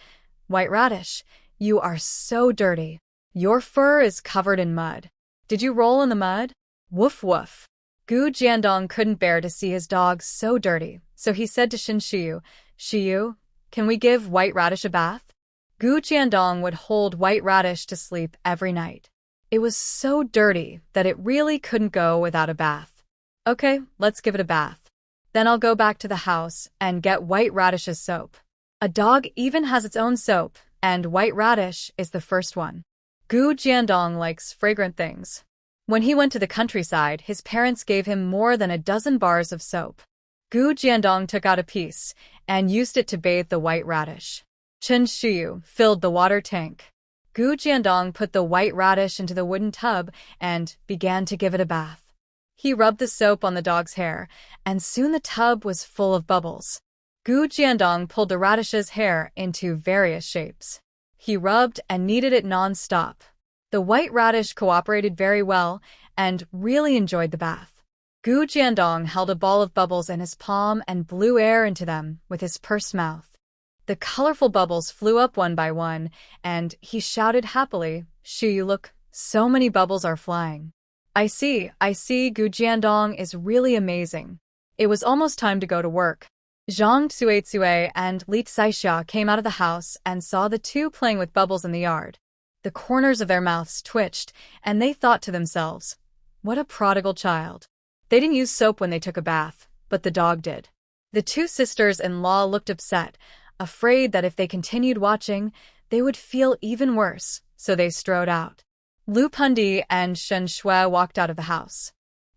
White Radish, you are so dirty. Your fur is covered in mud. Did you roll in the mud? Woof woof. Gu Jiandong couldn't bear to see his dog so dirty, so he said to Shin Shiyu, Shiyu, can we give White Radish a bath? Gu Jiandong would hold White Radish to sleep every night. It was so dirty that it really couldn't go without a bath. Okay, let's give it a bath. Then I'll go back to the house and get White Radish's soap. A dog even has its own soap, and White Radish is the first one. Gu Jiandong likes fragrant things. When he went to the countryside, his parents gave him more than a dozen bars of soap. Gu Jiandong took out a piece and used it to bathe the White Radish. Chen Shiyu filled the water tank. Gu Jiandong put the White Radish into the wooden tub and began to give it a bath. He rubbed the soap on the dog's hair, and soon the tub was full of bubbles. Gu Jiandong pulled the radish's hair into various shapes. He rubbed and kneaded it non-stop. The white radish cooperated very well and really enjoyed the bath. Gu Jiandong held a ball of bubbles in his palm and blew air into them with his pursed mouth. The colorful bubbles flew up one by one, and he shouted happily, "Shuyu, look, so many bubbles are flying." I see, Gu Jiandong is really amazing. It was almost time to go to work. Zhang Tsuetsue and Li Saixia came out of the house and saw the two playing with bubbles in the yard. The corners of their mouths twitched, and they thought to themselves, "What a prodigal child." They didn't use soap when they took a bath, but the dog did. The two sisters-in-law looked upset, afraid that if they continued watching, they would feel even worse, so they strode out. Lu Pundi and Shen Shui walked out of the house.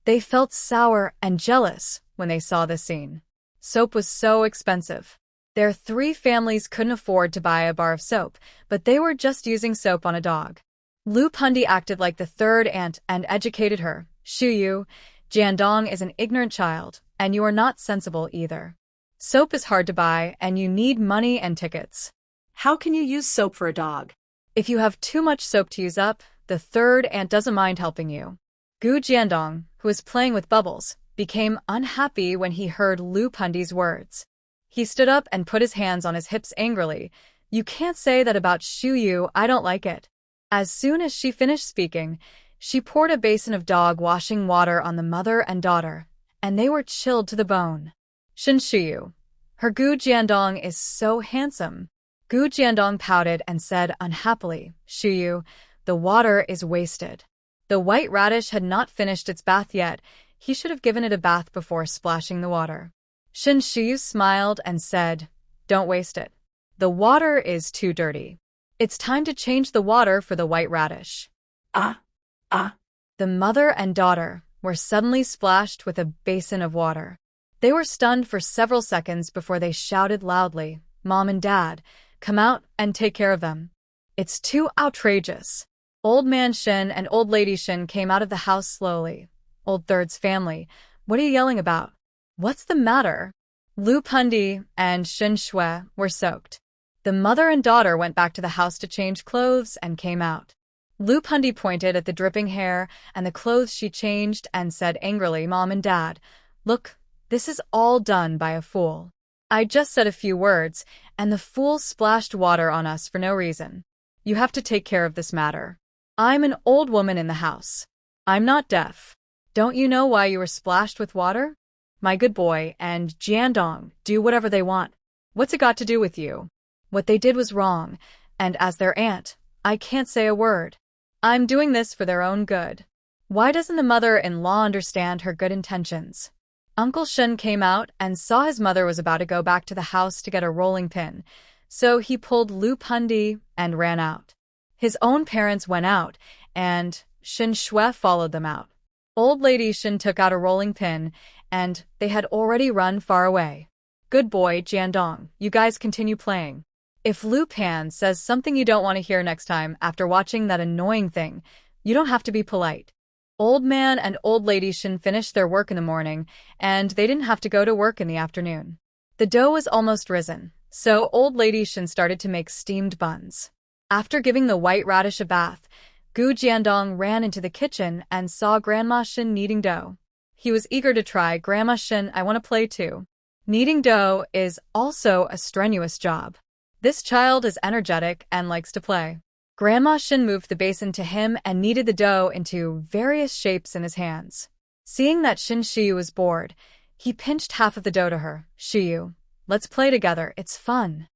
They felt sour and jealous when they saw this scene. Soap was so expensive. Their three families couldn't afford to buy a bar of soap, but they were just using soap on a dog. Lu Pundi acted like the third aunt and educated her. "Shuyu, Jiandong is an ignorant child, and you are not sensible either. Soap is hard to buy, and you need money and tickets. How can you use soap for a dog? If you have too much soap to use up, the third aunt doesn't mind helping you." Gu Jiandong, who was playing with bubbles, became unhappy when he heard Lu Pundi's words. He stood up and put his hands on his hips angrily. "You can't say that about Shuyu, I don't like it." As soon as she finished speaking, she poured a basin of dog washing water on the mother and daughter, and they were chilled to the bone. "Shin Shuyu, her Gu Jiandong is so handsome." Gu Jiandong pouted and said unhappily, "Shuyu, the water is wasted." The white radish had not finished its bath yet. He should have given it a bath before splashing the water. Shin Shuyu smiled and said, "Don't waste it. The water is too dirty. It's time to change the water for the white radish." The mother and daughter were suddenly splashed with a basin of water. They were stunned for several seconds before they shouted loudly, "Mom and Dad, come out and take care of them. It's too outrageous." Old Man Shin and Old Lady Shin came out of the house slowly. "Old Third's family, what are you yelling about? What's the matter?" Lu Pundi and Shin Shui were soaked. The mother and daughter went back to the house to change clothes and came out. Lu Pundi pointed at the dripping hair and the clothes she changed and said angrily, "Mom and Dad, look, this is all done by a fool. I just said a few words, and the fool splashed water on us for no reason. You have to take care of this matter. I'm an old woman in the house. I'm not deaf. Don't you know why you were splashed with water? My good boy and Jiandong do whatever they want. What's it got to do with you? What they did was wrong, and as their aunt, I can't say a word. I'm doing this for their own good. Why doesn't the mother-in-law understand her good intentions?" Uncle Shen came out and saw his mother was about to go back to the house to get a rolling pin, so he pulled Lu Pundi and ran out. His own parents went out, and Shin Shui followed them out. Old Lady Shin took out a rolling pin, and they had already run far away. "Good boy, Jiandong, you guys continue playing. If Lu Pan says something you don't want to hear next time after watching that annoying thing, you don't have to be polite." Old Man and Old Lady Shin finished their work in the morning, and they didn't have to go to work in the afternoon. The dough was almost risen, so Old Lady Shin started to make steamed buns. After giving the white radish a bath, Gu Jiandong ran into the kitchen and saw Grandma Shin kneading dough. He was eager to try. "Grandma Shin, I want to play too." Kneading dough is also a strenuous job. This child is energetic and likes to play. Grandma Shin moved the basin to him and kneaded the dough into various shapes in his hands. Seeing that Shin Shiyu was bored, he pinched half of the dough to her. "Shiyu, let's play together, it's fun."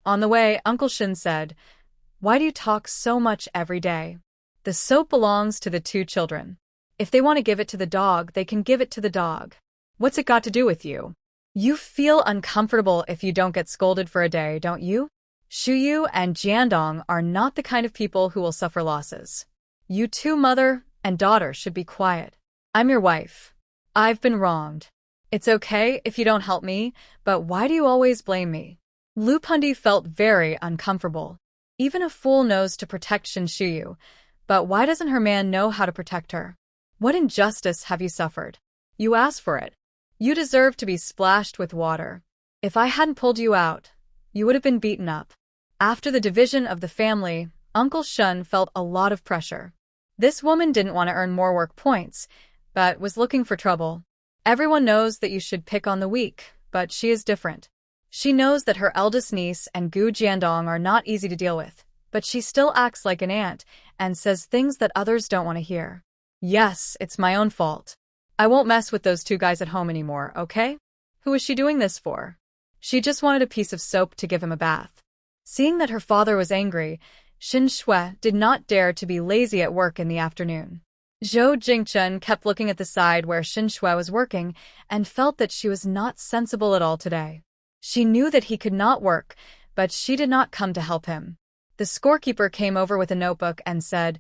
On the way, Uncle Shin said, "Why do you talk so much every day? The soap belongs to the two children. If they want to give it to the dog, they can give it to the dog. What's it got to do with you? You feel uncomfortable if you don't get scolded for a day, don't you? Shuyu and Jiandong are not the kind of people who will suffer losses. You two, mother and daughter, should be quiet. I'm your wife. I've been wronged. It's okay if you don't help me, but why do you always blame me?" Lu Pundi felt very uncomfortable. Even a fool knows to protect Shin Shuyu, but why doesn't her man know how to protect her? What injustice have you suffered? You asked for it. You deserve to be splashed with water. If I hadn't pulled you out, you would have been beaten up. After the division of the family, Uncle Shun felt a lot of pressure. This woman didn't want to earn more work points, but was looking for trouble. Everyone knows that you should pick on the weak, but she is different. She knows that her eldest niece and Gu Jiandong are not easy to deal with, but she still acts like an aunt and says things that others don't want to hear. Yes, it's my own fault. I won't mess with those two guys at home anymore, okay? Who is she doing this for? She just wanted a piece of soap to give him a bath. Seeing that her father was angry, Xin Shui did not dare to be lazy at work in the afternoon. Zhou Jingchen kept looking at the side where Xin Shui was working and felt that she was not sensible at all today. She knew that he could not work, but she did not come to help him. The scorekeeper came over with a notebook and said,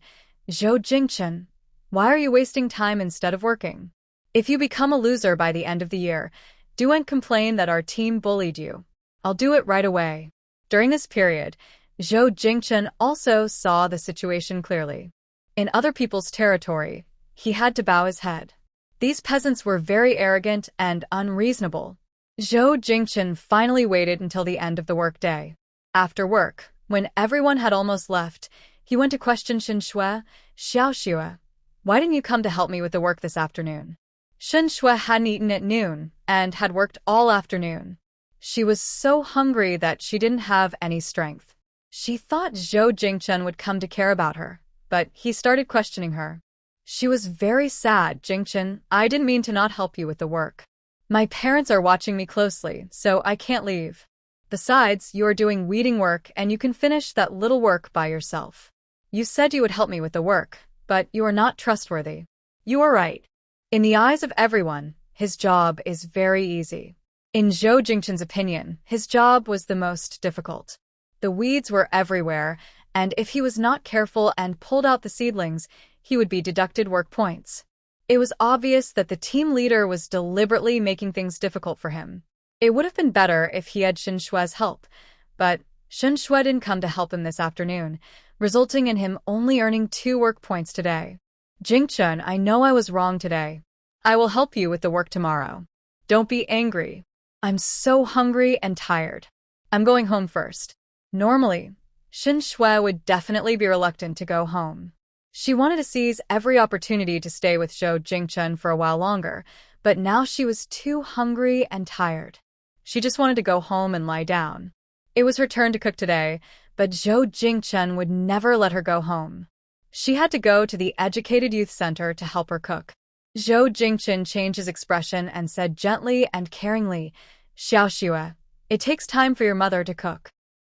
"Zhou Jingchen, why are you wasting time instead of working? If you become a loser by the end of the year, don't complain that our team bullied you. I'll do it right away." During this period, Zhou Jingchen also saw the situation clearly. In other people's territory, he had to bow his head. These peasants were very arrogant and unreasonable. Zhou Jingchen finally waited until the end of the workday. After work, when everyone had almost left, he went to question Xin Shui, "Xiao Xue, why didn't you come to help me with the work this afternoon?" Xin Shui hadn't eaten at noon and had worked all afternoon. She was so hungry that she didn't have any strength. She thought Zhou Jingchen would come to care about her, but he started questioning her. She was very sad. "Jingchen, I didn't mean to not help you with the work. My parents are watching me closely, so I can't leave. Besides, you are doing weeding work and you can finish that little work by yourself. You said you would help me with the work, but you are not trustworthy." "You are right. In the eyes of everyone, his job is very easy." In Zhou Jingchen's opinion, his job was the most difficult. The weeds were everywhere, and if he was not careful and pulled out the seedlings, he would be deducted work points. It was obvious that the team leader was deliberately making things difficult for him. It would have been better if he had Xin Shui's help, but Xin Shui didn't come to help him this afternoon, resulting in him only earning 2 work points today. "Jingchen, I know I was wrong today. I will help you with the work tomorrow. Don't be angry. I'm so hungry and tired. I'm going home first." Normally, Xin Shui would definitely be reluctant to go home. She wanted to seize every opportunity to stay with Zhou Jingchen for a while longer, but now she was too hungry and tired. She just wanted to go home and lie down. It was her turn to cook today, but Zhou Jingchen would never let her go home. She had to go to the Educated Youth Center to help her cook. Zhou Jingchen changed his expression and said gently and caringly, "Xiao Xue, it takes time for your mother to cook.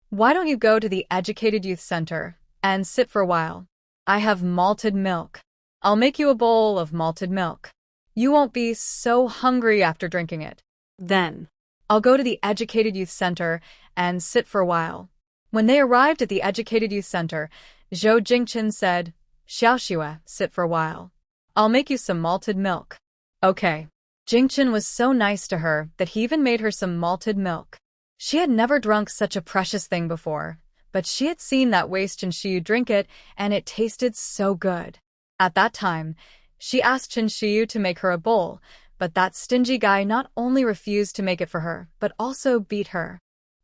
Why don't you go to the Educated Youth Center and sit for a while? I have malted milk. I'll make you a bowl of malted milk. You won't be so hungry after drinking it. Then, I'll go to the Educated Youth Center and sit for a while." When they arrived at the Educated Youth Center, Zhou Jingchen said, "Xiao Xue, sit for a while. I'll make you some malted milk." "Okay." Jingchen was so nice to her that he even made her some malted milk. She had never drunk such a precious thing before, but she had seen that waste Shiyu drink it, and it tasted so good. At that time, she asked Shiyu to make her a bowl, but that stingy guy not only refused to make it for her, but also beat her.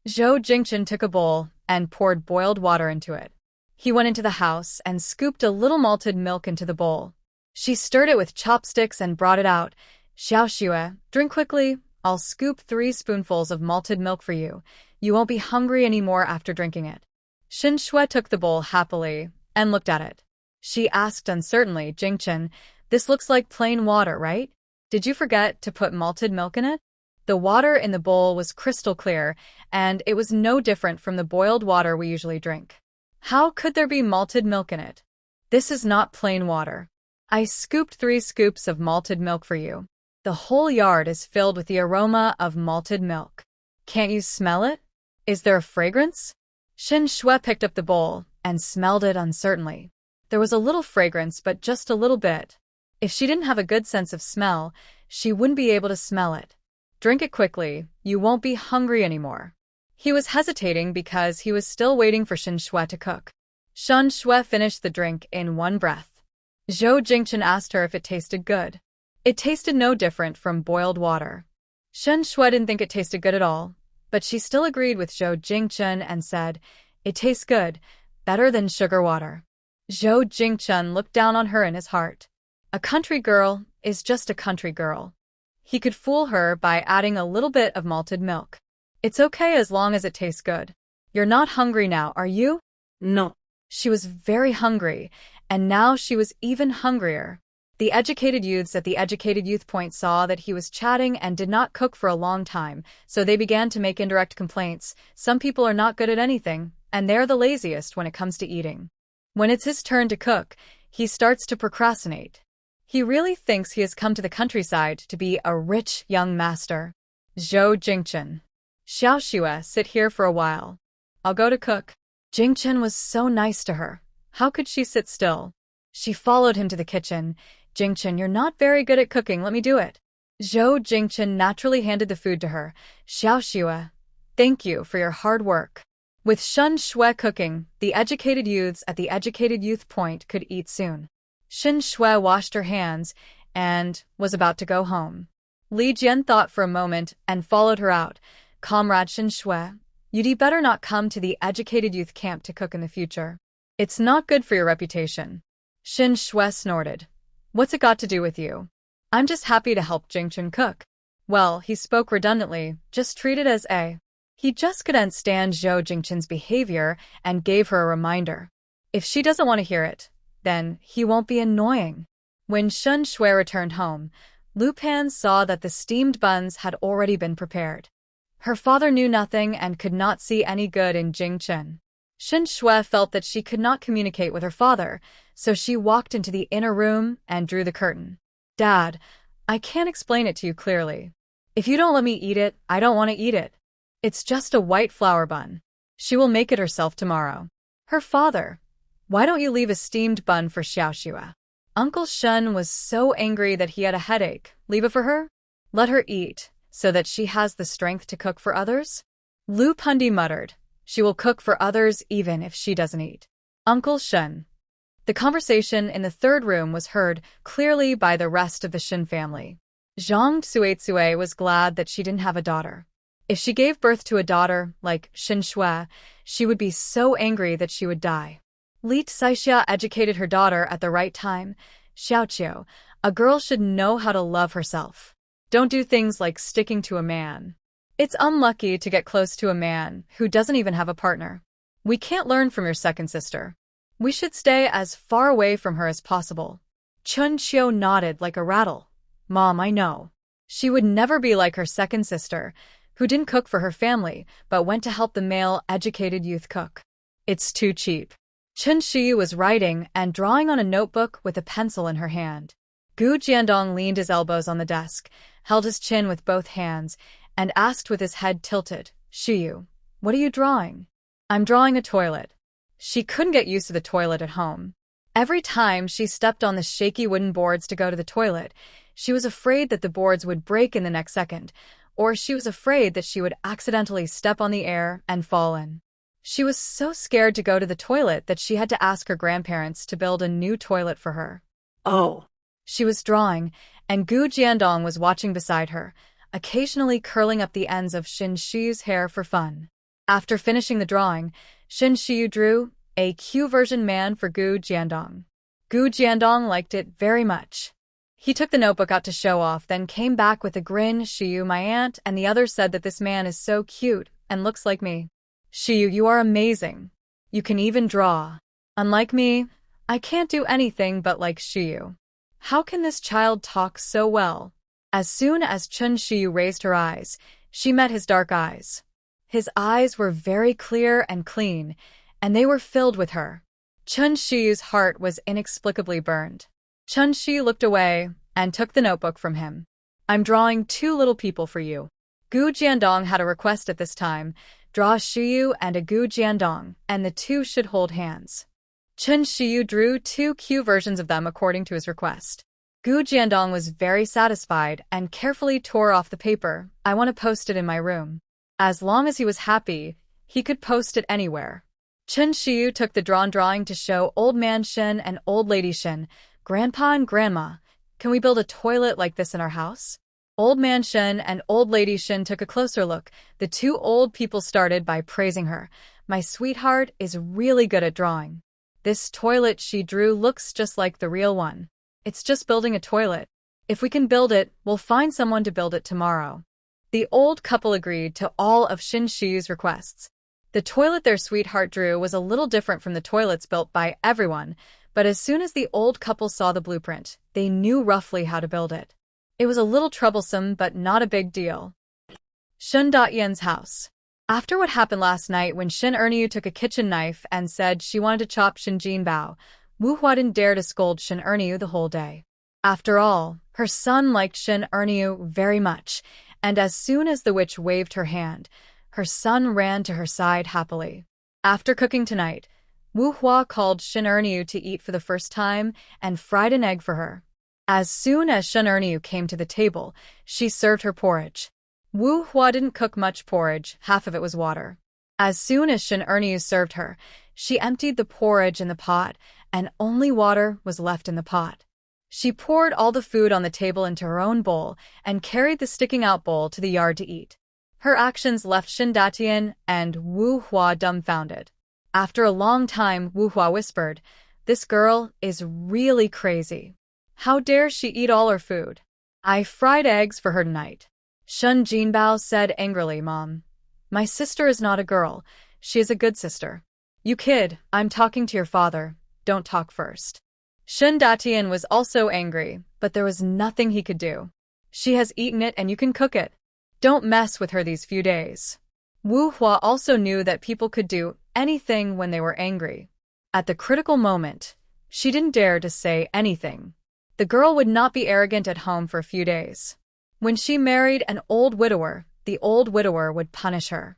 Zhou Jingchen took a bowl and poured boiled water into it. He went into the house and scooped a little malted milk into the bowl. She stirred it with chopsticks and brought it out. "Xiao Xue, drink quickly. I'll scoop 3 spoonfuls of malted milk for you. You won't be hungry anymore after drinking it." Xin Shui took the bowl happily and looked at it. She asked uncertainly, "Jingchen, this looks like plain water, right? Did you forget to put malted milk in it?" The water in the bowl was crystal clear, and it was no different from the boiled water we usually drink. "How could there be malted milk in it? This is not plain water. I scooped 3 scoops of malted milk for you. The whole yard is filled with the aroma of malted milk. Can't you smell it? Is there a fragrance?" Xin Shui picked up the bowl and smelled it uncertainly. There was a little fragrance, but just a little bit. If she didn't have a good sense of smell, she wouldn't be able to smell it. "Drink it quickly, you won't be hungry anymore." He was hesitating because he was still waiting for Xin Shui to cook. Xin Shui finished the drink in one breath. Zhou Jingchen asked her if it tasted good. It tasted no different from boiled water. Shen Shui didn't think it tasted good at all, but she still agreed with Zhou Jingchen and said, "It tastes good, better than sugar water." Zhou Jingchen looked down on her in his heart. A country girl is just a country girl. He could fool her by adding a little bit of malted milk. It's okay as long as it tastes good. You're not hungry now, are you? No. She was very hungry, and now she was even hungrier. The educated youths at the educated youth point saw that he was chatting and did not cook for a long time, so they began to make indirect complaints. Some people are not good at anything, and they're the laziest when it comes to eating. When it's his turn to cook, he starts to procrastinate. He really thinks he has come to the countryside to be a rich young master. Zhou Jingchen. Xiao Xue, sit here for a while. I'll go to cook. Jingchen was so nice to her. How could she sit still? She followed him to the kitchen. Jingchen, you're not very good at cooking, let me do it. Zhou Jingchen naturally handed the food to her. Xiao Xue, thank you for your hard work. With Shen Shui cooking, the educated youths at the educated youth point could eat soon. Shen Shui washed her hands and was about to go home. Li Jian thought for a moment and followed her out. Comrade Shen Shui, you'd better not come to the educated youth camp to cook in the future. It's not good for your reputation. Shen Shui snorted. What's it got to do with you? I'm just happy to help Jingchen cook. Well, he spoke redundantly, just treat it as a. He just couldn't stand Zhou Jingchen's behavior and gave her a reminder. If she doesn't want to hear it, then he won't be annoying. When Shen Shui returned home, Lu Pan saw that the steamed buns had already been prepared. Her father knew nothing and could not see any good in Jingchen. Shen Shui felt that she could not communicate with her father, so she walked into the inner room and drew the curtain. Dad, I can't explain it to you clearly. If you don't let me eat it, I don't want to eat it. It's just a white flour bun. She will make it herself tomorrow. Her father, why don't you leave a steamed bun for Xiao Xue? Uncle Shen was so angry that he had a headache. Leave it for her? Let her eat, so that she has the strength to cook for others? Lu Pundi muttered. She will cook for others even if she doesn't eat. Uncle Shen. The conversation in the third room was heard clearly by the rest of the Shen family. Zhang Tsuetsue was glad that she didn't have a daughter. If she gave birth to a daughter, like Shen Shui, she would be so angry that she would die. Li Saixia educated her daughter at the right time. Xiaoqiu, a girl should know how to love herself. Don't do things like sticking to a man. It's unlucky to get close to a man who doesn't even have a partner. We can't learn from your second sister. We should stay as far away from her as possible. Chun Qiu nodded like a rattle. Mom, I know. She would never be like her second sister, who didn't cook for her family, but went to help the male educated youth cook. It's too cheap. Chun Qiu was writing and drawing on a notebook with a pencil in her hand. Gu Jiandong leaned his elbows on the desk, held his chin with both hands, and asked with his head tilted, Qiu, what are you drawing? I'm drawing a toilet. She couldn't get used to the toilet at home. Every time she stepped on the shaky wooden boards to go to the toilet, she was afraid that the boards would break in the next second, or she was afraid that she would accidentally step on the air and fall in. She was so scared to go to the toilet that she had to ask her grandparents to build a new toilet for her. Oh. She was drawing, and Gu Jiandong was watching beside her, occasionally curling up the ends of Shen Xiu's hair for fun. After finishing the drawing, Shen Xiu drew a Q-version man for Gu Jiandong. Gu Jiandong liked it very much. He took the notebook out to show off, then came back with a grin. Xiu, my aunt and the others said that this man is so cute and looks like me. Xiu, you are amazing. You can even draw. Unlike me, I can't do anything but like Xiu. How can this child talk so well? As soon as Chun Xiu raised her eyes, she met his dark eyes. His eyes were very clear and clean, and they were filled with her. Chun Xiu's heart was inexplicably burned. Chun Xiu looked away and took the notebook from him. I'm drawing two little people for you. Gu Jiandong had a request at this time. Draw a Xiu and a Gu Jiandong, and the two should hold hands. Chun Xiu drew two Q versions of them according to his request. Gu Jiandong was very satisfied and carefully tore off the paper. I want to post it in my room. As long as he was happy, he could post it anywhere. Chun Xiu took the drawn drawing to show Old Man Shen and Old Lady Shen, Grandpa and Grandma, can we build a toilet like this in our house? Old Man Shen and Old Lady Shen took a closer look. The two old people started by praising her. My sweetheart is really good at drawing. This toilet she drew looks just like the real one. It's just building a toilet. If we can build it, we'll find someone to build it tomorrow. The old couple agreed to all of Shin Shi's requests. The toilet their sweetheart drew was a little different from the toilets built by everyone, but as soon as the old couple saw the blueprint, they knew roughly how to build it. It was a little troublesome, but not a big deal. Shen Dayan's house. After what happened last night when Shen Erniu took a kitchen knife and said she wanted to chop Shen Jinbao, Wu Hua didn't dare to scold Shen Erniu the whole day. After all, her son liked Shen Erniu very much, and as soon as the witch waved her hand, her son ran to her side happily. After cooking tonight, Wu Hua called Shen Erniu to eat for the first time and fried an egg for her. As soon as Shen Erniu came to the table, she served her porridge. Wu Hua didn't cook much porridge, half of it was water. As soon as Shen Erniu served her, she emptied the porridge in the pot, and only water was left in the pot. She poured all the food on the table into her own bowl and carried the sticking-out bowl to the yard to eat. Her actions left Shen Datian and Wu Hua dumbfounded. After a long time, Wu Hua whispered, "This girl is really crazy. How dare she eat all her food? I fried eggs for her tonight." Shen Jinbao said angrily, "Mom, my sister is not a girl. She is a good sister." "You kid, I'm talking to your father. Don't talk first." Shen Datian was also angry, but there was nothing he could do. "She has eaten it and you can cook it. Don't mess with her these few days." Wu Hua also knew that people could do anything when they were angry. At the critical moment, she didn't dare to say anything. The girl would not be arrogant at home for a few days. When she married an old widower, the old widower would punish her.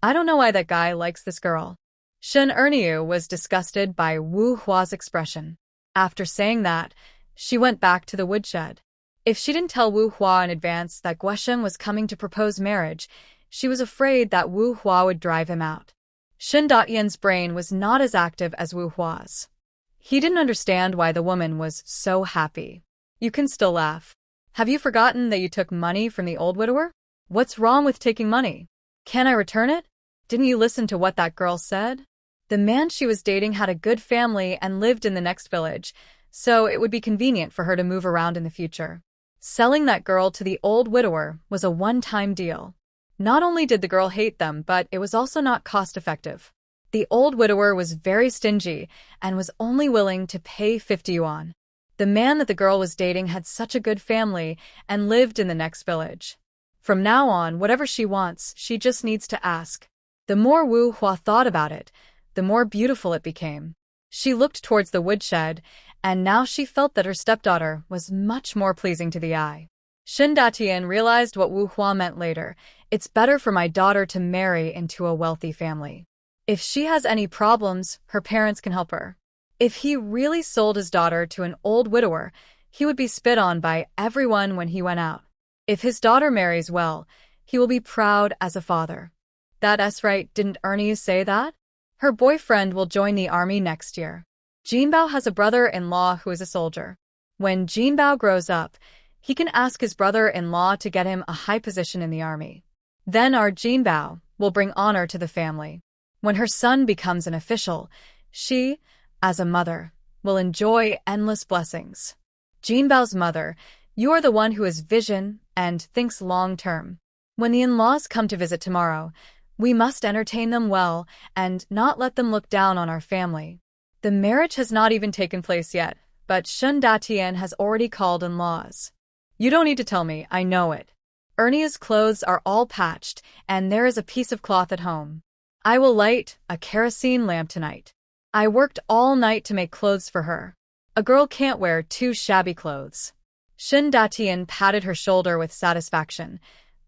"I don't know why that guy likes this girl." Shen Erniu was disgusted by Wu Hua's expression. After saying that, she went back to the woodshed. If she didn't tell Wu Hua in advance that Guesheng was coming to propose marriage, she was afraid that Wu Hua would drive him out. Shen Datian's brain was not as active as Wu Hua's. He didn't understand why the woman was so happy. "You can still laugh. Have you forgotten that you took money from the old widower? What's wrong with taking money? Can I return it? Didn't you listen to what that girl said?" The man she was dating had a good family and lived in the next village, so it would be convenient for her to move around in the future. Selling that girl to the old widower was a one-time deal. Not only did the girl hate them, but it was also not cost-effective. The old widower was very stingy and was only willing to pay 50 yuan. The man that the girl was dating had such a good family and lived in the next village. From now on, whatever she wants, she just needs to ask. The more Wu Hua thought about it, the more beautiful it became. She looked towards the woodshed, and now she felt that her stepdaughter was much more pleasing to the eye. Shen Datian realized what Wu Hua meant later. "It's better for my daughter to marry into a wealthy family. If she has any problems, her parents can help her." If he really sold his daughter to an old widower, he would be spit on by everyone when he went out. If his daughter marries well, he will be proud as a father. That's right, didn't Ernie say that? Her boyfriend will join the army next year. Jinbao has a brother-in-law who is a soldier. When Jinbao grows up, he can ask his brother-in-law to get him a high position in the army. Then our Jinbao will bring honor to the family. When her son becomes an official, she, as a mother, will enjoy endless blessings. Jinbao's mother, you are the one who has vision and thinks long-term. When the in-laws come to visit tomorrow, we must entertain them well and not let them look down on our family. The marriage has not even taken place yet, but Shen Datian has already called in-laws. You don't need to tell me, I know it. Ernia's clothes are all patched, and there is a piece of cloth at home. I will light a kerosene lamp tonight. I worked all night to make clothes for her. A girl can't wear two shabby clothes. Shen Datian patted her shoulder with satisfaction.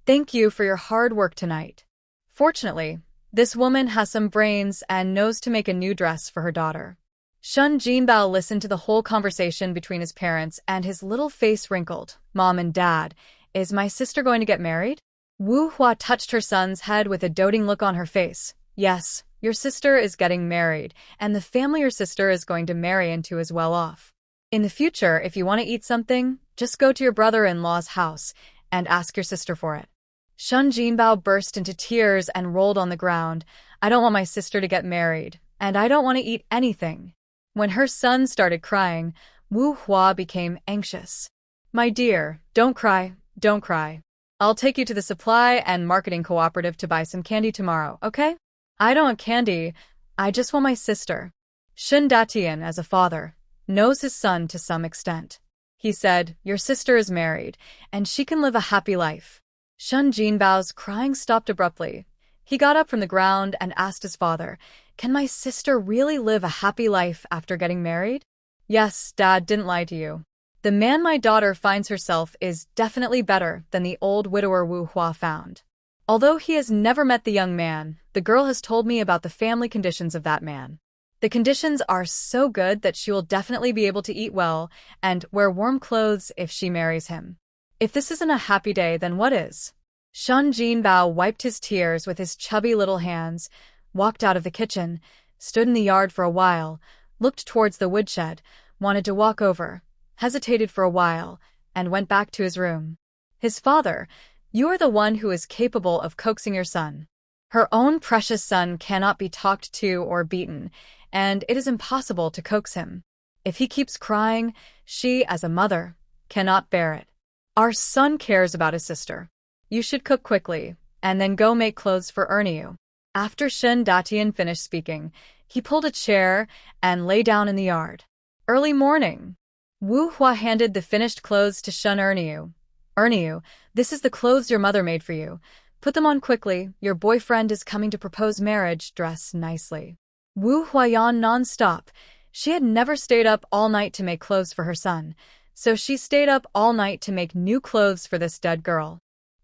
Thank you for your hard work tonight. Fortunately, this woman has some brains and knows to make a new dress for her daughter. Shen Jinbao listened to the whole conversation between his parents and his little face wrinkled. Mom and Dad, is my sister going to get married? Wu Hua touched her son's head with a doting look on her face. Yes, your sister is getting married, and the family your sister is going to marry into is well off. In the future, if you want to eat something, just go to your brother-in-law's house and ask your sister for it. Shun Jinbao burst into tears and rolled on the ground. I don't want my sister to get married, and I don't want to eat anything. When her son started crying, Wu Hua became anxious. My dear, don't cry, don't cry. I'll take you to the supply and marketing cooperative to buy some candy tomorrow, okay? I don't want candy, I just want my sister. Shun Datian, as a father, knows his son to some extent. He said, your sister is married, and she can live a happy life. Shun Jinbao's crying stopped abruptly. He got up from the ground and asked his father, can my sister really live a happy life after getting married? Yes, Dad didn't lie to you. The man my daughter finds herself is definitely better than the old widower Wu Hua found. Although he has never met the young man, the girl has told me about the family conditions of that man. The conditions are so good that she will definitely be able to eat well and wear warm clothes if she marries him. If this isn't a happy day, then what is? Shun Jinbao wiped his tears with his chubby little hands, walked out of the kitchen, stood in the yard for a while, looked towards the woodshed, wanted to walk over, hesitated for a while, and went back to his room. His father, you are the one who is capable of coaxing your son. Her own precious son cannot be talked to or beaten, and it is impossible to coax him. If he keeps crying, she, as a mother, cannot bear it. Our son cares about his sister. You should cook quickly, and then go make clothes for Erniu. After Shun Datian finished speaking, he pulled a chair and lay down in the yard. Early morning. Wu Hua handed the finished clothes to Shun Erniu. Erniu, this is the clothes your mother made for you. Put them on quickly, your boyfriend is coming to propose marriage, dress nicely. Wu Hua yawned non-stop. She had never stayed up all night to make clothes for her son, so she stayed up all night to make new clothes for this dead girl.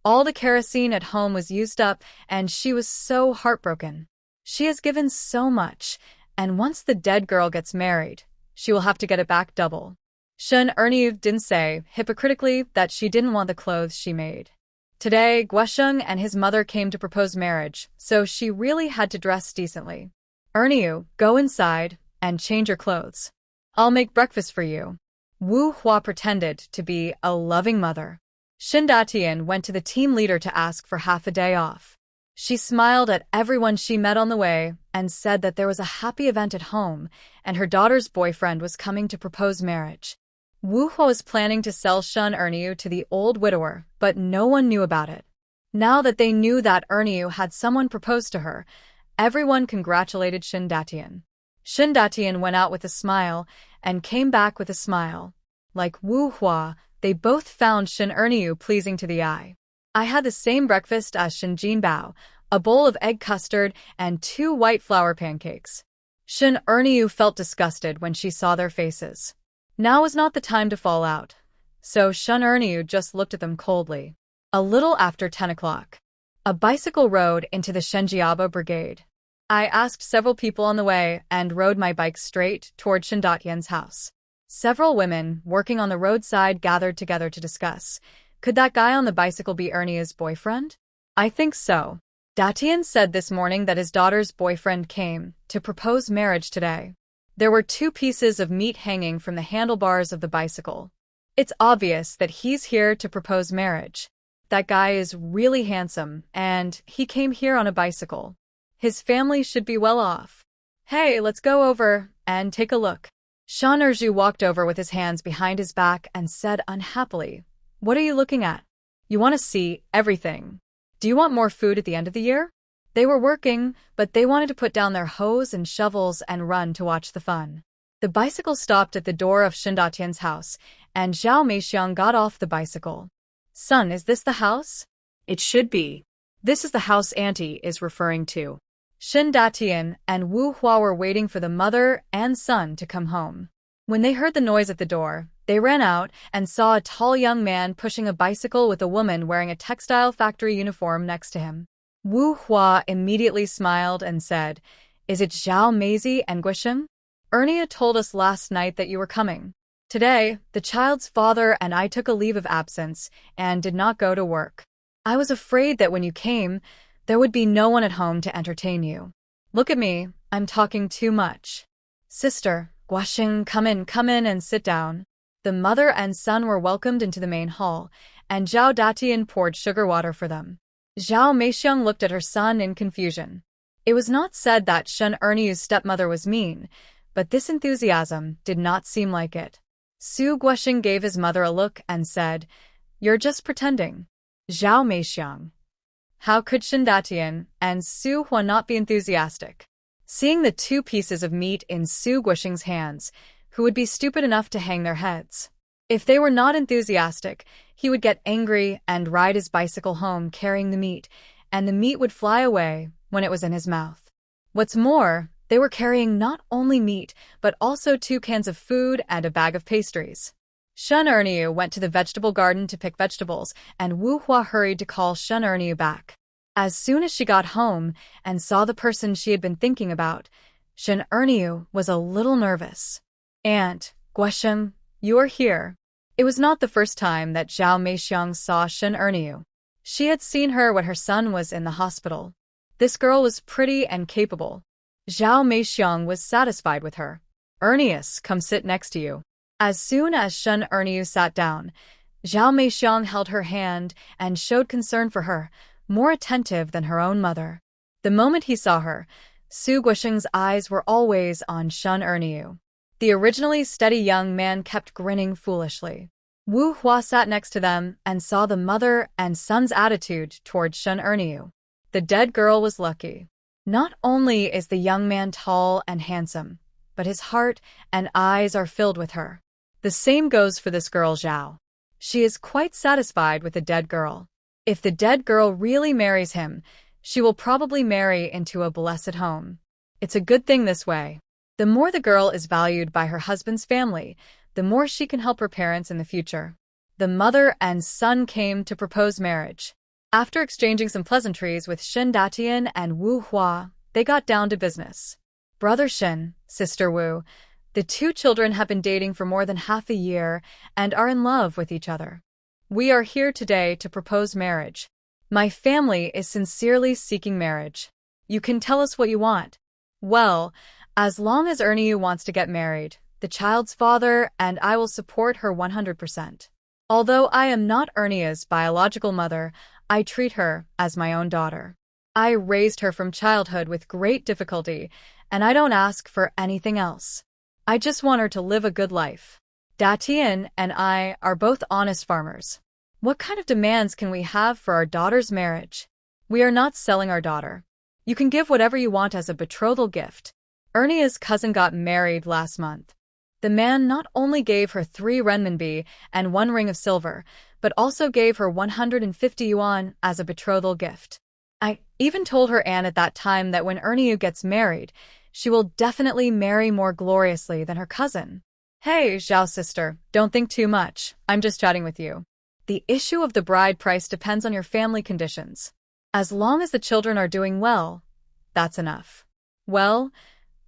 All the kerosene at home was used up, and she was so heartbroken. She has given so much, and once the dead girl gets married, she will have to get it back double. Shun Erniu didn't say, hypocritically, that she didn't want the clothes she made. Today, Guesheng and his mother came to propose marriage, so she really had to dress decently. Erniu, go inside and change your clothes. I'll make breakfast for you. Wu Hua pretended to be a loving mother. Shun Datian went to the team leader to ask for half a day off. She smiled at everyone she met on the way and said that there was a happy event at home and her daughter's boyfriend was coming to propose marriage. Wu Hua was planning to sell Shun Erniu to the old widower, but no one knew about it. Now that they knew that Erniu had someone propose to her, everyone congratulated Shun Datian. Shun Datian went out with a smile and came back with a smile. Like Wu Hua, they both found Shun Erniu pleasing to the eye. I had the same breakfast as Shun Jinbao, a bowl of egg custard and 2 white flour pancakes. Shun Erniu felt disgusted when she saw their faces. Now was not the time to fall out, so Shun Erniu just looked at them coldly. A little after 10 o'clock, a bicycle rode into the Shenjiaba brigade. I asked several people on the way and rode my bike straight toward Shun Datian's house. Several women working on the roadside gathered together to discuss. Could that guy on the bicycle be Ernia's boyfriend? I think so. Datian said this morning that his daughter's boyfriend came to propose marriage today. There were 2 pieces of meat hanging from the handlebars of the bicycle. It's obvious that he's here to propose marriage. That guy is really handsome, and he came here on a bicycle. His family should be well off. Hey, let's go over and take a look. Shan Erju walked over with his hands behind his back and said unhappily, what are you looking at? You want to see everything. Do you want more food at the end of the year? They were working, but they wanted to put down their hoes and shovels and run to watch the fun. The bicycle stopped at the door of Shun Datian's house, and Zhao Meixiang got off the bicycle. Son, is this the house? It should be. This is the house Auntie is referring to. Shun Datian and Wu Hua were waiting for the mother and son to come home. When they heard the noise at the door, they ran out and saw a tall young man pushing a bicycle with a woman wearing a textile factory uniform next to him. Wu Hua immediately smiled and said, Is it Zhao Meizi and Guisheng? Ernia told us last night that you were coming. Today, the child's father and I took a leave of absence and did not go to work. I was afraid that when you came, there would be no one at home to entertain you. Look at me, I'm talking too much. Sister, Guosheng, come in and sit down. The mother and son were welcomed into the main hall, and Zhao Datian poured sugar water for them. Zhao Meixiang looked at her son in confusion. It was not said that Shen Erniu's stepmother was mean, but this enthusiasm did not seem like it. Su Guosheng gave his mother a look and said, "You're just pretending." Zhao Meixiang. How could Shen Datian and Su Hua not be enthusiastic? Seeing the 2 pieces of meat in Su Guosheng's hands, who would be stupid enough to hang their heads? If they were not enthusiastic, he would get angry and ride his bicycle home carrying the meat, and the meat would fly away when it was in his mouth. What's more, they were carrying not only meat, but also 2 cans of food and a bag of pastries. Shen Erniu went to the vegetable garden to pick vegetables, and Wu Hua hurried to call Shen Erniu back. As soon as she got home and saw the person she had been thinking about, Shen Erniu was a little nervous. "Aunt, Guosheng, you are here." It was not the first time that Zhao Meixiang saw Shen Erniu. She had seen her when her son was in the hospital. This girl was pretty and capable. Zhao Meixiang was satisfied with her. "Ernius, come sit next to you." As soon as Shen Erniu sat down, Zhao Meixiang held her hand and showed concern for her, more attentive than her own mother. The moment he saw her, Su Guosheng's eyes were always on Shen Erniu. The originally steady young man kept grinning foolishly. Wu Hua sat next to them and saw the mother and son's attitude toward Shen Erniu. The dead girl was lucky. Not only is the young man tall and handsome, but his heart and eyes are filled with her. The same goes for this girl Zhao. She is quite satisfied with the dead girl. If the dead girl really marries him, she will probably marry into a blessed home. It's a good thing this way. The more the girl is valued by her husband's family, the more she can help her parents in the future. The mother and son came to propose marriage. After exchanging some pleasantries with Shen Datian and Wu Hua, they got down to business. "Brother Shen, sister Wu, the 2 children have been dating for more than half a year and are in love with each other. We are here today to propose marriage. My family is sincerely seeking marriage. You can tell us what you want." "Well, as long as Erniu wants to get married, the child's father and I will support her 100%. Although I am not Erniu's biological mother, I treat her as my own daughter. I raised her from childhood with great difficulty, and I don't ask for anything else. I just want her to live a good life. Datian and I are both honest farmers. What kind of demands can we have for our daughter's marriage? We are not selling our daughter. You can give whatever you want as a betrothal gift. Ernia's cousin got married last month. The man not only gave her 3 renminbi and 1 ring of silver, but also gave her 150 yuan as a betrothal gift. I even told her aunt at that time that when Erniu gets married, she will definitely marry more gloriously than her cousin." "Hey, Zhao sister, don't think too much. I'm just chatting with you. The issue of the bride price depends on your family conditions. As long as the children are doing well, that's enough." "Well,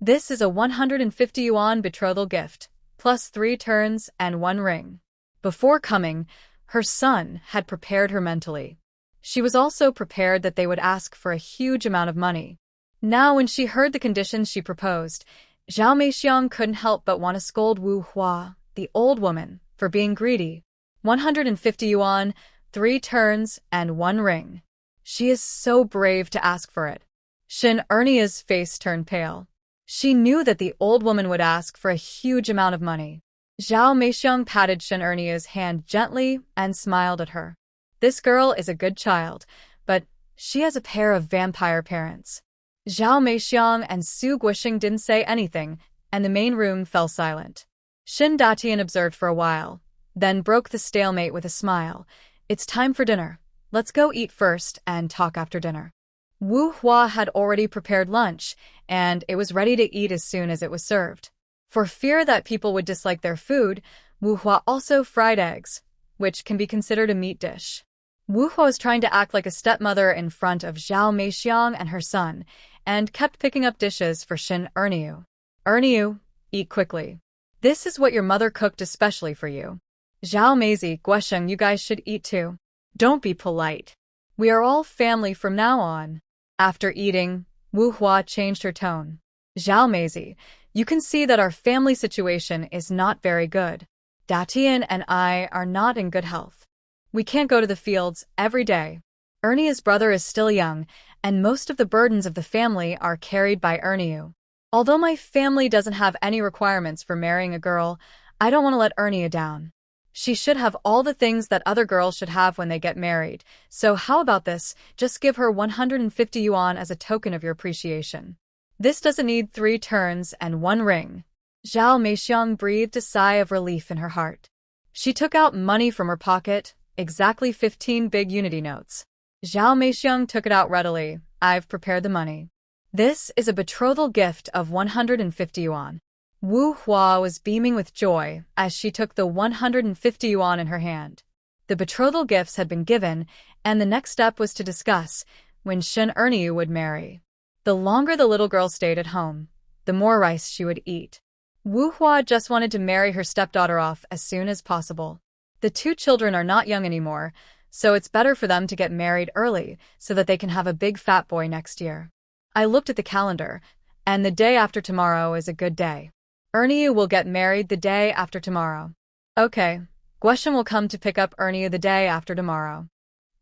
this is a 150 yuan betrothal gift, plus 3 turns and 1 ring." Before coming, her son had prepared her mentally. She was also prepared that they would ask for a huge amount of money. Now when she heard the conditions she proposed, Zhao Meixiang couldn't help but want to scold Wu Hua, the old woman, for being greedy. 150 yuan, 3 turns, and 1 ring. She is so brave to ask for it. Shen Ernia's face turned pale. She knew that the old woman would ask for a huge amount of money. Zhao Meixiang patted Shen Ernia's hand gently and smiled at her. This girl is a good child, but she has a pair of vampire parents. Zhao Meixiang and Su Guosheng didn't say anything, and the main room fell silent. Shen Datian observed for a while, then broke the stalemate with a smile. "It's time for dinner. Let's go eat first and talk after dinner." Wu Hua had already prepared lunch, and it was ready to eat as soon as it was served. For fear that people would dislike their food, Wu Hua also fried eggs, which can be considered a meat dish. Wu Hua was trying to act like a stepmother in front of Zhao Meixiang and her son, and kept picking up dishes for Shen Erniu. "Erniu, eat quickly. This is what your mother cooked especially for you. Zhao Meizi, Guosheng, you guys should eat too. Don't be polite. We are all family from now on." After eating, Wu Hua changed her tone. "Zhao Meizi, You can see that our family situation is not very good. Datian and I are not in good health. We can't go to the fields every day. Ernia's brother is still young, and most of the burdens of the family are carried by Erniu. Although my family doesn't have any requirements for marrying a girl, I don't want to let Ernia down. She should have all the things that other girls should have when they get married, so how about this? Just give her 150 yuan as a token of your appreciation. This doesn't need 3 turns and 1 ring. Zhao Meixiang breathed a sigh of relief in her heart. She took out money from her pocket, exactly 15 big unity notes. Zhao Meixiang took it out readily. I've prepared the money. This is a betrothal gift of 150 yuan. Wu Hua was beaming with joy as she took the 150 yuan in her hand. The betrothal gifts had been given, and the next step was to discuss when Shen Erniu would marry. The longer the little girl stayed at home, the more rice she would eat. Wu Hua just wanted to marry her stepdaughter off as soon as possible. The 2 children are not young anymore, so it's better for them to get married early so that they can have a big fat boy next year. I looked at the calendar, and the day after tomorrow is a good day. Erniu will get married the day after tomorrow. Okay, Guoshen will come to pick up Erniu the day after tomorrow.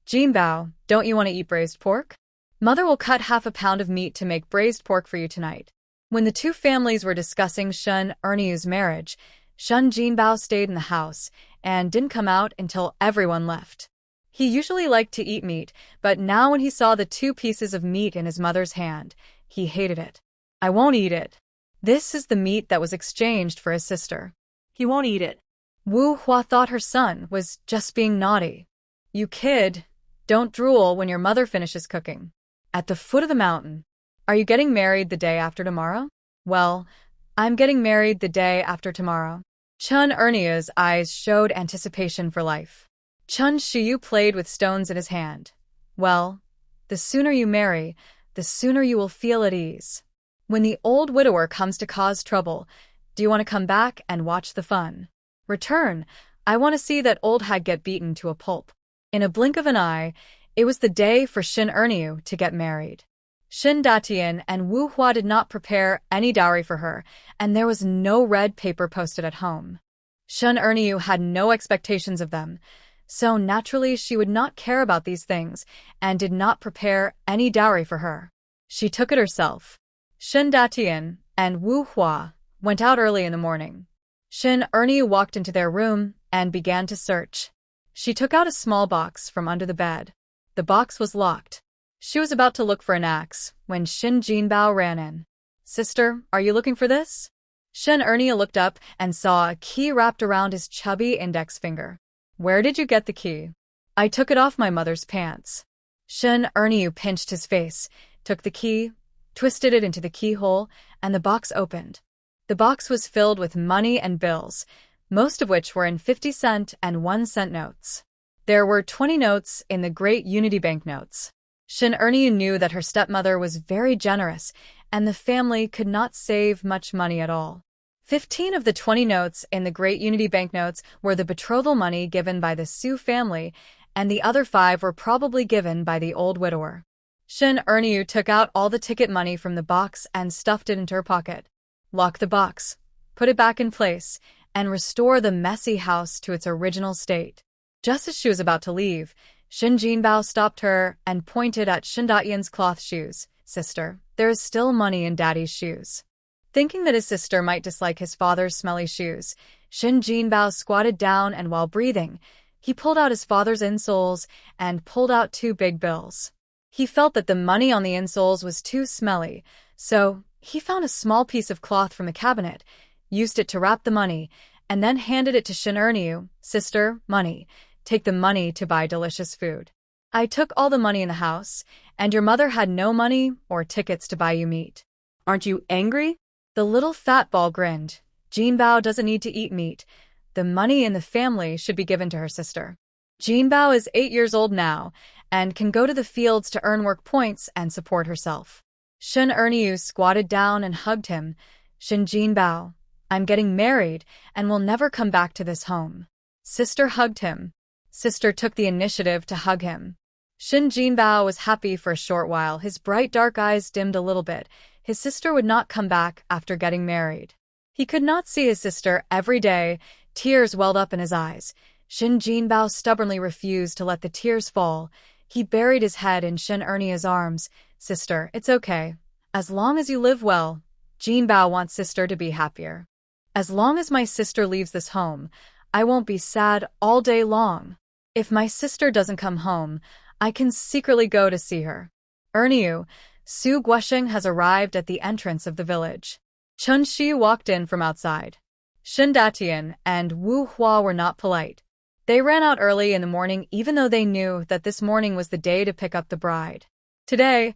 Jinbao, don't you want to eat braised pork? Mother will cut half a pound of meat to make braised pork for you tonight. When the 2 families were discussing Shen Erniu's marriage, Shen Jinbao stayed in the house and didn't come out until everyone left. He usually liked to eat meat, but now when he saw the 2 pieces of meat in his mother's hand, he hated it. I won't eat it. This is the meat that was exchanged for his sister. He won't eat it. Wu Hua thought her son was just being naughty. You kid, don't drool when your mother finishes cooking. At the foot of the mountain. Are you getting married the day after tomorrow? Well, I'm getting married the day after tomorrow. Chun Ernia's eyes showed anticipation for life. Chun Shiyu played with stones in his hand. Well, the sooner you marry, the sooner you will feel at ease. When the old widower comes to cause trouble, do you want to come back and watch the fun? Return, I want to see that old hag get beaten to a pulp. In a blink of an eye, it was the day for Shin Erniu to get married. Shin Datian and Wu Hua did not prepare any dowry for her, and there was no red paper posted at home. Shin Erniu had no expectations of them, so naturally she would not care about these things and did not prepare any dowry for her. She took it herself. Shin Datian and Wu Hua went out early in the morning. Shin Erniu walked into their room and began to search. She took out a small box from under the bed. The box was locked. She was about to look for an axe when Shin Jinbao ran in. Sister, are you looking for this? Shin Erniu looked up and saw a key wrapped around his chubby index finger. Where did you get the key? I took it off my mother's pants. Shin Erniu pinched his face, took the key, twisted it into the keyhole, and the box opened. The box was filled with money and bills, most of which were in 50-cent and 1-cent notes. There were 20 notes in the Great Unity Bank notes. Shin Erniu knew that her stepmother was very generous, and the family could not save much money at all. 15 of the 20 notes in the Great Unity Bank notes were the betrothal money given by the Su family, and the other 5 were probably given by the old widower. Shin Erniu took out all the ticket money from the box and stuffed it into her pocket. Lock the box, put it back in place, and restore the messy house to its original state. Just as she was about to leave, Shin Jinbao stopped her and pointed at Shin Datian's cloth shoes. Sister, there is still money in Daddy's shoes. Thinking that his sister might dislike his father's smelly shoes, Shin Jinbao squatted down and while breathing, he pulled out his father's insoles and pulled out 2 big bills. He felt that the money on the insoles was too smelly, so he found a small piece of cloth from the cabinet, used it to wrap the money, and then handed it to Shin Erniu. Sister, money. Take the money to buy delicious food. I took all the money in the house, and your mother had no money or tickets to buy you meat. Aren't you angry? The little fat ball grinned. Jinbao doesn't need to eat meat. The money in the family should be given to her sister. Jinbao is 8 years old now, and can go to the fields to earn work points and support herself. Shin Erniu squatted down and hugged him. Shin Jinbao, I'm getting married and will never come back to this home. Sister hugged him. Sister took the initiative to hug him. Shin Jinbao was happy for a short while. His bright dark eyes dimmed a little bit. his sister would not come back after getting married. He could not see his sister every day. Tears welled up in his eyes. Shin Jinbao stubbornly refused to let the tears fall. He buried his head in Shin Ernia's arms. Sister, it's okay. As long as you live well. Jinbao wants sister to be happier. As long as my sister leaves this home, I won't be sad all day long. If my sister doesn't come home, I can secretly go to see her. Erniu, Su Guosheng has arrived at the entrance of the village. Chun Shi walked in from outside. Shin Datian and Wu Hua were not polite. They ran out early in the morning even though they knew that this morning was the day to pick up the bride. Today,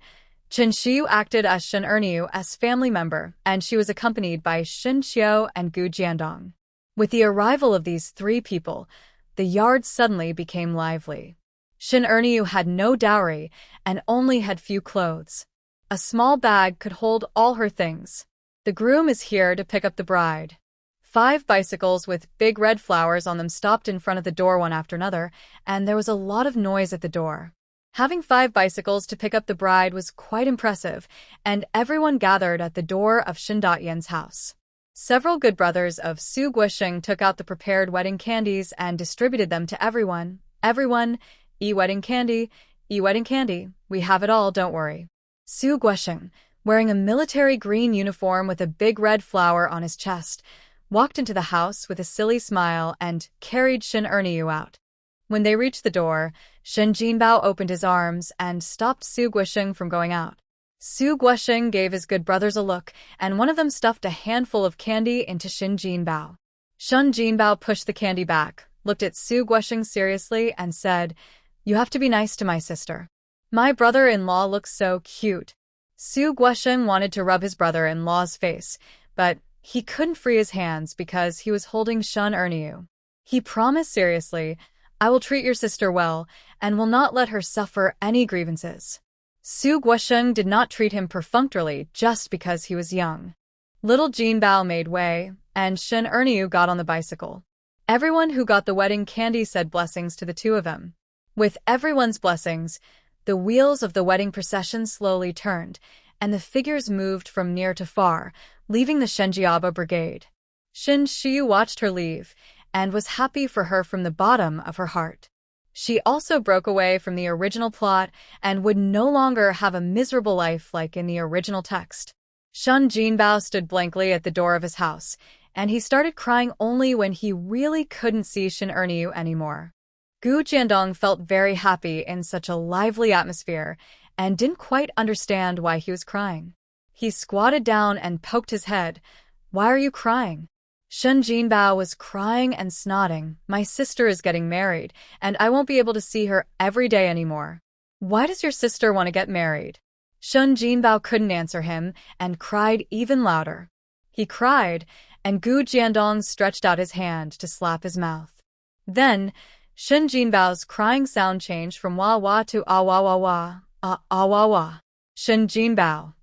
Chen Xiu acted as Shin Erniu as family member, and she was accompanied by Shin Xiao and Gu Jiandong. With the arrival of these three people, the yard suddenly became lively. Shin Erniu had no dowry and only had few clothes. A small bag could hold all her things. The groom is here to pick up the bride. 5 bicycles with big red flowers on them stopped in front of the door one after another, and there was a lot of noise at the door. Having 5 bicycles to pick up the bride was quite impressive, and everyone gathered at the door of Shin Datian's house. Several good brothers of Su Guosheng took out the prepared wedding candies and distributed them to everyone. Everyone, wedding candy, wedding candy. We have it all, don't worry. Su Guosheng, wearing a military green uniform with a big red flower on his chest, walked into the house with a silly smile and carried Shin Erniu out. When they reached the door, Shin Jinbao opened his arms and stopped Su Guosheng from going out. Su Guosheng gave his good brothers a look, and one of them stuffed a handful of candy into Shin Jinbao. Shin Jinbao pushed the candy back, looked at Su Guosheng seriously, and said, "You have to be nice to my sister. My brother-in-law looks so cute." Su Guosheng wanted to rub his brother-in-law's face, but he couldn't free his hands because he was holding Shin Erniu. He promised seriously, "I will treat your sister well and will not let her suffer any grievances." Su Guosheng did not treat him perfunctorily just because he was young. Little Jinbao made way, and Shin Erniu got on the bicycle. Everyone who got the wedding candy said blessings to the two of them. With everyone's blessings, the wheels of the wedding procession slowly turned, and the figures moved from near to far, leaving the Shenjiaba brigade. Shin Xiu watched her leave, and was happy for her from the bottom of her heart. She also broke away from the original plot and would no longer have a miserable life like in the original text. Shin Jinbao stood blankly at the door of his house, and he started crying only when he really couldn't see Shin Erniu anymore. Gu Jiandong felt very happy in such a lively atmosphere and didn't quite understand why he was crying. He squatted down and poked his head. "Why are you crying?" Shin Jinbao was crying and snotting. "My sister is getting married, and I won't be able to see her every day anymore." "Why does your sister want to get married?" Shin Jinbao couldn't answer him and cried even louder. He cried, and Gu Jiandong stretched out his hand to slap his mouth. Then, Shin Jinbao's crying sound changed from wah-wah to ah-wah-wah-wah, ah-wah-wah. Shin Jinbao.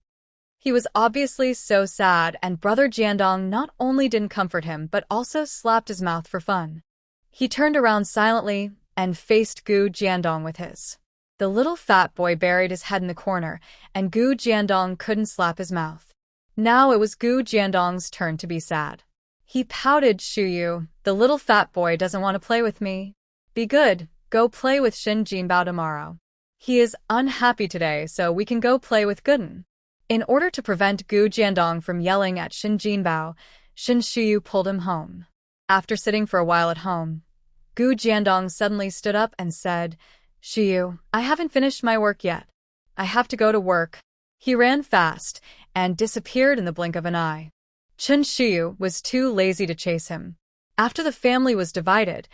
He was obviously so sad, and Brother Jiandong not only didn't comfort him but also slapped his mouth for fun. He turned around silently and faced Gu Jiandong with his. The little fat boy buried his head in the corner, and Gu Jiandong couldn't slap his mouth. Now it was Gu Jiandong's turn to be sad. He pouted. "Shuyu, the little fat boy doesn't want to play with me. Be good, go play with Shin Jinbao tomorrow. He is unhappy today, so we can go play with Gooden." In order to prevent Gu Jiandong from yelling at Shin Jinbao, Shin Shuyu pulled him home. After sitting for a while at home, Gu Jiandong suddenly stood up and said, "Shuyu, I haven't finished my work yet. I have to go to work." He ran fast and disappeared in the blink of an eye. Chen Shuyu was too lazy to chase him. After the family was divided,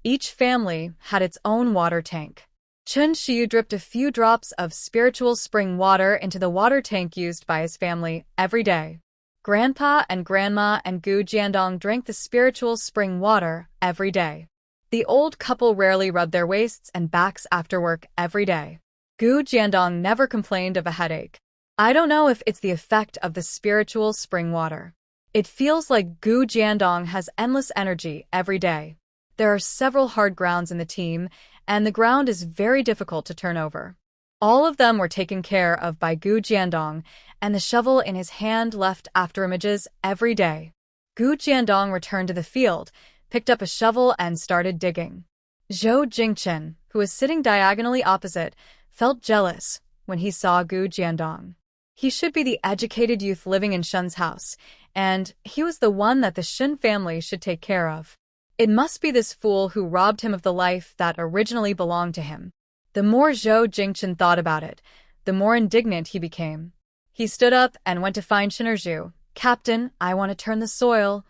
each family had its own water tank. Chen Xiu dripped a few drops of spiritual spring water into the water tank used by his family every day. Grandpa and Grandma and Gu Jiandong drank the spiritual spring water every day. The old couple rarely rubbed their waists and backs after work every day. Gu Jiandong never complained of a headache. I don't know if it's the effect of the spiritual spring water. It feels like Gu Jiandong has endless energy every day. There are several hard grounds in the team, and the ground is very difficult to turn over. All of them were taken care of by Gu Jiandong, and the shovel in his hand left after images every day. Gu Jiandong returned to the field, picked up a shovel and started digging. Zhou Jingchen, who was sitting diagonally opposite, felt jealous when he saw Gu Jiandong. He should be the educated youth living in Shun's house, and he was the one that the Shun family should take care of. It must be this fool who robbed him of the life that originally belonged to him. The more Zhou Jingchen thought about it, the more indignant he became. He stood up and went to find Shinerju. Captain, I want to turn the soil,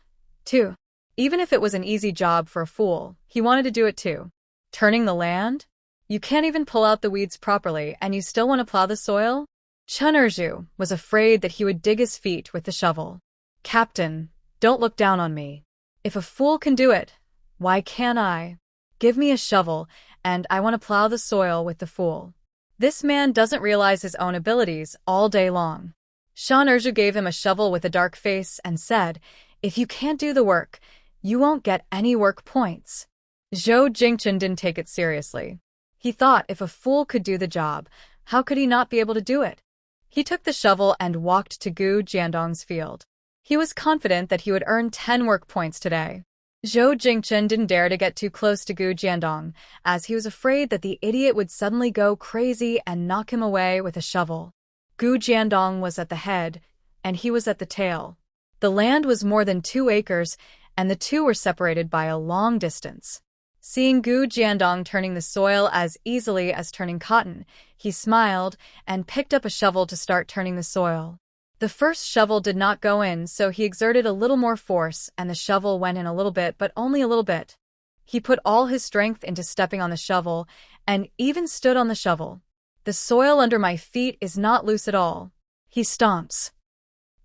too. Even if it was an easy job for a fool, he wanted to do it too. Turning the land? You can't even pull out the weeds properly, and you still want to plow the soil? Shinerju was afraid that he would dig his feet with the shovel. Captain, don't look down on me. If a fool can do it, why can't I? Give me a shovel, and I want to plow the soil with the fool. This man doesn't realize his own abilities all day long. Shinerju gave him a shovel with a dark face and said, if you can't do the work, you won't get any work points. Zhou Jingchen didn't take it seriously. He thought if a fool could do the job, how could he not be able to do it? He took the shovel and walked to Gu Jiandong's field. He was confident that he would earn 10 work points today. Zhou Jingchen didn't dare to get too close to Gu Jiandong, as he was afraid that the idiot would suddenly go crazy and knock him away with a shovel. Gu Jiandong was at the head, and he was at the tail. The land was more than 2 acres, and the two were separated by a long distance. Seeing Gu Jiandong turning the soil as easily as turning cotton, he smiled and picked up a shovel to start turning the soil. The first shovel did not go in, so he exerted a little more force, and the shovel went in a little bit, but only a little bit. He put all his strength into stepping on the shovel, and even stood on the shovel. The soil under my feet is not loose at all. He stomps.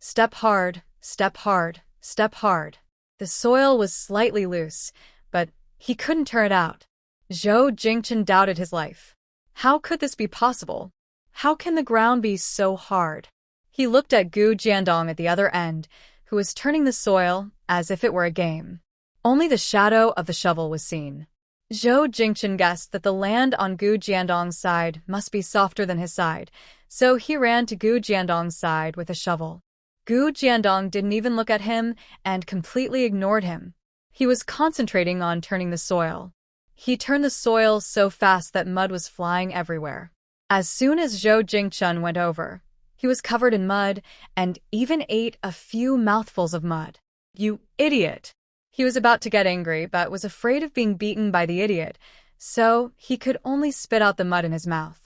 Step hard, step hard, step hard. The soil was slightly loose, but he couldn't turn it out. Zhou Jingchen doubted his life. How could this be possible? How can the ground be so hard? He looked at Gu Jiandong at the other end, who was turning the soil as if it were a game. Only the shadow of the shovel was seen. Zhou Jingchen guessed that the land on Gu Jiandong's side must be softer than his side, so he ran to Gu Jiandong's side with a shovel. Gu Jiandong didn't even look at him and completely ignored him. He was concentrating on turning the soil. He turned the soil so fast that mud was flying everywhere. As soon as Zhou Jingchen went over, he was covered in mud and even ate a few mouthfuls of mud. You idiot! He was about to get angry but was afraid of being beaten by the idiot, so he could only spit out the mud in his mouth.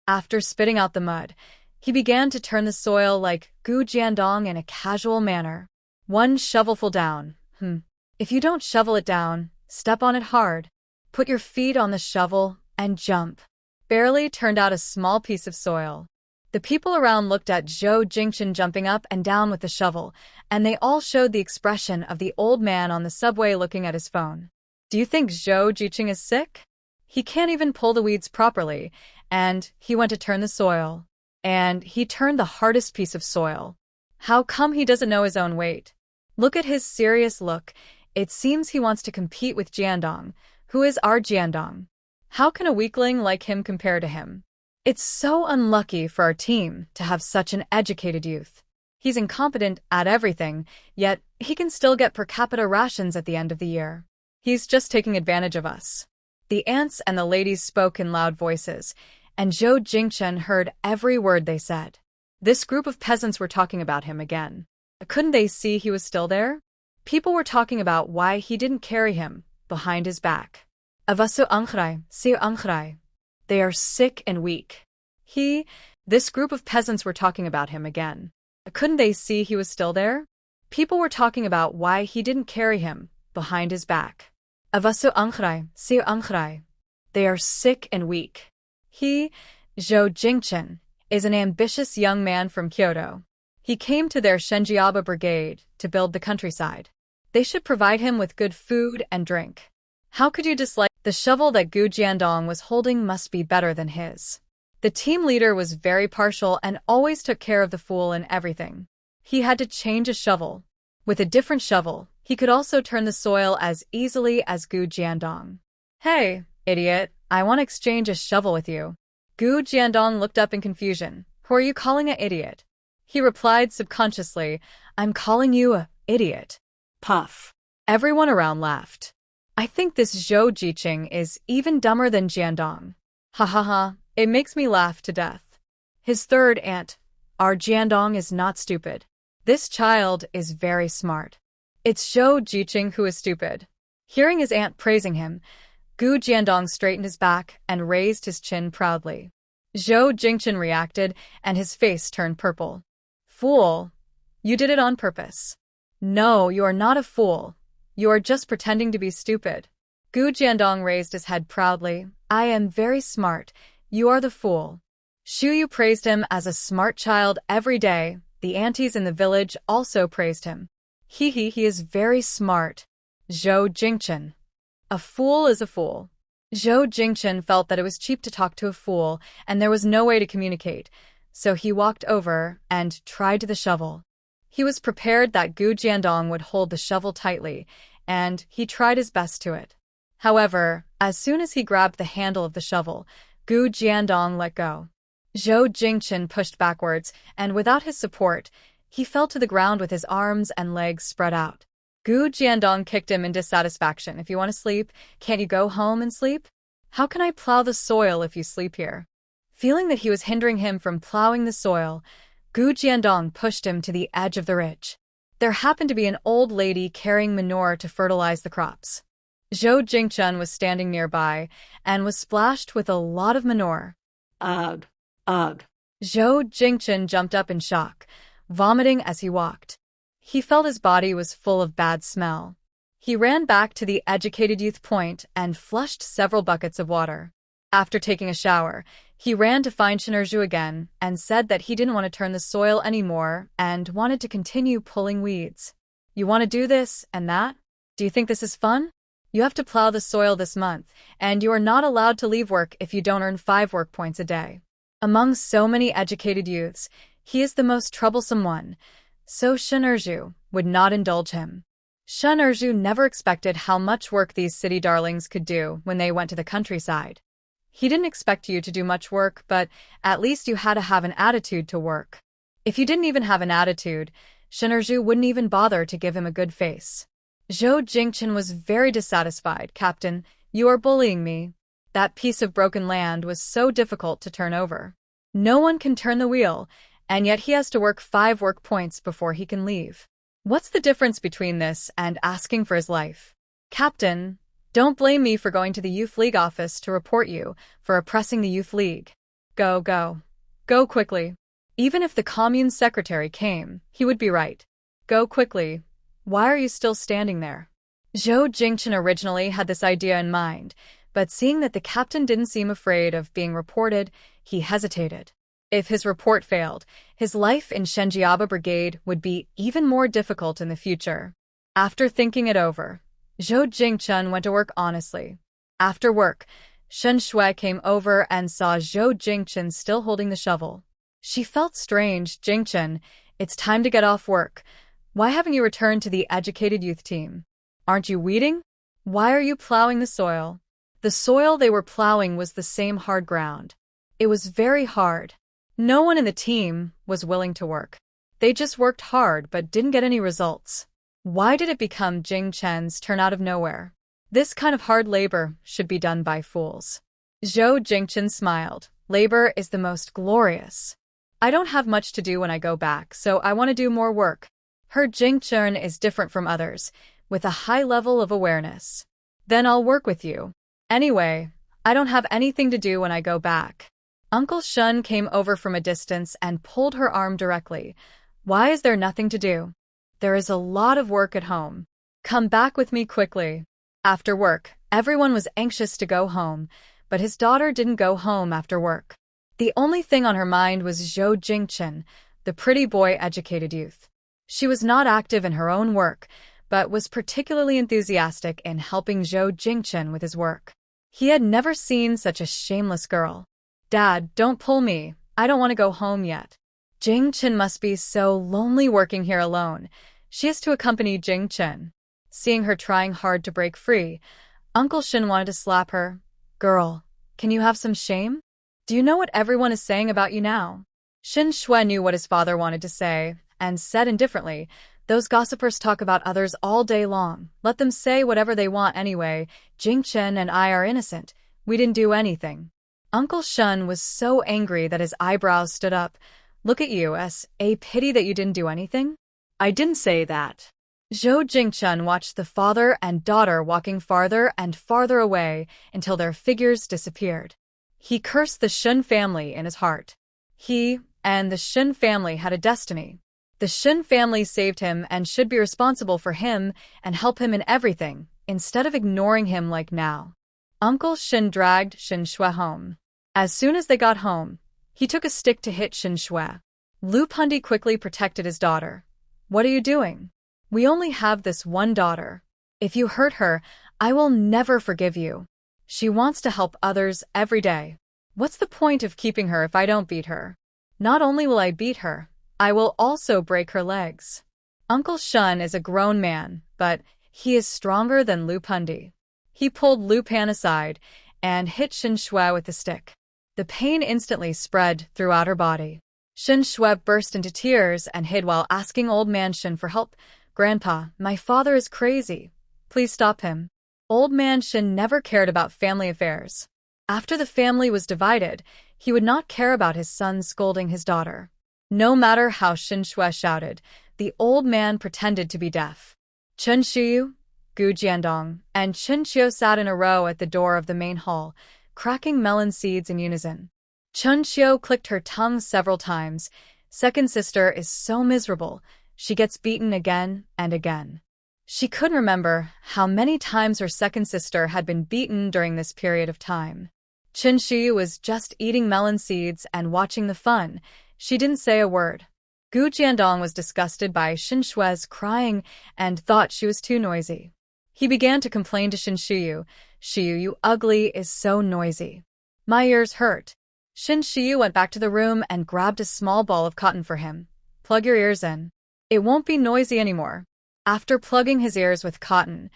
After spitting out the mud, he began to turn the soil like Gu Jiandong in a casual manner. One shovelful down. If you don't shovel it down, step on it hard. Put your feet on the shovel and jump. Barely turned out a small piece of soil. The people around looked at Zhou Jingchen jumping up and down with the shovel, and they all showed the expression of the old man on the subway looking at his phone. Do you think Zhou Jingchen is sick? He can't even pull the weeds properly, and he went to turn the soil. And he turned the hardest piece of soil. How come he doesn't know his own weight? Look at his serious look. It seems he wants to compete with Jiandong. Who is our Jiandong? How can a weakling like him compare to him? It's so unlucky for our team to have such an educated youth. He's incompetent at everything, yet he can still get per capita rations at the end of the year. He's just taking advantage of us. The ants and the ladies spoke in loud voices, and Zhou Jingchen heard every word they said. This group of peasants were talking about him again. Couldn't they see he was still there? People were talking about why he didn't carry him behind his back. Avasu angrai, siu angrai. They are sick and weak. This group of peasants were talking about him again. Couldn't they see he was still there? People were talking about why he didn't carry him behind his back. Avasu angrai, siu angrai. They are sick and weak. Zhou Jingchen, is an ambitious young man from Kyoto. He came to their Shenjiaba brigade to build the countryside. They should provide him with good food and drink. How could you dislike? The shovel that Gu Jiandong was holding must be better than his. The team leader was very partial and always took care of the fool in everything. He had to change a shovel. With a different shovel, he could also turn the soil as easily as Gu Jiandong. Hey, idiot, I want to exchange a shovel with you. Gu Jiandong looked up in confusion. Who are you calling an idiot? He replied subconsciously, I'm calling you a idiot. Puff. Everyone around laughed. I think this Zhou Jiqing is even dumber than Jiandong. Ha ha ha, it makes me laugh to death. His third aunt, our Jiandong is not stupid. This child is very smart. It's Zhou Jiqing who is stupid. Hearing his aunt praising him, Gu Jiandong straightened his back and raised his chin proudly. Zhou Jingchen reacted, and his face turned purple. Fool! You did it on purpose. No, you are not a fool. You are just pretending to be stupid. Gu Jiandong raised his head proudly. I am very smart. You are the fool. Shu Yu praised him as a smart child every day. The aunties in the village also praised him. He is very smart. Zhou Jingchen. A fool is a fool. Zhou Jingchen felt that it was cheap to talk to a fool, and there was no way to communicate, so he walked over and tried the shovel. He was prepared that Gu Jiandong would hold the shovel tightly, and he tried his best to it. However, as soon as he grabbed the handle of the shovel, Gu Jiandong let go. Zhou Jingchen pushed backwards, and without his support, he fell to the ground with his arms and legs spread out. Gu Jiandong kicked him in dissatisfaction. If you want to sleep, can't you go home and sleep? How can I plow the soil if you sleep here? Feeling that he was hindering him from plowing the soil, Gu Jiandong pushed him to the edge of the ridge. There happened to be an old lady carrying manure to fertilize the crops. Zhou Jingchen was standing nearby and was splashed with a lot of manure. Ugh. Ugh. Zhou Jingchen jumped up in shock, vomiting as he walked. He felt his body was full of bad smell. He ran back to the Educated Youth Point and flushed several buckets of water. After taking a shower, he ran to find Shinerju again and said that he didn't want to turn the soil anymore and wanted to continue pulling weeds. You want to do this and that? Do you think this is fun? You have to plow the soil this month, and you are not allowed to leave work if you don't earn 5 work points a day. Among so many educated youths, he is the most troublesome one, so Shinerju would not indulge him. Shinerju never expected how much work these city darlings could do when they went to the countryside. He didn't expect you to do much work, but at least you had to have an attitude to work. If you didn't even have an attitude, Shinerju wouldn't even bother to give him a good face. Zhou Jingchen was very dissatisfied. Captain, you are bullying me. That piece of broken land was so difficult to turn over. No one can turn the wheel, and yet he has to work 5 work points before he can leave. What's the difference between this and asking for his life? Captain, don't blame me for going to the Youth League office to report you for oppressing the Youth League. Go, go. Go quickly. Even if the commune secretary came, he would be right. Go quickly. Why are you still standing there? Zhou Jingchen originally had this idea in mind, but seeing that the captain didn't seem afraid of being reported, he hesitated. If his report failed, his life in Shenjiaba Brigade would be even more difficult in the future. After thinking it over, Zhou Jingchen went to work honestly. After work, Shen Shui came over and saw Zhou Jingchen still holding the shovel. She felt strange. Jingchen, it's time to get off work. Why haven't you returned to the educated youth team? Aren't you weeding? Why are you plowing the soil? The soil they were plowing was the same hard ground. It was very hard. No one in the team was willing to work. They just worked hard but didn't get any results. Why did it become Jing Chen's turn out of nowhere? This kind of hard labor should be done by fools. Zhou Jingchen smiled. Labor is the most glorious. I don't have much to do when I go back, so I want to do more work. Her Jingchen is different from others, with a high level of awareness. Then I'll work with you. Anyway, I don't have anything to do when I go back. Uncle Shun came over from a distance and pulled her arm directly. Why is there nothing to do? There is a lot of work at home. Come back with me quickly. After work, everyone was anxious to go home, but his daughter didn't go home after work. The only thing on her mind was Zhou Jingchen, the pretty boy educated youth. She was not active in her own work, but was particularly enthusiastic in helping Zhou Jingchen with his work. He had never seen such a shameless girl. Dad, don't pull me. I don't want to go home yet. Jingchen must be so lonely working here alone. She has to accompany Jingchen. Seeing her trying hard to break free, Uncle Shin wanted to slap her. Girl, can you have some shame? Do you know what everyone is saying about you now? Shin Shui knew what his father wanted to say, and said indifferently, those gossipers talk about others all day long. Let them say whatever they want anyway. Jing Chen and I are innocent. We didn't do anything. Uncle Shun was so angry that his eyebrows stood up. Look at you, a pity that you didn't do anything? I didn't say that. Zhou Jingchun watched the father and daughter walking farther and farther away until their figures disappeared. He cursed the Shun family in his heart. He and the Shun family had a destiny. The Shun family saved him and should be responsible for him and help him in everything, instead of ignoring him like now. Uncle Shun dragged Shin Shui home. As soon as they got home, he took a stick to hit Shin Shui. Lu Pundi quickly protected his daughter. What are you doing? We only have this one daughter. If you hurt her, I will never forgive you. She wants to help others every day. What's the point of keeping her if I don't beat her? Not only will I beat her, I will also break her legs. Uncle Shun is a grown man, but he is stronger than Lu Pundi. He pulled Lu Pan aside and hit Shin Shui with the stick. The pain instantly spread throughout her body. Shin Shui burst into tears and hid while asking Old Man Shin for help. Grandpa, my father is crazy. Please stop him. Old Man Shin never cared about family affairs. After the family was divided, he would not care about his son scolding his daughter. No matter how Shin Shui shouted, the old man pretended to be deaf. Chen Xiu, Gu Jiandong, and Chen Qiu sat in a row at the door of the main hall, cracking melon seeds in unison. Chen Qiu clicked her tongue several times. Second sister is so miserable. She gets beaten again and again. She couldn't remember how many times her second sister had been beaten during this period of time. Chen Xiu was just eating melon seeds and watching the fun. She didn't say a word. Gu Jiandong was disgusted by Shin Shui's crying and thought she was too noisy. He began to complain to Shin Xiu. Xiu, you ugly is so noisy. My ears hurt. Shin Xiu went back to the room and grabbed a small ball of cotton for him. Plug your ears in. It won't be noisy anymore. After plugging his ears with cotton,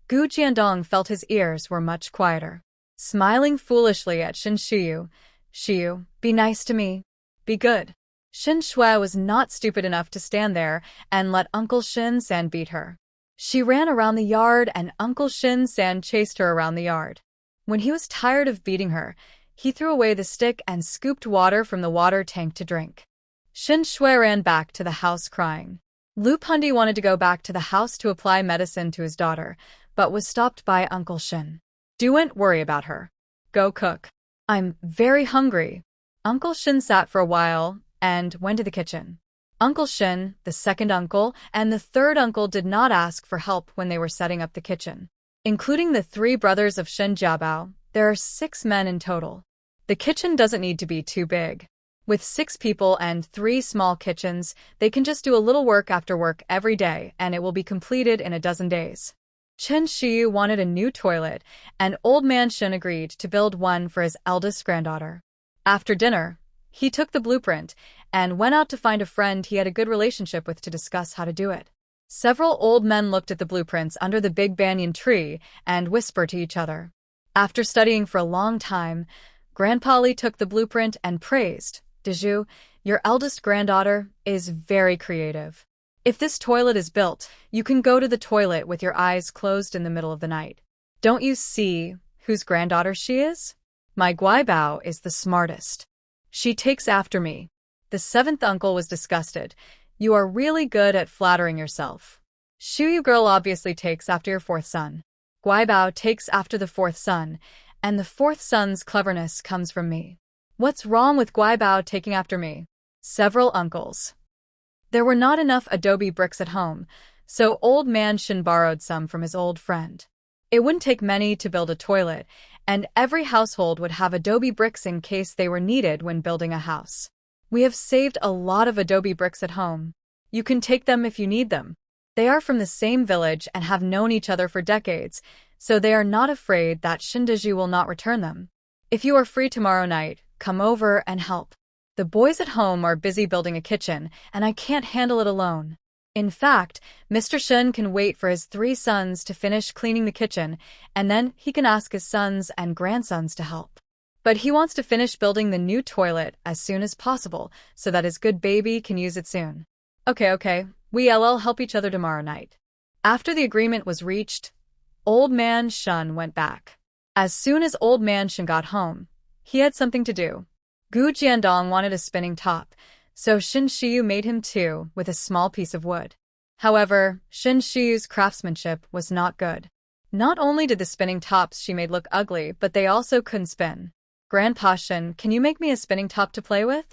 Gu Jiandong felt his ears were much quieter. Smiling foolishly at Shin Xiu, Xiu, be nice to me. Be good. Shin Shui was not stupid enough to stand there and let Uncle Shin San beat her. She ran around the yard and Uncle Shin San chased her around the yard. When he was tired of beating her, he threw away the stick and scooped water from the water tank to drink. Shin Shui ran back to the house crying. Lu Pundi wanted to go back to the house to apply medicine to his daughter, but was stopped by Uncle Shin. Don't worry about her. Go cook. I'm very hungry. Uncle Shin sat for a while and went to the kitchen. Uncle Shin, the second uncle, and the third uncle did not ask for help when they were setting up the kitchen. Including the three brothers of Shin Jiabao, there are 6 men in total. The kitchen doesn't need to be too big. With 6 people and 3 small kitchens, they can just do a little work after work every day, and it will be completed in a dozen days. Chen Xiu wanted a new toilet, and Old Man Shin agreed to build one for his eldest granddaughter. After dinner, he took the blueprint and went out to find a friend he had a good relationship with to discuss how to do it. Several old men looked at the blueprints under the big banyan tree and whispered to each other. After studying for a long time, Grandpa Li took the blueprint and praised, Diju, your eldest granddaughter is very creative. If this toilet is built, you can go to the toilet with your eyes closed in the middle of the night. Don't you see whose granddaughter she is? My Guaibao is the smartest. She takes after me. The 7th uncle was disgusted. You are really good at flattering yourself. Shuyu girl obviously takes after your 4th son. Guaibao takes after the 4th son, and the 4th son's cleverness comes from me. What's wrong with Guaibao taking after me? Several uncles. There were not enough adobe bricks at home, so Old Man Shin borrowed some from his old friend. It wouldn't take many to build a toilet, and every household would have adobe bricks in case they were needed when building a house. We have saved a lot of adobe bricks at home. You can take them if you need them. They are from the same village and have known each other for decades, so they are not afraid that Shindaju will not return them. If you are free tomorrow night, come over and help. The boys at home are busy building a kitchen, and I can't handle it alone. In fact, Mr. Shin can wait for his 3 sons to finish cleaning the kitchen, and then he can ask his sons and grandsons to help. But he wants to finish building the new toilet as soon as possible so that his good baby can use it soon. Okay, we'll help each other tomorrow night. After the agreement was reached, Old Man Shun went back. As soon as Old Man Shun got home, he had something to do. Gu Jiandong wanted a spinning top, so Shin Shiyu made him two with a small piece of wood. However, Shin Shiyu's craftsmanship was not good. Not only did the spinning tops she made look ugly, but they also couldn't spin. Grandpa Shin, can you make me a spinning top to play with?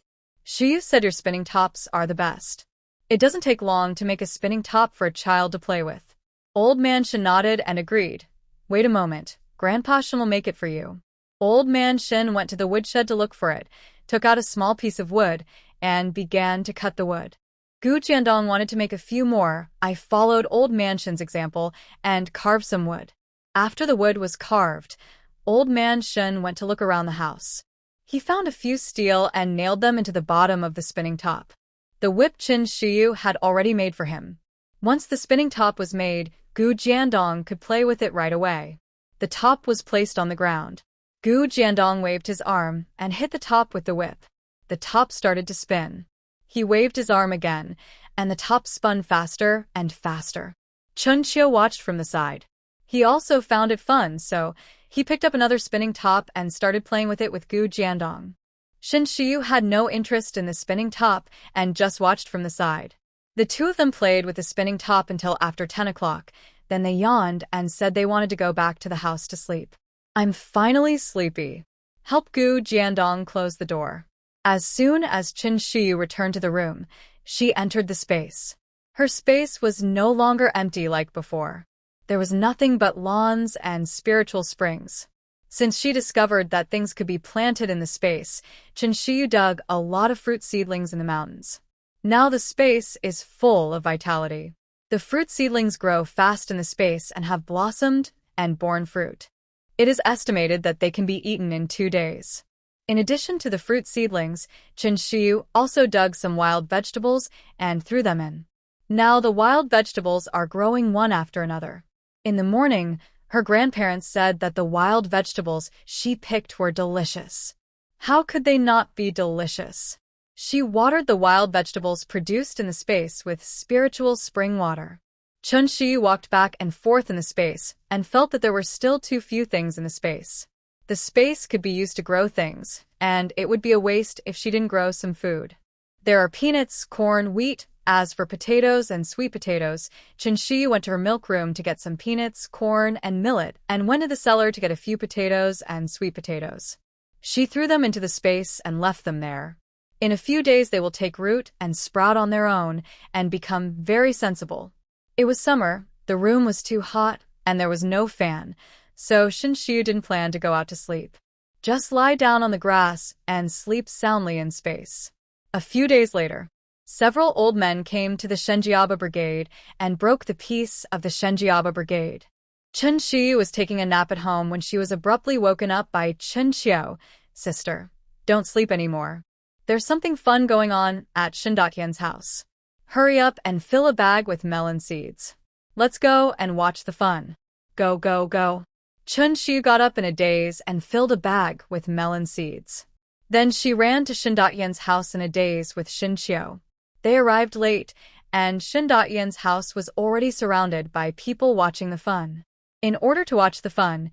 Shiyu said your spinning tops are the best. It doesn't take long to make a spinning top for a child to play with. Old Man Shin nodded and agreed. Wait a moment, Grandpa Shin will make it for you. Old Man Shin went to the woodshed to look for it, took out a small piece of wood, and began to cut the wood. Gu Jiandong wanted to make a few more. I followed Old Man Shin's example and carved some wood. After the wood was carved, Old Man Shin went to look around the house. He found a few steel and nailed them into the bottom of the spinning top. The whip Shin Shiyu had already made for him. Once the spinning top was made, Gu Jiandong could play with it right away. The top was placed on the ground. Gu Jiandong waved his arm and hit the top with the whip. The top started to spin. He waved his arm again, and the top spun faster and faster. Chun Chiu watched from the side. He also found it fun, so he picked up another spinning top and started playing with it with Gu Jiandong. Shin Shiyu had no interest in the spinning top and just watched from the side. The two of them played with the spinning top until after 10 o'clock. Then they yawned and said they wanted to go back to the house to sleep. I'm finally sleepy. Help Gu Jiandong close the door. As soon as Chin Shiyu returned to the room, she entered the space. Her space was no longer empty like before. There was nothing but lawns and spiritual springs. Since she discovered that things could be planted in the space, Chin Shiyu dug a lot of fruit seedlings in the mountains. Now the space is full of vitality. The fruit seedlings grow fast in the space and have blossomed and borne fruit. It is estimated that they can be eaten in 2 days. In addition to the fruit seedlings, Chin Shiyu also dug some wild vegetables and threw them in. Now the wild vegetables are growing one after another. In the morning, her grandparents said that the wild vegetables she picked were delicious. How could they not be delicious? She watered the wild vegetables produced in the space with spiritual spring water. Chun Shi walked back and forth in the space and felt that there were still too few things in the space. The space could be used to grow things, and it would be a waste if she didn't grow some food. There are peanuts, corn, wheat. As for potatoes and sweet potatoes, Chin Shi went to her milk room to get some peanuts, corn, and millet, and went to the cellar to get a few potatoes and sweet potatoes. She threw them into the space and left them there. In a few days they will take root and sprout on their own and become very sensible. It was summer, the room was too hot, and there was no fan, so Shin Shiyu didn't plan to go out to sleep. Just lie down on the grass and sleep soundly in space. A few days later, several old men came to the Shenjiaba Brigade and broke the peace of the Shenjiaba Brigade. Chun Shi was taking a nap at home when she was abruptly woken up by Chun Xiao. Sister, don't sleep anymore. There's something fun going on at Shindatyan's house. Hurry up and fill a bag with melon seeds. Let's go and watch the fun. Go, go, go. Chun Shi got up in a daze and filled a bag with melon seeds. Then she ran to Shindatyan's house in a daze with Shin Xiao. They arrived late, and Shindatyan's house was already surrounded by people watching the fun. In order to watch the fun,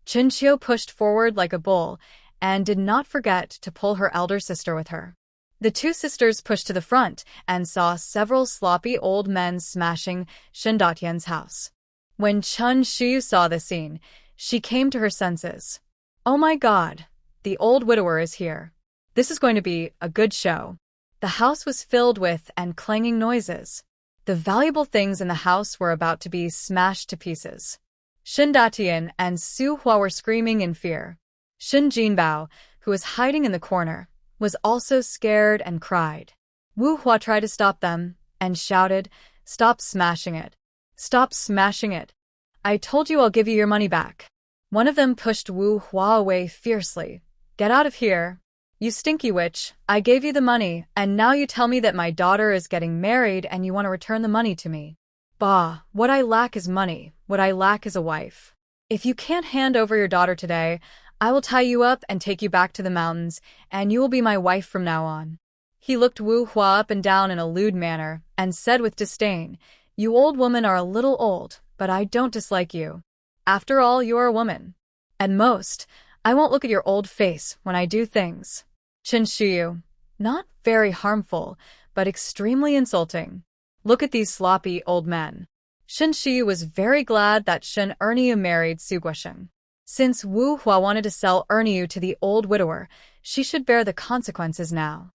Chin Xiao pushed forward like a bull and did not forget to pull her elder sister with her. The two sisters pushed to the front and saw several sloppy old men smashing Shindatyan's house. When Chun Shi saw the scene, she came to her senses. Oh my God, the old widower is here. This is going to be a good show. The house was filled with and clanging noises. The valuable things in the house were about to be smashed to pieces. Shindatyan and Su Hua were screaming in fear. Shin Jinbao, who was hiding in the corner, was also scared and cried. Wu Hua tried to stop them and shouted, "Stop smashing it. Stop smashing it. I told you I'll give you your money back." One of them pushed Wu Hua away fiercely. "Get out of here. You stinky witch, I gave you the money, and now you tell me that my daughter is getting married and you want to return the money to me. Bah, what I lack is money, what I lack is a wife. If you can't hand over your daughter today, I will tie you up and take you back to the mountains, and you will be my wife from now on. He looked Wu Hua up and down in a lewd manner, and said with disdain, You old woman are a little old, but I don't dislike you. After all, you are a woman. At most, I won't look at your old face when I do things. Chen Shiyu. Not very harmful, but extremely insulting. Look at these sloppy old men. Shen Shiyu was very glad that Shen Erniu married Su Guosheng. Since Wu Hua wanted to sell Erniu to the old widower, she should bear the consequences now.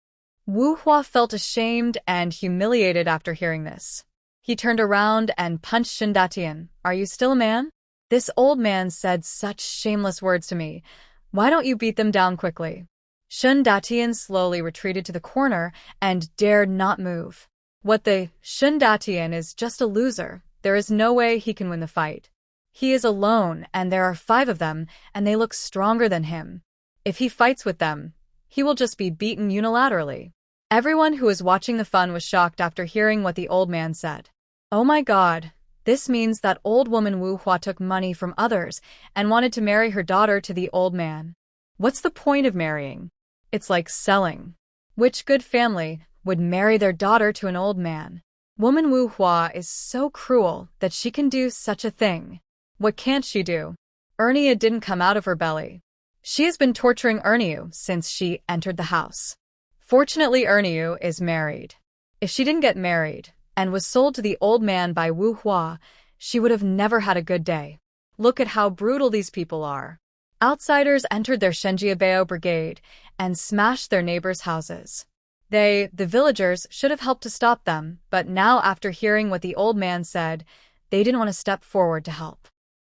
Wu Hua felt ashamed and humiliated after hearing this. He turned around and punched Shen Datian. Are you still a man? This old man said such shameless words to me. Why don't you beat them down quickly? Shen Datian slowly retreated to the corner and dared not move. What the Shen Datian is just a loser. There is no way he can win the fight. He is alone, and there are 5 of them, and they look stronger than him. If he fights with them, he will just be beaten unilaterally. Everyone who was watching the fun was shocked after hearing what the old man said. Oh my God, this means that old woman Wu Hua took money from others and wanted to marry her daughter to the old man. What's the point of marrying? It's like selling. Which good family would marry their daughter to an old man? Woman Wu Hua is so cruel that she can do such a thing. What can't she do? Ernia didn't come out of her belly. She has been torturing Erniu since she entered the house. Fortunately, Erniu is married. If she didn't get married and was sold to the old man by Wu Hua, she would have never had a good day. Look at how brutal these people are. Outsiders entered their Shenjiabao brigade and smashed their neighbors' houses. The villagers, should have helped to stop them, but now after hearing what the old man said, they didn't want to step forward to help.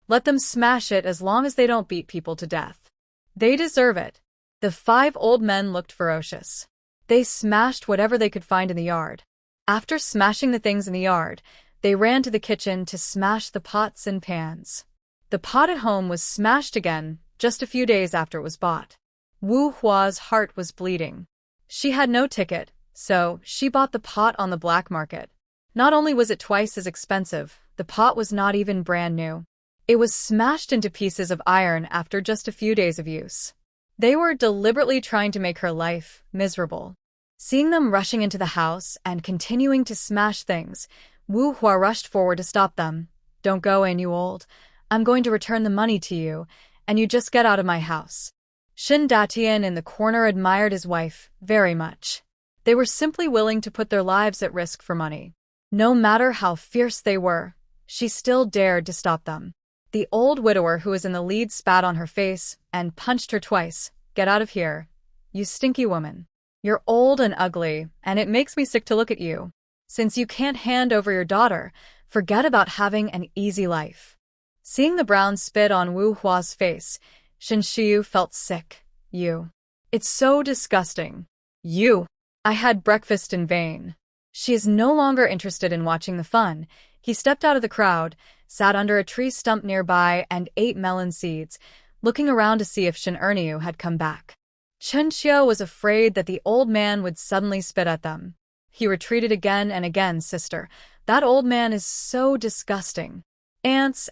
Let them smash it as long as they don't beat people to death. They deserve it. The 5 old men looked ferocious. They smashed whatever they could find in the yard. After smashing the things in the yard, they ran to the kitchen to smash the pots and pans. The pot at home was smashed again just a few days after it was bought. Wu Hua's heart was bleeding. She had no ticket, so she bought the pot on the black market. Not only was it twice as expensive, the pot was not even brand new. It was smashed into pieces of iron after just a few days of use. They were deliberately trying to make her life miserable. Seeing them rushing into the house and continuing to smash things, Wu Hua rushed forward to stop them. Don't go in, you old. I'm going to return the money to you, and you just get out of my house. Shen Datian in the corner admired his wife very much. They were simply willing to put their lives at risk for money. No matter how fierce they were, she still dared to stop them. The old widower who was in the lead spat on her face and punched her twice. Get out of here, you stinky woman. You're old and ugly, and it makes me sick to look at you. Since you can't hand over your daughter, forget about having an easy life. Seeing the brown spit on Wu Hua's face, Shen Shiyu felt sick. You. It's so disgusting. You. I had breakfast in vain. She is no longer interested in watching the fun. He stepped out of the crowd, sat under a tree stump nearby, and ate melon seeds, looking around to see if Shen Erniu had come back. Chen Xiao was afraid that the old man would suddenly spit at them. He retreated again and again. Sister, that old man is so disgusting. Ants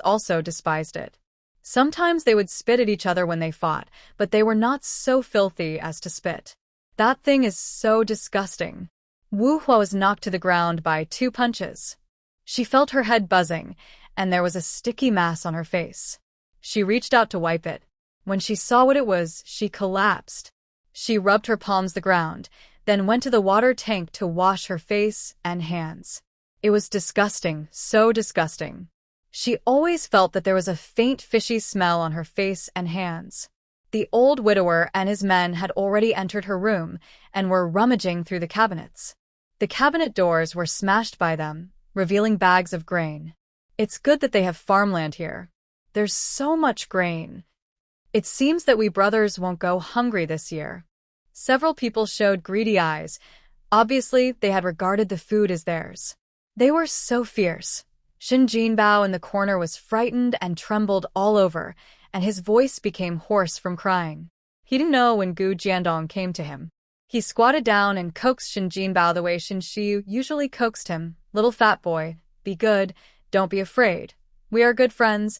also despised it. Sometimes they would spit at each other when they fought, but they were not so filthy as to spit. That thing is so disgusting. Wu Hua was knocked to the ground by 2 punches. She felt her head buzzing, and there was a sticky mass on her face. She reached out to wipe it. When she saw what it was, she collapsed. She rubbed her palms the ground, then went to the water tank to wash her face and hands. It was disgusting, so disgusting. She always felt that there was a faint fishy smell on her face and hands. The old widower and his men had already entered her room and were rummaging through the cabinets. The cabinet doors were smashed by them, revealing bags of grain. It's good that they have farmland here. There's so much grain. It seems that we brothers won't go hungry this year. Several people showed greedy eyes. Obviously, they had regarded the food as theirs. They were so fierce. Shin Jinbao in the corner was frightened and trembled all over, and his voice became hoarse from crying. He didn't know when Gu Jiandong came to him. He squatted down and coaxed Shin Jinbao the way Shin Shiyu usually coaxed him. Little fat boy, be good, don't be afraid. We are good friends.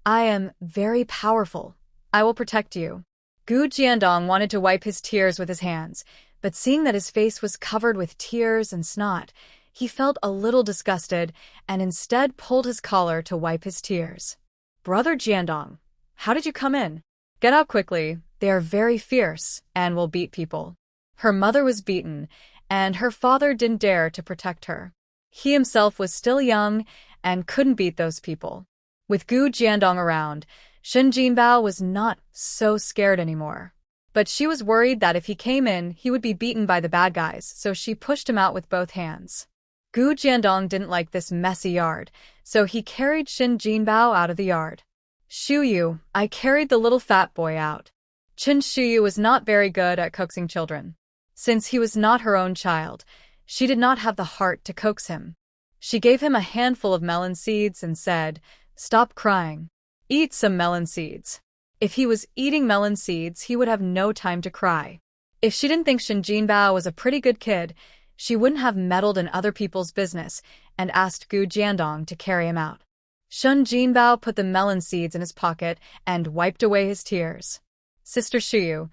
I am very powerful. I will protect you. Gu Jiandong wanted to wipe his tears with his hands, but seeing that his face was covered with tears and snot, he felt a little disgusted and instead pulled his collar to wipe his tears. Brother Jiandong, how did you come in? Get out quickly. They are very fierce and will beat people. Her mother was beaten, and her father didn't dare to protect her. He himself was still young and couldn't beat those people. With Gu Jiandong around, Shen Jinbao was not so scared anymore. But she was worried that if he came in, he would be beaten by the bad guys, so she pushed him out with both hands. Gu Jiandong didn't like this messy yard, so he carried Shen Jinbao out of the yard. Shuyu, I carried the little fat boy out. Qin Shuyu was not very good at coaxing children. Since he was not her own child, she did not have the heart to coax him. She gave him a handful of melon seeds and said, "Stop crying. Eat some melon seeds." If he was eating melon seeds, he would have no time to cry. If she didn't think Shen Jinbao was a pretty good kid, she wouldn't have meddled in other people's business and asked Gu Jiandong to carry him out. Shen Jinbao put the melon seeds in his pocket and wiped away his tears. Sister Shuyu,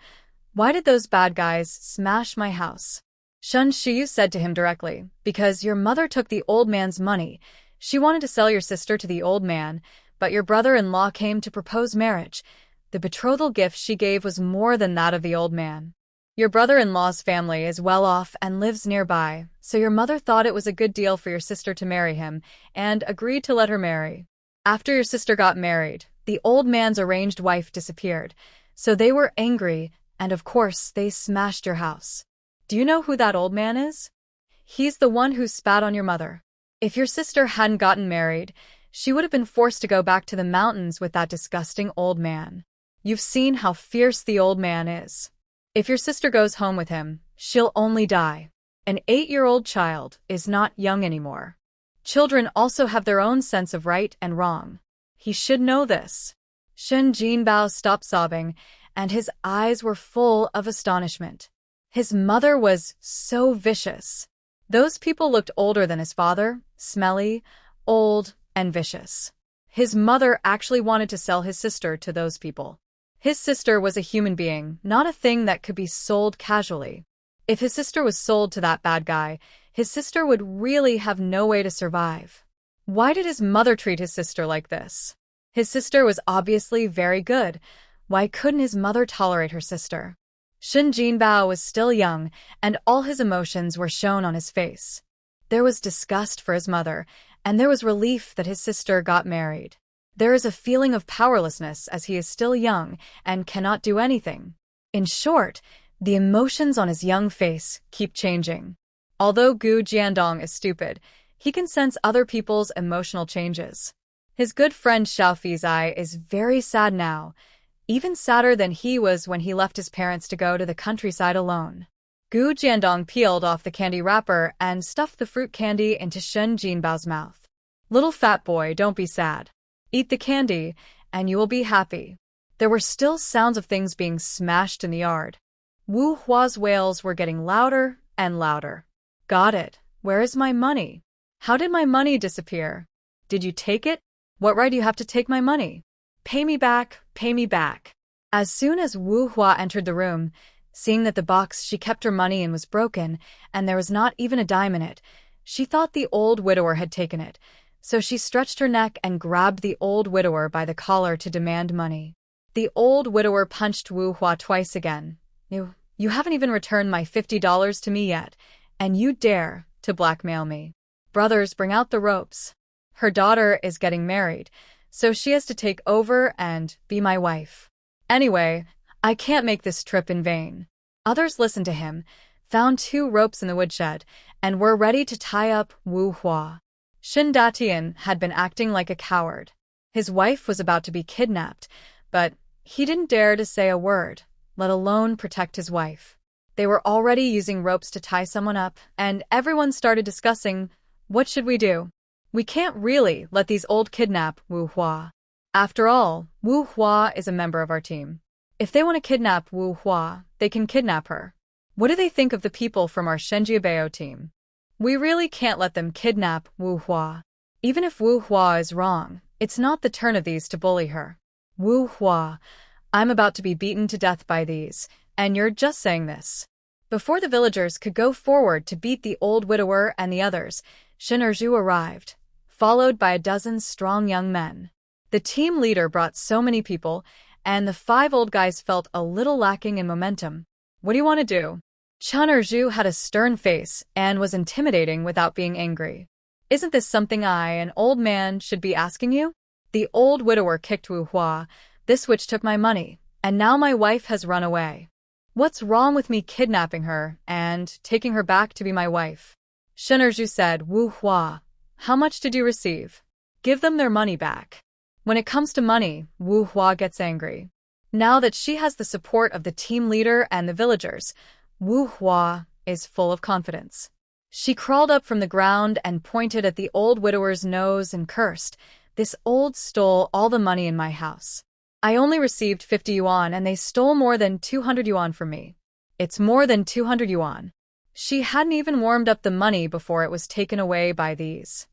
why did those bad guys smash my house? Shen Shuyu said to him directly, because your mother took the old man's money. She wanted to sell your sister to the old man, but your brother-in-law came to propose marriage. The betrothal gift she gave was more than that of the old man. Your brother-in-law's family is well off and lives nearby, so your mother thought it was a good deal for your sister to marry him and agreed to let her marry. After your sister got married, the old man's arranged wife disappeared, so they were angry, and of course they smashed your house. Do you know who that old man is? He's the one who spat on your mother. If your sister hadn't gotten married, she would have been forced to go back to the mountains with that disgusting old man. You've seen how fierce the old man is. If your sister goes home with him, she'll only die. An 8-year-old child is not young anymore. Children also have their own sense of right and wrong. He should know this. Shen Jinbao stopped sobbing, and his eyes were full of astonishment. His mother was so vicious. Those people looked older than his father, smelly, old, and vicious. His mother actually wanted to sell his sister to those people. His sister was a human being, not a thing that could be sold casually. If his sister was sold to that bad guy, his sister would really have no way to survive. Why did his mother treat his sister like this? His sister was obviously very good. Why couldn't his mother tolerate her sister? Shen Jinbao was still young, and all his emotions were shown on his face. There was disgust for his mother, and there was relief that his sister got married. There is a feeling of powerlessness as he is still young and cannot do anything. In short, the emotions on his young face keep changing. Although Gu Jiandong is stupid, he can sense other people's emotional changes. His good friend Xiaofi's eye is very sad now, even sadder than he was when he left his parents to go to the countryside alone. Gu Jiandong peeled off the candy wrapper and stuffed the fruit candy into Shen Jinbao's mouth. Little fat boy, don't be sad. Eat the candy, and you will be happy. There were still sounds of things being smashed in the yard. Wu Hua's wails were getting louder and louder. Got it. Where is my money? How did my money disappear? Did you take it? What right do you have to take my money? Pay me back, pay me back. As soon as Wu Hua entered the room, seeing that the box she kept her money in was broken, and there was not even a dime in it, she thought the old widower had taken it. So she stretched her neck and grabbed the old widower by the collar to demand money. The old widower punched Wu Hua twice again. You haven't even returned my $50 to me yet, and you dare to blackmail me. Brothers, bring out the ropes. Her daughter is getting married, so she has to take over and be my wife. Anyway, I can't make this trip in vain. Others listened to him, found 2 ropes in the woodshed, and were ready to tie up Wu Hua. Shin Datian had been acting like a coward. His wife was about to be kidnapped, but he didn't dare to say a word, let alone protect his wife. They were already using ropes to tie someone up, and everyone started discussing, what should we do? We can't really let these old kidnap Wu Hua. After all, Wu Hua is a member of our team. If they want to kidnap Wu Hua, they can kidnap her. What do they think of the people from our Shenjiabeo team? We really can't let them kidnap Wu Hua. Even if Wu Hua is wrong, it's not the turn of these to bully her. Wu Hua, I'm about to be beaten to death by these, and you're just saying this." Before the villagers could go forward to beat the old widower and the others, Shen Erju arrived, followed by a dozen strong young men. The team leader brought so many people, and the 5 old guys felt a little lacking in momentum. "What do you want to do?" Shen Erju had a stern face and was intimidating without being angry. "Isn't this something I, an old man, should be asking you?" The old widower kicked Wu Hua. "This witch took my money, and now my wife has run away. What's wrong with me kidnapping her and taking her back to be my wife?" Shen Erju said, "Wu Hua, how much did you receive? Give them their money back." When it comes to money, Wu Hua gets angry. Now that she has the support of the team leader and the villagers, Wu Hua is full of confidence. She crawled up from the ground and pointed at the old widower's nose and cursed, "This old stole all the money in my house. I only received 50 yuan and they stole more than 200 yuan from me. It's more than 200 yuan. She hadn't even warmed up the money before it was taken away by these.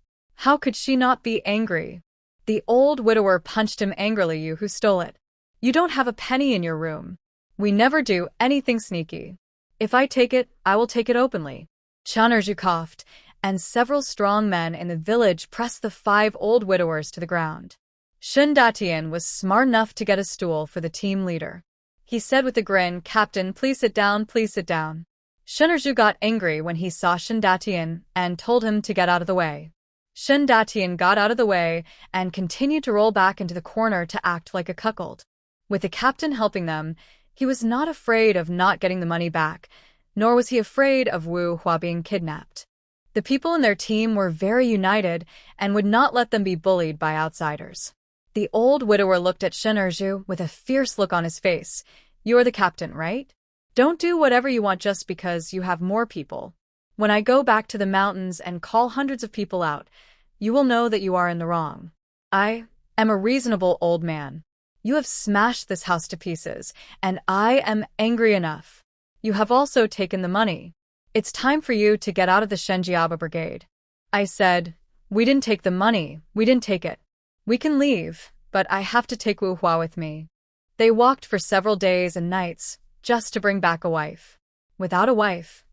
How could she not be angry?" The old widower punched him angrily. "You who stole it. You don't have a penny in your room. We never do anything sneaky. If I take it, I will take it openly." Shen Erju coughed, and several strong men in the village pressed the 5 old widowers to the ground. Shen Datian was smart enough to get a stool for the team leader. He said with a grin, "Captain, please sit down, please sit down." Shen Erju got angry when he saw Shen Datian and told him to get out of the way. Shen Datian got out of the way and continued to roll back into the corner to act like a cuckold. With the captain helping them, he was not afraid of not getting the money back, nor was he afraid of Wu Hua being kidnapped. The people in their team were very united and would not let them be bullied by outsiders. The old widower looked at Shen Erju with a fierce look on his face. "You're the captain, right? Don't do whatever you want just because you have more people. When I go back to the mountains and call hundreds of people out, you will know that you are in the wrong. I am a reasonable old man. You have smashed this house to pieces, and I am angry enough. You have also taken the money. It's time for you to get out of the Shenjiaba brigade." I said, "We didn't take the money, we didn't take it. We can leave, but I have to take Wu Hua with me." They walked for several days and nights, just to bring back a wife. Without a wife,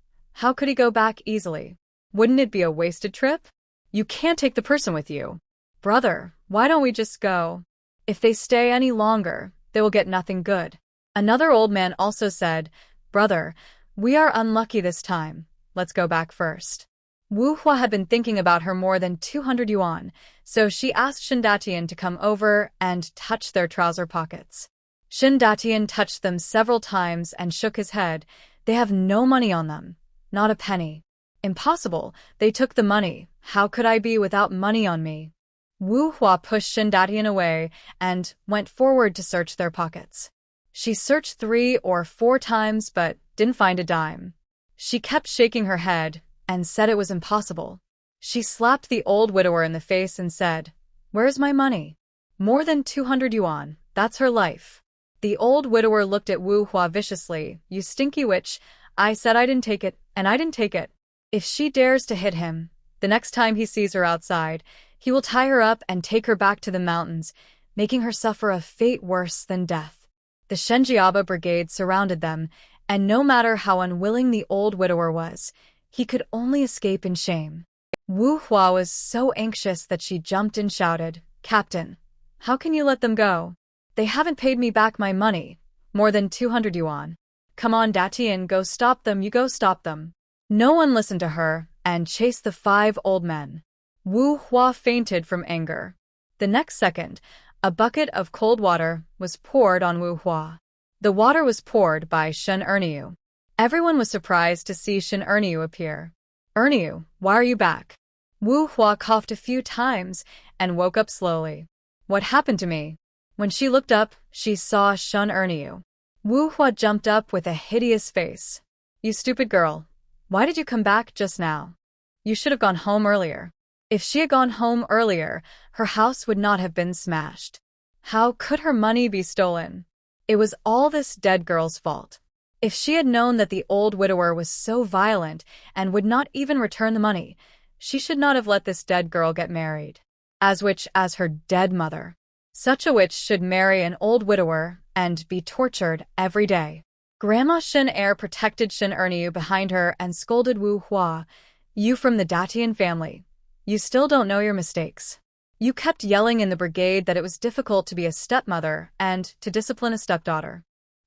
how could he go back easily? Wouldn't it be a wasted trip? You can't take the person with you. "Brother, why don't we just go? If they stay any longer, they will get nothing good." Another old man also said, "Brother, we are unlucky this time. Let's go back first." Wu Hua had been thinking about her more than 200 yuan, so she asked Shen Datian to come over and touch their trouser pockets. Shen Datian touched them several times and shook his head. "They have no money on them. Not a penny." "Impossible. They took the money. How could I be without money on me?" Wu Hua pushed Shen Datian away and went forward to search their pockets. She searched 3 or 4 times but didn't find a dime. She kept shaking her head and said it was impossible. She slapped the old widower in the face and said, "Where's my money? More than 200 yuan, that's her life." The old widower looked at Wu Hua viciously. "You stinky witch, I said I didn't take it, and I didn't take it." If she dares to hit him, the next time he sees her outside, he will tie her up and take her back to the mountains, making her suffer a fate worse than death. The Shenjiaba brigade surrounded them, and no matter how unwilling the old widower was, he could only escape in shame. Wu Hua was so anxious that she jumped and shouted, "Captain, how can you let them go? They haven't paid me back my money, more than 200 yuan. Come on, Datian, go stop them, you go stop them." No one listened to her and chased the 5 old men. Wu Hua fainted from anger. The next second, a bucket of cold water was poured on Wu Hua. The water was poured by Shen Erniu. Everyone was surprised to see Shen Erniu appear. "Erniu, why are you back?" Wu Hua coughed a few times and woke up slowly. "What happened to me?" When she looked up, she saw Shen Erniu. Wu Hua jumped up with a hideous face. "You stupid girl. Why did you come back just now? You should have gone home earlier." If she had gone home earlier, her house would not have been smashed. How could her money be stolen? It was all this dead girl's fault. If she had known that the old widower was so violent and would not even return the money, she should not have let this dead girl get married. As witch as her dead mother. Such a witch should marry an old widower and be tortured every day. Grandma Shin Er protected Shin Erniu behind her and scolded Wu Hua. You from the Datian family. You still don't know your mistakes. You kept yelling in the brigade that it was difficult to be a stepmother and to discipline a stepdaughter.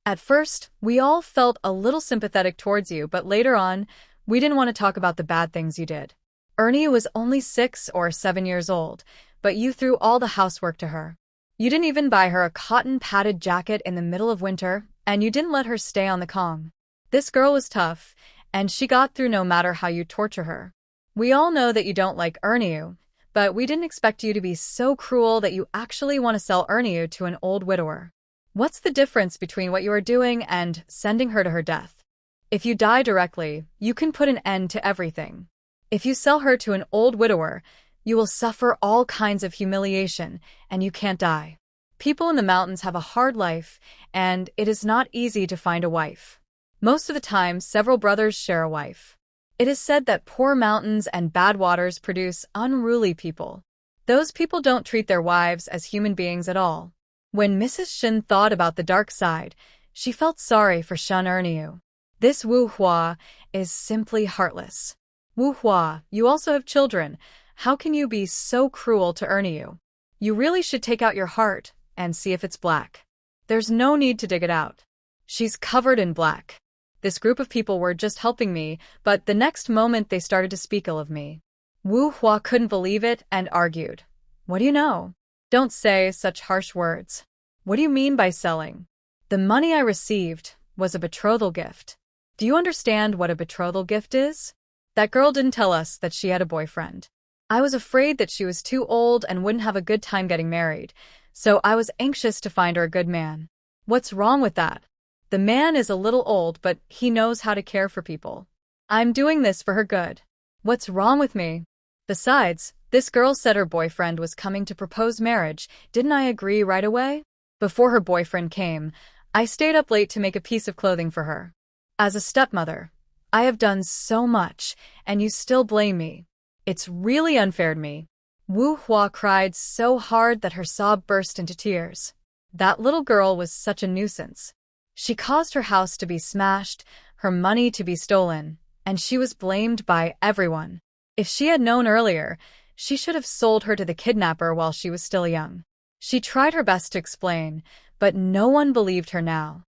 At first, we all felt a little sympathetic towards you, but later on, we didn't want to talk about the bad things you did. Ernie was only 6 or 7 years old, but you threw all the housework to her. You didn't even buy her a cotton-padded jacket in the middle of winter, and you didn't let her stay on the Kong. This girl was tough, and she got through no matter how you torture her. We all know that you don't like Ernie, but we didn't expect you to be so cruel that you actually want to sell Ernie to an old widower. What's the difference between what you are doing and sending her to her death? If you die directly, you can put an end to everything. If you sell her to an old widower, you will suffer all kinds of humiliation, and you can't die. People in the mountains have a hard life, and it is not easy to find a wife. Most of the time, several brothers share a wife. It is said that poor mountains and bad waters produce unruly people. Those people don't treat their wives as human beings at all. When Mrs. Shin thought about the dark side, she felt sorry for Shun Erniu. This Wu Hua is simply heartless. Wu Hua, you also have children. How can you be so cruel to Erniu? You really should take out your heart and see if it's black. There's no need to dig it out. She's covered in black. This group of people were just helping me, but the next moment they started to speak ill of me. Wu Hua couldn't believe it and argued. What do you know? Don't say such harsh words. What do you mean by selling? The money I received was a betrothal gift. Do you understand what a betrothal gift is? That girl didn't tell us that she had a boyfriend. I was afraid that she was too old and wouldn't have a good time getting married, so I was anxious to find her a good man. What's wrong with that? The man is a little old, but he knows how to care for people. I'm doing this for her good. What's wrong with me? Besides, this girl said her boyfriend was coming to propose marriage. Didn't I agree right away? Before her boyfriend came, I stayed up late to make a piece of clothing for her. As a stepmother, I have done so much, and you still blame me. It's really unfair to me. Wu Hua cried so hard that her sob burst into tears. That little girl was such a nuisance. She caused her house to be smashed, her money to be stolen, and she was blamed by everyone. If she had known earlier, she should have sold her to the kidnapper while she was still young. She tried her best to explain, but no one believed her now.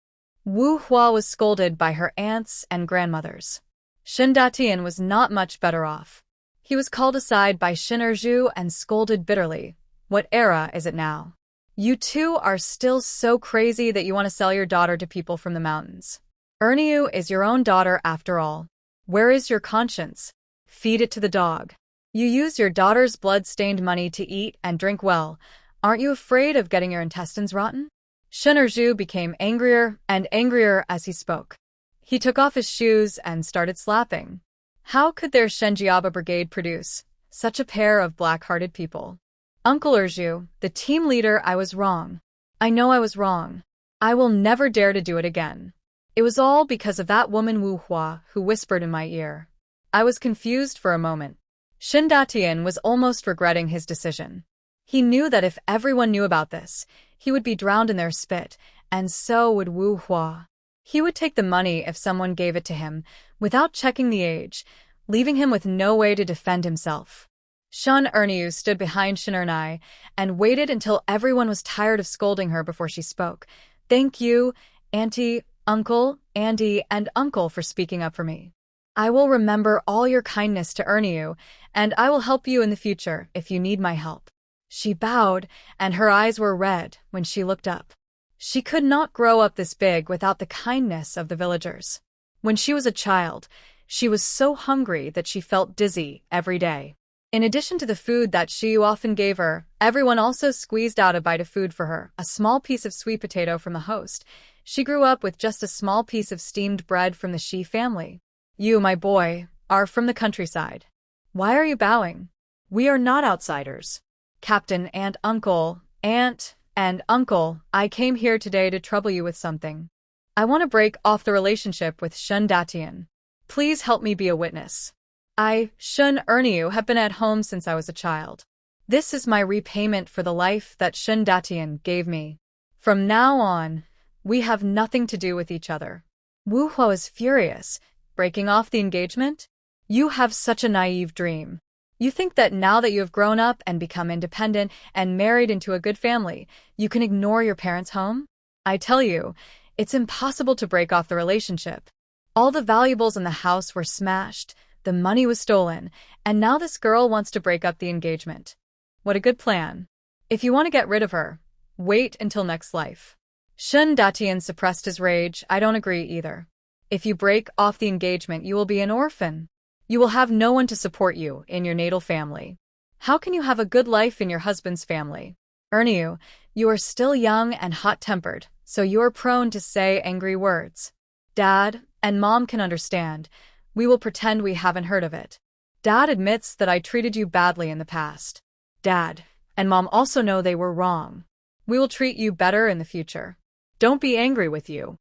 Wu Hua was scolded by her aunts and grandmothers. Shin Datian was not much better off. He was called aside by Shin Erju and scolded bitterly. What era is it now? You two are still so crazy that you want to sell your daughter to people from the mountains. Erniu is your own daughter after all. Where is your conscience? Feed it to the dog. You use your daughter's blood-stained money to eat and drink well. Aren't you afraid of getting your intestines rotten? Shin Erju became angrier and angrier as he spoke. He took off his shoes and started slapping. How could their Shenjiaba brigade produce such a pair of black-hearted people? Uncle Erju, the team leader, I was wrong. I know I was wrong. I will never dare to do it again. It was all because of that woman Wu Hua who whispered in my ear. I was confused for a moment. Shin Datian was almost regretting his decision. He knew that if everyone knew about this, he would be drowned in their spit, and so would Wu Hua. He would take the money if someone gave it to him, without checking the age, leaving him with no way to defend himself. Shun Erniu stood behind Shin Ernai and waited until everyone was tired of scolding her before she spoke. Thank you, Auntie, Uncle, Andy, and Uncle for speaking up for me. I will remember all your kindness to Erniu, and I will help you in the future if you need my help. She bowed, and her eyes were red when she looked up. She could not grow up this big without the kindness of the villagers. When she was a child, she was so hungry that she felt dizzy every day. In addition to the food that Shiyu often gave her, everyone also squeezed out a bite of food for her, a small piece of sweet potato from the host. She grew up with just a small piece of steamed bread from the Shi family. You, my boy, are from the countryside. Why are you bowing? We are not outsiders. Captain and Uncle, Aunt and Uncle, I came here today to trouble you with something. I want to break off the relationship with Shun Datian. Please help me be a witness. I, Shun Erniu, have been at home since I was a child. This is my repayment for the life that Shun Datian gave me. From now on, We have nothing to do with each other. Wu Hua was furious. Breaking off the engagement? You have such a naive dream. You think that now that you have grown up and become independent and married into a good family, you can ignore your parents' home? I tell you, it's impossible to break off the relationship. All the valuables in the house were smashed, the money was stolen, and now this girl wants to break up the engagement. What a good plan. If you want to get rid of her, wait until next life. Shun Datian suppressed his rage. I don't agree either. If you break off the engagement, you will be an orphan. You will have no one to support you in your natal family. How can you have a good life in your husband's family? Erniu, you are still young and hot-tempered, so you are prone to say angry words. Dad and Mom can understand. We will pretend we haven't heard of it. Dad admits that I treated you badly in the past. Dad and Mom also know they were wrong. We will treat you better in the future. Don't be angry with you.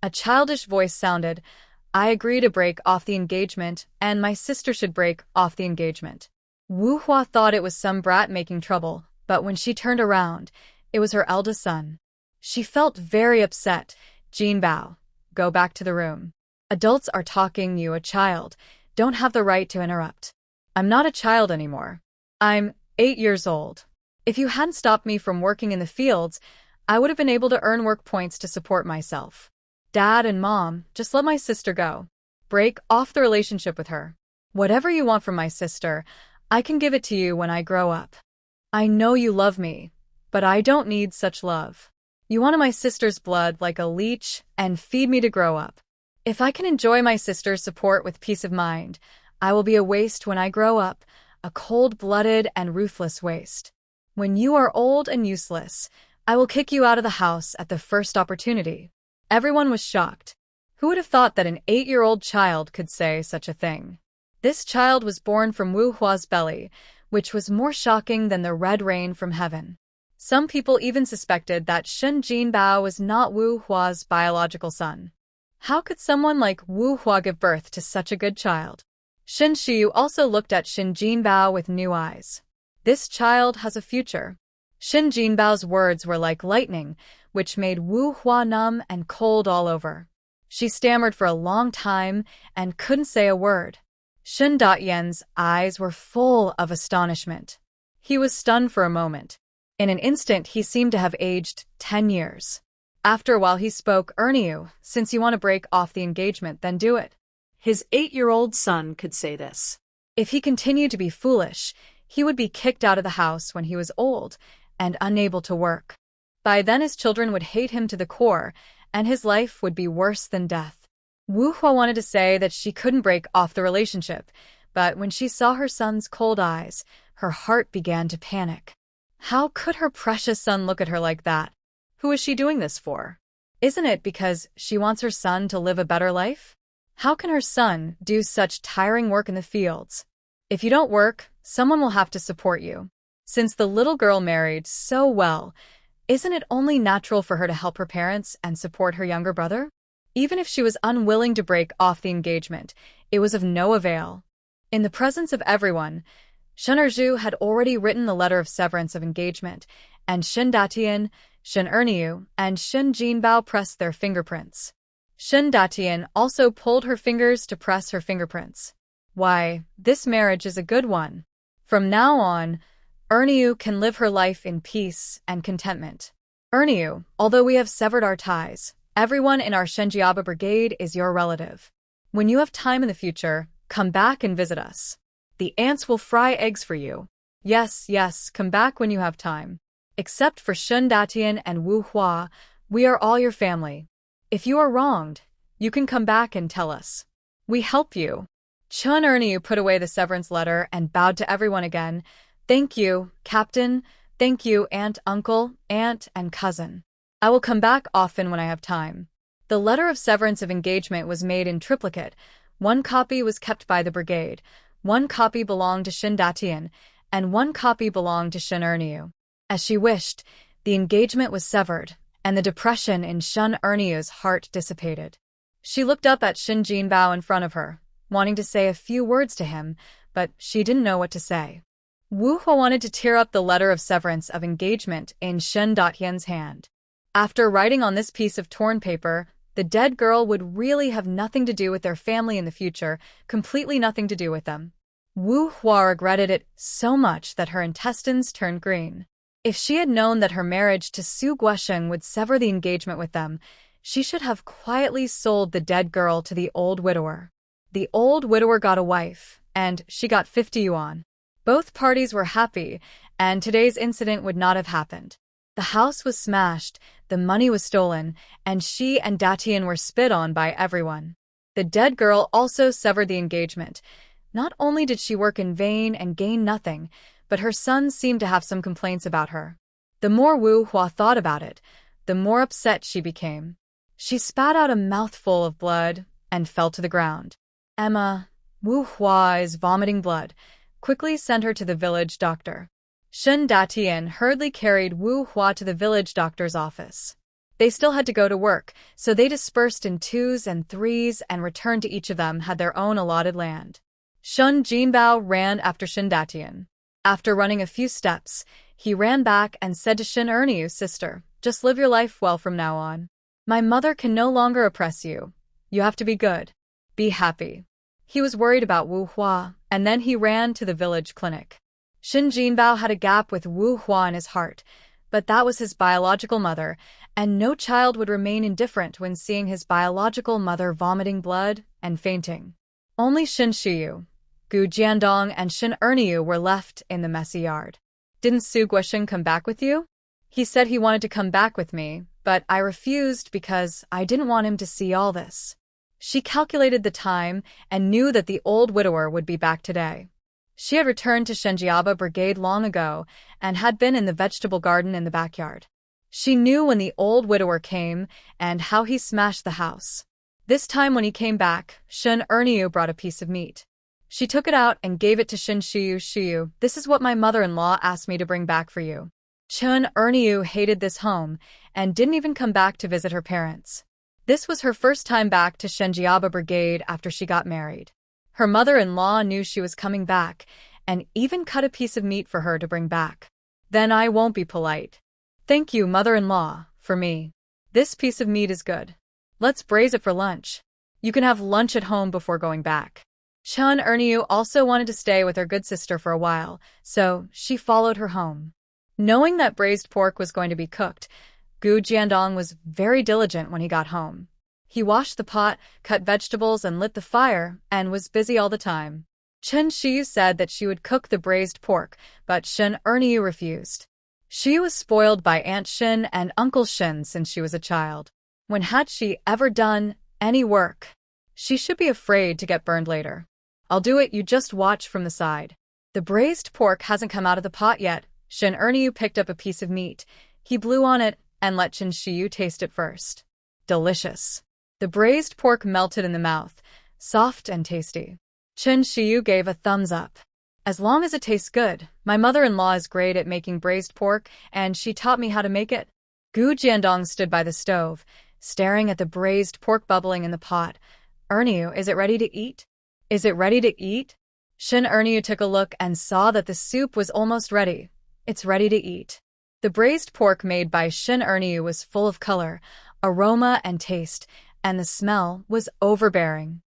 A childish voice sounded. I agree to break off the engagement, and my sister should break off the engagement. Wu Hua thought it was some brat making trouble, but when she turned around, it was her eldest son. She felt very upset. Jin Bao, go back to the room. Adults are talking, you, a child, don't have the right to interrupt. I'm not a child anymore. I'm 8 years old. If you hadn't stopped me from working in the fields, I would have been able to earn work points to support myself. Dad and Mom, just let my sister go. Break off the relationship with her. Whatever you want from my sister, I can give it to you when I grow up. I know you love me, but I don't need such love. You wanted my sister's blood like a leech and feed me to grow up. If I can enjoy my sister's support with peace of mind, I will be a waste when I grow up, a cold-blooded and ruthless waste. When you are old and useless, I will kick you out of the house at the first opportunity. Everyone was shocked. Who would have thought that an 8-year-old child could say such a thing? This child was born from Wu Hua's belly, which was more shocking than the red rain from heaven. Some people even suspected that Shen Jinbao was not Wu Hua's biological son. How could someone like Wu Hua give birth to such a good child? Shen Xiu also looked at Shen Jinbao with new eyes. This child has a future. Shen Jinbao's words were like lightning, which made Wu Hua numb and cold all over. She stammered for a long time and couldn't say a word. Shen Datian's eyes were full of astonishment. He was stunned for a moment. In an instant, he seemed to have aged 10 years. After a while, he spoke, Erniu, since you want to break off the engagement, then do it. His 8-year-old son could say this. If he continued to be foolish, he would be kicked out of the house when he was old and unable to work. By then his children would hate him to the core, and his life would be worse than death. Wu Hua wanted to say that she couldn't break off the relationship, but when she saw her son's cold eyes, her heart began to panic. How could her precious son look at her like that? Who is she doing this for? Isn't it because she wants her son to live a better life? How can her son do such tiring work in the fields? If you don't work, someone will have to support you. Since the little girl married so well, isn't it only natural for her to help her parents and support her younger brother? Even if she was unwilling to break off the engagement, it was of no avail. In the presence of everyone, Shen Erzhu had already written the letter of severance of engagement, and Shen Datian, Shen Erniu, and Shen Jinbao pressed their fingerprints. Shen Datian also pulled her fingers to press her fingerprints. Why, this marriage is a good one. From now on, Erniu can live her life in peace and contentment. Erniu, although we have severed our ties, everyone in our Shenjiaba brigade is your relative. When you have time in the future, come back and visit us. The ants will fry eggs for you. Yes, yes, come back when you have time. Except for Shen Datian and Wu Hua, we are all your family. If you are wronged, you can come back and tell us. We help you. Chun Erniu put away the severance letter and bowed to everyone again. Thank you, Captain. Thank you, aunt, uncle, aunt, and cousin. I will come back often when I have time. The letter of severance of engagement was made in triplicate. One copy was kept by the brigade, one copy belonged to Shen Datian, and one copy belonged to Shen Erniu. As she wished, the engagement was severed, and the depression in Shen Erniu's heart dissipated. She looked up at Shen Jinbao in front of her, wanting to say a few words to him, but she didn't know what to say. Wu Hua wanted to tear up the letter of severance of engagement in Shen Datian's hand. After writing on this piece of torn paper, the dead girl would really have nothing to do with their family in the future, completely nothing to do with them. Wu Hua regretted it so much that her intestines turned green. If she had known that her marriage to Su Guosheng would sever the engagement with them, she should have quietly sold the dead girl to the old widower. The old widower got a wife, and she got 50 yuan. Both parties were happy, and today's incident would not have happened. The house was smashed, the money was stolen, and she and Datian were spit on by everyone. The dead girl also severed the engagement. Not only did she work in vain and gain nothing, but her son seemed to have some complaints about her. The more Wu Hua thought about it, the more upset she became. She spat out a mouthful of blood and fell to the ground. Emma, Wu Hua is vomiting blood. Quickly send her to the village doctor. Shun Datian hurriedly carried Wu Hua to the village doctor's office. They still had to go to work, so they dispersed in 2s and 3s and returned to each of them had their own allotted land. Shun Jinbao ran after Shun Datian. After running a few steps, he ran back and said to Shin Erniu's sister, "Just live your life well from now on. My mother can no longer oppress you. You have to be good. Be happy." He was worried about Wu Hua, and then he ran to the village clinic. Shin Jinbao had a gap with Wu Hua in his heart, but that was his biological mother, and no child would remain indifferent when seeing his biological mother vomiting blood and fainting. Only Shin Shiyu, Gu Jiandong, and Shin Erniu were left in the messy yard. "Didn't Su Guosheng come back with you?" "He said he wanted to come back with me, but I refused because I didn't want him to see all this." She calculated the time and knew that the old widower would be back today. She had returned to Shenjiaba Brigade long ago and had been in the vegetable garden in the backyard. She knew when the old widower came and how he smashed the house. This time when he came back, Shin Erniu brought a piece of meat. She took it out and gave it to Shin Shiyu. "Shiyu, this is what my mother-in-law asked me to bring back for you." Shin Erniu hated this home and didn't even come back to visit her parents. This was her first time back to Shenjiaba Brigade after she got married. Her mother-in-law knew she was coming back and even cut a piece of meat for her to bring back. "Then I won't be polite. Thank you, mother-in-law, for me. This piece of meat is good. Let's braise it for lunch. You can have lunch at home before going back." Shin Erniu also wanted to stay with her good sister for a while, so she followed her home. Knowing that braised pork was going to be cooked, Gu Jiandong was very diligent when he got home. He washed the pot, cut vegetables, and lit the fire, and was busy all the time. Chen Shiyu said that she would cook the braised pork, but Shin Erniu refused. She was spoiled by Aunt Shin and Uncle Shin since she was a child. When had she ever done any work? She should be afraid to get burned later. "I'll do it, you just watch from the side." The braised pork hasn't come out of the pot yet. Shin Erniu picked up a piece of meat. He blew on it and let Chen Shiyu taste it first. Delicious. The braised pork melted in the mouth, soft and tasty. Chen Shiyu gave a thumbs up. "As long as it tastes good, my mother-in-law is great at making braised pork, and she taught me how to make it." Gu Jiandong stood by the stove, staring at the braised pork bubbling in the pot. "Erniu, is it ready to eat?" "Is it ready to eat?" Shin Erniu took a look and saw that the soup was almost ready. "It's ready to eat." The braised pork made by Shin Erniu was full of color, aroma, and taste, and the smell was overbearing.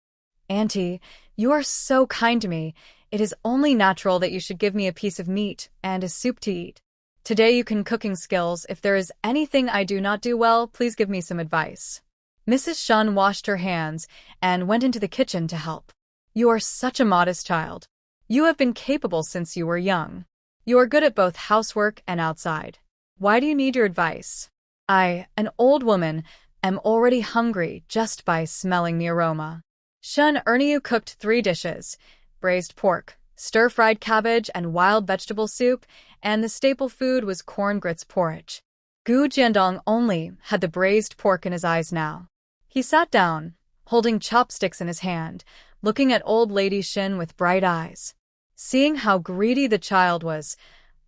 "Auntie, you are so kind to me. It is only natural that you should give me a piece of meat and a soup to eat. Today you can cooking skills. If there is anything I do not do well, please give me some advice." Mrs. Shun washed her hands and went into the kitchen to help. "You are such a modest child. You have been capable since you were young. You are good at both housework and outside. Why do you need your advice? I, an old woman, am already hungry just by smelling the aroma." Shun Erniu cooked 3 dishes: braised pork, stir-fried cabbage, and wild vegetable soup, and the staple food was corn grits porridge. Gu Jiandong only had the braised pork in his eyes now. He sat down, holding chopsticks in his hand, looking at old lady Shin with bright eyes. Seeing how greedy the child was,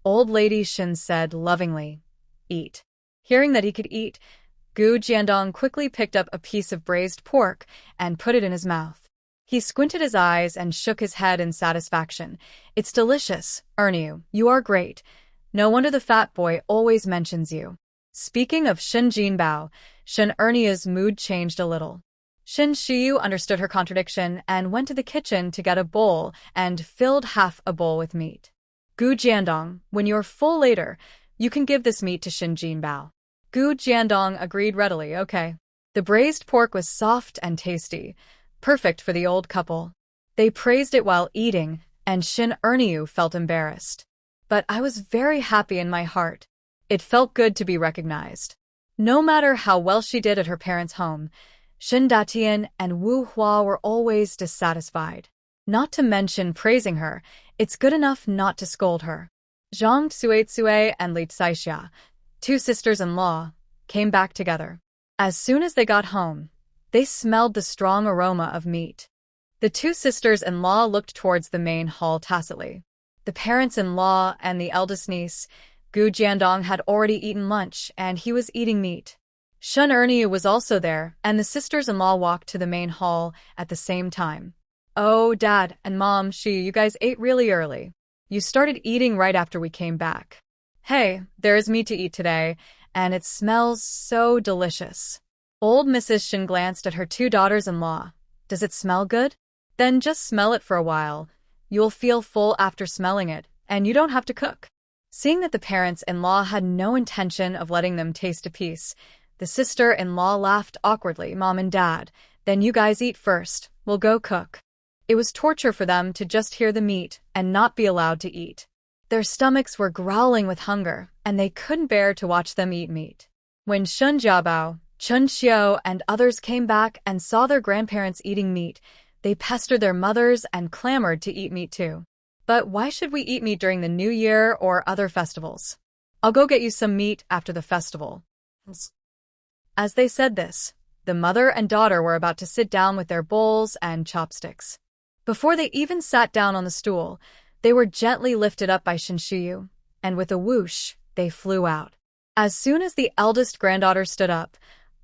old lady Shin said lovingly, "Eat." Hearing that he could eat, Gu Jiandong quickly picked up a piece of braised pork and put it in his mouth. He squinted his eyes and shook his head in satisfaction. "It's delicious, Erniu. You are great. No wonder the fat boy always mentions you." Speaking of Shen Jinbao, Shen Ernia's mood changed a little. Shen Shiyu understood her contradiction and went to the kitchen to get a bowl and filled half a bowl with meat. Gu Jiandong, when you're full later, you can give this meat to Shen Jinbao. Gu Jiandong agreed readily, okay. The braised pork was soft and tasty, perfect for the old couple. They praised it while eating, and Shen Erniu felt embarrassed. But I was very happy in my heart. It felt good to be recognized. No matter how well she did at her parents' home, Shen Datian and Wu Hua were always dissatisfied. Not to mention praising her, it's good enough not to scold her. Zhang Tsuetsue and Li Tsaixia, two sisters-in-law, came back together. As soon as they got home, they smelled the strong aroma of meat. The two sisters-in-law looked towards the main hall tacitly. The parents-in-law and the eldest niece, Gu Jiandong, had already eaten lunch, and he was eating meat. Shen Erniu was also there, and the sisters-in-law walked to the main hall at the same time. Oh, Dad and Mom, you guys ate really early. You started eating right after we came back. Hey, there is meat to eat today, and it smells so delicious. Old Mrs. Shen glanced at her two daughters-in-law. Does it smell good? Then just smell it for a while. You'll feel full after smelling it, and you don't have to cook. Seeing that the parents-in-law had no intention of letting them taste a piece, the sister-in-law laughed awkwardly. Mom and Dad, then you guys eat first. We'll go cook. It was torture for them to just hear the meat and not be allowed to eat. Their stomachs were growling with hunger, and they couldn't bear to watch them eat meat. When Shen Jiabao, Chen Xiao, and others came back and saw their grandparents eating meat, they pestered their mothers and clamored to eat meat too. But why should we eat meat during the New Year or other festivals? I'll go get you some meat after the festival. As they said this, the mother and daughter were about to sit down with their bowls and chopsticks. Before they even sat down on the stool, they were gently lifted up by Shen Shiyu, and with a whoosh, they flew out. As soon as the eldest granddaughter stood up,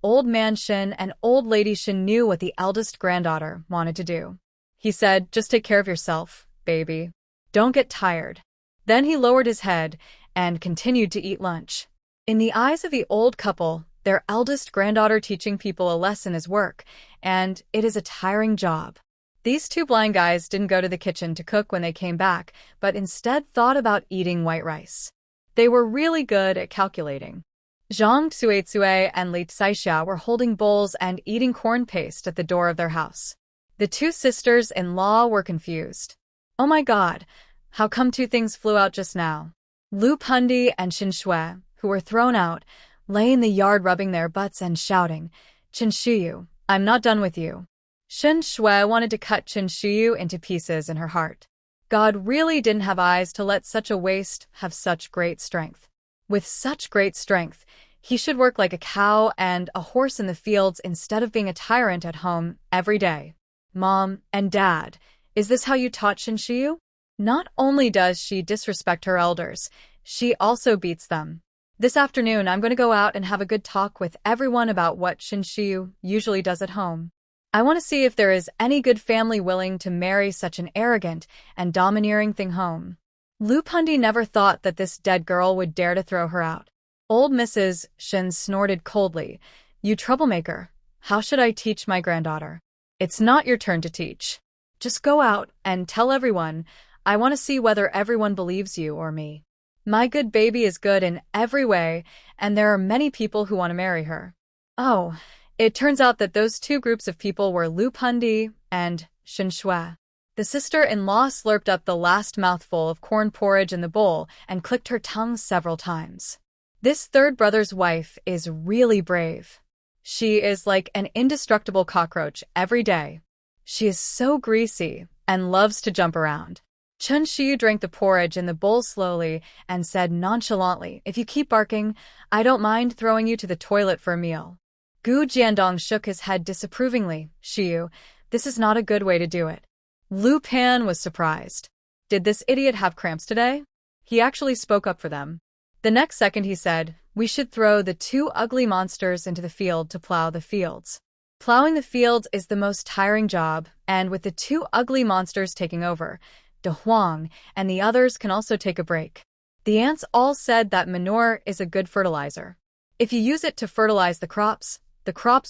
Old Man Shen and Old Lady Shen knew what the eldest granddaughter wanted to do. He said, just take care of yourself, baby. Don't get tired. Then he lowered his head and continued to eat lunch. In the eyes of the old couple, their eldest granddaughter teaching people a lesson is work, and it is a tiring job. These two blind guys didn't go to the kitchen to cook when they came back, but instead thought about eating white rice. They were really good at calculating. Zhang Tsuetsue and Li Tsaixia were holding bowls and eating corn paste at the door of their house. The two sisters-in-law were confused. Oh my god, how come two things flew out just now? Lu Pundi and Qin Shui, who were thrown out, lay in the yard rubbing their butts and shouting, Qin Shiyu, I'm not done with you. Qin Shui wanted to cut Qin Shiyu into pieces in her heart. God really didn't have eyes to let such a waste have such great strength. With such great strength, he should work like a cow and a horse in the fields instead of being a tyrant at home every day. Mom and Dad, is this how you taught Qin Shiyu? Not only does she disrespect her elders, she also beats them. This afternoon, I'm going to go out and have a good talk with everyone about what Qin Shiyu usually does at home. I want to see if there is any good family willing to marry such an arrogant and domineering thing home. Lu Pundi never thought that this dead girl would dare to throw her out. Old Mrs. Shen snorted coldly. You troublemaker, how should I teach my granddaughter? It's not your turn to teach. Just go out and tell everyone. I want to see whether everyone believes you or me. My good baby is good in every way, and there are many people who want to marry her. Oh, it turns out that those two groups of people were Lu Pundi and Qin Shui. The sister-in-law slurped up the last mouthful of corn porridge in the bowl and clicked her tongue several times. This third brother's wife is really brave. She is like an indestructible cockroach every day. She is so greasy and loves to jump around. Chen Shiyu drank the porridge in the bowl slowly and said nonchalantly, if you keep barking, I don't mind throwing you to the toilet for a meal. Gu Jiandong shook his head disapprovingly. Shiyu, this is not a good way to do it. Lu Pan was surprised. Did this idiot have cramps today? He actually spoke up for them. The next second he said, we should throw the two ugly monsters into the field to plow the fields. Plowing the fields is the most tiring job, and with the two ugly monsters taking over, De Huang and the others can also take a break. The ants all said that manure is a good fertilizer. If you use it to fertilize the crops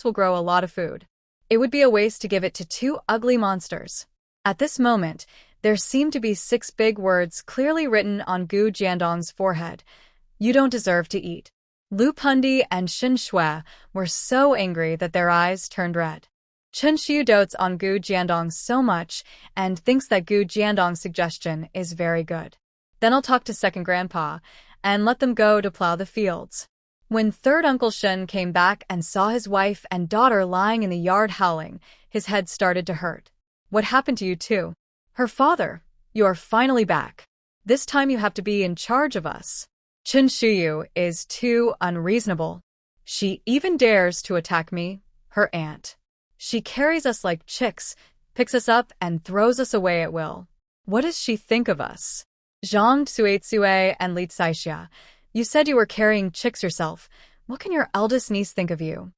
will grow a lot of food. It would be a waste to give it to two ugly monsters. At this moment, there seemed to be 6 big words clearly written on Gu Jiandong's forehead. You don't deserve to eat. Lu Pundi and Shen Shui were so angry that their eyes turned red. Chen Xiu dotes on Gu Jiandong so much and thinks that Gu Jiandong's suggestion is very good. Then I'll talk to second grandpa and let them go to plow the fields. When third Uncle Shen came back and saw his wife and daughter lying in the yard howling, his head started to hurt. What happened to you two? Her father, you're finally back. This time you have to be in charge of us. Chen Xiu is too unreasonable. She even dares to attack me, her aunt. She carries us like chicks, picks us up and throws us away at will. What does she think of us? Zhang Tsuetsue and Li Caixia, you said you were carrying chicks yourself. What can your eldest niece think of you?